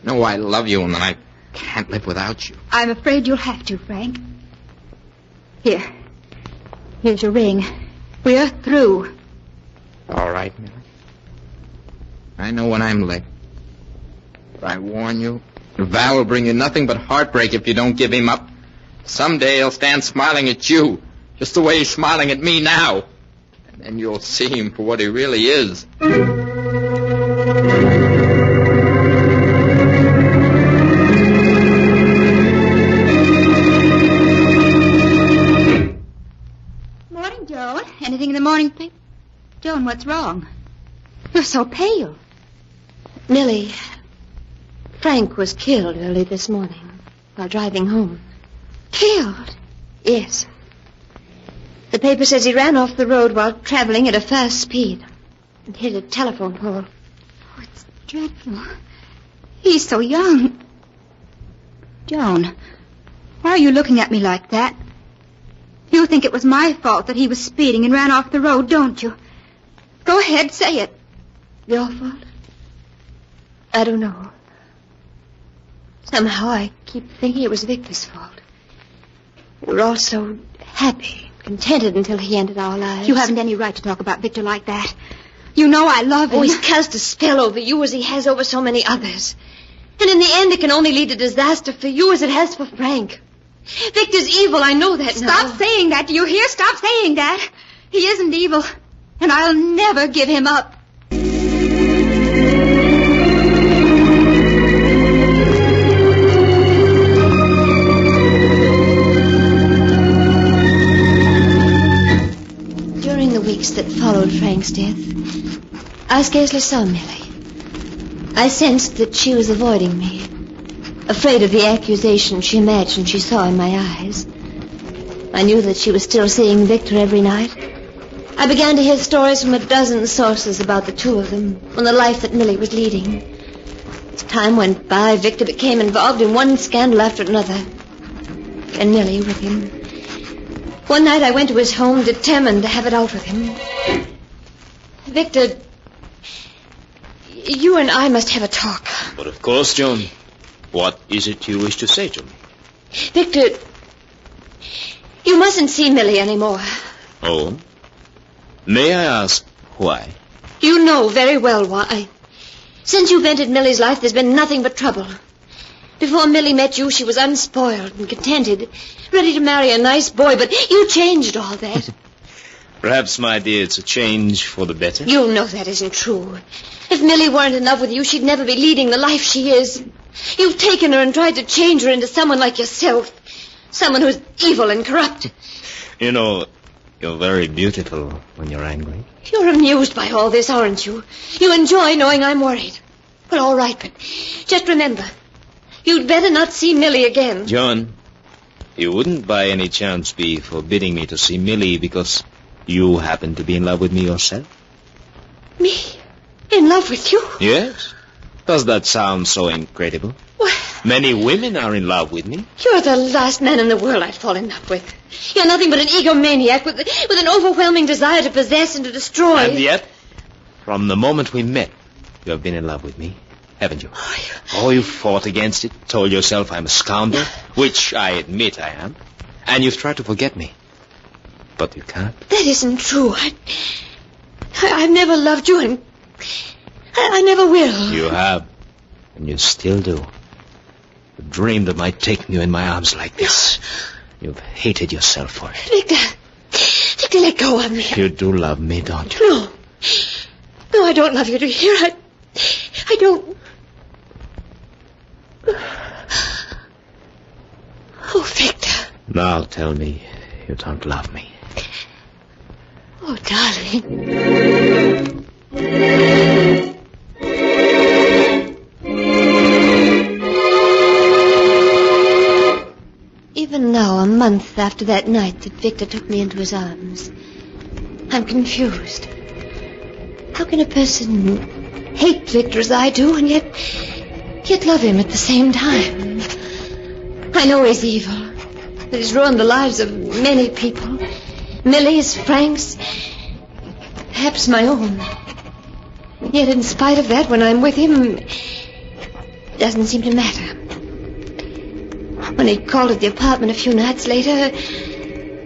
Speaker 1: No, I love you and I can't live without you.
Speaker 17: I'm afraid you'll have to, Frank. Here's your ring. We're through.
Speaker 1: All right, Millie. I know when I'm licked. But I warn you, Val will bring you nothing but heartbreak if you don't give him up. Someday he'll stand smiling at you, just the way he's smiling at me now. And then you'll see him for what he really is.
Speaker 17: Morning, Joan. Anything in the morning, please? Joan, what's wrong? You're so pale.
Speaker 14: Millie, Frank was killed early this morning while driving home.
Speaker 17: Killed?
Speaker 14: Yes. The paper says he ran off the road while traveling at a fast speed and hit a telephone pole.
Speaker 17: Oh, it's dreadful. He's so young. Joan, why are you looking at me like that? You think it was my fault that he was speeding and ran off the road, don't you? Go ahead, say it.
Speaker 14: Your fault? I don't know. Somehow I keep thinking it was Victor's fault. We were all so happy, contented until he ended our lives.
Speaker 17: You haven't any right to talk about Victor like that. You know I love him.
Speaker 14: Oh, he's cast a spell over you as he has over so many others. And in the end, it can only lead to disaster for you as it has for Frank. Victor's evil, I know that now.
Speaker 17: Stop saying that, do you hear? Stop saying that. He isn't evil, and I'll never give him up.
Speaker 14: That followed Frank's death, I scarcely saw Millie. I sensed that she was avoiding me, afraid of the accusation she imagined she saw in my eyes. I knew that she was still seeing Victor every night. I began to hear stories from a dozen sources about the two of them and the life that Millie was leading. As time went by, Victor became involved in one scandal after another, and Millie with him. One night I went to his home determined to have it out with him. Victor, you and I must have a talk.
Speaker 18: But of course, Joan. What is it you wish to say to me?
Speaker 14: Victor, you mustn't see Millie anymore.
Speaker 18: Oh? May I ask why?
Speaker 14: You know very well why. Since you've entered Millie's life, there's been nothing but trouble. Before Millie met you, she was unspoiled and contented, ready to marry a nice boy, but you changed all that.
Speaker 18: Perhaps, my dear, it's a change for the better.
Speaker 14: You know that isn't true. If Millie weren't in love with you, she'd never be leading the life she is. You've taken her and tried to change her into someone like yourself. Someone who's evil and corrupt.
Speaker 18: You know, you're very beautiful when you're angry.
Speaker 14: You're amused by all this, aren't you? You enjoy knowing I'm worried. Well, all right, but just remember, you'd better not see Millie again.
Speaker 18: John, you wouldn't by any chance be forbidding me to see Millie because you happen to be in love with me yourself?
Speaker 14: Me? In love with you?
Speaker 18: Yes. Does that sound so incredible?
Speaker 14: Well,
Speaker 18: many women are in love with me.
Speaker 14: You're the last man in the world I'd fall in love with. You're nothing but an egomaniac with an overwhelming desire to possess and to destroy.
Speaker 18: And yet, from the moment we met, you have been in love with me, haven't you? Oh, you fought against it, told yourself I'm a scoundrel, which I admit I am, and you've tried to forget me. But you can't.
Speaker 14: That isn't true. I've never loved you, and I never will.
Speaker 18: You have, and you still do. The dream that might take you in my arms like this. You've hated yourself for it.
Speaker 14: Victor, let go of me.
Speaker 18: You do love me, don't you?
Speaker 14: No. No, I don't love you to hear. I don't. Oh, Victor.
Speaker 18: Now tell me you don't love me.
Speaker 14: Oh, darling. Even now, a month after that night that Victor took me into his arms, I'm confused. How can a person hate Victor as I do and yet love him at the same time? I know he's evil, that he's ruined the lives of many people. Millie's, Frank's, perhaps my own. Yet in spite of that, when I'm with him, it doesn't seem to matter. When he called at the apartment a few nights later,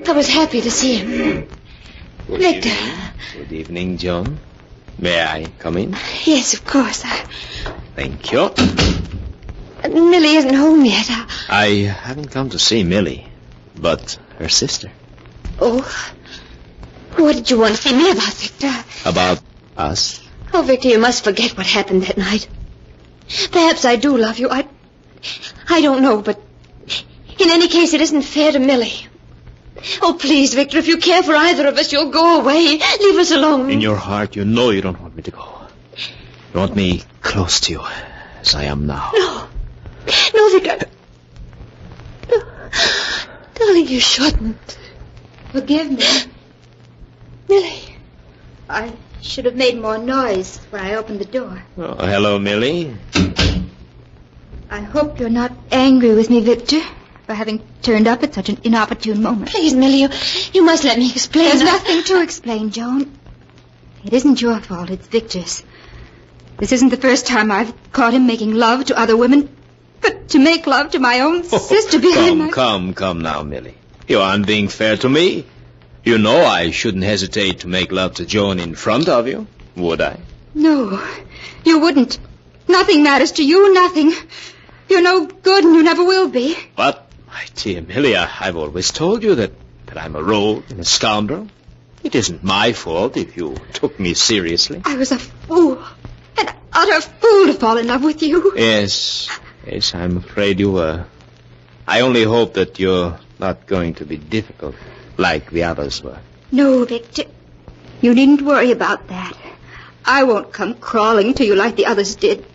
Speaker 14: I was happy to see him. Victor.
Speaker 18: Good evening, John. May I come in?
Speaker 14: Yes, of course.
Speaker 18: Thank you.
Speaker 14: Millie isn't home yet.
Speaker 18: I haven't come to see Millie, but her sister.
Speaker 14: Oh, what did you want to see me about, Victor?
Speaker 18: About us?
Speaker 14: Oh, Victor, you must forget what happened that night. Perhaps I do love you. I don't know, but in any case, it isn't fair to Millie. Oh, please, Victor, if you care for either of us, you'll go away. Leave us alone.
Speaker 18: In your heart, you know you don't want me to go. You want me close to you, as I am now.
Speaker 14: No, Victor. No. Darling, you shouldn't. Forgive me. Millie. I should have made more noise when I opened the door.
Speaker 18: Oh, hello, Millie.
Speaker 17: I hope you're not angry with me, Victor, for having turned up at such an inopportune moment.
Speaker 14: Please, Millie, you must let me explain.
Speaker 17: There's nothing to explain, Joan. It isn't your fault, it's Victor's. This isn't the first time I've caught him making love to other women, but to make love to my own sister behind my...
Speaker 18: Come now, Millie. You aren't being fair to me. You know I shouldn't hesitate to make love to Joan in front of you, would I?
Speaker 17: No, you wouldn't. Nothing matters to you, nothing. You're no good and you never will be.
Speaker 18: But, my dear Millie, I've always told you that I'm a rogue and a scoundrel. It isn't my fault if you took me seriously.
Speaker 17: I was a fool, an utter fool to fall in love with you.
Speaker 18: Yes, I'm afraid you were. I only hope that you're not going to be difficult like the others were.
Speaker 17: No, Victor. You needn't worry about that. I won't come crawling to you like the others did.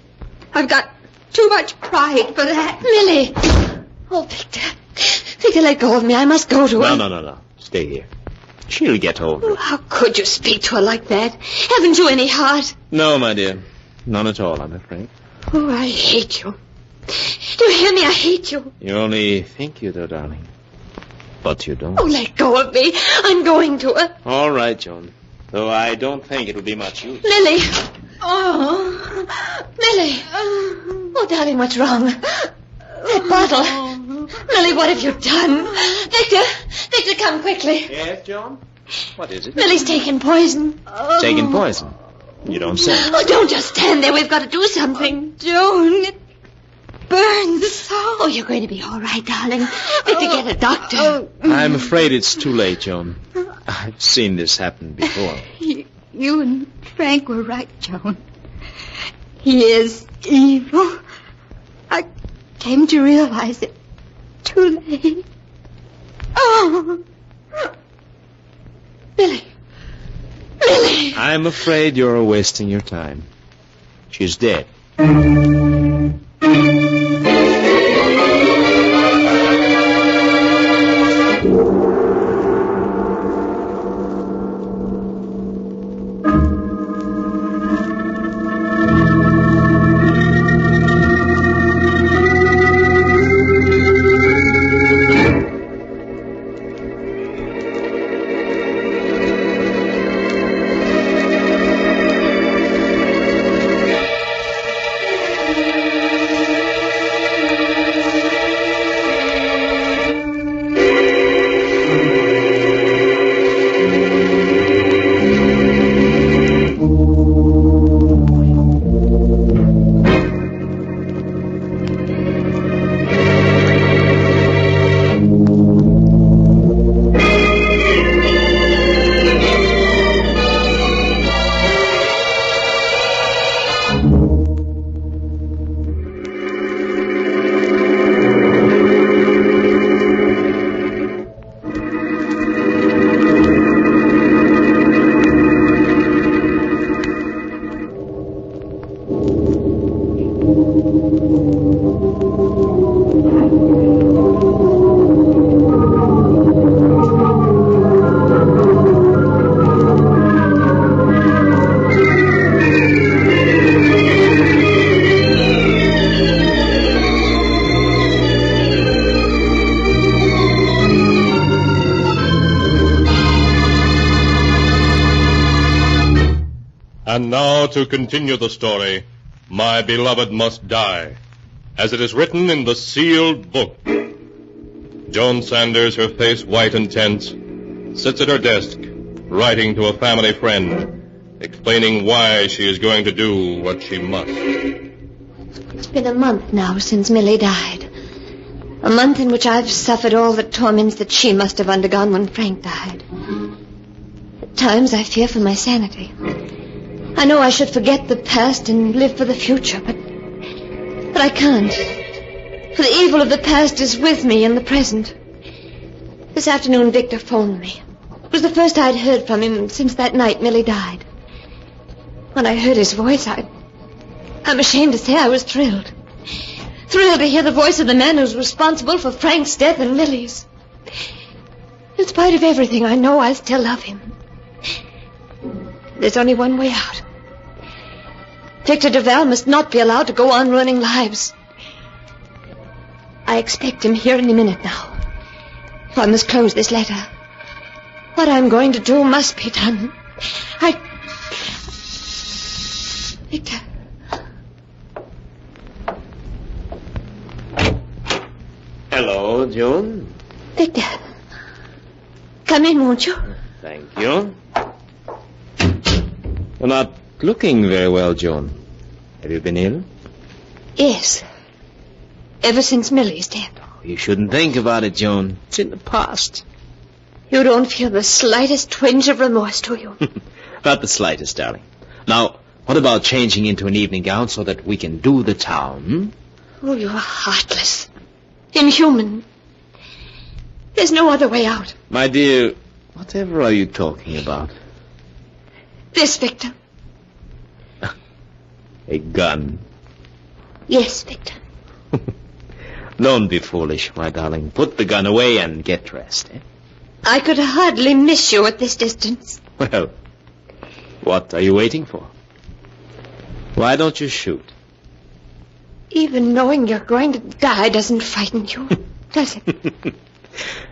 Speaker 17: I've got too much pride for that.
Speaker 14: Millie! Oh, Victor. Victor, let go of me. I must go to her.
Speaker 18: No. Stay here. She'll get over it.
Speaker 14: How could you speak to her like that? Haven't you any heart?
Speaker 18: No, my dear. None at all, I'm afraid.
Speaker 14: Oh, I hate you. Do you hear me? I hate you.
Speaker 18: You only think you do, darling. But you don't.
Speaker 14: Oh, let go of me. I'm going to her.
Speaker 18: All right, Joan. Though I don't think it'll be much use.
Speaker 14: Millie. Oh, Millie. Oh, darling, what's wrong? That bottle. Millie, what have you done? Victor, come quickly.
Speaker 18: Yes, Joan? What is it?
Speaker 14: Millie's taken poison.
Speaker 18: Taken poison? You don't say.
Speaker 14: Oh, don't just stand there. We've got to do something.
Speaker 17: Joan, it burns so.
Speaker 14: Oh, you're going to be all right, darling. Victor, get a doctor.
Speaker 18: I'm afraid it's too late, Joan. I've seen this happen before.
Speaker 17: You and Frank were right, Joan. He is evil. I came to realize it too late. Oh!
Speaker 14: Millie!
Speaker 18: I'm afraid you're wasting your time. She's dead.
Speaker 4: And now to continue the story, My Beloved Must Die, as it is written in the sealed book. Joan Sanders, her face white and tense, sits at her desk, writing to a family friend, explaining why she is going to do what she must.
Speaker 14: It's been a month now since Millie died. A month in which I've suffered all the torments that she must have undergone when Frank died. At times I fear for my sanity. I know I should forget the past and live for the future, but I can't. For the evil of the past is with me in the present. This afternoon Victor phoned me. It was the first I'd heard from him since that night Millie died. When I heard his voice, I'm ashamed to say I was thrilled. Thrilled to hear the voice of the man who's responsible for Frank's death and Millie's. In spite of everything, I know I still love him. There's only one way out. Victor DeVal must not be allowed to go on ruining lives. I expect him here any minute now. So I must close this letter. What I'm going to do must be done. Victor.
Speaker 18: Hello, Joan.
Speaker 14: Victor. Come in, won't you?
Speaker 18: Thank you. You're not looking very well, Joan. Have you been ill?
Speaker 14: Yes. Ever since Millie's death.
Speaker 18: You shouldn't think about it, Joan. It's in the past.
Speaker 14: You don't feel the slightest twinge of remorse, do you?
Speaker 18: Not the slightest, darling. Now, what about changing into an evening gown so that we can do the town?
Speaker 14: Oh, you're heartless. Inhuman. There's no other way out.
Speaker 18: My dear, whatever are you talking about?
Speaker 14: This, Victor.
Speaker 18: A gun.
Speaker 14: Yes, Victor.
Speaker 18: Don't be foolish, my darling. Put the gun away and get dressed, eh?
Speaker 14: I could hardly miss you at this distance.
Speaker 18: Well, what are you waiting for? Why don't you shoot?
Speaker 14: Even knowing you're going to die doesn't frighten you, does it?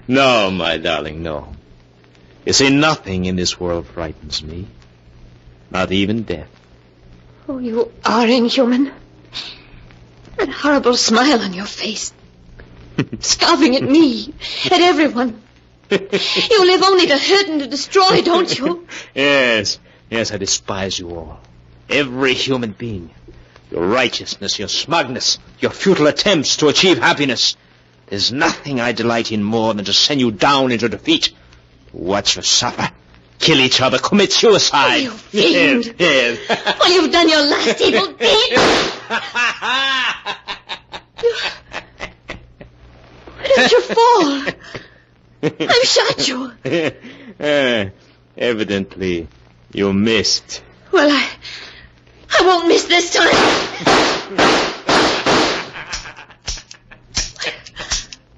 Speaker 18: No, my darling, no. You see, nothing in this world frightens me. Not even death.
Speaker 14: Oh, you are inhuman. That horrible smile on your face. Scoffing at me, at everyone. You live only to hurt and to destroy, don't you?
Speaker 18: Yes, I despise you all. Every human being. Your righteousness, your smugness, your futile attempts to achieve happiness. There's nothing I delight in more than to send you down into defeat. To watch you suffer, kill each other, commit suicide.
Speaker 14: Oh, you fiend.
Speaker 18: Yes.
Speaker 14: Well, you've done your last evil deed. Why did you fall? I've shot you.
Speaker 18: Evidently, you missed.
Speaker 14: Well, I won't miss this time.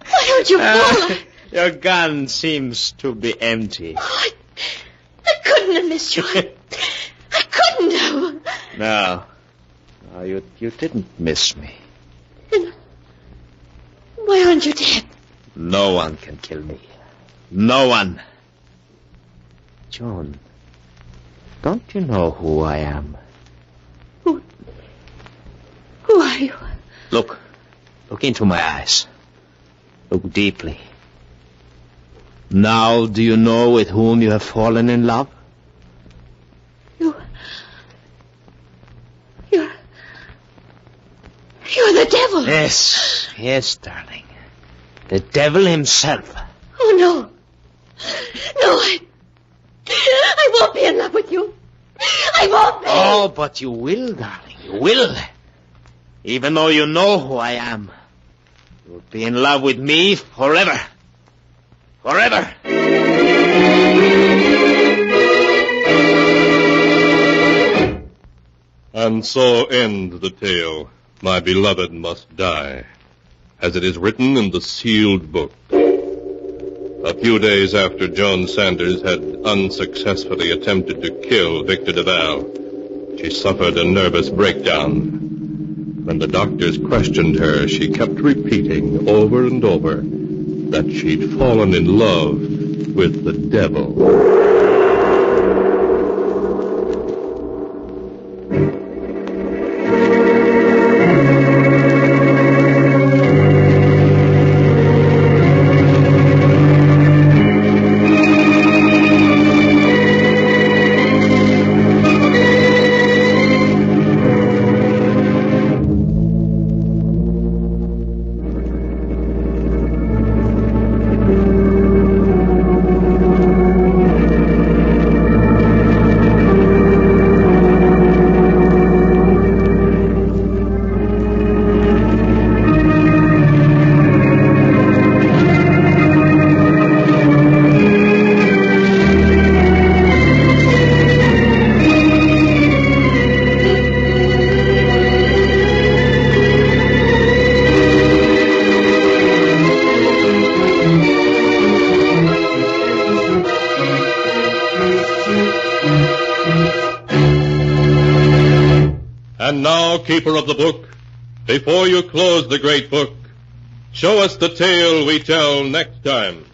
Speaker 14: Why don't you fall?
Speaker 18: Your gun seems to be empty.
Speaker 14: Oh, I couldn't have missed you. I couldn't have.
Speaker 18: No, you didn't miss me.
Speaker 14: Then why aren't you dead?
Speaker 18: No one can kill me. No one. Joan, don't you know who I am?
Speaker 14: Who are you?
Speaker 18: Look into my eyes. Look deeply. Now do you know with whom you have fallen in love?
Speaker 14: You're the devil.
Speaker 18: Yes, darling. The devil himself.
Speaker 14: Oh, no. No, I won't be in love with you. I won't be.
Speaker 18: Oh, but you will, darling. You will. Even though you know who I am. You'll be in love with me forever. Forever.
Speaker 4: And so end the tale, My Beloved Must Die, as it is written in the sealed book. A few days after Joan Sanders had unsuccessfully attempted to kill Victor DeVal, she suffered a nervous breakdown. When the doctors questioned her, she kept repeating over and over that she'd fallen in love with the devil. And now, keeper of the book, before you close the great book, show us the tale we tell next time.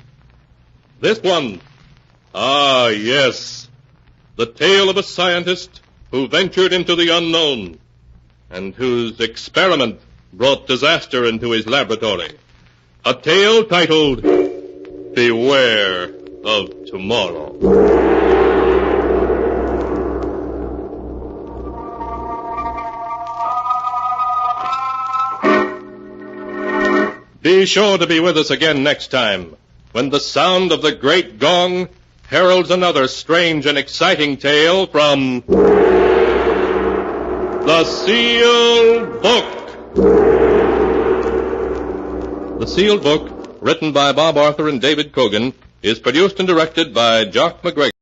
Speaker 4: This one. Ah, yes. The tale of a scientist who ventured into the unknown and whose experiment brought disaster into his laboratory. A tale titled Beware of Tomorrow. Be sure to be with us again next time, when the sound of the great gong heralds another strange and exciting tale from The Sealed Book. The Sealed Book, written by Bob Arthur and David Cogan, is produced and directed by Jock McGregor.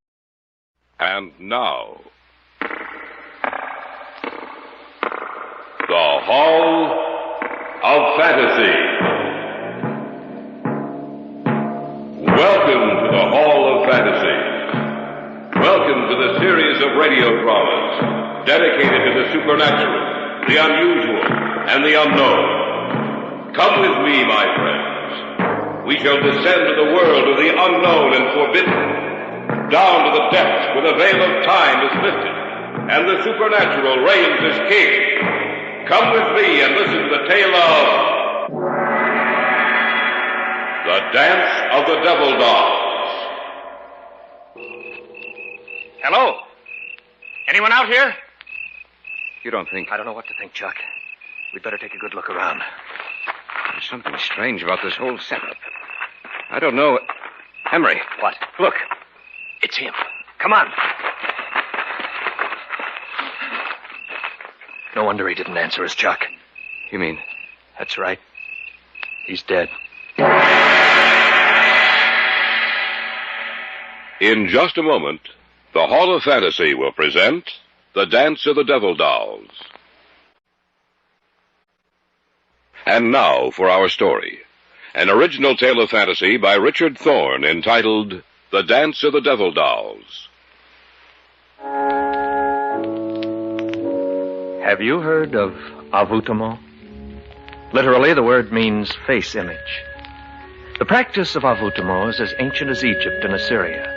Speaker 3: And now, the Hall of Fantasy. Welcome to the Hall of Fantasy. Welcome to the series of radio dramas dedicated to the supernatural, the unusual, and the unknown. Come with me, my friends. We shall descend to the world of the unknown and forbidden, down to the depths where the veil of time is lifted, and the supernatural reigns as king. Come with me and listen to the tale of The Dance of the Devil Dolls.
Speaker 25: Hello? Anyone out here?
Speaker 2: You don't think...
Speaker 25: I don't know what to think, Chuck. We'd better take a good look around.
Speaker 2: There's something strange about this whole setup. I don't know... Emery.
Speaker 25: What? Look. It's him. Come on. No wonder he didn't answer us, Chuck.
Speaker 2: You mean?
Speaker 25: That's right. He's dead.
Speaker 3: In just a moment, the Hall of Fantasy will present The Dance of the Devil Dolls. And now for our story. An original tale of fantasy by Richard Thorne entitled The Dance of the Devil Dolls.
Speaker 25: Have you heard of avoutement? Literally, the word means face image. The practice of avoutement is as ancient as Egypt and Assyria,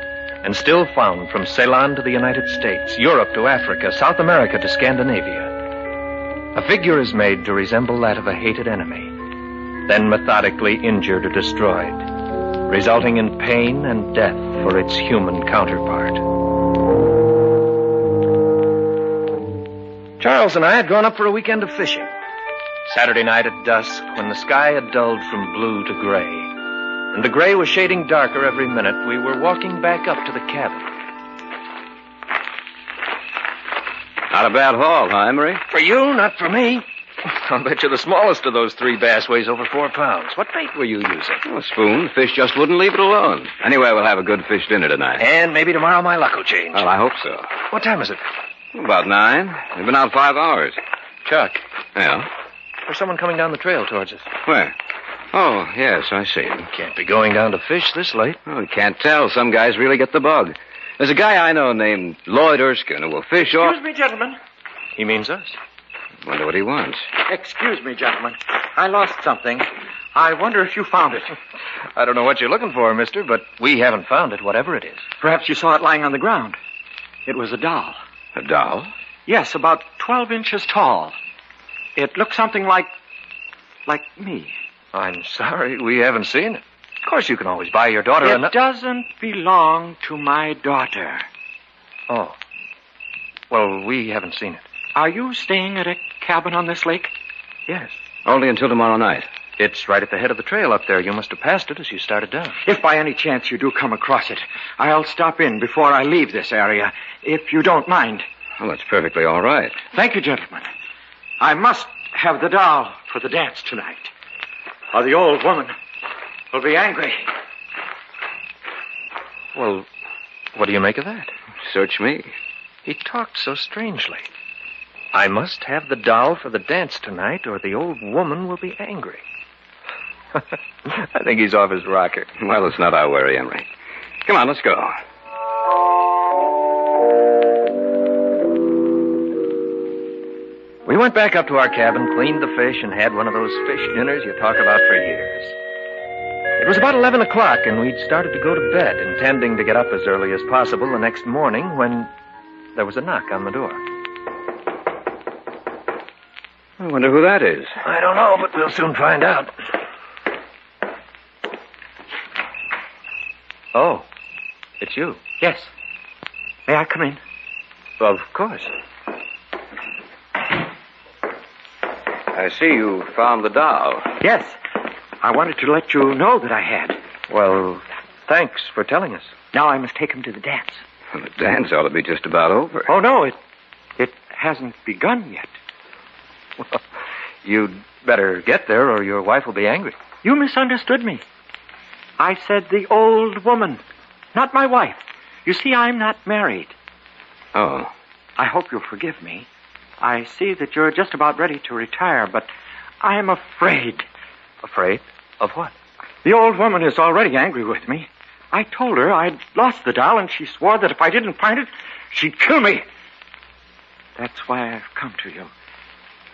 Speaker 25: and still found from Ceylon to the United States, Europe to Africa, South America to Scandinavia. A figure is made to resemble that of a hated enemy, then methodically injured or destroyed, resulting in pain and death for its human counterpart. Charles and I had gone up for a weekend of fishing. Saturday night at dusk, when the sky had dulled from blue to gray, and the gray was shading darker every minute, we were walking back up to the cabin.
Speaker 2: Not a bad haul, huh, Emery?
Speaker 25: For you, not for me. I'll bet you the smallest of those 3 bass weighs over 4 pounds. What bait were you using?
Speaker 2: Oh, a spoon. The fish just wouldn't leave it alone. Anyway, we'll have a good fish dinner tonight.
Speaker 25: And maybe tomorrow my luck will change.
Speaker 2: Well, I hope so.
Speaker 25: What time is it?
Speaker 2: About 9. We've been out 5 hours.
Speaker 25: Chuck.
Speaker 2: Yeah?
Speaker 25: There's someone coming down the trail towards us.
Speaker 2: Where? Oh, yes, I see him.
Speaker 25: Can't be going down to fish this late.
Speaker 2: Oh, you can't tell. Some guys really get the bug. There's a guy I know named Lloyd Erskine who will fish off...
Speaker 8: Excuse me, gentlemen.
Speaker 25: He means us.
Speaker 2: Wonder what he wants.
Speaker 8: Excuse me, gentlemen. I lost something. I wonder if you found it.
Speaker 25: I don't know what you're looking for, mister, but we haven't found it, whatever it is.
Speaker 8: Perhaps you saw it lying on the ground. It was a doll.
Speaker 2: A doll?
Speaker 8: Yes, about 12 inches tall. It looked something like me.
Speaker 25: I'm sorry, we haven't seen it. Of course, you can always buy your daughter
Speaker 8: It doesn't belong to my daughter.
Speaker 25: Oh. Well, we haven't seen it.
Speaker 8: Are you staying at a cabin on this lake?
Speaker 25: Yes.
Speaker 2: Only until tomorrow night.
Speaker 25: It's right at the head of the trail up there. You must have passed it as you started down.
Speaker 8: If by any chance you do come across it, I'll stop in before I leave this area, if you don't mind.
Speaker 2: Well, that's perfectly all right.
Speaker 8: Thank you, gentlemen. I must have the doll for the dance tonight, or the old woman will be angry.
Speaker 25: Well, what do you make of that?
Speaker 2: Search me.
Speaker 25: He talked so strangely. I must have the doll for the dance tonight, or the old woman will be angry. I think he's off his rocker.
Speaker 2: Well, it's not our worry, Emery. Come on, let's go.
Speaker 25: We went back up to our cabin, cleaned the fish, and had one of those fish dinners you talk about for years. It was about 11 o'clock, and we'd started to go to bed, intending to get up as early as possible the next morning when there was a knock on the door.
Speaker 2: I wonder who that is.
Speaker 25: I don't know, but we'll soon find out. Oh, it's you.
Speaker 8: Yes. May I come in?
Speaker 25: Of course.
Speaker 2: I see you found the doll.
Speaker 8: Yes. I wanted to let you know that I had.
Speaker 25: Well, thanks for telling us.
Speaker 8: Now I must take him to the dance.
Speaker 2: Well, the dance ought to be just about over.
Speaker 8: Oh, no, it hasn't begun yet.
Speaker 25: Well, you'd better get there or your wife will be angry.
Speaker 8: You misunderstood me. I said the old woman, not my wife. You see, I'm not married.
Speaker 2: Oh.
Speaker 8: I hope you'll forgive me. I see that you're just about ready to retire, but I'm afraid.
Speaker 25: Afraid? Of what?
Speaker 8: The old woman is already angry with me. I told her I'd lost the doll, and she swore that if I didn't find it, she'd kill me. That's why I've come to you.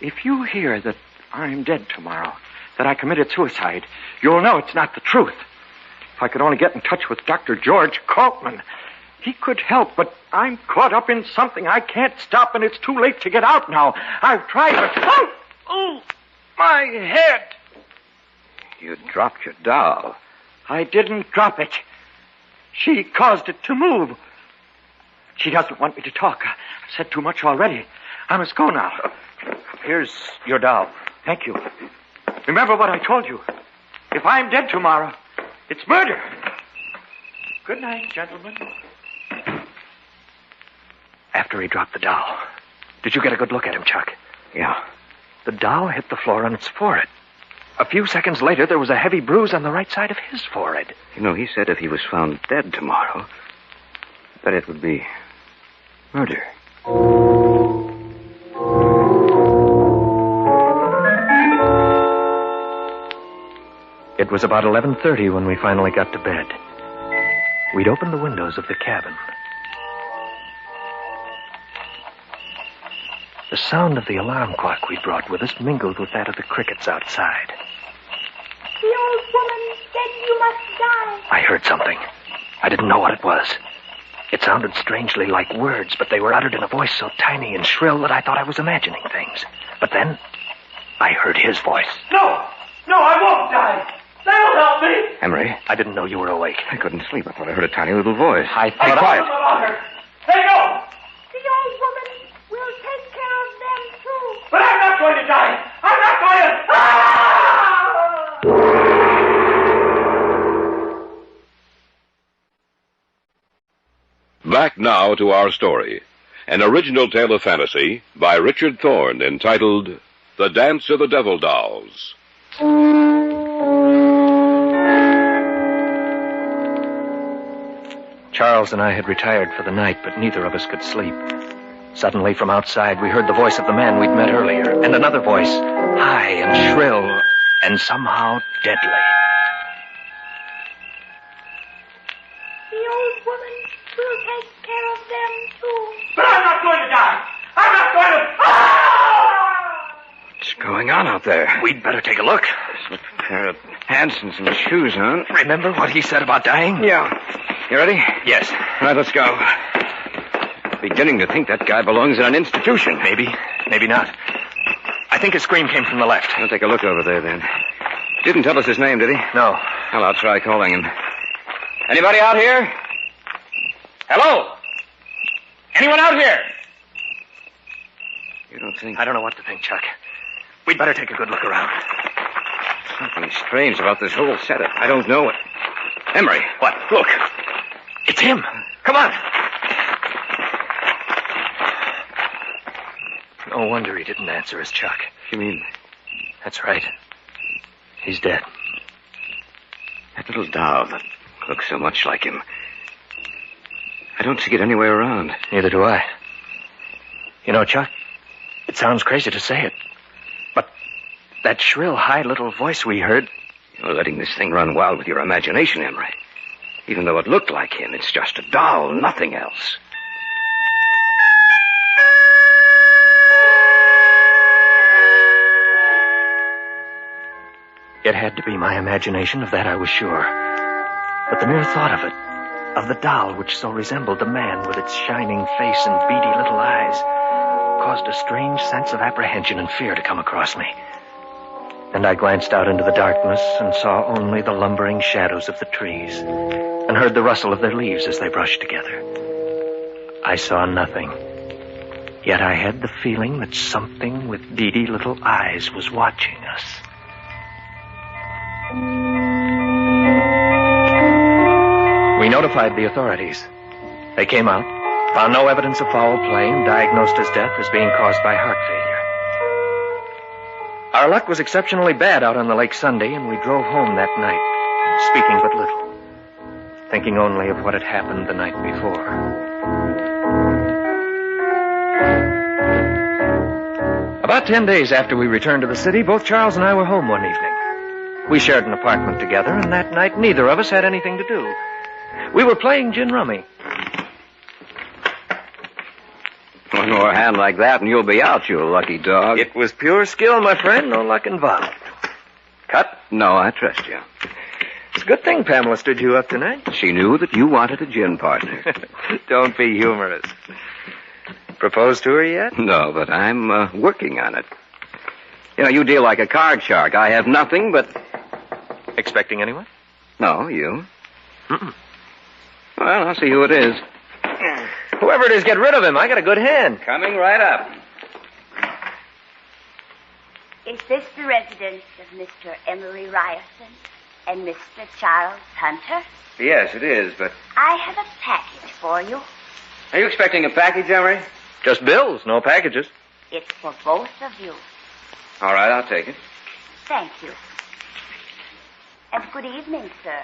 Speaker 8: If you hear that I'm dead tomorrow, that I committed suicide, you'll know it's not the truth. If I could only get in touch with Dr. George Kaltman, he could help, but I'm caught up in something I can't stop, and it's too late to get out now. I've tried, but... Oh, my head!
Speaker 2: You dropped your doll.
Speaker 8: I didn't drop it. She caused it to move. She doesn't want me to talk. I've said too much already. I must go now.
Speaker 25: Here's your doll.
Speaker 8: Thank you. Remember what I told you. If I'm dead tomorrow, it's murder. Good night, gentlemen.
Speaker 25: After he dropped the doll, did you get a good look at him, Chuck?
Speaker 2: Yeah.
Speaker 25: The doll hit the floor on its forehead. A few seconds later, there was a heavy bruise on the right side of his forehead.
Speaker 2: You know, he said if he was found dead tomorrow, that it would be murder.
Speaker 25: It was about 11:30 when we finally got to bed. We'd opened the windows of the cabin. The sound of the alarm clock we brought with us mingled with that of the crickets outside.
Speaker 7: The old woman said you must die.
Speaker 25: I heard something. I didn't know what it was. It sounded strangely like words, but they were uttered in a voice so tiny and shrill that I thought I was imagining things. But then, I heard his voice.
Speaker 7: No, I won't die. They'll help me.
Speaker 25: Emery, I didn't know you were awake.
Speaker 2: I couldn't sleep. I thought I heard a tiny little voice.
Speaker 25: I thought...
Speaker 2: Be quiet.
Speaker 7: They know. The old woman will take care of them, too. But I'm not going to die. I'm not going to...
Speaker 3: Back now to our story. An original tale of fantasy by Richard Thorne entitled The Dance of the Devil Dolls.
Speaker 25: Charles and I had retired for the night, but neither of us could sleep. Suddenly, from outside, we heard the voice of the man we'd met earlier, and another voice, high and shrill, and somehow deadly.
Speaker 7: The old woman will take care of them, too. But I'm not going to die. I'm not going to...
Speaker 2: What's going on out there?
Speaker 25: We'd better take a look.
Speaker 2: There's a pair of pants and some shoes on.
Speaker 25: Remember what he said about dying?
Speaker 2: Yeah. You ready?
Speaker 25: Yes.
Speaker 2: All right, let's go. Beginning to think that guy belongs in an institution.
Speaker 25: Maybe not. I think his scream came from the left.
Speaker 2: I'll take a look over there, then. Didn't tell us his name, did he?
Speaker 25: No.
Speaker 2: Well, I'll try calling him. Anybody out here? Hello? Anyone out here? You don't think...
Speaker 25: I don't know what to think, Chuck. We'd better take a good look around.
Speaker 2: Something strange about this whole setup. I don't know it. Emery.
Speaker 25: What? Look. It's him. Come on. No wonder he didn't answer us, Chuck.
Speaker 2: You mean?
Speaker 25: That's right. He's dead.
Speaker 2: That little doll that looks so much like him. I don't see it anywhere around.
Speaker 25: Neither do I. You know, Chuck, it sounds crazy to say it, but that shrill, high little voice we heard...
Speaker 2: You're letting this thing run wild with your imagination, Emery. Even though it looked like him, it's just a doll, nothing else.
Speaker 25: It had to be my imagination, of that I was sure. But the mere thought of it, of the doll which so resembled the man with its shining face and beady little eyes, caused a strange sense of apprehension and fear to come across me. And I glanced out into the darkness and saw only the lumbering shadows of the trees and heard the rustle of their leaves as they brushed together. I saw nothing. Yet I had the feeling that something with beady little eyes was watching us. We notified the authorities. They came out, found no evidence of foul play, and diagnosed his death as being caused by heart failure. Our luck was exceptionally bad out on the lake Sunday, and we drove home that night, speaking but little, thinking only of what had happened the night before. About 10 days after we returned to the city, both Charles and I were home one evening. We shared an apartment together, and that night neither of us had anything to do. We were playing gin rummy.
Speaker 2: One more hand like that and you'll be out, you lucky dog.
Speaker 25: It was pure skill, my friend. No luck involved.
Speaker 2: Cut? No, I trust you.
Speaker 25: It's a good thing Pamela stood you up tonight.
Speaker 2: She knew that you wanted a gin partner.
Speaker 25: Don't be humorous. Proposed to her yet?
Speaker 2: No, but I'm working on it. You know, you deal like a card shark. I have nothing but...
Speaker 25: Expecting anyone?
Speaker 2: No, you. Mm-mm. Well, I'll see who it is.
Speaker 25: Whoever it is, get rid of him. I got a good hand.
Speaker 2: Coming right up.
Speaker 6: Is this the residence of Mr. Emery Ryerson and Mr. Charles Hunter?
Speaker 2: Yes, it is, but...
Speaker 6: I have a package for you.
Speaker 2: Are you expecting a package, Emery?
Speaker 25: Just bills, no packages.
Speaker 6: It's for both of you.
Speaker 2: All right, I'll take it.
Speaker 6: Thank you. And good evening, sir.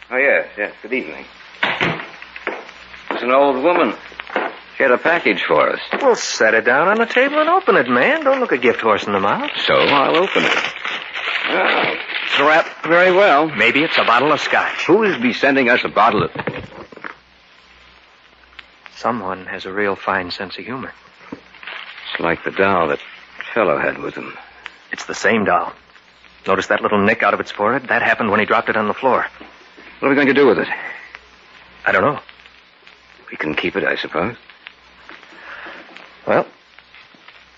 Speaker 2: Oh, yes, good evening. It's an old woman. She had a package for us.
Speaker 25: Well, set it down on the table and open it, man. Don't look a gift horse in the mouth.
Speaker 2: So I'll open it. Oh, it's wrapped very well.
Speaker 25: Maybe it's a bottle of scotch.
Speaker 2: Who is be sending us a bottle of...
Speaker 25: Someone has a real fine sense of humor.
Speaker 2: It's like the doll that fellow had with him.
Speaker 25: It's the same doll. Notice that little nick out of its forehead? That happened when he dropped it on the floor.
Speaker 2: What are we going to do with it?
Speaker 25: I don't know.
Speaker 2: We can keep it, I suppose.
Speaker 25: Well,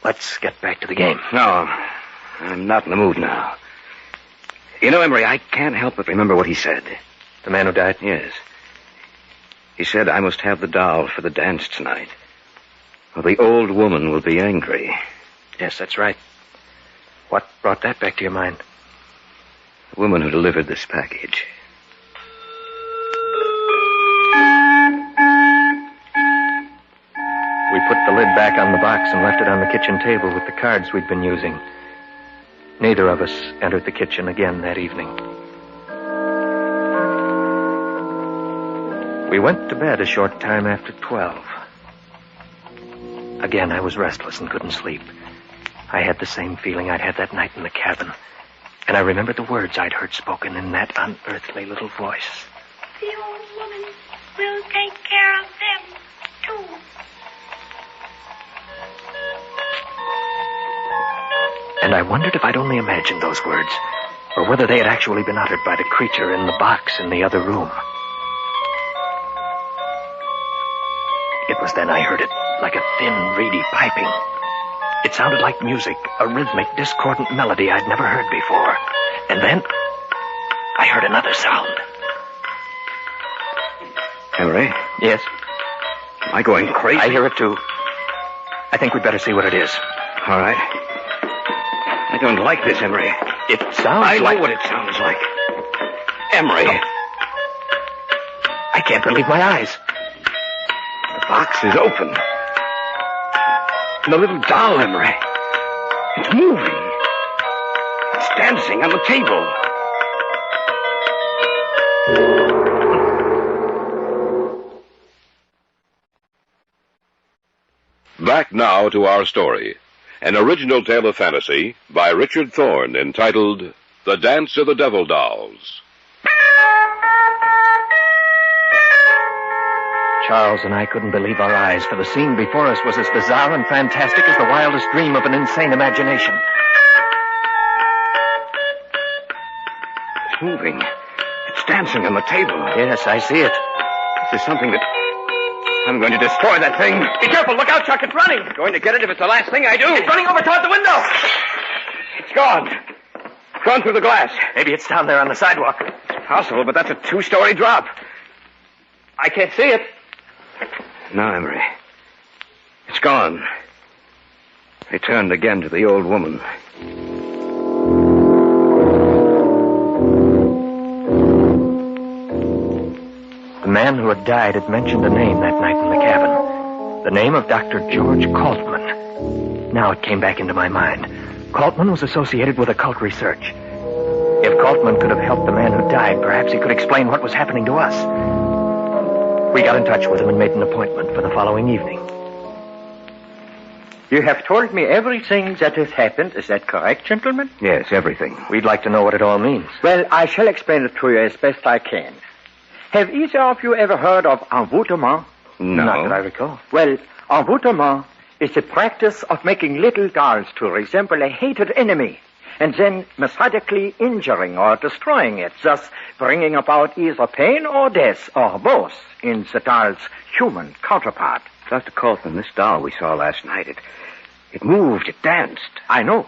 Speaker 25: let's get back to the game.
Speaker 2: No, I'm not in the mood now. You know, Emery, I can't help but remember what he said.
Speaker 25: The man who died?
Speaker 2: Yes. He said I must have the doll for the dance tonight, or the old woman will be angry.
Speaker 25: Yes, that's right. What brought that back to your mind?
Speaker 2: The woman who delivered this package.
Speaker 25: We put the lid back on the box and left it on the kitchen table with the cards we'd been using. Neither of us entered the kitchen again that evening. We went to bed a short time after 12. Again, I was restless and couldn't sleep. I had the same feeling I'd had that night in the cabin. And I remembered the words I'd heard spoken in that unearthly little voice.
Speaker 7: The old woman will take care of them, too.
Speaker 25: And I wondered if I'd only imagined those words, or whether they had actually been uttered by the creature in the box in the other room. It was then I heard it, like a thin, reedy piping. It sounded like music, a rhythmic, discordant melody I'd never heard before. And then I heard another sound.
Speaker 2: Emery?
Speaker 25: Yes?
Speaker 2: Am I going crazy?
Speaker 25: I hear it, too. I think we'd better see what it is.
Speaker 2: All right. I don't like this, Emery.
Speaker 25: It sounds
Speaker 2: I
Speaker 25: like...
Speaker 2: know what it sounds like. Emery.
Speaker 25: No. I can't believe my eyes.
Speaker 2: The box is open. And the little doll, Emery. It's moving. It's dancing on the table.
Speaker 3: Back now to our story. An original tale of fantasy by Richard Thorne entitled The Dance of the Devil Dolls.
Speaker 25: Charles and I couldn't believe our eyes, for the scene before us was as bizarre and fantastic as the wildest dream of an insane imagination.
Speaker 2: It's moving. It's dancing on the table.
Speaker 8: Yes, I see it.
Speaker 2: This is something that... I'm going to destroy that thing.
Speaker 8: Be careful. Look out, Chuck. It's running.
Speaker 2: Going to get it if it's the last thing I do.
Speaker 8: It's running over toward the window.
Speaker 2: It's gone. It's gone through the glass.
Speaker 8: Maybe it's down there on the sidewalk.
Speaker 2: It's possible, but that's a 2-story drop.
Speaker 8: I can't see it.
Speaker 2: No, Emery. It's gone. They turned again to the old woman.
Speaker 25: The man who had died had mentioned a name that night in the cabin. The name of Dr. George Kaltman. Now it came back into my mind. Kaltman was associated with occult research. If Kaltman could have helped the man who died, perhaps he could explain what was happening to us. We got in touch with him and made an appointment for the following evening.
Speaker 8: You have told me everything that has happened. Is that correct, gentlemen?
Speaker 2: Yes, everything.
Speaker 25: We'd like to know what it all means.
Speaker 8: Well, I shall explain it to you as best I can. Have either of you ever heard of envoûtement?
Speaker 2: No.
Speaker 25: Not that I recall.
Speaker 8: Well, envoûtement is the practice of making little dolls to resemble a hated enemy and then methodically injuring or destroying it, thus bringing about either pain or death or both in the doll's human counterpart.
Speaker 2: Dr. Colton, this doll we saw last night, it moved, it danced.
Speaker 8: I know.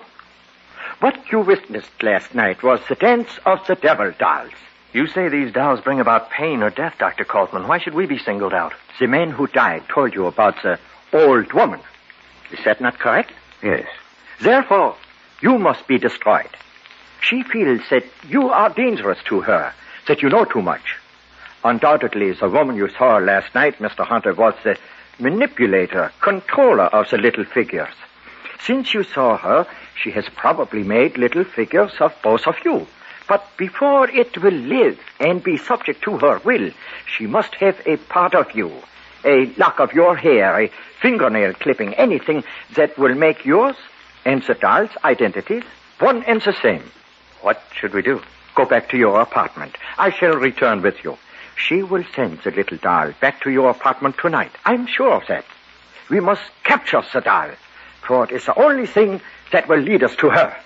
Speaker 8: What you witnessed last night was the dance of the devil dolls.
Speaker 25: You say these dolls bring about pain or death, Dr. Kaltman. Why should we be singled out?
Speaker 8: The man who died told you about the old woman. Is that not correct?
Speaker 2: Yes.
Speaker 8: Therefore, you must be destroyed. She feels that you are dangerous to her, that you know too much. Undoubtedly, the woman you saw last night, Mr. Hunter, was the manipulator, controller of the little figures. Since you saw her, she has probably made little figures of both of you. But before it will live and be subject to her will, she must have a part of you, a lock of your hair, a fingernail clipping, anything that will make yours and the doll's identities one and the same.
Speaker 25: What should we do?
Speaker 8: Go back to your apartment. I shall return with you. She will send the little doll back to your apartment tonight. I'm sure of that. We must capture the doll, for it is the only thing that will lead us to her.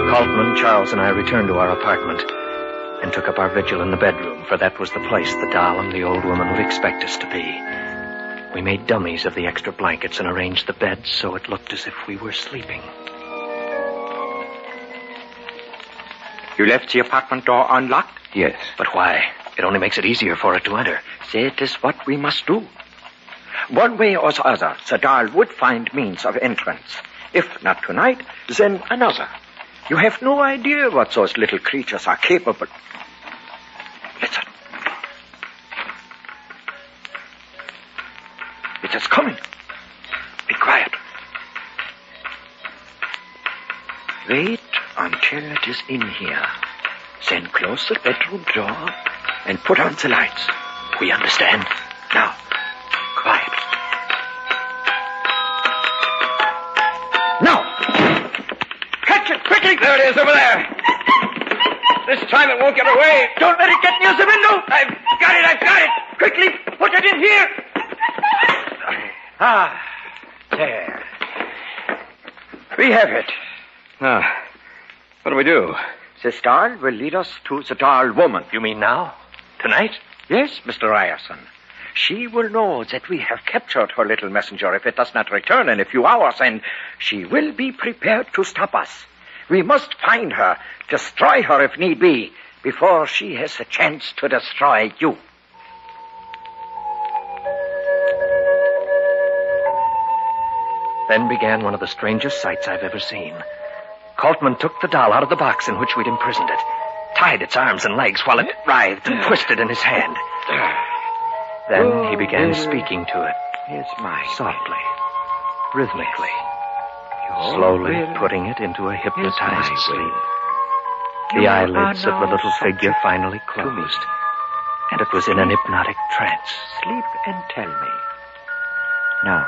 Speaker 25: Kaltman, Charles, and I returned to our apartment and took up our vigil in the bedroom, for that was the place the doll and the old woman would expect us to be. We made dummies of the extra blankets and arranged the beds so it looked as if we were sleeping.
Speaker 8: You left the apartment door unlocked?
Speaker 2: Yes.
Speaker 25: But why? It only makes it easier for it to enter.
Speaker 8: That is what we must do. One way or the other, the doll would find means of entrance. If not tonight, then another. You have no idea what those little creatures are capable. Listen. It is coming. Be quiet. Wait until it is in here. Then close the bedroom door and put on the lights. We understand. Now, quiet. Now! Catch it quickly!
Speaker 2: There it is, over there. This time it won't get away.
Speaker 8: Don't let it get near the window.
Speaker 2: I've got it.
Speaker 8: Quickly, put it in here. Ah, there. We have it.
Speaker 2: Now, what do we do?
Speaker 8: This doll will lead us to the doll woman.
Speaker 25: You mean now? Tonight?
Speaker 8: Yes, Mr. Ryerson. She will know that we have captured her little messenger if it does not return in a few hours, and she will be prepared to stop us. We must find her, destroy her if need be, before she has a chance to destroy you.
Speaker 25: Then began one of the strangest sights I've ever seen. Kaltman took the doll out of the box in which we'd imprisoned it, tied its arms and legs while it writhed and twisted in his hand. Then he began speaking to it.
Speaker 8: It's my
Speaker 25: softly, rhythmically, slowly putting it into a hypnotized sleep. The eyelids of the little figure finally closed, and it was in an hypnotic trance.
Speaker 8: Sleep and tell me. Now,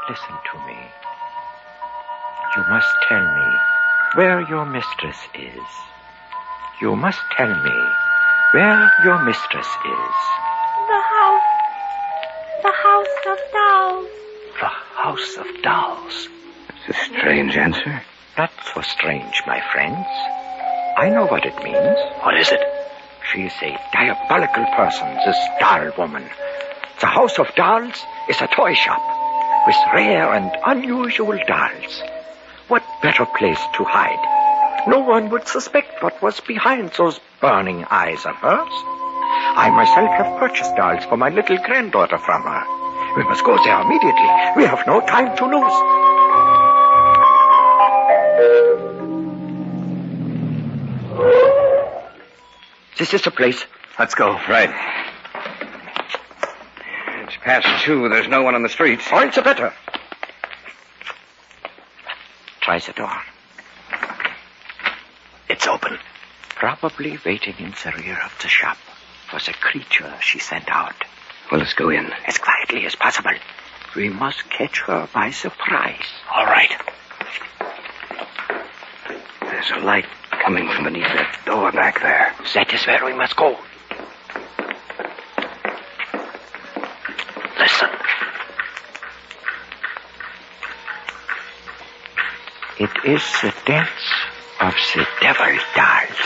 Speaker 8: listen to me. You must tell me where your mistress is. You must tell me where your mistress is.
Speaker 7: The house of dolls.
Speaker 25: The house of dolls.
Speaker 2: It's a strange answer.
Speaker 8: Not so strange, my friends. I know what it means.
Speaker 18: What is it?
Speaker 8: She is a diabolical person, this doll woman. The House of Dolls is a toy shop with rare and unusual dolls. What better place to hide? No one would suspect what was behind those burning eyes of hers. I myself have purchased dolls for my little granddaughter from her. We must go there immediately. We have no time to lose. This is the place.
Speaker 2: Let's go. Right. It's past 2. There's no one on the streets.
Speaker 8: All the better. Try the door.
Speaker 18: It's open.
Speaker 8: Probably waiting in the rear of the shop for the creature she sent out.
Speaker 2: Well, let's go in.
Speaker 8: As quietly as possible. We must catch her by surprise.
Speaker 18: All right.
Speaker 2: There's a light coming from beneath that door back there.
Speaker 8: That is where we must go.
Speaker 18: Listen.
Speaker 8: It is the dance of the devil dolls.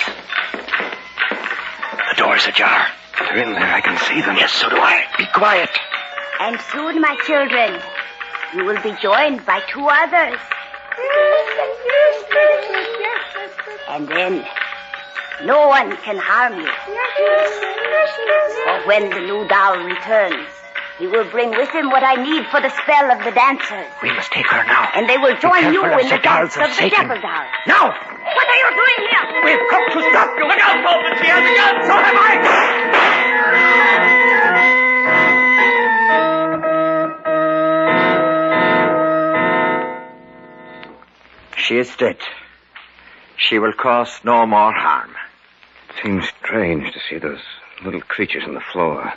Speaker 18: The door's ajar.
Speaker 2: They're in there. I can see them.
Speaker 18: Yes, so do I.
Speaker 8: Be quiet.
Speaker 6: And soon, my children, you will be joined by 2 others. And then, no one can harm you. For when the new doll returns, he will bring with him what I need for the spell of the dancers.
Speaker 8: We must take her now.
Speaker 6: And they will join you in the dance of the
Speaker 8: Satan.
Speaker 6: devil doll.
Speaker 8: Now!
Speaker 6: What are you doing here?
Speaker 8: We've come to stop you.
Speaker 18: Look out, Bolton. She has a gun.
Speaker 8: So have I. She is dead. She will cause no more harm.
Speaker 2: Seems strange to see those little creatures on the floor.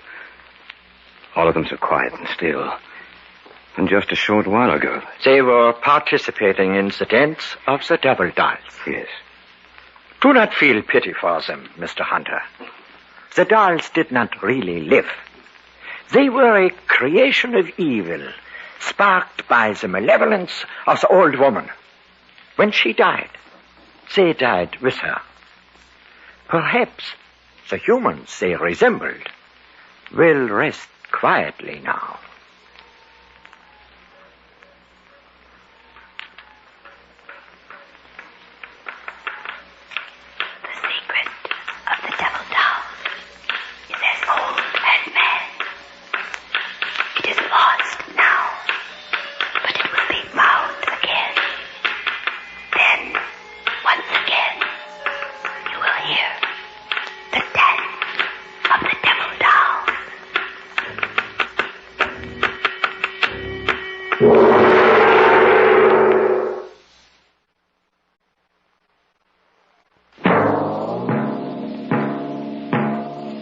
Speaker 2: All of them so quiet and still. And just a short while ago.
Speaker 8: They were participating in the dance of the devil dolls.
Speaker 2: Yes.
Speaker 8: Do not feel pity for them, Mr. Hunter. The dolls did not really live. They were a creation of evil, sparked by the malevolence of the old woman. When she died, they died with her. Perhaps the humans they resembled will rest quietly now.
Speaker 6: The secret of the devil doll is as old as man. It is lost now, but it will be found again. Then, once again, you will hear the dance of the devil doll.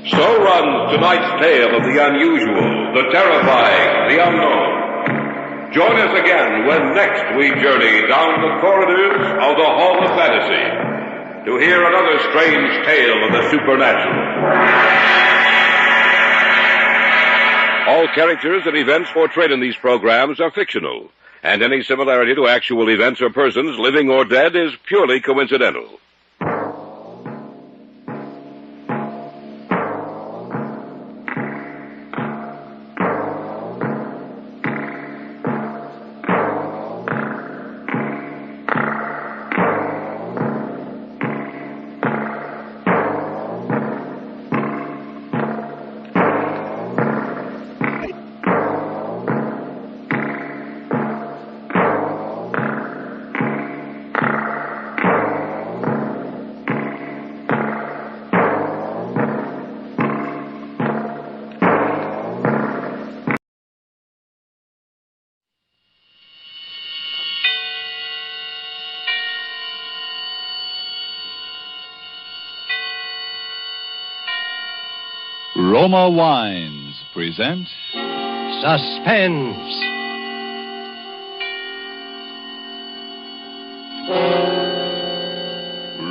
Speaker 3: So runs tonight's tale of the unusual, the terrifying, the unknown. Join us again when next we journey down the corridors of the Hall of Fantasy to hear another strange tale of the supernatural. All characters and events portrayed in these programs are fictional, and any similarity to actual events or persons, living or dead, is purely coincidental.
Speaker 9: Roma Wines present
Speaker 10: Suspense.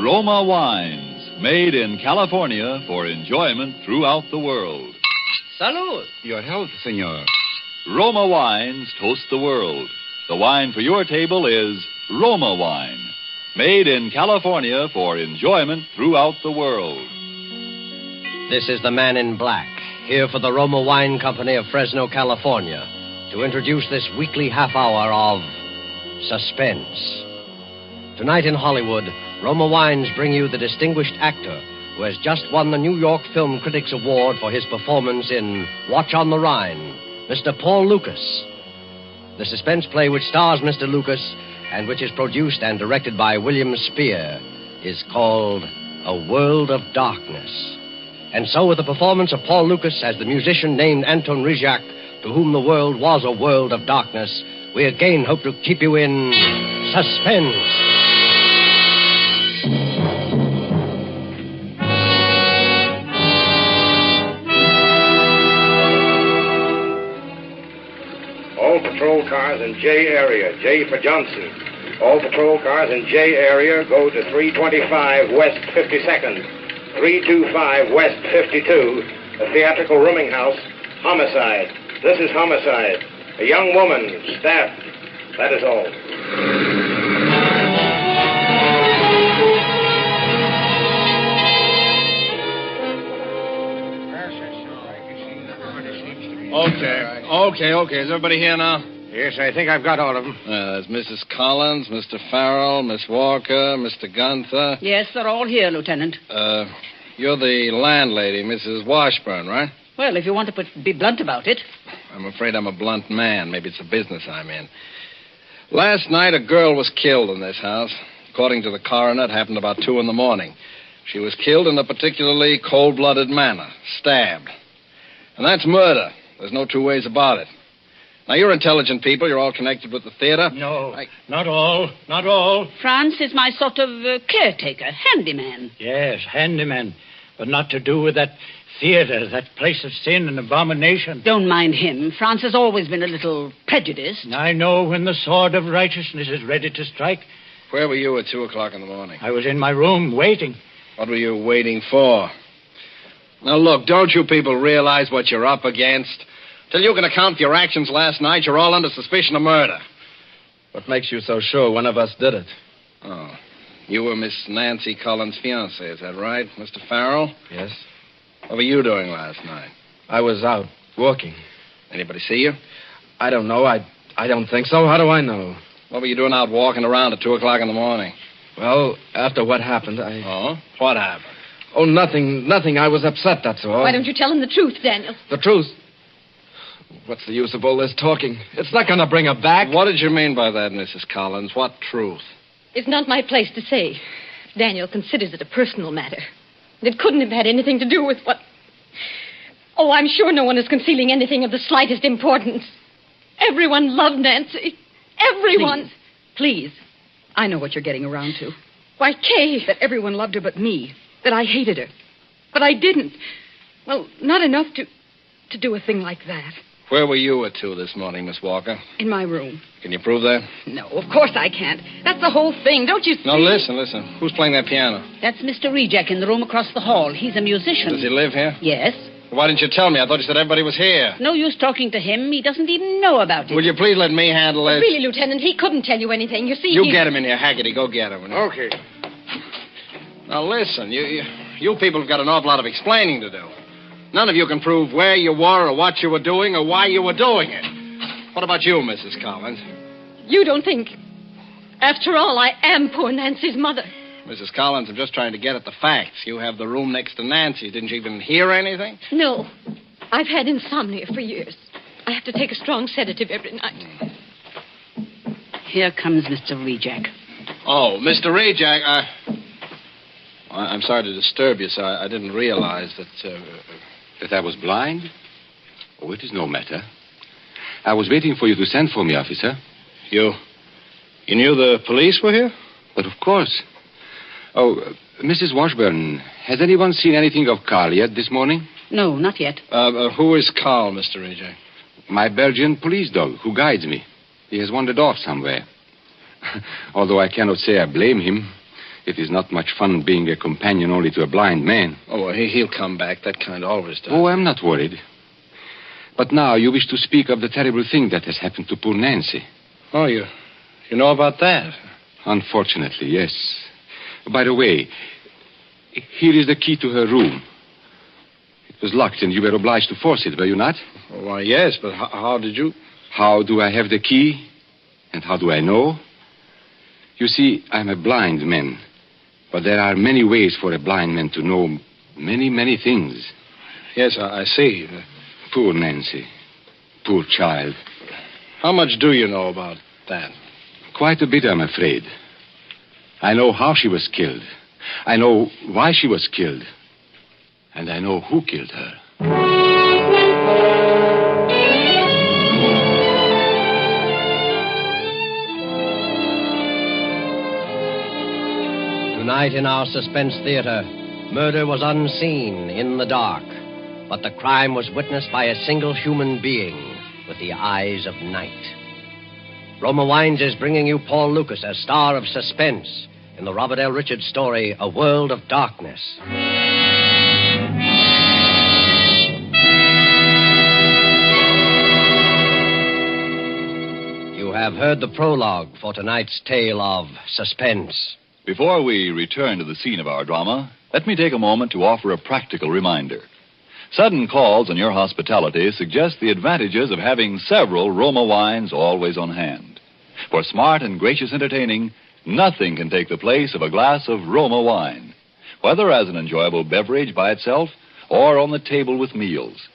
Speaker 9: Roma Wines, made in California for enjoyment throughout the world.
Speaker 10: Salud.
Speaker 9: Your health, senor. Roma Wines toast the world. The wine for your table is Roma wine, made in California for enjoyment throughout the world.
Speaker 11: This is the Man in Black, here for the Roma Wine Company of Fresno, California, to introduce this weekly half hour of Suspense. Tonight in Hollywood, Roma Wines bring you the distinguished actor who has just won the New York Film Critics Award for his performance in Watch on the Rhine, Mr. Paul Lucas. The suspense play which stars Mr. Lucas and which is produced and directed by William Spear is called A World of Darkness. And so with the performance of Paul Lucas as the musician named Anton Rizak, to whom the world was a world of darkness, we again hope to keep you in suspense.
Speaker 2: All patrol cars in J area, J for Johnson. All patrol cars in J area go to 325 West 52nd, 325 West 52, the theatrical rooming house, homicide. This is homicide. A young woman, stabbed. That is all.
Speaker 16: Okay. Is everybody here now?
Speaker 2: Yes, I think I've got all of them.
Speaker 16: There's Mrs. Collins, Mr. Farrell, Miss Walker, Mr. Gunther.
Speaker 19: Yes, they're all here, Lieutenant.
Speaker 16: You're the landlady, Mrs. Washburn, right?
Speaker 19: Well, if you want to be blunt about it.
Speaker 16: I'm afraid I'm a blunt man. Maybe it's the business I'm in. Last night, a girl was killed in this house. According to the coroner, it happened about 2 a.m. She was killed in a particularly cold-blooded manner, stabbed. And that's murder. There's no two ways about it. Now, you're intelligent people. You're all connected with the theater.
Speaker 20: No, not all.
Speaker 19: Franz is my sort of caretaker, handyman.
Speaker 20: Yes, handyman. But not to do with that theater, that place of sin and abomination.
Speaker 19: Don't mind him. Franz has always been a little prejudiced.
Speaker 20: I know when the sword of righteousness is ready to strike.
Speaker 16: Where were you at 2 o'clock in the morning?
Speaker 20: I was in my room waiting.
Speaker 16: What were you waiting for? Now, look, don't you people realize what you're up against? Till you can account for your actions last night, you're all under suspicion of murder.
Speaker 21: What makes you so sure one of us did it?
Speaker 16: Oh, you were Miss Nancy Collins' fiancé, is that right, Mr. Farrell?
Speaker 21: Yes.
Speaker 16: What were you doing last night?
Speaker 21: I was out walking.
Speaker 16: Anybody see you?
Speaker 21: I don't know. I don't think so. How do I know?
Speaker 16: What were you doing out walking around at 2 o'clock in the morning?
Speaker 21: Well, after what happened,
Speaker 16: Oh? What happened?
Speaker 21: Oh, nothing. I was upset, that's all.
Speaker 26: Why don't you tell him the truth, Daniel?
Speaker 21: The truth? What's the use of all this talking? It's not going to bring her back.
Speaker 16: What did you mean by that, Mrs. Collins? What truth?
Speaker 26: It's not my place to say. Daniel considers it a personal matter. It couldn't have had anything to do with what... Oh, I'm sure no one is concealing anything of the slightest importance. Everyone loved Nancy. Everyone.
Speaker 19: Please. I know what you're getting around to.
Speaker 26: Why, Kay.
Speaker 19: That everyone loved her but me.
Speaker 26: That I hated her. But I didn't. Well, not enough to do a thing like that.
Speaker 16: Where were you at 2 this morning, Miss Walker?
Speaker 19: In my room.
Speaker 16: Can you prove that?
Speaker 19: No, of course I can't. That's the whole thing, don't you see?
Speaker 16: No, listen. Who's playing that piano?
Speaker 19: That's Mr. Rejek in the room across the hall. He's a musician.
Speaker 16: Does he live here?
Speaker 19: Yes.
Speaker 16: Why didn't you tell me? I thought you said everybody was here.
Speaker 19: No use talking to him. He doesn't even know about it.
Speaker 16: Will you please let me handle it?
Speaker 26: Really, Lieutenant, he couldn't tell you anything. You see,
Speaker 16: You get him in here, Haggerty. Go get him.
Speaker 2: Okay.
Speaker 16: Now, listen. You people have got an awful lot of explaining to do. None of you can prove where you were or what you were doing or why you were doing it. What about you, Mrs. Collins?
Speaker 26: You don't think... After all, I am poor Nancy's mother.
Speaker 16: Mrs. Collins, I'm just trying to get at the facts. You have the room next to Nancy. Didn't you even hear anything?
Speaker 26: No. I've had insomnia for years. I have to take a strong sedative every night.
Speaker 19: Here comes Mr. Rejek.
Speaker 16: Oh, Mr. Rejek, I'm sorry to disturb you, sir. I didn't realize
Speaker 27: That I was blind? Oh, it is no matter. I was waiting for you to send for me, officer.
Speaker 16: You knew the police were here?
Speaker 27: But of course. Oh, Mrs. Washburn, has anyone seen anything of Carl yet this morning?
Speaker 19: No, not yet.
Speaker 16: Who is Carl, Mr. Rejek?
Speaker 27: My Belgian police dog, who guides me. He has wandered off somewhere. Although I cannot say I blame him. It is not much fun being a companion only to a blind man.
Speaker 16: Oh, well, he'll come back. That kind always does.
Speaker 27: Oh, I'm not worried. But now you wish to speak of the terrible thing that has happened to poor Nancy.
Speaker 16: Oh, you know about that?
Speaker 27: Unfortunately, yes. By the way, here is the key to her room. It was locked, and you were obliged to force it, were you not?
Speaker 16: Why, yes, but how did you...
Speaker 27: How do I have the key? And how do I know? You see, I'm a blind man. But there are many ways for a blind man to know many, many things.
Speaker 16: Yes, I see.
Speaker 27: Poor Nancy. Poor child.
Speaker 16: How much do you know about that?
Speaker 27: Quite a bit, I'm afraid. I know how she was killed. I know why she was killed. And I know who killed her.
Speaker 11: Tonight in our Suspense Theater, murder was unseen in the dark, but the crime was witnessed by a single human being with the eyes of night. Roma Wines is bringing you Paul Lucas as star of Suspense in the Robert L. Richards story, A World of Darkness. You have heard the prologue for tonight's tale of Suspense.
Speaker 9: Before we return to the scene of our drama, let me take a moment to offer a practical reminder. Sudden calls on your hospitality suggest the advantages of having several Roma wines always on hand. For smart and gracious entertaining, nothing can take the place of a glass of Roma wine, whether as an enjoyable beverage by itself or on the table with meals.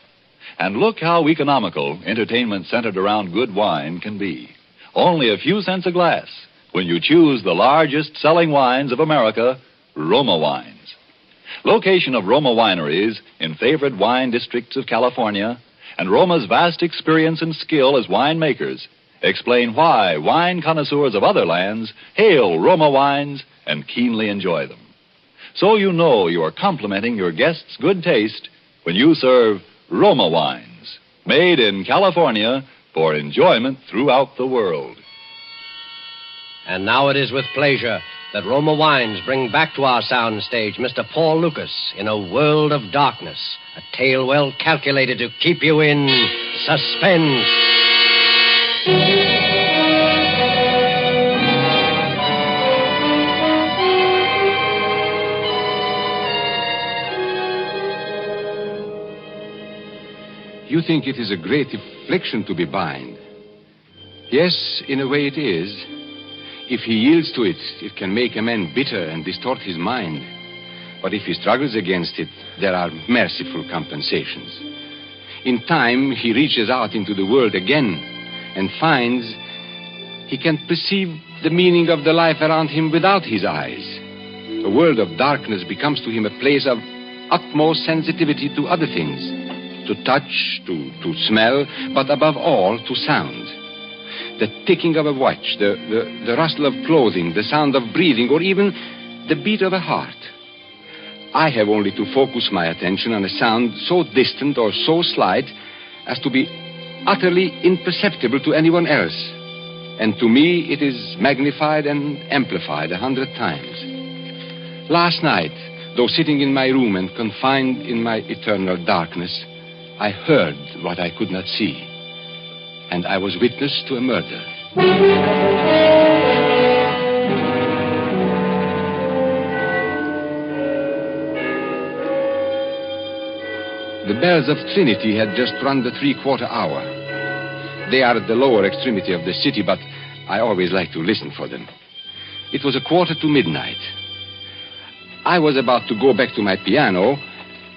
Speaker 9: And look how economical entertainment centered around good wine can be. Only a few cents a glass when you choose the largest selling wines of America, Roma Wines. Location of Roma wineries in favored wine districts of California and Roma's vast experience and skill as winemakers explain why wine connoisseurs of other lands hail Roma wines and keenly enjoy them. So you know you are complimenting your guests' good taste when you serve Roma wines, made in California for enjoyment throughout the world.
Speaker 11: And now it is with pleasure that Roma Wines bring back to our soundstage Mr. Paul Lucas in A World of Darkness, a tale well calculated to keep you in suspense.
Speaker 27: You think it is a great affliction to be blind. Yes, in a way it is. If he yields to it, it can make a man bitter and distort his mind. But if he struggles against it, there are merciful compensations. In time, he reaches out into the world again and finds he can perceive the meaning of the life around him without his eyes. A world of darkness becomes to him a place of utmost sensitivity to other things, to touch, to smell, but above all, to sound. The ticking of a watch, the rustle of clothing, the sound of breathing, or even the beat of a heart. I have only to focus my attention on a sound so distant or so slight as to be utterly imperceptible to anyone else. And to me, it is magnified and amplified 100 times. Last night, though sitting in my room and confined in my eternal darkness, I heard what I could not see. And I was witness to a murder. The bells of Trinity had just rung the 3/4 hour. They are at the lower extremity of the city, but I always like to listen for them. It was 1:45 to midnight. I was about to go back to my piano.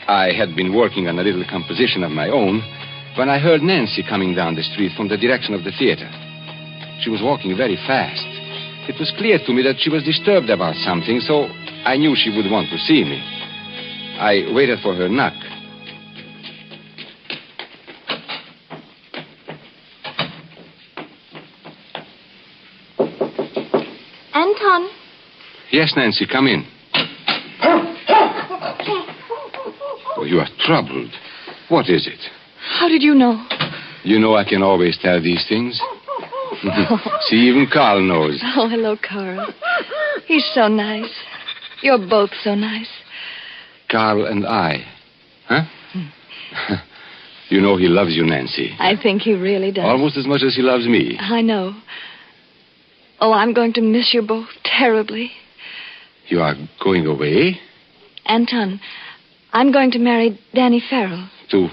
Speaker 27: I had been working on a little composition of my own when I heard Nancy coming down the street from the direction of the theater. She was walking very fast. It was clear to me that she was disturbed about something, so I knew she would want to see me. I waited for her knock.
Speaker 5: Anton.
Speaker 27: Yes, Nancy, come in. Oh, you are troubled. What is it?
Speaker 5: How did you know?
Speaker 27: You know I can always tell these things. See, even Carl knows.
Speaker 5: Oh, hello, Carl. He's so nice. You're both so nice.
Speaker 27: Carl and I. Huh? You know he loves you, Nancy.
Speaker 5: I think he really does.
Speaker 27: Almost as much as he loves me.
Speaker 5: I know. Oh, I'm going to miss you both terribly.
Speaker 27: You are going away?
Speaker 5: Anton, I'm going to marry Danny Farrell.
Speaker 27: To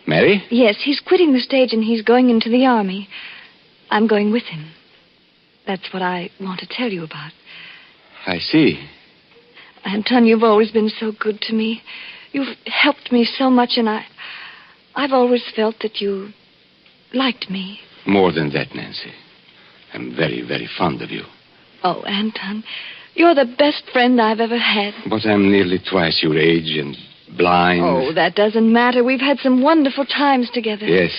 Speaker 27: marry?
Speaker 5: Yes, he's quitting the stage and he's going into the army. I'm going with him. That's what I want to tell you about.
Speaker 27: I see.
Speaker 5: Anton, you've always been so good to me. You've helped me so much, and I've always felt that you liked me.
Speaker 27: More than that, Nancy. I'm very, very fond of you.
Speaker 5: Oh, Anton, you're the best friend I've ever had.
Speaker 27: But I'm nearly twice your age and blind.
Speaker 5: Oh, that doesn't matter. We've had some wonderful times together.
Speaker 27: Yes.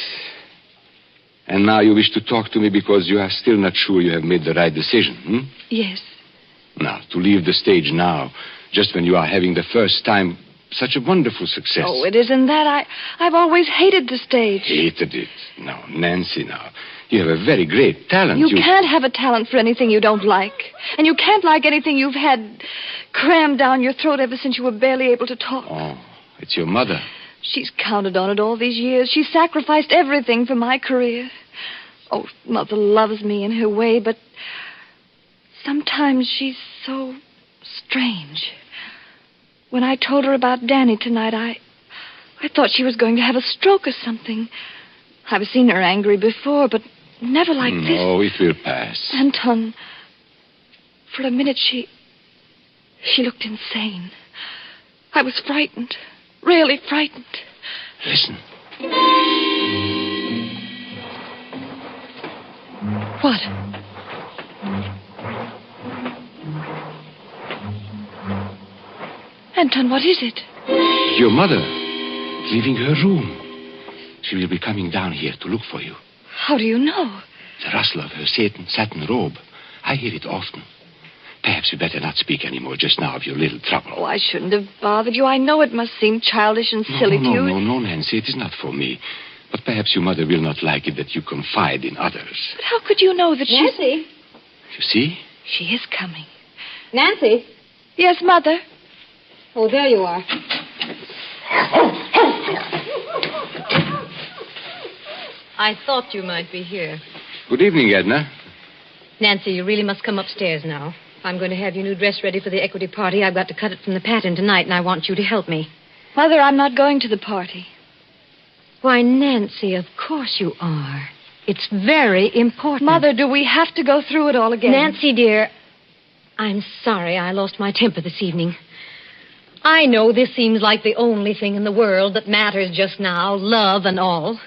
Speaker 27: And now you wish to talk to me because you are still not sure you have made the right decision, hmm?
Speaker 5: Yes.
Speaker 27: Now, to leave the stage now, just when you are having the first time such a wonderful success.
Speaker 5: Oh, it isn't that. I've always hated the stage.
Speaker 27: Hated it. No, Nancy, now. You have a very great talent.
Speaker 5: You can't have a talent for anything you don't like. And you can't like anything you've had crammed down your throat ever since you were barely able to talk.
Speaker 27: Oh, it's your mother.
Speaker 5: She's counted on it all these years. She sacrificed everything for my career. Oh, Mother loves me in her way, but sometimes she's so strange. When I told her about Danny tonight, I thought she was going to have a stroke or something. I've seen her angry before, but never like this.
Speaker 27: No, it will pass.
Speaker 5: Anton, for a minute she looked insane. I was frightened, really frightened.
Speaker 27: Listen.
Speaker 5: What? Anton, what is it?
Speaker 27: Your mother, leaving her room. She will be coming down here to look for you.
Speaker 5: How do you know?
Speaker 27: The rustle of her satin robe. I hear it often. Perhaps you better not speak anymore just now of your little trouble.
Speaker 5: Oh, I shouldn't have bothered you. I know it must seem childish and silly to you.
Speaker 27: No, Nancy, it is not for me. But perhaps your mother will not like it that you confide in others.
Speaker 5: But how could you know that
Speaker 6: Nancy?
Speaker 27: You see?
Speaker 5: She is coming.
Speaker 6: Nancy?
Speaker 5: Yes, Mother?
Speaker 6: Oh, there you are. I thought you might be here.
Speaker 27: Good evening, Edna.
Speaker 6: Nancy, you really must come upstairs now. I'm going to have your new dress ready for the equity party. I've got to cut it from the pattern tonight, and I want you to help me.
Speaker 5: Mother, I'm not going to the party.
Speaker 6: Why, Nancy, of course you are. It's very important.
Speaker 5: Mother, do we have to go through it all again?
Speaker 6: Nancy, dear, I'm sorry I lost my temper this evening. I know this seems like the only thing in the world that matters just now, love and all.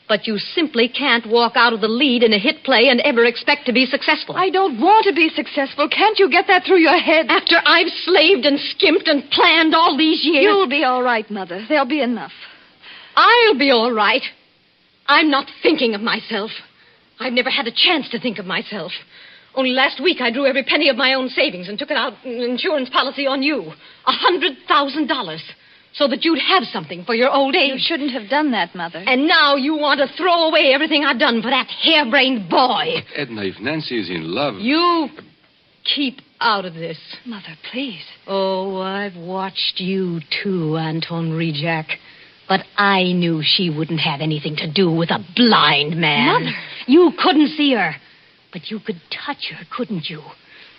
Speaker 6: But you simply can't walk out of the lead in a hit play and ever expect to be successful.
Speaker 5: I don't want to be successful. Can't you get that through your head?
Speaker 6: After I've slaved and skimped and planned all these years.
Speaker 5: You'll be all right, Mother. There'll be enough.
Speaker 6: I'll be all right. I'm not thinking of myself. I've never had a chance to think of myself. Only last week I drew every penny of my own savings and took it out in an insurance policy on you. $100,000. So that you'd have something for your old age.
Speaker 5: You shouldn't have done that, Mother.
Speaker 6: And now you want to throw away everything I've done for that harebrained boy.
Speaker 27: But Edna, if Nancy is in love...
Speaker 6: You keep out of this.
Speaker 5: Mother, please.
Speaker 6: Oh, I've watched you too, Anton Rejak. But I knew she wouldn't have anything to do with a blind man.
Speaker 5: Mother.
Speaker 6: You couldn't see her. But you could touch her, couldn't you?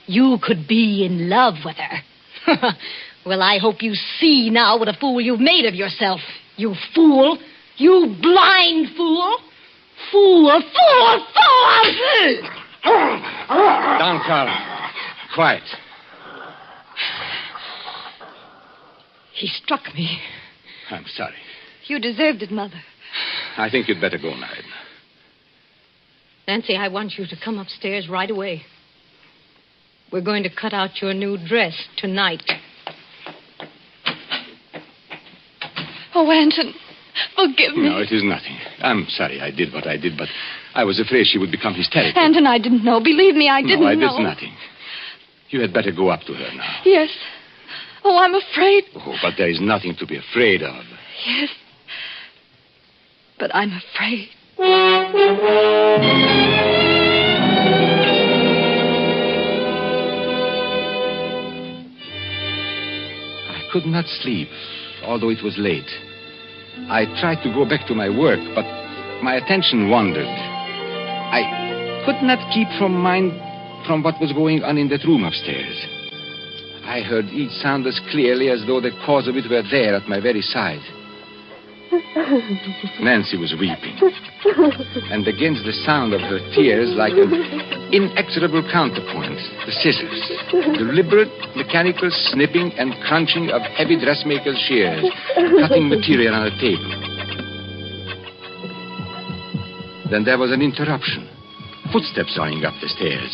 Speaker 6: You could be in love with her. Well, I hope you see now what a fool you've made of yourself. You fool. You blind fool. Fool.
Speaker 27: Down, Carl. Quiet.
Speaker 6: He struck me.
Speaker 27: I'm sorry.
Speaker 5: You deserved it, Mother.
Speaker 27: I think you'd better go now, Edna.
Speaker 6: Nancy, I want you to come upstairs right away. We're going to cut out your new dress tonight.
Speaker 5: Oh, Anton, forgive me.
Speaker 27: No, it is nothing. I'm sorry I did what I did, but I was afraid she would become hysterical.
Speaker 5: Anton, I didn't know. Believe me, I didn't know.
Speaker 27: No, I did nothing. You had better go up to her now.
Speaker 5: Yes. Oh, I'm afraid.
Speaker 27: Oh, but there is nothing to be afraid of.
Speaker 5: Yes. But I'm afraid.
Speaker 27: I could not sleep, although it was late. I tried to go back to my work, but my attention wandered. I could not keep from mind from what was going on in that room upstairs. I heard each sound as clearly as though the cause of it were there at my very side. Nancy was weeping, and against the sound of her tears, like an inexorable counterpoint, the scissors, deliberate mechanical snipping and crunching of heavy dressmaker's shears, cutting material on a table. Then there was an interruption. Footsteps running up the stairs.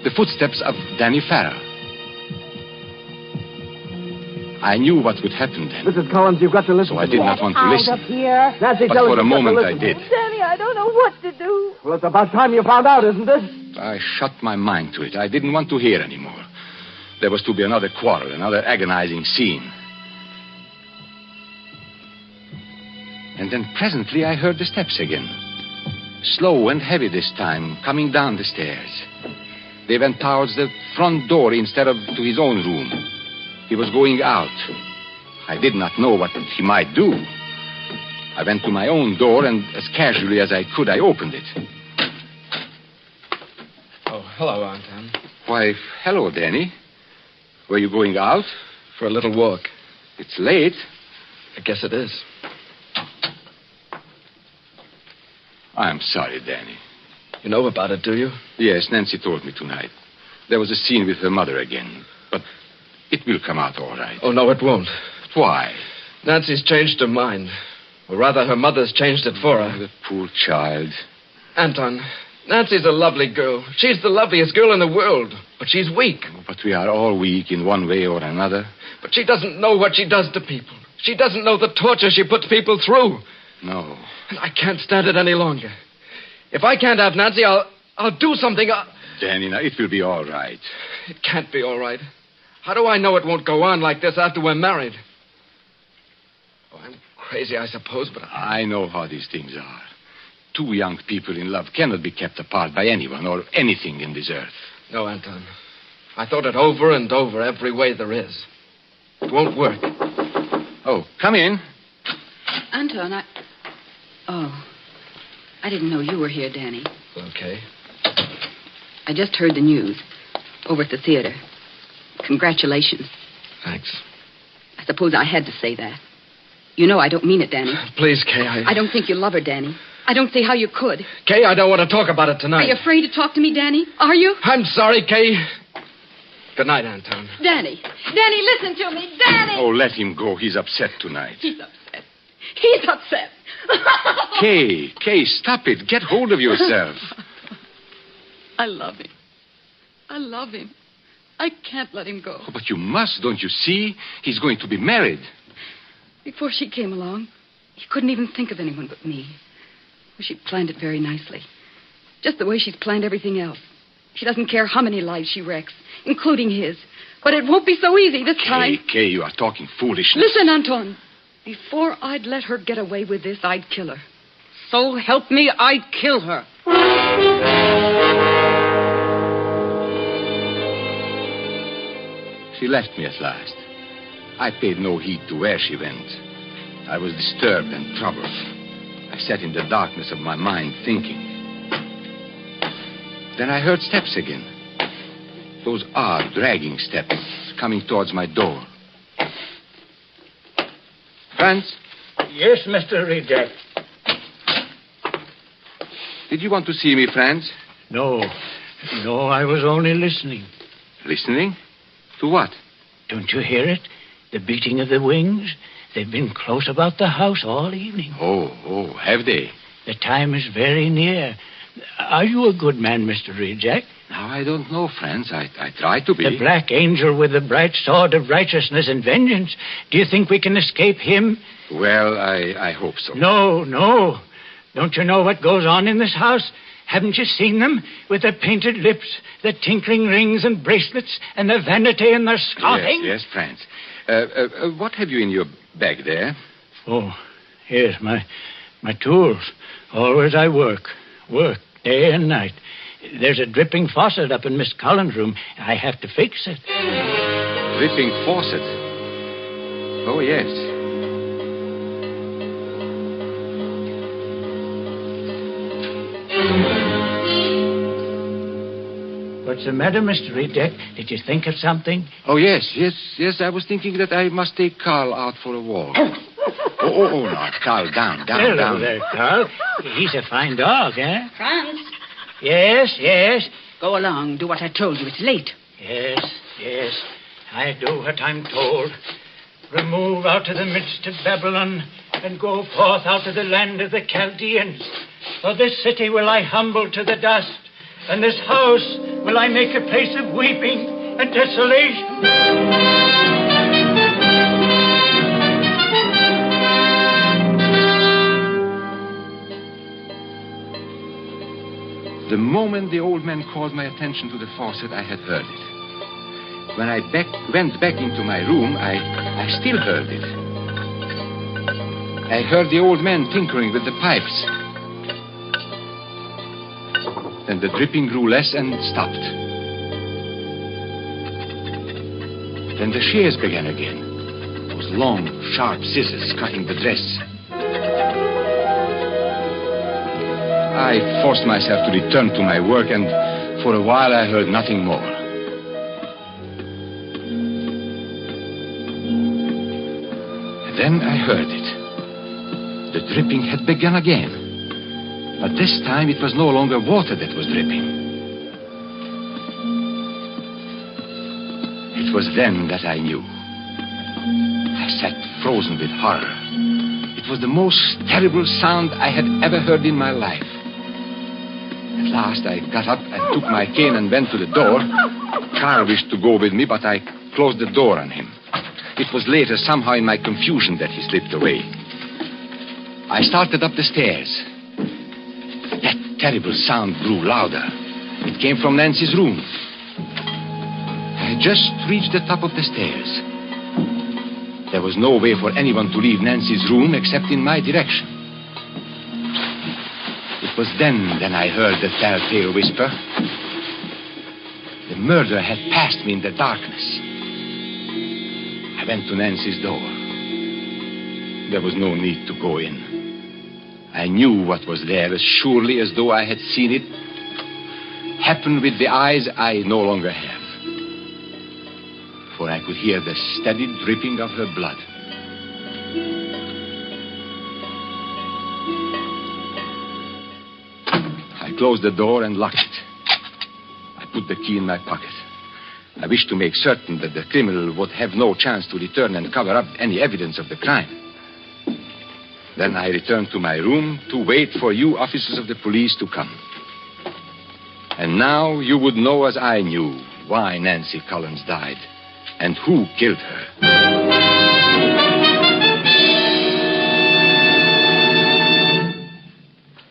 Speaker 27: The footsteps of Danny Farrell. I knew what would happen then.
Speaker 10: Mrs. Collins, you've got to listen.
Speaker 27: So I did not want to listen.
Speaker 10: Out of here. Nancy,
Speaker 27: but
Speaker 10: tell
Speaker 27: for
Speaker 10: her
Speaker 27: a
Speaker 10: you've got to
Speaker 27: moment I
Speaker 10: listen.
Speaker 27: did.
Speaker 7: Danny, I don't know what to do.
Speaker 10: Well, it's about time you found out, isn't it?
Speaker 27: I shut my mind to it. I didn't want to hear anymore. There was to be another quarrel, another agonizing scene. And then presently I heard the steps again. Slow and heavy this time, coming down the stairs. They went towards the front door instead of to his own room. He was going out. I did not know what he might do. I went to my own door, and as casually as I could, I opened it.
Speaker 21: Oh, hello, Aunt Anne.
Speaker 27: Why, hello, Danny. Were you going out?
Speaker 21: For a little walk.
Speaker 27: It's late.
Speaker 21: I guess it is.
Speaker 27: I'm sorry, Danny.
Speaker 21: You know about it, do you?
Speaker 27: Yes, Nancy told me tonight. There was a scene with her mother again, but it will come out all right.
Speaker 21: Oh, no, it won't.
Speaker 27: Why?
Speaker 21: Nancy's changed her mind. Or rather, her mother's changed it for her.
Speaker 27: The poor child.
Speaker 21: Anton, Nancy's a lovely girl. She's the loveliest girl in the world. But she's weak.
Speaker 27: But we are all weak in one way or another.
Speaker 21: But she doesn't know what she does to people. She doesn't know the torture she puts people through.
Speaker 27: No.
Speaker 21: And I can't stand it any longer. If I can't have Nancy, I'll do something.
Speaker 27: Danny, now, it will be all right.
Speaker 21: It can't be all right. How do I know it won't go on like this after we're married? Oh, I'm crazy, I suppose, but
Speaker 27: I know how these things are. Two young people in love cannot be kept apart by anyone or anything in this earth.
Speaker 21: No, Anton. I thought it over and over every way there is. It won't work.
Speaker 27: Oh, come in.
Speaker 1: Anton, Oh, I didn't know you were here, Danny.
Speaker 21: Okay.
Speaker 1: I just heard the news. Over at the theater. Congratulations.
Speaker 21: Thanks.
Speaker 1: I suppose I had to say that. You know I don't mean it, Danny.
Speaker 21: Please, Kay,
Speaker 1: I don't think you love her, Danny. I don't see how you could.
Speaker 21: Kay, I don't want to talk about it tonight.
Speaker 1: Are you afraid to talk to me, Danny? Are you?
Speaker 21: I'm sorry, Kay. Good night, Anton.
Speaker 1: Danny. Danny, listen to me. Danny!
Speaker 27: Oh, let him go. He's upset tonight.
Speaker 1: He's upset. He's upset.
Speaker 27: Kay, stop it. Get hold of yourself.
Speaker 1: I love him. I love him. I can't let him go.
Speaker 27: Oh, but you must, don't you see? He's going to be married.
Speaker 1: Before she came along, he couldn't even think of anyone but me. Well, she planned it very nicely. Just the way she's planned everything else. She doesn't care how many lives she wrecks, including his. But it won't be so easy this time.
Speaker 27: Kay, you are talking foolishness.
Speaker 1: Listen, Anton. Before I'd let her get away with this, I'd kill her. So help me, I'd kill her.
Speaker 27: She left me at last. I paid no heed to where she went. I was disturbed and troubled. I sat in the darkness of my mind thinking. Then I heard steps again. Those odd, dragging steps coming towards my door. Franz?
Speaker 20: Yes, Mr. Reject.
Speaker 27: Did you want to see me, Franz?
Speaker 20: No, I was only listening.
Speaker 27: Listening? To what?
Speaker 20: Don't you hear it? The beating of the wings? They've been close about the house all evening.
Speaker 27: Oh, have they?
Speaker 20: The time is very near. Are you a good man, Mr. Reject?
Speaker 27: Now, I don't know, Franz. I try to be.
Speaker 20: The black angel with the bright sword of righteousness and vengeance. Do you think we can escape him?
Speaker 27: Well, I hope so.
Speaker 20: No. Don't you know what goes on in this house? Haven't you seen them? With the painted lips, the tinkling rings and bracelets, and the vanity and the scoffing?
Speaker 27: Yes, Franz. What have you in your bag there?
Speaker 20: Oh, here's my tools. Always I work day and night. There's a dripping faucet up in Miss Collins' room. I have to fix it.
Speaker 27: Dripping faucet? Oh, yes.
Speaker 20: What's the matter, Mr. Reject? Did you think of something?
Speaker 27: Oh, yes. I was thinking that I must take Carl out for a walk. Now, Carl, down.
Speaker 20: Hello there, Carl. He's a fine dog, eh?
Speaker 19: Franz.
Speaker 20: Yes.
Speaker 19: Go along. Do what I told you. It's late.
Speaker 20: Yes. I do what I'm told. Remove out of the midst of Babylon and go forth out of the land of the Chaldeans. For this city will I humble to the dust, and this house will I make a place of weeping and desolation.
Speaker 27: The moment the old man called my attention to the faucet, I had heard it. When I went back into my room, I still heard it. I heard the old man tinkering with the pipes. Then the dripping grew less and stopped. Then the shears began again. Those long, sharp scissors cutting the dress. I forced myself to return to my work, and for a while I heard nothing more. And then I heard it. The dripping had begun again. But this time it was no longer water that was dripping. It was then that I knew. I sat frozen with horror. It was the most terrible sound I had ever heard in my life. At last I got up and took my cane and went to the door. Carl wished to go with me, but I closed the door on him. It was later, somehow in my confusion, that he slipped away. I started up the stairs. That terrible sound grew louder. It came from Nancy's room. I had just reached the top of the stairs. There was no way for anyone to leave Nancy's room except in my direction. It was then I heard the telltale whisper. The murderer had passed me in the darkness. I went to Nancy's door. There was no need to go in. I knew what was there as surely as though I had seen it happen with the eyes I no longer have. For I could hear the steady dripping of her blood. I closed the door and locked it. I put the key in my pocket. I wished to make certain that the criminal would have no chance to return and cover up any evidence of the crime. Then I returned to my room to wait for you officers of the police to come. And now you would know, as I knew, why Nancy Collins died and who killed her.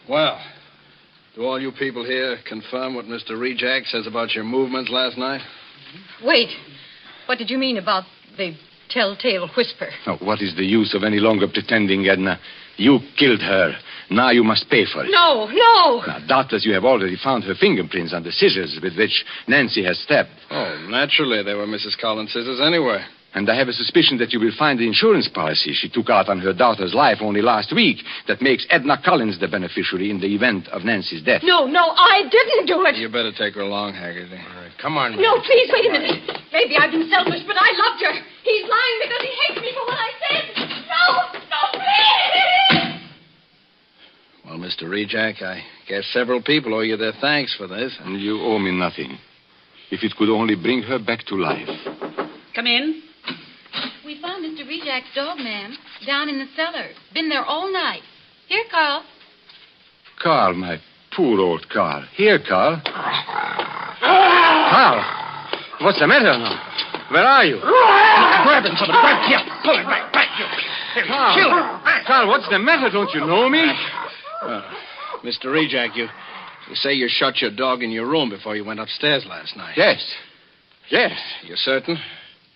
Speaker 16: Well, do all you people here confirm what Mr. Rejack says about your movements last night?
Speaker 1: Wait. What did you mean about the telltale whisper?
Speaker 27: Oh, what is the use of any longer pretending, Edna? You killed her. Now you must pay for it.
Speaker 1: No.
Speaker 27: Now, doubtless you have already found her fingerprints on the scissors with which Nancy has stabbed.
Speaker 16: Oh, naturally they were Mrs. Collins' scissors anyway.
Speaker 27: And I have a suspicion that you will find the insurance policy she took out on her daughter's life only last week that makes Edna Collins the beneficiary in the event of Nancy's death.
Speaker 1: No, I didn't do it.
Speaker 16: You better take her along, Haggerty.
Speaker 27: All right, come on.
Speaker 1: No, please, wait a minute. Maybe I've been selfish, but I loved her. He's lying because he hates me for what I said. No, please!
Speaker 16: Well, Mr. Rejack, I guess several people owe you their thanks for this.
Speaker 27: And you owe me nothing. If it could only bring her back to life.
Speaker 19: Come in.
Speaker 12: We found Mr. Rejack's dog, ma'am, down in the cellar. Been there all night. Here, Carl.
Speaker 27: Carl, my poor old Carl. Here, Carl. Carl, what's the matter now? Where are you?
Speaker 16: Grab him, somebody. Grab him. Here, pull him right back.
Speaker 27: Carl, what's the matter? Don't you know me?
Speaker 16: Mr. Rejack, you say you shut your dog in your room before you went upstairs last night.
Speaker 27: Yes.
Speaker 16: You're certain?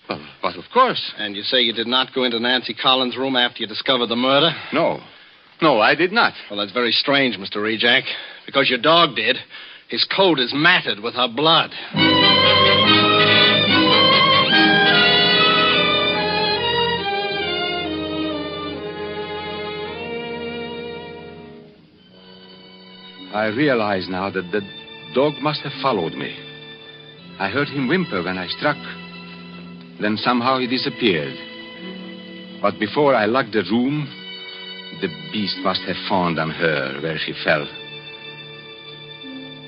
Speaker 27: Well, but of course.
Speaker 16: And you say you did not go into Nancy Collins' room after you discovered the murder?
Speaker 27: No, I did not.
Speaker 16: Well, that's very strange, Mr. Rejack, because your dog did. His coat is matted with her blood.
Speaker 27: I realize now that the dog must have followed me. I heard him whimper when I struck. Then somehow he disappeared. But before I locked the room, the beast must have fawned on her where she fell.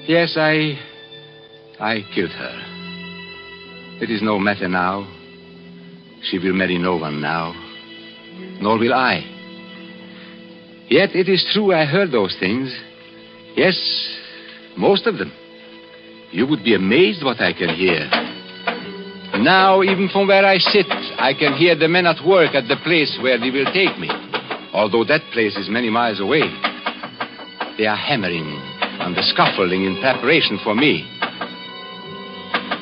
Speaker 27: Yes, I killed her. It is no matter now. She will marry no one now, nor will I. Yet it is true I heard those things. Yes, most of them. You would be amazed what I can hear. Now, even from where I sit, I can hear the men at work at the place where they will take me, although that place is many miles away. They are hammering on the scaffolding in preparation for me.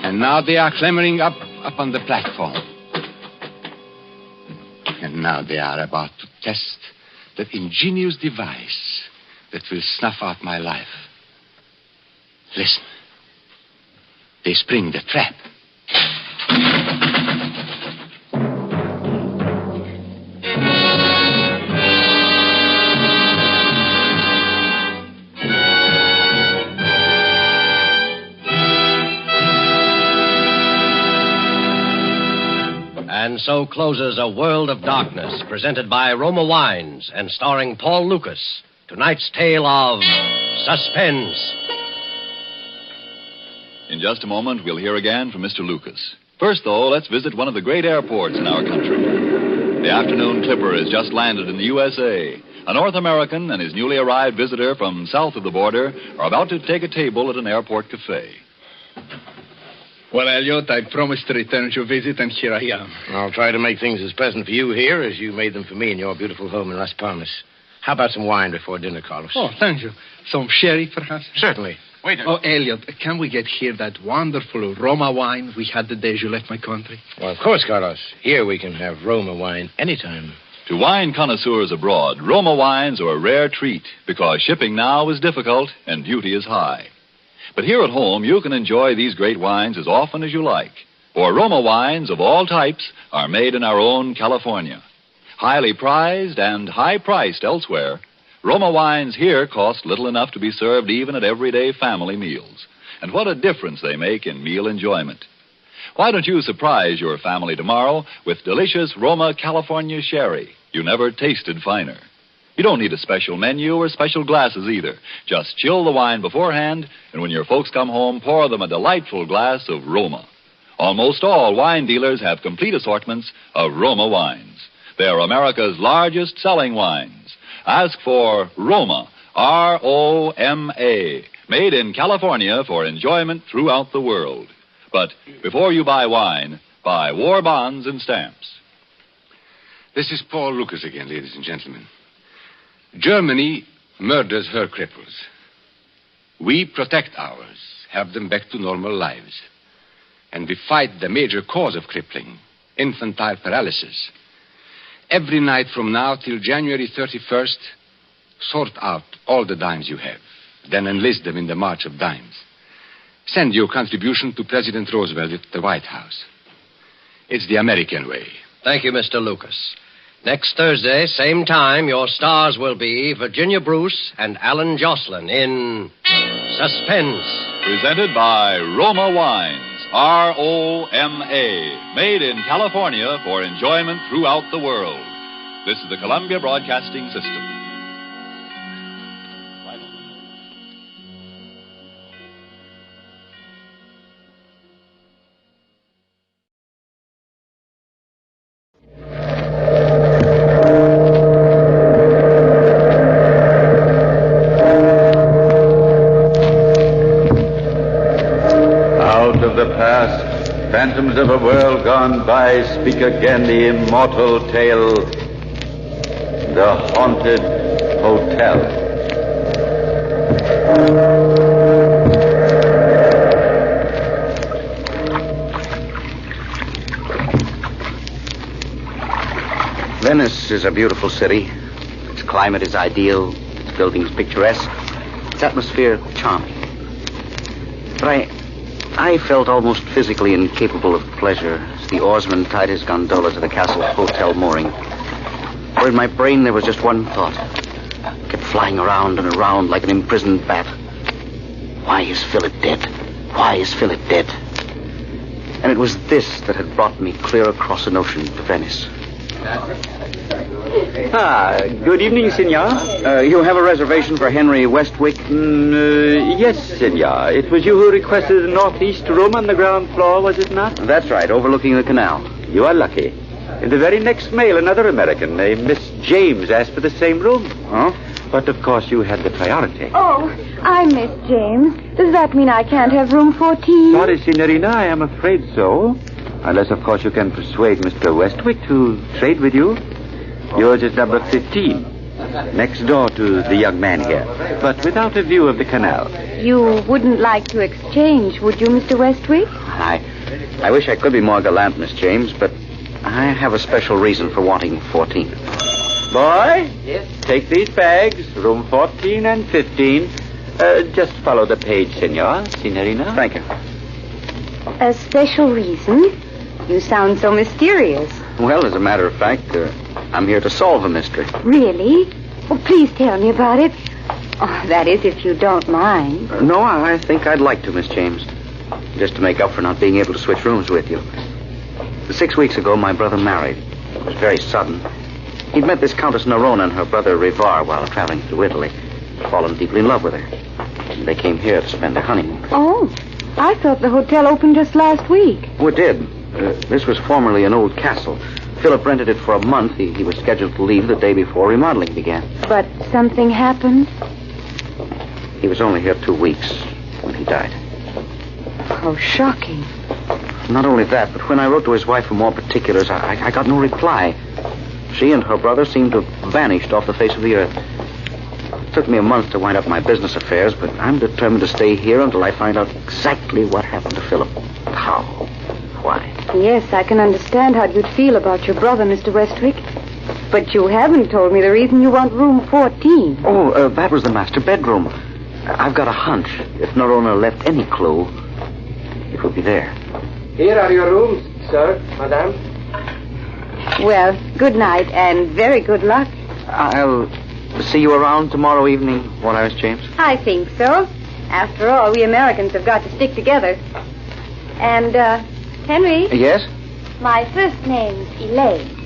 Speaker 27: And now they are clambering up on the platform. And now they are about to test that ingenious device that will snuff out my life. Listen. They spring the trap.
Speaker 11: And so closes A World of Darkness, presented by Roma Wines and starring Paul Lucas. Tonight's tale of Suspense.
Speaker 9: In just a moment, we'll hear again from Mr. Lucas. First, though, let's visit one of the great airports in our country. The afternoon clipper has just landed in the USA. A North American and his newly arrived visitor from south of the border are about to take a table at an airport cafe.
Speaker 13: Well, Elliot, I promised to return your visit, and here I am.
Speaker 2: I'll try to make things as pleasant for you here as you made them for me in your beautiful home in Las Palmas. How about some wine before dinner, Carlos?
Speaker 13: Oh, thank you. Some sherry, perhaps?
Speaker 2: Certainly. Wait a minute.
Speaker 13: Oh, Elliot, can we get here that wonderful Roma wine we had the day you left my country?
Speaker 2: Well, of course, Carlos. Here we can have Roma wine anytime.
Speaker 9: To wine connoisseurs abroad, Roma wines are a rare treat because shipping now is difficult and duty is high. But here at home, you can enjoy these great wines as often as you like. For Roma wines of all types are made in our own California. Highly prized and high-priced elsewhere, Roma wines here cost little enough to be served even at everyday family meals. And what a difference they make in meal enjoyment. Why don't you surprise your family tomorrow with delicious Roma California sherry? You never tasted finer. You don't need a special menu or special glasses either. Just chill the wine beforehand, and when your folks come home, pour them a delightful glass of Roma. Almost all wine dealers have complete assortments of Roma wines. They are America's largest selling wines. Ask for Roma, R-O-M-A, made in California for enjoyment throughout the world. But before you buy wine, buy war bonds and stamps.
Speaker 27: This is Paul Lucas again, ladies and gentlemen. Germany murders her cripples. We protect ours, help them back to normal lives. And we fight the major cause of crippling, infantile paralysis. Every night from now till January 31st, sort out all the dimes you have. Then enlist them in the March of Dimes. Send your contribution to President Roosevelt at the White House. It's the American way.
Speaker 11: Thank you, Mr. Lucas. Next Thursday, same time, your stars will be Virginia Bruce and Alan Jocelyn in Suspense.
Speaker 9: Presented by Roma Wines, R-O-M-A, made in California for enjoyment throughout the world. This is the Columbia Broadcasting System.
Speaker 14: Phantoms of a world gone by speak again the immortal tale, The Haunted Hotel.
Speaker 18: Venice is a beautiful city. Its climate is ideal, its buildings picturesque, its atmosphere charming. But I felt almost physically incapable of pleasure as the oarsman tied his gondola to the castle hotel mooring. For in my brain there was just one thought. It kept flying around and around like an imprisoned bat. Why is Philip dead? Why is Philip dead?
Speaker 4: And it was this that had brought me clear across an ocean to Venice.
Speaker 14: Good evening, senor.
Speaker 4: You have a reservation for Henry Westwick?
Speaker 14: Yes, senor. It was you who requested the northeast room on the ground floor, was it not?
Speaker 4: That's right, overlooking the canal.
Speaker 14: You are lucky. In the very next mail, another American named Miss James asked for the same room.
Speaker 4: Oh?
Speaker 14: But, of course, you had the priority.
Speaker 15: Oh, I'm Miss James. Does that mean I can't have room 14?
Speaker 14: Sorry, Signorina, I am afraid so. Unless, of course, you can persuade Mr. Westwick to trade with you. Yours is number 15, next door to the young man here, but without a view of the canal.
Speaker 15: You wouldn't like to exchange, would you, Mr. Westwick?
Speaker 4: I wish I could be more gallant, Miss James, but I have a special reason for wanting 14.
Speaker 14: Boy, yes. Take these bags, room 14 and 15. Just follow the page, senor, signorina.
Speaker 4: Thank you.
Speaker 15: A special reason? You sound so mysterious.
Speaker 4: Well, as a matter of fact, I'm here to solve a mystery.
Speaker 15: Really? Well, please tell me about it. Oh, that is, if you don't mind.
Speaker 4: No, I think I'd like to, Miss James. Just to make up for not being able to switch rooms with you. 6 weeks ago, my brother married. It was very sudden. He'd met this Countess Nerona and her brother Rivar while traveling through Italy. Fallen deeply in love with her. They came here to spend their honeymoon.
Speaker 15: Oh, I thought the hotel opened just last week.
Speaker 4: Oh, it did. This was formerly an old castle. Philip rented it for a month. He was scheduled to leave the day before remodeling began.
Speaker 15: But something happened?
Speaker 4: He was only here 2 weeks when he died.
Speaker 15: How shocking.
Speaker 4: Not only that, but when I wrote to his wife for more particulars, I got no reply. She and her brother seemed to have vanished off the face of the earth. It took me a month to wind up my business affairs, but I'm determined to stay here until I find out exactly what happened to Philip. How? Why?
Speaker 15: Yes, I can understand how you'd feel about your brother, Mr. Westwick. But you haven't told me the reason you want room 14.
Speaker 4: Oh, that was the master bedroom. I've got a hunch. If Nerona left any clue, it would be there.
Speaker 10: Here are your rooms, sir, madame.
Speaker 15: Well, good night and very good luck.
Speaker 4: I'll see you around tomorrow evening, won't I, Miss James?
Speaker 15: I think so. After all, we Americans have got to stick together. And, Henry?
Speaker 4: Yes?
Speaker 15: My first name's Elaine.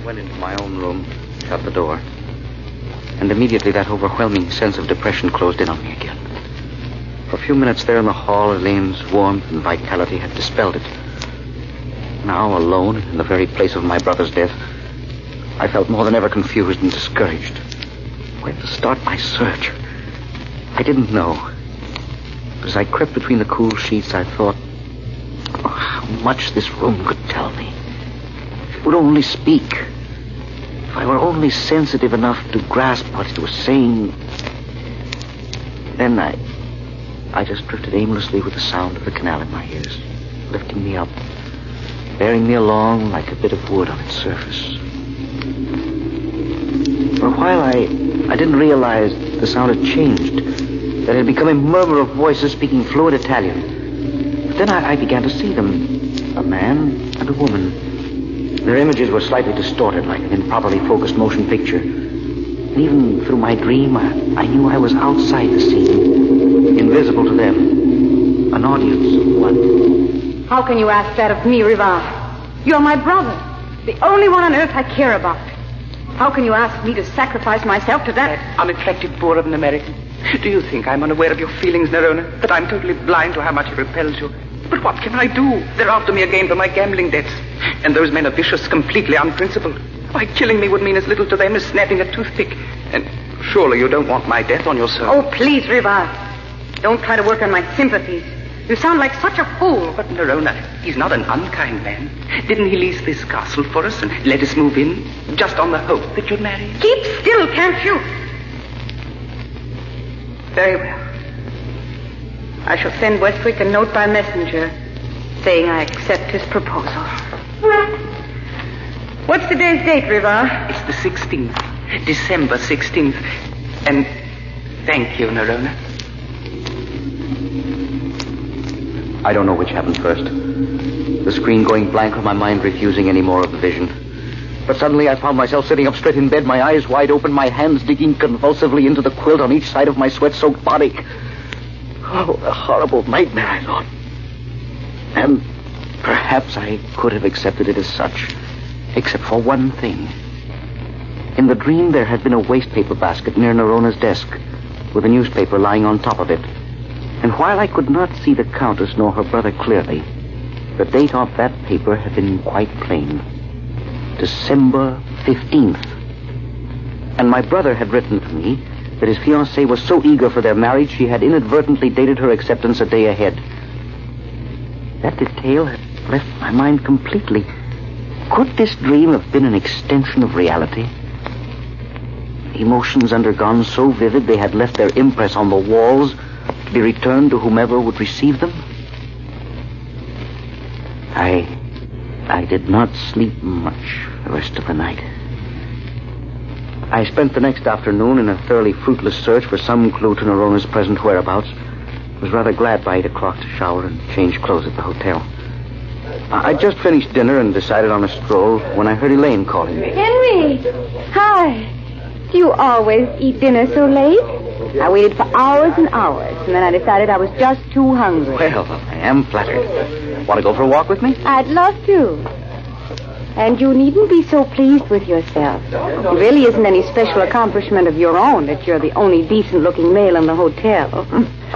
Speaker 4: I went into my own room, shut the door, and immediately that overwhelming sense of depression closed in on me again. For a few minutes there in the hall, Elaine's warmth and vitality had dispelled it. Now, alone, in the very place of my brother's death, I felt more than ever confused and discouraged. Where to start my search? I didn't know. As I crept between the cool sheets, I thought, how much this room could tell me. If it would only speak. If I were only sensitive enough to grasp what it was saying. Then I just drifted aimlessly with the sound of the canal in my ears, lifting me up, bearing me along like a bit of wood on its surface. For a while, I didn't realize the sound had changed, that it had become a murmur of voices speaking fluent Italian. But then I began to see them, a man and a woman. Their images were slightly distorted, like an improperly focused motion picture. And even through my dream, I knew I was outside the scene, invisible to them, an audience of one.
Speaker 15: How can you ask that of me, Rivar? You're my brother, the only one on earth I care about. How can you ask me to sacrifice myself to that
Speaker 10: Unattractive boor of an American. Do you think I'm unaware of your feelings, Nerona? That I'm totally blind to how much it repels you? But what can I do? They're after me again for my gambling debts. And those men are vicious, completely unprincipled. Why, killing me would mean as little to them as snapping a toothpick. And surely you don't want my death on your soul.
Speaker 15: Oh, please, Rivar. Don't try to work on my sympathies. You sound like such a fool.
Speaker 10: But Nerona, he's not an unkind man. Didn't he lease this castle for us and let us move in just on the hope that you'd marry him?
Speaker 15: Keep still, can't you? Very well. I shall send Westwick a note by messenger saying I accept his proposal. What's today's date, Rivar?
Speaker 10: It's the 16th. December 16th. And thank you, Nerona.
Speaker 4: I don't know which happened first. The screen going blank or my mind refusing any more of the vision. But suddenly I found myself sitting up straight in bed, my eyes wide open, my hands digging convulsively into the quilt on each side of my sweat-soaked body. Oh, the horrible nightmare, I thought. And perhaps I could have accepted it as such, except for one thing. In the dream, there had been a wastepaper basket near Norona's desk, with a newspaper lying on top of it. And while I could not see the Countess nor her brother clearly, the date of that paper had been quite plain. December 15th. And my brother had written to me that his fiancée was so eager for their marriage she had inadvertently dated her acceptance a day ahead. That detail had left my mind completely. Could this dream have been an extension of reality? Emotions undergone so vivid they had left their impress on the walls to be returned to whomever would receive them? I did not sleep much the rest of the night. I spent the next afternoon in a thoroughly fruitless search for some clue to Norona's present whereabouts. I was rather glad by 8 o'clock to shower and change clothes at the hotel. I'd just finished dinner and decided on a stroll when I heard Elaine calling me.
Speaker 15: Henry! Hi. Do you always eat dinner so late? I waited for hours and hours, and then I decided I was just too hungry.
Speaker 4: Well, I am flattered. Want to go for a walk with me?
Speaker 15: I'd love to. And you needn't be so pleased with yourself. It really isn't any special accomplishment of your own that you're the only decent-looking male in the hotel.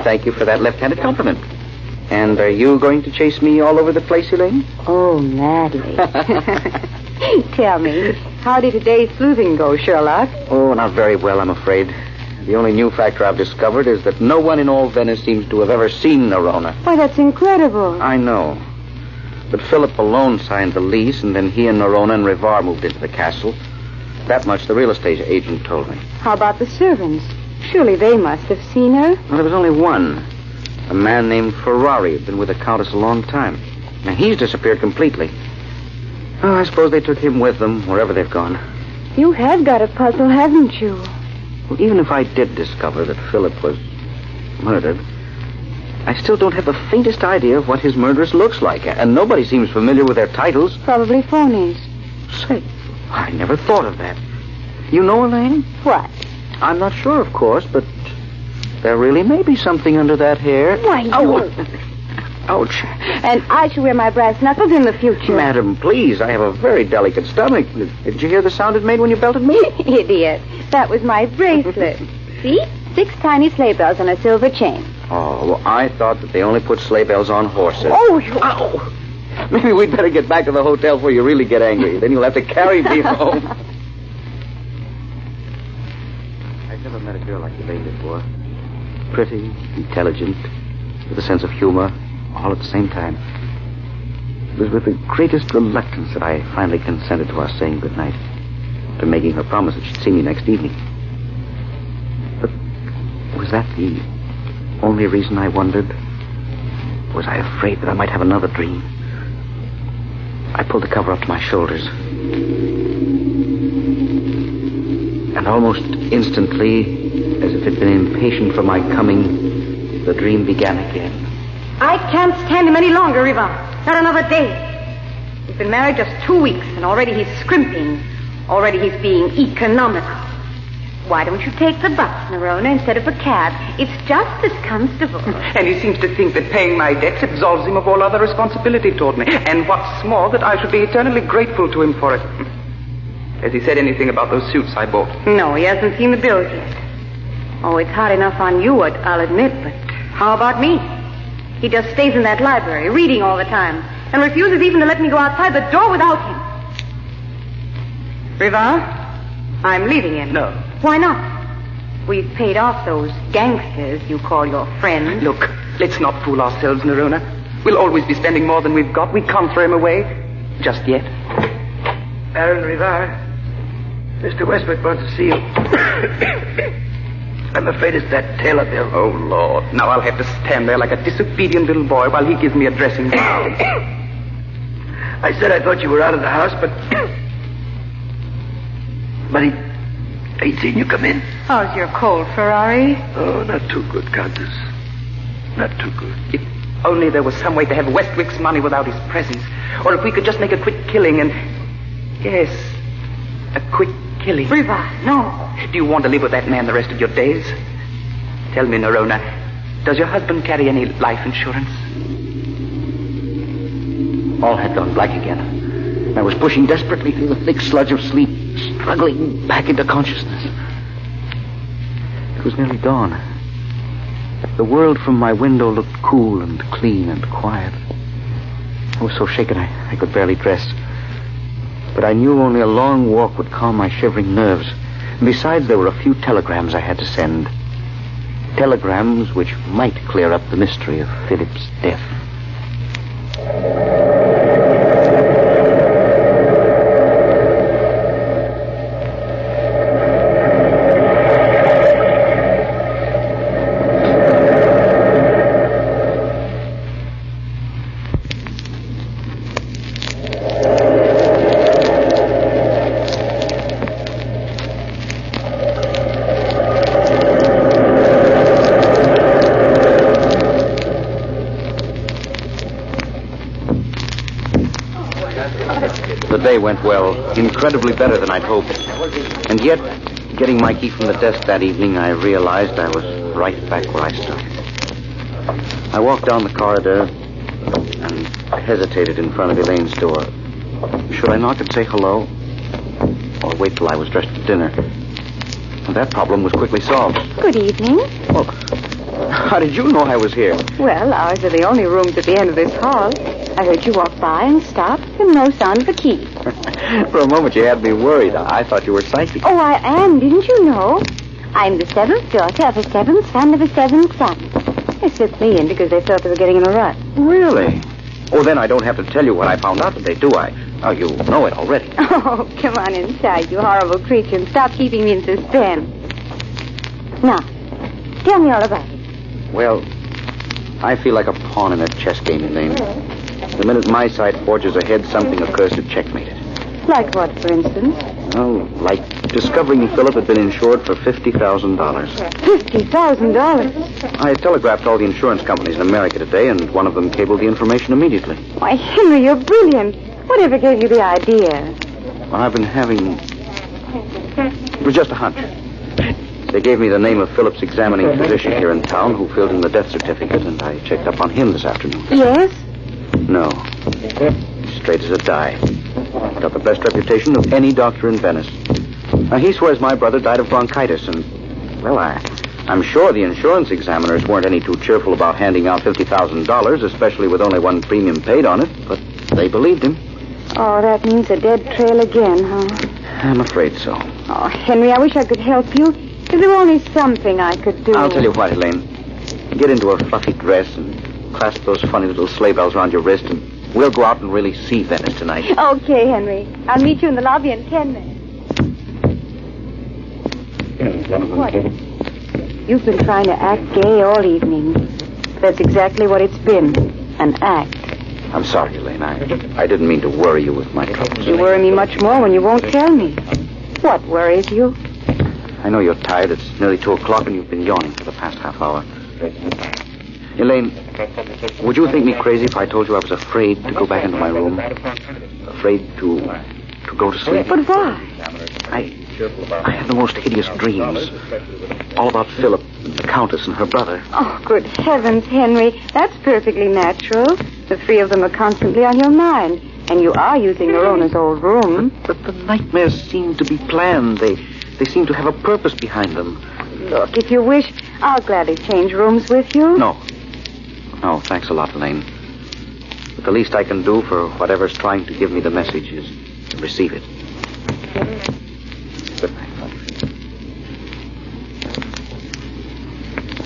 Speaker 4: Thank you for that left-handed compliment. And are you going to chase me all over the place, Elaine?
Speaker 15: Oh, madly. Tell me, how did today's sleuthing go, Sherlock?
Speaker 4: Oh, not very well, I'm afraid. The only new factor I've discovered is that no one in all Venice seems to have ever seen Norona.
Speaker 15: Why, that's incredible.
Speaker 4: I know. But Philip alone signed the lease, and then he and Norona and Rivar moved into the castle. That much the real estate agent told me.
Speaker 15: How about the servants? Surely they must have seen her.
Speaker 4: Well, there was only one. A man named Ferrari had been with the Countess a long time. And he's disappeared completely. Oh, I suppose they took him with them, wherever they've gone.
Speaker 15: You have got a puzzle, haven't you?
Speaker 4: Well, even if I did discover that Philip was murdered, I still don't have the faintest idea of what his murderess looks like. And nobody seems familiar with their titles.
Speaker 15: Probably phonies.
Speaker 4: Say, I never thought of that. You know, Elaine?
Speaker 15: What?
Speaker 4: I'm not sure, of course, but there really may be something under that hair.
Speaker 15: Why, no.
Speaker 4: Ouch.
Speaker 15: And I shall wear my brass knuckles in the future.
Speaker 4: Madam, please, I have a very delicate stomach. Did you hear the sound it made when you belted me?
Speaker 15: Idiot. That was my bracelet. See? 6 tiny sleigh bells on a silver chain.
Speaker 4: Oh, well, I thought that they only put sleigh bells on horses.
Speaker 15: Oh, you...
Speaker 4: Ow! Maybe we'd better get back to the hotel before you really get angry. Then you'll have to carry me home. I've never met a girl like Elaine before. Pretty, intelligent, with a sense of humor, all at the same time. It was with the greatest reluctance that I finally consented to our saying goodnight, to making her promise that she'd see me next evening. But was that the only reason I wondered? Was I afraid that I might have another dream? I pulled the cover up to my shoulders. And almost instantly, as if it had been impatient for my coming, the dream began again.
Speaker 15: I can't stand him any longer, Riva. Not another day. He's been married just 2 weeks, and already he's scrimping. Already he's being economical. Why don't you take the bus, Norona, instead of a cab? It's just as comfortable.
Speaker 10: And he seems to think that paying my debts absolves him of all other responsibility toward me. And what's more, that I should be eternally grateful to him for it. Has he said anything about those suits I bought?
Speaker 15: No, he hasn't seen the bills yet. Oh, it's hard enough on you, I'll admit, but how about me? He just stays in that library, reading all the time, and refuses even to let me go outside the door without him. Riva, I'm leaving him.
Speaker 10: No.
Speaker 15: Why not? We've paid off those gangsters you call your friends.
Speaker 10: Look, let's not fool ourselves, Norona. We'll always be spending more than we've got. We can't throw him away. Just yet.
Speaker 3: Baron Rivar, Mr. Westwick wants to see you. I'm afraid it's that tailor bill.
Speaker 10: Oh, Lord. Now I'll have to stand there like a disobedient little boy while he gives me a dressing.
Speaker 3: I said I thought you were out of the house, but he'd seen you come in.
Speaker 15: How's your cold, Ferrari?
Speaker 3: Oh, not too good, Countess. Not too good.
Speaker 10: If only there was some way to have Westwick's money without his presence. Or if we could just make a quick killing and... Yes, a quick killing.
Speaker 15: Riva, no.
Speaker 10: Do you want to live with that man the rest of your days? Tell me, Norona, Does your husband carry any life insurance?
Speaker 4: All had gone black again. I was pushing desperately through the thick sludge of sleep, struggling back into consciousness. It was nearly dawn. The world from my window looked cool and clean and quiet. I was so shaken I could barely dress. But I knew only a long walk would calm my shivering nerves. And besides, there were a few telegrams I had to send. Telegrams which might clear up the mystery of Philip's death. The day went well, incredibly better than I'd hoped. And yet, getting my key from the desk that evening, I realized I was right back where I started. I walked down the corridor and hesitated in front of Elaine's door. Should I knock and say hello? Or wait till I was dressed for dinner? And that problem was quickly solved.
Speaker 15: Good evening.
Speaker 4: Well, how did you know I was here?
Speaker 15: Well, ours are the only rooms at the end of this hall. I heard you walk by and stop, and no sound of the key.
Speaker 4: For a moment, you had me worried. I thought you were psychic.
Speaker 15: Oh, I am, didn't you know? I'm the seventh daughter of a seventh son of a seventh son. They slipped me in because they thought they were getting in a rut.
Speaker 4: Really? Oh, then I don't have to tell you what I found out today, do I? Oh, you know it already.
Speaker 15: Oh, come on inside, you horrible creature, and stop keeping me in suspense. Now, tell me all about it.
Speaker 4: Well, I feel like a pawn in a chess game, Elaine. The minute my side forges ahead, something occurs to checkmate it.
Speaker 15: Like what, for instance?
Speaker 4: Oh, like discovering Philip had been insured for $50,000.
Speaker 15: $50,000?
Speaker 4: I telegraphed all the insurance companies in America today, and one of them cabled the information immediately.
Speaker 15: Why, Henry, you're brilliant. Whatever gave you the idea?
Speaker 4: Well, I've been having... It was just a hunch. They gave me the name of Philip's examining physician here in town who filled in the death certificate, and I checked up on him this afternoon.
Speaker 15: Yes?
Speaker 4: No. Straight as a die. Got the best reputation of any doctor in Venice. Now, he swears my brother died of bronchitis, and, well, I'm sure the insurance examiners weren't any too cheerful about handing out $50,000, especially with only one premium paid on it, but they believed him.
Speaker 15: Oh, that means a dead trail again, huh?
Speaker 4: I'm afraid so.
Speaker 15: Oh, Henry, I wish I could help you. If there were only something I could do.
Speaker 4: I'll tell you what, Elaine. Get into a fluffy dress and clasp those funny little sleigh bells around your wrist, and we'll go out and really see Venice tonight.
Speaker 15: Okay, Henry. I'll meet you in the lobby in 10 minutes. What? You've been trying to act gay all evening. That's exactly what it's been. An act.
Speaker 4: I'm sorry, Elaine. I didn't mean to worry you with my troubles.
Speaker 15: You worry me much more when you won't tell me. What worries you?
Speaker 4: I know you're tired. It's nearly 2 o'clock and you've been yawning for the past half hour. Elaine, would you think me crazy if I told you I was afraid to go back into my room? Afraid to go to sleep?
Speaker 15: But why?
Speaker 4: I have the most hideous dreams. All about Philip, the Countess, and her brother.
Speaker 15: Oh, good heavens, Henry. That's perfectly natural. The three of them are constantly on your mind. And you are using Norona's old room.
Speaker 4: But the nightmares seem to be planned. They seem to have a purpose behind them.
Speaker 15: Look, if you wish, I'll gladly change rooms with you.
Speaker 4: No, thanks a lot, Elaine. But the least I can do for whatever's trying to give me the message is to receive it. Good night, honey.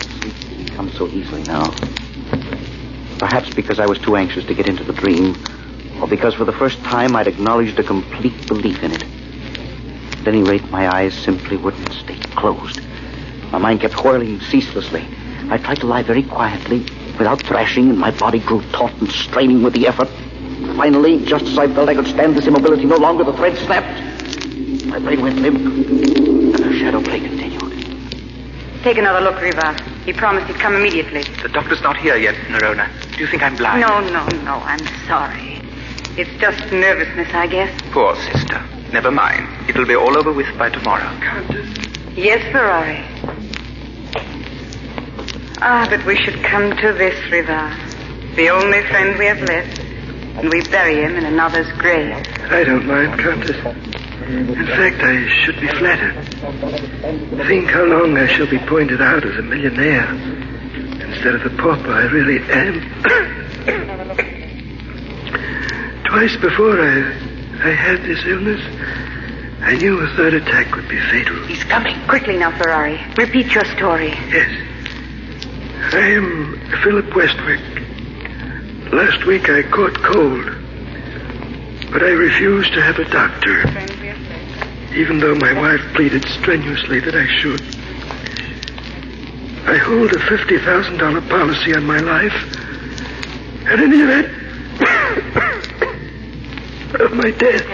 Speaker 4: Sleep comes so easily now. Perhaps because I was too anxious to get into the dream, or because for the first time I'd acknowledged a complete belief in it. At any rate, my eyes simply wouldn't stay closed. My mind kept whirling ceaselessly. I tried to lie very quietly, without thrashing, and my body grew taut and straining with the effort. Finally, just as I felt I could stand this immobility no longer, the thread snapped. My brain went limp, and the shadow play continued.
Speaker 15: Take another look, Riva. He promised he'd come immediately.
Speaker 10: The doctor's not here yet, Norona. Do you think I'm blind?
Speaker 15: No, I'm sorry. It's just nervousness, I guess.
Speaker 10: Poor sister. Never mind. It'll be all over with by tomorrow.
Speaker 15: Yes, Ferrari. Ah, but we should come to this, Riva. The only friend we have left. And we bury him in another's grave.
Speaker 3: I don't mind, Countess. In fact, I should be flattered. Think how long I shall be pointed out as a millionaire instead of the pauper I really am. Twice before I had this illness, I knew a third attack would be fatal.
Speaker 15: He's coming. Quickly now, Ferrari. Repeat your story.
Speaker 3: Yes. I am Philip Westwick. Last week I caught cold, but I refused to have a doctor, even though my wife pleaded strenuously that I should. I hold a $50,000 policy on my life, and in the event of my death,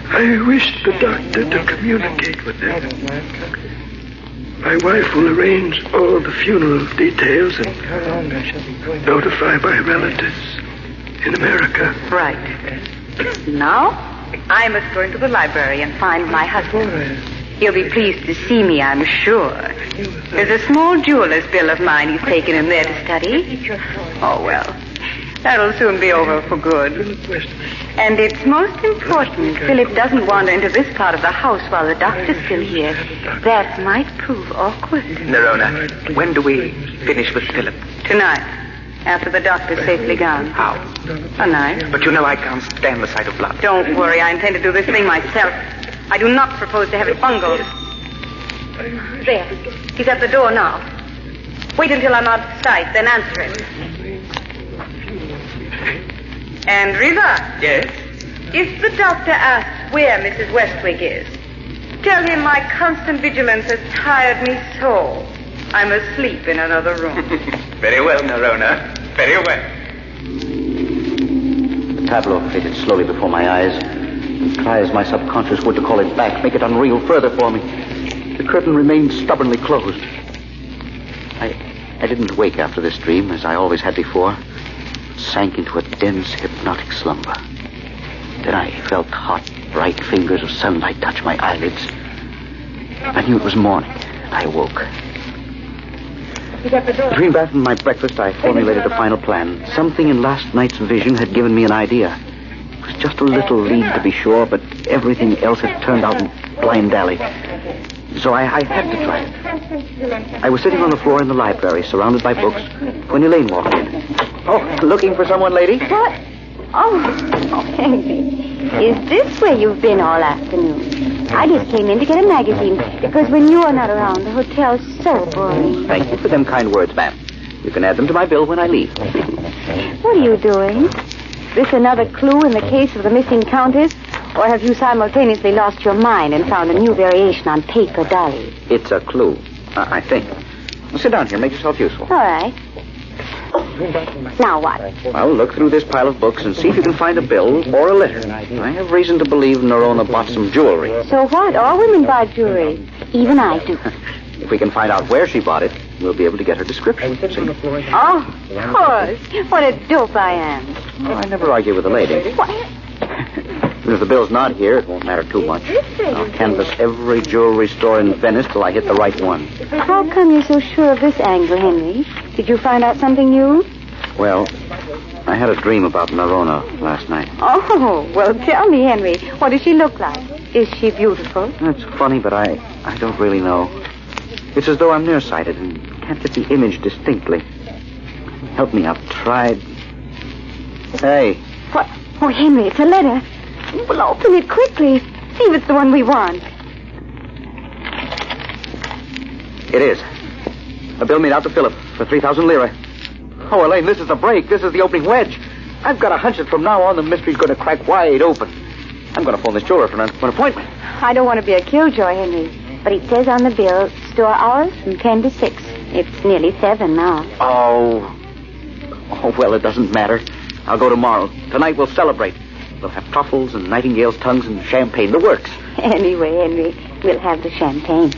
Speaker 3: I wish the doctor to communicate with them. My wife will arrange all the funeral details and notify my relatives in America.
Speaker 15: Right. Now, I must go into the library and find my husband. He'll be pleased to see me, I'm sure. There's a small jeweler's bill of mine he's taken in there to study. Oh, well, that'll soon be over for good. And it's most important Philip doesn't wander into this part of the house while the doctor's still here. That might prove awkward.
Speaker 10: Nerona, when do we finish with Philip?
Speaker 15: Tonight, after the doctor's safely gone.
Speaker 10: How?
Speaker 15: Tonight.
Speaker 10: But you know I can't stand the sight of blood.
Speaker 15: Don't worry, I intend to do this thing myself. I do not propose to have it bungled. There, he's at the door now. Wait until I'm out of sight, then answer him. And Riva?
Speaker 10: Yes?
Speaker 15: If the doctor asks where Mrs. Westwick is, tell him my constant vigilance has tired me so. I'm asleep in another room.
Speaker 10: Very well, Nerona. Very well.
Speaker 4: The tableau faded slowly before my eyes. And try as my subconscious would to call it back, make it unreal further for me, the curtain remained stubbornly closed. I didn't wake after this dream, as I always had before. Sank into a dense, hypnotic slumber. Then I felt hot, bright fingers of sunlight touch my eyelids. I knew it was morning. I awoke. Between bath and my breakfast, I formulated a final plan. Something in last night's vision had given me an idea. It was just a little lead, to be sure, but everything else had turned out in blind alley. So I had to try it. I was sitting on the floor in the library, surrounded by books, when Elaine walked in. Oh, looking for someone, lady?
Speaker 8: What? Oh, Henry. Is this where you've been all afternoon? I just came in to get a magazine, because when you are not around, the hotel's so boring.
Speaker 4: Thank you for them kind words, ma'am. You can add them to my bill when I leave.
Speaker 8: What are you doing? This another clue in the case of the missing countess? Or have you simultaneously lost your mind and found a new variation on paper dollies?
Speaker 4: It's a clue, I think. Well, sit down here. Make yourself useful.
Speaker 8: All right. Now what?
Speaker 4: Well, look through this pile of books and see if you can find a bill or a letter. I have reason to believe Nerona bought some jewelry.
Speaker 8: So what? All women buy jewelry. Even I do.
Speaker 4: If we can find out where she bought it, we'll be able to get her description.
Speaker 8: Oh, of course. What a dope I am.
Speaker 4: Oh, I never argue with a lady.
Speaker 8: What?
Speaker 4: If the bill's not here, it won't matter too much. I'll canvass every jewelry store in Venice till I hit the right one.
Speaker 8: How come you're so sure of this angle, Henry? Did you find out something new?
Speaker 4: Well, I had a dream about Nerona last night.
Speaker 8: Oh, well, tell me, Henry. What does she look like? Is she beautiful?
Speaker 4: It's funny, but I don't really know. It's as though I'm nearsighted and can't get the image distinctly. Help me, I've tried. Hey.
Speaker 8: What? Oh, Henry, it's a letter. Well, open it quickly. See if it's the one we want.
Speaker 4: It is. A bill made out to Philip for 3,000 lira. Oh, Elaine, this is the break. This is the opening wedge. I've got a hunch that from now on the mystery's going to crack wide open. I'm going to phone this jeweler for an appointment.
Speaker 8: I don't want to be a killjoy, Henry, but it says on the bill, store hours from 10 to 6. It's nearly 7 now.
Speaker 4: Oh, well, it doesn't matter. I'll go tomorrow. Tonight we'll celebrate. We'll have truffles and nightingale's tongues and champagne. The works.
Speaker 8: Anyway, Henry, we'll have the champagne.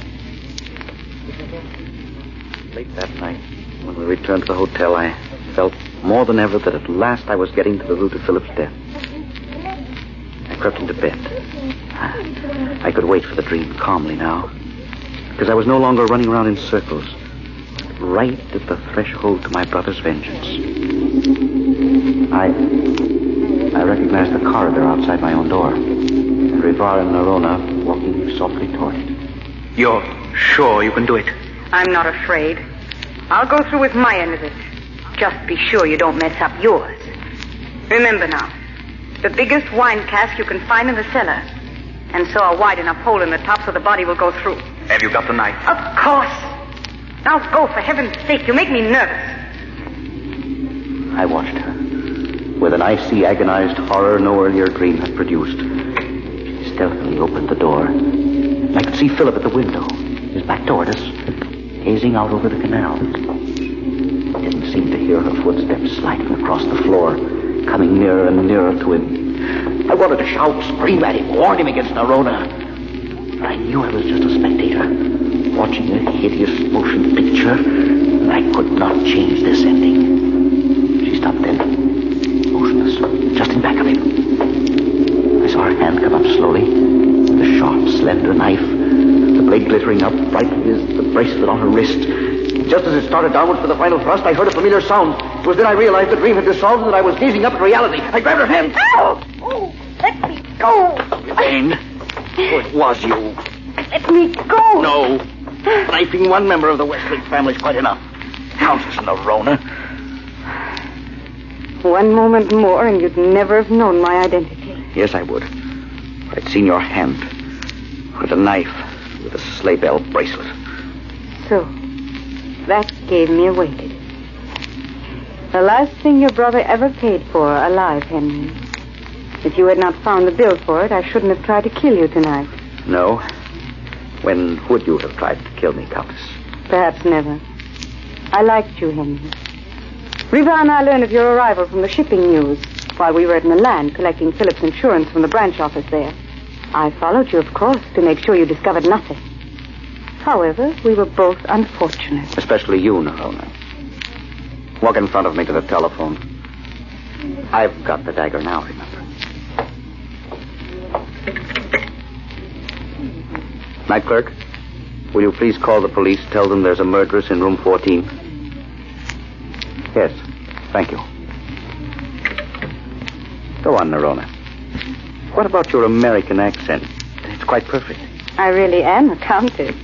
Speaker 4: Late that night, when we returned to the hotel, I felt more than ever that at last I was getting to the root of Philip's death. I crept into bed. I could wait for the dream calmly now, because I was no longer running around in circles. right at the threshold to my brother's vengeance. I recognized the corridor outside my own door, and Rivar and Nerona walking softly toward it.
Speaker 10: You're sure you can do it?
Speaker 15: I'm not afraid. I'll go through with my end of it. Just be sure you don't mess up yours. Remember now, the biggest wine cask you can find in the cellar, and saw a wide enough hole in the top so the body will go through.
Speaker 10: Have you got the knife?
Speaker 15: Of course. Now go, for heaven's sake. You make me nervous.
Speaker 4: I watched her, with an icy, agonized horror no earlier dream had produced. She stealthily opened the door. I could see Philip at the window, his back toward us, gazing out over the canal. I didn't seem to hear her footsteps sliding across the floor, coming nearer and nearer to him. I wanted to shout, scream at him, warn him against Nerona. But I knew I was just a spectator, watching a hideous motion picture, and I could not change this ending. She stopped then, motionless, just in back of him. I saw her hand come up slowly, with a sharp, slender knife, the blade glittering up brightly as the bracelet on her wrist. Just as it started downward for the final thrust, I heard a familiar sound. It was then I realized the dream had dissolved and that I was gazing up at reality. I grabbed her hand.
Speaker 15: Ow! Oh, let me go.
Speaker 4: Elaine, it was you.
Speaker 15: Let me go.
Speaker 4: No. Knifing one member of the Westwick family is quite enough. Countess Nerona.
Speaker 15: One moment more and you'd never have known my identity.
Speaker 4: Yes, I would. I'd seen your hand with a knife, with a sleigh bell bracelet.
Speaker 15: So, that gave me away, did it? The last thing your brother ever paid for alive, Henry. If you had not found the bill for it, I shouldn't have tried to kill you tonight.
Speaker 4: No. When would you have tried to kill me, Countess?
Speaker 15: Perhaps never. I liked you, Henry. Riva and I learned of your arrival from the shipping news while we were at Milan collecting Philip's insurance from the branch office there. I followed you, of course, to make sure you discovered nothing. However, we were both unfortunate.
Speaker 4: Especially you, Nerona. Walk in front of me to the telephone. I've got the dagger now, remember. Night clerk, will you please call the police, tell them there's a murderess in room 14? Yes, thank you. Go on, Nerona. What about your American accent? It's quite perfect.
Speaker 15: I really am a countess,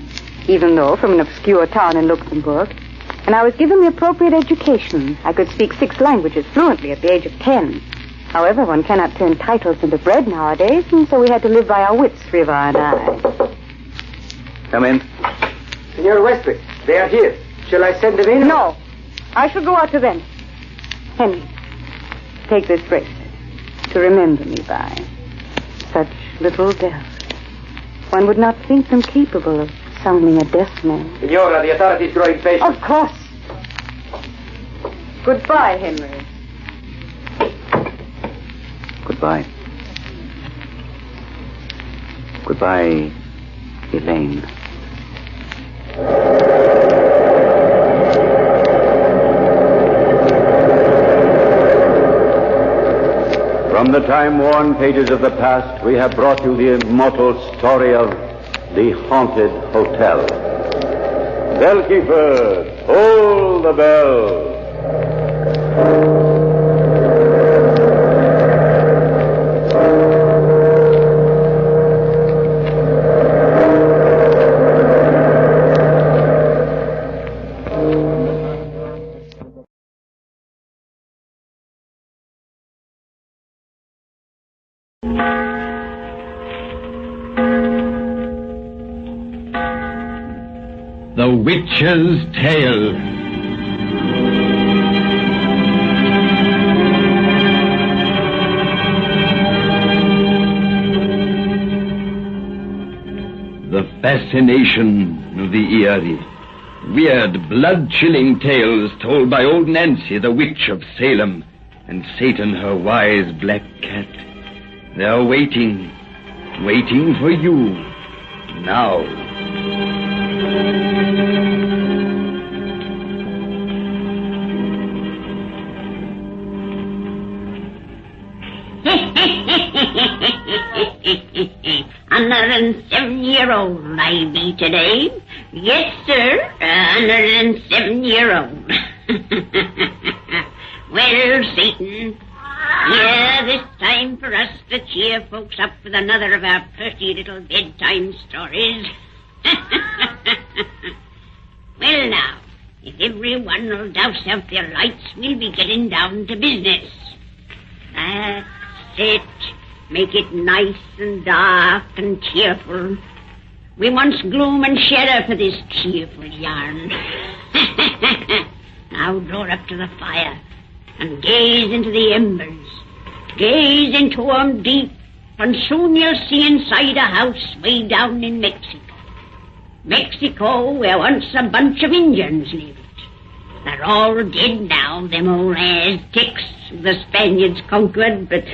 Speaker 15: even though from an obscure town in Luxembourg. And I was given the appropriate education. I could speak 6 languages fluently at the age of 10. However, one cannot turn titles into bread nowadays, and so we had to live by our wits, Riva and I.
Speaker 4: Come in.
Speaker 3: Senor Westwick, they are here. Shall I send them in?
Speaker 15: No. I shall go out to them. Henry, take this bracelet to remember me by. Such little devils. One would not think them capable of summoning a death knell.
Speaker 3: Senora, the authorities grow impatient.
Speaker 15: Of course. Goodbye, Henry.
Speaker 4: Goodbye. Goodbye, Elaine.
Speaker 14: From the time-worn pages of the past, we have brought you the immortal story of the Haunted Hotel. Bellkeeper, hold the bell.
Speaker 6: The Witch's Tale. The fascination of the eerie. Weird, blood-chilling tales told by old Nancy, the witch of Salem, and Satan, her wise black cat. They're waiting for you, now.
Speaker 17: $107 I be today.
Speaker 5: Yes, sir. 107-year-old. Well, Satan, here this time for us to cheer folks up with another of our pretty little bedtime stories. Well, now, if everyone will douse out their lights, we'll be getting down to business. That's it. Make it nice and dark and cheerful. We wants gloom and shadow for this cheerful yarn. Now draw up to the fire and gaze into the embers. Gaze into 'em deep, and soon you'll see inside a house way down in Mexico. Mexico, where once a bunch of Indians lived. They're all dead now, them old Aztecs the Spaniards conquered, but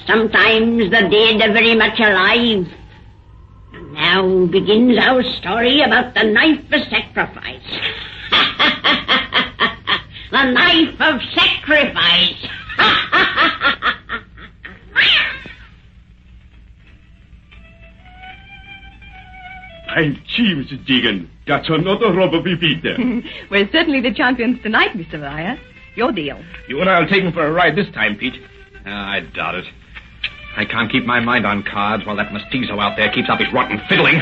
Speaker 5: sometimes the dead are very much alive. And now begins our story about the knife of sacrifice. The knife of sacrifice.
Speaker 17: By gee, Mrs. Deegan, that's another robber we beat there.
Speaker 15: We're certainly the champions tonight, Mr. Ryer. Your deal.
Speaker 18: You and I'll take him for a ride this time, Pete. I doubt it. I can't keep my mind on cards while that mestizo out there keeps up his rotten fiddling.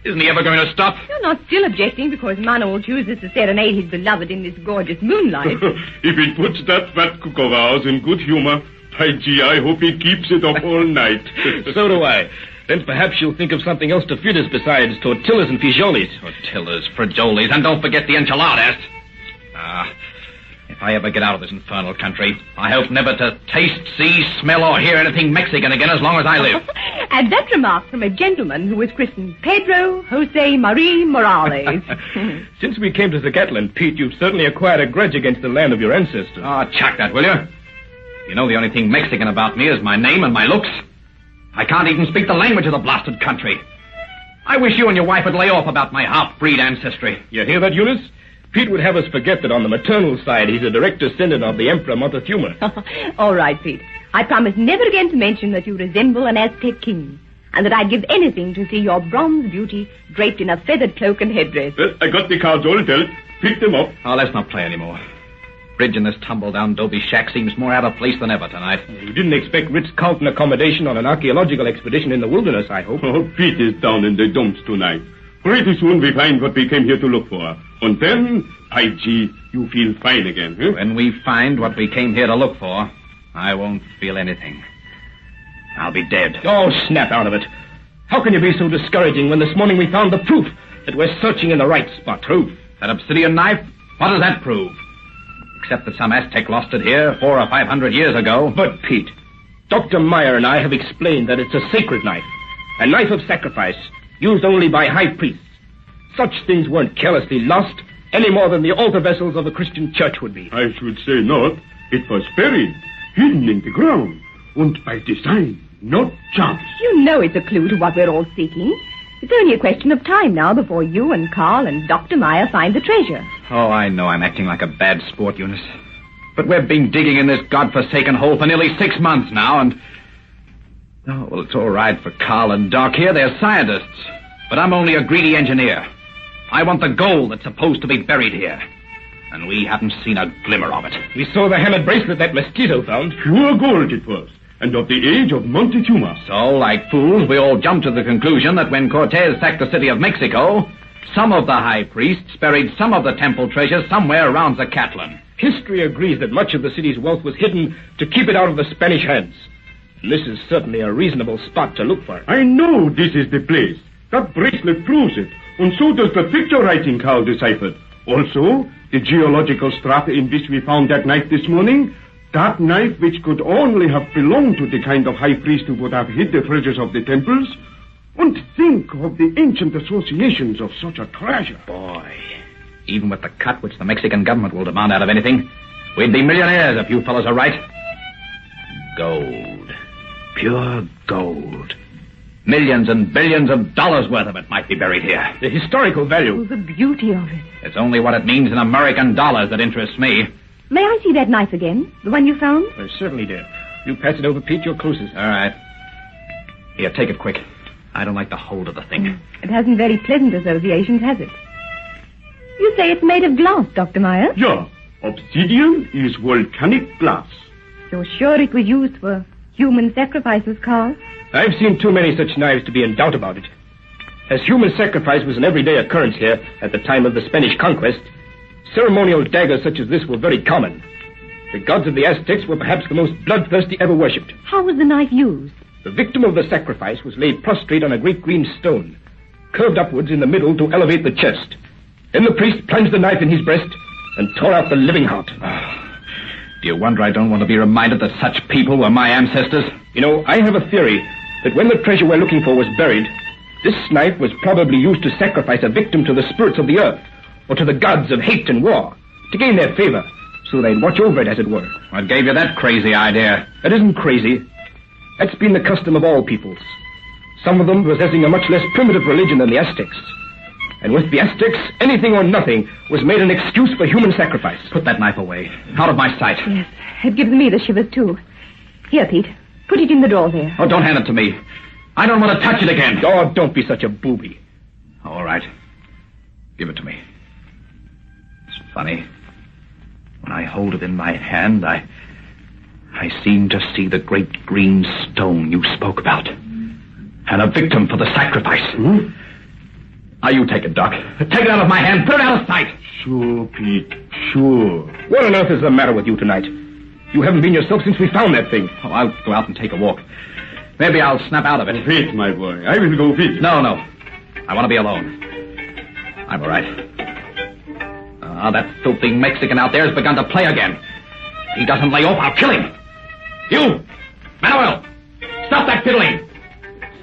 Speaker 18: Isn't he ever going to stop?
Speaker 15: You're not still objecting because Manol chooses to serenade his beloved in this gorgeous moonlight.
Speaker 17: If it puts that fat cook of ours in good humor, by gee, I hope he keeps it up all night.
Speaker 18: So do I. Then perhaps you'll think of something else to feed us besides tortillas and frijoles. Tortillas, frijoles, and don't forget the enchiladas. If I ever get out of this infernal country, I hope never to taste, see, smell, or hear anything Mexican again as long as I live.
Speaker 15: And that remark from a gentleman who was christened Pedro Jose Marie Morales.
Speaker 18: Since we came to Zacatlan, Pete, you've certainly acquired a grudge against the land of your ancestors. Oh, chuck that, will you? You know the only thing Mexican about me is my name and my looks. I can't even speak the language of the blasted country. I wish you and your wife would lay off about my half-breed ancestry.
Speaker 17: You hear that, Eunice? Pete would have us forget that on the maternal side he's a direct descendant of the Emperor Montezuma.
Speaker 15: All right, Pete. I promise never again to mention that you resemble an Aztec king, and that I'd give anything to see your bronze beauty draped in a feathered cloak and headdress.
Speaker 17: Well, I got the cards all dealt. Pick them up.
Speaker 18: Oh, let's not play anymore. Bridge in this tumble-down Dobie shack seems more out of place than ever tonight.
Speaker 17: You didn't expect Ritz-Carlton accommodation on an archaeological expedition in the wilderness, I hope. Oh, Pete is down in the dumps tonight. Pretty soon we find what we came here to look for. And then, gee, you feel fine again, huh?
Speaker 18: When we find what we came here to look for, I won't feel anything. I'll be dead.
Speaker 17: Oh, snap out of it. How can you be so discouraging when this morning we found the proof that we're searching in the right spot?
Speaker 18: Proof? That obsidian knife? What does that prove? Except that some Aztec lost it here 400 or 500 years ago.
Speaker 17: But, Pete, Dr. Meyer and I have explained that it's a sacred knife. A knife of sacrifice, used only by high priests. Such things weren't carelessly lost, any more than the altar vessels of the Christian church would be. I should say not. It was buried, hidden in the ground, and by design, not chance.
Speaker 15: You know it's a clue to what we're all seeking. It's only a question of time now before you and Carl and Dr. Meyer find the treasure.
Speaker 18: Oh, I know I'm acting like a bad sport, Eunice. But we've been digging in this godforsaken hole for nearly 6 months now, and... Oh, well, it's all right for Carl and Doc here. They're scientists. But I'm only a greedy engineer. I want the gold that's supposed to be buried here. And we haven't seen a glimmer of it.
Speaker 17: We saw the hammered bracelet that mestizo found. Pure gold it was. And of the age of Montezuma.
Speaker 18: So, like fools, we all jumped to the conclusion that when Cortez sacked the city of Mexico, some of the high priests buried some of the temple treasures somewhere around Zacatlan.
Speaker 17: History agrees that much of the city's wealth was hidden to keep it out of the Spanish hands. And this is certainly a reasonable spot to look for. I know this is the place. That bracelet proves it. And so does the picture writing Carl deciphered. Also, the geological strata in which we found that knife this morning. That knife which could only have belonged to the kind of high priest who would have hid the treasures of the temples. And think of the ancient associations of such a treasure.
Speaker 18: Boy, even with the cut which the Mexican government will demand out of anything, we'd be millionaires if you fellows are right. Gold. Pure gold. Millions and billions of dollars worth of it might be buried here.
Speaker 17: The historical value.
Speaker 15: Oh, the beauty of it.
Speaker 18: It's only what it means in American dollars that interests me.
Speaker 15: May I see that knife again? The one you found?
Speaker 17: Certainly, dear. You pass it over, Pete. You're closest.
Speaker 18: All right. Here, take it quick.
Speaker 7: I don't like the hold of the thing.
Speaker 15: It hasn't very pleasant associations, has it? You say it's made of glass, Dr. Meyer?
Speaker 17: Yeah. Obsidian is volcanic glass.
Speaker 15: You're sure it was used for human sacrifices, Carl?
Speaker 17: I've seen too many such knives to be in doubt about it. As human sacrifice was an everyday occurrence here at the time of the Spanish conquest, ceremonial daggers such as this were very common. The gods of the Aztecs were perhaps the most bloodthirsty ever worshipped.
Speaker 15: How was the knife used?
Speaker 17: The victim of the sacrifice was laid prostrate on a great green stone, curved upwards in the middle to elevate the chest. Then the priest plunged the knife in his breast and tore out the living heart.
Speaker 7: Do you wonder I don't want to be reminded that such people were my ancestors?
Speaker 17: You know, I have a theory that when the treasure we're looking for was buried, this knife was probably used to sacrifice a victim to the spirits of the earth, or to the gods of hate and war, to gain their favor, so they'd watch over it, as it were.
Speaker 7: What gave you that crazy idea?
Speaker 17: That isn't crazy. That's been the custom of all peoples. Some of them possessing a much less primitive religion than the Aztecs. And with the Aztecs, anything or nothing was made an excuse for human sacrifice.
Speaker 7: Put that knife away. Out of my sight.
Speaker 15: Yes, it gives me the shivers, too. Here, Pete. Put it in the drawer there.
Speaker 7: Oh, don't hand it to me. I don't want to touch it again.
Speaker 17: Oh, don't be such a booby.
Speaker 7: All right. Give it to me. It's funny. When I hold it in my hand, I seem to see the great green stone you spoke about. And a victim for the sacrifice.
Speaker 17: Hmm?
Speaker 7: Now, you take it, Doc. Take it out of my hand. Put it out of sight.
Speaker 17: Sure, Pete. Sure. What on earth is the matter with you tonight? You haven't been yourself since we found that thing.
Speaker 7: Oh, I'll go out and take a walk. Maybe I'll snap out of it.
Speaker 17: Pete, my boy. I will go with you.
Speaker 7: No. I want to be alone. I'm all right. That filthy Mexican out there has begun to play again. If he doesn't lay off, I'll kill him. You! Manuel! Stop that fiddling!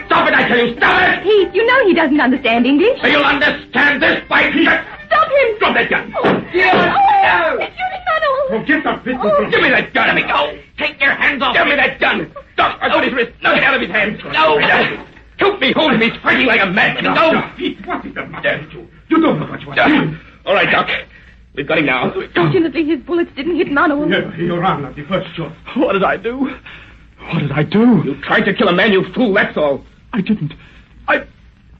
Speaker 7: Stop it, I tell you! Stop it!
Speaker 15: Pete, you know he doesn't understand English.
Speaker 7: You'll understand this by Pete!
Speaker 15: Stop him!
Speaker 7: Drop that gun!
Speaker 15: Oh, no! It's shooting Manuel!
Speaker 17: Oh, get the pistol.
Speaker 7: Give me that gun! Let me go! Take your hands off! Give me that gun! Doc, I've got his wrist! Knock it out of his hands! No! Help me hold him! He's fighting like a madman! Go!
Speaker 17: Pete, what is the matter with you? You don't know what you want to do.
Speaker 7: All right, Doc. We've got him now.
Speaker 15: Fortunately, his bullets didn't hit Manuel.
Speaker 17: Yeah, your arm at the first shot.
Speaker 7: What did I do?
Speaker 17: What did I do?
Speaker 7: You tried to kill a man, you fool, that's all.
Speaker 17: I didn't. I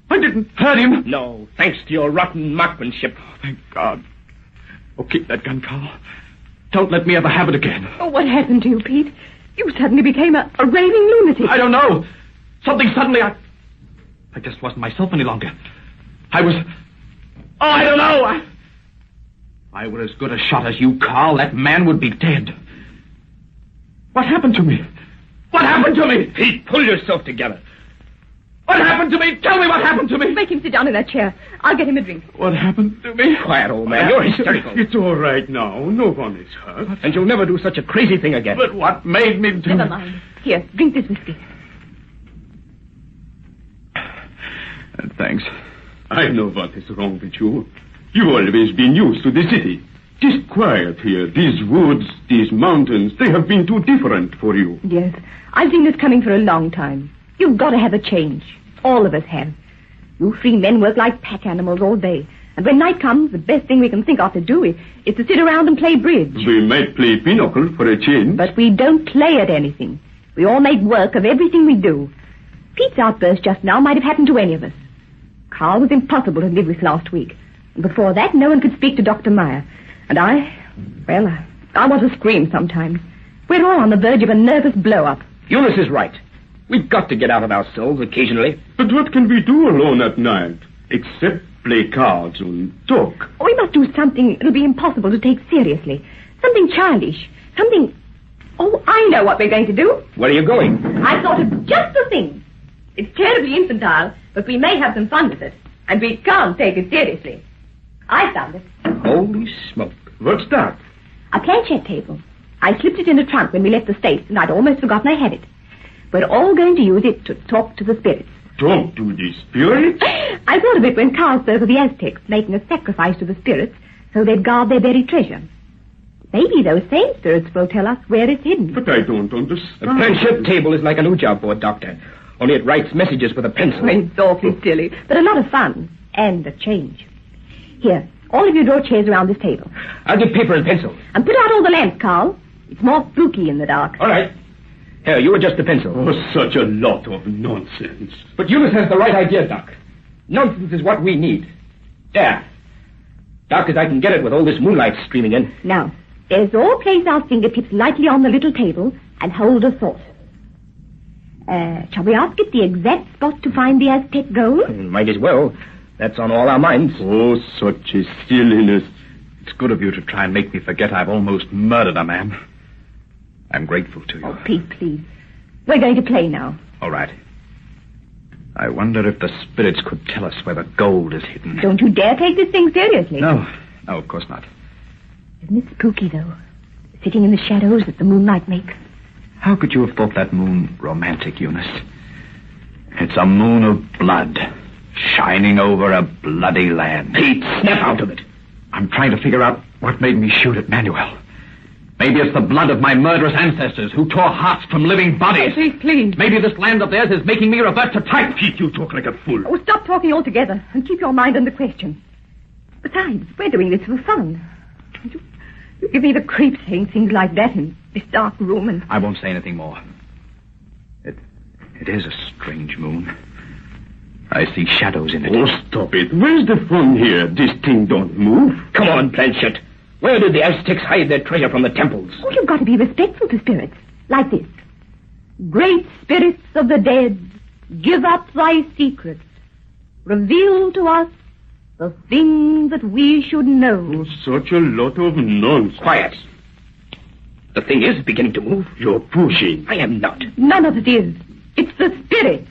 Speaker 17: didn't hurt him.
Speaker 7: No, thanks to your rotten marksmanship.
Speaker 17: Oh, thank God. Oh, keep that gun, Carl. Don't let me ever have it again.
Speaker 15: Oh, what happened to you, Pete? You suddenly became a raving lunatic.
Speaker 17: I don't know. Something suddenly, I just wasn't myself any longer. I was... Oh, I don't know. If I were as good a shot as you, Carl, that man would be dead. What happened to me? What happened to me?
Speaker 7: Pete, pull yourself together.
Speaker 17: What happened to me? Tell me what happened to me.
Speaker 15: Make him sit down in that chair. I'll get him a drink.
Speaker 17: What happened to me?
Speaker 7: Quiet, old man. You're hysterical.
Speaker 17: It's all right now. No one is hurt.
Speaker 7: And you'll never do such a crazy thing again.
Speaker 17: But what made me do...
Speaker 15: Never mind. Here, drink this whiskey.
Speaker 17: Thanks. I know what is wrong with you. You've always been used to the city. This quiet here, these woods, these mountains, they have been too different for you.
Speaker 15: Yes, I've seen this coming for a long time. You've got to have a change. All of us have. You free men work like pack animals all day. And when night comes, the best thing we can think of to do is to sit around and play bridge.
Speaker 17: We might play pinochle for a change.
Speaker 15: But we don't play at anything. We all make work of everything we do. Pete's outburst just now might have happened to any of us. Carl was impossible to live with last week. And before that, no one could speak to Dr. Meyer. And I want to scream sometimes. We're all on the verge of a nervous blow-up.
Speaker 17: Eunice is right. We've got to get out of ourselves occasionally. But what can we do alone at night? Except play cards and talk.
Speaker 15: We must do something it'll be impossible to take seriously. Something childish. Something... Oh, I know what we're going to do.
Speaker 17: Where are you going?
Speaker 15: I thought of just the thing. It's terribly infantile, but we may have some fun with it. And we can't take it seriously. I found it.
Speaker 17: Holy smoke. What's that?
Speaker 15: A planchette table. I slipped it in a trunk when we left the States, and I'd almost forgotten I had it. We're all going to use it to talk to the spirits.
Speaker 17: Talk to the spirits?
Speaker 15: I thought of it when Carl spoke of the Aztecs making a sacrifice to the spirits so they'd guard their buried treasure. Maybe those same spirits will tell us where it's hidden.
Speaker 17: But I don't understand.
Speaker 7: A planchette table is like an Ouija board, Doctor. Only it writes messages with a pencil.
Speaker 15: It's awfully silly, but a lot of fun. And a change. Here, all of you draw chairs around this table.
Speaker 7: I'll get paper and pencil.
Speaker 15: And put out all the lamps, Carl. It's more spooky in the dark.
Speaker 7: All right.
Speaker 17: Here, you adjust the pencil.
Speaker 3: Oh, such a lot of nonsense.
Speaker 17: But Eunice has the right idea, Doc. Nonsense is what we need. There. Dark as I can get it with all this moonlight streaming in.
Speaker 20: Now, let's all place our fingertips lightly on the little table and hold a thought. Shall we ask it the exact spot to find the Aztec gold?
Speaker 17: Might as well. That's on all our minds.
Speaker 3: Oh, such a silliness.
Speaker 7: It's good of you to try and make me forget I've almost murdered a man. I'm grateful to you.
Speaker 20: Oh, Pete, please. We're going to play now.
Speaker 7: All right. I wonder if the spirits could tell us where the gold is hidden.
Speaker 20: Don't you dare take this thing seriously.
Speaker 7: No, of course not.
Speaker 20: Isn't it spooky, though? Sitting in the shadows that the moonlight makes.
Speaker 7: How could you have thought that moon romantic, Eunice? It's a moon of blood, shining over a bloody land.
Speaker 17: Pete, snap out of it.
Speaker 7: I'm trying to figure out what made me shoot at Manuel. Maybe it's the blood of my murderous ancestors who tore hearts from living bodies.
Speaker 20: Please.
Speaker 7: Maybe this land of theirs is making me revert to type.
Speaker 3: Pete, you talk like a fool.
Speaker 20: Oh, stop talking altogether and keep your mind on the question. Besides, we're doing this for fun. You give me the creeps saying things like that in this dark room and...
Speaker 7: I won't say anything more. It is a strange moon. I see shadows in it.
Speaker 3: Oh, stop it. Where's the fun here? This thing don't move.
Speaker 17: Come on, Planchet. Where did the Aztecs hide their treasure from the temples?
Speaker 20: Oh, you've got to be respectful to spirits. Like this. Great spirits of the dead, give up thy secrets. Reveal to us the things that we should know.
Speaker 3: Oh, such a lot of nonsense.
Speaker 17: Quiet. The thing is beginning to move.
Speaker 3: You're pushing.
Speaker 17: I am not.
Speaker 20: None of it is. It's the spirits.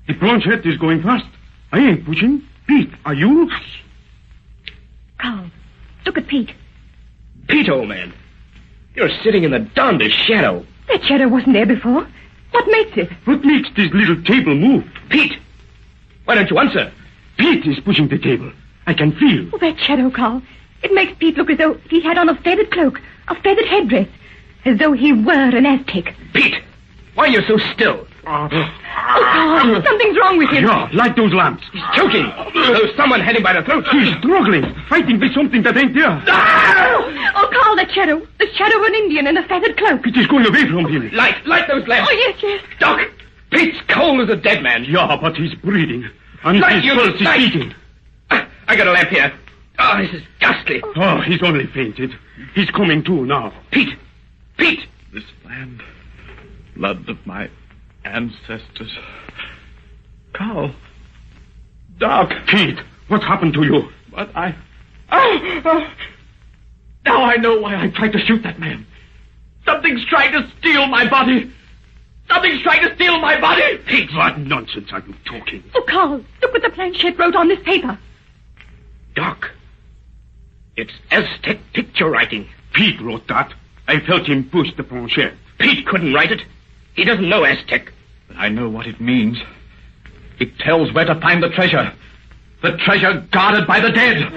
Speaker 3: The planchette is going fast. I ain't pushing. Pete, are you?
Speaker 20: Hush. Carl, look at Pete.
Speaker 17: Pete, old man. You're sitting in the darndest shadow.
Speaker 20: That shadow wasn't there before. What makes it?
Speaker 3: What makes this little table move?
Speaker 17: Pete, why don't you answer?
Speaker 3: Pete is pushing the table. I can feel.
Speaker 20: Oh, that shadow, Carl. It makes Pete look as though he had on a feathered cloak, a feathered headdress, as though he were an Aztec.
Speaker 17: Pete, why are you so still?
Speaker 20: Oh, Carl, something's wrong with him.
Speaker 3: Yeah, light those lamps.
Speaker 17: He's choking. Though someone had him by the throat.
Speaker 3: He's struggling, fighting with something that ain't there.
Speaker 20: Oh, Carl, that shadow. The shadow of an Indian in a feathered cloak.
Speaker 3: It is going away from him.
Speaker 17: Light those lamps.
Speaker 20: Oh, yes.
Speaker 17: Doc, Pete's cold as a dead man.
Speaker 3: Yeah, but he's breathing. And
Speaker 17: Light,
Speaker 3: his pulse is beating.
Speaker 17: I got a lamp here. Oh, this is ghastly.
Speaker 3: Oh, he's only fainted. He's coming to now.
Speaker 17: Pete!
Speaker 7: This land, blood of my ancestors. Carl.
Speaker 3: Doc. Pete, what happened to you?
Speaker 7: But now I know why I tried to shoot that man. Something's trying to steal my body.
Speaker 3: Pete, what nonsense are you talking?
Speaker 20: Oh, Carl, look what the planchette wrote on this paper.
Speaker 17: Doc, it's Aztec picture writing.
Speaker 3: Pete wrote that. I felt him push the planchette.
Speaker 17: Pete couldn't write it. He doesn't know Aztec.
Speaker 7: But I know what it means. It tells where to find the treasure. The treasure guarded by the dead.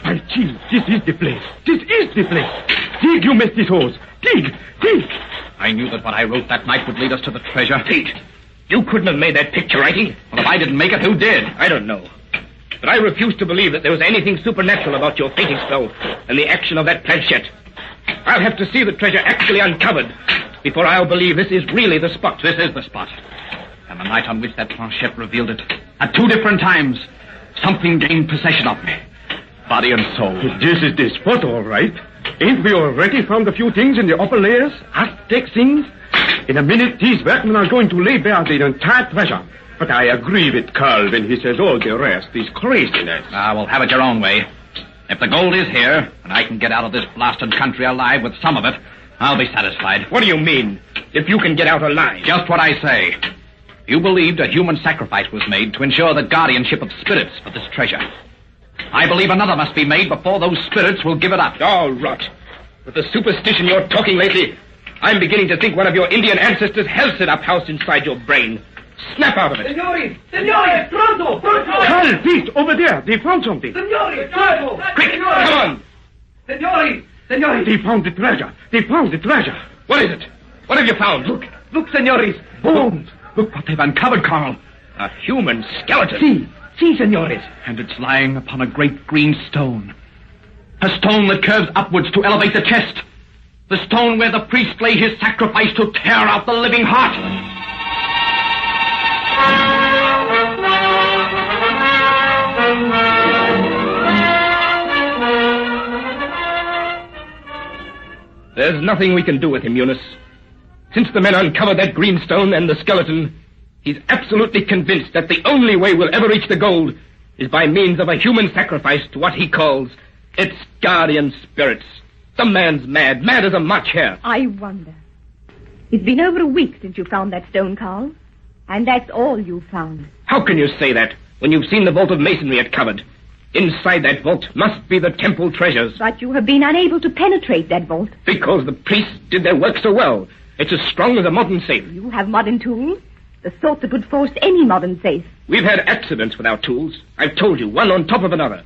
Speaker 3: By Jim, this is the place. Dig, you mestizos. Dig.
Speaker 7: I knew that what I wrote that night would lead us to the treasure.
Speaker 17: Pete, you couldn't have made that picture writing.
Speaker 7: Well, if I didn't make it, who did?
Speaker 17: I don't know. But I refuse to believe that there was anything supernatural about your fainting spell and the action of that planchette. I'll have to see the treasure actually uncovered before I'll believe this is really the spot.
Speaker 7: This is the spot. And the night on which that planchette revealed it, at 2 different times, something gained possession of me. Body and soul.
Speaker 3: This is the spot, all right. Ain't we already found a few things in the upper layers? Aztec things? In a minute, these workmen are going to lay bare the entire treasure. But I agree with Carl when he says all the rest is craziness.
Speaker 7: Well, have it your own way. If the gold is here, and I can get out of this blasted country alive with some of it, I'll be satisfied.
Speaker 17: What do you mean, if you can get out alive?
Speaker 7: Just what I say. You believed a human sacrifice was made to ensure the guardianship of spirits for this treasure. I believe another must be made before those spirits will give it up.
Speaker 17: Oh, rot. With the superstition you're talking lately, I'm beginning to think one of your Indian ancestors has set up house inside your brain. Snap out of it.
Speaker 3: Signori! Signori! Pronto! Pronto!
Speaker 17: Carl, Pete, over there. They found something.
Speaker 3: Signori! Pronto!
Speaker 17: Quick, come on.
Speaker 3: Signori! Signori!
Speaker 17: They found the treasure. They found the treasure. What is it? What have you found? Look.
Speaker 3: Look, signores.
Speaker 17: Bones. Look what they've uncovered, Carl. A human skeleton.
Speaker 3: See, signores.
Speaker 7: And it's lying upon a great green stone. A stone that curves upwards to elevate the chest. The stone where the priest lay his sacrifice to tear out the living heart.
Speaker 17: There's nothing we can do with him, Eunice. Since the men uncovered that green stone and the skeleton, he's absolutely convinced that the only way we'll ever reach the gold is by means of a human sacrifice to what he calls its guardian spirits. The man's mad as a March hare.
Speaker 20: I wonder. It's been over a week since you found that stone, Carl. And that's all you found.
Speaker 17: How can you say that when you've seen the vault of masonry it covered? Inside that vault must be the temple treasures.
Speaker 20: But you have been unable to penetrate that vault.
Speaker 17: Because the priests did their work so well. It's as strong as a modern safe.
Speaker 20: You have modern tools, the sort that would force any modern safe.
Speaker 17: We've had accidents with our tools. I've told you, one on top of another.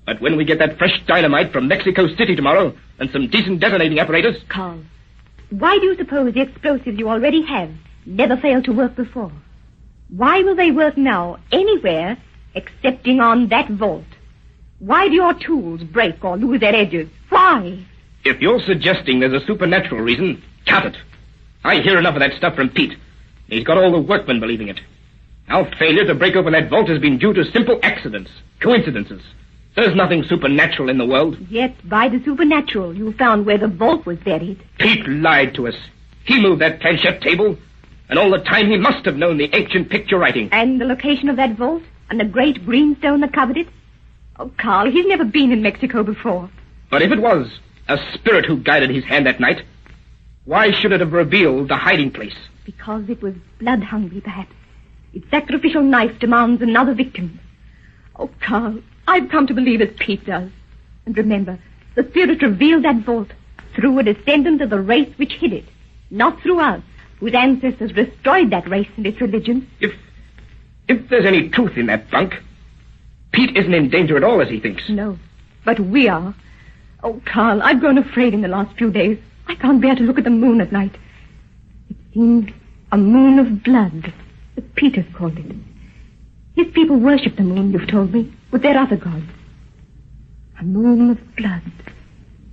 Speaker 17: But when we get that fresh dynamite from Mexico City tomorrow and some decent detonating apparatus...
Speaker 20: Carl, why do you suppose the explosives you already have never failed to work before? Why will they work now anywhere excepting on that vault? Why do your tools break or lose their edges? Why?
Speaker 17: If you're suggesting there's a supernatural reason, cut it. I hear enough of that stuff from Pete. He's got all the workmen believing it. Our failure to break open that vault has been due to simple accidents, coincidences. There's nothing supernatural in the world.
Speaker 20: Yet, by the supernatural, you found where the vault was buried.
Speaker 17: Pete lied to us. He moved that planchette table, and all the time he must have known the ancient picture writing.
Speaker 20: And the location of that vault, and the great green stone that covered it? Oh, Carl, he's never been in Mexico before.
Speaker 17: But if it was a spirit who guided his hand that night, why should it have revealed the hiding place?
Speaker 20: Because it was blood-hungry, perhaps. Its sacrificial knife demands another victim. Oh, Carl, I've come to believe as Pete does. And remember, the spirit revealed that vault through a descendant of the race which hid it, not through us, whose ancestors destroyed that race and its religion.
Speaker 17: If there's any truth in that bunk, Pete isn't in danger at all as he thinks.
Speaker 20: No, but we are. Oh, Carl, I've grown afraid in the last few days. I can't bear to look at the moon at night. It seems a moon of blood, as Peter's called it. His people worship the moon, you've told me, with their other gods. A moon of blood,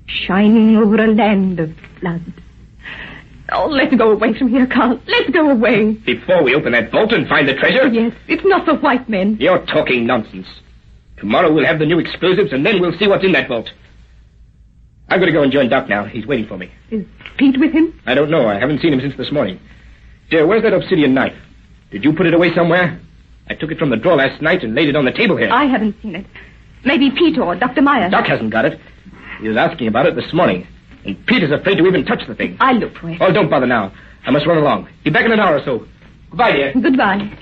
Speaker 20: shining over a land of blood. Oh, let's go away from here, Carl. Let's go away.
Speaker 17: Before we open that vault and find the treasure?
Speaker 20: Yes, it's not for white men.
Speaker 17: You're talking nonsense. Tomorrow we'll have the new explosives, and then we'll see what's in that vault. I've got to go and join Doc now. He's waiting for me.
Speaker 20: Is Pete with him?
Speaker 17: I don't know. I haven't seen him since this morning. Dear, where's that obsidian knife? Did you put it away somewhere? I took it from the drawer last night and laid it on the table here.
Speaker 20: I haven't seen it. Maybe Pete or Dr. Meyer.
Speaker 17: Doc hasn't got it. He was asking about it this morning. And Pete is afraid to even touch the thing.
Speaker 20: I'll look for it.
Speaker 17: Oh, don't bother now. I must run along. Be back in an hour or so. Goodbye, dear.
Speaker 20: Goodbye.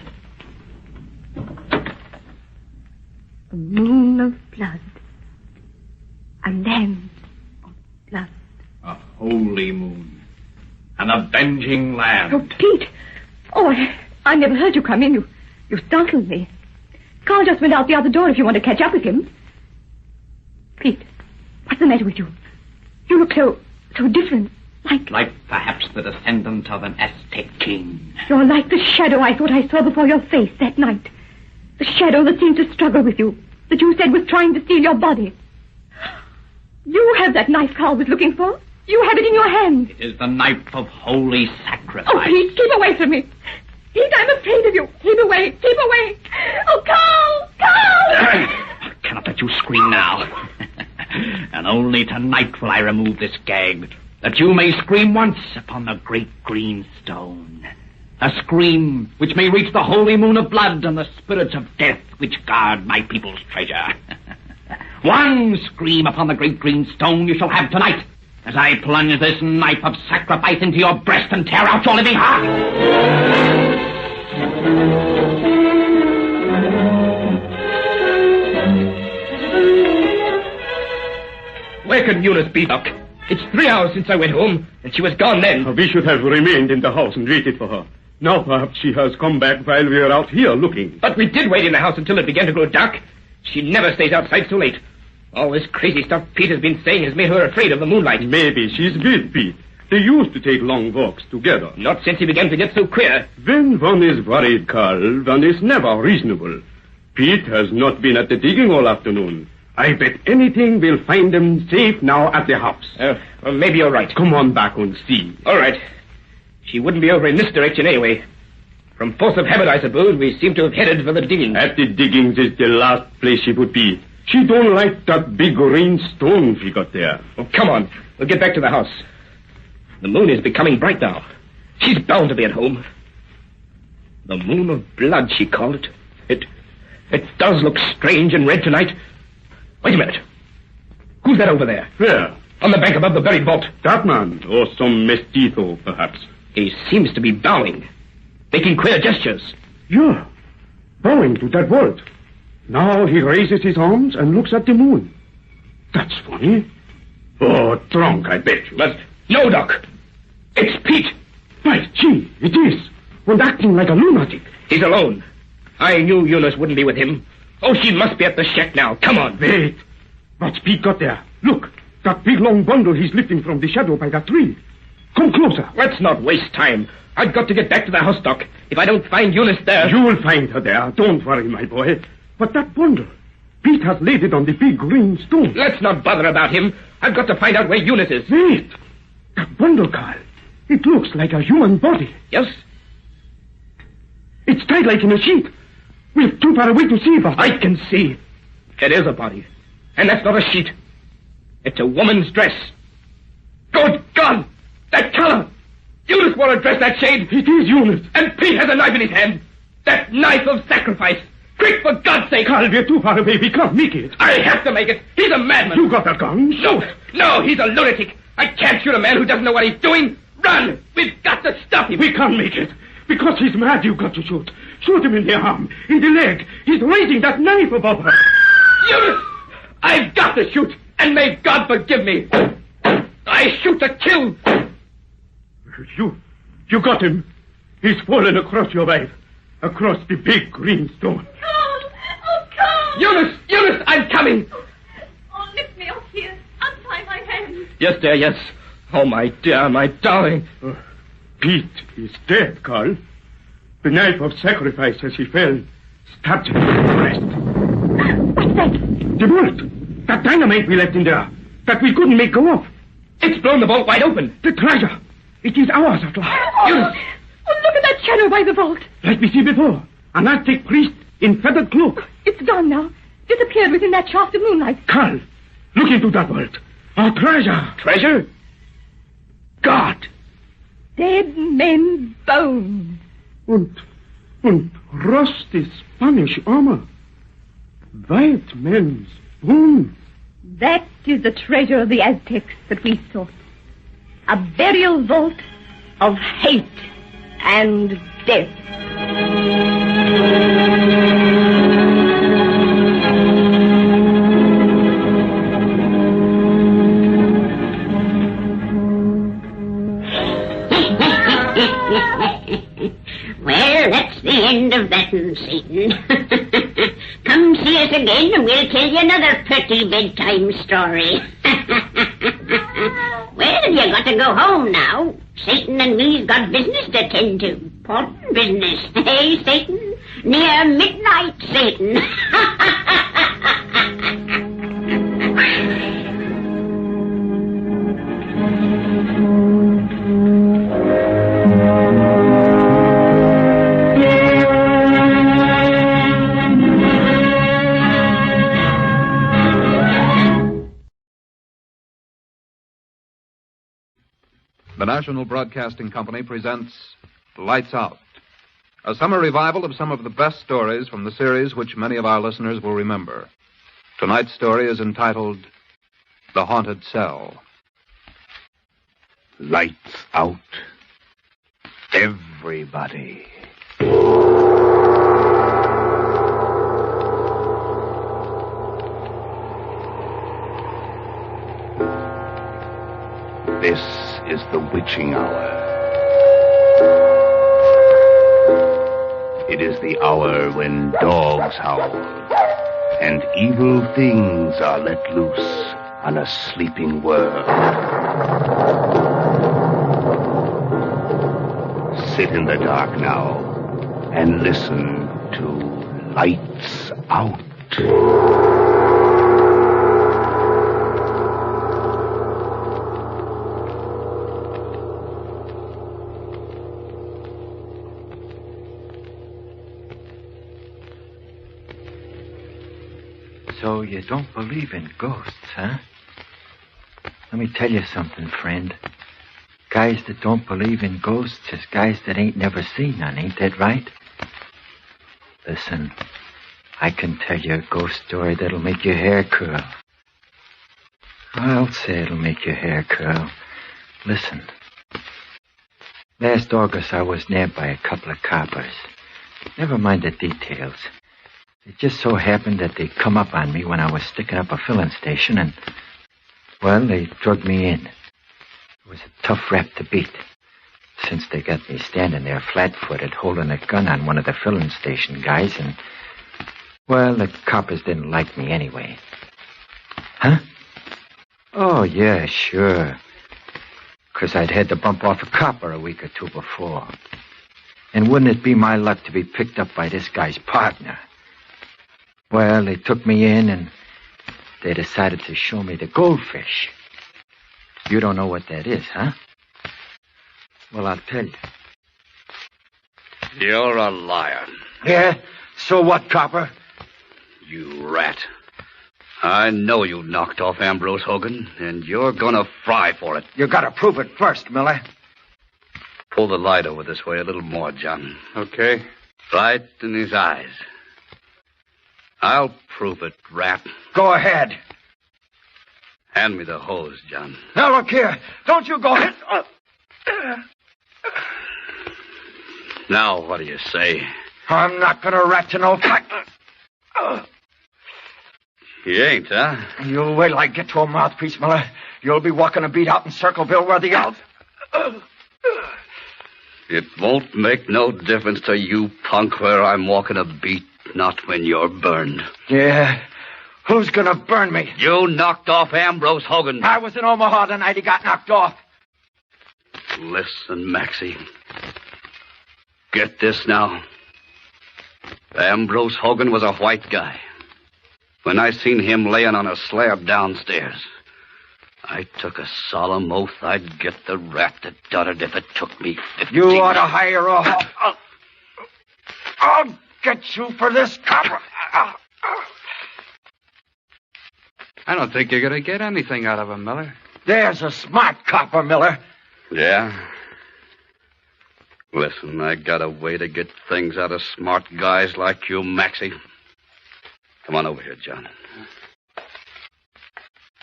Speaker 20: A moon of blood. A land of blood.
Speaker 7: A holy moon. An avenging lamb.
Speaker 20: Oh, Pete. Oh, I never heard you come in. You startled me. Carl just went out the other door if you want to catch up with him. Pete, what's the matter with you? You look so different.
Speaker 7: Like perhaps the descendant of an Aztec king.
Speaker 20: You're like the shadow I thought I saw before your face that night. The shadow that seemed to struggle with you, that you said was trying to steal your body. You have that knife Carl was looking for. You have it in your hand.
Speaker 7: It is the knife of holy sacrifice.
Speaker 20: Oh, Pete, keep away from me. Pete, I'm afraid of you. Keep away. Keep away. Oh, Carl! Carl!
Speaker 7: I cannot let you scream now. And only tonight will I remove this gag, that you may scream once upon the great green stone. A scream which may reach the holy moon of blood and the spirits of death which guard my people's treasure. One scream upon the great green stone you shall have tonight, as I plunge this knife of sacrifice into your breast and tear out your living heart.
Speaker 17: Where can Eunice be, Doc? It's 3 hours since I went home, and she was gone then. We should have remained in the house and waited for her. Now perhaps she has come back while we are out here looking. But we did wait in the house until it began to grow dark. She never stays outside so late. All this crazy stuff Pete has been saying has made her afraid of the moonlight. Maybe she's with Pete. They used to take long walks together. Not since he began to get so queer. When one is worried, Carl, one is never reasonable. Pete has not been at the digging all afternoon. I bet anything we'll find them safe now at the house. Well, maybe you're right. Come on back and see. All right. She wouldn't be over in this direction anyway. From force of habit, I suppose, we seem to have headed for the diggings. At the diggings is the last place she would be. She don't like that big green stone she got there. Oh, come on. We'll get back to the house. The moon is becoming bright now. She's bound to be at home. The moon of blood, she called it. It does look strange and red tonight. Wait a minute. Who's that over there? Where? On the bank above the buried vault. That man, or some mestizo, perhaps. He seems to be bowing, making queer gestures. Yeah, bowing to that vault. Now he raises his arms and looks at the moon. That's funny. Oh, drunk, I bet you. But no, Doc. It's Pete. By gee, it is. And acting like a lunatic. He's alone. I knew Eunice wouldn't be with him. Oh, she must be at the shack now. Come on. Wait. What's Pete got there? Look, that big long bundle he's lifting from the shadow by that tree. Come closer. Let's not waste time. I've got to get back to the house, Doc. If I don't find Eunice there... You'll find her there. Don't worry, my boy. But that bundle, Pete has laid it on the big green stone. Let's not bother about him. I've got to find out where Eunice is. Wait. That bundle, Carl. It looks like a human body. Yes? It's tied like in a sheet. We're too far away to see, but... I can see. It is a body. And that's not a sheet. It's a woman's dress. Good God! That color! Eunice wore a dress that shade. It is Eunice. And Pete has a knife in his hand. That knife of sacrifice. Quick, for God's sake! Carl, we're too far away. We can't make it. I have to make it. He's a madman. You got a gun? No, he's a lunatic. I can't shoot a man who doesn't know what he's doing. Run! We've got to stop him. We can't make it. Because he's mad, you've got to shoot. Shoot him in the arm, in the leg. He's raising that knife above her. Eunice! I've got to shoot, and may God forgive me. I shoot to kill. You got him. He's fallen across your wife. Across the big green stone.
Speaker 12: Carl! Oh, Carl!
Speaker 17: Eunice, I'm coming.
Speaker 12: Oh, lift me off here. Untie my hands.
Speaker 17: Yes, dear, yes. Oh, my dear, my darling. Pete is dead, Carl. The knife of sacrifice as he fell stabbed him in the breast.
Speaker 20: What's that?
Speaker 17: The bullet. That dynamite we left in there. That we couldn't make go off. It's blown the vault wide open. The treasure. It is ours at last. Eunice.
Speaker 20: Oh, look at that shadow by the vault.
Speaker 17: Like we see before. An Aztec priest in feathered cloak.
Speaker 20: It's gone now. Disappeared within that shaft of moonlight.
Speaker 17: Carl, look into that vault. Our treasure. Treasure? God.
Speaker 20: Dead men's bones.
Speaker 17: Und rusty Spanish armor. White men's bones.
Speaker 20: That is the treasure of the Aztecs that we sought. A burial vault of hate and death.
Speaker 5: Well, that's the end of that, Satan. Come see us again and we'll tell you another pretty bedtime story. Well, you got to go home now. Satan and me's got business to tend to. Important business. Hey, Satan? Near midnight, Satan.
Speaker 1: The National Broadcasting Company presents Lights Out, a summer revival of some of the best stories from the series which many of our listeners will remember. Tonight's story is entitled The Haunted Cell.
Speaker 21: Lights out. Everybody. This
Speaker 19: is the witching hour. It is the hour when dogs howl and evil things are let loose on a sleeping world. Sit in the dark now and listen to Lights Out.
Speaker 21: So you don't believe in ghosts, huh? Let me tell you something, friend. Guys that don't believe in ghosts is guys that ain't never seen none, ain't that right? Listen, I can tell you a ghost story that'll make your hair curl. I'll say it'll make your hair curl. Listen. Last August, I was nabbed by a couple of coppers. Never mind the details. It just so happened that they'd come up on me when I was sticking up a filling station and, well, they drugged me in. It was a tough rap to beat, since they got me standing there flat-footed holding a gun on one of the filling station guys and, well, the coppers didn't like me anyway. Huh? Oh, yeah, sure. 'Cause I'd had to bump off a copper a week or two before. And wouldn't it be my luck to be picked up by this guy's partner? Well, they took me in and they decided to show me the goldfish. You don't know what that is, huh? Well, I'll tell you.
Speaker 19: You're a liar.
Speaker 21: Yeah? So what, copper?
Speaker 19: You rat. I know you knocked off Ambrose Hogan, and you're gonna fry for it.
Speaker 21: You gotta prove it first, Miller.
Speaker 19: Pull the light over this way a little more, John.
Speaker 21: Okay.
Speaker 19: Right in his eyes. I'll prove it, rat.
Speaker 21: Go ahead.
Speaker 19: Hand me the hose, John.
Speaker 21: Now, look here. Don't you go ahead.
Speaker 19: Now, what do you say?
Speaker 21: I'm not gonna rat to no fight.
Speaker 19: You ain't, huh?
Speaker 21: You wait till I get to a mouthpiece, Miller. You'll be walking a beat out in Circleville where the elf...
Speaker 19: It won't make no difference to you, punk, where I'm walking a beat, not when you're burned.
Speaker 21: Yeah? Who's gonna burn me?
Speaker 19: You knocked off Ambrose Hogan.
Speaker 21: I was in Omaha the night he got knocked off.
Speaker 19: Listen, Maxie. Get this now. Ambrose Hogan was a white guy. When I seen him laying on a slab downstairs, I took a solemn oath I'd get the rat that done it if it took me 15
Speaker 21: You ought to hire a... I'll get you for this, copper.
Speaker 19: I don't think you're going to get anything out of him, Miller.
Speaker 21: There's a smart copper, Miller.
Speaker 19: Yeah? Listen, I got a way to get things out of smart guys like you, Maxie. Come on over here, John.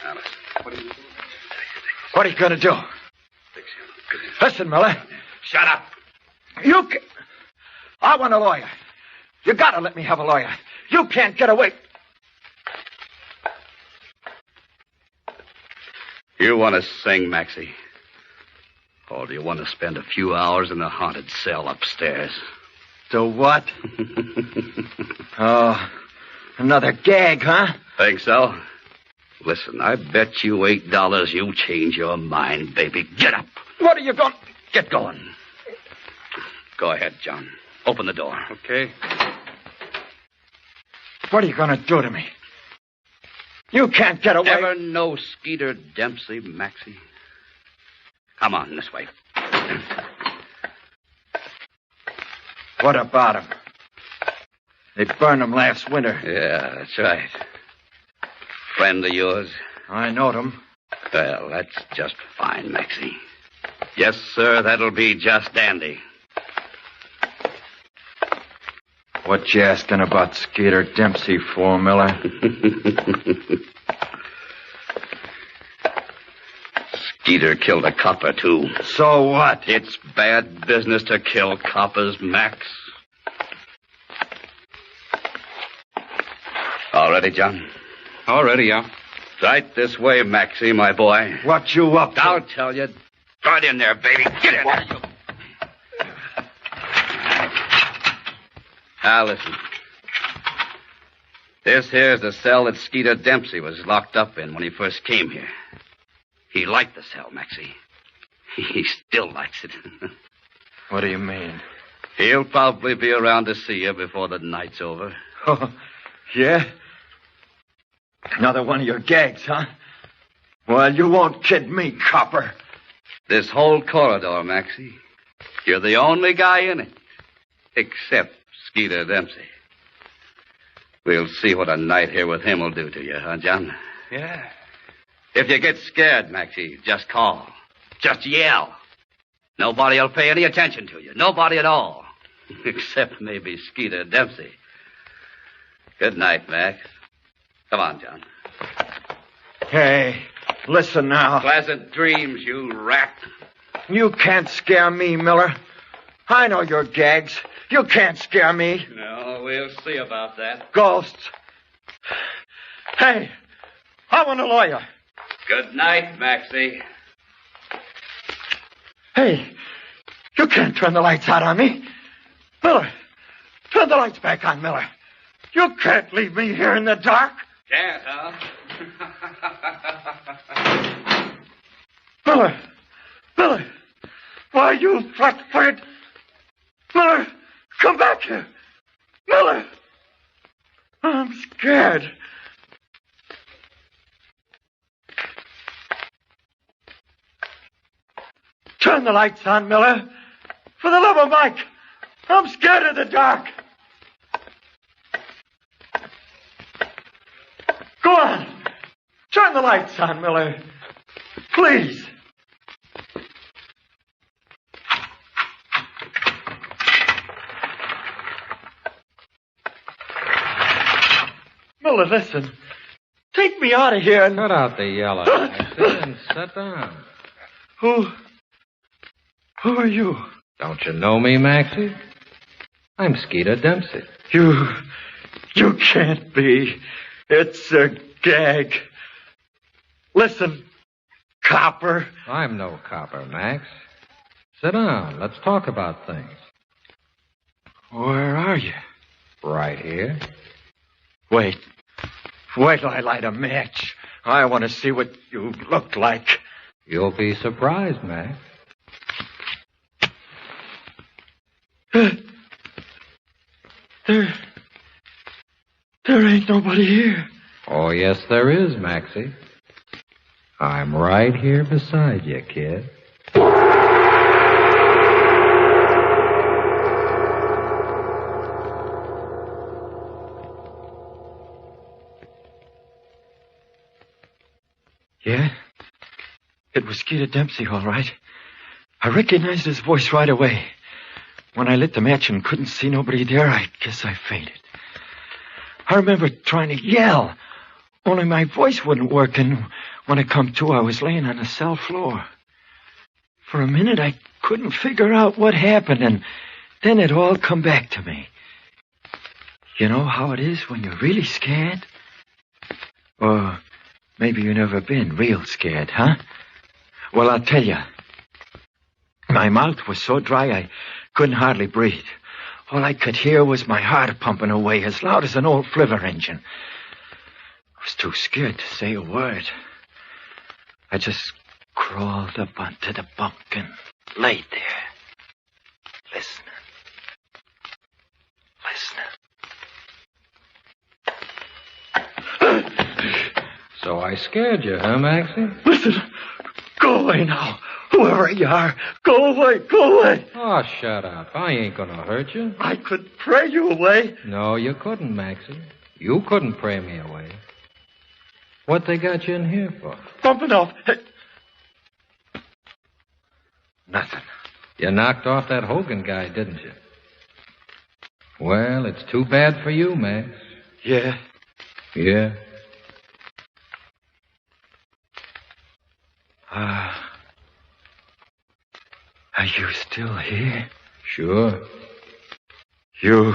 Speaker 19: Now, listen.
Speaker 21: What are you gonna do? Listen, Miller.
Speaker 19: Shut up.
Speaker 21: I want a lawyer. You gotta let me have a lawyer. You can't get away.
Speaker 19: You want to sing, Maxie? Or do you want to spend a few hours in the haunted cell upstairs?
Speaker 21: The what? Oh, another gag, huh?
Speaker 19: Think so? Listen, I bet you $8 you change your mind, baby. Get up.
Speaker 21: What are you going...
Speaker 19: Get going. Go ahead, John. Open the door.
Speaker 21: Okay. What are you going to do to me? You can't get away.
Speaker 19: Ever know Skeeter Dempsey, Maxie? Come on, this way.
Speaker 21: What about him? They burned him last winter.
Speaker 19: Yeah, that's right. Friend of yours?
Speaker 21: I knowed him.
Speaker 19: Well, that's just fine, Maxie. Yes, sir, that'll be just dandy.
Speaker 21: What you asking about Skeeter Dempsey for, Miller?
Speaker 19: Skeeter killed a copper, too.
Speaker 21: So what?
Speaker 19: It's bad business to kill coppers, Max. All ready, John?
Speaker 21: All ready, yeah.
Speaker 19: Right this way, Maxie, my boy.
Speaker 21: What you up to?
Speaker 19: I'll tell you. Right in there, baby. Get in there. Now, listen. This here's the cell that Skeeter Dempsey was locked up in when he first came here. He liked the cell, Maxie. He still likes it.
Speaker 21: What do you mean?
Speaker 19: He'll probably be around to see you before the night's over.
Speaker 21: Oh, yeah? Another one of your gags, huh? Well, you won't kid me, copper.
Speaker 19: This whole corridor, Maxie. You're the only guy in it. Except Skeeter Dempsey. We'll see what a night here with him will do to you, huh, John?
Speaker 21: Yeah.
Speaker 19: If you get scared, Maxie, just call. Just yell. Nobody will pay any attention to you. Nobody at all. Except maybe Skeeter Dempsey. Good night, Max. Come on, John.
Speaker 21: Hey, listen now.
Speaker 19: Pleasant dreams, you rat.
Speaker 21: You can't scare me, Miller. I know your gags. You can't scare me.
Speaker 19: No, we'll see about that.
Speaker 21: Ghosts. Hey, I want a lawyer.
Speaker 19: Good night, Maxie.
Speaker 21: Hey, you can't turn the lights out on me. Miller, turn the lights back on, Miller. You can't leave me here in the dark.
Speaker 19: Can't, huh?
Speaker 21: Miller, why, you flat-footed... Miller, come back here. Miller, I'm scared. Turn the lights on, Miller. For the love of Mike, I'm scared of the dark. Go on. Turn the lights on, Miller. Please. Miller, listen. Take me out of here and...
Speaker 13: Cut out the yelling, Maxie, and sit down.
Speaker 21: Who are you?
Speaker 13: Don't you know me, Maxie? I'm Skeeter Dempsey.
Speaker 21: You can't be. It's a gag. Listen, copper.
Speaker 13: I'm no copper, Max. Sit down. Let's talk about things.
Speaker 21: Where are you?
Speaker 13: Right here.
Speaker 21: Wait till I light a match. I want to see what you look like.
Speaker 13: You'll be surprised, Max.
Speaker 21: There ain't nobody here.
Speaker 13: Oh, yes, there is, Maxie. I'm right here beside you, kid.
Speaker 21: Yeah? It was Skeeter Dempsey, all right. I recognized his voice right away. When I lit the match and couldn't see nobody there, I guess I fainted. I remember trying to yell, only my voice wouldn't work, and when I come to, I was laying on the cell floor. For a minute, I couldn't figure out what happened, and then it all come back to me. You know how it is when you're really scared? Or maybe you've never been real scared, huh? Well, I'll tell you. My mouth was so dry I couldn't hardly breathe. All I could hear was my heart pumping away as loud as an old flivver engine. I was too scared to say a word. I just crawled up onto the bunk and laid there, listening.
Speaker 13: So I scared you, huh, Maxie?
Speaker 21: Listen, go away now. Whoever you are, go away, go away.
Speaker 13: Oh, shut up. I ain't gonna hurt you.
Speaker 21: I could pray you away.
Speaker 13: No, you couldn't, Maxie. You couldn't pray me away. What they got you in here for?
Speaker 21: Bumping off. Hey. Nothing.
Speaker 13: You knocked off that Hogan guy, didn't you? Well, it's too bad for you, Max.
Speaker 21: Yeah?
Speaker 13: Yeah.
Speaker 21: Are you still here?
Speaker 13: Sure.
Speaker 21: You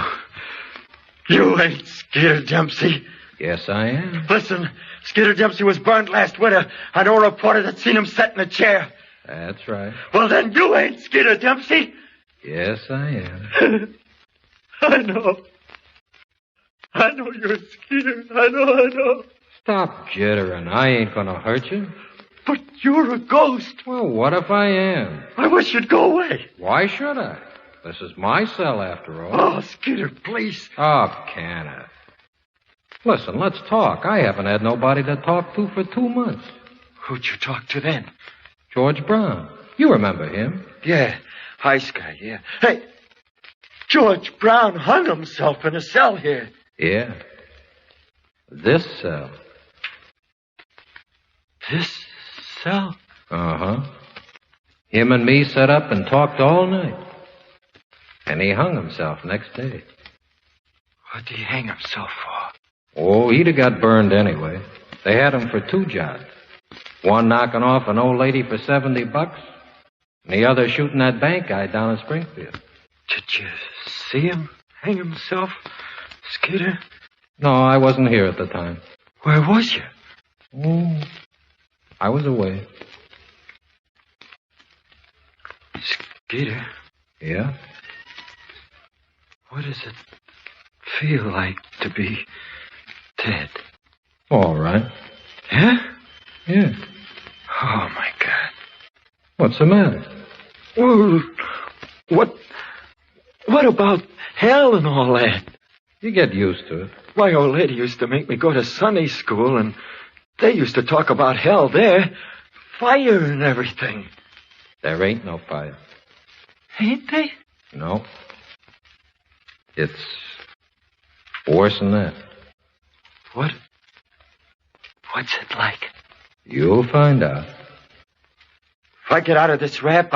Speaker 21: ain't Skeeter Dempsey.
Speaker 13: Yes, I am.
Speaker 21: Listen, Skeeter Dempsey was burned last winter. I know a reporter that seen him set in a chair.
Speaker 13: That's right.
Speaker 3: Well, then you ain't Skeeter Dempsey.
Speaker 13: Yes, I am.
Speaker 3: I know. I know you're Skeeter. I know.
Speaker 13: Stop jittering. I ain't gonna hurt you.
Speaker 3: But you're a ghost.
Speaker 13: Well, what if I am?
Speaker 3: I wish you'd go away.
Speaker 13: Why should I? This is my cell, after all.
Speaker 3: Oh, Skeeter, please.
Speaker 13: Oh, Kenneth. Listen, let's talk. I haven't had nobody to talk to for 2 months.
Speaker 3: Who'd you talk to then?
Speaker 13: George Brown. You remember him?
Speaker 3: Yeah, ice guy, yeah. Hey, George Brown hung himself in a cell here.
Speaker 13: Yeah. This cell.
Speaker 3: This cell?
Speaker 13: Uh-huh. Him and me sat up and talked all night. And he hung himself next day.
Speaker 3: What'd he hang himself for?
Speaker 13: Oh, he'd have got burned anyway. They had him for 2 jobs. One knocking off an old lady for $70, and the other shooting that bank guy down in Springfield.
Speaker 3: Did you see him hang himself, Skeeter?
Speaker 13: No, I wasn't here at the time.
Speaker 3: Where was you?
Speaker 13: Oh, I was away.
Speaker 3: Skeeter?
Speaker 13: Yeah?
Speaker 3: What does it feel like to be dead?
Speaker 13: All right.
Speaker 3: Yeah?
Speaker 13: Yeah.
Speaker 3: Oh, my God.
Speaker 13: What's the matter?
Speaker 3: Well, what about hell and all that?
Speaker 13: You get used to it.
Speaker 3: My old lady used to make me go to Sunday school, and they used to talk about hell there. Fire and everything.
Speaker 13: There ain't no fire.
Speaker 3: Ain't they?
Speaker 13: No. It's worse than that.
Speaker 3: What's it like?
Speaker 13: You'll find out.
Speaker 3: If I get out of this rap,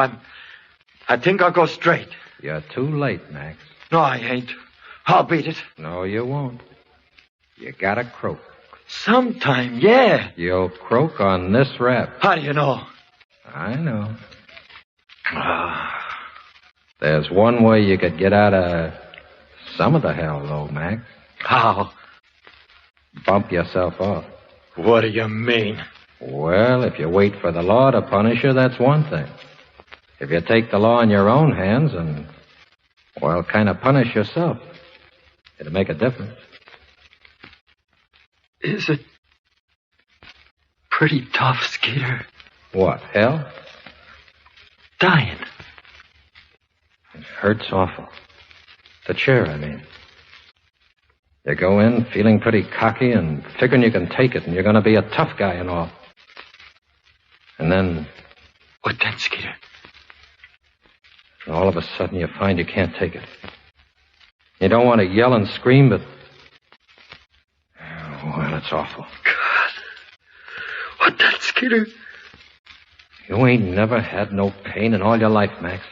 Speaker 3: I think I'll go straight.
Speaker 13: You're too late, Max.
Speaker 3: No, I ain't. I'll beat it.
Speaker 13: No, you won't. You gotta croak.
Speaker 3: Sometime, yeah.
Speaker 13: You'll croak on this rap.
Speaker 3: How do you know?
Speaker 13: I know. There's one way you could get out of some of the hell, though, Max.
Speaker 3: How?
Speaker 13: Bump yourself off.
Speaker 3: What do you mean?
Speaker 13: Well, if you wait for the law to punish you, that's one thing. If you take the law in your own hands and, well, kind of punish yourself, it'll make a difference.
Speaker 3: Is it pretty tough, Skeeter?
Speaker 13: What, hell?
Speaker 3: Dying.
Speaker 13: It hurts awful. The chair, I mean. You go in feeling pretty cocky and figuring you can take it and you're going to be a tough guy and all. And then...
Speaker 3: What then, Skeeter?
Speaker 13: All of a sudden you find you can't take it. You don't want to yell and scream, but... Well, it's awful.
Speaker 3: God. What then, Skeeter?
Speaker 13: You ain't never had no pain in all your life, Max.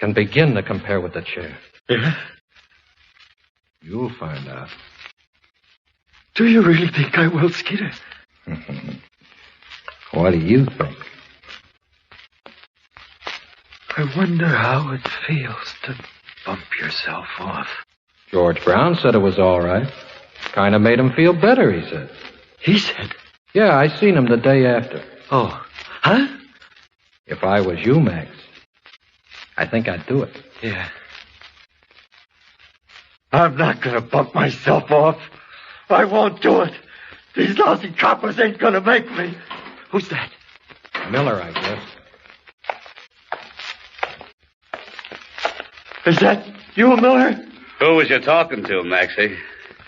Speaker 13: Can begin to compare with the chair.
Speaker 3: Yeah?
Speaker 13: You'll find out.
Speaker 3: Do you really think I will, Skeeter?
Speaker 13: What do you think?
Speaker 3: I wonder how it feels to bump yourself off.
Speaker 13: George Brown said it was all right. Kind of made him feel better, he said.
Speaker 3: He said?
Speaker 13: Yeah, I seen him the day after.
Speaker 3: Oh, huh?
Speaker 13: If I was you, Max, I think I'd do it.
Speaker 3: Yeah. I'm not going to bump myself off. I won't do it. These lousy coppers ain't going to make me. Who's that?
Speaker 13: Miller, I guess.
Speaker 3: Is that you, Miller?
Speaker 19: Who was you talking to, Maxie?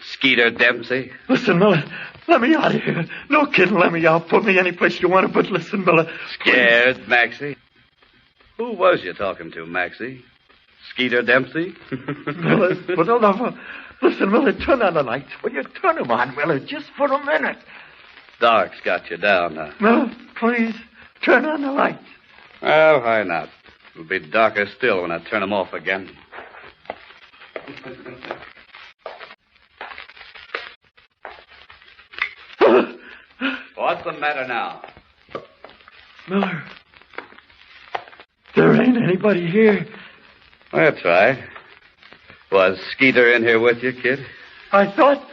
Speaker 19: Skeeter Dempsey?
Speaker 3: Listen, Miller, let me out of here. No kidding, let me out. Put me any place you want to, but listen, Miller.
Speaker 19: Scared, Maxie? Who was you talking to, Maxie? Skeeter Dempsey?
Speaker 3: Miller, for the love of... Listen, Miller, turn on the lights. Will you turn them on, Miller, just for a minute?
Speaker 19: Dark's got you down, huh?
Speaker 3: Miller, please, turn on the lights.
Speaker 19: Well, why not? It'll be darker still when I turn them off again. What's the matter now?
Speaker 3: Miller, there ain't anybody here.
Speaker 19: That's right. Was Skeeter in here with you, kid?
Speaker 3: I thought...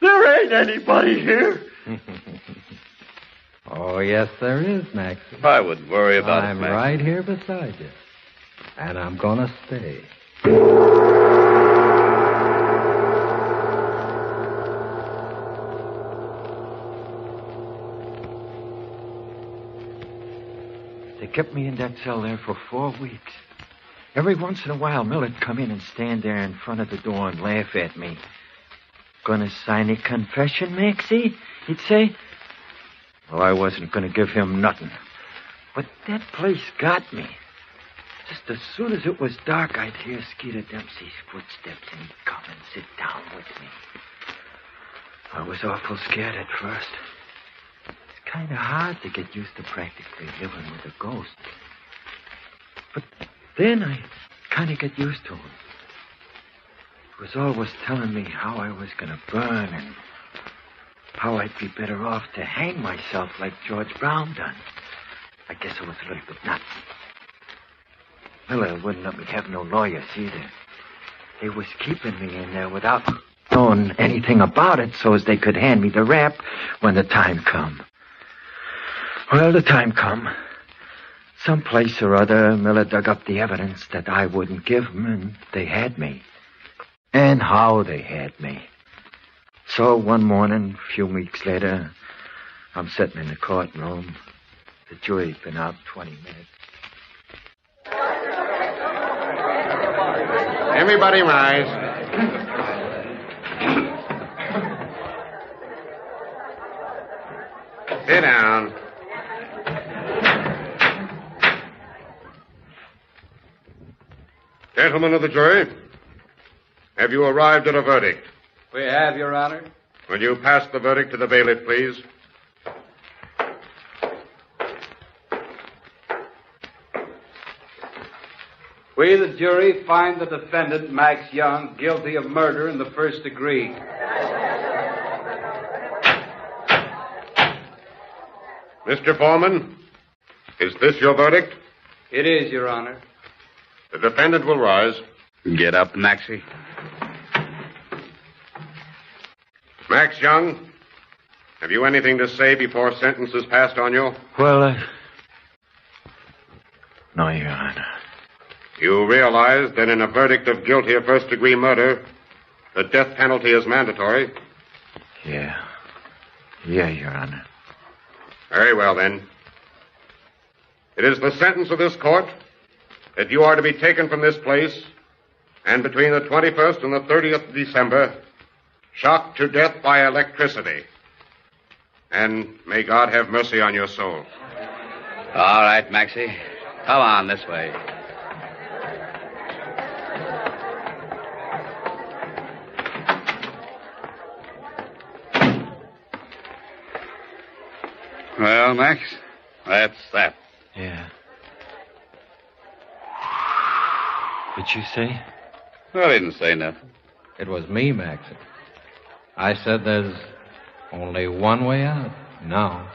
Speaker 3: There ain't anybody here.
Speaker 13: Oh, yes, there is, Max.
Speaker 19: I would worry about
Speaker 13: I'm
Speaker 19: it, Max.
Speaker 13: right here beside you. And I'm gonna stay.
Speaker 21: They kept me in that cell there for 4 weeks. Every once in a while, Miller'd come in and stand there in front of the door and laugh at me. Gonna sign a confession, Maxie? He'd say. Well, I wasn't gonna give him nothing. But that place got me. Just as soon as it was dark, I'd hear Skeeter Dempsey's footsteps, and he'd come and sit down with me. I was awful scared at first. It's kind of hard to get used to practically living with a ghost. But then I kind of get used to him. He was always telling me how I was going to burn and how I'd be better off to hang myself like George Brown done. I guess I was a little bit nuts. Miller wouldn't let me have no lawyers either. They was keeping me in there without knowing anything about it so as they could hand me the rap when the time come. Well, the time come. Someplace or other, Miller dug up the evidence that I wouldn't give them, and they had me. And how they had me. So one morning, a few weeks later, I'm sitting in the courtroom. The jury's been out 20 minutes.
Speaker 2: Everybody rise. Sit down. Gentlemen of the jury, have you arrived at a verdict?
Speaker 16: We have, Your Honor.
Speaker 2: Will you pass the verdict to the bailiff, please?
Speaker 16: We, the jury, find the defendant, Max Young, guilty of murder in the first degree.
Speaker 2: Mr. Foreman, is this your verdict?
Speaker 16: It is, Your Honor.
Speaker 2: The defendant will rise.
Speaker 19: Get up, Maxie.
Speaker 2: Max Young, have you anything to say before sentence is passed on you?
Speaker 21: Well, no, Your Honor.
Speaker 2: You realize that in a verdict of guilty of first-degree murder, the death penalty is mandatory?
Speaker 21: Yeah. Yeah, Your Honor.
Speaker 2: Very well, then. It is the sentence of this court that you are to be taken from this place and between the 21st and the 30th of December, shocked to death by electricity. And may God have mercy on your soul.
Speaker 19: All right, Maxie. Come on this way. Well, Max, that's that.
Speaker 21: Yeah. What'd you say?
Speaker 19: I didn't say nothing.
Speaker 13: It was me, Max. I said there's only one way out now.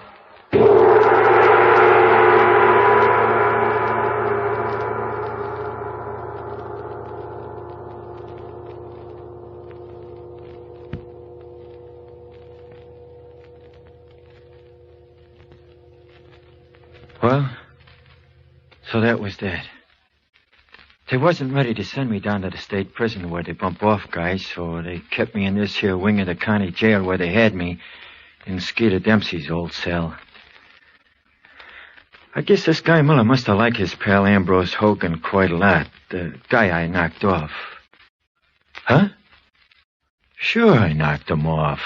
Speaker 21: Well, so that was that. They wasn't ready to send me down to the state prison where they bump off guys, so they kept me in this here wing of the county jail where they had me, in Skeeter Dempsey's old cell. I guess this guy Miller must have liked his pal Ambrose Hogan quite a lot, the guy I knocked off. Huh? Sure, I knocked him off.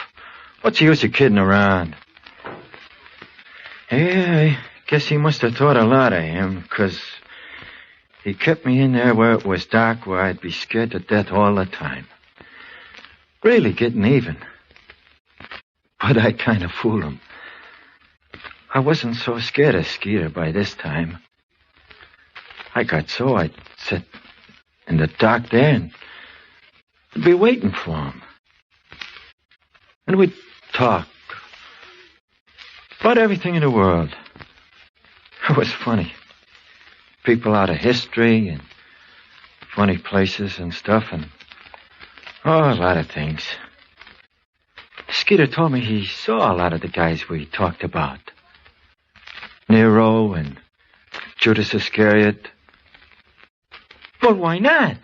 Speaker 21: What's the use of kidding around? Yeah, I guess he must have thought a lot of him, 'cause he kept me in there where it was dark, where I'd be scared to death all the time. Really getting even. But I kind of fooled him. I wasn't so scared of Skeeter by this time. I got so I'd sit in the dark there and I'd be waiting for him. And we'd talk about everything in the world. It was funny. People out of history and funny places and stuff and, oh, a lot of things. Skeeter told me he saw a lot of the guys we talked about. Nero and Judas Iscariot. Well, why not?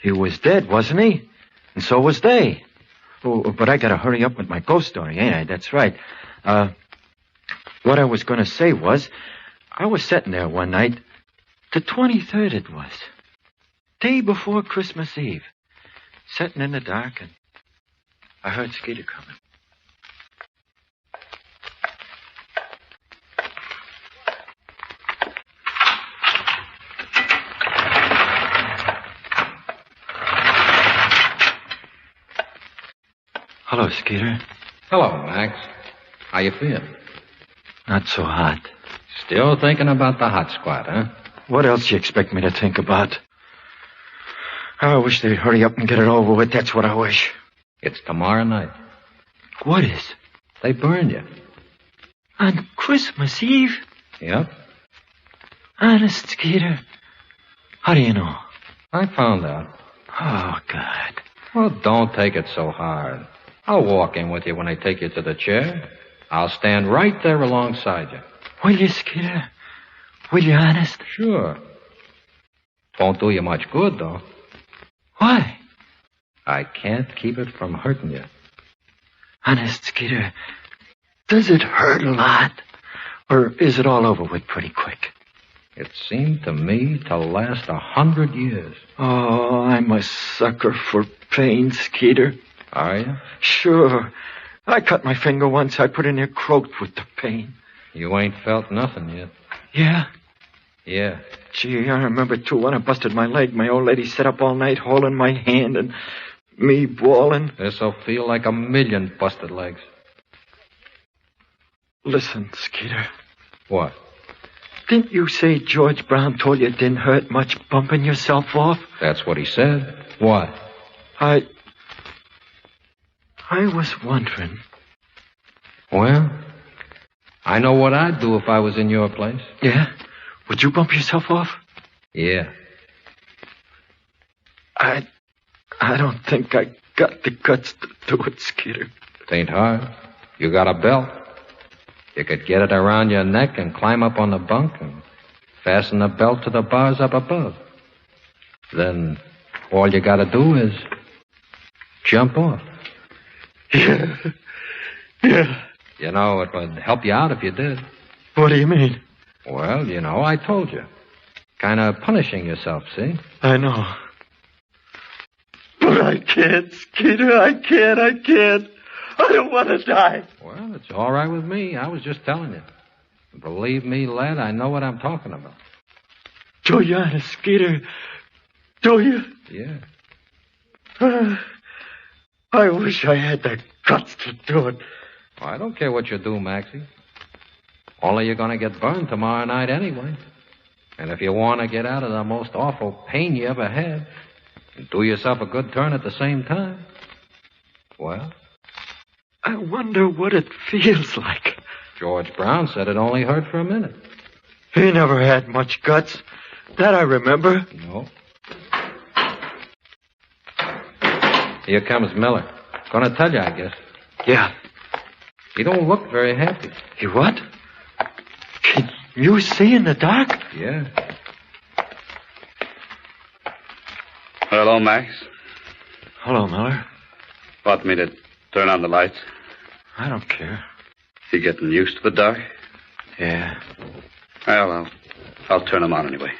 Speaker 21: He was dead, wasn't he? And so was they. Oh, but I gotta hurry up with my ghost story, ain't I? That's right. What I was gonna say was, I was sitting there one night, the 23rd it was, day before Christmas Eve, sitting in the dark, and I heard Skeeter coming. Hello, Skeeter.
Speaker 13: Hello, Max. How you feel?
Speaker 21: Not so hot.
Speaker 13: Still thinking about the hot squad, huh?
Speaker 21: What else you expect me to think about? I wish they'd hurry up and get it over with. That's what I wish.
Speaker 13: It's tomorrow night.
Speaker 21: What is?
Speaker 13: They burn you.
Speaker 21: On Christmas Eve?
Speaker 13: Yep.
Speaker 21: Honest, Skeeter. How do you know?
Speaker 13: I found out.
Speaker 21: Oh, God.
Speaker 13: Well, don't take it so hard. I'll walk in with you when they take you to the chair. I'll stand right there alongside you.
Speaker 21: Will you, Skeeter? Will you, honest?
Speaker 13: Sure. Won't do you much good, though.
Speaker 21: Why?
Speaker 13: I can't keep it from hurting you.
Speaker 21: Honest, Skeeter, does it hurt a lot? Or is it all over with pretty quick?
Speaker 13: It seemed to me to last 100 years.
Speaker 21: Oh, I'm a sucker for pain, Skeeter.
Speaker 13: Are you?
Speaker 21: Sure. I cut my finger once. I put in there croaked with the pain.
Speaker 13: You ain't felt nothing yet.
Speaker 21: Yeah?
Speaker 13: Yeah.
Speaker 21: Gee, I remember, too, when I busted my leg. My old lady sat up all night holding my hand and me bawling.
Speaker 13: This'll feel like 1,000,000 busted legs.
Speaker 21: Listen, Skeeter.
Speaker 13: What?
Speaker 21: Didn't you say George Brown told you it didn't hurt much bumping yourself off?
Speaker 13: That's what he said. What?
Speaker 21: I was wondering.
Speaker 13: Well, I know what I'd do if I was in your place.
Speaker 21: Yeah? Would you bump yourself off?
Speaker 13: Yeah.
Speaker 21: I don't think I got the guts to do it, Skeeter.
Speaker 13: It ain't hard. You got a belt. You could get it around your neck and climb up on the bunk and fasten the belt to the bars up above. Then all you gotta do is jump off.
Speaker 21: Yeah. Yeah.
Speaker 13: You know, it would help you out if you did.
Speaker 21: What do you mean?
Speaker 13: Well, you know, I told you. Kind of punishing yourself, see?
Speaker 21: I know. But I can't, Skeeter. I can't. I don't want to die.
Speaker 13: Well, it's all right with me. I was just telling you. Believe me, lad, I know what I'm talking about.
Speaker 21: Do you, honest, Skeeter? Do you?
Speaker 13: Yeah.
Speaker 21: I wish I had the guts to do it.
Speaker 13: Well, I don't care what you do, Maxie. Only you're going to get burned tomorrow night anyway. And if you want to get out of the most awful pain you ever had, and do yourself a good turn at the same time, well...
Speaker 21: I wonder what it feels like.
Speaker 13: George Brown said it only hurt for a minute.
Speaker 21: He never had much guts. That I remember.
Speaker 13: No. Here comes Miller. Gonna tell you, I guess.
Speaker 21: Yeah.
Speaker 13: He don't look very happy.
Speaker 21: He what? Can you see in the dark?
Speaker 13: Yeah.
Speaker 19: Hello, Max.
Speaker 21: Hello, Miller.
Speaker 19: Want me to turn on the lights?
Speaker 21: I don't care.
Speaker 19: You getting used to the dark?
Speaker 21: Yeah.
Speaker 19: Well, I'll turn them on anyway.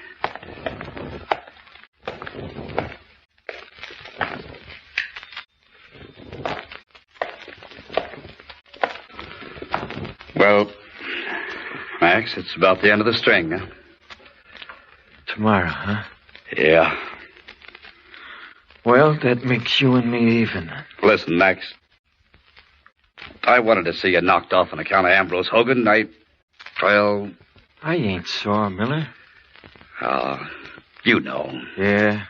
Speaker 19: Well, Max, it's about the end of the string, huh?
Speaker 21: Tomorrow, huh?
Speaker 19: Yeah.
Speaker 21: Well, that makes you and me even.
Speaker 19: Listen, Max. I wanted to see you knocked off on account of Ambrose Hogan. I
Speaker 21: ain't sore, Miller.
Speaker 19: Oh, you know.
Speaker 21: Yeah.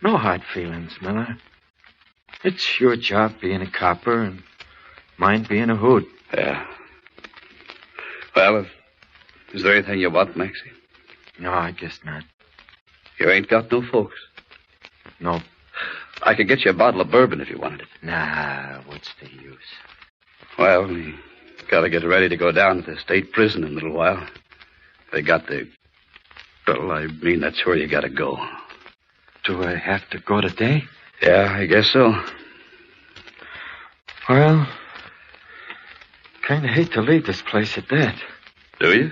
Speaker 21: No hard feelings, Miller. It's your job being a copper and mine being a hood.
Speaker 19: Yeah. Well, is there anything you want, Maxie?
Speaker 21: No, I guess not.
Speaker 19: You ain't got no folks?
Speaker 21: No.
Speaker 19: I could get you a bottle of bourbon if you wanted it.
Speaker 21: Nah, what's the use?
Speaker 19: Well, we gotta get ready to go down to the state prison in a little while. They got the... Well, I mean, that's where you gotta go.
Speaker 21: Do I have to go today?
Speaker 19: Yeah, I guess so.
Speaker 21: Well, kind of hate to leave this place at that.
Speaker 19: Do you?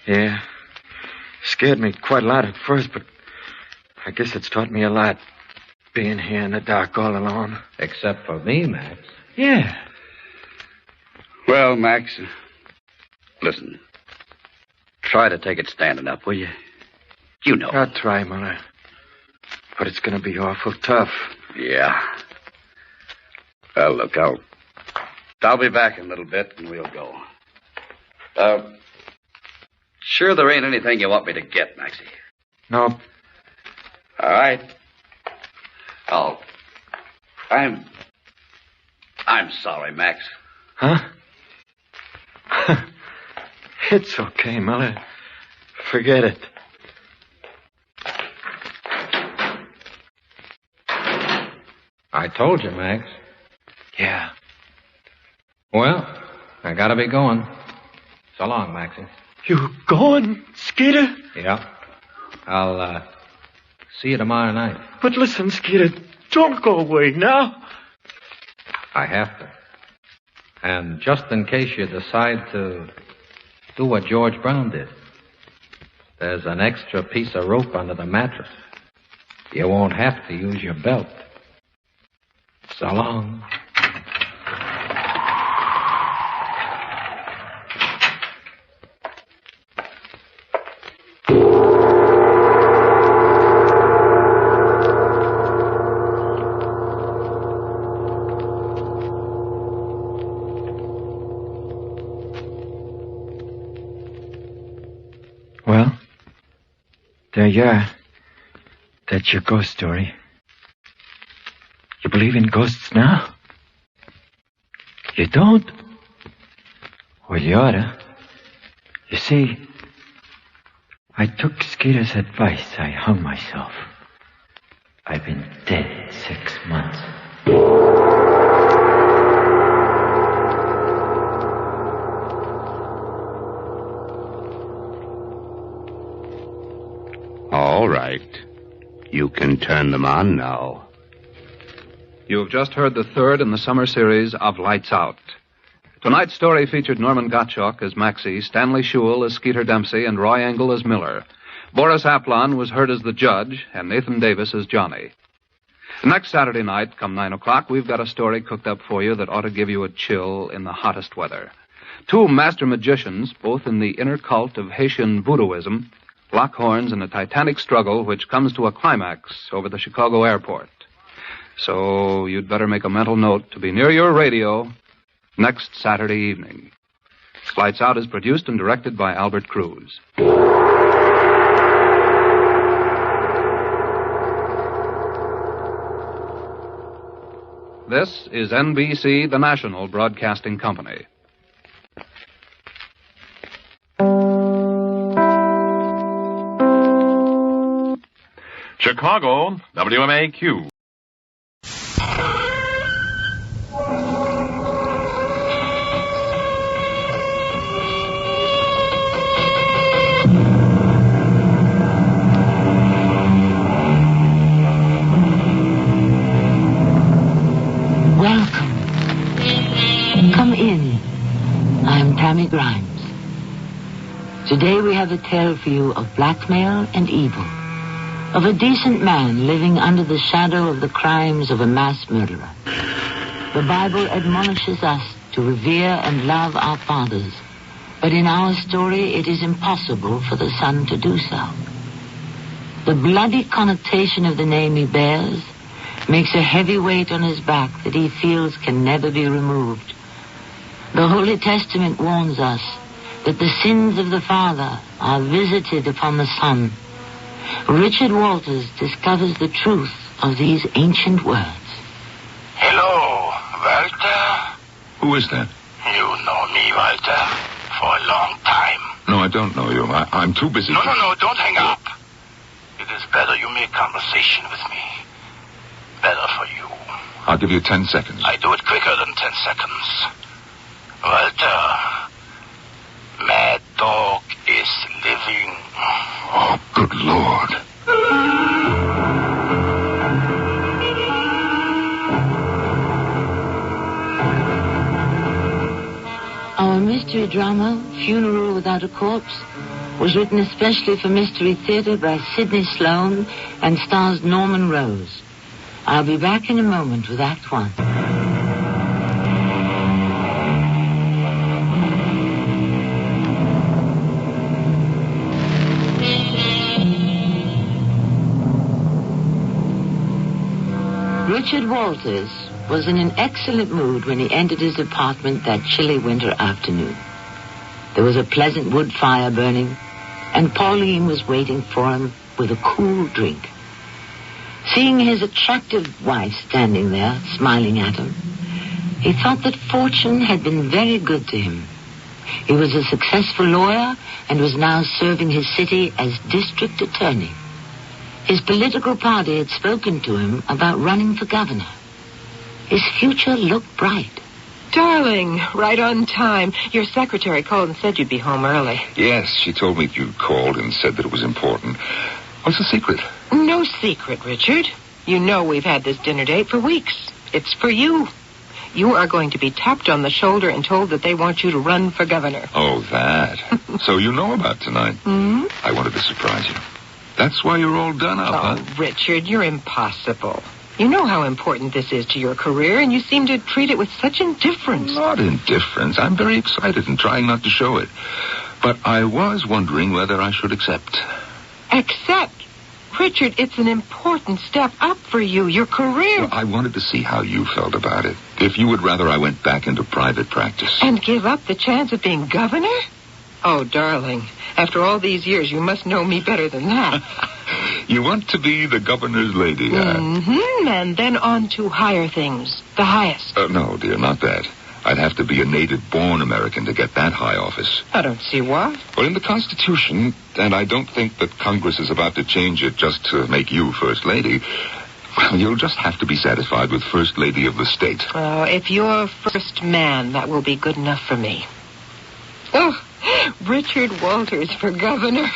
Speaker 21: Yeah. Scared me quite a lot at first, but I guess it's taught me a lot being here in the dark all alone.
Speaker 13: Except for me, Max.
Speaker 21: Yeah.
Speaker 19: Well, Max, listen. Try to take it standing up, will you? You know.
Speaker 21: I'll try, Muller. But it's going to be awful tough.
Speaker 19: Yeah. Well, look, I'll be back in a little bit, and we'll go. Sure there ain't anything you want me to get, Maxie?
Speaker 21: No.
Speaker 19: All right. Oh, I'm sorry, Max.
Speaker 21: Huh? It's okay, Muller. Forget it.
Speaker 13: I told you, Max.
Speaker 21: Yeah.
Speaker 13: Well, I gotta be going. So long, Maxie.
Speaker 21: You going, Skeeter?
Speaker 13: Yeah. I'll, see you tomorrow night.
Speaker 21: But listen, Skeeter, don't go away now.
Speaker 13: I have to. And just in case you decide to do what George Brown did, there's an extra piece of rope under the mattress. You won't have to use your belt. So long.
Speaker 21: Well, there you are. That's your ghost story. You believe in ghosts now? You don't? Well, you oughta. You see, I took Skeeter's advice. I hung myself. I've been dead 6 months.
Speaker 2: All right. You can turn them on now.
Speaker 1: You have just heard the third in the summer series of Lights Out. Tonight's story featured Norman Gottschalk as Maxie, Stanley Shule as Skeeter Dempsey, and Roy Engel as Miller. Boris Aplon was heard as the judge, and Nathan Davis as Johnny. Next Saturday night, come 9 o'clock, we've got a story cooked up for you that ought to give you a chill in the hottest weather. Two master magicians, both in the inner cult of Haitian voodooism, lock horns in a titanic struggle which comes to a climax over the Chicago airport. So you'd better make a mental note to be near your radio next Saturday evening. Lights Out is produced and directed by Albert Cruz. This is NBC, the national broadcasting company.
Speaker 11: Chicago, WMAQ.
Speaker 22: Welcome. Come in. I'm Tammy Grimes. Today we have a tale for you of blackmail and evil, of a decent man living under the shadow of the crimes of a mass murderer. The Bible admonishes us to revere and love our fathers, but in our story it is impossible for the son to do so. The bloody connotation of the name he bears makes a heavy weight on his back that he feels can never be removed. The Holy Testament warns us that the sins of the father are visited upon the son. Richard Walters discovers the truth of these ancient words.
Speaker 23: Hello, Walter.
Speaker 11: Who is that?
Speaker 23: You know me, Walter, for a long time.
Speaker 11: No, I don't know you. I'm too busy.
Speaker 23: No, don't hang up. It is better you make conversation with me. Better for you.
Speaker 11: I'll give you 10 seconds.
Speaker 23: I do it quicker than 10 seconds. Walter, Mad Dog is living.
Speaker 11: Oh, good Lord.
Speaker 22: Our mystery drama, Funeral Without a Corpse, was written especially for Mystery Theater by Sidney Sloan and stars Norman Rose. I'll be back in a moment with Act One. Richard Walters was in an excellent mood when he entered his apartment that chilly winter afternoon. There was a pleasant wood fire burning, and Pauline was waiting for him with a cool drink. Seeing his attractive wife standing there, smiling at him, he thought that fortune had been very good to him. He was a successful lawyer and was now serving his city as district attorney. His political party had spoken to him about running for governor. His future looked bright.
Speaker 8: Darling, right on time. Your secretary called and said you'd be home early.
Speaker 11: Yes, she told me you'd called and said that it was important. What's the secret?
Speaker 8: No secret, Richard. You know we've had this dinner date for weeks. It's for you. You are going to be tapped on the shoulder and told that they want you to run for governor.
Speaker 11: Oh, that. So you know about tonight.
Speaker 8: Hmm?
Speaker 11: I wanted to surprise you. That's why you're all done up, huh?
Speaker 8: Richard, you're impossible. You know how important this is to your career, and you seem to treat it with such indifference.
Speaker 11: Not indifference. I'm very excited and trying not to show it. But I was wondering whether I should accept.
Speaker 8: Accept? Richard, it's an important step up for you, your career.
Speaker 11: Well, I wanted to see how you felt about it. If you would rather I went back into private practice.
Speaker 8: And give up the chance of being governor? Oh, darling, after all these years, you must know me better than that.
Speaker 11: You want to be the governor's lady, huh?
Speaker 8: Mm-hmm, and then on to higher things. The highest.
Speaker 11: No, dear, not that. I'd have to be a native-born American to get that high office.
Speaker 8: I don't see why.
Speaker 11: Well, in the Constitution, and I don't think that Congress is about to change it just to make you First Lady, well, you'll just have to be satisfied with First Lady of the state.
Speaker 8: If you're first man, that will be good enough for me. Oh, Richard Walters for governor.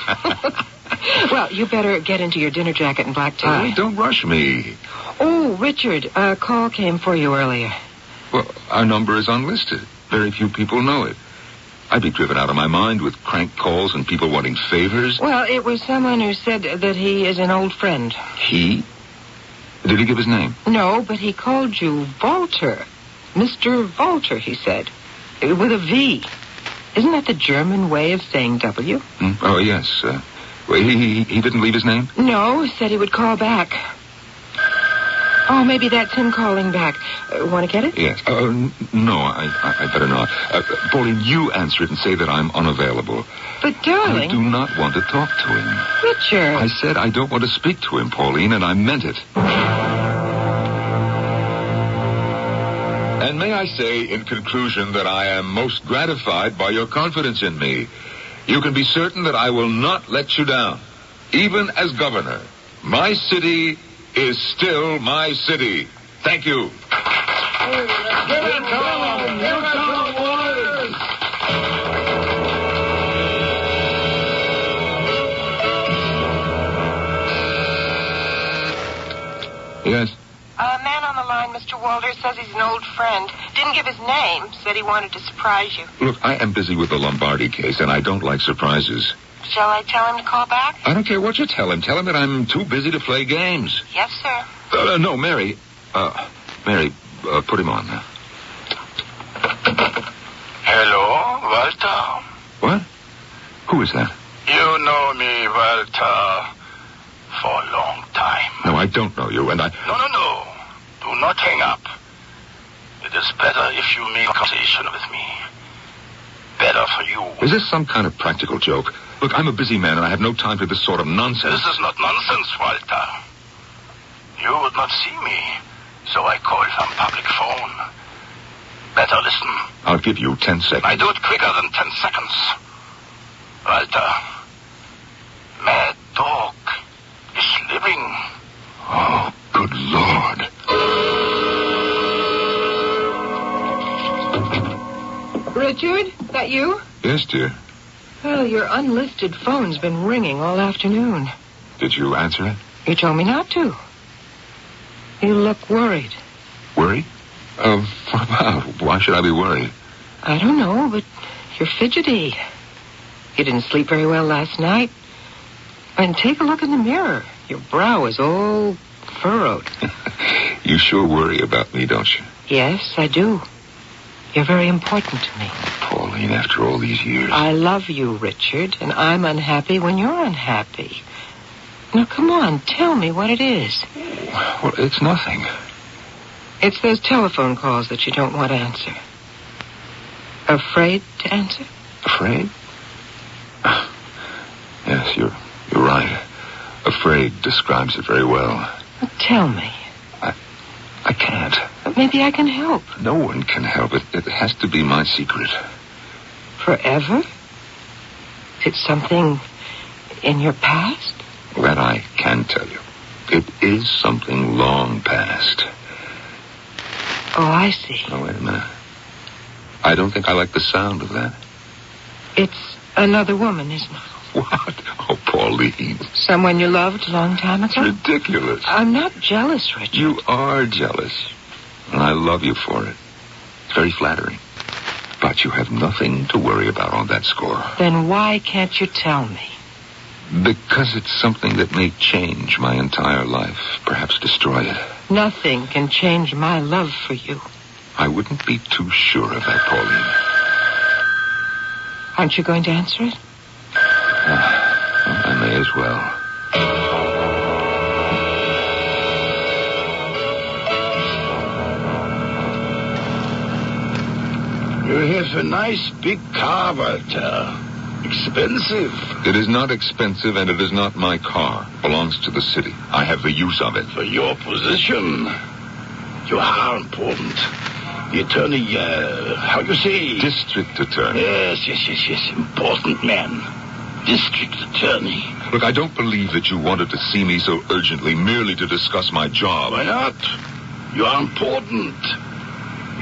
Speaker 8: Well, you better get into your dinner jacket and black tie.
Speaker 11: Don't rush me.
Speaker 8: Oh, Richard, a call came for you earlier.
Speaker 11: Well, our number is unlisted. Very few people know it. I'd be driven out of my mind with crank calls and people wanting favors.
Speaker 8: Well, it was someone who said that he is an old friend.
Speaker 11: He? Did he give his name?
Speaker 8: No, but he called you Walter. Mr. Walter, he said. With a V. Isn't that the German way of saying W?
Speaker 11: Oh, yes. Well, he didn't leave his name?
Speaker 8: No, said he would call back. Oh, maybe that's him calling back. Want to get it?
Speaker 11: Yes. No, I better not. Pauline, you answer it and say that I'm unavailable.
Speaker 8: But, darling...
Speaker 11: I do not want to talk to him.
Speaker 8: Richard...
Speaker 11: I said I don't want to speak to him, Pauline, and I meant it. And may I say, in conclusion, that I am most gratified by your confidence in me. You can be certain that I will not let you down. Even as governor, my city is still my city. Thank you. Yes?
Speaker 8: A man on the line, Mr. Walters, says he's an old friend. Didn't give his name. Said he wanted to surprise you.
Speaker 11: Look, I am busy with the Lombardi case, and I don't like surprises.
Speaker 8: Shall I tell him to call back?
Speaker 11: I don't care what you tell him. Tell him that I'm too busy to play games.
Speaker 8: Yes, sir.
Speaker 11: No, Mary. Mary, put him on now.
Speaker 23: Hello, Walter.
Speaker 11: What? Who is that?
Speaker 23: You know me, Walter, for a long time.
Speaker 11: No, I don't know you, and I...
Speaker 23: No. Do not hang up. It is better if you make conversation with me. Better for you.
Speaker 11: Is this some kind of practical joke? Look, I'm a busy man, and I have no time for this sort of nonsense.
Speaker 23: This is not nonsense, Walter. You would not see me, so I called from public phone. Better listen.
Speaker 11: I'll give you 10 seconds.
Speaker 23: I do it quicker than 10 seconds. Walter, Mad Dog is living.
Speaker 11: Oh, good Lord.
Speaker 8: Richard, that you?
Speaker 11: Yes, dear.
Speaker 8: Well, your unlisted phone's been ringing all afternoon.
Speaker 11: Did you answer it?
Speaker 8: You told me not to. You look worried.
Speaker 11: Worried? What about? Why should I be worried?
Speaker 8: I don't know, but you're fidgety. You didn't sleep very well last night. And take a look in the mirror. Your brow is all furrowed.
Speaker 11: You sure worry about me, don't you?
Speaker 8: Yes, I do. You're very important to me.
Speaker 11: Pauline, after all these years.
Speaker 8: I love you, Richard, and I'm unhappy when you're unhappy. Now, come on, tell me what it is.
Speaker 11: Well, it's nothing.
Speaker 8: It's those telephone calls that you don't want to answer. Afraid to answer?
Speaker 11: Afraid? Yes, you're right. Afraid describes it very well.
Speaker 8: Well, tell me.
Speaker 11: I can't.
Speaker 8: But maybe I can help.
Speaker 11: No one can help it. It has to be my secret.
Speaker 8: Forever? It's something in your past?
Speaker 11: That I can tell you. It is something long past.
Speaker 8: Oh, I see.
Speaker 11: Oh, wait a minute. I don't think I like the sound of that.
Speaker 8: It's another woman, isn't it?
Speaker 11: What? Oh, Pauline.
Speaker 8: Someone you loved a long time ago?
Speaker 11: It's ridiculous.
Speaker 8: I'm not jealous, Richard.
Speaker 11: You are jealous. And I love you for it. It's very flattering. But you have nothing to worry about on that score.
Speaker 8: Then why can't you tell me?
Speaker 11: Because it's something that may change my entire life. Perhaps destroy it.
Speaker 8: Nothing can change my love for you.
Speaker 11: I wouldn't be too sure of that, Pauline.
Speaker 8: Aren't you going to answer it?
Speaker 11: I may as well.
Speaker 23: You have a nice big car, Walter. Expensive.
Speaker 11: It is not expensive, and it is not my car. It belongs to the city. I have the use of it.
Speaker 23: For your position, you are important. The attorney, how you say?
Speaker 11: District attorney.
Speaker 23: Yes. Important man. District attorney.
Speaker 11: Look, I don't believe that you wanted to see me so urgently merely to discuss my job.
Speaker 23: Why not? You are important.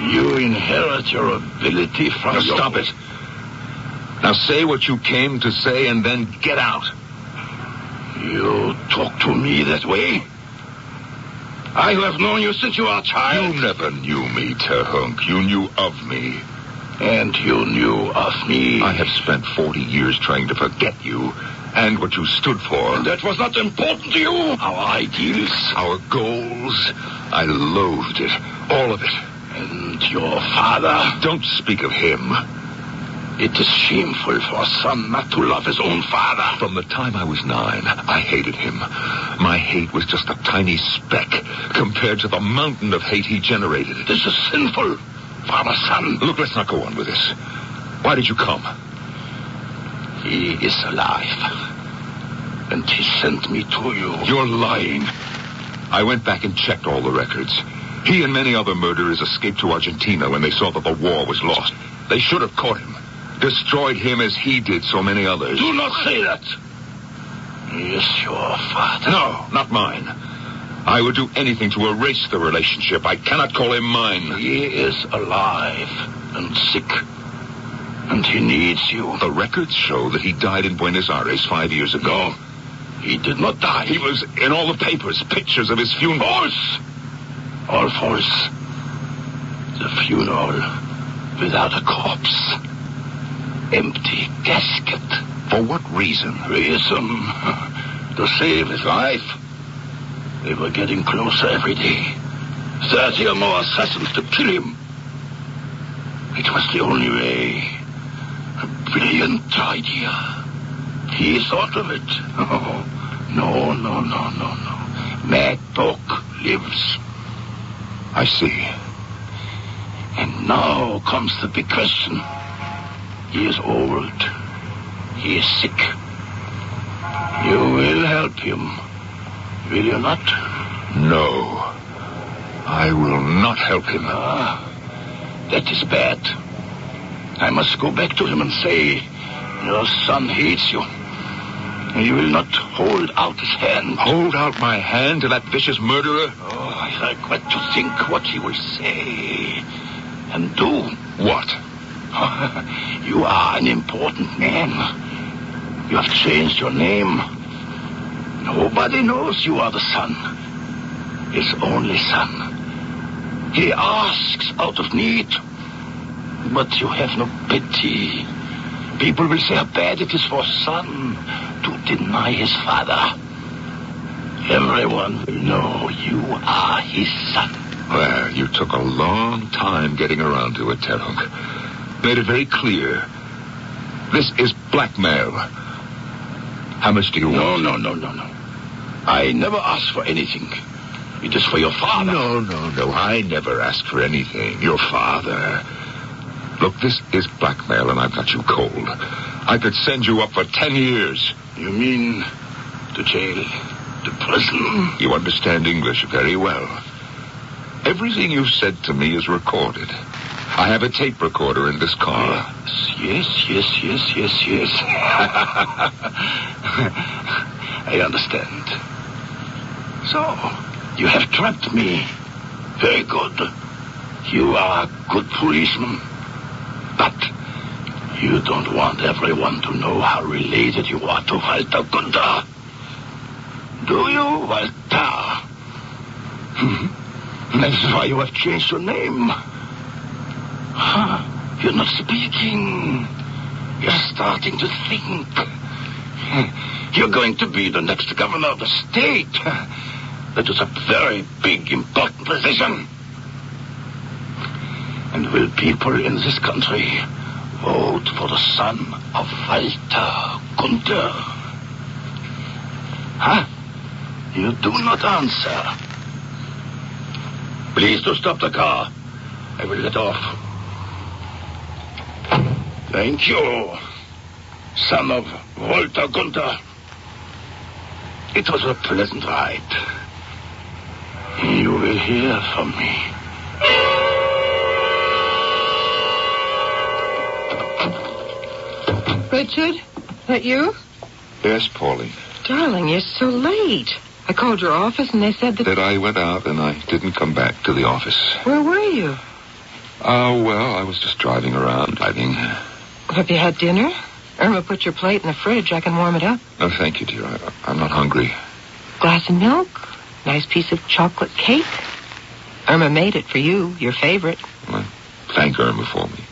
Speaker 23: You inherit your ability from your...
Speaker 11: Stop it. Now say what you came to say and then get out.
Speaker 23: You talk to me that way? I who have known you since you were a child.
Speaker 11: You never knew me, Terhunk. You knew of me.
Speaker 23: And you knew of me.
Speaker 11: I have spent 40 years trying to forget you and what you stood for.
Speaker 23: And that was not important to you? Our ideals?
Speaker 11: Our goals? I loathed it. All of it.
Speaker 23: And your father?
Speaker 11: Don't speak of him.
Speaker 23: It is shameful for a son not to love his own father.
Speaker 11: From the time I was 9, I hated him. My hate was just a tiny speck compared to the mountain of hate he generated.
Speaker 23: This is sinful, father-son.
Speaker 11: Look, let's not go on with this. Why did you come?
Speaker 23: He is alive. And he sent me to you.
Speaker 11: You're lying. I went back and checked all the records. He and many other murderers escaped to Argentina when they saw that the war was lost. They should have caught him. Destroyed him as he did so many others.
Speaker 23: Do not say that. He is your father.
Speaker 11: No, not mine. I would do anything to erase the relationship. I cannot call him mine.
Speaker 23: He is alive and sick. And he needs you.
Speaker 11: The records show that he died in Buenos Aires 5 years ago.
Speaker 23: No, he did not die.
Speaker 11: He was in all the papers, pictures of his funeral.
Speaker 23: False! All false. The funeral without a corpse. Empty casket.
Speaker 11: For what reason?
Speaker 23: Reason? To save his life. They were getting closer every day. 30 or more assassins to kill him. It was the only way. A brilliant idea. He thought of it. Oh, no. Mad dog lives.
Speaker 11: I see.
Speaker 23: And now comes the big question. He is old. He is sick. You will help him, will you not?
Speaker 11: No. I will not help him.
Speaker 23: That is bad. I must go back to him and say, your son hates you. He will not hold out his hand.
Speaker 11: Hold out my hand to that vicious murderer?
Speaker 23: Oh, I regret to think what he will say and do.
Speaker 11: What?
Speaker 23: You are an important man. You have changed your name. Nobody knows you are the son. His only son. He asks out of need. But you have no pity. People will say how bad it is for a son to deny his father. Everyone will know you are his son.
Speaker 11: Well, you took a long time getting around to it, Terok. Made it very clear. This is blackmail. How much do you want?
Speaker 23: No. I never asked for anything. It is for your father.
Speaker 11: No. I never asked for anything. Your father. Look, this is blackmail, and I've got you cold. I could send you up for 10 years.
Speaker 23: You mean to jail, to prison?
Speaker 11: You understand English very well. Everything you said to me is recorded. I have a tape recorder in this car.
Speaker 23: Yes. I understand. So, you have trapped me. Very good. You are a good policeman. But you don't want everyone to know how related you are to Walter Gunther. Do you, Walter? That's why you have changed your name. You're not speaking. You're starting to think. You're going to be the next governor of the state. That is a very big, important position. And will people in this country vote for the son of Walter Gunther? Huh? You do not answer. Please do stop the car. I will get off. Thank you, son of Walter Gunther. It was a pleasant ride. You will hear from me.
Speaker 8: Richard, that you?
Speaker 11: Yes, Pauline.
Speaker 8: Darling, you're so late. I called your office and they said that...
Speaker 11: That I went out and I didn't come back to the office.
Speaker 8: Where were you?
Speaker 11: Well, I was just driving around, driving.
Speaker 8: Have you had dinner? Irma put your plate in the fridge. I can warm it up.
Speaker 11: No, thank you, dear. I'm not hungry.
Speaker 8: Glass of milk? Nice piece of chocolate cake? Irma made it for you, your favorite.
Speaker 11: Well, thank Irma for me.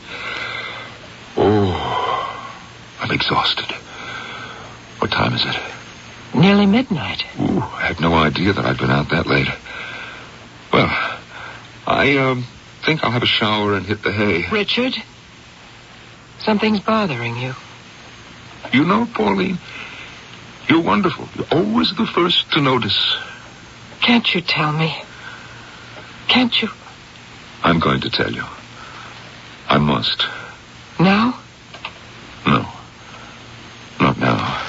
Speaker 11: Oh, I'm exhausted. What time is it?
Speaker 8: Nearly midnight.
Speaker 11: Ooh, I had no idea that I'd been out that late. Well, I think I'll have a shower and hit the hay.
Speaker 8: Richard, something's bothering you.
Speaker 11: You know, Pauline, you're wonderful. You're always the first to notice.
Speaker 8: Can't you tell me? Can't you?
Speaker 11: I'm going to tell you. I must.
Speaker 8: Now?
Speaker 11: No. Not now.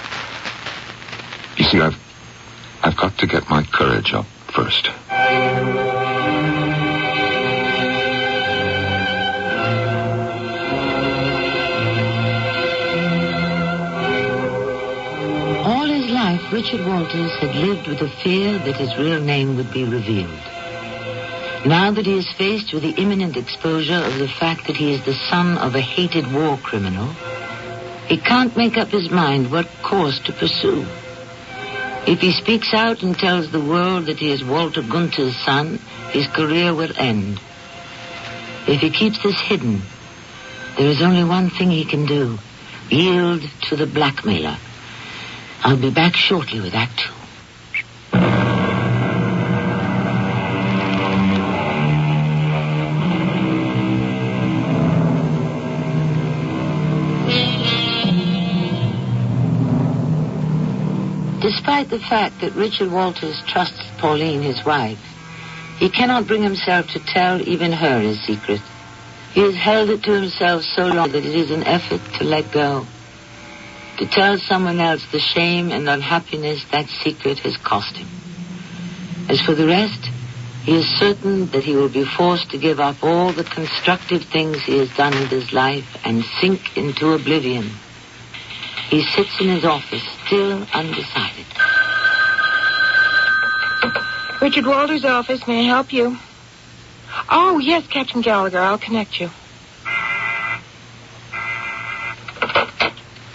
Speaker 11: You see, I've got to get my courage up first.
Speaker 22: All his life, Richard Walters had lived with the fear that his real name would be revealed. Now that he is faced with the imminent exposure of the fact that he is the son of a hated war criminal, he can't make up his mind what course to pursue. If he speaks out and tells the world that he is Walter Gunther's son, his career will end. If he keeps this hidden, there is only one thing he can do: yield to the blackmailer. I'll be back shortly with Act 2. Despite the fact that Richard Walters trusts Pauline, his wife, he cannot bring himself to tell even her his secret. He has held it to himself so long that it is an effort to let go. To tell someone else the shame and unhappiness that secret has cost him. As for the rest, he is certain that he will be forced to give up all the constructive things he has done in his life and sink into oblivion. He sits in his office, still undecided.
Speaker 8: Richard Walters' office, may I help you? Oh, yes, Captain Gallagher, I'll connect you.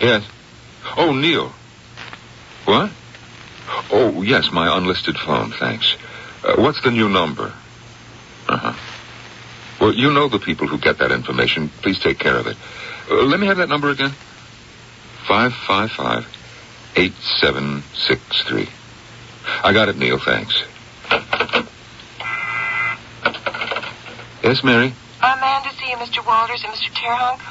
Speaker 11: Yes. Oh, Neil. What? Oh, yes, my unlisted phone, thanks. What's the new number? Uh-huh. Well, you know the people who get that information. Please take care of it. Let me have that number again. 555-8763. I got it, Neil, thanks. Yes, Mary?
Speaker 8: A man to see you, Mr. Walters and Mr. Terhunk.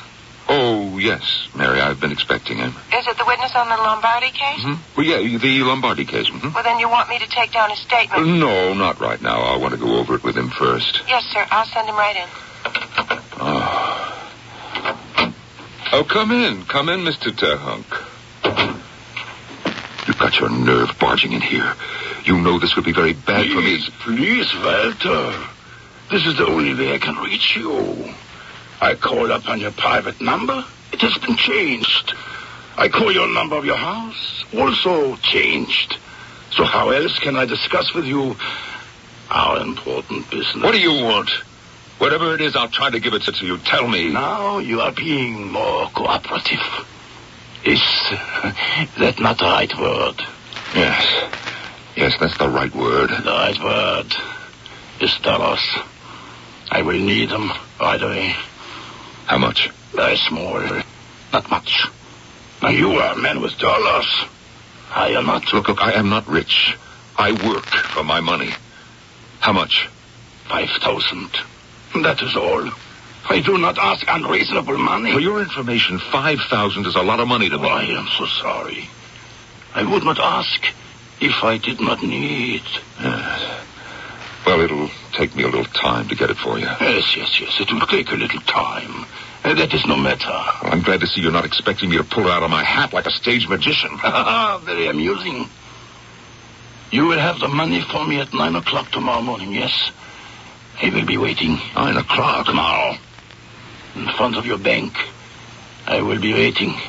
Speaker 11: Oh, yes, Mary, I've been expecting him.
Speaker 8: Is it the witness on the Lombardi case?
Speaker 11: Mm-hmm. Well, yeah, the Lombardi case. Mm-hmm.
Speaker 8: Well, then you want me to take down his statement?
Speaker 11: No, not right now. I want to go over it with him first.
Speaker 8: Yes, sir. I'll send him right in.
Speaker 11: Oh, come in. Come in, Mr. Terhunk. You've got your nerve barging in here. You know this would be very bad for me.
Speaker 23: Please, Walter. This is the only way I can reach you. I called up on your private number. It has been changed. I call your number of your house. Also changed. So how else can I discuss with you our important business?
Speaker 11: What do you want? Whatever it is, I'll try to give it to you. Tell me.
Speaker 23: Now you are being more cooperative. Is that not the right word?
Speaker 11: Yes. Yes, that's the right word.
Speaker 23: The right word is dollars. I will need them right away.
Speaker 11: How much?
Speaker 23: Very small. Not much. Now you are a man with dollars. I am not.
Speaker 11: Look, I am not rich. I work for my money. How much?
Speaker 23: 5,000. That is all. I do not ask unreasonable money.
Speaker 11: For your information, 5,000 is a lot of money to me.
Speaker 23: Oh, I am so sorry. I would not ask if I did not need.
Speaker 11: Well, it'll take me a little time to get it for you.
Speaker 23: Yes. It will take a little time. That is no matter.
Speaker 11: Well, I'm glad to see you're not expecting me to pull it out of my hat like a stage magician.
Speaker 23: Very amusing. You will have the money for me at 9 o'clock tomorrow morning, yes? I will be waiting.
Speaker 11: 9 o'clock?
Speaker 23: Tomorrow. In front of your bank. I will be waiting.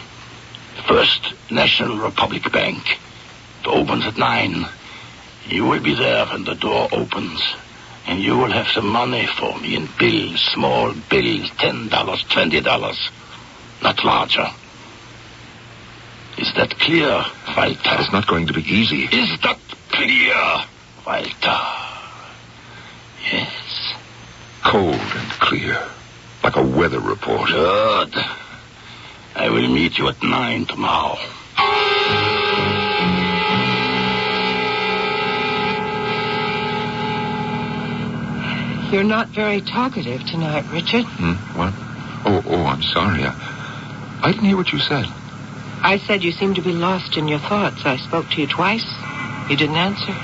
Speaker 23: First National Republic Bank. It opens at 9. You will be there when the door opens. And you will have some money for me in bills, small bills, $10, $20. Not larger. Is that clear, Walter?
Speaker 11: That is not going to be easy.
Speaker 23: Is that clear, Walter? Yes.
Speaker 11: Cold and clear. Like a weather report.
Speaker 23: Good. I will meet you at 9 tomorrow.
Speaker 8: You're not very talkative tonight, Richard.
Speaker 11: What? Oh, I'm sorry. I didn't hear what you said.
Speaker 8: I said you seemed to be lost in your thoughts. I spoke to you twice. You didn't answer.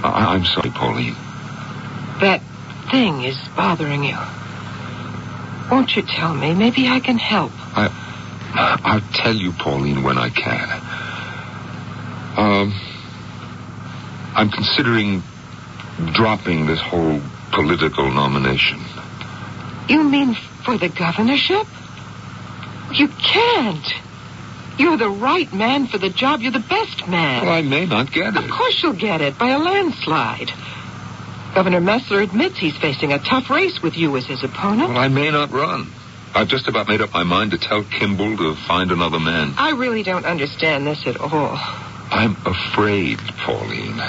Speaker 11: I'm sorry, Pauline.
Speaker 8: That thing is bothering you. Won't you tell me? Maybe I can help.
Speaker 11: I'll tell you, Pauline, when I can. I'm considering dropping this whole political nomination.
Speaker 8: You mean for the governorship? You can't. You're the right man for the job. You're the best man.
Speaker 11: Well, I may not get it.
Speaker 8: Of course you'll get it, by a landslide. Governor Messler admits he's facing a tough race with you as his opponent.
Speaker 11: Well, I may not run. I've just about made up my mind to tell Kimball to find another man.
Speaker 8: I really don't understand this at all.
Speaker 11: I'm afraid, Pauline.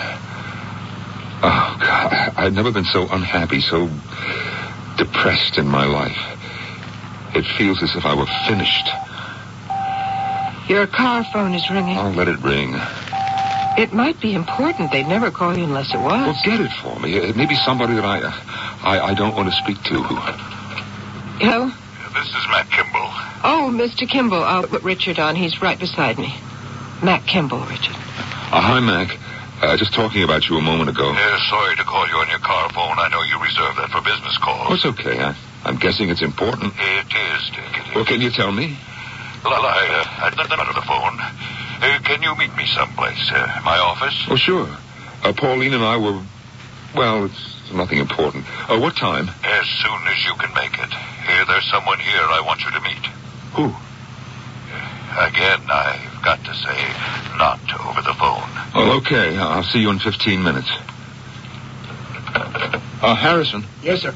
Speaker 11: Oh, God, I've never been so unhappy, so depressed in my life. It feels as if I were finished.
Speaker 8: Your car phone is ringing.
Speaker 11: I'll let it ring.
Speaker 8: It might be important. They'd never call you unless it was.
Speaker 11: Well, get it for me. It may be somebody that I don't want to speak to.
Speaker 8: Hello?
Speaker 23: This is Matt Kimball.
Speaker 8: Oh, Mr. Kimball. I'll put Richard on. He's right beside me. Matt Kimball, Richard.
Speaker 11: Hi, Mac. Just talking about you a moment ago.
Speaker 23: Sorry to call you on your car phone. I know you reserve that for business calls.
Speaker 11: Oh, it's okay. I'm guessing it's important.
Speaker 23: It is, Dick. It is.
Speaker 11: Well, can you tell me?
Speaker 23: Well, I got out of the phone. Can you meet me someplace? My office?
Speaker 11: Oh, sure. Pauline and I were... Well, it's nothing important. What time?
Speaker 23: As soon as you can make it. There's someone here I want you to meet.
Speaker 11: Who?
Speaker 23: Again, I've got to say, not over the phone.
Speaker 11: Oh, okay. I'll see you in 15 minutes. Harrison.
Speaker 17: Yes, sir.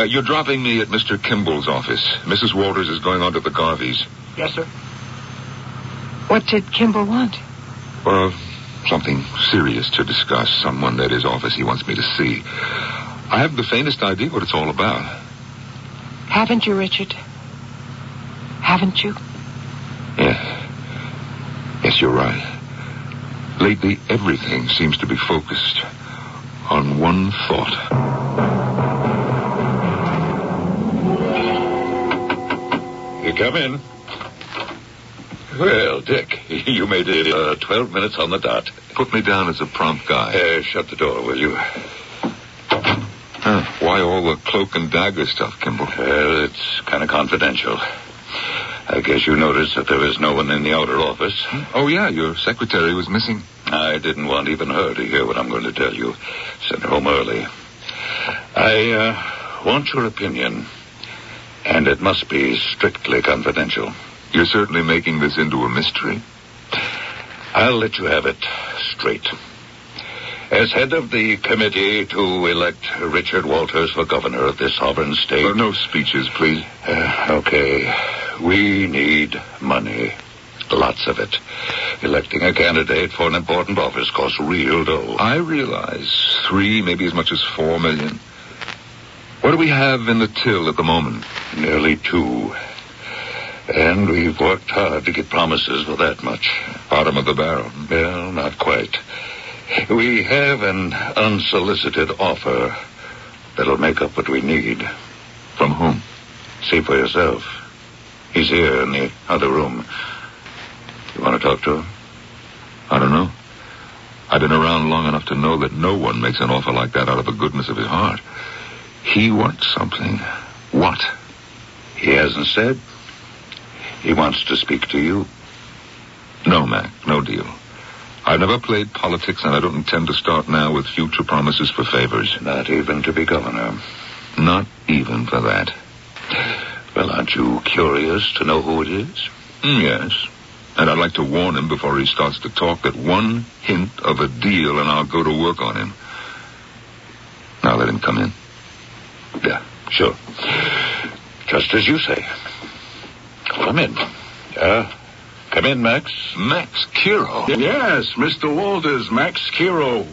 Speaker 11: You're dropping me at Mr. Kimball's office. Mrs. Walters is going on to the Garveys.
Speaker 17: Yes, sir.
Speaker 8: What did Kimball want?
Speaker 11: Well, something serious to discuss. Someone at his office he wants me to see. I haven't the faintest idea what it's all about.
Speaker 8: Haven't you, Richard? Haven't you?
Speaker 11: Yes, you're right. Lately, everything seems to be focused on one thought. You come in.
Speaker 4: Well, Dick, you made it 12 minutes on the dot.
Speaker 11: Put me down as a prompt guy.
Speaker 4: Shut the door, will you?
Speaker 11: Why all the cloak and dagger stuff, Kimball?
Speaker 4: Well, it's kind of confidential. I guess you noticed that there is no one in the outer office.
Speaker 11: Oh, yeah, your secretary was missing.
Speaker 4: I didn't want even her to hear what I'm going to tell you. Sent her home early. I want your opinion, and it must be strictly confidential.
Speaker 11: You're certainly making this into a mystery.
Speaker 4: I'll let you have it straight. As head of the committee to elect Richard Walters for governor of this sovereign state...
Speaker 11: no speeches, please.
Speaker 4: Okay. We need money. Lots of it. Electing a candidate for an important office costs real dough.
Speaker 11: I realize 3, maybe as much as 4 million. What do we have in the till at the moment?
Speaker 4: Nearly 2. And we've worked hard to get promises for that much.
Speaker 11: Bottom of the barrel.
Speaker 4: Well, not quite. We have an unsolicited offer that'll make up what we need.
Speaker 11: From whom?
Speaker 4: See for yourself. He's here in the other room. You want to talk to him?
Speaker 11: I don't know. I've been around long enough to know that no one makes an offer like that out of the goodness of his heart. He wants something. What?
Speaker 4: He hasn't said. He wants to speak to you.
Speaker 11: No, Mac, no deal. I've never played politics, and I don't intend to start now with future promises for favors.
Speaker 4: Not even to be governor.
Speaker 11: Not even for that.
Speaker 4: Well, aren't you curious to know who it is?
Speaker 11: Yes. And I'd like to warn him before he starts to talk that one hint of a deal and I'll go to work on him. Now let him come in.
Speaker 4: Yeah, sure. Just as you say. Come in. Come in, Max.
Speaker 11: Max Kiro?
Speaker 23: Yes, Mr. Walters, Max Kiro.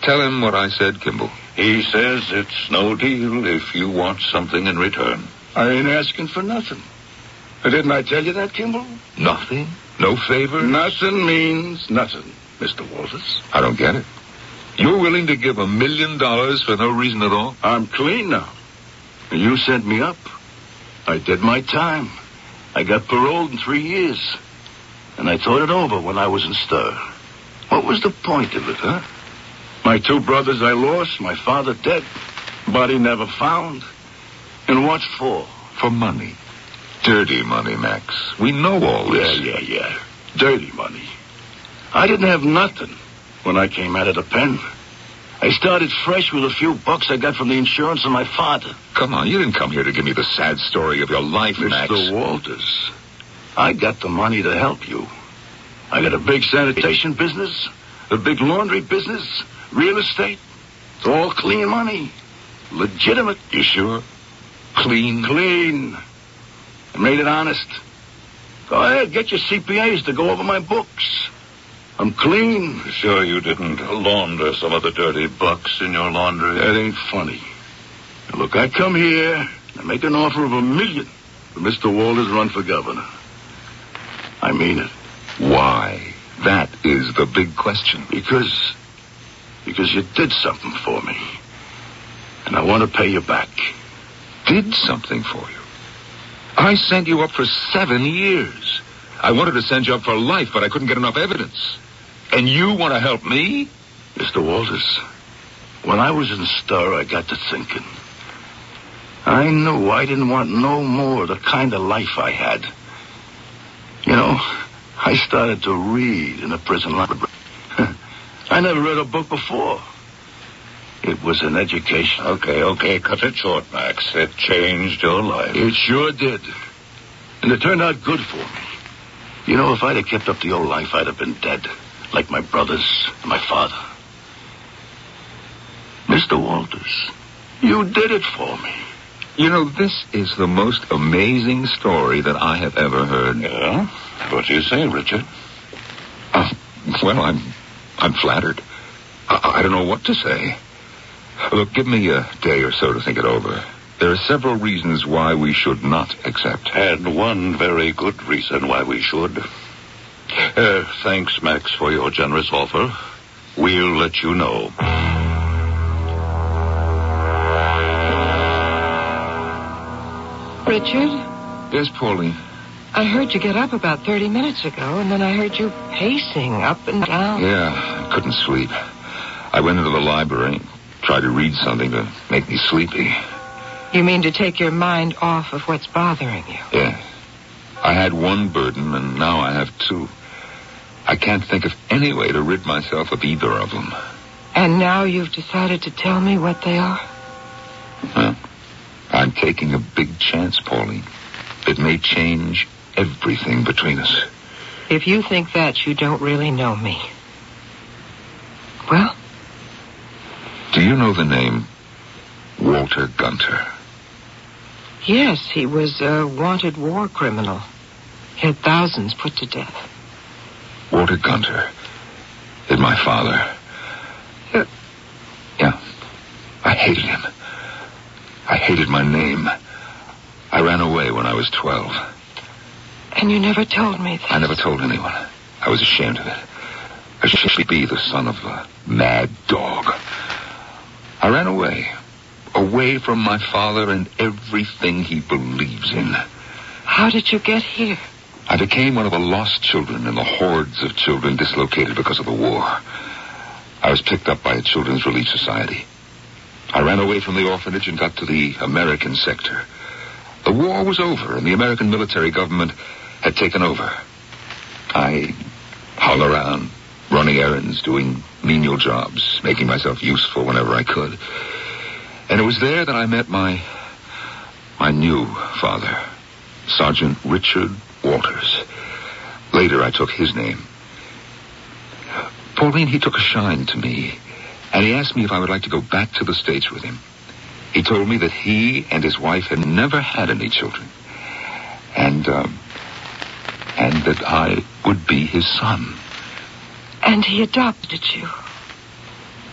Speaker 11: Tell him what I said, Kimball.
Speaker 4: He says it's no deal if you want something in return.
Speaker 23: I ain't asking for nothing. Didn't I tell you that, Kimball?
Speaker 11: Nothing? No favor?
Speaker 23: Nothing means nothing, Mr. Walters.
Speaker 11: I don't get it. You're willing to give $1 million for no reason at all?
Speaker 23: I'm clean now. You sent me up. I did my time. I got paroled in 3 years. And I thought it over when I was in stir. What was the point of it, huh? My 2 brothers I lost, my father dead, body never found. And what for?
Speaker 11: For money. Dirty money, Max. We know all this.
Speaker 23: Yeah. Dirty money. I didn't have nothing when I came out of the pen. I started fresh with a few bucks I got from the insurance of my father.
Speaker 11: Come on, you didn't come here to give me the sad story of your life, Max.
Speaker 23: Mr. Walters, I got the money to help you. I got a big sanitation business, a big laundry business, real estate. It's all clean money. Legitimate.
Speaker 11: You sure? Clean?
Speaker 23: Clean. I made it honest. Go ahead, get your CPAs to go over my books. I'm clean.
Speaker 4: Sure you didn't launder some of the dirty bucks in your laundry?
Speaker 23: That ain't funny. Now, look, I come here and make an offer of $1 million for Mr. Walters' run for governor. I mean it.
Speaker 11: Why? That is the big question.
Speaker 23: Because you did something for me. And I want to pay you back.
Speaker 11: Did something for you? I sent you up for 7 years. I wanted to send you up for life, but I couldn't get enough evidence. And you want to help me?
Speaker 23: Mr. Walters, when I was in stir, I got to thinking. I knew I didn't want no more the kind of life I had. You know, I started to read in a prison library. I never read a book before. It was an education.
Speaker 4: Okay, cut it short, Max. It changed your life.
Speaker 23: It sure did. And it turned out good for me. You know, if I'd have kept up the old life, I'd have been dead, like my brothers and my father. Mr. Walters, you did it for me.
Speaker 11: You know, this is the most amazing story that I have ever heard.
Speaker 4: Yeah? What do you say, Richard?
Speaker 11: Well, I'm flattered. I don't know what to say. Look, give me a day or so to think it over. There are several reasons why we should not accept.
Speaker 4: And one very good reason why we should. Thanks, Max, for your generous offer. We'll let you know.
Speaker 8: Richard?
Speaker 11: Yes, Pauline?
Speaker 8: I heard you get up about 30 minutes ago, and then I heard you pacing up and down.
Speaker 11: Yeah, I couldn't sleep. I went into the library, tried to read something to make me sleepy.
Speaker 8: You mean to take your mind off of what's bothering you?
Speaker 11: Yeah. I had one burden, and now I have two. I can't think of any way to rid myself of either of them.
Speaker 8: And now you've decided to tell me what they are?
Speaker 11: Huh? I'm taking a big chance, Pauline. It may change everything between us.
Speaker 8: If you think that, you don't really know me. Well?
Speaker 11: Do you know the name Walter Gunter?
Speaker 8: Yes, he was a wanted war criminal. He had thousands put to death.
Speaker 11: Walter Gunter is my father. Yeah. I hated him. I hated my name. I ran away when I was 12.
Speaker 8: And you never told me that.
Speaker 11: I never told anyone. I was ashamed of it. I should be the son of a mad dog. I ran away. Away from my father and everything he believes in.
Speaker 8: How did you get here?
Speaker 11: I became one of the lost children in the hordes of children dislocated because of the war. I was picked up by a children's relief society. I ran away from the orphanage and got to the American sector. The war was over, and the American military government had taken over. I hung around, running errands, doing menial jobs, making myself useful whenever I could. And it was there that I met my new father, Sergeant Richard Walters. Later, I took his name. Pauline, he took a shine to me, and he asked me if I would like to go back to the States with him. He told me that he and his wife had never had any children, and that I would be his son.
Speaker 8: And he adopted you.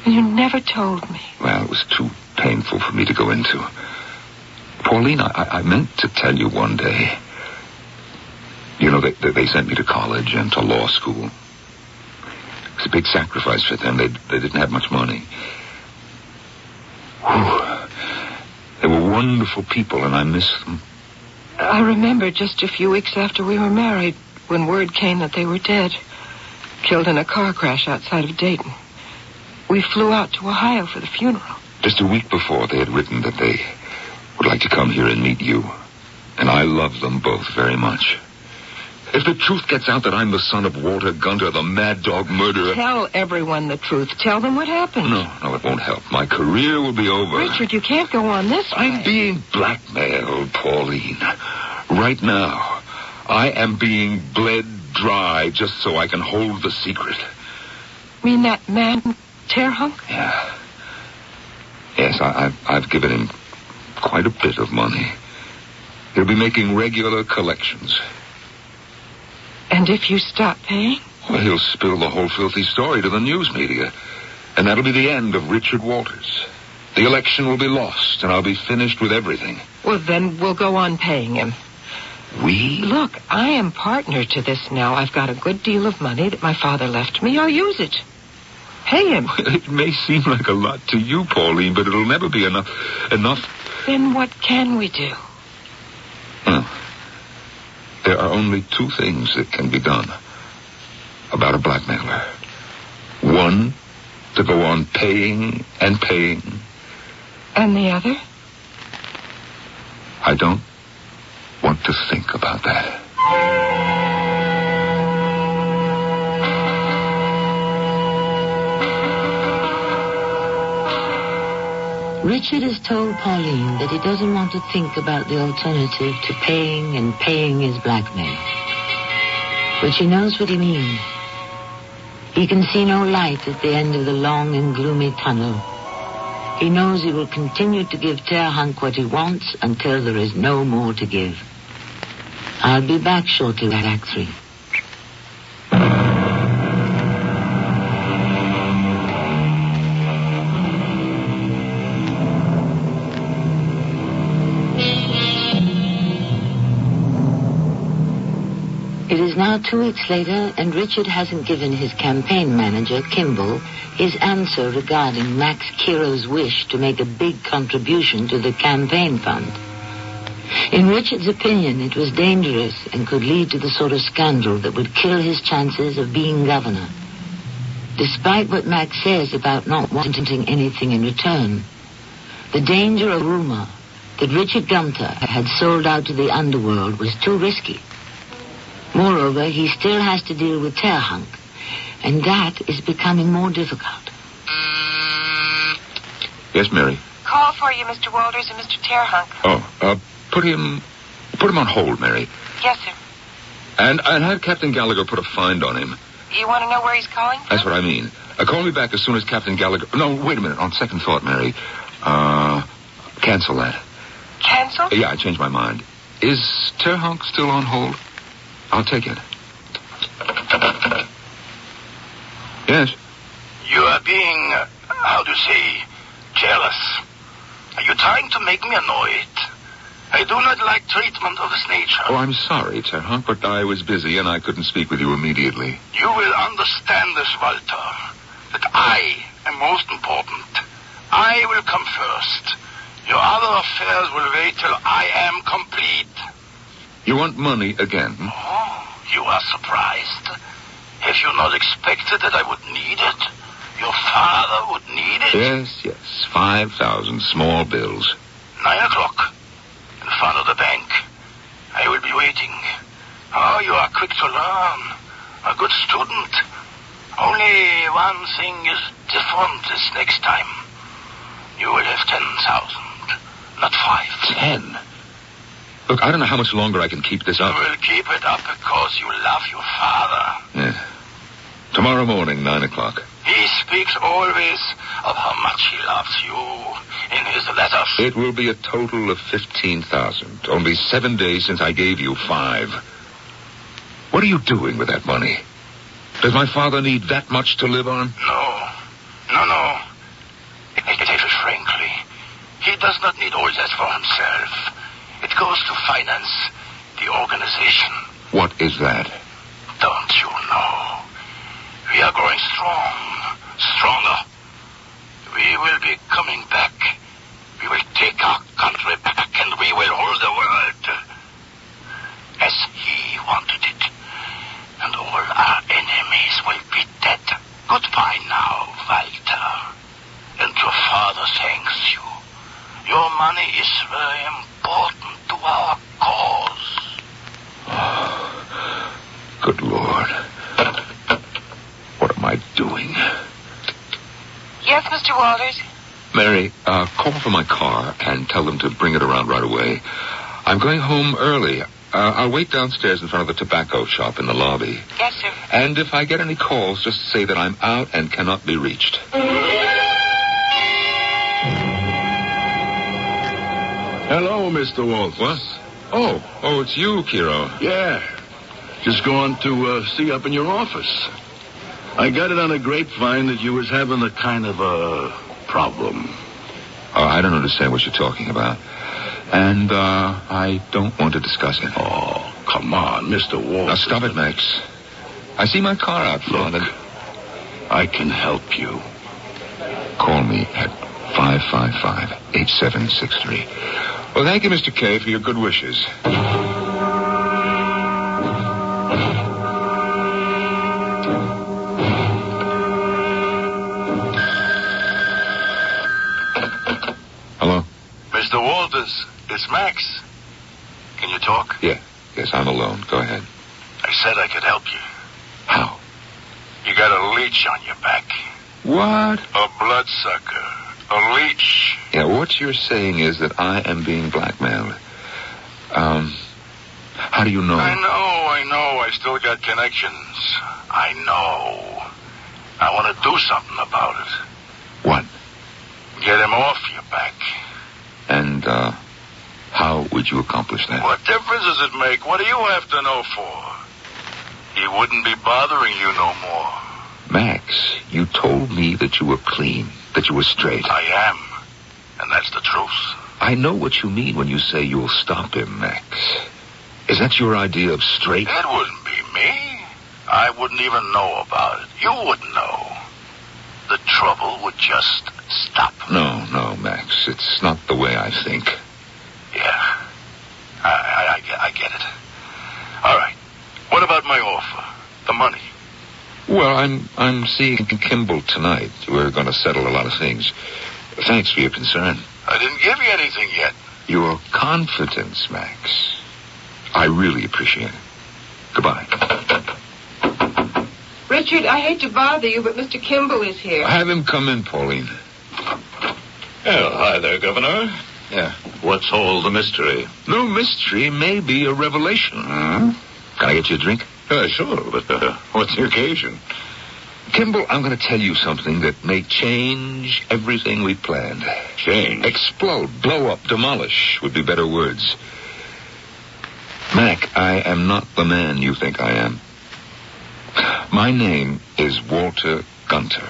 Speaker 8: And you never told me.
Speaker 11: Well, it was too painful for me to go into. Pauline, I meant to tell you one day. You know, they sent me to college and to law school. It was a big sacrifice for them. They didn't have much money. Whew. They were wonderful people, and I miss them.
Speaker 8: I remember just a few weeks after we were married when word came that they were dead. Killed in a car crash outside of Dayton. We flew out to Ohio for the funeral.
Speaker 11: Just a week before, they had written that they would like to come here and meet you. And I love them both very much. If the truth gets out that I'm the son of Walter Gunter, the mad dog murderer...
Speaker 8: Tell everyone the truth. Tell them what happened.
Speaker 11: No, it won't help. My career will be over.
Speaker 8: Richard, you can't go on this way.
Speaker 11: I'm being blackmailed, Pauline. Right now, I am being bled dry just so I can hold the secret.
Speaker 8: You mean that man, Terhunk?
Speaker 11: Yeah. Yes, I've given him quite a bit of money. He'll be making regular collections.
Speaker 8: And if you stop paying?
Speaker 11: Well, he'll spill the whole filthy story to the news media. And that'll be the end of Richard Walters. The election will be lost, and I'll be finished with everything.
Speaker 8: Well, then we'll go on paying him.
Speaker 11: We?
Speaker 8: Look, I am partner to this now. I've got a good deal of money that my father left me. I'll use it. Pay him.
Speaker 11: It may seem like a lot to you, Pauline, but it'll never be enough.
Speaker 8: Then what can we do?
Speaker 11: There are only two things that can be done about a blackmailer. One, to go on paying and paying.
Speaker 8: And the other?
Speaker 11: I don't want to think about that.
Speaker 22: Richard has told Pauline that he doesn't want to think about the alternative to paying and paying his blackmail. But she knows what he means. He can see no light at the end of the long and gloomy tunnel. He knows he will continue to give Terhunk what he wants until there is no more to give. I'll be back shortly with Act 3. It is now 2 weeks later, and Richard hasn't given his campaign manager, Kimball, his answer regarding Max Kiro's wish to make a big contribution to the campaign fund. In Richard's opinion, it was dangerous and could lead to the sort of scandal that would kill his chances of being governor. Despite what Max says about not wanting anything in return, the danger of rumor that Richard Gunther had sold out to the underworld was too risky. Moreover, he still has to deal with Terhunk, and that is becoming more difficult.
Speaker 11: Yes, Mary?
Speaker 8: Call for you, Mr. Walters and Mr. Terhunk.
Speaker 11: Oh, put him on hold, Mary.
Speaker 8: Yes, sir.
Speaker 11: And have Captain Gallagher put a find on him.
Speaker 8: You want to know where he's calling from?
Speaker 11: That's what I mean. Call me back as soon as Captain Gallagher... No, wait a minute. On second thought, Mary. Cancel that.
Speaker 8: Cancel?
Speaker 11: Yeah, I changed my mind. Is Terhunk still on hold? I'll take it. Yes?
Speaker 23: You are being, how to say, jealous. Are you trying to make me annoyed? I do not like treatment of this nature.
Speaker 11: Oh, I'm sorry, Terhunk, but I was busy and I couldn't speak with you immediately.
Speaker 23: You will understand this, Walter, that I am most important. I will come first. Your other affairs will wait till I am complete.
Speaker 11: You want money again?
Speaker 23: Oh, you are surprised. Have you not expected that I would need it? Your father would need it?
Speaker 11: Yes. 5,000 small bills.
Speaker 23: 9 o'clock. In front of the bank. I will be waiting. Oh, you are quick to learn. A good student. Only one thing is different this next time. You will have 10,000, not 5.
Speaker 11: 10? Look, I don't know how much longer I can keep this up.
Speaker 23: You will keep it up because you love your father.
Speaker 11: Yeah. Tomorrow morning, 9 o'clock.
Speaker 23: He speaks always of how much he loves you in his letters.
Speaker 11: It will be a total of 15,000. Only 7 days since I gave you 5. What are you doing with that money? Does my father need that much to live on?
Speaker 23: No. I tell you frankly, he does not need all that for himself. It goes to finance the organization.
Speaker 11: What is that?
Speaker 23: Don't you know? We are growing stronger. We will be coming back. We will take our country back and we will rule the world as he wanted it. And all our enemies will be dead. Goodbye now, Walter. And your father thanks you. Your money is very important to our cause.
Speaker 11: Oh, good Lord. What am I doing?
Speaker 8: Yes, Mr. Walters?
Speaker 11: Mary, call for my car and tell them to bring it around right away. I'm going home early. I'll wait downstairs in front of the tobacco shop in the lobby.
Speaker 8: Yes, sir.
Speaker 11: And if I get any calls, just say that I'm out and cannot be reached.
Speaker 23: Hello, Mr. Walters.
Speaker 11: What? Oh, it's you, Kiro.
Speaker 23: Yeah. Just going to see up in your office. I got it on a grapevine that you was having a kind of a problem.
Speaker 11: Oh, I don't understand what you're talking about. And, I don't want to discuss it.
Speaker 23: Oh, come on, Mr. Walters.
Speaker 11: Now, stop it, Max. I see my car out front.
Speaker 23: Look, I can help you.
Speaker 11: Call me at 555-8763. Well, thank you, Mr. K, for your good wishes. Hello?
Speaker 23: Mr. Walters, it's Max. Can you talk?
Speaker 11: Yes, I'm alone. Go ahead.
Speaker 23: I said I could help you.
Speaker 11: How?
Speaker 23: You got a leech on your back.
Speaker 11: What?
Speaker 23: A bloodsucker. A leech.
Speaker 11: Yeah, what you're saying is that I am being blackmailed. How do you know?
Speaker 23: I know. I still got connections. I know. I want to do something about it.
Speaker 11: What?
Speaker 23: Get him off your back.
Speaker 11: And, how would you accomplish that?
Speaker 23: What difference does it make? What do you have to know for? He wouldn't be bothering you no more.
Speaker 11: Max, you told me that you were clean, that you were straight.
Speaker 23: I am. And that's the truth.
Speaker 11: I know what you mean when you say you'll stop him, Max. Is that your idea of straight?
Speaker 23: It wouldn't be me. I wouldn't even know about it. You wouldn't know. The trouble would just stop.
Speaker 11: No, Max. It's not the way I think.
Speaker 23: Yeah. I get it. All right. What about my offer? The money?
Speaker 11: Well, I'm seeing Kimball tonight. We're going to settle a lot of things. Thanks for your concern.
Speaker 23: I didn't give you anything yet.
Speaker 11: Your confidence, Max. I really appreciate it. Goodbye.
Speaker 8: Richard, I hate to bother you, but Mr. Kimball is here.
Speaker 11: Have him come in, Pauline.
Speaker 4: Oh, hi there, Governor.
Speaker 11: Yeah.
Speaker 4: What's all the mystery?
Speaker 11: No mystery, maybe a revelation. Can I get you a drink?
Speaker 4: Sure, but what's the occasion?
Speaker 11: Kimball, I'm going to tell you something that may change everything we planned.
Speaker 4: Change?
Speaker 11: Explode, blow up, demolish would be better words. Mac, I am not the man you think I am. My name is Walter Gunter.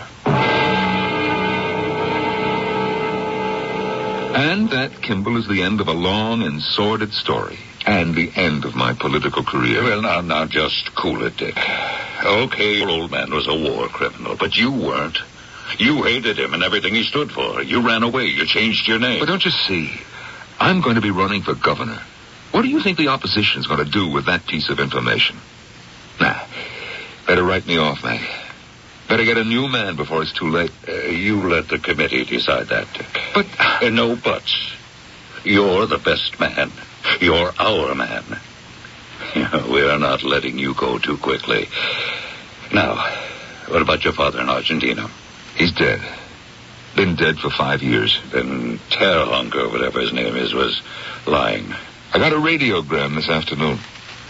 Speaker 11: And that, Kimball, is the end of a long and sordid story. And the end of my political career.
Speaker 4: Well, now, just cool it, Dick. Okay, your old man was a war criminal, but you weren't. You hated him and everything he stood for. You ran away. You changed your name.
Speaker 11: But don't you see? I'm going to be running for governor. What do you think the opposition's going to do with that piece of information? Nah, better write me off, Mac. Better get a new man before it's too late.
Speaker 4: You let the committee decide that, Dick.
Speaker 11: But...
Speaker 4: no buts. You're the best man. You're our man. We're not letting you go too quickly. Now, what about your father in Argentina?
Speaker 11: He's dead. Been dead for 5 years.
Speaker 4: Then Terhunk, or whatever his name is, was lying.
Speaker 11: I got a radiogram this afternoon.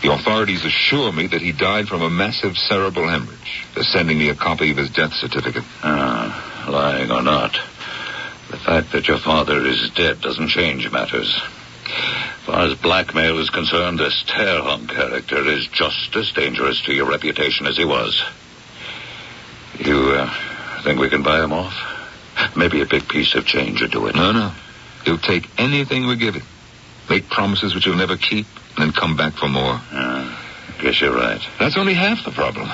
Speaker 11: The authorities assure me that he died from a massive cerebral hemorrhage. They're sending me a copy of his death certificate.
Speaker 4: Lying or not, the fact that your father is dead doesn't change matters. As far as blackmail is concerned, this Terhunk character is just as dangerous to your reputation as he was. You think we can buy him off? Maybe a big piece of change would do it.
Speaker 11: No. He'll take anything we give him. Make promises which he'll never keep, and then come back for more.
Speaker 4: Guess you're right.
Speaker 11: That's only half the problem.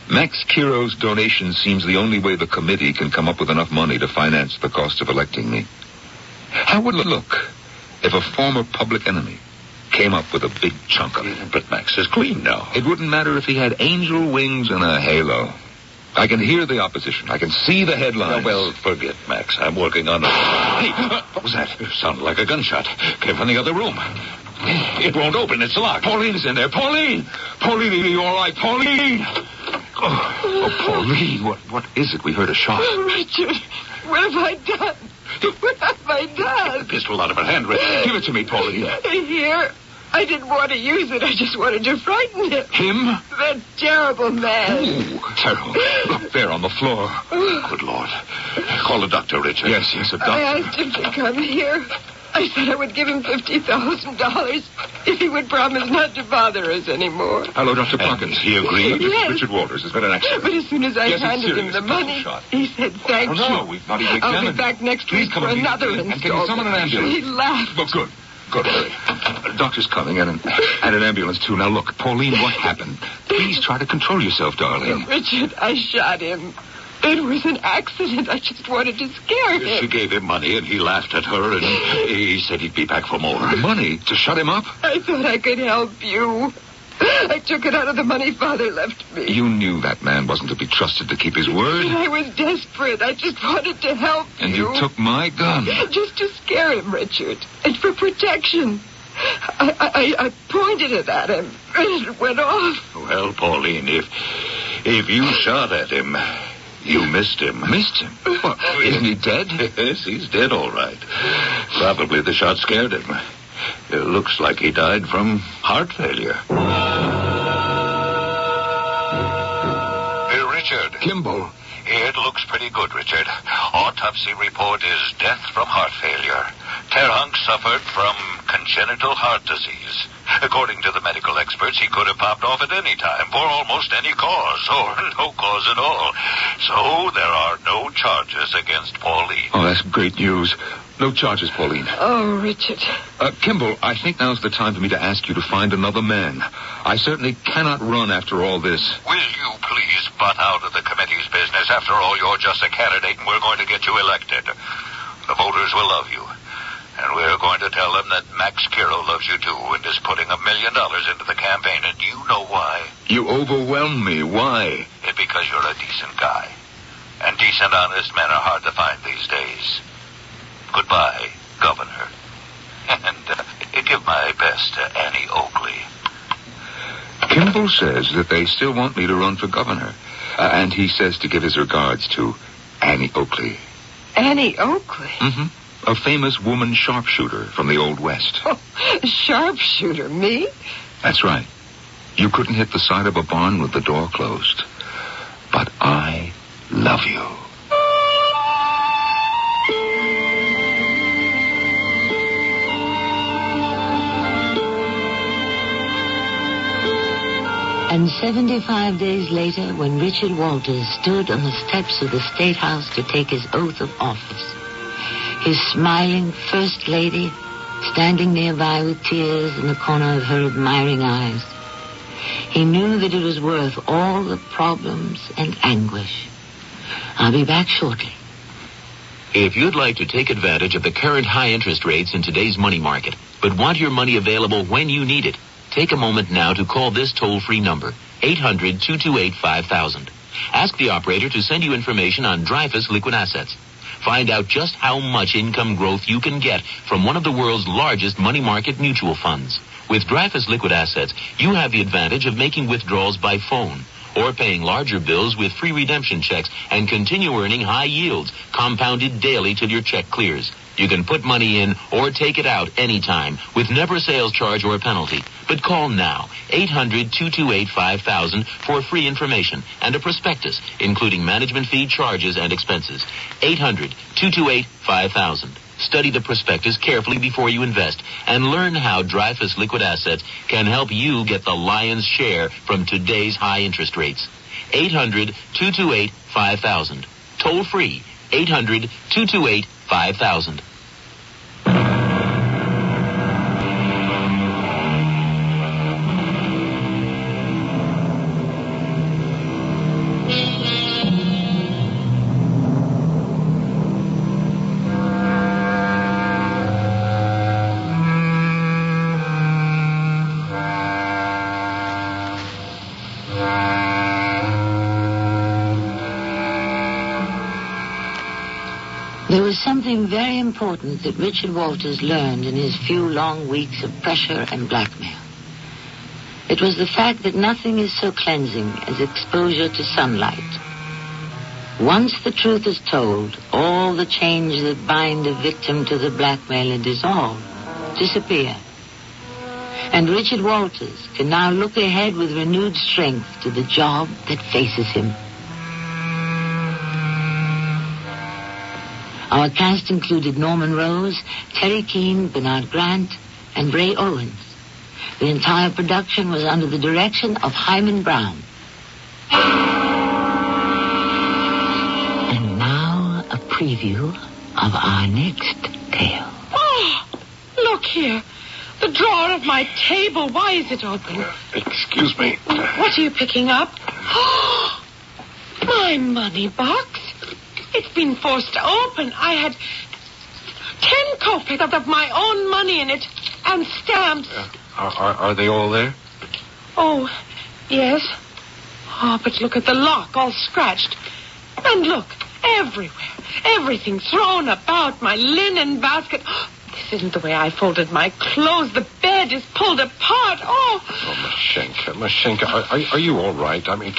Speaker 11: Max Kiro's donation seems the only way the committee can come up with enough money to finance the cost of electing me. How would it look if a former public enemy came up with a big chunk of it?
Speaker 4: But Max is clean now.
Speaker 11: It wouldn't matter if he had angel wings and a halo. I can hear the opposition. I can see the headlines.
Speaker 4: Well, forget Max. I'm working on it.
Speaker 11: Hey, what was that?
Speaker 4: It sounded like a gunshot. Came from the other room. It won't open. It's locked.
Speaker 11: Pauline's in there. Pauline, are you all right? Pauline! Oh, Pauline, what is it? We heard a shot.
Speaker 8: Oh, Richard, what have I done? What have I done?
Speaker 4: The pistol out of her hand.
Speaker 11: Give it to me, Pauline.
Speaker 8: Here. I didn't want to use it. I just wanted to frighten him.
Speaker 11: Him?
Speaker 8: That terrible man.
Speaker 11: Ooh, terrible. Look there on the floor.
Speaker 4: Good Lord. Call the doctor, Richard.
Speaker 11: Yes, a doctor.
Speaker 8: I asked him to come here. I said I would give him $50,000 if he would promise not to bother us anymore.
Speaker 11: Hello, Dr. Plunkett.
Speaker 4: He agreed?
Speaker 8: Yes.
Speaker 11: Richard Walters has been an accident.
Speaker 8: But as soon as I handed him the money, he said, thank you.
Speaker 11: No, we've not even examined.
Speaker 8: I'll be back next week for
Speaker 11: and
Speaker 8: another
Speaker 11: installment.
Speaker 8: installment.
Speaker 11: And can you summon an ambulance?
Speaker 8: He laughed.
Speaker 11: Well, good. Hurry. Doctor's coming, and an ambulance, too. Now, look, Pauline, what happened? Please try to control yourself, darling.
Speaker 8: Richard, I shot him. It was an accident. I just wanted to scare him.
Speaker 4: She gave him money, and he laughed at her, and he said he'd be back for more.
Speaker 11: Money? To shut him up?
Speaker 8: I thought I could help you. I took it out of the money Father left me.
Speaker 11: You knew that man wasn't to be trusted to keep his word.
Speaker 8: But I was desperate. I just wanted to help you.
Speaker 11: And you took my gun.
Speaker 8: Just to scare him, Richard. And for protection. I pointed it at him, and it went off.
Speaker 4: Well, Pauline, if you shot at him, you missed him.
Speaker 11: Missed him? What, isn't he dead?
Speaker 4: Yes, he's dead, all right. Probably the shot scared him. It looks like he died from heart failure.
Speaker 11: Hey, Richard. Kimball.
Speaker 4: It looks pretty good, Richard. Autopsy report is death from heart failure. Terhunk suffered from congenital heart disease. According to the medical experts, he could have popped off at any time for almost any cause, or no cause at all. So there are no charges against Pauline.
Speaker 11: Oh, that's great news. No charges, Pauline.
Speaker 8: Oh, Richard.
Speaker 11: Kimball, I think now's the time for me to ask you to find another man. I certainly cannot run after all this.
Speaker 4: Will you please butt out of the committee's business? After all, you're just a candidate, and we're going to get you elected. The voters will love you. And we're going to tell them that Max Kiro loves you, too, and is putting $1 million into the campaign. And you know why?
Speaker 11: You overwhelm me. Why?
Speaker 4: It's because you're a decent guy. And decent, honest men are hard to find these days. Goodbye, Governor. And give my best to Annie Oakley.
Speaker 11: Kimball says that they still want me to run for governor. And he says to give his regards to Annie Oakley.
Speaker 8: Annie Oakley?
Speaker 11: Mm-hmm. A famous woman sharpshooter from the Old West.
Speaker 8: Oh, sharpshooter? Me?
Speaker 11: That's right. You couldn't hit the side of a barn with the door closed. But I love you.
Speaker 22: And 75 days later, when Richard Walters stood on the steps of the State House to take his oath of office, his smiling First Lady standing nearby with tears in the corner of her admiring eyes, he knew that it was worth all the problems and anguish. I'll be back shortly.
Speaker 9: If you'd like to take advantage of the current high interest rates in today's money market, but want your money available when you need it, take a moment now to call this toll-free number, 800-228-5000. Ask the operator to send you information on Dreyfus Liquid Assets. Find out just how much income growth you can get from one of the world's largest money market mutual funds. With Dreyfus Liquid Assets, you have the advantage of making withdrawals by phone or paying larger bills with free redemption checks and continue earning high yields, compounded daily till your check clears. You can put money in or take it out anytime with never a sales charge or a penalty. But call now, 800-228-5000 for free information and a prospectus, including management fee, charges, and expenses. 800-228-5000. Study the prospectus carefully before you invest and learn how Dreyfus Liquid Assets can help you get the lion's share from today's high interest rates. 800-228-5000. Toll free, 800-228-5000.
Speaker 22: There was something very important that Richard Walters learned in his few long weeks of pressure and blackmail. It was the fact that nothing is so cleansing as exposure to sunlight. Once the truth is told, all the chains that bind a victim to the blackmailer dissolve, disappear. And Richard Walters can now look ahead with renewed strength to the job that faces him. Our cast included Norman Rose, Terry Keane, Bernard Grant, and Ray Owens. The entire production was under the direction of Hyman Brown. And now a preview of our next tale.
Speaker 8: Oh, look here. The drawer of my table. Why is it open?
Speaker 23: Excuse me.
Speaker 8: What are you picking up? Oh, my money box. It's been forced open. I had 10 kopecks of my own money in it and stamps.
Speaker 23: Are they all there?
Speaker 8: Oh, yes. Oh, but look at the lock, all scratched. And look, everywhere. Everything thrown about. My linen basket. This isn't the way I folded my clothes. The bed is pulled apart. Oh,
Speaker 23: Mashenka, are you all right? I mean,